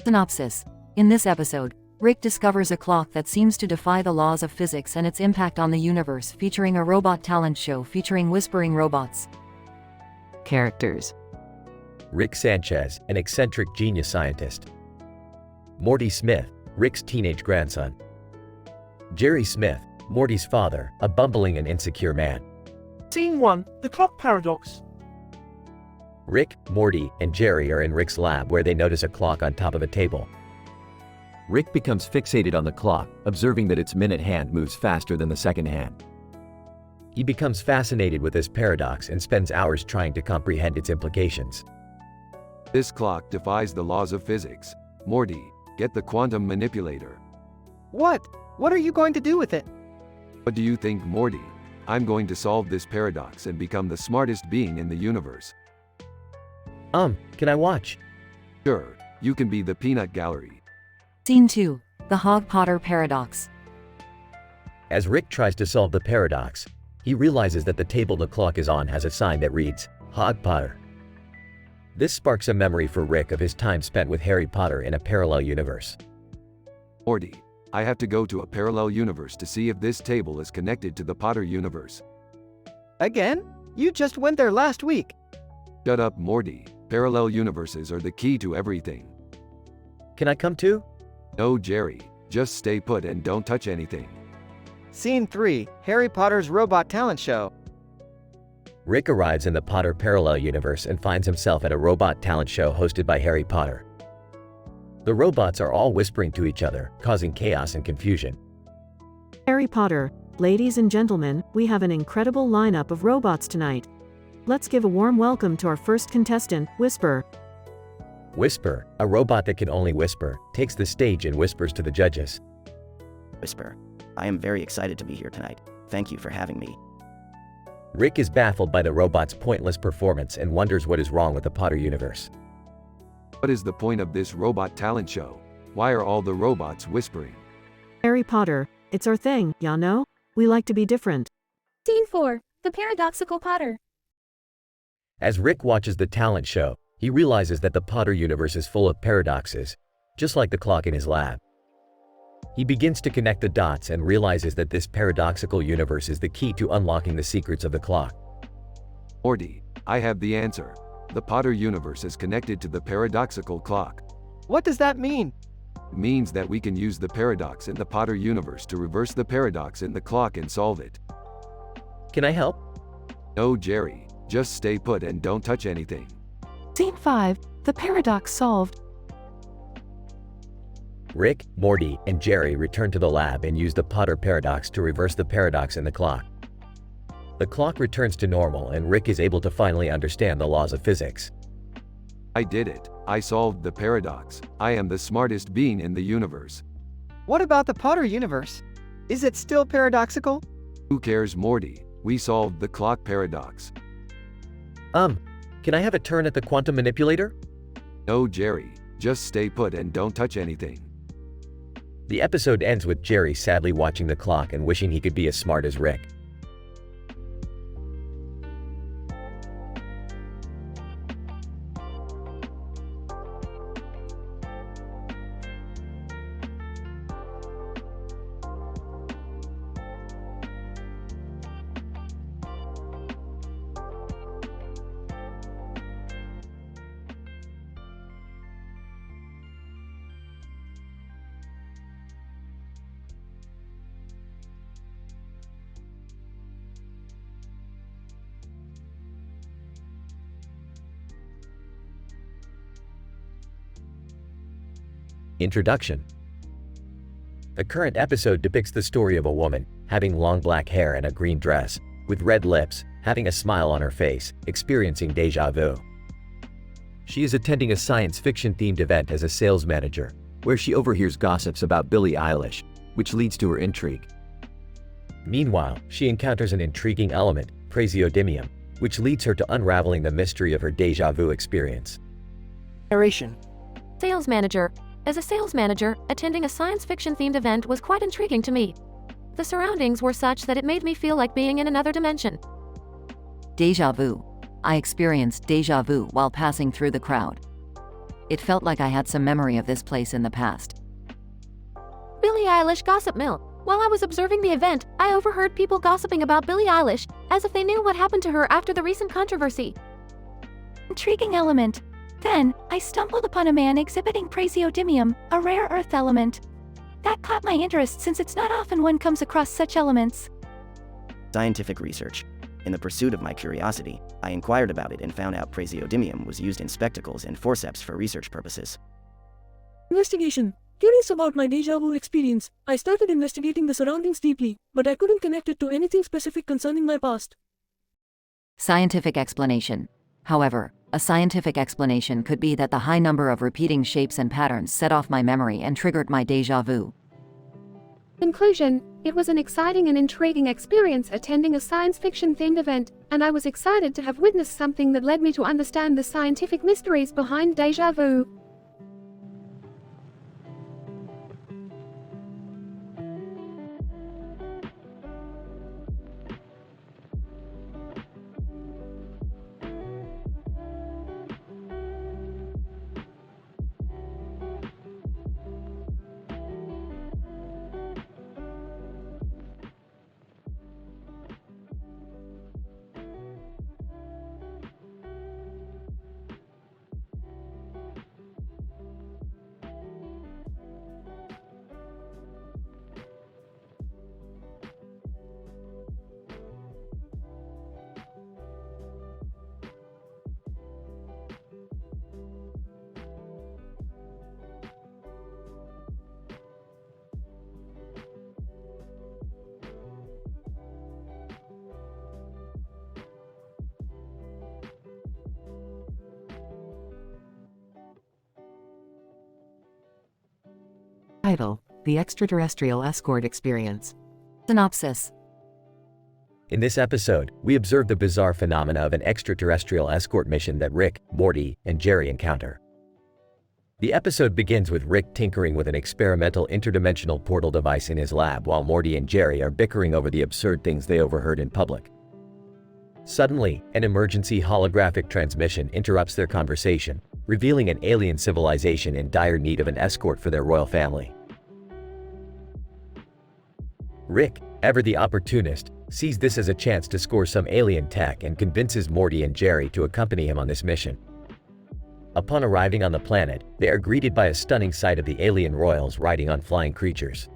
[SPEAKER 8] Synopsis. In this episode, Rick discovers a clock that seems to defy the laws of physics and its impact on the universe, featuring a robot talent show featuring whispering robots.
[SPEAKER 18] Characters:
[SPEAKER 1] Rick Sanchez, an eccentric genius scientist. Morty Smith, Rick's teenage grandson. Jerry Smith, Morty's father, a bumbling and insecure man.
[SPEAKER 10] Scene 1, The Clock Paradox.
[SPEAKER 1] Rick, Morty, and Jerry are in Rick's lab where they notice a clock on top of a table. Rick becomes fixated on the clock, observing that its minute hand moves faster than the second hand. He becomes fascinated with this paradox and spends hours trying to comprehend its implications.
[SPEAKER 6] This clock defies the laws of physics. Morty, get the quantum manipulator.
[SPEAKER 17] What? What are you going to do with it?
[SPEAKER 6] What do you think, Morty? I'm going to solve this paradox and become the smartest being in the universe.
[SPEAKER 1] Can I watch?
[SPEAKER 6] Sure, you can be the peanut gallery.
[SPEAKER 8] Scene 2. The Hog Potter Paradox.
[SPEAKER 1] As Rick tries to solve the paradox, he realizes that the table the clock is on has a sign that reads, Hog Potter. This sparks a memory for Rick of his time spent with Harry Potter in a parallel universe.
[SPEAKER 6] Morty, I have to go to a parallel universe to see if this table is connected to the Potter universe.
[SPEAKER 17] Again? You just went there last week.
[SPEAKER 6] Shut up, Morty. Parallel universes are the key to everything.
[SPEAKER 1] Can I come too?
[SPEAKER 6] No, Jerry. Just stay put and don't touch anything.
[SPEAKER 17] Scene 3, Harry Potter's Robot Talent Show.
[SPEAKER 1] Rick arrives in the Potter parallel universe and finds himself at a robot talent show hosted by Harry Potter. The robots are all whispering to each other, causing chaos and confusion.
[SPEAKER 12] Harry Potter, ladies and gentlemen, we have an incredible lineup of robots tonight. Let's give a warm welcome to our first contestant, Whisper.
[SPEAKER 1] Whisper, a robot that can only whisper, takes the stage and whispers to the judges.
[SPEAKER 16] Whisper, I am very excited to be here tonight. Thank you for having me.
[SPEAKER 1] Rick is baffled by the robot's pointless performance and wonders what is wrong with the Potter universe.
[SPEAKER 6] What is the point of this robot talent show? Why are all the robots whispering?
[SPEAKER 12] Harry Potter, it's our thing, ya know? We like to be different.
[SPEAKER 9] Scene 4, The Paradoxical Potter.
[SPEAKER 1] As Rick watches the talent show, he realizes that the Potter universe is full of paradoxes, just like the clock in his lab. He begins to connect the dots and realizes that this paradoxical universe is the key to unlocking the secrets of the clock.
[SPEAKER 6] Morty, I have the answer. The Potter universe is connected to the paradoxical clock.
[SPEAKER 17] What does that mean?
[SPEAKER 6] It means that we can use the paradox in the Potter universe to reverse the paradox in the clock and solve it.
[SPEAKER 1] Can I help?
[SPEAKER 6] No, Jerry. Just stay put and don't touch anything.
[SPEAKER 12] Scene 5, The Paradox Solved.
[SPEAKER 1] Rick, Morty, and Jerry return to the lab and use the Potter paradox to reverse the paradox in the clock. The clock returns to normal and Rick is able to finally understand the laws of physics.
[SPEAKER 6] I did it. I solved the paradox. I am the smartest being in the universe.
[SPEAKER 17] What about the Potter universe? Is it still paradoxical?
[SPEAKER 6] Who cares, Morty? We solved the clock paradox.
[SPEAKER 1] Can I have a turn at the quantum manipulator?
[SPEAKER 6] No, Jerry. Just stay put and don't touch anything.
[SPEAKER 1] The episode ends with Jerry sadly watching the clock and wishing he could be as smart as Rick. Introduction. The current episode depicts the story of a woman, having long black hair and a green dress, with red lips, having a smile on her face, experiencing déjà vu. She is attending a science fiction-themed event as a sales manager, where she overhears gossips about Billie Eilish, which leads to her intrigue. Meanwhile, she encounters an intriguing element, praseodymium, which leads her to unraveling the mystery of her déjà vu experience.
[SPEAKER 10] Narration.
[SPEAKER 3] Sales manager. As a sales manager, attending a science fiction-themed event was quite intriguing to me. The surroundings were such that it made me feel like being in another dimension.
[SPEAKER 8] Déjà vu. I experienced deja vu while passing through the crowd. It felt like I had some memory of this place in the past.
[SPEAKER 3] Billie Eilish Gossip Mill. While I was observing the event, I overheard people gossiping about Billie Eilish, as if they knew what happened to her after the recent controversy.
[SPEAKER 9] Intriguing element. Then, I stumbled upon a man exhibiting praseodymium, a rare earth element. That caught my interest since it's not often one comes across such elements.
[SPEAKER 16] Scientific research. In the pursuit of my curiosity, I inquired about it and found out praseodymium was used in spectacles and forceps for research purposes.
[SPEAKER 2] Investigation. Curious about my deja vu experience, I started investigating the surroundings deeply, but I couldn't connect it to anything specific concerning my past.
[SPEAKER 8] Scientific explanation. However, a scientific explanation could be that the high number of repeating shapes and patterns set off my memory and triggered my deja vu.
[SPEAKER 21] Conclusion. It was an exciting and intriguing experience attending a science fiction-themed event, and I was excited to have witnessed something that led me to understand the scientific mysteries behind deja vu.
[SPEAKER 18] Title: The Extraterrestrial Escort Experience.
[SPEAKER 8] Synopsis.
[SPEAKER 1] In this episode, we observe the bizarre phenomena of an extraterrestrial escort mission that Rick, Morty, and Jerry encounter. The episode begins with Rick tinkering with an experimental interdimensional portal device in his lab while Morty and Jerry are bickering over the absurd things they overheard in public. Suddenly, an emergency holographic transmission interrupts their conversation, revealing an alien civilization in dire need of an escort for their royal family. Rick, ever the opportunist, sees this as a chance to score some alien tech and convinces Morty and Jerry to accompany him on this mission. Upon arriving on the planet, they are greeted by a stunning sight of the alien royals riding on flying creatures.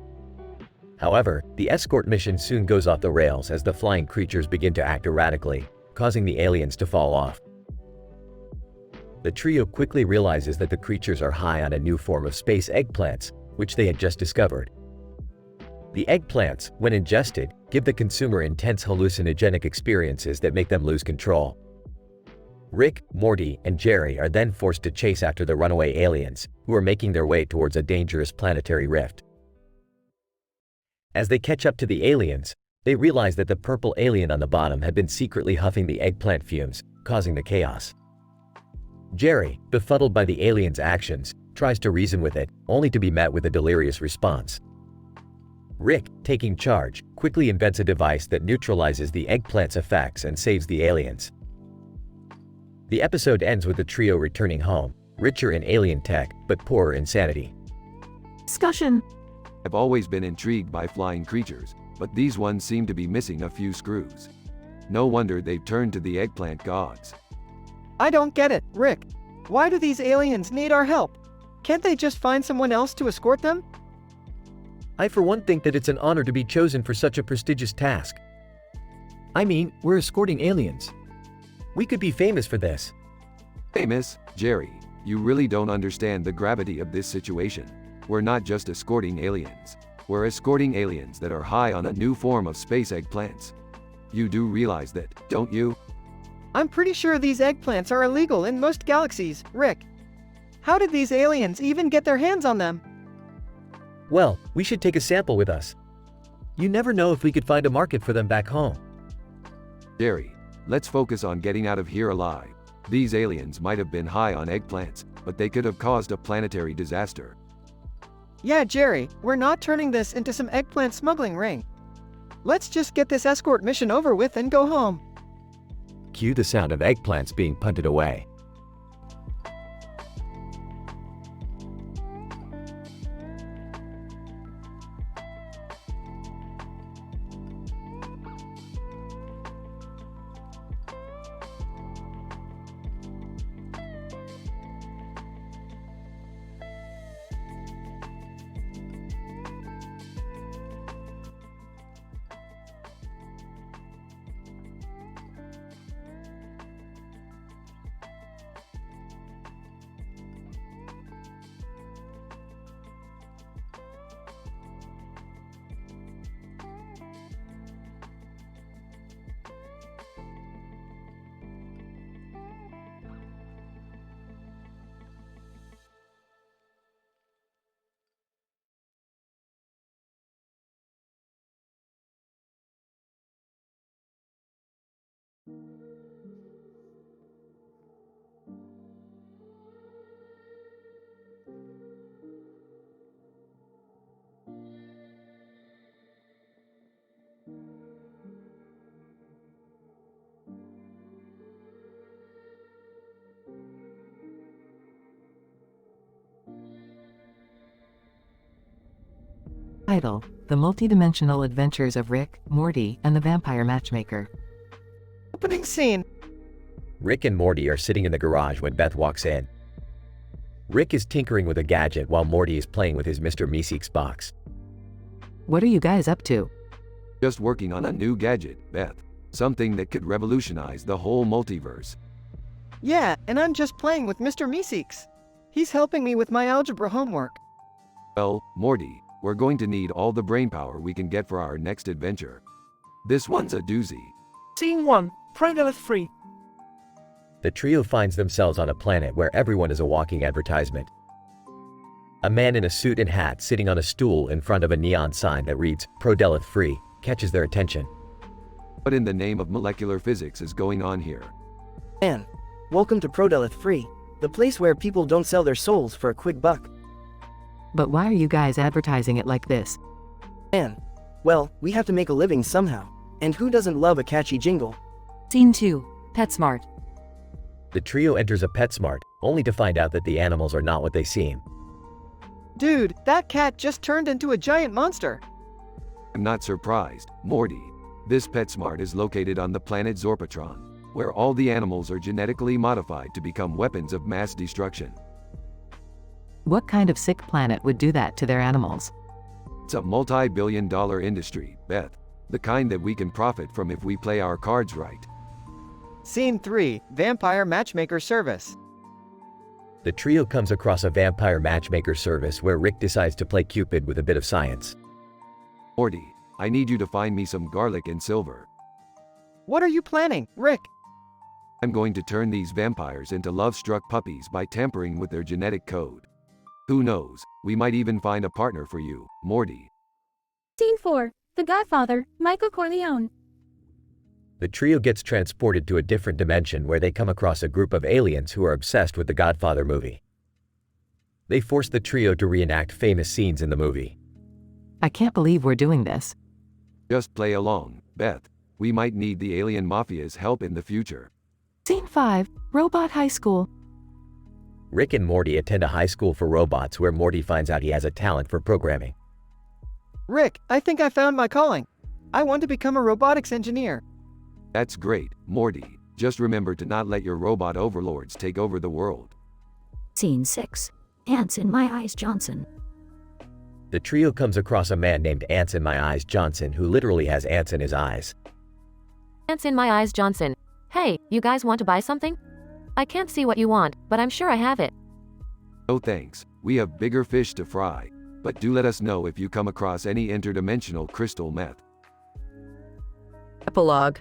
[SPEAKER 1] However, the escort mission soon goes off the rails as the flying creatures begin to act erratically, causing the aliens to fall off. The trio quickly realizes that the creatures are high on a new form of space eggplants, which they had just discovered. The eggplants, when ingested, give the consumer intense hallucinogenic experiences that make them lose control. Rick, Morty, and Jerry are then forced to chase after the runaway aliens, who are making their way towards a dangerous planetary rift. As they catch up to the aliens, they realize that the purple alien on the bottom had been secretly huffing the eggplant fumes, causing the chaos. Jerry, befuddled by the alien's actions, tries to reason with it, only to be met with a delirious response. Rick, taking charge, quickly invents a device that neutralizes the eggplant's effects and saves the aliens. The episode ends with the trio returning home, richer in alien tech, but poorer in sanity.
[SPEAKER 12] Discussion.
[SPEAKER 6] I've always been intrigued by flying creatures, but these ones seem to be missing a few screws. No wonder they've turned to the eggplant gods.
[SPEAKER 17] I don't get it, Rick. Why do these aliens need our help? Can't they just find someone else to escort them?
[SPEAKER 14] I for one think that it's an honor to be chosen for such a prestigious task. I mean, we're escorting aliens. We could be famous for this.
[SPEAKER 6] Famous? Jerry, you really don't understand the gravity of this situation. We're not just escorting aliens. We're escorting aliens that are high on a new form of space eggplants. You do realize that, don't you?
[SPEAKER 17] I'm pretty sure these eggplants are illegal in most galaxies, Rick. How did these aliens even get their hands on them?
[SPEAKER 14] Well, we should take a sample with us. You never know if we could find a market for them back home.
[SPEAKER 6] Jerry, let's focus on getting out of here alive. These aliens might have been high on eggplants, but they could have caused a planetary disaster.
[SPEAKER 17] Yeah, Jerry, we're not turning this into some eggplant smuggling ring. Let's just get this escort mission over with and go home.
[SPEAKER 1] Cue the sound of eggplants being punted away.
[SPEAKER 18] Title: The Multidimensional Adventures of Rick, Morty, and the Vampire Matchmaker.
[SPEAKER 17] Opening scene.
[SPEAKER 1] Rick and Morty are sitting in the garage when Beth walks in. Rick is tinkering with a gadget while Morty is playing with his Mr. Meeseeks box.
[SPEAKER 18] What are you guys up to?
[SPEAKER 6] Just working on a new gadget, Beth. Something that could revolutionize the whole multiverse.
[SPEAKER 17] Yeah, and I'm just playing with Mr. Meeseeks. He's helping me with my algebra homework.
[SPEAKER 6] Well, Morty, we're going to need all the brainpower we can get for our next adventure. This one's a doozy.
[SPEAKER 10] Scene 1. Prodelith free.
[SPEAKER 1] The trio finds themselves on a planet where everyone is a walking advertisement. A man in a suit and hat sitting on a stool in front of a neon sign that reads, Prodelith free, catches their attention.
[SPEAKER 6] What in the name of molecular physics is going on here?
[SPEAKER 10] Man, welcome to Prodelith Free, the place where people don't sell their souls for a quick buck.
[SPEAKER 18] But why are you guys advertising it like this?
[SPEAKER 10] Man, well, we have to make a living somehow. And who doesn't love a catchy jingle?
[SPEAKER 8] Scene 2. PetSmart.
[SPEAKER 1] The trio enters a PetSmart, only to find out that the animals are not what they seem.
[SPEAKER 17] Dude, that cat just turned into a giant monster.
[SPEAKER 6] I'm not surprised, Morty. This PetSmart is located on the planet Zorpatron, where all the animals are genetically modified to become weapons of mass destruction.
[SPEAKER 18] What kind of sick planet would do that to their animals?
[SPEAKER 6] It's a multi-billion-dollar industry, Beth. The kind that we can profit from if we play our cards right.
[SPEAKER 17] Scene 3. Vampire Matchmaker Service.
[SPEAKER 1] The trio comes across a vampire matchmaker service where Rick decides to play Cupid with a bit of science.
[SPEAKER 6] Morty, I need you to find me some garlic and silver.
[SPEAKER 17] What are you planning, Rick?
[SPEAKER 6] I'm going to turn these vampires into love-struck puppies by tampering with their genetic code. Who knows, we might even find a partner for you, Morty.
[SPEAKER 21] Scene 4. The Godfather, Michael Corleone.
[SPEAKER 1] The trio gets transported to a different dimension where they come across a group of aliens who are obsessed with the Godfather movie. They force the trio to reenact famous scenes in the movie.
[SPEAKER 18] I can't believe we're doing this.
[SPEAKER 6] Just play along, Beth. We might need the alien mafia's help in the future.
[SPEAKER 12] Scene 5. Robot High School.
[SPEAKER 1] Rick and Morty attend a high school for robots where Morty finds out he has a talent for programming.
[SPEAKER 17] Rick, I think I found my calling. I want to become a robotics engineer.
[SPEAKER 6] That's great, Morty. Just remember to not let your robot overlords take over the world.
[SPEAKER 13] Scene 6. Ants in My Eyes Johnson.
[SPEAKER 1] The trio comes across a man named Ants in My Eyes Johnson who literally has ants in his eyes.
[SPEAKER 3] Ants in My Eyes Johnson. Hey, you guys want to buy something? I can't see what you want, but I'm sure I have it.
[SPEAKER 6] No thanks, we have bigger fish to fry. But do let us know if you come across any interdimensional crystal meth.
[SPEAKER 7] Epilogue.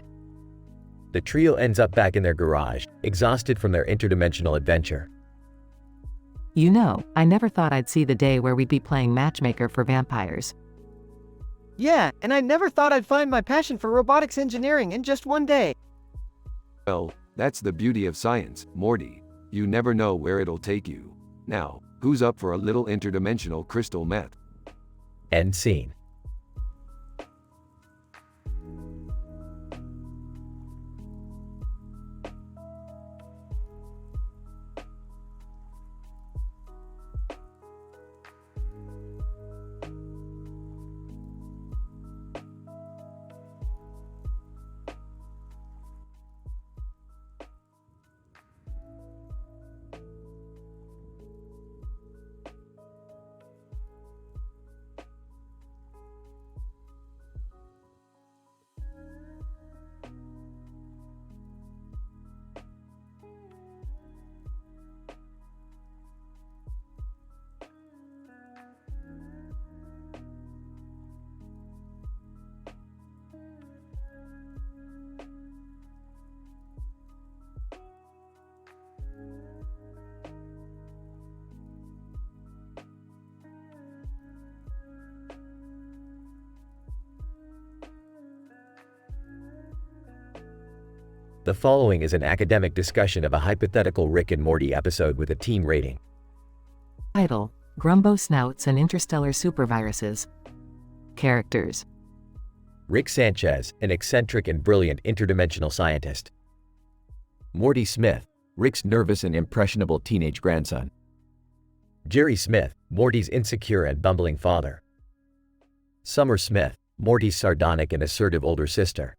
[SPEAKER 1] The trio ends up back in their garage, exhausted from their interdimensional adventure.
[SPEAKER 18] You know, I never thought I'd see the day where we'd be playing matchmaker for vampires.
[SPEAKER 17] Yeah, and I never thought I'd find my passion for robotics engineering in just one day.
[SPEAKER 6] Well, that's the beauty of science, Morty. You never know where it'll take you. Now, who's up for a little interdimensional crystal meth?
[SPEAKER 1] End scene. The following is an academic discussion of a hypothetical Rick and Morty episode with a teen rating.
[SPEAKER 18] Title: Grumbo Snouts and Interstellar Superviruses. Characters:
[SPEAKER 1] Rick Sanchez, an eccentric and brilliant interdimensional scientist. Morty Smith, Rick's nervous and impressionable teenage grandson. Jerry Smith, Morty's insecure and bumbling father. Summer Smith, Morty's sardonic and assertive older sister.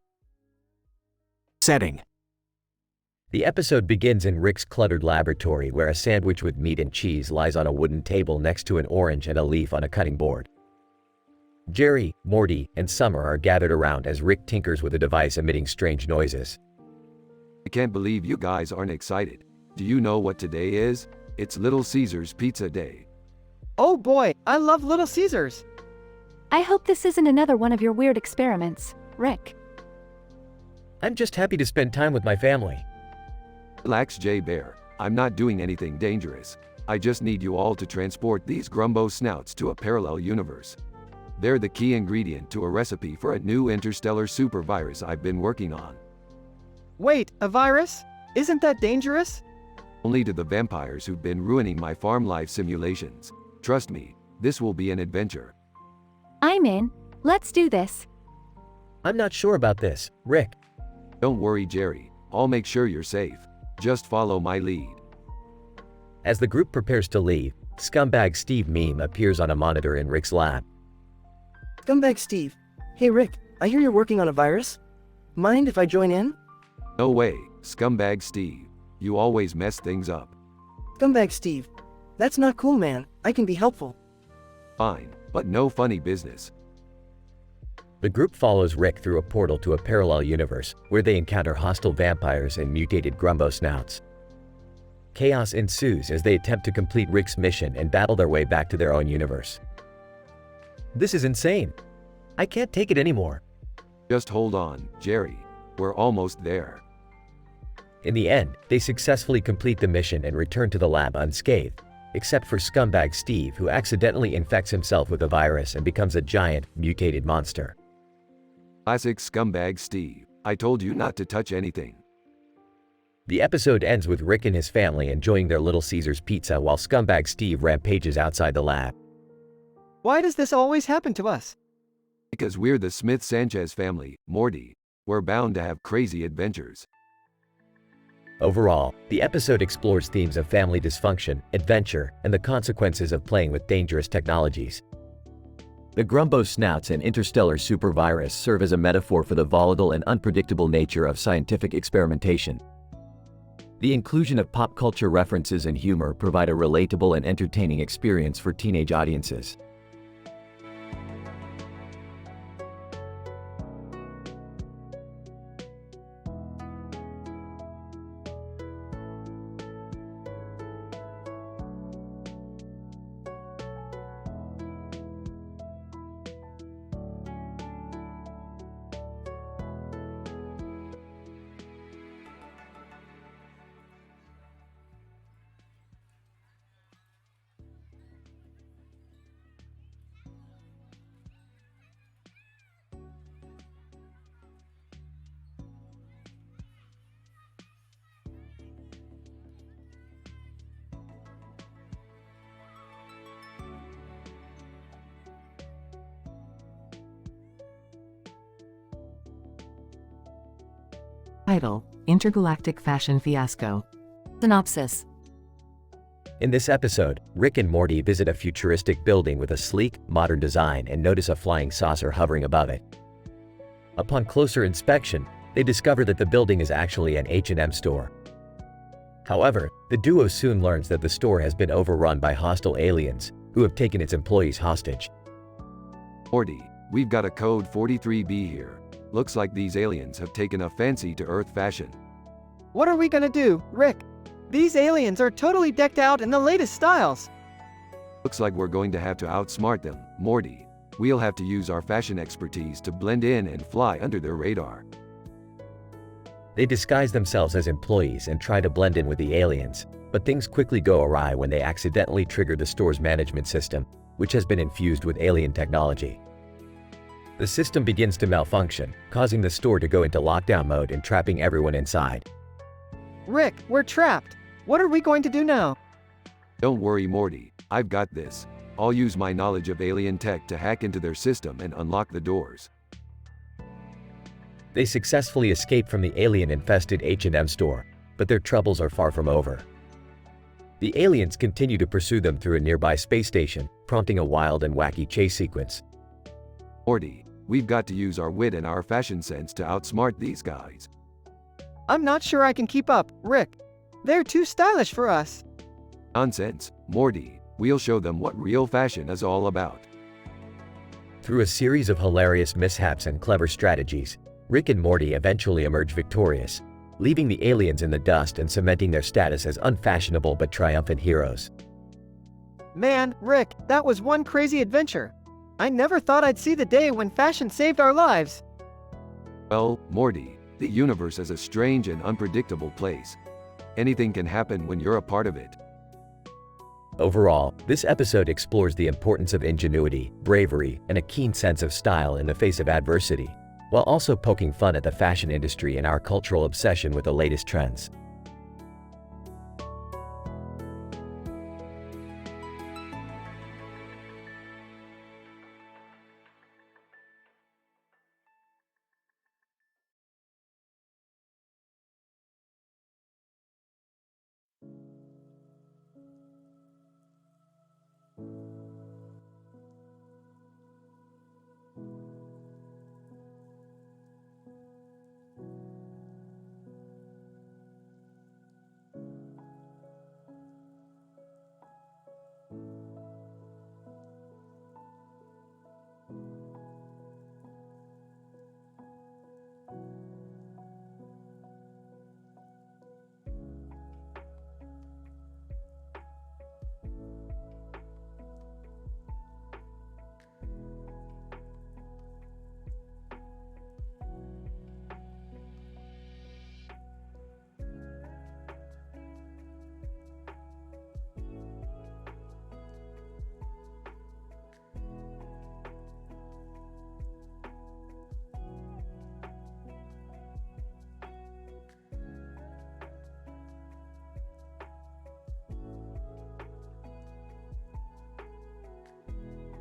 [SPEAKER 23] Setting.
[SPEAKER 1] The episode begins in Rick's cluttered laboratory where a sandwich with meat and cheese lies on a wooden table next to an orange and a leaf on a cutting board. Jerry, Morty, and Summer are gathered around as Rick tinkers with a device emitting strange noises.
[SPEAKER 6] I can't believe you guys aren't excited. Do you know what today is? It's Little Caesars Pizza Day.
[SPEAKER 17] Oh boy, I love Little Caesars.
[SPEAKER 9] I hope this isn't another one of your weird experiments, Rick.
[SPEAKER 1] I'm just happy to spend time with my family.
[SPEAKER 6] Relax, J Bear. I'm not doing anything dangerous. I just need you all to transport these Grumbo Snouts to a parallel universe. They're the key ingredient to a recipe for a new interstellar supervirus I've been working on.
[SPEAKER 17] Wait, a virus? Isn't that dangerous?
[SPEAKER 6] Only to the vampires who've been ruining my farm life simulations. Trust me, this will be an adventure.
[SPEAKER 9] I'm in. Let's do this.
[SPEAKER 1] I'm not sure about this, Rick.
[SPEAKER 6] Don't worry, Jerry. I'll make sure you're safe. Just follow my lead.
[SPEAKER 1] As the group prepares to leave, Scumbag Steve meme appears on a monitor in Rick's lab.
[SPEAKER 10] Scumbag Steve. Hey Rick, I hear you're working on a virus. Mind if I join in?
[SPEAKER 6] No way, Scumbag Steve. You always mess things up.
[SPEAKER 10] Scumbag Steve. That's not cool, man. I can be helpful.
[SPEAKER 6] Fine, but no funny business.
[SPEAKER 1] The group follows Rick through a portal to a parallel universe, where they encounter hostile vampires and mutated Grumbo Snouts. Chaos ensues as they attempt to complete Rick's mission and battle their way back to their own universe. This is insane. I can't take it anymore.
[SPEAKER 6] Just hold on, Jerry. We're almost there.
[SPEAKER 1] In the end, they successfully complete the mission and return to the lab unscathed, except for Scumbag Steve, who accidentally infects himself with a virus and becomes a giant, mutated monster.
[SPEAKER 6] Classic Scumbag Steve. I told you not to touch anything.
[SPEAKER 1] The episode ends with Rick and his family enjoying their Little Caesars pizza while Scumbag Steve rampages outside the lab.
[SPEAKER 17] Why does this always happen to us?
[SPEAKER 6] Because we're the Smith-Sanchez family, Morty. We're bound to have crazy adventures.
[SPEAKER 1] Overall, the episode explores themes of family dysfunction, adventure, and the consequences of playing with dangerous technologies. The Grumbo Snouts and interstellar supervirus serve as a metaphor for the volatile and unpredictable nature of scientific experimentation. The inclusion of pop culture references and humor provide a relatable and entertaining experience for teenage audiences.
[SPEAKER 18] Title: Intergalactic Fashion Fiasco.
[SPEAKER 8] Synopsis.
[SPEAKER 1] In this episode, Rick and Morty visit a futuristic building with a sleek, modern design and notice a flying saucer hovering above it. Upon closer inspection, they discover that the building is actually an H&M store. However, the duo soon learns that the store has been overrun by hostile aliens, who have taken its employees hostage.
[SPEAKER 6] Morty, we've got a code 43B here. Looks like these aliens have taken a fancy to Earth fashion.
[SPEAKER 17] What are we gonna do, Rick? These aliens are totally decked out in the latest styles.
[SPEAKER 6] Looks like we're going to have to outsmart them, Morty. We'll have to use our fashion expertise to blend in and fly under their radar.
[SPEAKER 1] They disguise themselves as employees and try to blend in with the aliens, but things quickly go awry when they accidentally trigger the store's management system, which has been infused with alien technology. The system begins to malfunction, causing the store to go into lockdown mode and trapping everyone inside.
[SPEAKER 17] Rick, we're trapped. What are we going to do now?
[SPEAKER 6] Don't worry, Morty. I've got this. I'll use my knowledge of alien tech to hack into their system and unlock the doors.
[SPEAKER 1] They successfully escape from the alien-infested H&M store, but their troubles are far from over. The aliens continue to pursue them through a nearby space station, prompting a wild and wacky chase sequence.
[SPEAKER 6] Morty, we've got to use our wit and our fashion sense to outsmart these guys.
[SPEAKER 17] I'm not sure I can keep up, Rick. They're too stylish for us.
[SPEAKER 6] Nonsense, Morty. We'll show them what real fashion is all about.
[SPEAKER 1] Through a series of hilarious mishaps and clever strategies, Rick and Morty eventually emerge victorious, leaving the aliens in the dust and cementing their status as unfashionable but triumphant heroes.
[SPEAKER 17] Man, Rick, that was one crazy adventure. I never thought I'd see the day when fashion saved our lives.
[SPEAKER 6] Well, Morty, the universe is a strange and unpredictable place. Anything can happen when you're a part of it.
[SPEAKER 1] Overall, this episode explores the importance of ingenuity, bravery, and a keen sense of style in the face of adversity, while also poking fun at the fashion industry and our cultural obsession with the latest trends.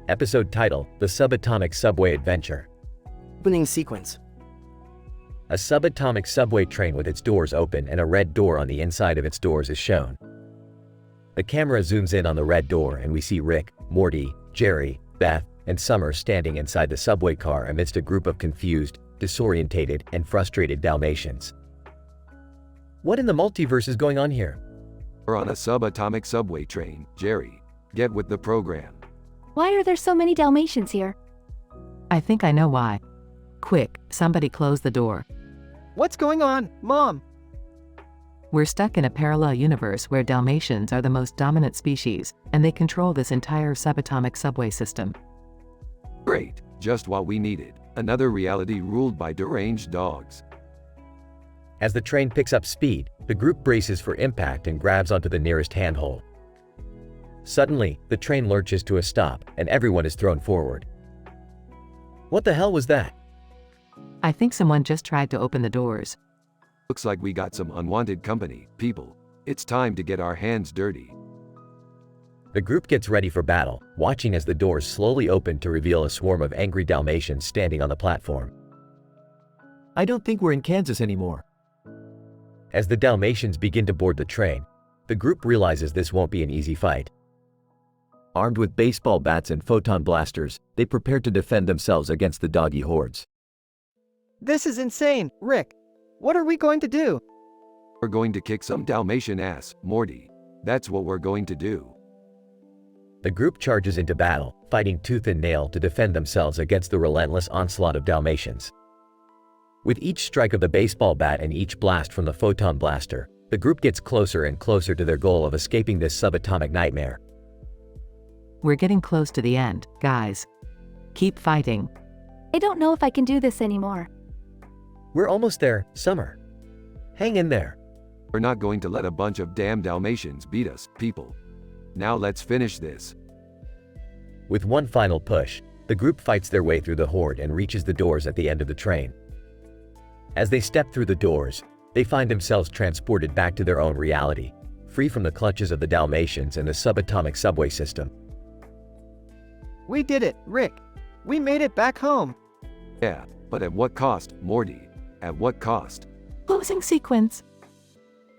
[SPEAKER 1] Episode title: The Subatomic Subway Adventure.
[SPEAKER 10] Opening sequence.
[SPEAKER 1] A subatomic subway train with its doors open and a red door on the inside of its doors is shown. The camera zooms in on the red door and we see Rick, Morty, Jerry, Beth, and Summer standing inside the subway car amidst a group of confused, disorientated, and frustrated Dalmatians. What in the multiverse is going on here?
[SPEAKER 6] We're on a subatomic subway train, Jerry. Get with the program.
[SPEAKER 9] Why are there so many Dalmatians here?
[SPEAKER 18] I think I know why. Quick, somebody close the door.
[SPEAKER 17] What's going on, Mom?
[SPEAKER 18] We're stuck in a parallel universe where Dalmatians are the most dominant species, and they control this entire subatomic subway system.
[SPEAKER 6] Great, just what we needed. Another reality ruled by deranged dogs.
[SPEAKER 1] As the train picks up speed, the group braces for impact and grabs onto the nearest handhold. Suddenly, the train lurches to a stop, and everyone is thrown forward. What the hell was that?
[SPEAKER 18] I think someone just tried to open the doors.
[SPEAKER 6] Looks like we got some unwanted company, people. It's time to get our hands dirty.
[SPEAKER 1] The group gets ready for battle, watching as the doors slowly open to reveal a swarm of angry Dalmatians standing on the platform.
[SPEAKER 14] I don't think we're in Kansas anymore.
[SPEAKER 1] As the Dalmatians begin to board the train, the group realizes this won't be an easy fight. Armed with baseball bats and photon blasters, they prepare to defend themselves against the doggy hordes.
[SPEAKER 17] This is insane, Rick. What are we going to do?
[SPEAKER 6] We're going to kick some Dalmatian ass, Morty. That's what we're going to do.
[SPEAKER 1] The group charges into battle, fighting tooth and nail to defend themselves against the relentless onslaught of Dalmatians. With each strike of the baseball bat and each blast from the photon blaster, the group gets closer and closer to their goal of escaping this subatomic nightmare.
[SPEAKER 18] We're getting close to the end, guys. Keep fighting.
[SPEAKER 9] I don't know if I can do this anymore.
[SPEAKER 1] We're almost there, Summer. Hang in there.
[SPEAKER 6] We're not going to let a bunch of damn Dalmatians beat us, people. Now let's finish this.
[SPEAKER 1] With one final push, The group fights their way through the horde and reaches the doors at the end of the train. As they step through the doors, they find themselves transported back to their own reality, free from the clutches of the Dalmatians and the subatomic subway system.
[SPEAKER 17] We did it, Rick. We made it back home.
[SPEAKER 6] Yeah, but at what cost, Morty? At what cost?
[SPEAKER 9] Closing sequence.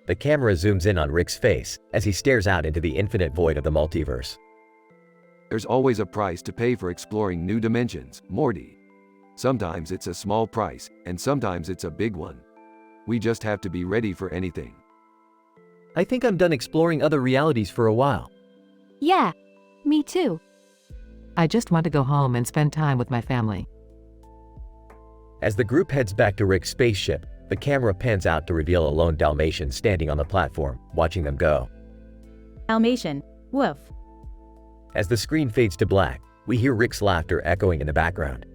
[SPEAKER 1] The camera zooms in on Rick's face as he stares out into the infinite void of the multiverse.
[SPEAKER 6] There's always a price to pay for exploring new dimensions, Morty. Sometimes it's a small price, and sometimes it's a big one. We just have to be ready for anything.
[SPEAKER 14] I think I'm done exploring other realities for a while.
[SPEAKER 9] Yeah, me too.
[SPEAKER 18] I just want to go home and spend time with my family.
[SPEAKER 1] As the group heads back to Rick's spaceship, the camera pans out to reveal a lone Dalmatian standing on the platform, watching them go.
[SPEAKER 15] Dalmatian, woof.
[SPEAKER 1] As the screen fades to black, we hear Rick's laughter echoing in the background.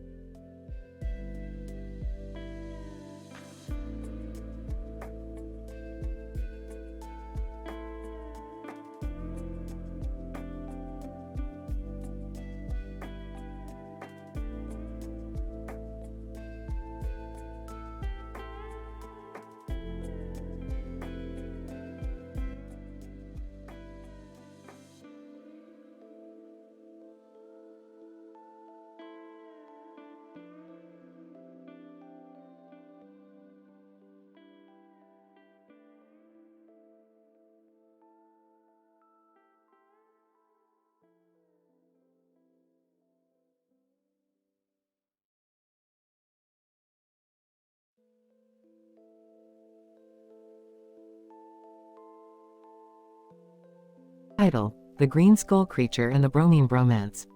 [SPEAKER 18] Title: The Green Skull Creature and the Bromine Bromance.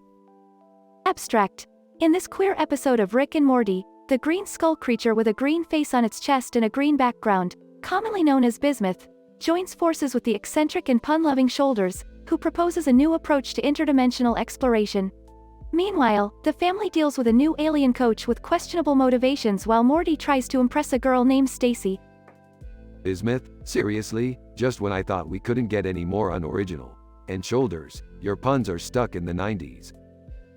[SPEAKER 9] Abstract. In this queer episode of Rick and Morty, the green skull creature with a green face on its chest and a green background, commonly known as bismuth, joins forces with the eccentric and pun-loving Shoulders, who proposes a new approach to interdimensional exploration. Meanwhile, the family deals with a new alien coach with questionable motivations while Morty tries to impress a girl named Stacy.
[SPEAKER 6] Bismuth? Seriously? Just when I thought we couldn't get any more unoriginal. And Shoulders, your puns are stuck in the 90s.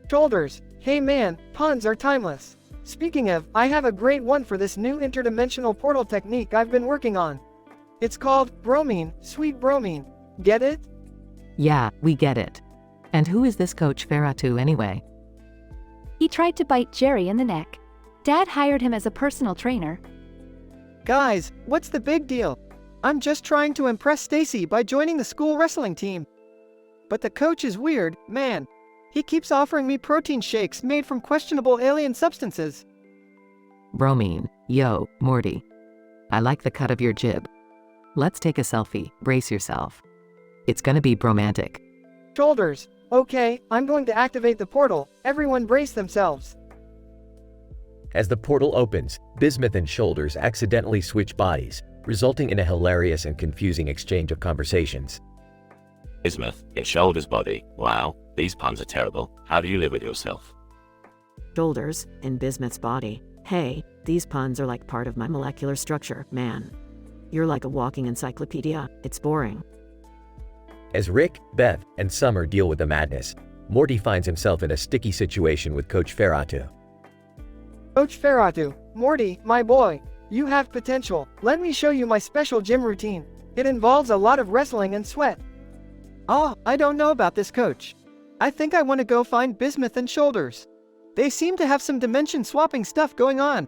[SPEAKER 17] Shoulders, hey man, puns are timeless. Speaking of, I have a great one for this new interdimensional portal technique I've been working on. It's called bromine, sweet bromine. Get it?
[SPEAKER 18] Yeah, we get it. And who is this Coach Ferratu anyway?
[SPEAKER 9] He tried to bite Jerry in the neck. Dad hired him as a personal trainer.
[SPEAKER 17] Guys, what's the big deal? I'm just trying to impress Stacy by joining the school wrestling team. But the coach is weird, man. He keeps offering me protein shakes made from questionable alien substances.
[SPEAKER 18] Bromine. Yo, Morty. I like the cut of your jib. Let's take a selfie, brace yourself. It's gonna be bromantic.
[SPEAKER 17] Shoulders, okay, I'm going to activate the portal, everyone brace themselves.
[SPEAKER 1] As the portal opens, Bismuth and Shoulders accidentally switch bodies, resulting in a hilarious and confusing exchange of conversations.
[SPEAKER 20] Bismuth, in Shoulders' body. Wow, these puns are terrible. How do you live with yourself?
[SPEAKER 12] Shoulders, in Bismuth's body. Hey, these puns are like part of my molecular structure, man. You're like a walking encyclopedia, it's boring.
[SPEAKER 1] As Rick, Beth, and Summer deal with the madness, Morty finds himself in a sticky situation with Coach Ferratu.
[SPEAKER 17] Coach Ferratu, Morty, my boy, you have potential. Let me show you my special gym routine. It involves a lot of wrestling and sweat. Oh, I don't know about this, coach. I think I want to go find Bismuth and Shoulders. They seem to have some dimension swapping stuff going on.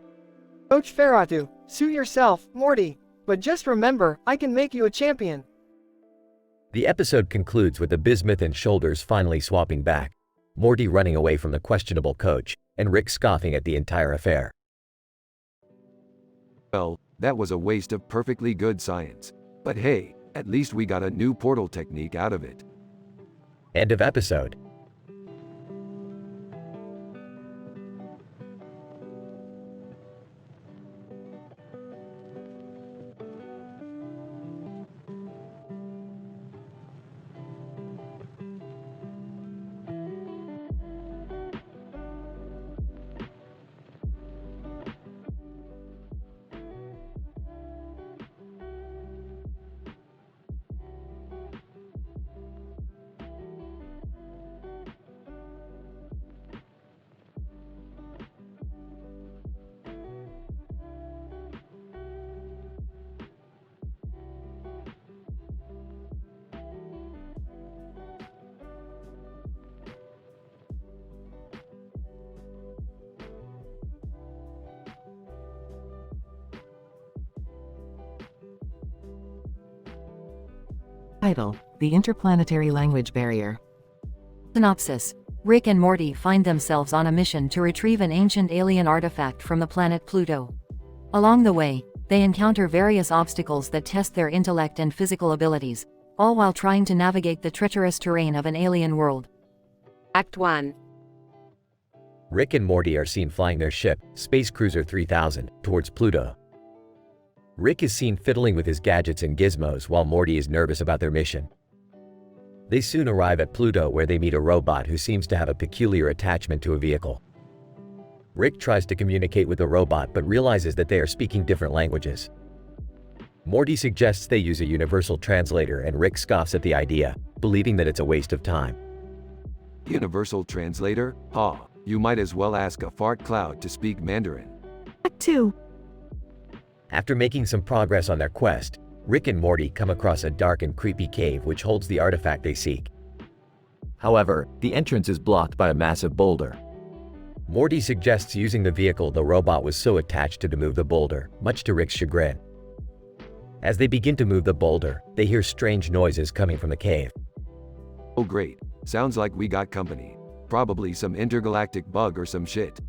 [SPEAKER 17] Coach Ferratu, suit yourself, Morty. But just remember, I can make you a champion.
[SPEAKER 1] The episode concludes with the Bismuth and Shoulders finally swapping back, Morty running away from the questionable coach, and Rick scoffing at the entire affair.
[SPEAKER 6] Well, that was a waste of perfectly good science. But hey, at least we got a new portal technique out of it.
[SPEAKER 1] End of episode.
[SPEAKER 18] Title: The Interplanetary Language Barrier.
[SPEAKER 8] Synopsis: Rick and Morty find themselves on a mission to retrieve an ancient alien artifact from the planet Pluto. Along the way, they encounter various obstacles that test their intellect and physical abilities, all while trying to navigate the treacherous terrain of an alien world.
[SPEAKER 19] Act 1.
[SPEAKER 1] Rick and Morty are seen flying their ship, Space Cruiser 3000, towards Pluto. Rick is seen fiddling with his gadgets and gizmos while Morty is nervous about their mission. They soon arrive at Pluto, where they meet a robot who seems to have a peculiar attachment to a vehicle. Rick tries to communicate with the robot but realizes that they are speaking different languages. Morty suggests they use a universal translator, and Rick scoffs at the idea, believing that it's a waste of time.
[SPEAKER 6] Universal translator? Ha, you might as well ask a fart cloud to speak Mandarin.
[SPEAKER 12] Act 2.
[SPEAKER 1] After making some progress on their quest, Rick and Morty come across a dark and creepy cave which holds the artifact they seek. However, the entrance is blocked by a massive boulder. Morty suggests using the vehicle the robot was so attached to move the boulder, much to Rick's chagrin. As they begin to move the boulder, they hear strange noises coming from the cave.
[SPEAKER 6] Oh great, sounds like we got company. Probably some intergalactic bug or some shit.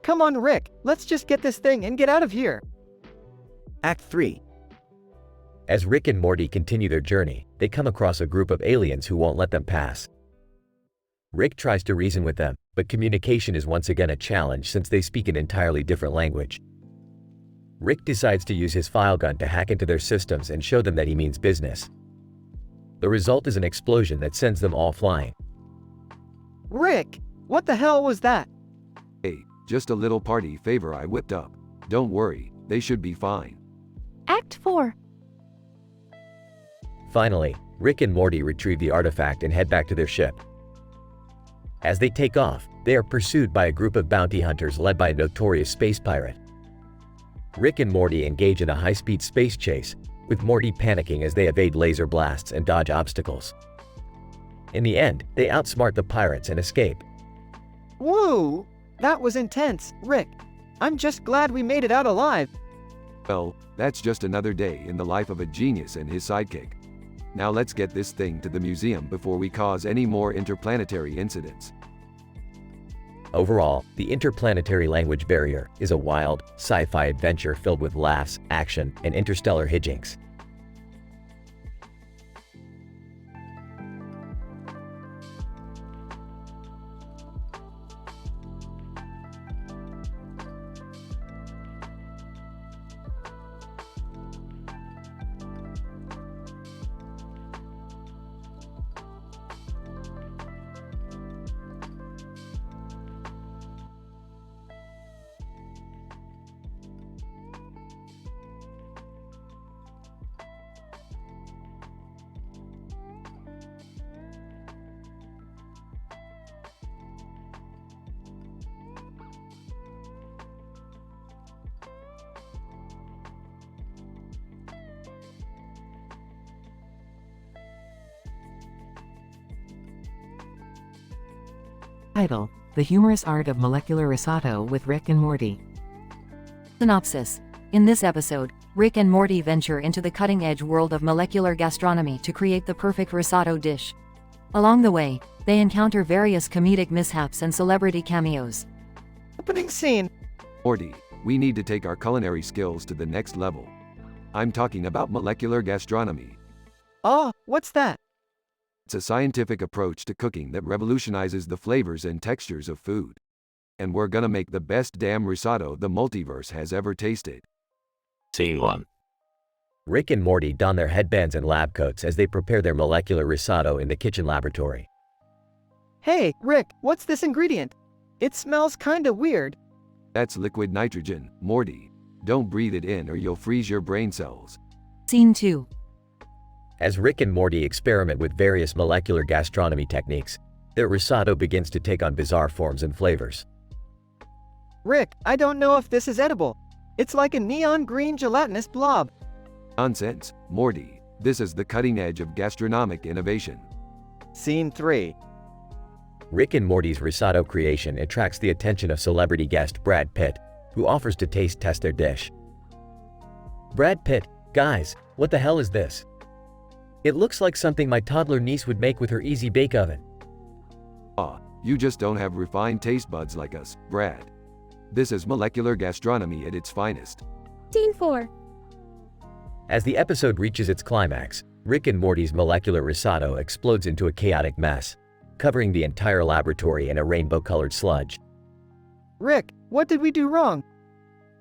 [SPEAKER 17] Come on, Rick, let's just get this thing and get out of here.
[SPEAKER 16] Act 3.
[SPEAKER 1] As Rick and Morty continue their journey, they come across a group of aliens who won't let them pass. Rick tries to reason with them, but communication is once again a challenge since they speak an entirely different language. Rick decides to use his file gun to hack into their systems and show them that he means business. The result is an explosion that sends them all flying.
[SPEAKER 17] Rick, what the hell was that?
[SPEAKER 6] Hey, just a little party favor I whipped up. Don't worry, they should be fine.
[SPEAKER 9] Act 4.
[SPEAKER 1] Finally, Rick and Morty retrieve the artifact and head back to their ship. As they take off, they are pursued by a group of bounty hunters led by a notorious space pirate. Rick and Morty engage in a high-speed space chase, with Morty panicking as they evade laser blasts and dodge obstacles. In the end, they outsmart the pirates and escape.
[SPEAKER 17] Woo! That was intense, Rick. I'm just glad we made it out alive.
[SPEAKER 6] Well, that's just another day in the life of a genius and his sidekick. Now let's get this thing to the museum before we cause any more interplanetary incidents.
[SPEAKER 1] Overall, the Interplanetary Language Barrier is a wild, sci-fi adventure filled with laughs, action, and interstellar hijinks.
[SPEAKER 18] Title: The Humorous Art of Molecular Risotto with Rick and Morty.
[SPEAKER 8] Synopsis: In this episode, Rick and Morty venture into the cutting-edge world of molecular gastronomy to create the perfect risotto dish. Along the way, they encounter various comedic mishaps and celebrity cameos.
[SPEAKER 17] Opening scene.
[SPEAKER 6] Morty, we need to take our culinary skills to the next level. I'm talking about molecular gastronomy.
[SPEAKER 17] Oh, what's that?
[SPEAKER 6] It's a scientific approach to cooking that revolutionizes the flavors and textures of food. And we're gonna make the best damn risotto the multiverse has ever tasted.
[SPEAKER 20] Scene 1.
[SPEAKER 1] Rick and Morty don their headbands and lab coats as they prepare their molecular risotto in the kitchen laboratory.
[SPEAKER 17] Hey, Rick, what's this ingredient? It smells kinda weird.
[SPEAKER 6] That's liquid nitrogen, Morty. Don't breathe it in or you'll freeze your brain cells.
[SPEAKER 8] Scene 2.
[SPEAKER 1] As Rick and Morty experiment with various molecular gastronomy techniques, their risotto begins to take on bizarre forms and flavors.
[SPEAKER 17] Rick, I don't know if this is edible. It's like a neon green gelatinous blob.
[SPEAKER 6] Nonsense, Morty. This is the cutting edge of gastronomic innovation.
[SPEAKER 10] Scene 3.
[SPEAKER 1] Rick and Morty's risotto creation attracts the attention of celebrity guest Brad Pitt, who offers to taste test their dish. Brad Pitt, guys, what the hell is this?
[SPEAKER 14] It looks like something my toddler niece would make with her easy bake oven.
[SPEAKER 6] Ah, you just don't have refined taste buds like us, Brad. This is molecular gastronomy at its finest.
[SPEAKER 21] Scene 4.
[SPEAKER 1] As the episode reaches its climax, Rick and Morty's molecular risotto explodes into a chaotic mess, covering the entire laboratory in a rainbow-colored sludge.
[SPEAKER 17] Rick, what did we do wrong?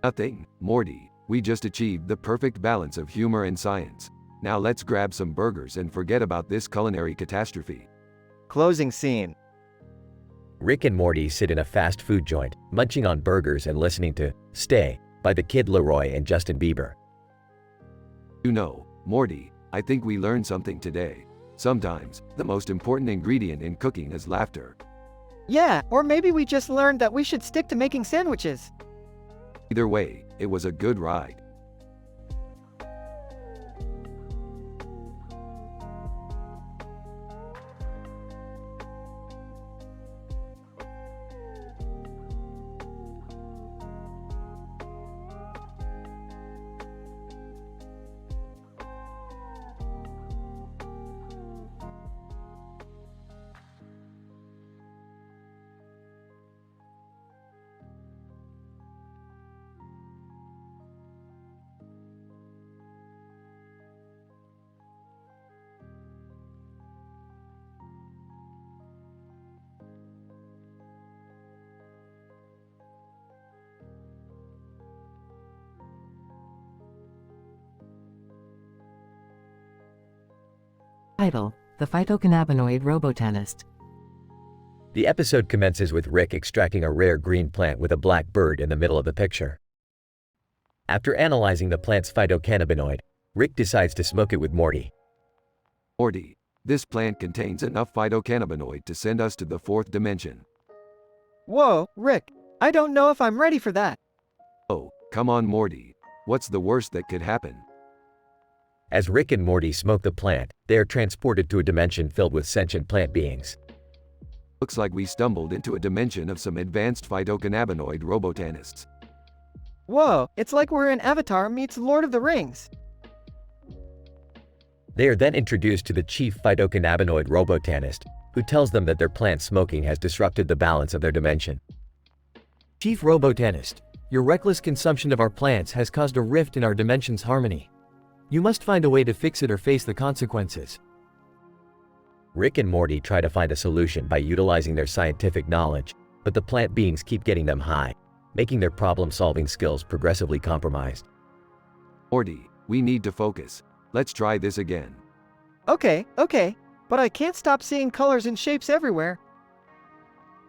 [SPEAKER 6] Nothing, Morty. We just achieved the perfect balance of humor and science. Now let's grab some burgers and forget about this culinary catastrophe.
[SPEAKER 17] Closing scene.
[SPEAKER 1] Rick and Morty sit in a fast food joint, munching on burgers and listening to Stay by the Kid Laroi and Justin Bieber.
[SPEAKER 6] You know, Morty, I think we learned something today. Sometimes, the most important ingredient in cooking is laughter.
[SPEAKER 17] Yeah, or maybe we just learned that we should stick to making sandwiches.
[SPEAKER 6] Either way, it was a good ride.
[SPEAKER 18] Title: The Phytocannabinoid Robotanist.
[SPEAKER 1] The episode commences with Rick extracting a rare green plant with a black bird in the middle of the picture. After analyzing the plant's phytocannabinoid, Rick decides to smoke it with Morty.
[SPEAKER 6] Morty, this plant contains enough phytocannabinoid to send us to the fourth dimension.
[SPEAKER 17] Whoa, Rick, I don't know if I'm ready for that.
[SPEAKER 6] Oh, come on Morty. What's the worst that could happen?
[SPEAKER 1] As Rick and Morty smoke the plant, they are transported to a dimension filled with sentient plant beings.
[SPEAKER 6] Looks like we stumbled into a dimension of some advanced phytocannabinoid robotanists.
[SPEAKER 17] Whoa, it's like we're in Avatar meets Lord of the Rings.
[SPEAKER 1] They are then introduced to the chief phytocannabinoid robotanist, who tells them that their plant smoking has disrupted the balance of their dimension.
[SPEAKER 14] Chief Robotanist, your reckless consumption of our plants has caused a rift in our dimension's harmony. You must find a way to fix it or face the consequences.
[SPEAKER 1] Rick and Morty try to find a solution by utilizing their scientific knowledge, but the plant beings keep getting them high, making their problem-solving skills progressively compromised.
[SPEAKER 6] Morty, we need to focus. Let's try this again.
[SPEAKER 17] Okay, but I can't stop seeing colors and shapes everywhere.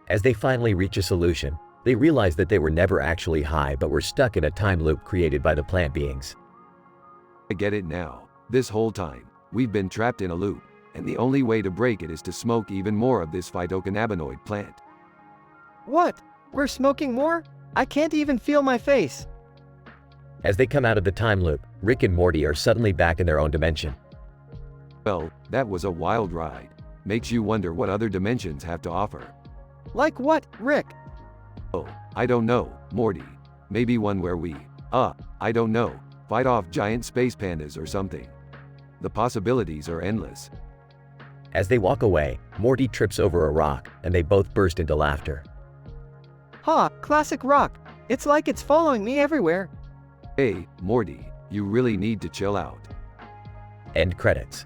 [SPEAKER 1] As they finally reach a solution, they realize that they were never actually high but were stuck in a time loop created by the plant beings.
[SPEAKER 6] I get it now. This whole time, we've been trapped in a loop, and the only way to break it is to smoke even more of this phytocannabinoid plant.
[SPEAKER 17] What? We're smoking more? I can't even feel my face.
[SPEAKER 1] As they come out of the time loop, Rick and Morty are suddenly back in their own dimension.
[SPEAKER 6] Well, that was a wild ride. Makes you wonder what other dimensions have to offer.
[SPEAKER 17] Like what, Rick?
[SPEAKER 6] Oh, I don't know, Morty. Maybe one where we, I don't know, fight off giant space pandas or something. The possibilities are endless.
[SPEAKER 1] As they walk away, Morty trips over a rock, and they both burst into laughter.
[SPEAKER 17] Ha, classic rock. It's like it's following me everywhere.
[SPEAKER 6] Hey, Morty, you really need to chill out.
[SPEAKER 1] End credits.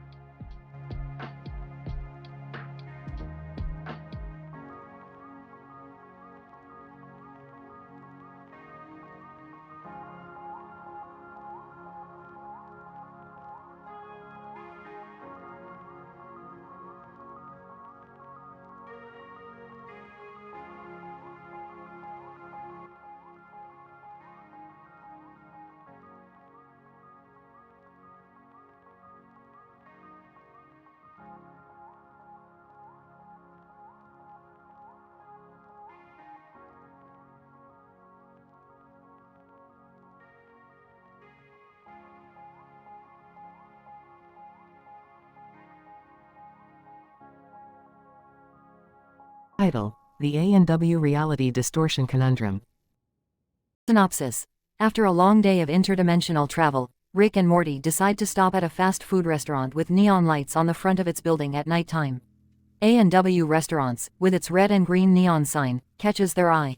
[SPEAKER 18] Title: The A&W Reality Distortion Conundrum.
[SPEAKER 8] Synopsis. After a long day of interdimensional travel, Rick and Morty decide to stop at a fast food restaurant with neon lights on the front of its building at nighttime. A&W Restaurants, with its red and green neon sign, catches their eye.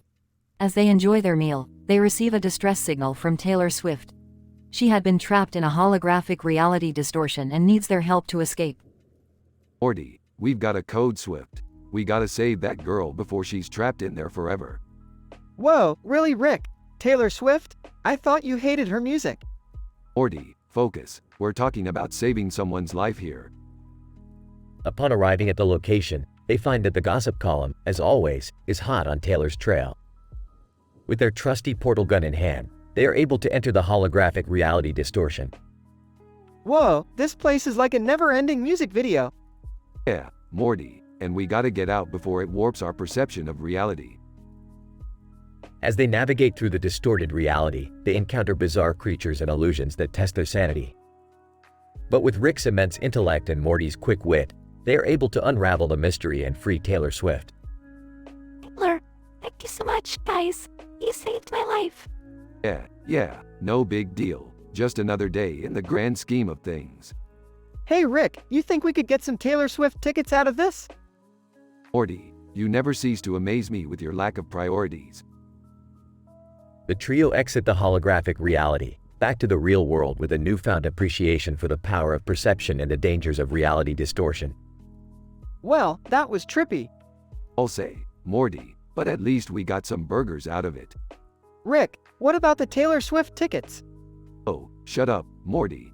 [SPEAKER 8] As they enjoy their meal, they receive a distress signal from Taylor Swift. She had been trapped in a holographic reality distortion and needs their help to escape.
[SPEAKER 6] Morty, we've got a code Swift. We gotta save that girl before she's trapped in there forever.
[SPEAKER 17] Whoa, really, Rick? Taylor Swift? I thought you hated her music.
[SPEAKER 6] Morty, focus. We're talking about saving someone's life here.
[SPEAKER 1] Upon arriving at the location, they find that the gossip column, as always, is hot on Taylor's trail. With their trusty portal gun in hand, they are able to enter the holographic reality distortion.
[SPEAKER 17] Whoa, this place is like a never-ending music video.
[SPEAKER 6] Yeah, Morty, and we gotta get out before it warps our perception of reality.
[SPEAKER 1] As they navigate through the distorted reality, they encounter bizarre creatures and illusions that test their sanity. But with Rick's immense intellect and Morty's quick wit, they are able to unravel the mystery and free Taylor Swift.
[SPEAKER 9] Taylor, thank you so much, guys. You saved my life.
[SPEAKER 6] Yeah, no big deal. Just another day in the grand scheme of things.
[SPEAKER 17] Hey Rick, you think we could get some Taylor Swift tickets out of this?
[SPEAKER 6] Morty, you never cease to amaze me with your lack of priorities.
[SPEAKER 1] The trio exit the holographic reality, back to the real world with a newfound appreciation for the power of perception and the dangers of reality distortion.
[SPEAKER 17] Well, that was trippy.
[SPEAKER 6] I'll say, Morty, but at least we got some burgers out of it.
[SPEAKER 17] Rick, what about the Taylor Swift tickets?
[SPEAKER 6] Oh, shut up, Morty.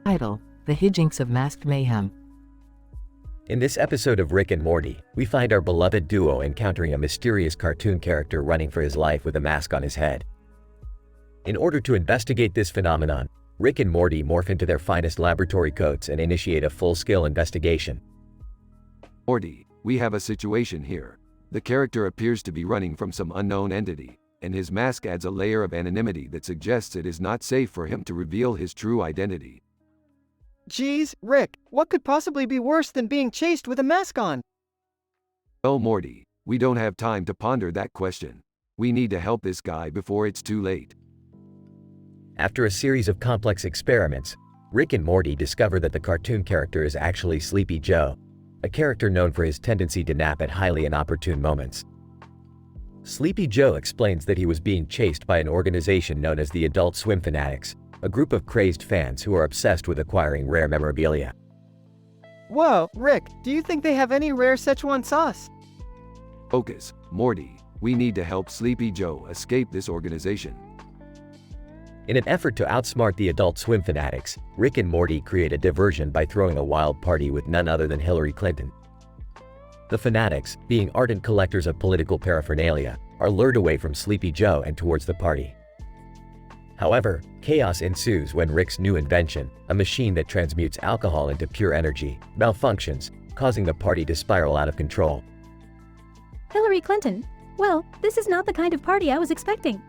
[SPEAKER 18] Title: The Hijinks of Masked Mayhem.
[SPEAKER 1] In this episode of Rick and Morty, we find our beloved duo encountering a mysterious cartoon character running for his life with a mask on his head. In order to investigate this phenomenon, Rick and Morty morph into their finest laboratory coats and initiate a full-scale investigation.
[SPEAKER 6] Morty, we have a situation here. The character appears to be running from some unknown entity, and his mask adds a layer of anonymity that suggests it is not safe for him to reveal his true identity.
[SPEAKER 17] Geez, Rick, what could possibly be worse than being chased with a mask on?
[SPEAKER 6] Well, Morty, we don't have time to ponder that question. We need to help this guy before it's too late.
[SPEAKER 1] After a series of complex experiments, Rick and Morty discover that the cartoon character is actually Sleepy Joe, a character known for his tendency to nap at highly inopportune moments. Sleepy Joe explains that he was being chased by an organization known as the Adult Swim Fanatics, a group of crazed fans who are obsessed with acquiring rare memorabilia.
[SPEAKER 17] Whoa, Rick, do you think they have any rare Szechuan sauce?
[SPEAKER 6] Focus, Morty, we need to help Sleepy Joe escape this organization.
[SPEAKER 1] In an effort to outsmart the Adult Swim Fanatics, Rick and Morty create a diversion by throwing a wild party with none other than Hillary Clinton. The Fanatics, being ardent collectors of political paraphernalia, are lured away from Sleepy Joe and towards the party. However, chaos ensues when Rick's new invention, a machine that transmutes alcohol into pure energy, malfunctions, causing the party to spiral out of control.
[SPEAKER 15] Hillary Clinton? Well, this is not the kind of party I was expecting.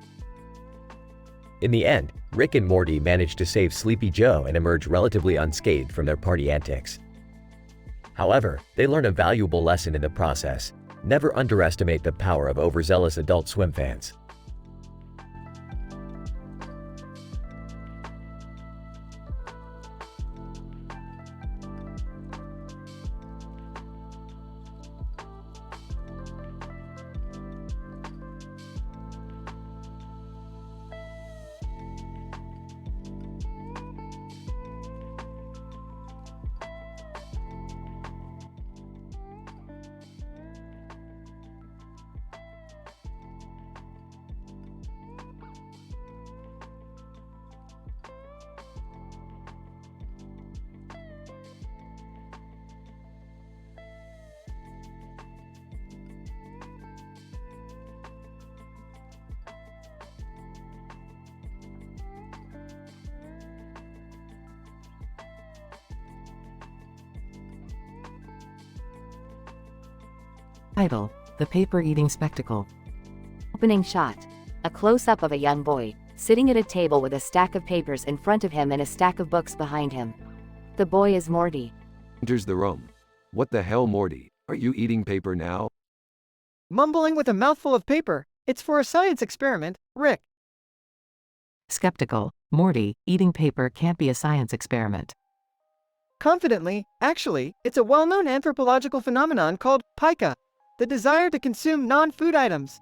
[SPEAKER 1] In the end, Rick and Morty manage to save Sleepy Joe and emerge relatively unscathed from their party antics. However, they learn a valuable lesson in the process: never underestimate the power of overzealous Adult Swim fans.
[SPEAKER 18] Title: The Paper-Eating Spectacle.
[SPEAKER 8] Opening shot. A close-up of a young boy, sitting at a table with a stack of papers in front of him and a stack of books behind him. The boy is Morty.
[SPEAKER 6] Enters the room. What the hell, Morty? Are you eating paper now?
[SPEAKER 17] Mumbling with a mouthful of paper. It's for a science experiment, Rick.
[SPEAKER 18] Skeptical: Morty, eating paper can't be a science experiment.
[SPEAKER 17] Confidently, actually, it's a well-known anthropological phenomenon called pica, the desire to consume non-food items.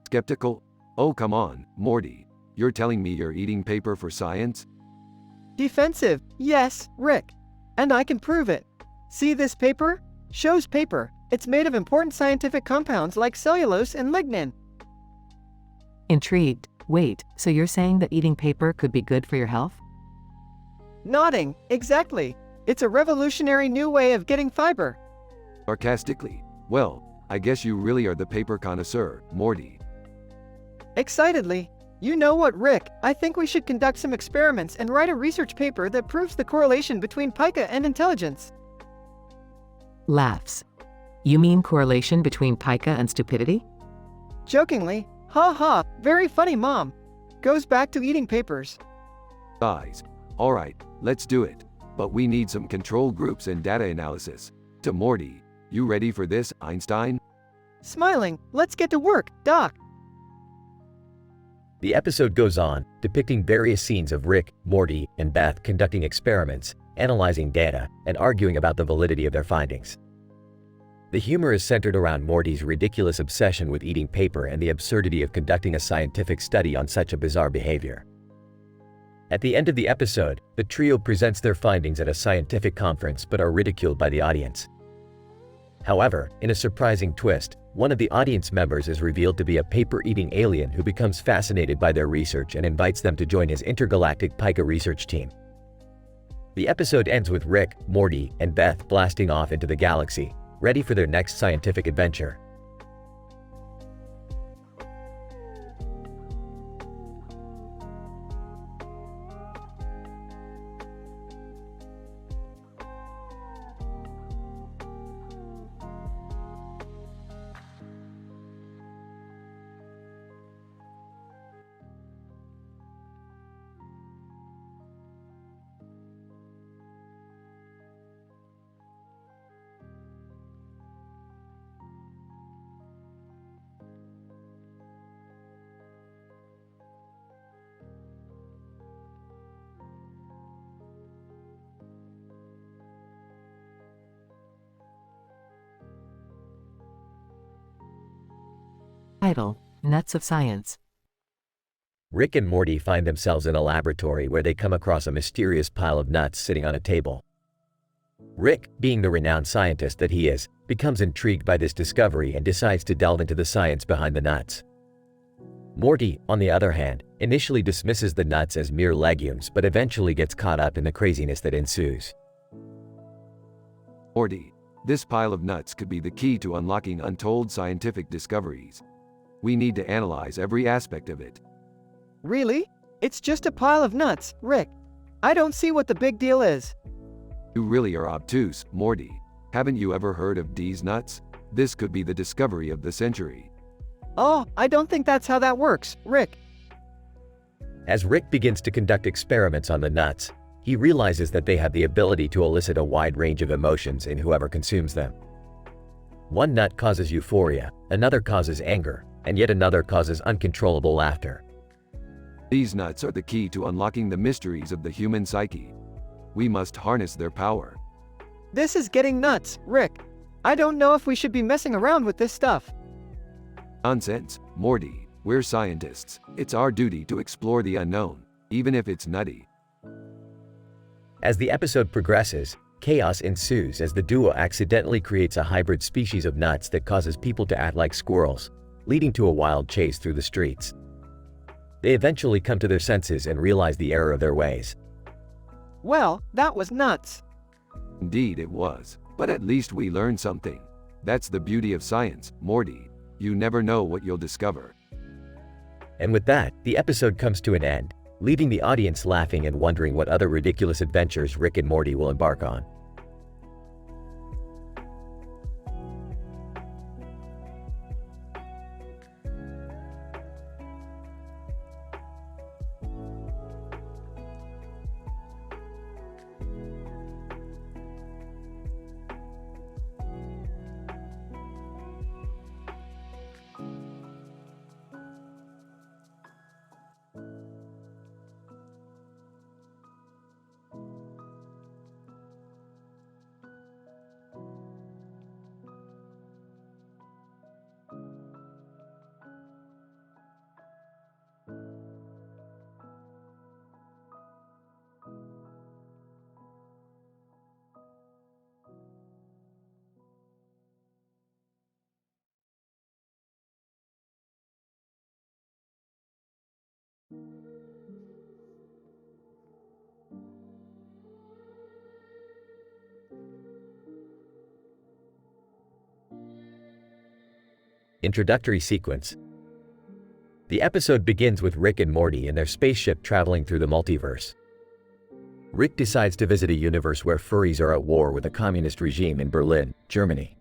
[SPEAKER 6] Skeptical? Oh, come on, Morty. You're telling me you're eating paper for science?
[SPEAKER 17] Defensive, yes, Rick. And I can prove it. See this paper? Shows paper. It's made of important scientific compounds like cellulose and lignin.
[SPEAKER 18] Intrigued: Wait, so you're saying that eating paper could be good for your health?
[SPEAKER 17] Nodding, exactly. It's a revolutionary new way of getting fiber.
[SPEAKER 6] Sarcastically. Well, I guess you really are the paper connoisseur, Morty.
[SPEAKER 17] Excitedly. You know what, Rick? I think we should conduct some experiments and write a research paper that proves the correlation between pica and intelligence.
[SPEAKER 18] Laughs. You mean correlation between pica and stupidity?
[SPEAKER 17] Jokingly, ha ha, very funny, Mom. Goes back to eating papers.
[SPEAKER 6] Guys. Alright, let's do it. But we need some control groups and data analysis. To Morty. You ready for this, Einstein?
[SPEAKER 17] Smiling, let's get to work, Doc.
[SPEAKER 1] The episode goes on, depicting various scenes of Rick, Morty, and Beth conducting experiments, analyzing data, and arguing about the validity of their findings. The humor is centered around Morty's ridiculous obsession with eating paper and the absurdity of conducting a scientific study on such a bizarre behavior. At the end of the episode, the trio presents their findings at a scientific conference but are ridiculed by the audience. However, in a surprising twist, one of the audience members is revealed to be a paper-eating alien who becomes fascinated by their research and invites them to join his intergalactic pica research team. The episode ends with Rick, Morty, and Beth blasting off into the galaxy, ready for their next scientific adventure.
[SPEAKER 18] Title: Nuts of Science.
[SPEAKER 1] Rick and Morty find themselves in a laboratory where they come across a mysterious pile of nuts sitting on a table. Rick, being the renowned scientist that he is, becomes intrigued by this discovery and decides to delve into the science behind the nuts. Morty, on the other hand, initially dismisses the nuts as mere legumes but eventually gets caught up in the craziness that ensues.
[SPEAKER 6] Morty, this pile of nuts could be the key to unlocking untold scientific discoveries. We need to analyze every aspect of it.
[SPEAKER 17] Really? It's just a pile of nuts, Rick. I don't see what the big deal is.
[SPEAKER 6] You really are obtuse, Morty. Haven't you ever heard of D's nuts? This could be the discovery of the century.
[SPEAKER 17] Oh, I don't think that's how that works, Rick.
[SPEAKER 1] As Rick begins to conduct experiments on the nuts, he realizes that they have the ability to elicit a wide range of emotions in whoever consumes them. One nut causes euphoria, another causes anger, and yet another causes uncontrollable laughter.
[SPEAKER 6] These nuts are the key to unlocking the mysteries of the human psyche. We must harness their power.
[SPEAKER 17] This is getting nuts, Rick. I don't know if we should be messing around with this stuff.
[SPEAKER 6] Nonsense, Morty. We're scientists. It's our duty to explore the unknown, even if it's nutty.
[SPEAKER 1] As the episode progresses, chaos ensues as the duo accidentally creates a hybrid species of nuts that causes people to act like squirrels, leading to a wild chase through the streets. They eventually come to their senses and realize the error of their ways.
[SPEAKER 17] Well, that was nuts.
[SPEAKER 6] Indeed it was, but at least we learned something. That's the beauty of science, Morty. You never know what you'll discover.
[SPEAKER 1] And with that, the episode comes to an end, leaving the audience laughing and wondering what other ridiculous adventures Rick and Morty will embark on. Introductory sequence. The episode begins with Rick and Morty in their spaceship traveling through the multiverse. Rick decides to visit a universe where furries are at war with a communist regime in Berlin, Germany.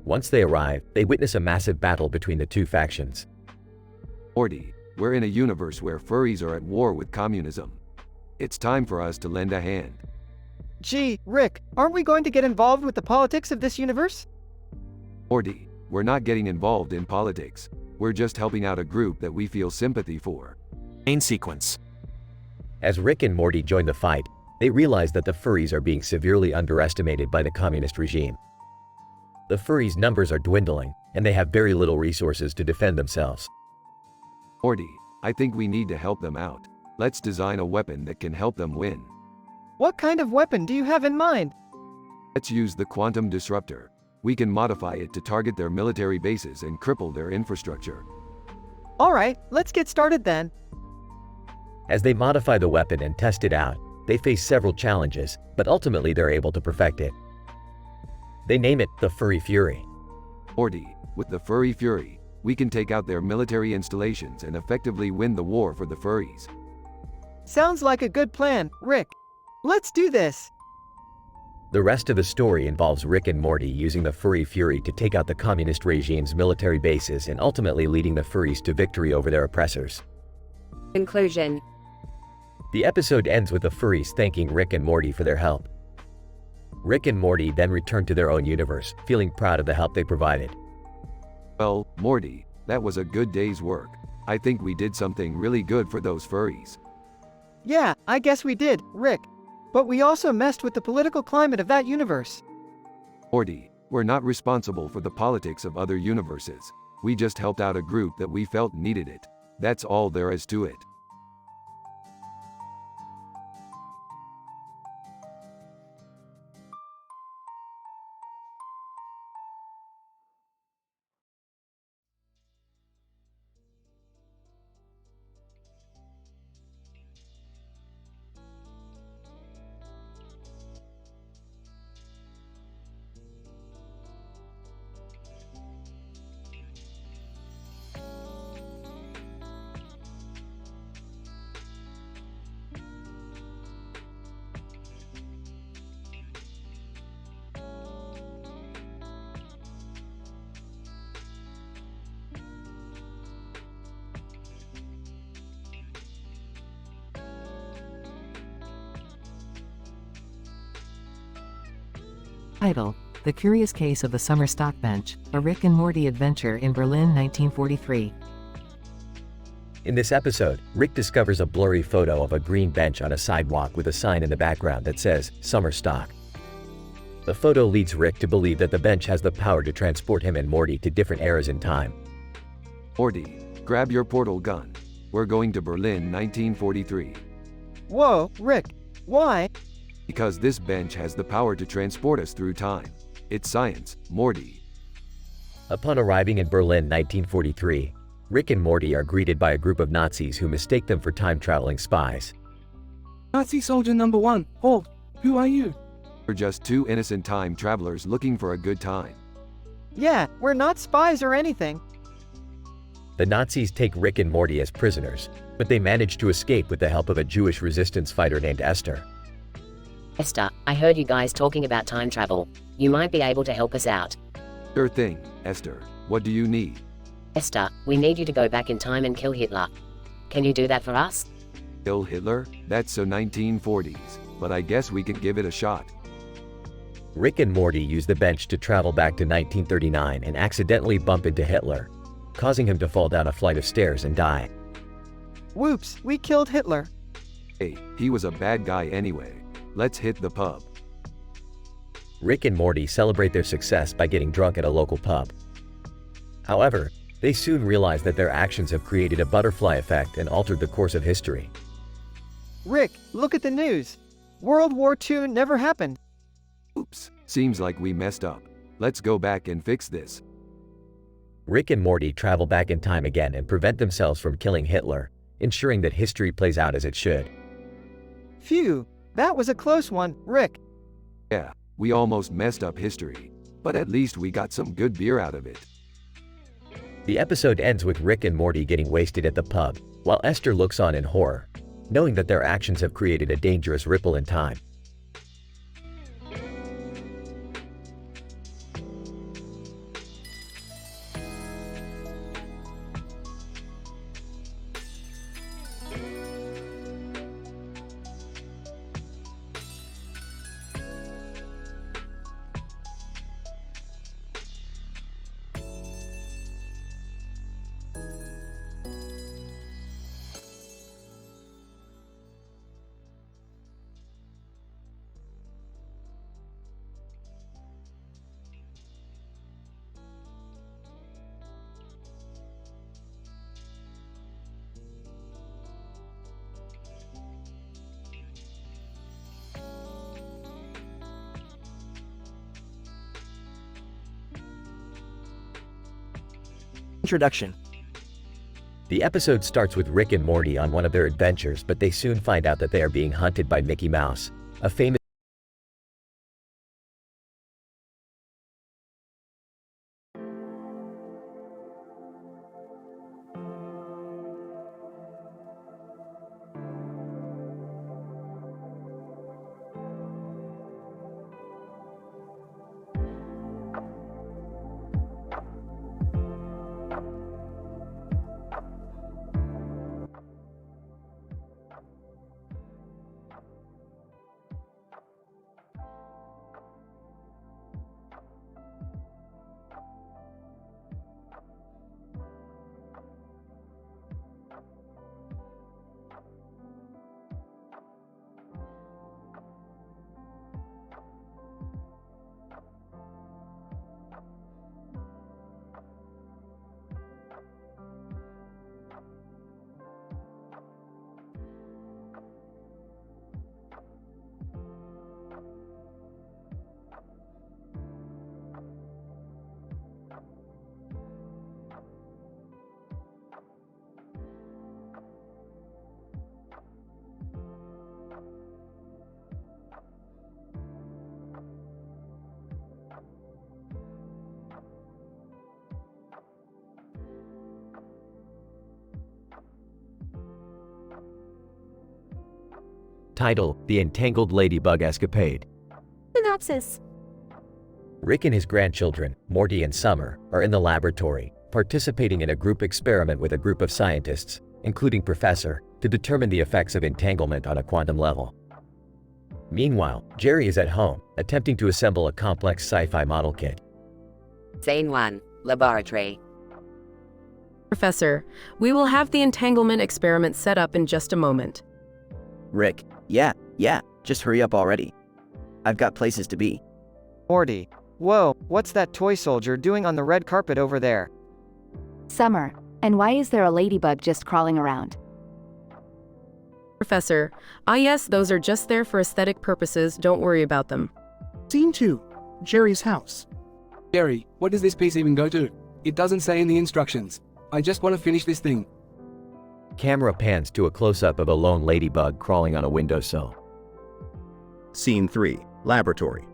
[SPEAKER 1] Once they arrive, they witness a massive battle between the two factions.
[SPEAKER 6] Morty, we're in a universe where furries are at war with communism. It's time for us to lend a hand.
[SPEAKER 17] Gee, Rick, aren't we going to get involved with the politics of this universe?
[SPEAKER 6] Morty, we're not getting involved in politics. We're just helping out a group that we feel sympathy for.
[SPEAKER 23] Main sequence.
[SPEAKER 1] As Rick and Morty join the fight, they realize that the furries are being severely underestimated by the communist regime. The furries' numbers are dwindling, and they have very little resources to defend themselves.
[SPEAKER 6] Morty, I think we need to help them out. Let's design a weapon that can help them win.
[SPEAKER 17] What kind of weapon do you have in mind?
[SPEAKER 6] Let's use the quantum disruptor. We can modify it to target their military bases and cripple their infrastructure.
[SPEAKER 17] All right, let's get started then.
[SPEAKER 1] As they modify the weapon and test it out, they face several challenges, but ultimately they're able to perfect it. They name it the Furry Fury.
[SPEAKER 6] Morty, with the Furry Fury, we can take out their military installations and effectively win the war for the furries.
[SPEAKER 17] Sounds like a good plan, Rick. Let's do this.
[SPEAKER 1] The rest of the story involves Rick and Morty using the Furry Fury to take out the communist regime's military bases and ultimately leading the furries to victory over their oppressors.
[SPEAKER 19] Conclusion.
[SPEAKER 1] The episode ends with the furries thanking Rick and Morty for their help. Rick and Morty then return to their own universe, feeling proud of the help they provided.
[SPEAKER 6] Well, Morty, that was a good day's work. I think we did something really good for those furries.
[SPEAKER 17] Yeah, I guess we did, Rick. But we also messed with the political climate of that universe.
[SPEAKER 6] Morty, we're not responsible for the politics of other universes. We just helped out a group that we felt needed it. That's all there is to it.
[SPEAKER 18] Title: The Curious Case of the Summer Stock Bench, a Rick and Morty adventure in Berlin 1943.
[SPEAKER 1] In this episode, Rick discovers a blurry photo of a green bench on a sidewalk with a sign in the background that says, Summer Stock. The photo leads Rick to believe that the bench has the power to transport him and Morty to different eras in time.
[SPEAKER 6] Morty, grab your portal gun. We're going to Berlin 1943.
[SPEAKER 17] Whoa, Rick. Why?
[SPEAKER 6] Because this bench has the power to transport us through time. It's science, Morty.
[SPEAKER 1] Upon arriving in Berlin 1943, Rick and Morty are greeted by a group of Nazis who mistake them for time-traveling spies.
[SPEAKER 14] Nazi soldier number 1, halt. Who are you?
[SPEAKER 6] We're just two innocent time travelers looking for a good time.
[SPEAKER 17] Yeah, we're not spies or anything.
[SPEAKER 1] The Nazis take Rick and Morty as prisoners, but they manage to escape with the help of a Jewish resistance fighter named Esther.
[SPEAKER 4] Esther, I heard you guys talking about time travel. You might be able to help us out.
[SPEAKER 6] Sure thing, Esther. What do you need?
[SPEAKER 4] Esther, we need you to go back in time and kill Hitler. Can you do that for us?
[SPEAKER 6] Kill Hitler? That's so 1940s, but I guess we could give it a shot.
[SPEAKER 1] Rick and Morty use the bench to travel back to 1939 and accidentally bump into Hitler, causing him to fall down a flight of stairs and die.
[SPEAKER 17] Whoops, we killed Hitler.
[SPEAKER 6] Hey, he was a bad guy anyway. Let's hit the pub.
[SPEAKER 1] Rick and Morty celebrate their success by getting drunk at a local pub. However, they soon realize that their actions have created a butterfly effect and altered the course of history.
[SPEAKER 17] Rick, look at the news. World War II never happened.
[SPEAKER 6] Oops, seems like we messed up. Let's go back and fix this.
[SPEAKER 1] Rick and Morty travel back in time again and prevent themselves from killing Hitler, ensuring that history plays out as it should.
[SPEAKER 17] Phew, that was a close one, Rick.
[SPEAKER 6] Yeah, we almost messed up history, but at least we got some good beer out of it.
[SPEAKER 1] The episode ends with Rick and Morty getting wasted at the pub, while Esther looks on in horror, knowing that their actions have created a dangerous ripple in time.
[SPEAKER 10] Introduction.
[SPEAKER 1] The episode starts with Rick and Morty on one of their adventures, but they soon find out that they are being hunted by Mickey Mouse, a famous title, The Entangled Ladybug Escapade.
[SPEAKER 9] Synopsis.
[SPEAKER 1] Rick and his grandchildren, Morty and Summer, are in the laboratory, participating in a group experiment with a group of scientists, including Professor, to determine the effects of entanglement on a quantum level. Meanwhile, Jerry is at home, attempting to assemble a complex sci-fi model kit.
[SPEAKER 4] Scene 1, Laboratory.
[SPEAKER 7] Professor, we will have the entanglement experiment set up in just a moment.
[SPEAKER 16] Rick, yeah, just hurry up already. I've got places to be.
[SPEAKER 17] Morty, whoa, what's that toy soldier doing on the red carpet over there?
[SPEAKER 9] Summer, and why is there a ladybug just crawling around?
[SPEAKER 7] Professor, yes, those are just there for aesthetic purposes, don't worry about them.
[SPEAKER 5] Scene 2, Jerry's house.
[SPEAKER 11] Jerry, what does this piece even go to? It doesn't say in the instructions. I just want to finish this thing.
[SPEAKER 1] Camera pans to a close-up of a lone ladybug crawling on a windowsill.
[SPEAKER 22] Scene 3, Laboratory.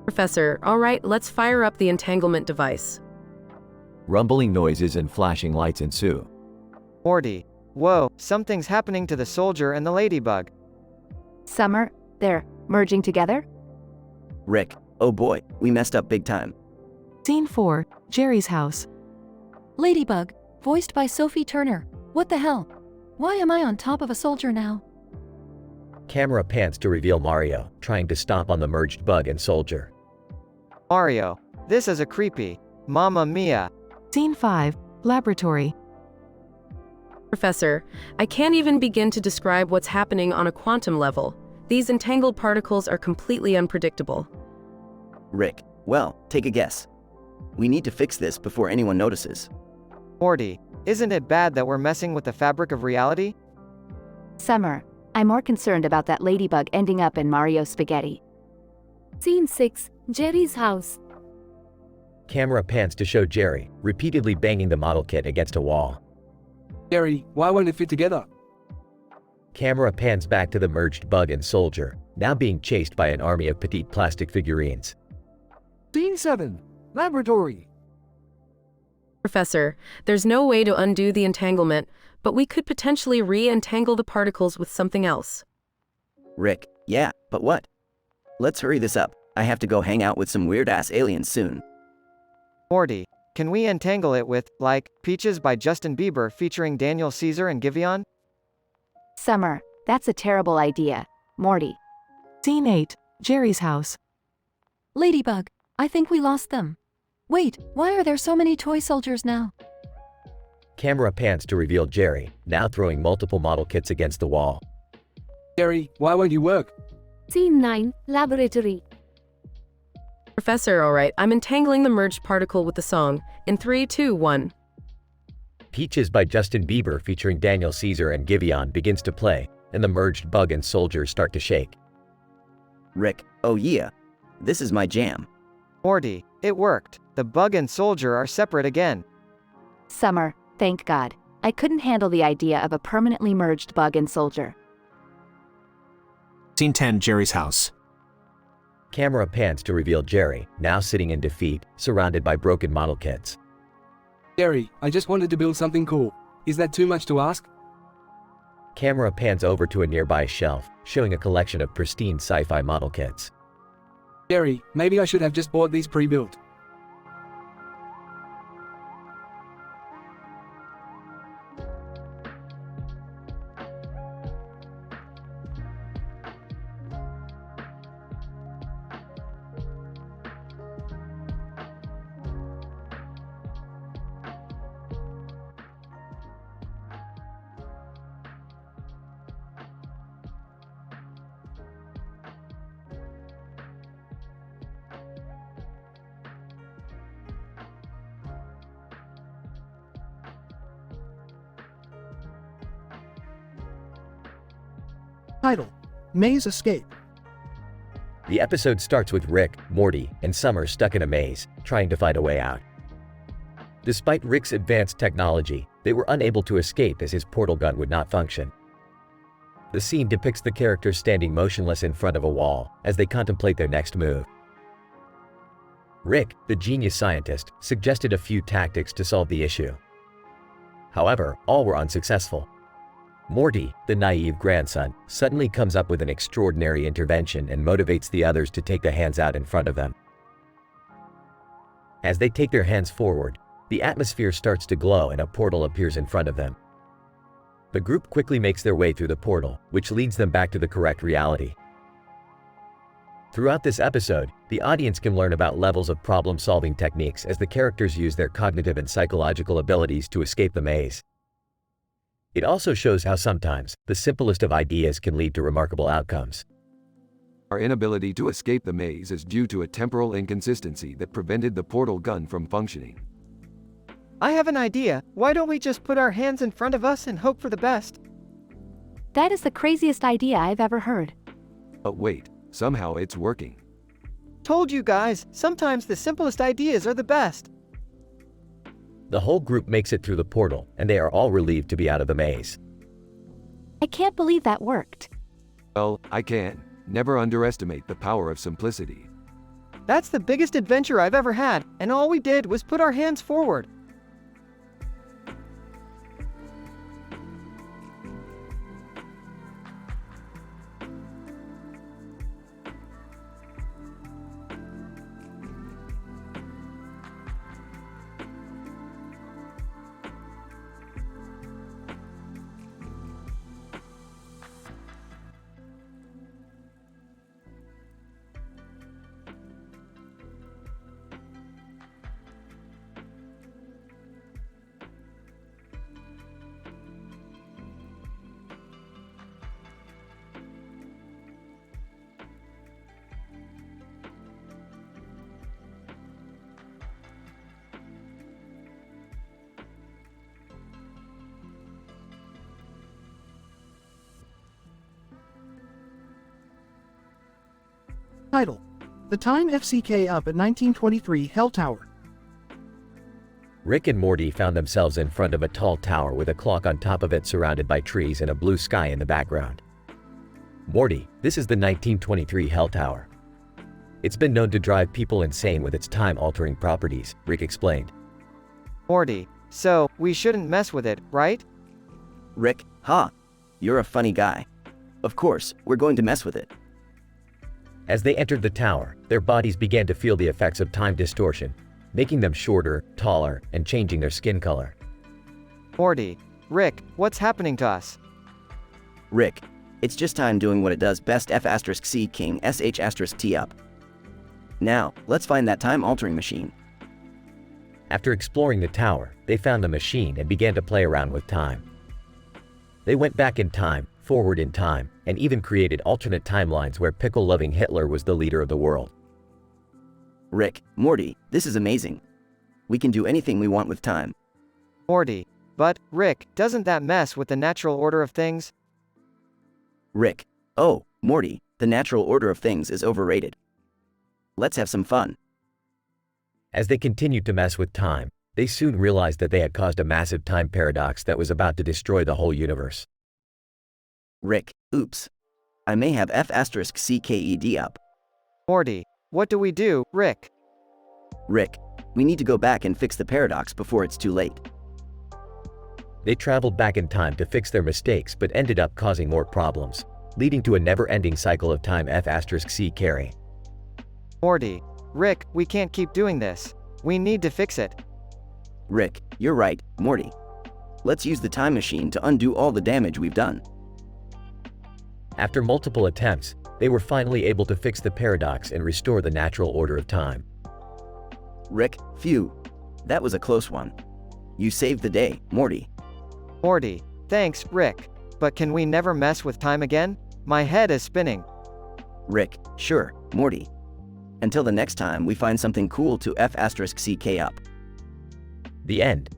[SPEAKER 7] Professor, all right, let's fire up the entanglement device.
[SPEAKER 1] Rumbling noises and flashing lights ensue.
[SPEAKER 17] Morty, whoa, something's happening to the soldier and the ladybug.
[SPEAKER 9] Summer, they're merging together?
[SPEAKER 16] Rick, oh boy, we messed up big time.
[SPEAKER 7] Scene 4, Jerry's house.
[SPEAKER 8] Ladybug, voiced by Sophie Turner. What the hell? Why am I on top of a soldier now?
[SPEAKER 1] Camera pans to reveal Mario, trying to stomp on the merged bug and soldier.
[SPEAKER 17] Mario, this is a creepy. Mamma mia.
[SPEAKER 7] Scene 5, Laboratory. Professor, I can't even begin to describe what's happening on a quantum level. These entangled particles are completely unpredictable.
[SPEAKER 16] Rick, well, take a guess. We need to fix this before anyone notices.
[SPEAKER 17] Morty, isn't it bad that we're messing with the fabric of reality?
[SPEAKER 9] Summer, I'm more concerned about that ladybug ending up in Mario's spaghetti.
[SPEAKER 19] Scene 6, Jerry's house.
[SPEAKER 1] Camera pans to show Jerry, repeatedly banging the model kit against a wall.
[SPEAKER 11] Jerry, why won't it fit together?
[SPEAKER 1] Camera pans back to the merged bug and soldier, now being chased by an army of petite plastic figurines.
[SPEAKER 11] Scene 7, Laboratory.
[SPEAKER 7] Professor, there's no way to undo the entanglement, but we could potentially re-entangle the particles with something else.
[SPEAKER 16] Rick, yeah, but what? Let's hurry this up. I have to go hang out with some weird-ass aliens soon.
[SPEAKER 17] Morty, can we entangle it with, like, Peaches by Justin Bieber featuring Daniel Caesar and Giveon?
[SPEAKER 9] Summer, that's a terrible idea. Morty.
[SPEAKER 2] Scene 8, Jerry's house.
[SPEAKER 8] Ladybug, I think we lost them. Wait, why are there so many toy soldiers now?
[SPEAKER 1] Camera pans to reveal Jerry, now throwing multiple model kits against the wall.
[SPEAKER 11] Jerry, why won't you work?
[SPEAKER 21] Scene 9, Laboratory.
[SPEAKER 7] Professor, alright, I'm entangling the merged particle with the song. In 3, 2, 1.
[SPEAKER 1] Peaches by Justin Bieber featuring Daniel Caesar and Giveon begins to play, and the merged bug and soldiers start to shake.
[SPEAKER 16] Rick, oh yeah. This is my jam.
[SPEAKER 17] Morty, it worked. The bug and soldier are separate again.
[SPEAKER 9] Summer, thank God. I couldn't handle the idea of a permanently merged bug and soldier.
[SPEAKER 23] Scene 10, Jerry's house.
[SPEAKER 1] Camera pans to reveal Jerry, now sitting in defeat, surrounded by broken model kits.
[SPEAKER 11] Jerry, I just wanted to build something cool. Is that too much to ask?
[SPEAKER 1] Camera pans over to a nearby shelf, showing a collection of pristine sci-fi model kits.
[SPEAKER 11] Jerry, maybe I should have just bought these pre-built.
[SPEAKER 5] Title: Maze Escape.
[SPEAKER 1] The episode starts with Rick, Morty, and Summer stuck in a maze, trying to find a way out. Despite Rick's advanced technology, they were unable to escape as his portal gun would not function. The scene depicts the characters standing motionless in front of a wall as they contemplate their next move. Rick, the genius scientist, suggested a few tactics to solve the issue. However, all were unsuccessful. Morty, the naive grandson, suddenly comes up with an extraordinary intervention and motivates the others to take their hands out in front of them. As they take their hands forward, the atmosphere starts to glow and a portal appears in front of them. The group quickly makes their way through the portal, which leads them back to the correct reality. Throughout this episode, the audience can learn about levels of problem-solving techniques as the characters use their cognitive and psychological abilities to escape the maze. It also shows how sometimes the simplest of ideas can lead to remarkable outcomes.
[SPEAKER 6] Our inability to escape the maze is due to a temporal inconsistency that prevented the portal gun from functioning.
[SPEAKER 17] I have an idea. Why don't we just put our hands in front of us and hope for the best?
[SPEAKER 9] That is the craziest idea I've ever heard.
[SPEAKER 6] But wait, somehow it's working.
[SPEAKER 17] Told you guys, sometimes the simplest ideas are the best.
[SPEAKER 1] The whole group makes it through the portal, and they are all relieved to be out of the maze.
[SPEAKER 9] I can't believe that worked.
[SPEAKER 6] Well, I can. Never underestimate the power of simplicity.
[SPEAKER 17] That's the biggest adventure I've ever had, and all we did was put our hands forward.
[SPEAKER 5] Title: The Time FCK Up at 1923 Hell Tower.
[SPEAKER 1] Rick and Morty found themselves in front of a tall tower with a clock on top of it surrounded by trees and a blue sky in the background. Morty, this is the 1923 Hell Tower. It's been known to drive people insane with its time-altering properties, Rick explained.
[SPEAKER 17] Morty, so, we shouldn't mess with it, right?
[SPEAKER 16] Rick, you're a funny guy. Of course, we're going to mess with it.
[SPEAKER 1] As they entered the tower, their bodies began to feel the effects of time distortion, making them shorter, taller, and changing their skin color.
[SPEAKER 17] Morty, Rick, what's happening to us?
[SPEAKER 16] Rick, it's just time doing what it does best F*C King SH*T up. Now, let's find that time-altering machine.
[SPEAKER 1] After exploring the tower, they found the machine and began to play around with time. They went back in time, forward in time, and even created alternate timelines where pickle-loving Hitler was the leader of the world.
[SPEAKER 16] Rick, Morty, this is amazing. We can do anything we want with time.
[SPEAKER 17] Morty, but, Rick, doesn't that mess with the natural order of things?
[SPEAKER 16] Rick, oh, Morty, the natural order of things is overrated. Let's have some fun.
[SPEAKER 1] As they continued to mess with time, they soon realized that they had caused a massive time paradox that was about to destroy the whole universe.
[SPEAKER 16] Rick, oops. I may have F*CKED up.
[SPEAKER 17] Morty, what do we do, Rick?
[SPEAKER 16] Rick, we need to go back and fix the paradox before it's too late.
[SPEAKER 1] They traveled back in time to fix their mistakes but ended up causing more problems, leading to a never-ending cycle of time F*C carry.
[SPEAKER 17] Morty, Rick, we can't keep doing this. We need to fix it.
[SPEAKER 16] Rick, you're right, Morty. Let's use the time machine to undo all the damage we've done.
[SPEAKER 1] After multiple attempts, they were finally able to fix the paradox and restore the natural order of time.
[SPEAKER 16] Rick, phew. That was a close one. You saved the day, Morty.
[SPEAKER 17] Morty, thanks, Rick. But can we never mess with time again? My head is spinning.
[SPEAKER 16] Rick, sure, Morty. Until the next time we find something cool to F*CK up.
[SPEAKER 1] The end.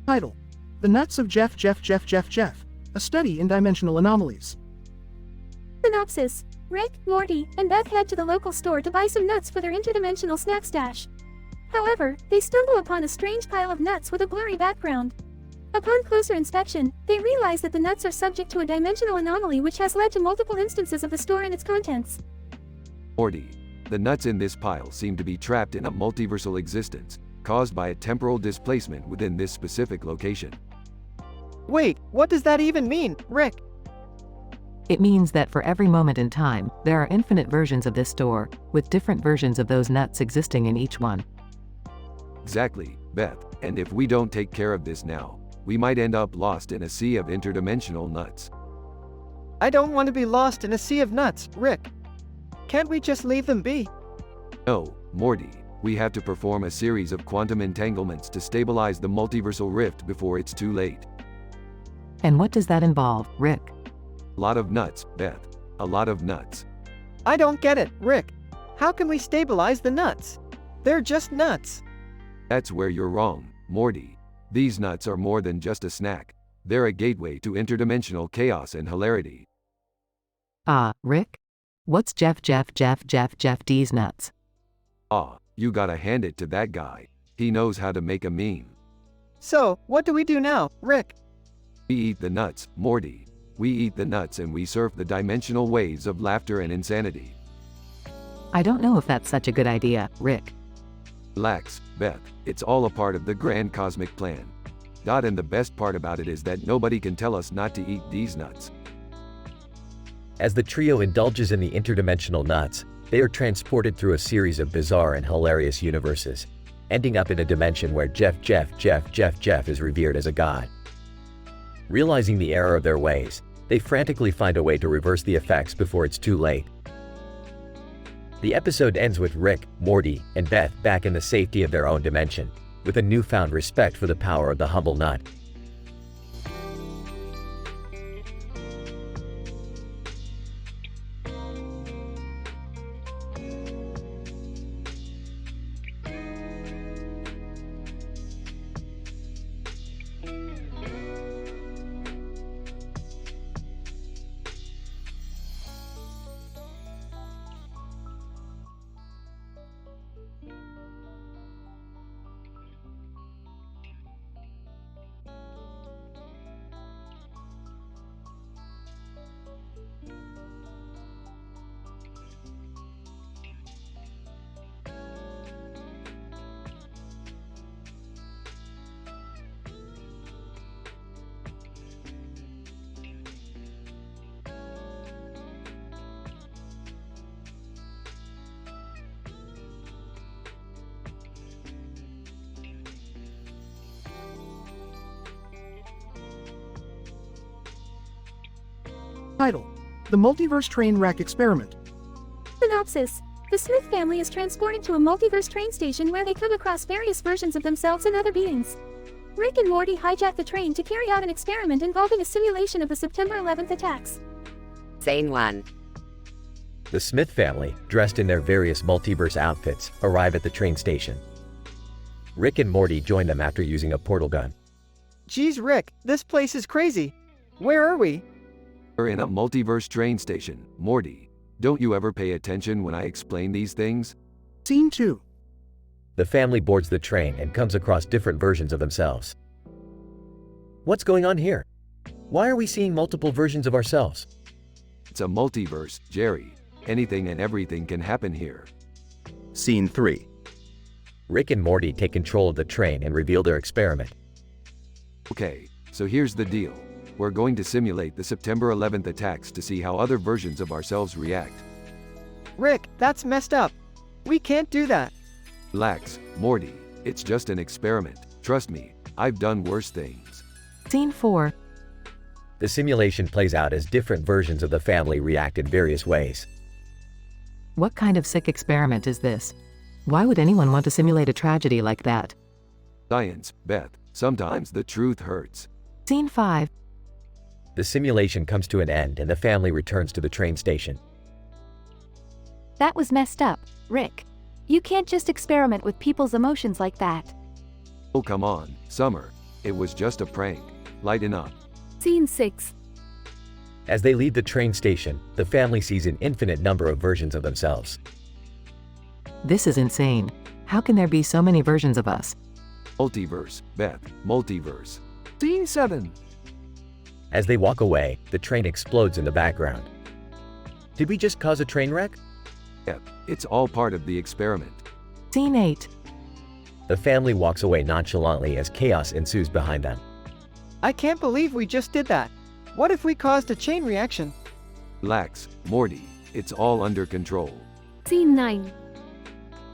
[SPEAKER 5] Title: The Nuts of Jeff, a study in dimensional anomalies.
[SPEAKER 21] Synopsis: Rick, Morty, and Beth head to the local store to buy some nuts for their interdimensional snack stash. However, they stumble upon a strange pile of nuts with a blurry background. Upon closer inspection, they realize that the nuts are subject to a dimensional anomaly which has led to multiple instances of the store and its contents.
[SPEAKER 6] Morty, the nuts in this pile seem to be trapped in a multiversal existence, caused by a temporal displacement within this specific location.
[SPEAKER 17] Wait, what does that even mean, Rick?
[SPEAKER 18] It means that for every moment in time, there are infinite versions of this store, with different versions of those nuts existing in each one.
[SPEAKER 6] Exactly, Beth, and if we don't take care of this now, we might end up lost in a sea of interdimensional nuts.
[SPEAKER 17] I don't want to be lost in a sea of nuts, Rick. Can't we just leave them be?
[SPEAKER 6] No, Morty, we have to perform a series of quantum entanglements to stabilize the multiversal rift before it's too late.
[SPEAKER 18] And what does that involve, Rick?
[SPEAKER 6] A lot of nuts, Beth. A lot of nuts.
[SPEAKER 17] I don't get it, Rick. How can we stabilize the nuts? They're just nuts.
[SPEAKER 6] That's where you're wrong, Morty. These nuts are more than just a snack. They're a gateway to interdimensional chaos and hilarity.
[SPEAKER 18] Rick? What's Jeff D's nuts?
[SPEAKER 6] You gotta hand it to that guy. He knows how to make a meme.
[SPEAKER 17] So, what do we do now, Rick?
[SPEAKER 6] We eat the nuts, Morty. We eat the nuts and we surf the dimensional waves of laughter and insanity.
[SPEAKER 18] I don't know if that's such a good idea, Rick.
[SPEAKER 6] Relax, Beth. It's all a part of the grand cosmic plan. And the best part about it is that nobody can tell us not to eat these nuts.
[SPEAKER 1] As the trio indulges in the interdimensional nuts, they are transported through a series of bizarre and hilarious universes, ending up in a dimension where Jeff is revered as a god. Realizing the error of their ways, They frantically find a way to reverse the effects before it's too late. The episode ends with Rick, Morty, and Beth back in the safety of their own dimension, with a newfound respect for the power of the humble nut.
[SPEAKER 5] Title: The Multiverse Train Wreck Experiment.
[SPEAKER 15] Synopsis: The Smith family is transported to a multiverse train station where they come across various versions of themselves and other beings. Rick and Morty hijack the train to carry out an experiment involving a simulation of the September 11th attacks.
[SPEAKER 4] Scene 1.
[SPEAKER 1] The Smith family, dressed in their various multiverse outfits, arrive at the train station. Rick and Morty join them after using a portal gun.
[SPEAKER 17] Geez, Rick, this place is crazy. Where are we?
[SPEAKER 6] We're in a multiverse train station, Morty. Don't you ever pay attention when I explain these things?
[SPEAKER 5] Scene 2.
[SPEAKER 1] The family boards the train and comes across different versions of themselves. What's going on here? Why are we seeing multiple versions of ourselves?
[SPEAKER 6] It's a multiverse, Jerry. Anything and everything can happen here.
[SPEAKER 22] Scene 3.
[SPEAKER 1] Rick and Morty take control of the train and reveal their experiment.
[SPEAKER 6] Okay, so here's the deal. We're going to simulate the September 11th attacks to see how other versions of ourselves react.
[SPEAKER 17] Rick, that's messed up. We can't do that.
[SPEAKER 6] Relax, Morty. It's just an experiment. Trust me, I've done worse things.
[SPEAKER 2] Scene 4.
[SPEAKER 1] The simulation plays out as different versions of the family react in various ways.
[SPEAKER 18] What kind of sick experiment is this? Why would anyone want to simulate a tragedy like that?
[SPEAKER 6] Science, Beth. Sometimes the truth hurts.
[SPEAKER 2] Scene 5.
[SPEAKER 1] The simulation comes to an end and the family returns to the train station.
[SPEAKER 9] That was messed up, Rick. You can't just experiment with people's emotions like that.
[SPEAKER 6] Oh come on, Summer. It was just a prank. Lighten up.
[SPEAKER 15] Scene 6.
[SPEAKER 1] As they leave the train station, the family sees an infinite number of versions of themselves.
[SPEAKER 18] This is insane. How can there be so many versions of us?
[SPEAKER 6] Multiverse, Beth. Multiverse.
[SPEAKER 17] Scene 7.
[SPEAKER 1] As they walk away, the train explodes in the background. Did we just cause a train wreck?
[SPEAKER 6] Yep, it's all part of the experiment.
[SPEAKER 2] Scene 8.
[SPEAKER 1] The family walks away nonchalantly as chaos ensues behind them.
[SPEAKER 17] I can't believe we just did that. What if we caused a chain reaction?
[SPEAKER 6] Relax, Morty. It's all under control.
[SPEAKER 15] Scene 9.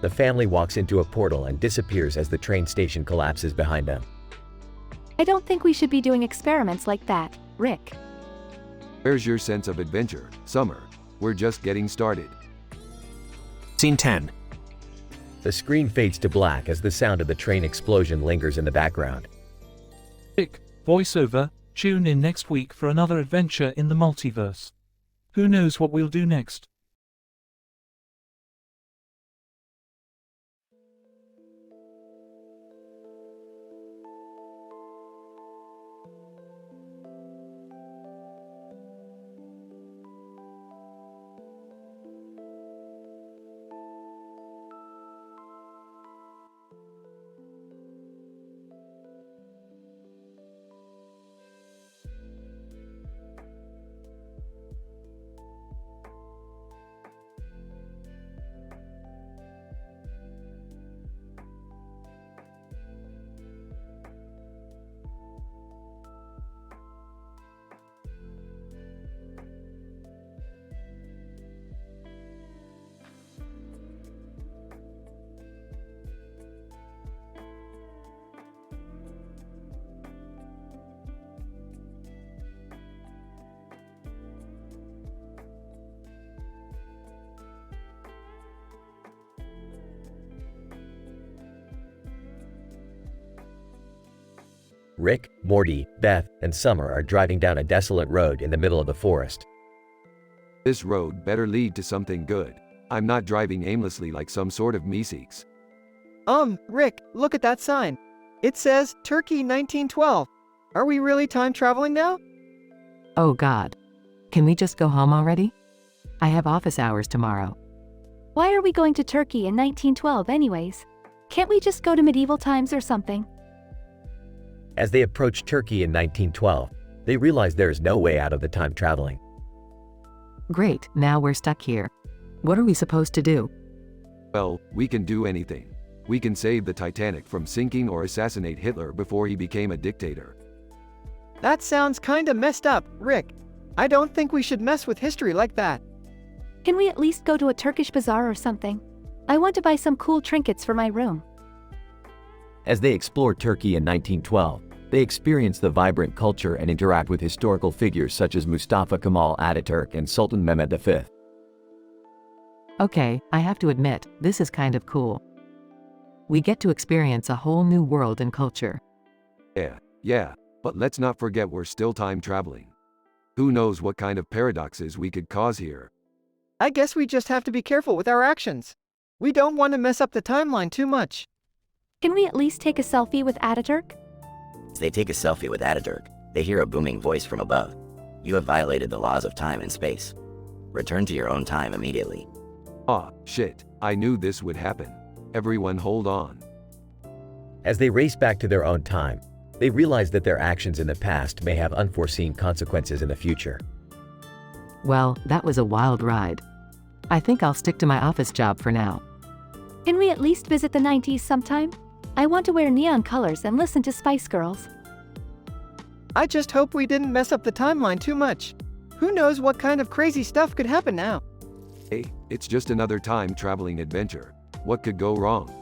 [SPEAKER 1] The family walks into a portal and disappears as the train station collapses behind them.
[SPEAKER 9] I don't think we should be doing experiments like that, Rick.
[SPEAKER 6] Where's your sense of adventure, Summer? We're just getting started.
[SPEAKER 23] Scene 10.
[SPEAKER 1] The screen fades to black as the sound of the train explosion lingers in the background.
[SPEAKER 3] Rick, voiceover, tune in next week for another adventure in the multiverse. Who knows what we'll do next?
[SPEAKER 1] Rick, Morty, Beth, and Summer are driving down a desolate road in the middle of the forest.
[SPEAKER 6] This road better lead to something good. I'm not driving aimlessly like some sort of meeseeks.
[SPEAKER 17] Rick, look at that sign. It says, Turkey 1912. Are we really time traveling now?
[SPEAKER 18] Oh God. Can we just go home already? I have office hours tomorrow.
[SPEAKER 9] Why are we going to Turkey in 1912 anyways? Can't we just go to medieval times or something?
[SPEAKER 1] As they approach Turkey in 1912, they realize there is no way out of the time traveling.
[SPEAKER 18] Great, now we're stuck here. What are we supposed to do?
[SPEAKER 6] Well, we can do anything. We can save the Titanic from sinking or assassinate Hitler before he became a dictator.
[SPEAKER 17] That sounds kinda messed up, Rick. I don't think we should mess with history like that.
[SPEAKER 9] Can we at least go to a Turkish bazaar or something? I want to buy some cool trinkets for my room.
[SPEAKER 1] As they explore Turkey in 1912, they experience the vibrant culture and interact with historical figures such as Mustafa Kemal Ataturk and Sultan Mehmed V.
[SPEAKER 18] Okay, I have to admit, this is kind of cool. We get to experience a whole new world and culture.
[SPEAKER 6] Yeah, but let's not forget we're still time traveling. Who knows what kind of paradoxes we could cause here.
[SPEAKER 17] I guess we just have to be careful with our actions. We don't want to mess up the timeline too much.
[SPEAKER 9] Can we at least take a selfie with Ataturk?
[SPEAKER 16] As they take a selfie with Ataturk, they hear a booming voice from above. You have violated the laws of time and space. Return to your own time immediately.
[SPEAKER 6] Ah, shit, I knew this would happen. Everyone hold on.
[SPEAKER 1] As they race back to their own time, they realize that their actions in the past may have unforeseen consequences in the future.
[SPEAKER 18] Well, that was a wild ride. I think I'll stick to my office job for now.
[SPEAKER 9] Can we at least visit the 90s sometime? I want to wear neon colors and listen to Spice Girls.
[SPEAKER 17] I just hope we didn't mess up the timeline too much. Who knows what kind of crazy stuff could happen now?
[SPEAKER 6] Hey, it's just another time traveling adventure. What could go wrong?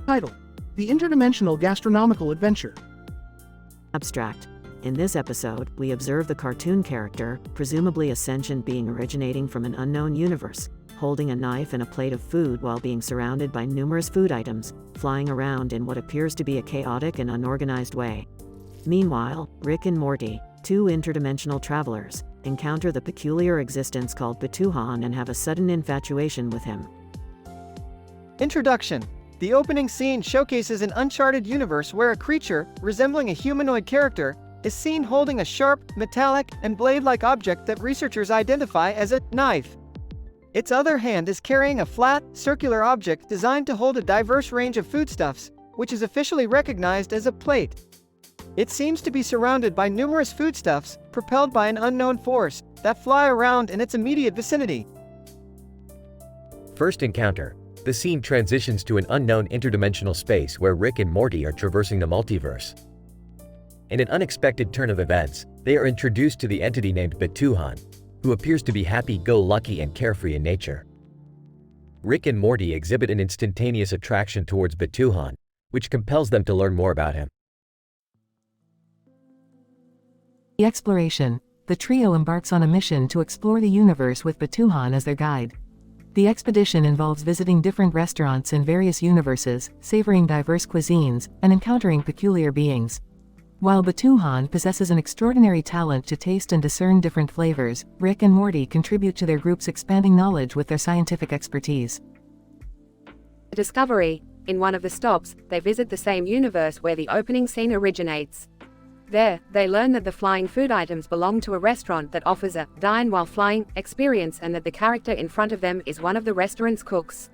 [SPEAKER 5] Title: The Interdimensional Gastronomical Adventure.
[SPEAKER 12] Abstract. In this episode, we observe the cartoon character, presumably a sentient being originating from an unknown universe, holding a knife and a plate of food while being surrounded by numerous food items, flying around in what appears to be a chaotic and unorganized way. Meanwhile, Rick and Morty, two interdimensional travelers, encounter the peculiar existence called Batuhan and have a sudden infatuation with him.
[SPEAKER 17] Introduction. The opening scene showcases an uncharted universe where a creature, resembling a humanoid character, is seen holding a sharp, metallic, and blade-like object that researchers identify as a knife. Its other hand is carrying a flat, circular object designed to hold a diverse range of foodstuffs, which is officially recognized as a plate. It seems to be surrounded by numerous foodstuffs, propelled by an unknown force, that fly around in its immediate vicinity.
[SPEAKER 1] First encounter. The scene transitions to an unknown interdimensional space where Rick and Morty are traversing the multiverse. In an unexpected turn of events, they are introduced to the entity named Batuhan, who appears to be happy-go-lucky and carefree in nature. Rick and Morty exhibit an instantaneous attraction towards Batuhan, which compels them to learn more about him.
[SPEAKER 18] The exploration. The trio embarks on a mission to explore the universe with Batuhan as their guide. The expedition involves visiting different restaurants in various universes, savoring diverse cuisines, and encountering peculiar beings. While Batuhan possesses an extraordinary talent to taste and discern different flavors, Rick and Morty contribute to their group's expanding knowledge with their scientific expertise.
[SPEAKER 13] A discovery. In one of the stops, they visit the same universe where the opening scene originates.
[SPEAKER 10] There, they learn that the flying food items belong to a restaurant that offers a dine while flying experience and that the character in front of them is one of the restaurant's cooks.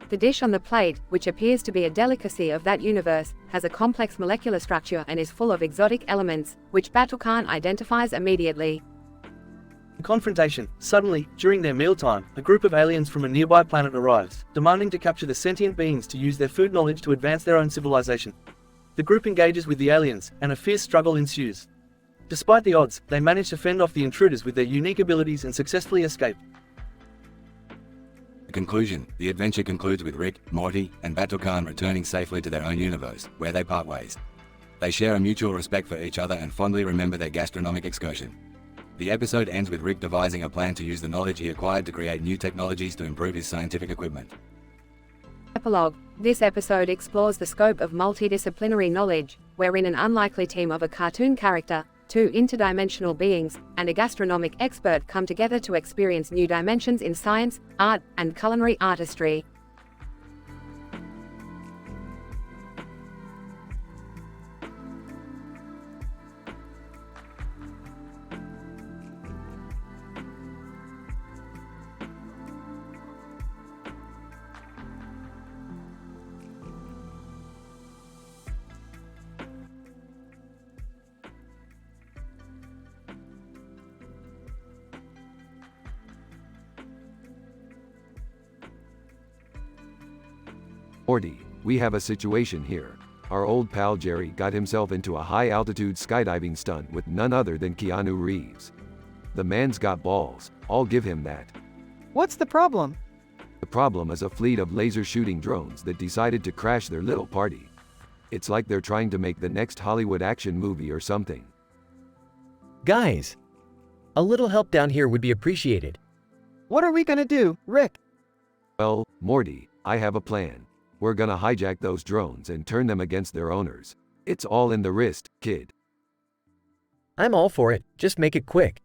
[SPEAKER 10] The dish on the plate, which appears to be a delicacy of that universe, has a complex molecular structure and is full of exotic elements, which Batu-Khan identifies immediately.
[SPEAKER 14] Confrontation. Suddenly, during their mealtime, a group of aliens from a nearby planet arrives, demanding to capture the sentient beings to use their food knowledge to advance their own civilization. The group engages with the aliens, and a fierce struggle ensues. Despite the odds, they manage to fend off the intruders with their unique abilities and successfully escape.
[SPEAKER 20] Conclusion. The adventure concludes with Rick, Morty, and Batu-Khan returning safely to their own universe, where they part ways. They share a mutual respect for each other and fondly remember their gastronomic excursion. The episode ends with Rick devising a plan to use the knowledge he acquired to create new technologies to improve his scientific equipment.
[SPEAKER 10] Epilogue. This episode explores the scope of multidisciplinary knowledge, wherein an unlikely team of a cartoon character, two interdimensional beings, and a gastronomic expert come together to experience new dimensions in science, art, and culinary artistry.
[SPEAKER 6] Morty, we have a situation here. Our old pal Jerry got himself into a high-altitude skydiving stunt with none other than Keanu Reeves. The man's got balls, I'll give him that.
[SPEAKER 17] What's the problem?
[SPEAKER 6] The problem is a fleet of laser-shooting drones that decided to crash their little party. It's like they're trying to make the next Hollywood action movie or something.
[SPEAKER 1] Guys, a little help down here would be appreciated.
[SPEAKER 17] What are we gonna do, Rick?
[SPEAKER 6] Well, Morty, I have a plan. We're gonna hijack those drones and turn them against their owners. It's all in the wrist, kid.
[SPEAKER 1] I'm all for it, just make it quick.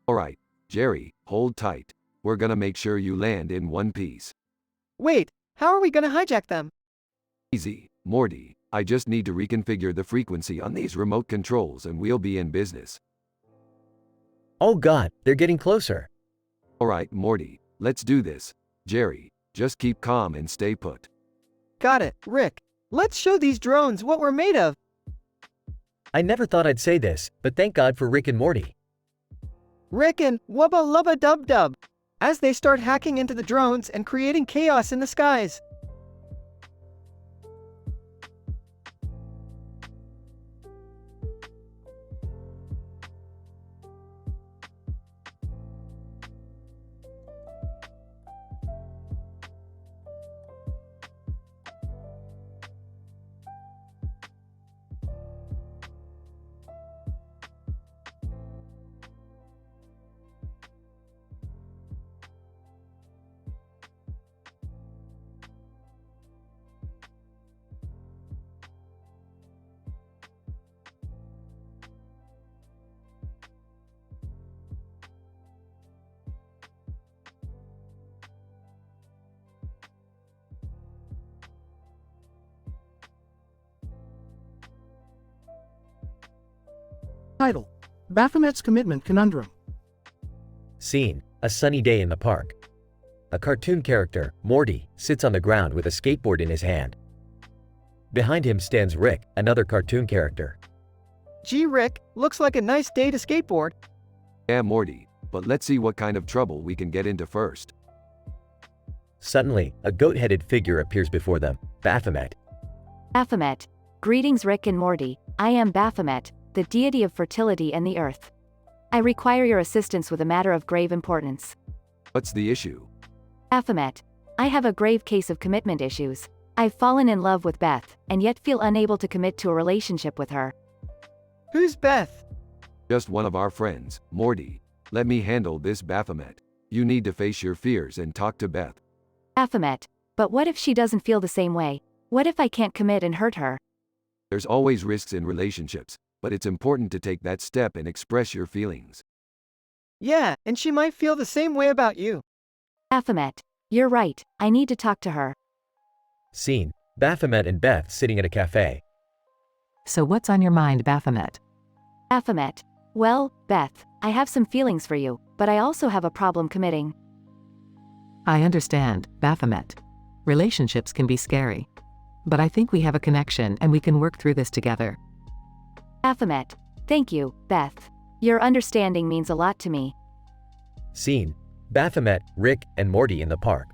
[SPEAKER 6] Alright, Jerry, hold tight. We're gonna make sure you land in one piece.
[SPEAKER 17] Wait, how are we gonna hijack them?
[SPEAKER 6] Easy, Morty. I just need to reconfigure the frequency on these remote controls and we'll be in business.
[SPEAKER 1] Oh god, they're getting closer.
[SPEAKER 6] Alright, Morty, let's do this. Jerry, just keep calm and stay put.
[SPEAKER 17] Got it, Rick. Let's show these drones what we're made of.
[SPEAKER 1] I never thought I'd say this, but thank God for Rick and Morty.
[SPEAKER 17] Rick and Wubba Lubba Dub Dub, as they start hacking into the drones and creating chaos in the skies.
[SPEAKER 5] Title: Baphomet's Commitment Conundrum.
[SPEAKER 1] Scene: a sunny day in the park. A cartoon character, Morty, sits on the ground with a skateboard in his hand. Behind him stands Rick, another cartoon character.
[SPEAKER 17] Gee, Rick, looks like a nice day to skateboard.
[SPEAKER 6] Yeah, Morty, but let's see what kind of trouble we can get into first.
[SPEAKER 1] Suddenly, a goat-headed figure appears before them, Baphomet.
[SPEAKER 9] Baphomet. Greetings, Rick and Morty. I am Baphomet, the deity of fertility and the earth. I require your assistance with a matter of grave importance.
[SPEAKER 6] What's the issue?
[SPEAKER 9] Baphomet. I have a grave case of commitment issues. I've fallen in love with Beth, and yet feel unable to commit to a relationship with her.
[SPEAKER 17] Who's Beth?
[SPEAKER 6] Just one of our friends, Morty. Let me handle this, Baphomet. You need to face your fears and talk to Beth.
[SPEAKER 9] Baphomet. But what if she doesn't feel the same way? What if I can't commit and hurt her?
[SPEAKER 6] There's always risks in relationships, but it's important to take that step and express your feelings.
[SPEAKER 17] Yeah, and she might feel the same way about you.
[SPEAKER 9] Baphomet. You're right, I need to talk to her.
[SPEAKER 1] Scene: Baphomet and Beth sitting at a cafe.
[SPEAKER 18] So what's on your mind, Baphomet?
[SPEAKER 9] Baphomet. Well, Beth, I have some feelings for you, but I also have a problem committing.
[SPEAKER 18] I understand, Baphomet. Relationships can be scary. But I think we have a connection and we can work through this together.
[SPEAKER 9] Baphomet. Thank you, Beth. Your understanding means a lot to me.
[SPEAKER 1] Scene: Baphomet, Rick, and Morty in the park.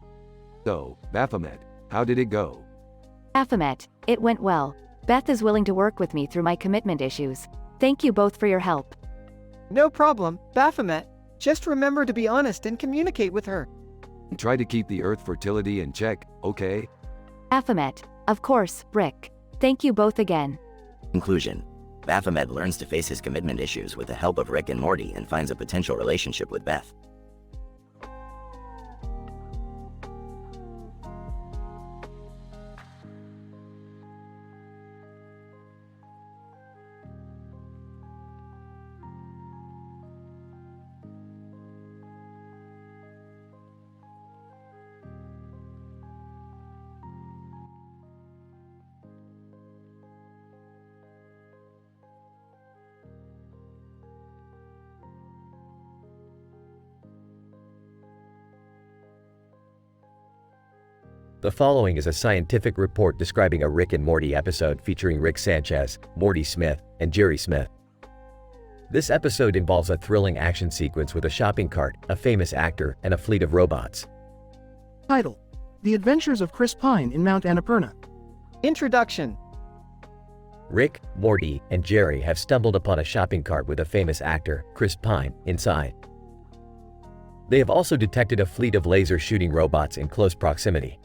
[SPEAKER 6] So, Baphomet, how did it go?
[SPEAKER 9] Baphomet. It went well. Beth is willing to work with me through my commitment issues. Thank you both for your help.
[SPEAKER 17] No problem, Baphomet. Just remember to be honest and communicate with her.
[SPEAKER 6] Try to keep the Earth fertility in check, okay?
[SPEAKER 9] Baphomet. Of course, Rick. Thank you both again.
[SPEAKER 16] Conclusion. Baphomet learns to face his commitment issues with the help of Rick and Morty and finds a potential relationship with Beth.
[SPEAKER 1] The following is a scientific report describing a Rick and Morty episode featuring Rick Sanchez, Morty Smith, and Jerry Smith. This episode involves a thrilling action sequence with a shopping cart, a famous actor, and a fleet of robots.
[SPEAKER 5] Title: The Adventures of Chris Pine in Mount Annapurna.
[SPEAKER 17] Introduction.
[SPEAKER 1] Rick, Morty, and Jerry have stumbled upon a shopping cart with a famous actor, Chris Pine, inside. They have also detected a fleet of laser shooting robots in close proximity.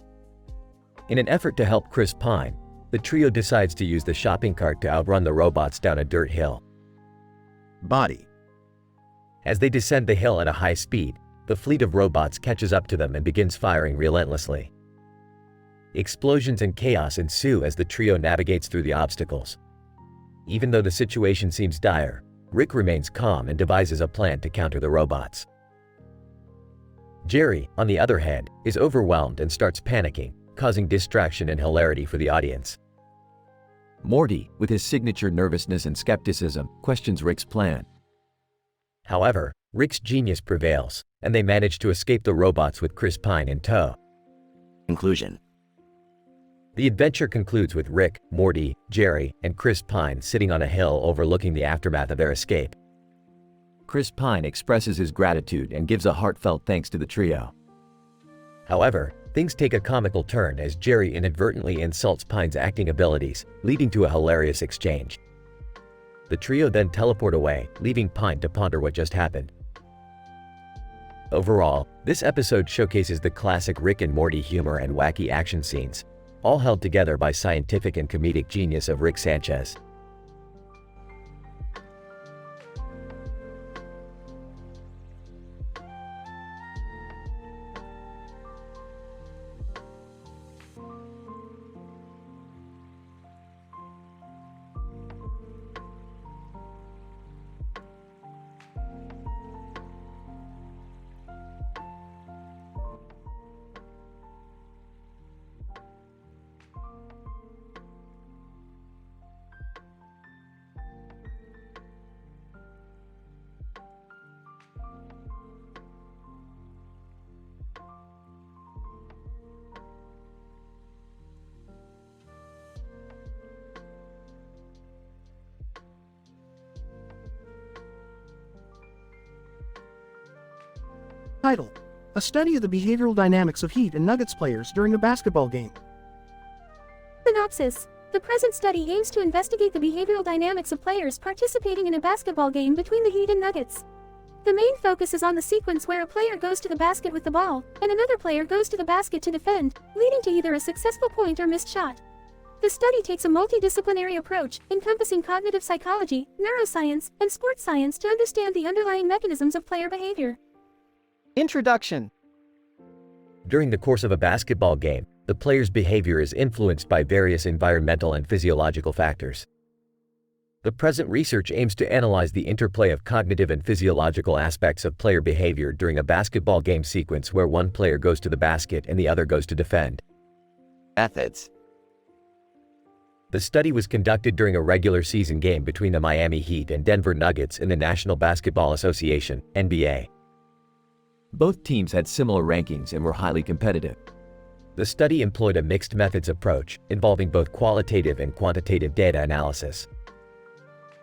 [SPEAKER 1] In an effort to help Chris Pine, the trio decides to use the shopping cart to outrun the robots down a dirt hill.
[SPEAKER 22] Body.
[SPEAKER 1] As they descend the hill at a high speed, the fleet of robots catches up to them and begins firing relentlessly. Explosions and chaos ensue as the trio navigates through the obstacles. Even though the situation seems dire, Rick remains calm and devises a plan to counter the robots. Jerry, on the other hand, is overwhelmed and starts panicking, causing distraction and hilarity for the audience. Morty, with his signature nervousness and skepticism, questions Rick's plan. However, Rick's genius prevails, and they manage to escape the robots with Chris Pine in tow.
[SPEAKER 16] Conclusion.
[SPEAKER 1] The adventure concludes with Rick, Morty, Jerry, and Chris Pine sitting on a hill overlooking the aftermath of their escape. Chris Pine expresses his gratitude and gives a heartfelt thanks to the trio. However, things take a comical turn as Jerry inadvertently insults Pine's acting abilities, leading to a hilarious exchange. The trio then teleport away, leaving Pine to ponder what just happened. Overall, this episode showcases the classic Rick and Morty humor and wacky action scenes, all held together by scientific and comedic genius of Rick Sanchez.
[SPEAKER 5] Title: A study of the behavioral dynamics of Heat and Nuggets players during a basketball game.
[SPEAKER 15] Synopsis: The present study aims to investigate the behavioral dynamics of players participating in a basketball game between the Heat and Nuggets. The main focus is on the sequence where a player goes to the basket with the ball, and another player goes to the basket to defend, leading to either a successful point or missed shot. The study takes a multidisciplinary approach, encompassing cognitive psychology, neuroscience, and sports science to understand the underlying mechanisms of player behavior.
[SPEAKER 17] Introduction.
[SPEAKER 1] During the course of a basketball game, the player's behavior is influenced by various environmental and physiological factors. The present research aims to analyze the interplay of cognitive and physiological aspects of player behavior during a basketball game sequence where one player goes to the basket and the other goes to defend.
[SPEAKER 16] Methods.
[SPEAKER 1] The study was conducted during a regular season game between the Miami Heat and Denver Nuggets in the National Basketball Association, NBA. Both teams had similar rankings and were highly competitive. The study employed a mixed methods approach, involving both qualitative and quantitative data analysis.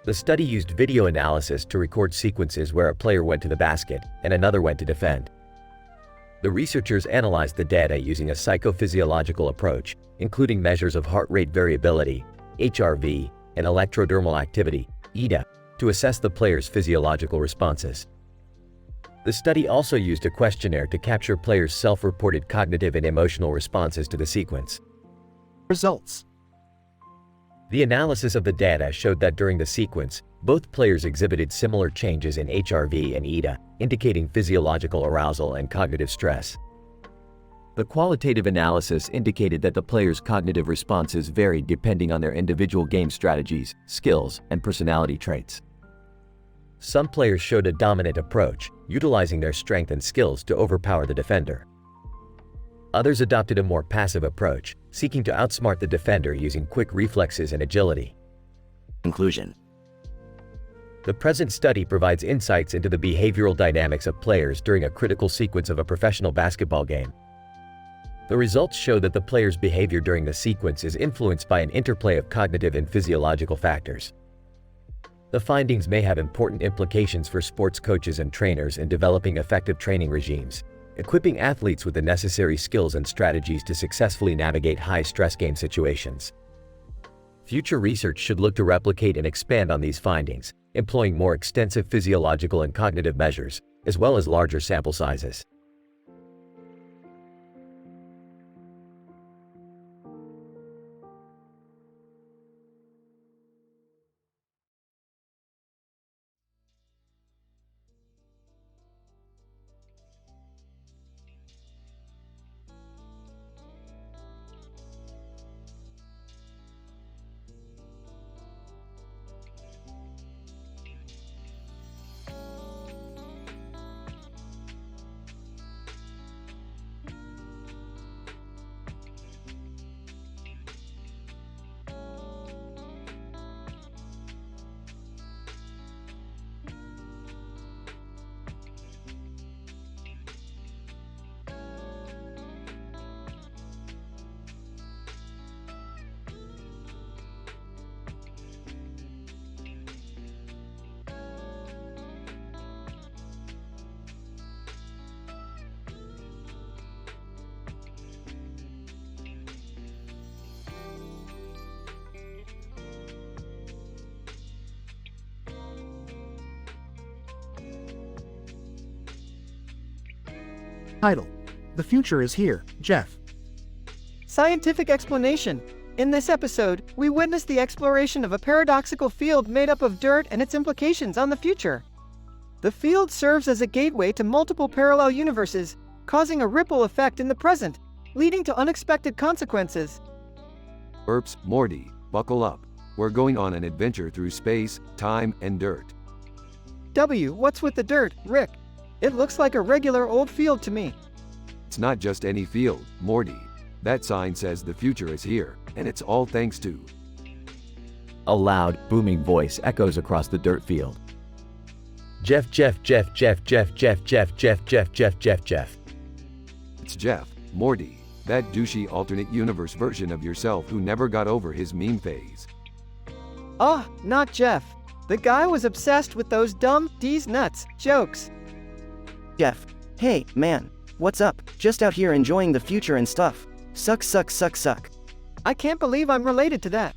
[SPEAKER 1] The study used video analysis to record sequences where a player went to the basket and another went to defend. The researchers analyzed the data using a psychophysiological approach, including measures of heart rate variability, HRV, and electrodermal activity, EDA, to assess the players' physiological responses. The study also used a questionnaire to capture players' self-reported cognitive and emotional responses to the sequence.
[SPEAKER 5] Results.
[SPEAKER 1] The analysis of the data showed that during the sequence, both players exhibited similar changes in HRV and EDA, indicating physiological arousal and cognitive stress. The qualitative analysis indicated that the players' cognitive responses varied depending on their individual game strategies, skills, and personality traits. Some players showed a dominant approach, utilizing their strength and skills to overpower the defender. Others adopted a more passive approach, seeking to outsmart the defender using quick reflexes and agility.
[SPEAKER 16] Conclusion.
[SPEAKER 1] The present study provides insights into the behavioral dynamics of players during a critical sequence of a professional basketball game. The results show that the player's behavior during the sequence is influenced by an interplay of cognitive and physiological factors. The findings may have important implications for sports coaches and trainers in developing effective training regimes, equipping athletes with the necessary skills and strategies to successfully navigate high-stress game situations. Future research should look to replicate and expand on these findings, employing more extensive physiological and cognitive measures, as well as larger sample sizes.
[SPEAKER 5] Title: The Future is Here, Jeff.
[SPEAKER 17] Scientific explanation. In this episode, we witness the exploration of a paradoxical field made up of dirt and its implications on the future. The field serves as a gateway to multiple parallel universes, causing a ripple effect in the present, leading to unexpected consequences.
[SPEAKER 6] Erps, Morty, buckle up. We're going on an adventure through space, time, and dirt.
[SPEAKER 17] What's with the dirt, Rick? It looks like a regular old field to me.
[SPEAKER 6] It's not just any field, Morty. That sign says the future is here, and it's all thanks to...
[SPEAKER 1] A loud, booming voice echoes across the dirt field. Jeff, Jeff, Jeff, Jeff, Jeff, Jeff, Jeff, Jeff, Jeff, Jeff, Jeff, Jeff.
[SPEAKER 6] It's Jeff, Morty, that douchey alternate universe version of yourself who never got over his meme phase.
[SPEAKER 17] Not Jeff. The guy was obsessed with those dumb D's nuts jokes.
[SPEAKER 16] Jeff, hey, man, what's up? Just out here enjoying the future and stuff. Suck, suck, suck, suck.
[SPEAKER 17] I can't believe I'm related to that.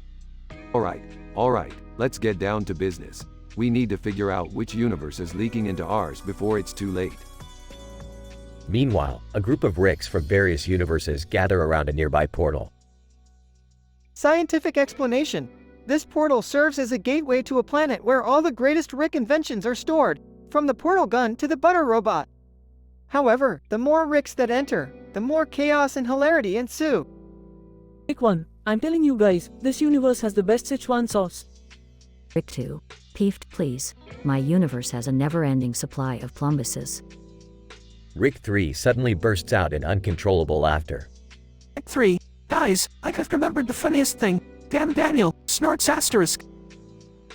[SPEAKER 6] Alright, let's get down to business. We need to figure out which universe is leaking into ours before it's too late.
[SPEAKER 1] Meanwhile, a group of Ricks from various universes gather around a nearby portal.
[SPEAKER 17] Scientific explanation. This portal serves as a gateway to a planet where all the greatest Rick inventions are stored, from the portal gun to the butter robot. However, the more Ricks that enter, the more chaos and hilarity ensue.
[SPEAKER 7] Rick 1, I'm telling you guys, this universe has the best Sichuan sauce.
[SPEAKER 8] Rick 2, Peeved please, my universe has a never-ending supply of plumbuses.
[SPEAKER 1] Rick 3 suddenly bursts out in uncontrollable laughter.
[SPEAKER 19] Rick 3, guys, I just remembered the funniest thing.
[SPEAKER 23] Damn Daniel, snorts asterisk.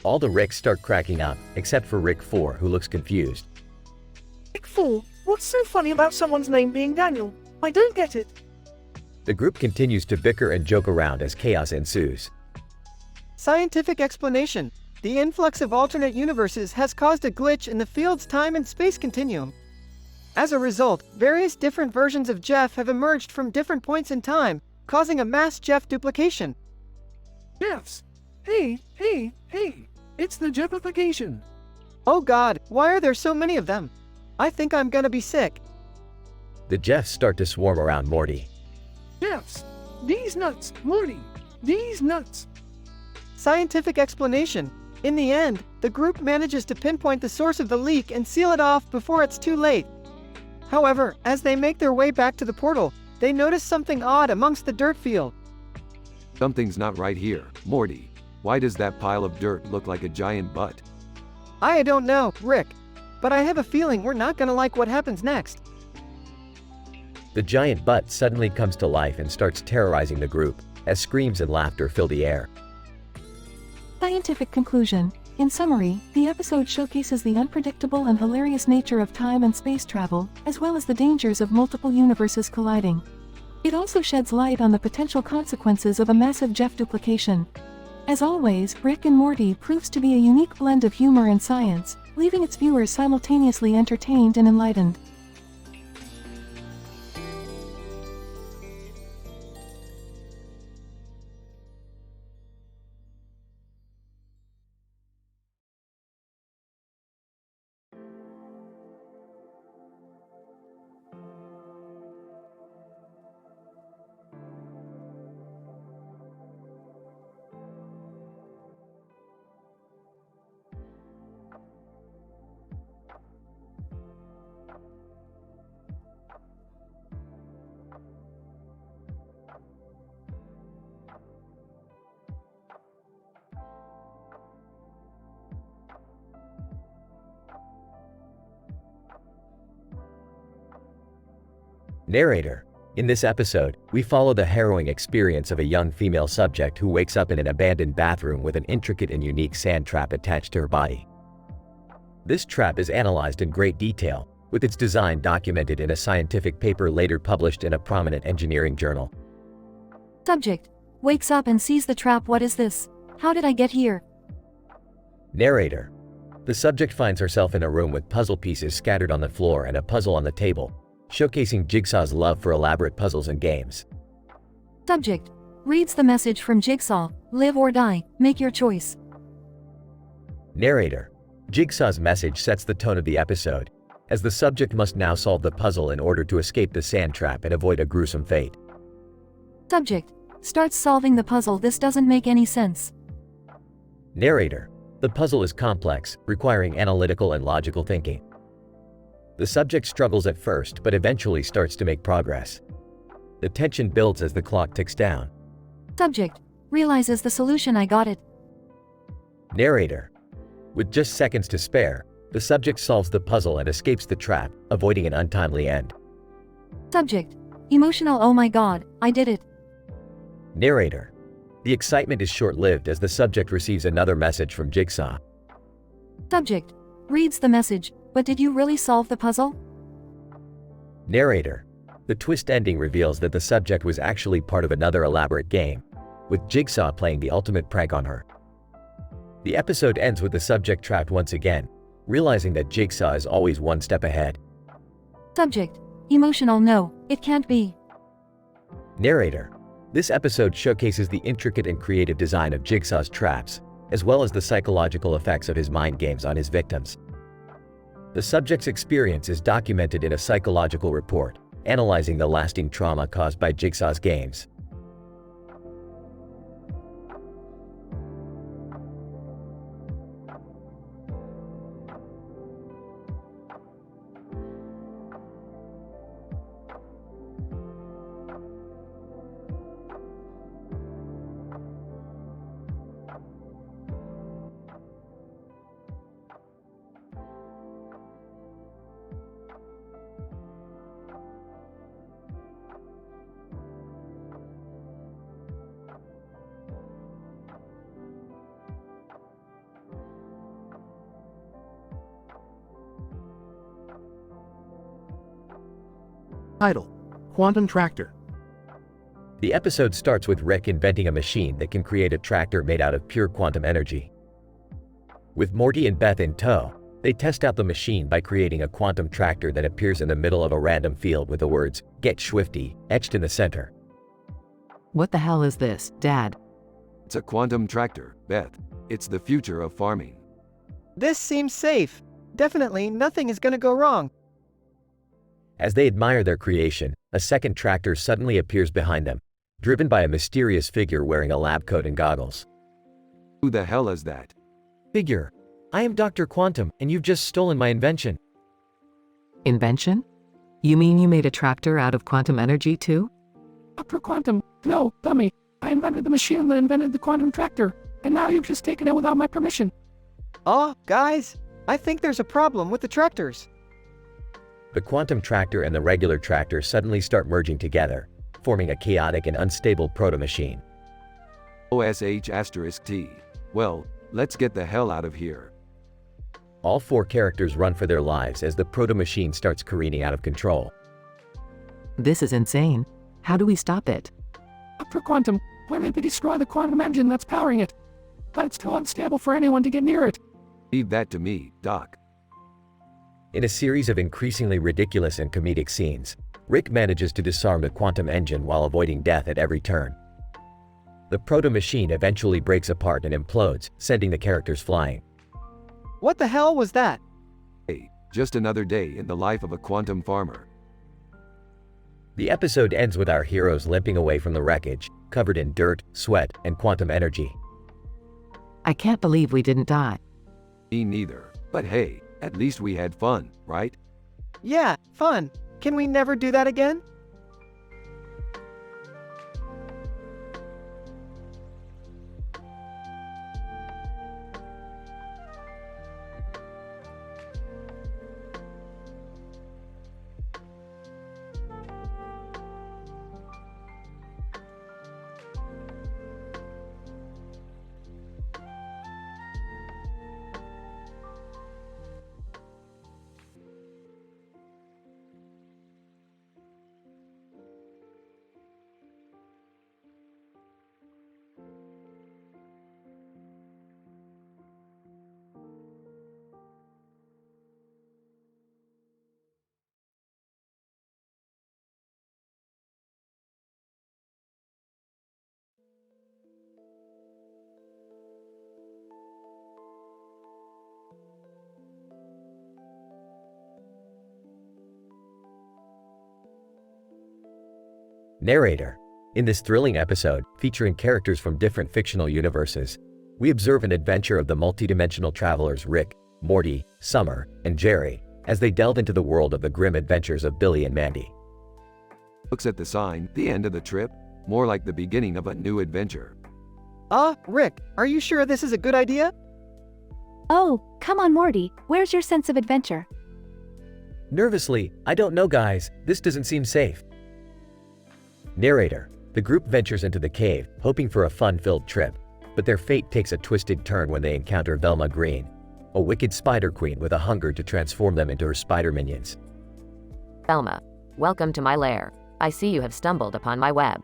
[SPEAKER 1] All the Ricks start cracking up, except for Rick 4, who looks confused.
[SPEAKER 5] Rick 4, what's so funny about someone's name being Daniel? I don't get it.
[SPEAKER 1] The group continues to bicker and joke around as chaos ensues.
[SPEAKER 17] Scientific explanation. The influx of alternate universes has caused a glitch in the field's time and space continuum. As a result, various different versions of Jeff have emerged from different points in time, causing a mass Jeff duplication.
[SPEAKER 11] Jeffs! Hey! It's the Jeffification!
[SPEAKER 17] Oh god, why are there so many of them? I think I'm gonna be sick.
[SPEAKER 1] The Jeffs start to swarm around Morty.
[SPEAKER 11] Jeffs! These nuts, Morty! These nuts!
[SPEAKER 17] Scientific explanation. In the end, the group manages to pinpoint the source of the leak and seal it off before it's too late. However, as they make their way back to the portal, they notice something odd amongst the dirt field.
[SPEAKER 6] Something's not right here, Morty. Why does that pile of dirt look like a giant butt?
[SPEAKER 17] I don't know, Rick. But I have a feeling we're not gonna like what happens next.
[SPEAKER 1] The giant butt suddenly comes to life and starts terrorizing the group, as screams and laughter fill the air.
[SPEAKER 2] Scientific conclusion. In summary, the episode showcases the unpredictable and hilarious nature of time and space travel, as well as the dangers of multiple universes colliding. It also sheds light on the potential consequences of a massive Jeff duplication. As always, Rick and Morty proves to be a unique blend of humor and science, leaving its viewers simultaneously entertained and enlightened.
[SPEAKER 1] Narrator. In this episode, we follow the harrowing experience of a young female subject who wakes up in an abandoned bathroom with an intricate and unique sand trap attached to her body. This trap is analyzed in great detail, with its design documented in a scientific paper later published in a prominent engineering journal.
[SPEAKER 9] Subject wakes up and sees the trap. What is this? How did I get here?
[SPEAKER 1] Narrator. The subject finds herself in a room with puzzle pieces scattered on the floor and a puzzle on the table, showcasing Jigsaw's love for elaborate puzzles and games.
[SPEAKER 9] Subject reads the message from Jigsaw, live or die, make your choice.
[SPEAKER 1] Narrator. Jigsaw's message sets the tone of the episode, as the subject must now solve the puzzle in order to escape the sand trap and avoid a gruesome fate.
[SPEAKER 9] Subject starts solving the puzzle. This doesn't make any sense.
[SPEAKER 1] Narrator. The puzzle is complex, requiring analytical and logical thinking. The subject struggles at first but eventually starts to make progress. The tension builds as the clock ticks down.
[SPEAKER 9] Subject realizes the solution. I got it.
[SPEAKER 1] Narrator. With just seconds to spare, the subject solves the puzzle and escapes the trap, avoiding an untimely end.
[SPEAKER 9] Subject emotional. Oh my god, I did it.
[SPEAKER 1] Narrator. The excitement is short-lived as the subject receives another message from Jigsaw.
[SPEAKER 9] Subject reads the message. But did you really solve the puzzle?
[SPEAKER 1] Narrator. The twist ending reveals that the subject was actually part of another elaborate game, with Jigsaw playing the ultimate prank on her. The episode ends with the subject trapped once again, realizing that Jigsaw is always one step ahead.
[SPEAKER 9] Subject emotional. No, it can't be.
[SPEAKER 1] Narrator. This episode showcases the intricate and creative design of Jigsaw's traps, as well as the psychological effects of his mind games on his victims. The subject's experience is documented in a psychological report, analyzing the lasting trauma caused by Jigsaw's games.
[SPEAKER 5] Title: Quantum Tractor.
[SPEAKER 1] The episode starts with Rick inventing a machine that can create a tractor made out of pure quantum energy. With Morty and Beth in tow, they test out the machine by creating a quantum tractor that appears in the middle of a random field with the words, "Get Swifty," etched in the center.
[SPEAKER 18] What the hell is this, Dad?
[SPEAKER 6] It's a quantum tractor, Beth. It's the future of farming.
[SPEAKER 17] This seems safe. Definitely nothing is gonna go wrong.
[SPEAKER 1] As they admire their creation, a second tractor suddenly appears behind them, driven by a mysterious figure wearing a lab coat and goggles.
[SPEAKER 6] Who the hell is that?
[SPEAKER 1] Figure, I am Dr. Quantum, and you've just stolen my invention.
[SPEAKER 18] Invention? You mean you made a tractor out of quantum energy too?
[SPEAKER 11] Dr. Quantum, no, dummy. I invented the machine that invented the quantum tractor, and now you've just taken it without my permission.
[SPEAKER 17] Oh, guys, I think there's a problem with the tractors.
[SPEAKER 1] The quantum tractor and the regular tractor suddenly start merging together, forming a chaotic and unstable proto-machine.
[SPEAKER 6] OSH*T. Well, let's get the hell out of here.
[SPEAKER 1] All four characters run for their lives as the proto-machine starts careening out of control.
[SPEAKER 18] This is insane. How do we stop it?
[SPEAKER 11] Dr. Quantum, we're meant to destroy the quantum engine that's powering it. But it's too unstable for anyone to get near it.
[SPEAKER 6] Leave that to me, Doc.
[SPEAKER 1] In a series of increasingly ridiculous and comedic scenes, Rick manages to disarm the quantum engine while avoiding death at every turn. The proto-machine eventually breaks apart and implodes, sending the characters flying.
[SPEAKER 17] What the hell was that?
[SPEAKER 6] Hey, just another day in the life of a quantum farmer.
[SPEAKER 1] The episode ends with our heroes limping away from the wreckage, covered in dirt, sweat, and quantum energy.
[SPEAKER 18] I can't believe we didn't die.
[SPEAKER 6] Me neither. But hey, at least we had fun, right?
[SPEAKER 17] Yeah, fun. Can we never do that again?
[SPEAKER 1] Narrator. In this thrilling episode, featuring characters from different fictional universes, we observe an adventure of the multidimensional travelers Rick, Morty, Summer, and Jerry, as they delve into the world of the grim adventures of Billy and Mandy.
[SPEAKER 6] Looks at the sign, the end of the trip, more like the beginning of a new adventure.
[SPEAKER 17] Rick, are you sure this is a good idea?
[SPEAKER 9] Oh, come on Morty, where's your sense of adventure?
[SPEAKER 1] Nervously, I don't know guys, this doesn't seem safe. Narrator. The group ventures into the cave, hoping for a fun-filled trip, but their fate takes a twisted turn when they encounter Velma Green, a wicked spider queen with a hunger to transform them into her spider minions.
[SPEAKER 4] Velma, welcome to my lair. I see you have stumbled upon my web.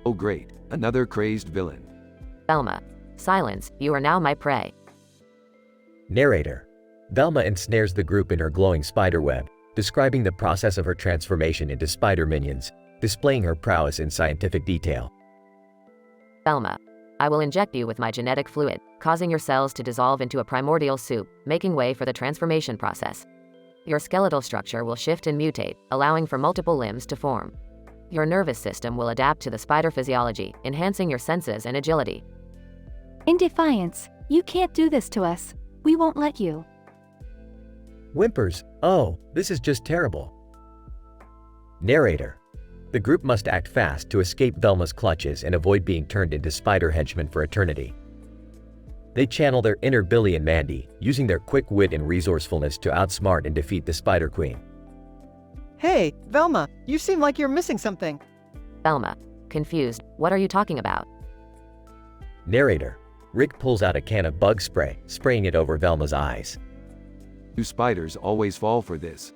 [SPEAKER 6] Oh great, another crazed villain.
[SPEAKER 4] Velma, silence, you are now my prey.
[SPEAKER 1] Narrator. Velma ensnares the group in her glowing spider web, describing the process of her transformation into spider minions, displaying her prowess in scientific detail.
[SPEAKER 4] Velma, I will inject you with my genetic fluid, causing your cells to dissolve into a primordial soup, making way for the transformation process. Your skeletal structure will shift and mutate, allowing for multiple limbs to form. Your nervous system will adapt to the spider physiology, enhancing your senses and agility.
[SPEAKER 9] In defiance, you can't do this to us. We won't let you.
[SPEAKER 1] Whimpers. Oh, this is just terrible. Narrator. The group must act fast to escape Velma's clutches and avoid being turned into spider henchmen for eternity. They channel their inner Billy and Mandy, using their quick wit and resourcefulness to outsmart and defeat the Spider Queen.
[SPEAKER 17] Hey, Velma, you seem like you're missing something.
[SPEAKER 4] Velma, confused, what are you talking about?
[SPEAKER 1] Narrator. Rick pulls out a can of bug spray, spraying it over Velma's eyes.
[SPEAKER 6] You spiders always fall for this.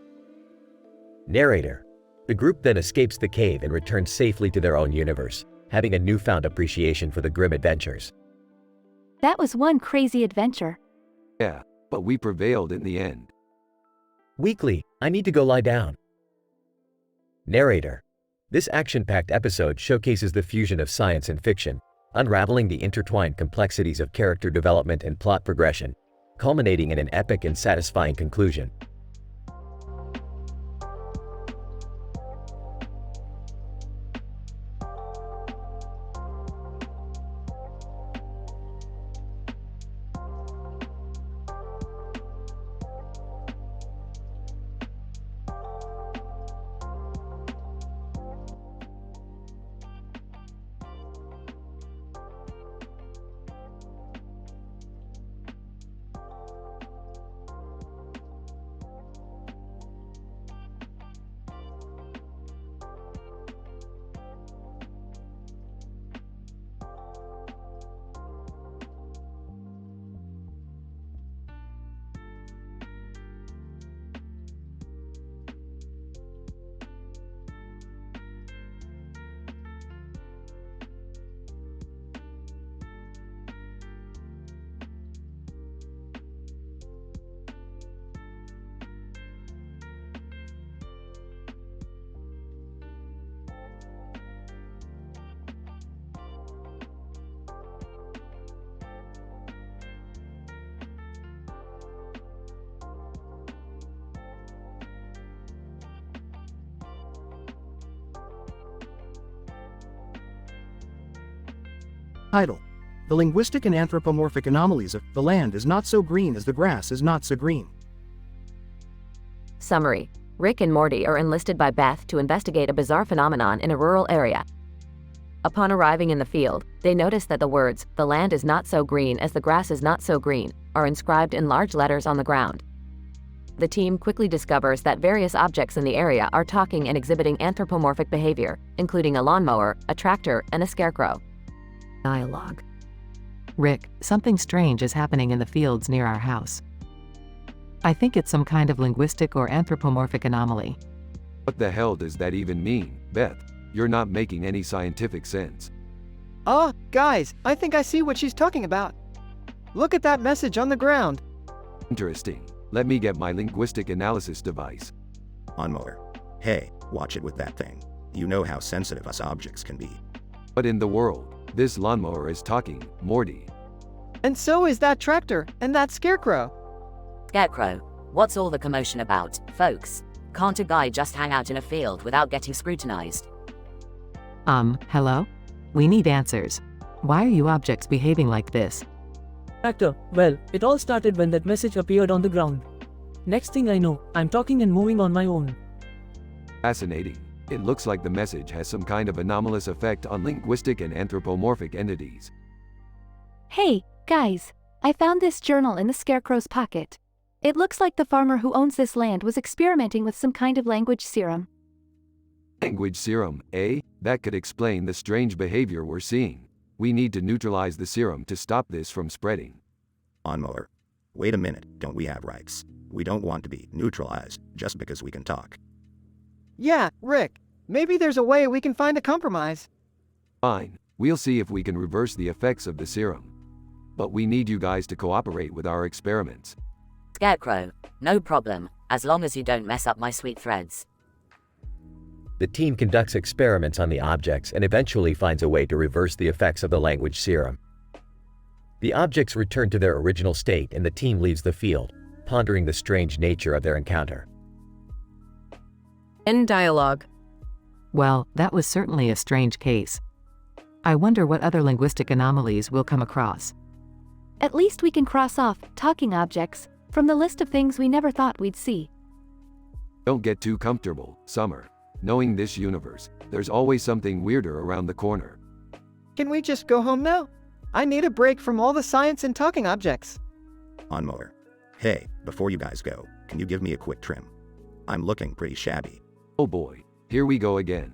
[SPEAKER 1] Narrator. The group then escapes the cave and returns safely to their own universe, having a newfound appreciation for the grim adventures.
[SPEAKER 9] That was one crazy adventure.
[SPEAKER 6] Yeah, but we prevailed in the end.
[SPEAKER 1] Weekly, I need to go lie down. Narrator. This action-packed episode showcases the fusion of science and fiction, unraveling the intertwined complexities of character development and plot progression, culminating in an epic and satisfying conclusion.
[SPEAKER 5] Title: The linguistic and anthropomorphic anomalies of "The land is not so green as the grass is not so green."
[SPEAKER 4] Summary. Rick and Morty are enlisted by Beth to investigate a bizarre phenomenon in a rural area. Upon arriving in the field, they notice that the words, "The land is not so green as the grass is not so green," are inscribed in large letters on the ground. The team quickly discovers that various objects in the area are talking and exhibiting anthropomorphic behavior, including a lawnmower, a tractor, and a scarecrow.
[SPEAKER 8] Dialogue.
[SPEAKER 18] Rick, something strange is happening in the fields near our house. I think it's some kind of linguistic or anthropomorphic anomaly.
[SPEAKER 6] What the hell does that even mean, Beth? You're not making any scientific sense.
[SPEAKER 17] Guys, I think I see what she's talking about. Look at that message on the ground.
[SPEAKER 6] Interesting. Let me get my linguistic analysis device.
[SPEAKER 22] Lawnmower. Hey, watch it with that thing. You know how sensitive us objects can be.
[SPEAKER 6] What in the world? This lawnmower is talking, Morty.
[SPEAKER 17] And so is that tractor, and that scarecrow.
[SPEAKER 3] Scarecrow, what's all the commotion about, folks? Can't a guy just hang out in a field without getting scrutinized?
[SPEAKER 18] Hello? We need answers. Why are you objects behaving like this?
[SPEAKER 7] Actor, well, it all started when that message appeared on the ground. Next thing I know, I'm talking and moving on my own.
[SPEAKER 6] Fascinating. It looks like the message has some kind of anomalous effect on linguistic and anthropomorphic entities.
[SPEAKER 9] Hey, guys, I found this journal in the scarecrow's pocket. It looks like the farmer who owns this land was experimenting with some kind of language serum.
[SPEAKER 6] Language serum, eh? That could explain the strange behavior we're seeing. We need to neutralize the serum to stop this from spreading.
[SPEAKER 22] Lawnmower. Wait a minute, don't we have rights? We don't want to be neutralized just because we can talk.
[SPEAKER 17] Yeah, Rick, maybe there's a way we can find a compromise.
[SPEAKER 6] Fine, we'll see if we can reverse the effects of the serum. But we need you guys to cooperate with our experiments.
[SPEAKER 3] Scarecrow, no problem, as long as you don't mess up my sweet threads.
[SPEAKER 1] The team conducts experiments on the objects and eventually finds a way to reverse the effects of the language serum. The objects return to their original state and the team leaves the field, pondering the strange nature of their encounter.
[SPEAKER 19] End dialogue.
[SPEAKER 18] Well, that was certainly a strange case. I wonder what other linguistic anomalies we'll come across.
[SPEAKER 9] At least we can cross off talking objects from the list of things we never thought we'd see.
[SPEAKER 6] Don't get too comfortable, Summer. Knowing this universe, there's always something weirder around the corner.
[SPEAKER 17] Can we just go home now? I need a break from all the science and talking objects.
[SPEAKER 22] Lawnmower. Hey, before you guys go, can you give me a quick trim? I'm looking pretty shabby.
[SPEAKER 6] Oh boy, here we go again.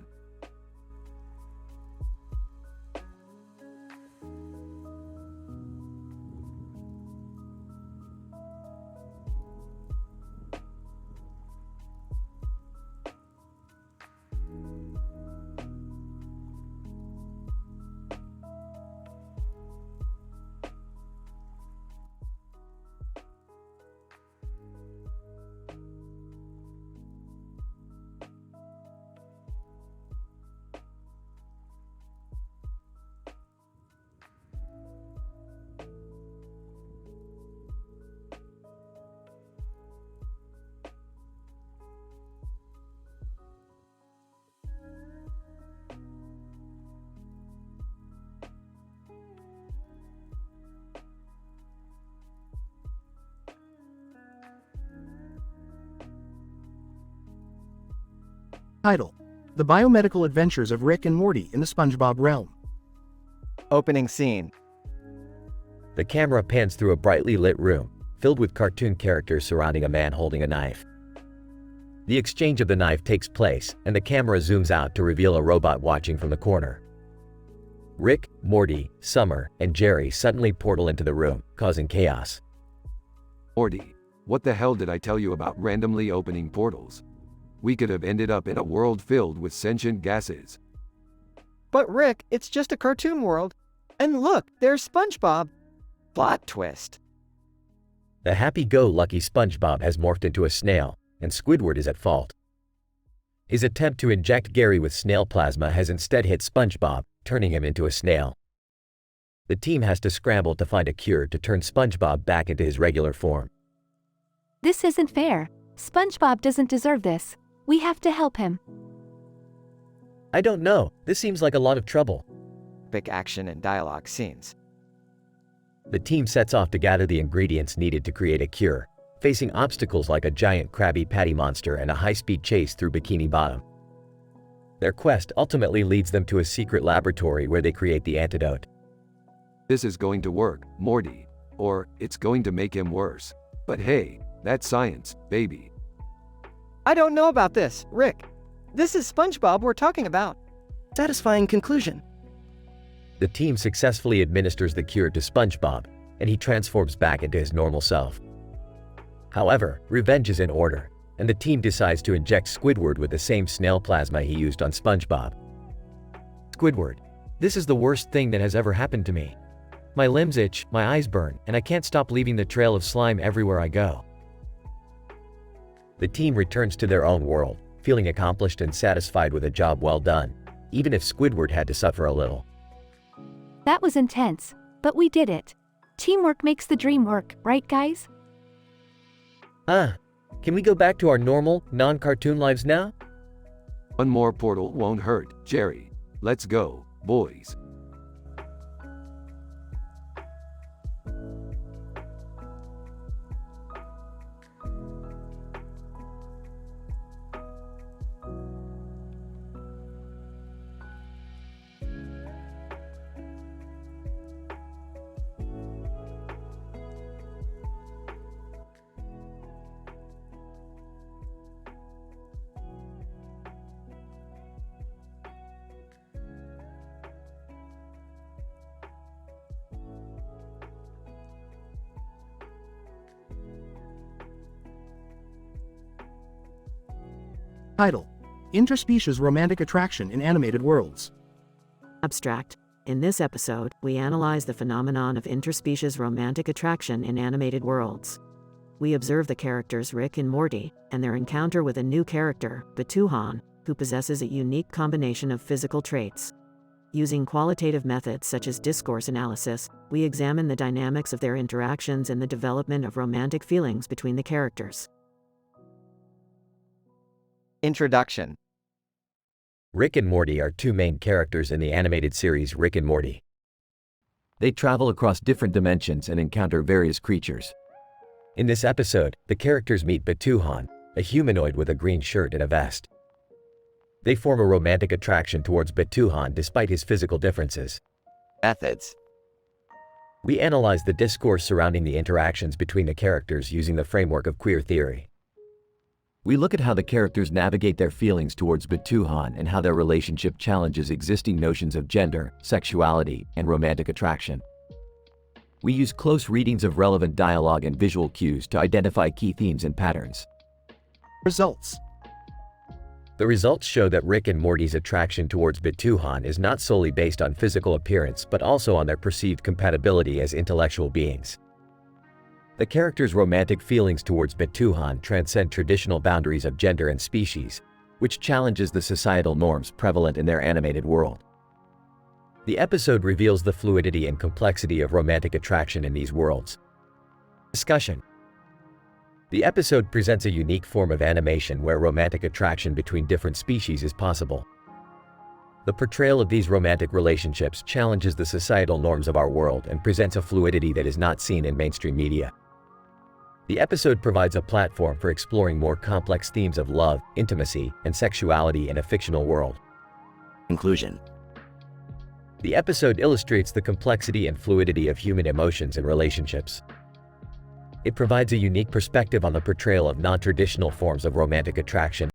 [SPEAKER 5] Title: The Biomedical Adventures of Rick and Morty in the SpongeBob Realm.
[SPEAKER 12] Opening scene.
[SPEAKER 1] The camera pans through a brightly lit room, filled with cartoon characters surrounding a man holding a knife. The exchange of the knife takes place, and the camera zooms out to reveal a robot watching from the corner. Rick, Morty, Summer, and Jerry suddenly portal into the room, causing chaos.
[SPEAKER 6] Morty, what the hell did I tell you about randomly opening portals? We could have ended up in a world filled with sentient gases.
[SPEAKER 17] But Rick, it's just a cartoon world. And look, there's SpongeBob. Plot twist.
[SPEAKER 1] The happy-go-lucky SpongeBob has morphed into a snail, and Squidward is at fault. His attempt to inject Gary with snail plasma has instead hit SpongeBob, turning him into a snail. The team has to scramble to find a cure to turn SpongeBob back into his regular form.
[SPEAKER 9] This isn't fair. SpongeBob doesn't deserve this. We have to help him.
[SPEAKER 1] I don't know, this seems like a lot of trouble.
[SPEAKER 12] Big action and dialogue scenes.
[SPEAKER 1] The team sets off to gather the ingredients needed to create a cure, facing obstacles like a giant Krabby Patty monster and a high-speed chase through Bikini Bottom. Their quest ultimately leads them to a secret laboratory where they create the antidote.
[SPEAKER 6] This is going to work, Morty. Or, it's going to make him worse. But hey, that's science, baby.
[SPEAKER 17] I don't know about this, Rick. This is SpongeBob we're talking about.
[SPEAKER 16] Satisfying conclusion.
[SPEAKER 1] The team successfully administers the cure to SpongeBob, and he transforms back into his normal self. However, revenge is in order, and the team decides to inject Squidward with the same snail plasma he used on SpongeBob. Squidward, this is the worst thing that has ever happened to me. My limbs itch, my eyes burn, and I can't stop leaving the trail of slime everywhere I go. The team returns to their own world, feeling accomplished and satisfied with a job well done, even if Squidward had to suffer a little.
[SPEAKER 9] That was intense, but we did it. Teamwork makes the dream work, right guys?
[SPEAKER 1] Can we go back to our normal, non-cartoon lives now?
[SPEAKER 6] One more portal won't hurt, Jerry. Let's go, boys.
[SPEAKER 5] Title: Interspecies Romantic Attraction in Animated Worlds.
[SPEAKER 8] Abstract. In this episode, we analyze the phenomenon of interspecies romantic attraction in animated worlds. We observe the characters Rick and Morty, and their encounter with a new character, Batuhan, who possesses a unique combination of physical traits. Using qualitative methods such as discourse analysis, we examine the dynamics of their interactions and the development of romantic feelings between the characters.
[SPEAKER 12] Introduction.
[SPEAKER 1] Rick and Morty are two main characters in the animated series Rick and Morty. They travel across different dimensions and encounter various creatures. In this episode, the characters meet Batuhan, a humanoid with a green shirt and a vest. They form a romantic attraction towards Batuhan despite his physical differences.
[SPEAKER 12] Methods.
[SPEAKER 1] We analyze the discourse surrounding the interactions between the characters using the framework of queer theory. We look at how the characters navigate their feelings towards Batuhan and how their relationship challenges existing notions of gender, sexuality, and romantic attraction. We use close readings of relevant dialogue and visual cues to identify key themes and patterns.
[SPEAKER 5] Results.
[SPEAKER 1] The results show that Rick and Morty's attraction towards Batuhan is not solely based on physical appearance but also on their perceived compatibility as intellectual beings. The characters' romantic feelings towards Batuhan transcend traditional boundaries of gender and species, which challenges the societal norms prevalent in their animated world. The episode reveals the fluidity and complexity of romantic attraction in these worlds. Discussion. The episode presents a unique form of animation where romantic attraction between different species is possible. The portrayal of these romantic relationships challenges the societal norms of our world and presents a fluidity that is not seen in mainstream media. The episode provides a platform for exploring more complex themes of love, intimacy, and sexuality in a fictional world.
[SPEAKER 16] Conclusion.
[SPEAKER 1] The episode illustrates the complexity and fluidity of human emotions and relationships. It provides a unique perspective on the portrayal of non-traditional forms of romantic attraction.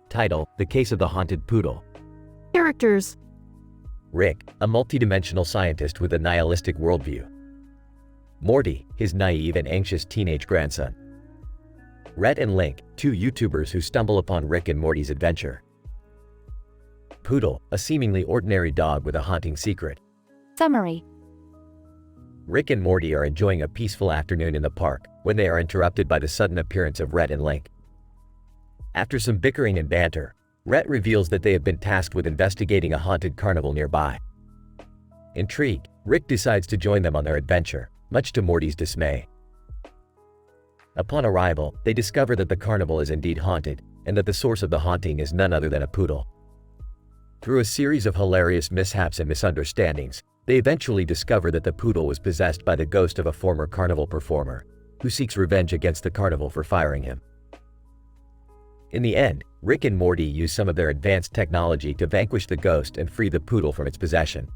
[SPEAKER 1] Title: The Case of the Haunted Poodle.
[SPEAKER 8] Characters:
[SPEAKER 1] Rick, a multidimensional scientist with a nihilistic worldview. Morty, his naive and anxious teenage grandson. Rhett and Link, two YouTubers who stumble upon Rick and Morty's adventure. Poodle, a seemingly ordinary dog with a haunting secret.
[SPEAKER 9] Summary.
[SPEAKER 1] Rick and Morty are enjoying a peaceful afternoon in the park when they are interrupted by the sudden appearance of Rhett and Link. After some bickering and banter, Rhett reveals that they have been tasked with investigating a haunted carnival nearby. Intrigued, Rick decides to join them on their adventure, much to Morty's dismay. Upon arrival, they discover that the carnival is indeed haunted, and that the source of the haunting is none other than a poodle. Through a series of hilarious mishaps and misunderstandings, they eventually discover that the poodle was possessed by the ghost of a former carnival performer, who seeks revenge against the carnival for firing him. In the end, Rick and Morty use some of their advanced technology to vanquish the ghost and free the poodle from its possession.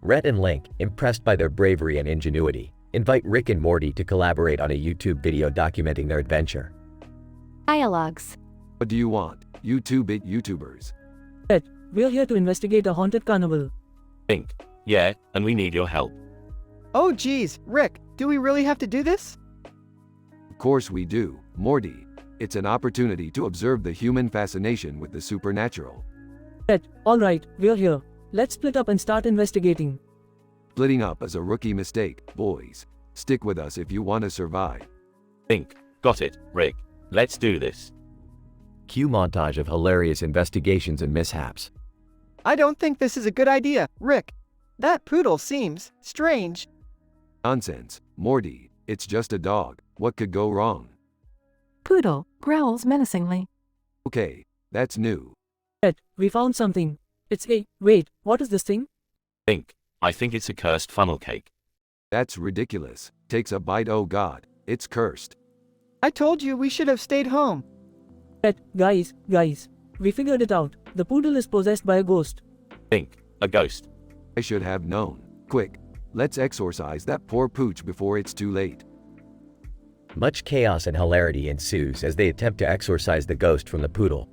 [SPEAKER 1] Rhett and Link, impressed by their bravery and ingenuity, invite Rick and Morty to collaborate on a YouTube video documenting their adventure.
[SPEAKER 9] Dialogues.
[SPEAKER 6] What do you want, you two-bit YouTubers?
[SPEAKER 7] Ed, we're here to investigate a haunted carnival.
[SPEAKER 13] Link, yeah, and we need your help.
[SPEAKER 17] Oh geez, Rick, do we really have to do this?
[SPEAKER 6] Of course we do, Morty. It's an opportunity to observe the human fascination with the supernatural.
[SPEAKER 7] Ed, alright, we're here. Let's split up and start investigating.
[SPEAKER 6] Splitting up is a rookie mistake, boys. Stick with us if you want to survive.
[SPEAKER 13] Link, got it, Rick. Let's do this.
[SPEAKER 1] Cue montage of hilarious investigations and mishaps.
[SPEAKER 17] I don't think this is a good idea, Rick. That poodle seems strange.
[SPEAKER 6] Nonsense, Morty. It's just a dog. What could go wrong?
[SPEAKER 2] Poodle growls menacingly.
[SPEAKER 6] Okay, that's new.
[SPEAKER 7] Ed, we found something. Wait, what is this thing?
[SPEAKER 13] Link, I think it's a cursed funnel cake.
[SPEAKER 6] That's ridiculous. Takes a bite, oh god, it's cursed.
[SPEAKER 17] I told you we should have stayed home.
[SPEAKER 7] Ed, guys, we figured it out. The poodle is possessed by a ghost.
[SPEAKER 13] Link, a ghost.
[SPEAKER 6] I should have known. Quick, let's exorcise that poor pooch before it's too late.
[SPEAKER 1] Much chaos and hilarity ensues as they attempt to exorcise the ghost from the poodle.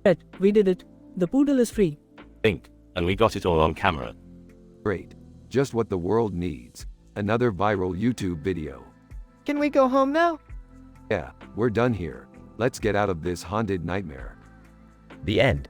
[SPEAKER 7] Ed, we did it. The poodle is free.
[SPEAKER 13] Link, and we got it all on camera.
[SPEAKER 6] Great. Just what the world needs. Another viral YouTube video.
[SPEAKER 17] Can we go home now?
[SPEAKER 6] Yeah, we're done here. Let's get out of this haunted nightmare.
[SPEAKER 1] The end.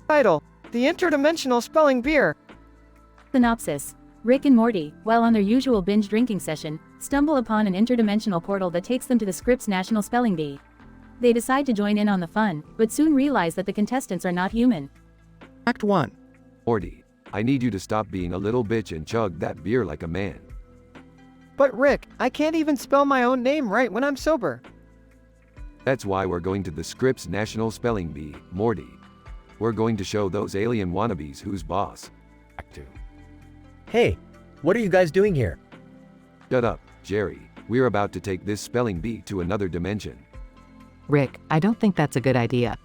[SPEAKER 17] Title: The Interdimensional Spelling Beer.
[SPEAKER 14] Synopsis: Rick and Morty, while on their usual binge drinking session, stumble upon an interdimensional portal that takes them to the Scripps National Spelling Bee. They decide to join in on the fun, but soon realize that the contestants are not human.
[SPEAKER 5] Act 1.
[SPEAKER 6] Morty, I need you to stop being a little bitch and chug that beer like a man.
[SPEAKER 17] But Rick, I can't even spell my own name right when I'm sober.
[SPEAKER 6] That's why we're going to the Scripps National Spelling Bee, Morty. We're going to show those alien wannabes who's boss.
[SPEAKER 1] Act 2. Hey, what are you guys doing here?
[SPEAKER 6] Shut up, Jerry. We're about to take this spelling bee to another dimension.
[SPEAKER 18] Rick, I don't think that's a good idea.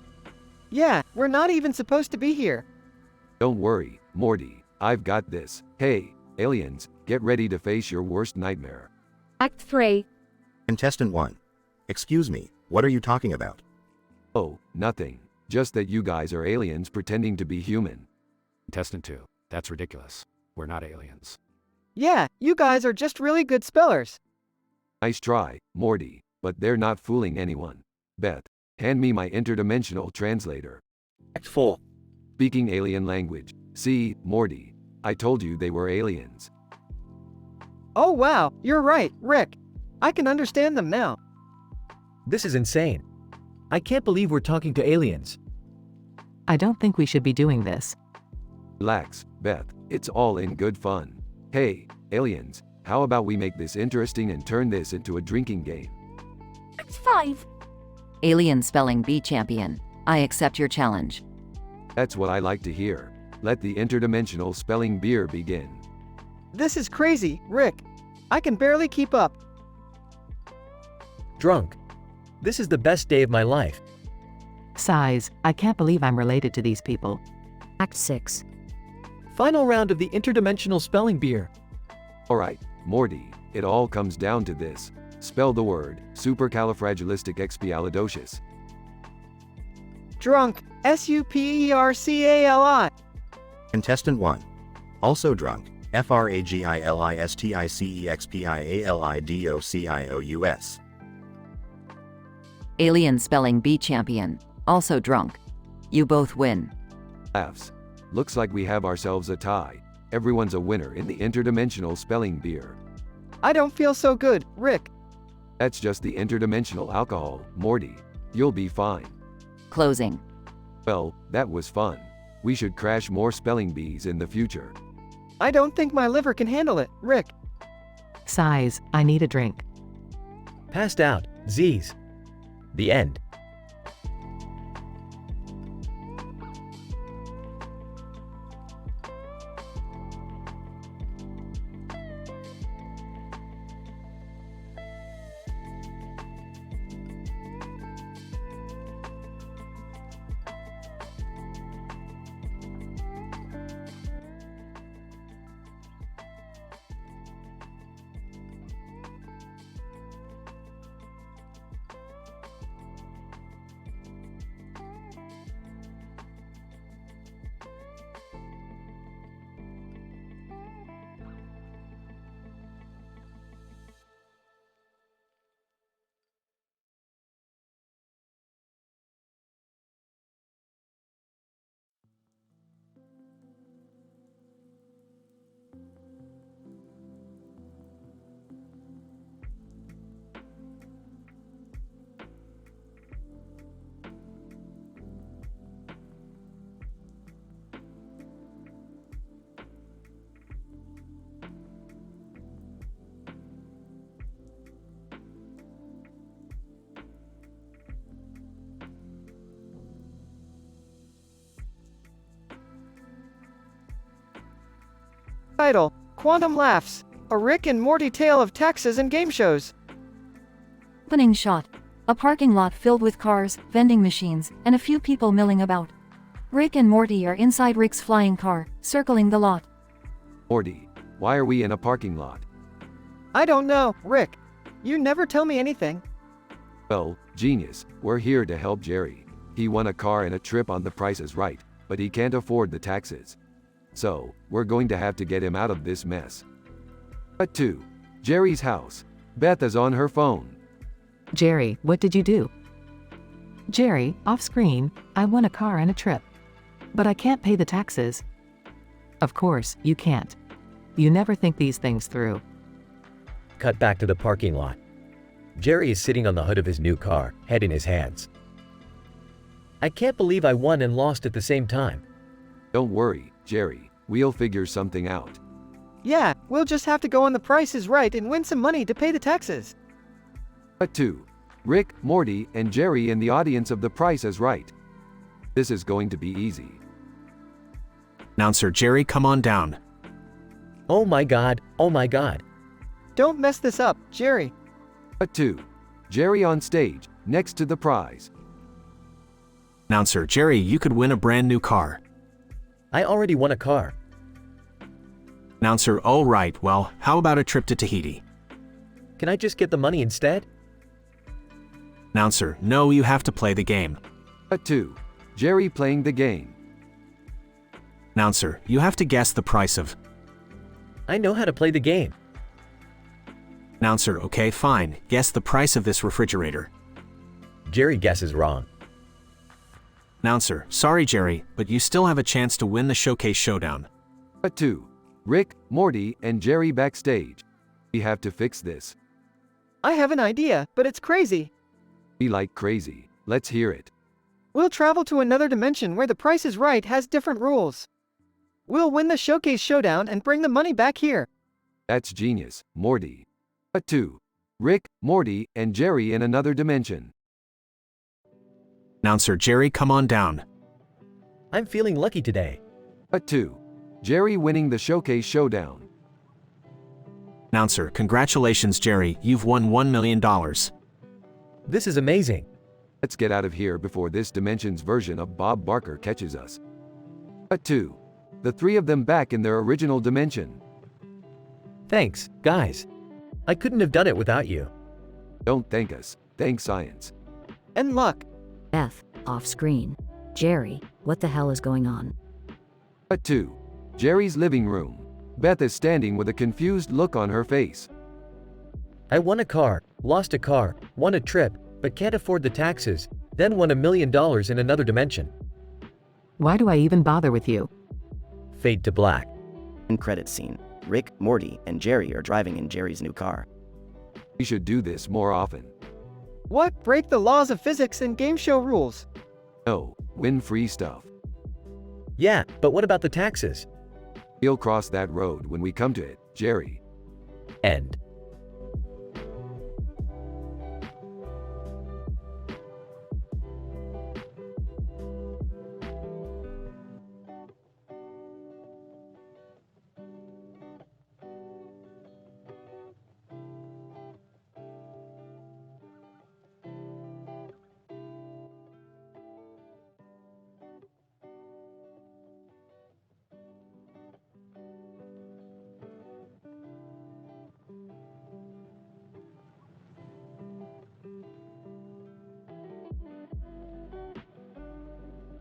[SPEAKER 17] Yeah, we're not even supposed to be here.
[SPEAKER 6] Don't worry, Morty. I've got this. Hey, aliens, get ready to face your worst nightmare.
[SPEAKER 10] Act 3.
[SPEAKER 22] Contestant 1. Excuse me, what are you talking about?
[SPEAKER 6] Oh, nothing. Just that you guys are aliens pretending to be human.
[SPEAKER 19] Contestant 2. That's ridiculous. We're not aliens.
[SPEAKER 17] Yeah, you guys are just really good spellers.
[SPEAKER 6] Nice try, Morty, but they're not fooling anyone. Beth, hand me my interdimensional translator.
[SPEAKER 21] Act 4.
[SPEAKER 6] Speaking alien language. See, Morty, I told you they were aliens.
[SPEAKER 17] Oh wow, you're right, Rick. I can understand them now.
[SPEAKER 1] This is insane. I can't believe we're talking to aliens.
[SPEAKER 18] I don't think we should be doing this.
[SPEAKER 6] Relax, Beth, it's all in good fun. Hey, aliens, how about we make this interesting and turn this into a drinking game?
[SPEAKER 9] Act 5.
[SPEAKER 3] Alien Spelling Bee Champion, I accept your challenge.
[SPEAKER 6] That's what I like to hear. Let the interdimensional spelling beer begin.
[SPEAKER 17] This is crazy, Rick. I can barely keep up.
[SPEAKER 1] Drunk. This is the best day of my life.
[SPEAKER 18] Sighs, I can't believe I'm related to these people.
[SPEAKER 4] Act 6.
[SPEAKER 7] Final round of the interdimensional spelling beer.
[SPEAKER 6] Alright, Morty, it all comes down to this. Spell the word supercalifragilisticexpialidocious.
[SPEAKER 17] Drunk. SUPERCALI.
[SPEAKER 22] Contestant 1. Also drunk. FRAGILISTICEXPIALIDOCIOUS.
[SPEAKER 3] Alien Spelling Bee Champion, also drunk. You both win.
[SPEAKER 6] Laughs. Looks like we have ourselves a tie. Everyone's a winner in the interdimensional spelling beer.
[SPEAKER 17] I don't feel so good, Rick.
[SPEAKER 6] That's just the interdimensional alcohol, Morty. You'll be fine.
[SPEAKER 3] Closing.
[SPEAKER 6] Well, that was fun. We should crash more spelling bees in the future.
[SPEAKER 17] I don't think my liver can handle it, Rick.
[SPEAKER 18] Sighs, I need a drink.
[SPEAKER 1] Passed out. Z's. The end.
[SPEAKER 17] Title: Quantum Laughs. A Rick and Morty tale of taxes and game shows.
[SPEAKER 9] Opening shot. A parking lot filled with cars, vending machines, and a few people milling about. Rick and Morty are inside Rick's flying car, circling the lot.
[SPEAKER 6] Morty, why are we in a parking lot?
[SPEAKER 17] I don't know, Rick. You never tell me anything.
[SPEAKER 6] Well, genius, we're here to help Jerry. He won a car and a trip on The Price is Right, but he can't afford the taxes. So, we're going to have to get him out of this mess. Cut 2. Jerry's house. Beth is on her phone.
[SPEAKER 18] Jerry, what did you do? Jerry, off screen, I won a car and a trip. But I can't pay the taxes. Of course, you can't. You never think these things through.
[SPEAKER 1] Cut back to the parking lot. Jerry is sitting on the hood of his new car, head in his hands. I can't believe I won and lost at the same time.
[SPEAKER 6] Don't worry, Jerry. We'll figure something out.
[SPEAKER 17] Yeah, we'll just have to go on The Price is Right and win some money to pay the taxes.
[SPEAKER 6] Cut 2. Rick, Morty, and Jerry in the audience of The Price is Right. This is going to be easy.
[SPEAKER 23] Announcer Jerry, come on down.
[SPEAKER 1] Oh my god, oh my god.
[SPEAKER 17] Don't mess this up, Jerry.
[SPEAKER 6] Cut 2. Jerry on stage, next to the prize.
[SPEAKER 23] Announcer Jerry, you could win a brand new car.
[SPEAKER 1] I already won a car.
[SPEAKER 23] Announcer, all right, well, how about a trip to Tahiti?
[SPEAKER 1] Can I just get the money instead?
[SPEAKER 23] Announcer, no, you have to play the game.
[SPEAKER 6] Cut 2. Jerry playing the game.
[SPEAKER 23] Announcer, you have to guess the price of.
[SPEAKER 1] I know how to play the game.
[SPEAKER 23] Announcer, okay, fine, guess the price of this refrigerator.
[SPEAKER 1] Jerry guesses wrong.
[SPEAKER 23] Announcer, sorry Jerry, but you still have a chance to win the Showcase Showdown.
[SPEAKER 6] Cut 2. Rick, Morty, and Jerry backstage. We have to fix this.
[SPEAKER 17] I have an idea, but it's crazy.
[SPEAKER 6] Be like crazy. Let's hear it.
[SPEAKER 17] We'll travel to another dimension where The Price is Right has different rules. We'll win the Showcase Showdown and bring the money back here.
[SPEAKER 6] That's genius, Morty. Cut 2. Rick, Morty, and Jerry in another dimension.
[SPEAKER 23] Announcer Jerry, come on down.
[SPEAKER 1] I'm feeling lucky today.
[SPEAKER 6] Cut 2. Jerry winning the Showcase Showdown.
[SPEAKER 23] Announcer, congratulations Jerry, you've won $1 million.
[SPEAKER 1] This is amazing.
[SPEAKER 6] Let's get out of here before this dimension's version of Bob Barker catches us. Cut 2. The three of them back in their original dimension.
[SPEAKER 1] Thanks, guys. I couldn't have done it without you.
[SPEAKER 6] Don't thank us. Thank science.
[SPEAKER 17] And luck.
[SPEAKER 15] F. Off screen. Jerry, what the hell is going on?
[SPEAKER 6] Cut 2. Jerry's living room. Beth is standing with a confused look on her face.
[SPEAKER 1] I won a car, lost a car, won a trip, but can't afford the taxes, then won $1 million in another dimension.
[SPEAKER 18] Why do I even bother with you?
[SPEAKER 1] Fade to black.
[SPEAKER 16] In credit scene, Rick, Morty, and Jerry are driving in Jerry's new car.
[SPEAKER 6] We should do this more often.
[SPEAKER 17] What? Break the laws of physics and game show rules?
[SPEAKER 6] No, win free stuff.
[SPEAKER 1] Yeah, but what about the taxes?
[SPEAKER 6] We'll cross that road when we come to it, Jerry.
[SPEAKER 1] End.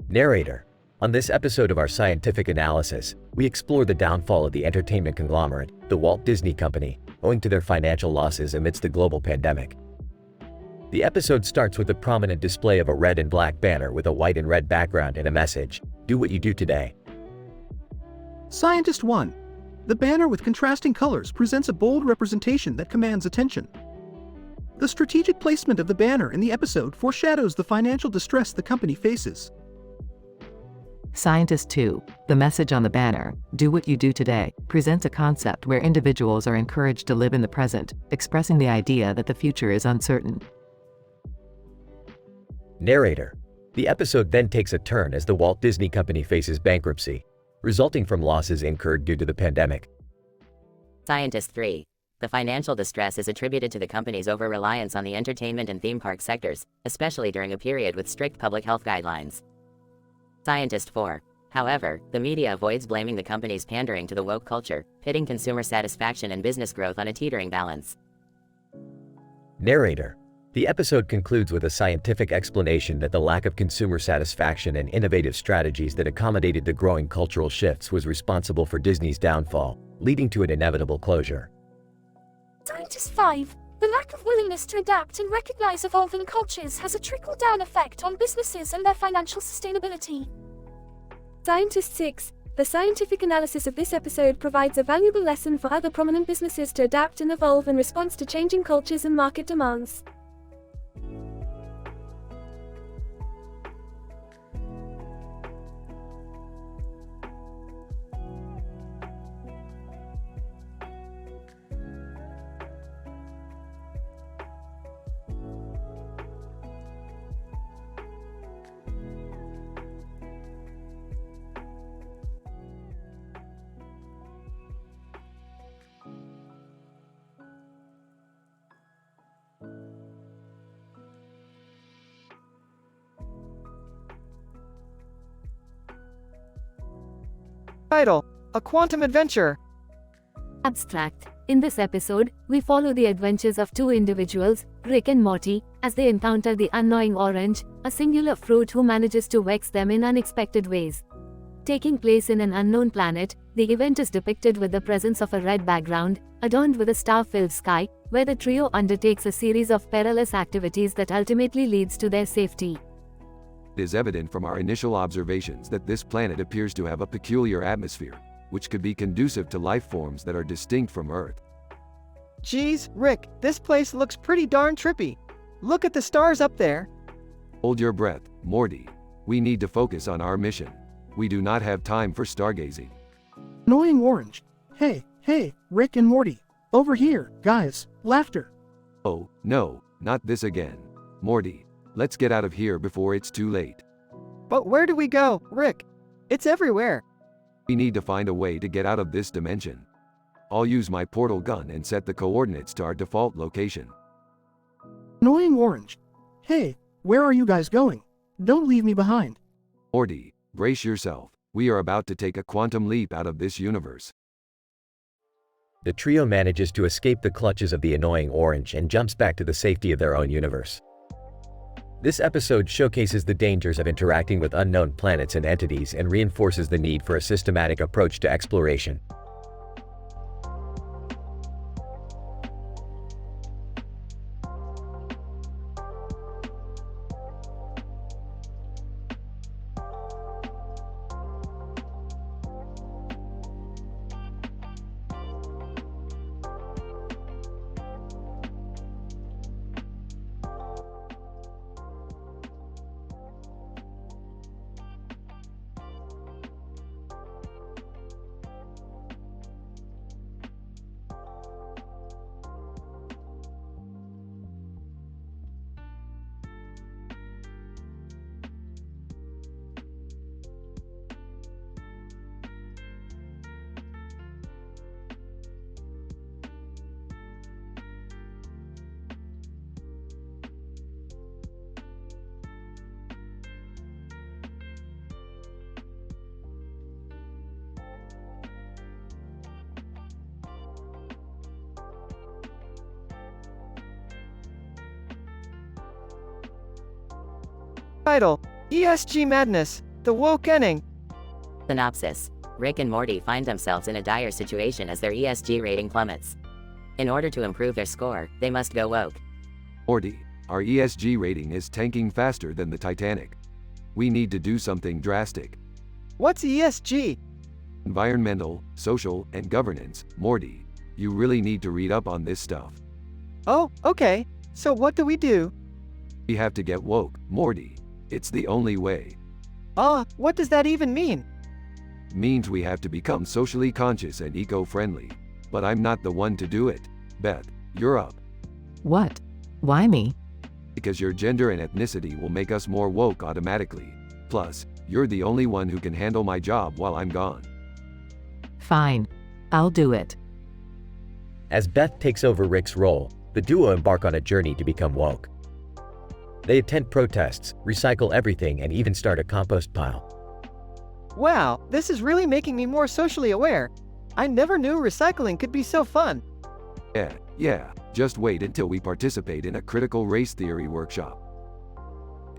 [SPEAKER 1] Narrator. On this episode of our scientific analysis, we explore the downfall of the entertainment conglomerate, the Walt Disney Company, owing to their financial losses amidst the global pandemic. The episode starts with a prominent display of a red and black banner with a white and red background and a message, "Do what you do today."
[SPEAKER 5] Scientist 1. The banner with contrasting colors presents a bold representation that commands attention. The strategic placement of the banner in the episode foreshadows the financial distress the company faces.
[SPEAKER 18] Scientist 2. The message on the banner, "Do what you do today," presents a concept where individuals are encouraged to live in the present, expressing the idea that the future is uncertain.
[SPEAKER 1] Narrator. The episode then takes a turn as the Walt Disney Company faces bankruptcy, resulting from losses incurred due to the pandemic.
[SPEAKER 3] Scientist 3. The financial distress is attributed to the company's over-reliance on the entertainment and theme park sectors, especially during a period with strict public health guidelines. Scientist 4. However, the media avoids blaming the company's pandering to the woke culture, pitting consumer satisfaction and business growth on a teetering balance.
[SPEAKER 1] Narrator. The episode concludes with a scientific explanation that the lack of consumer satisfaction and innovative strategies that accommodated the growing cultural shifts was responsible for Disney's downfall, leading to an inevitable closure.
[SPEAKER 9] Scientist 5. The lack of willingness to adapt and recognize evolving cultures has a trickle-down effect on businesses and their financial sustainability.
[SPEAKER 11] Scientist 6. The scientific analysis of this episode provides a valuable lesson for other prominent businesses to adapt and evolve in response to changing cultures and market demands.
[SPEAKER 17] Title: A Quantum Adventure.
[SPEAKER 9] Abstract. In this episode, we follow the adventures of two individuals, Rick and Morty, as they encounter the annoying orange, a singular fruit who manages to vex them in unexpected ways. Taking place in an unknown planet, the event is depicted with the presence of a red background, adorned with a star-filled sky, where the trio undertakes a series of perilous activities that ultimately leads to their safety.
[SPEAKER 6] It is evident from our initial observations that this planet appears to have a peculiar atmosphere, which could be conducive to life forms that are distinct from Earth.
[SPEAKER 17] Geez, Rick, this place looks pretty darn trippy. Look at the stars up there.
[SPEAKER 6] Hold your breath, Morty. We need to focus on our mission. We do not have time for stargazing.
[SPEAKER 5] Annoying orange. Hey, Rick and Morty. Over here, guys. Laughter.
[SPEAKER 6] Oh, no, not this again. Morty, let's get out of here before it's too late.
[SPEAKER 17] But where do we go, Rick? It's everywhere.
[SPEAKER 6] We need to find a way to get out of this dimension. I'll use my portal gun and set the coordinates to our default location.
[SPEAKER 5] Annoying orange. Hey, where are you guys going? Don't leave me behind.
[SPEAKER 6] Morty, brace yourself. We are about to take a quantum leap out of this universe.
[SPEAKER 1] The trio manages to escape the clutches of the annoying orange and jumps back to the safety of their own universe. This episode showcases the dangers of interacting with unknown planets and entities and reinforces the need for a systematic approach to exploration.
[SPEAKER 17] Title: ESG Madness, The Woke Ending.
[SPEAKER 3] Synopsis. Rick and Morty find themselves in a dire situation as their ESG rating plummets. In order to improve their score, they must go woke.
[SPEAKER 6] Morty, our ESG rating is tanking faster than the Titanic. We need to do something drastic.
[SPEAKER 17] What's ESG?
[SPEAKER 6] Environmental, social, and governance. Morty, you really need to read up on this stuff.
[SPEAKER 17] Oh, okay. So what do we do?
[SPEAKER 6] We have to get woke, Morty. It's the only way.
[SPEAKER 17] What does that even mean?
[SPEAKER 6] Means we have to become socially conscious and eco-friendly. But I'm not the one to do it. Beth, you're up.
[SPEAKER 18] What? Why me?
[SPEAKER 6] Because your gender and ethnicity will make us more woke automatically. Plus, you're the only one who can handle my job while I'm gone.
[SPEAKER 18] Fine. I'll do it.
[SPEAKER 1] As Beth takes over Rick's role, the duo embark on a journey to become woke. They attend protests, recycle everything, and even start a compost pile.
[SPEAKER 17] Wow, this is really making me more socially aware. I never knew recycling could be so fun.
[SPEAKER 6] Yeah, just wait until we participate in a critical race theory workshop.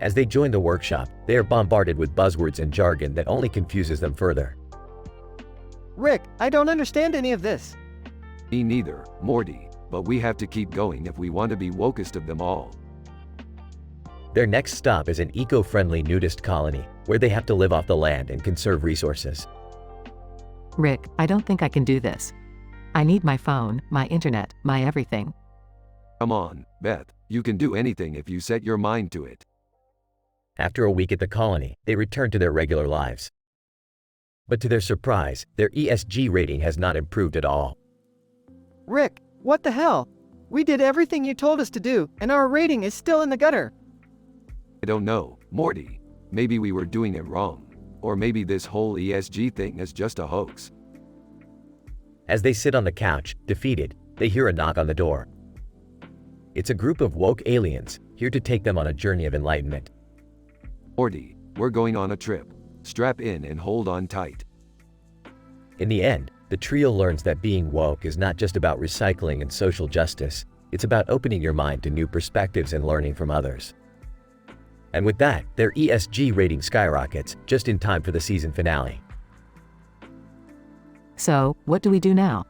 [SPEAKER 1] As they join the workshop, they are bombarded with buzzwords and jargon that only confuses them further.
[SPEAKER 17] Rick, I don't understand any of this.
[SPEAKER 6] Me neither, Morty, but we have to keep going if we want to be wokest of them all.
[SPEAKER 1] Their next stop is an eco-friendly nudist colony. where they have to live off the land and conserve resources.
[SPEAKER 18] Rick, I don't think I can do this. I need my phone, my internet, my everything.
[SPEAKER 6] Come on, Beth, you can do anything if you set your mind to it.
[SPEAKER 1] After a week at the colony, they return to their regular lives. But to their surprise, their ESG rating has not improved at all.
[SPEAKER 17] Rick, what the hell? We did everything you told us to do, and our rating is still in the gutter.
[SPEAKER 6] I don't know, Morty. Maybe we were doing it wrong. Or maybe this whole ESG thing is just a hoax.
[SPEAKER 1] As they sit on the couch, defeated, they hear a knock on the door. It's a group of woke aliens, here to take them on a journey of enlightenment.
[SPEAKER 6] Morty, we're going on a trip. Strap in and hold on tight.
[SPEAKER 1] In the end, the trio learns that being woke is not just about recycling and social justice, it's about opening your mind to new perspectives and learning from others. And with that, their ESG rating skyrockets, just in time for the season finale.
[SPEAKER 18] So, what do we do now?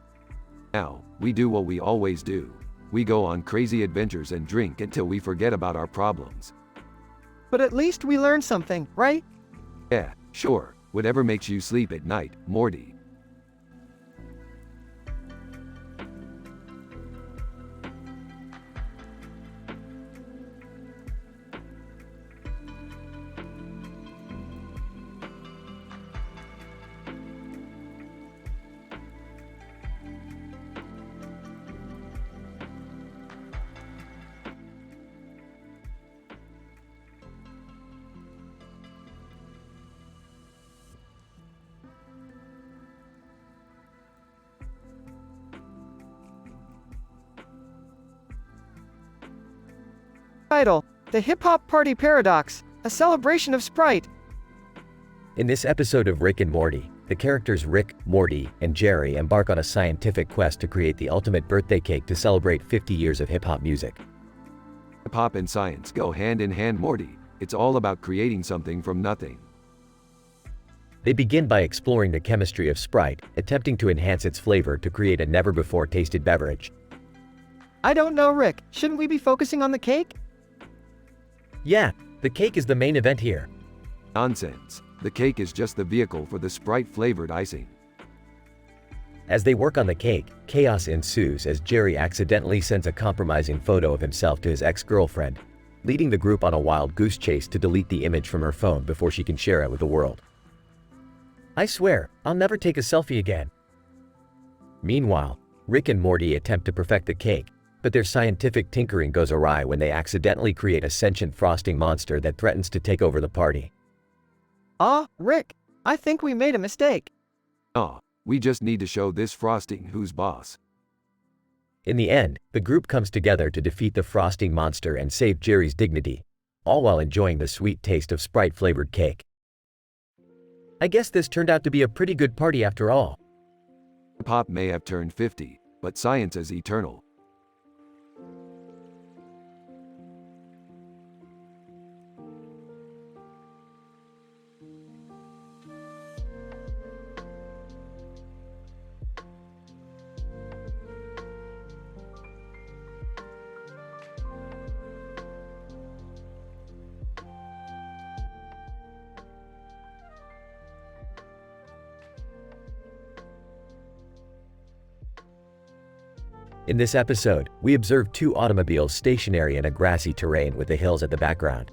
[SPEAKER 6] Now, we do what we always do. We go on crazy adventures and drink until we forget about our problems.
[SPEAKER 17] But at least we learned something, right?
[SPEAKER 6] Yeah, sure. Whatever makes you sleep at night, Morty.
[SPEAKER 17] Title: The Hip Hop Party Paradox, a celebration of Sprite.
[SPEAKER 1] In this episode of Rick and Morty, the characters Rick, Morty, and Jerry embark on a scientific quest to create the ultimate birthday cake to celebrate 50 years of hip-hop music.
[SPEAKER 6] Hip-hop and science go hand in hand, Morty. It's all about creating something from nothing.
[SPEAKER 1] They begin by exploring the chemistry of Sprite, attempting to enhance its flavor to create a never-before-tasted beverage.
[SPEAKER 17] I don't know, Rick. Shouldn't we be focusing on the cake?
[SPEAKER 1] Yeah, the cake is the main event here.
[SPEAKER 6] Nonsense. The cake is just the vehicle for the Sprite-flavored icing.
[SPEAKER 1] As they work on the cake, chaos ensues as Jerry accidentally sends a compromising photo of himself to his ex-girlfriend, leading the group on a wild goose chase to delete the image from her phone before she can share it with the world. I swear, I'll never take a selfie again. Meanwhile, Rick and Morty attempt to perfect the cake, but their scientific tinkering goes awry when they accidentally create a sentient frosting monster that threatens to take over the party.
[SPEAKER 17] Rick, I think we made a mistake.
[SPEAKER 6] We just need to show this frosting who's boss.
[SPEAKER 1] In the end, the group comes together to defeat the frosting monster and save Jerry's dignity, all while enjoying the sweet taste of Sprite-flavored cake. I guess this turned out to be a pretty good party after all.
[SPEAKER 6] Hip-hop may have turned 50, but science is eternal.
[SPEAKER 1] In this episode, we observe two automobiles stationary in a grassy terrain with the hills at the background.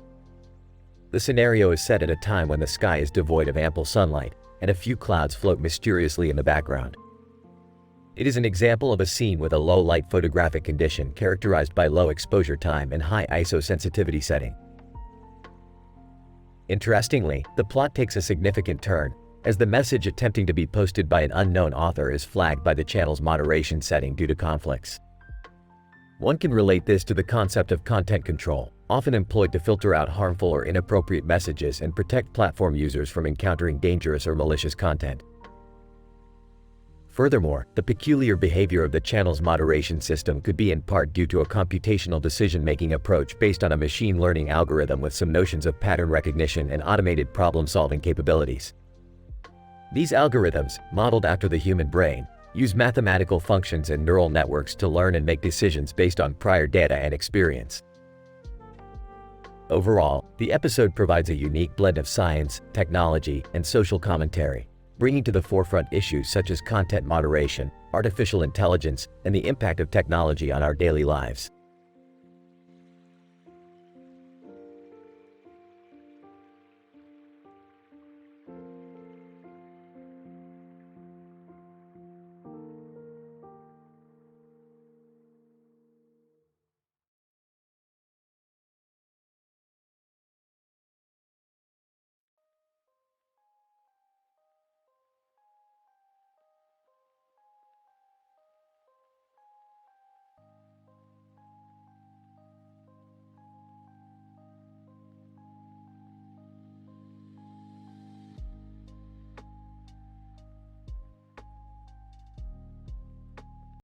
[SPEAKER 1] The scenario is set at a time when the sky is devoid of ample sunlight, and a few clouds float mysteriously in the background. It is an example of a scene with a low-light photographic condition characterized by low exposure time and high ISO sensitivity setting. Interestingly, the plot takes a significant turn, as the message attempting to be posted by an unknown author is flagged by the channel's moderation setting due to conflicts. One can relate this to the concept of content control, often employed to filter out harmful or inappropriate messages and protect platform users from encountering dangerous or malicious content. Furthermore, the peculiar behavior of the channel's moderation system could be in part due to a computational decision-making approach based on a machine learning algorithm with some notions of pattern recognition and automated problem-solving capabilities. These algorithms, modeled after the human brain, use mathematical functions and neural networks to learn and make decisions based on prior data and experience. Overall, the episode provides a unique blend of science, technology, and social commentary, bringing to the forefront issues such as content moderation, artificial intelligence, and the impact of technology on our daily lives.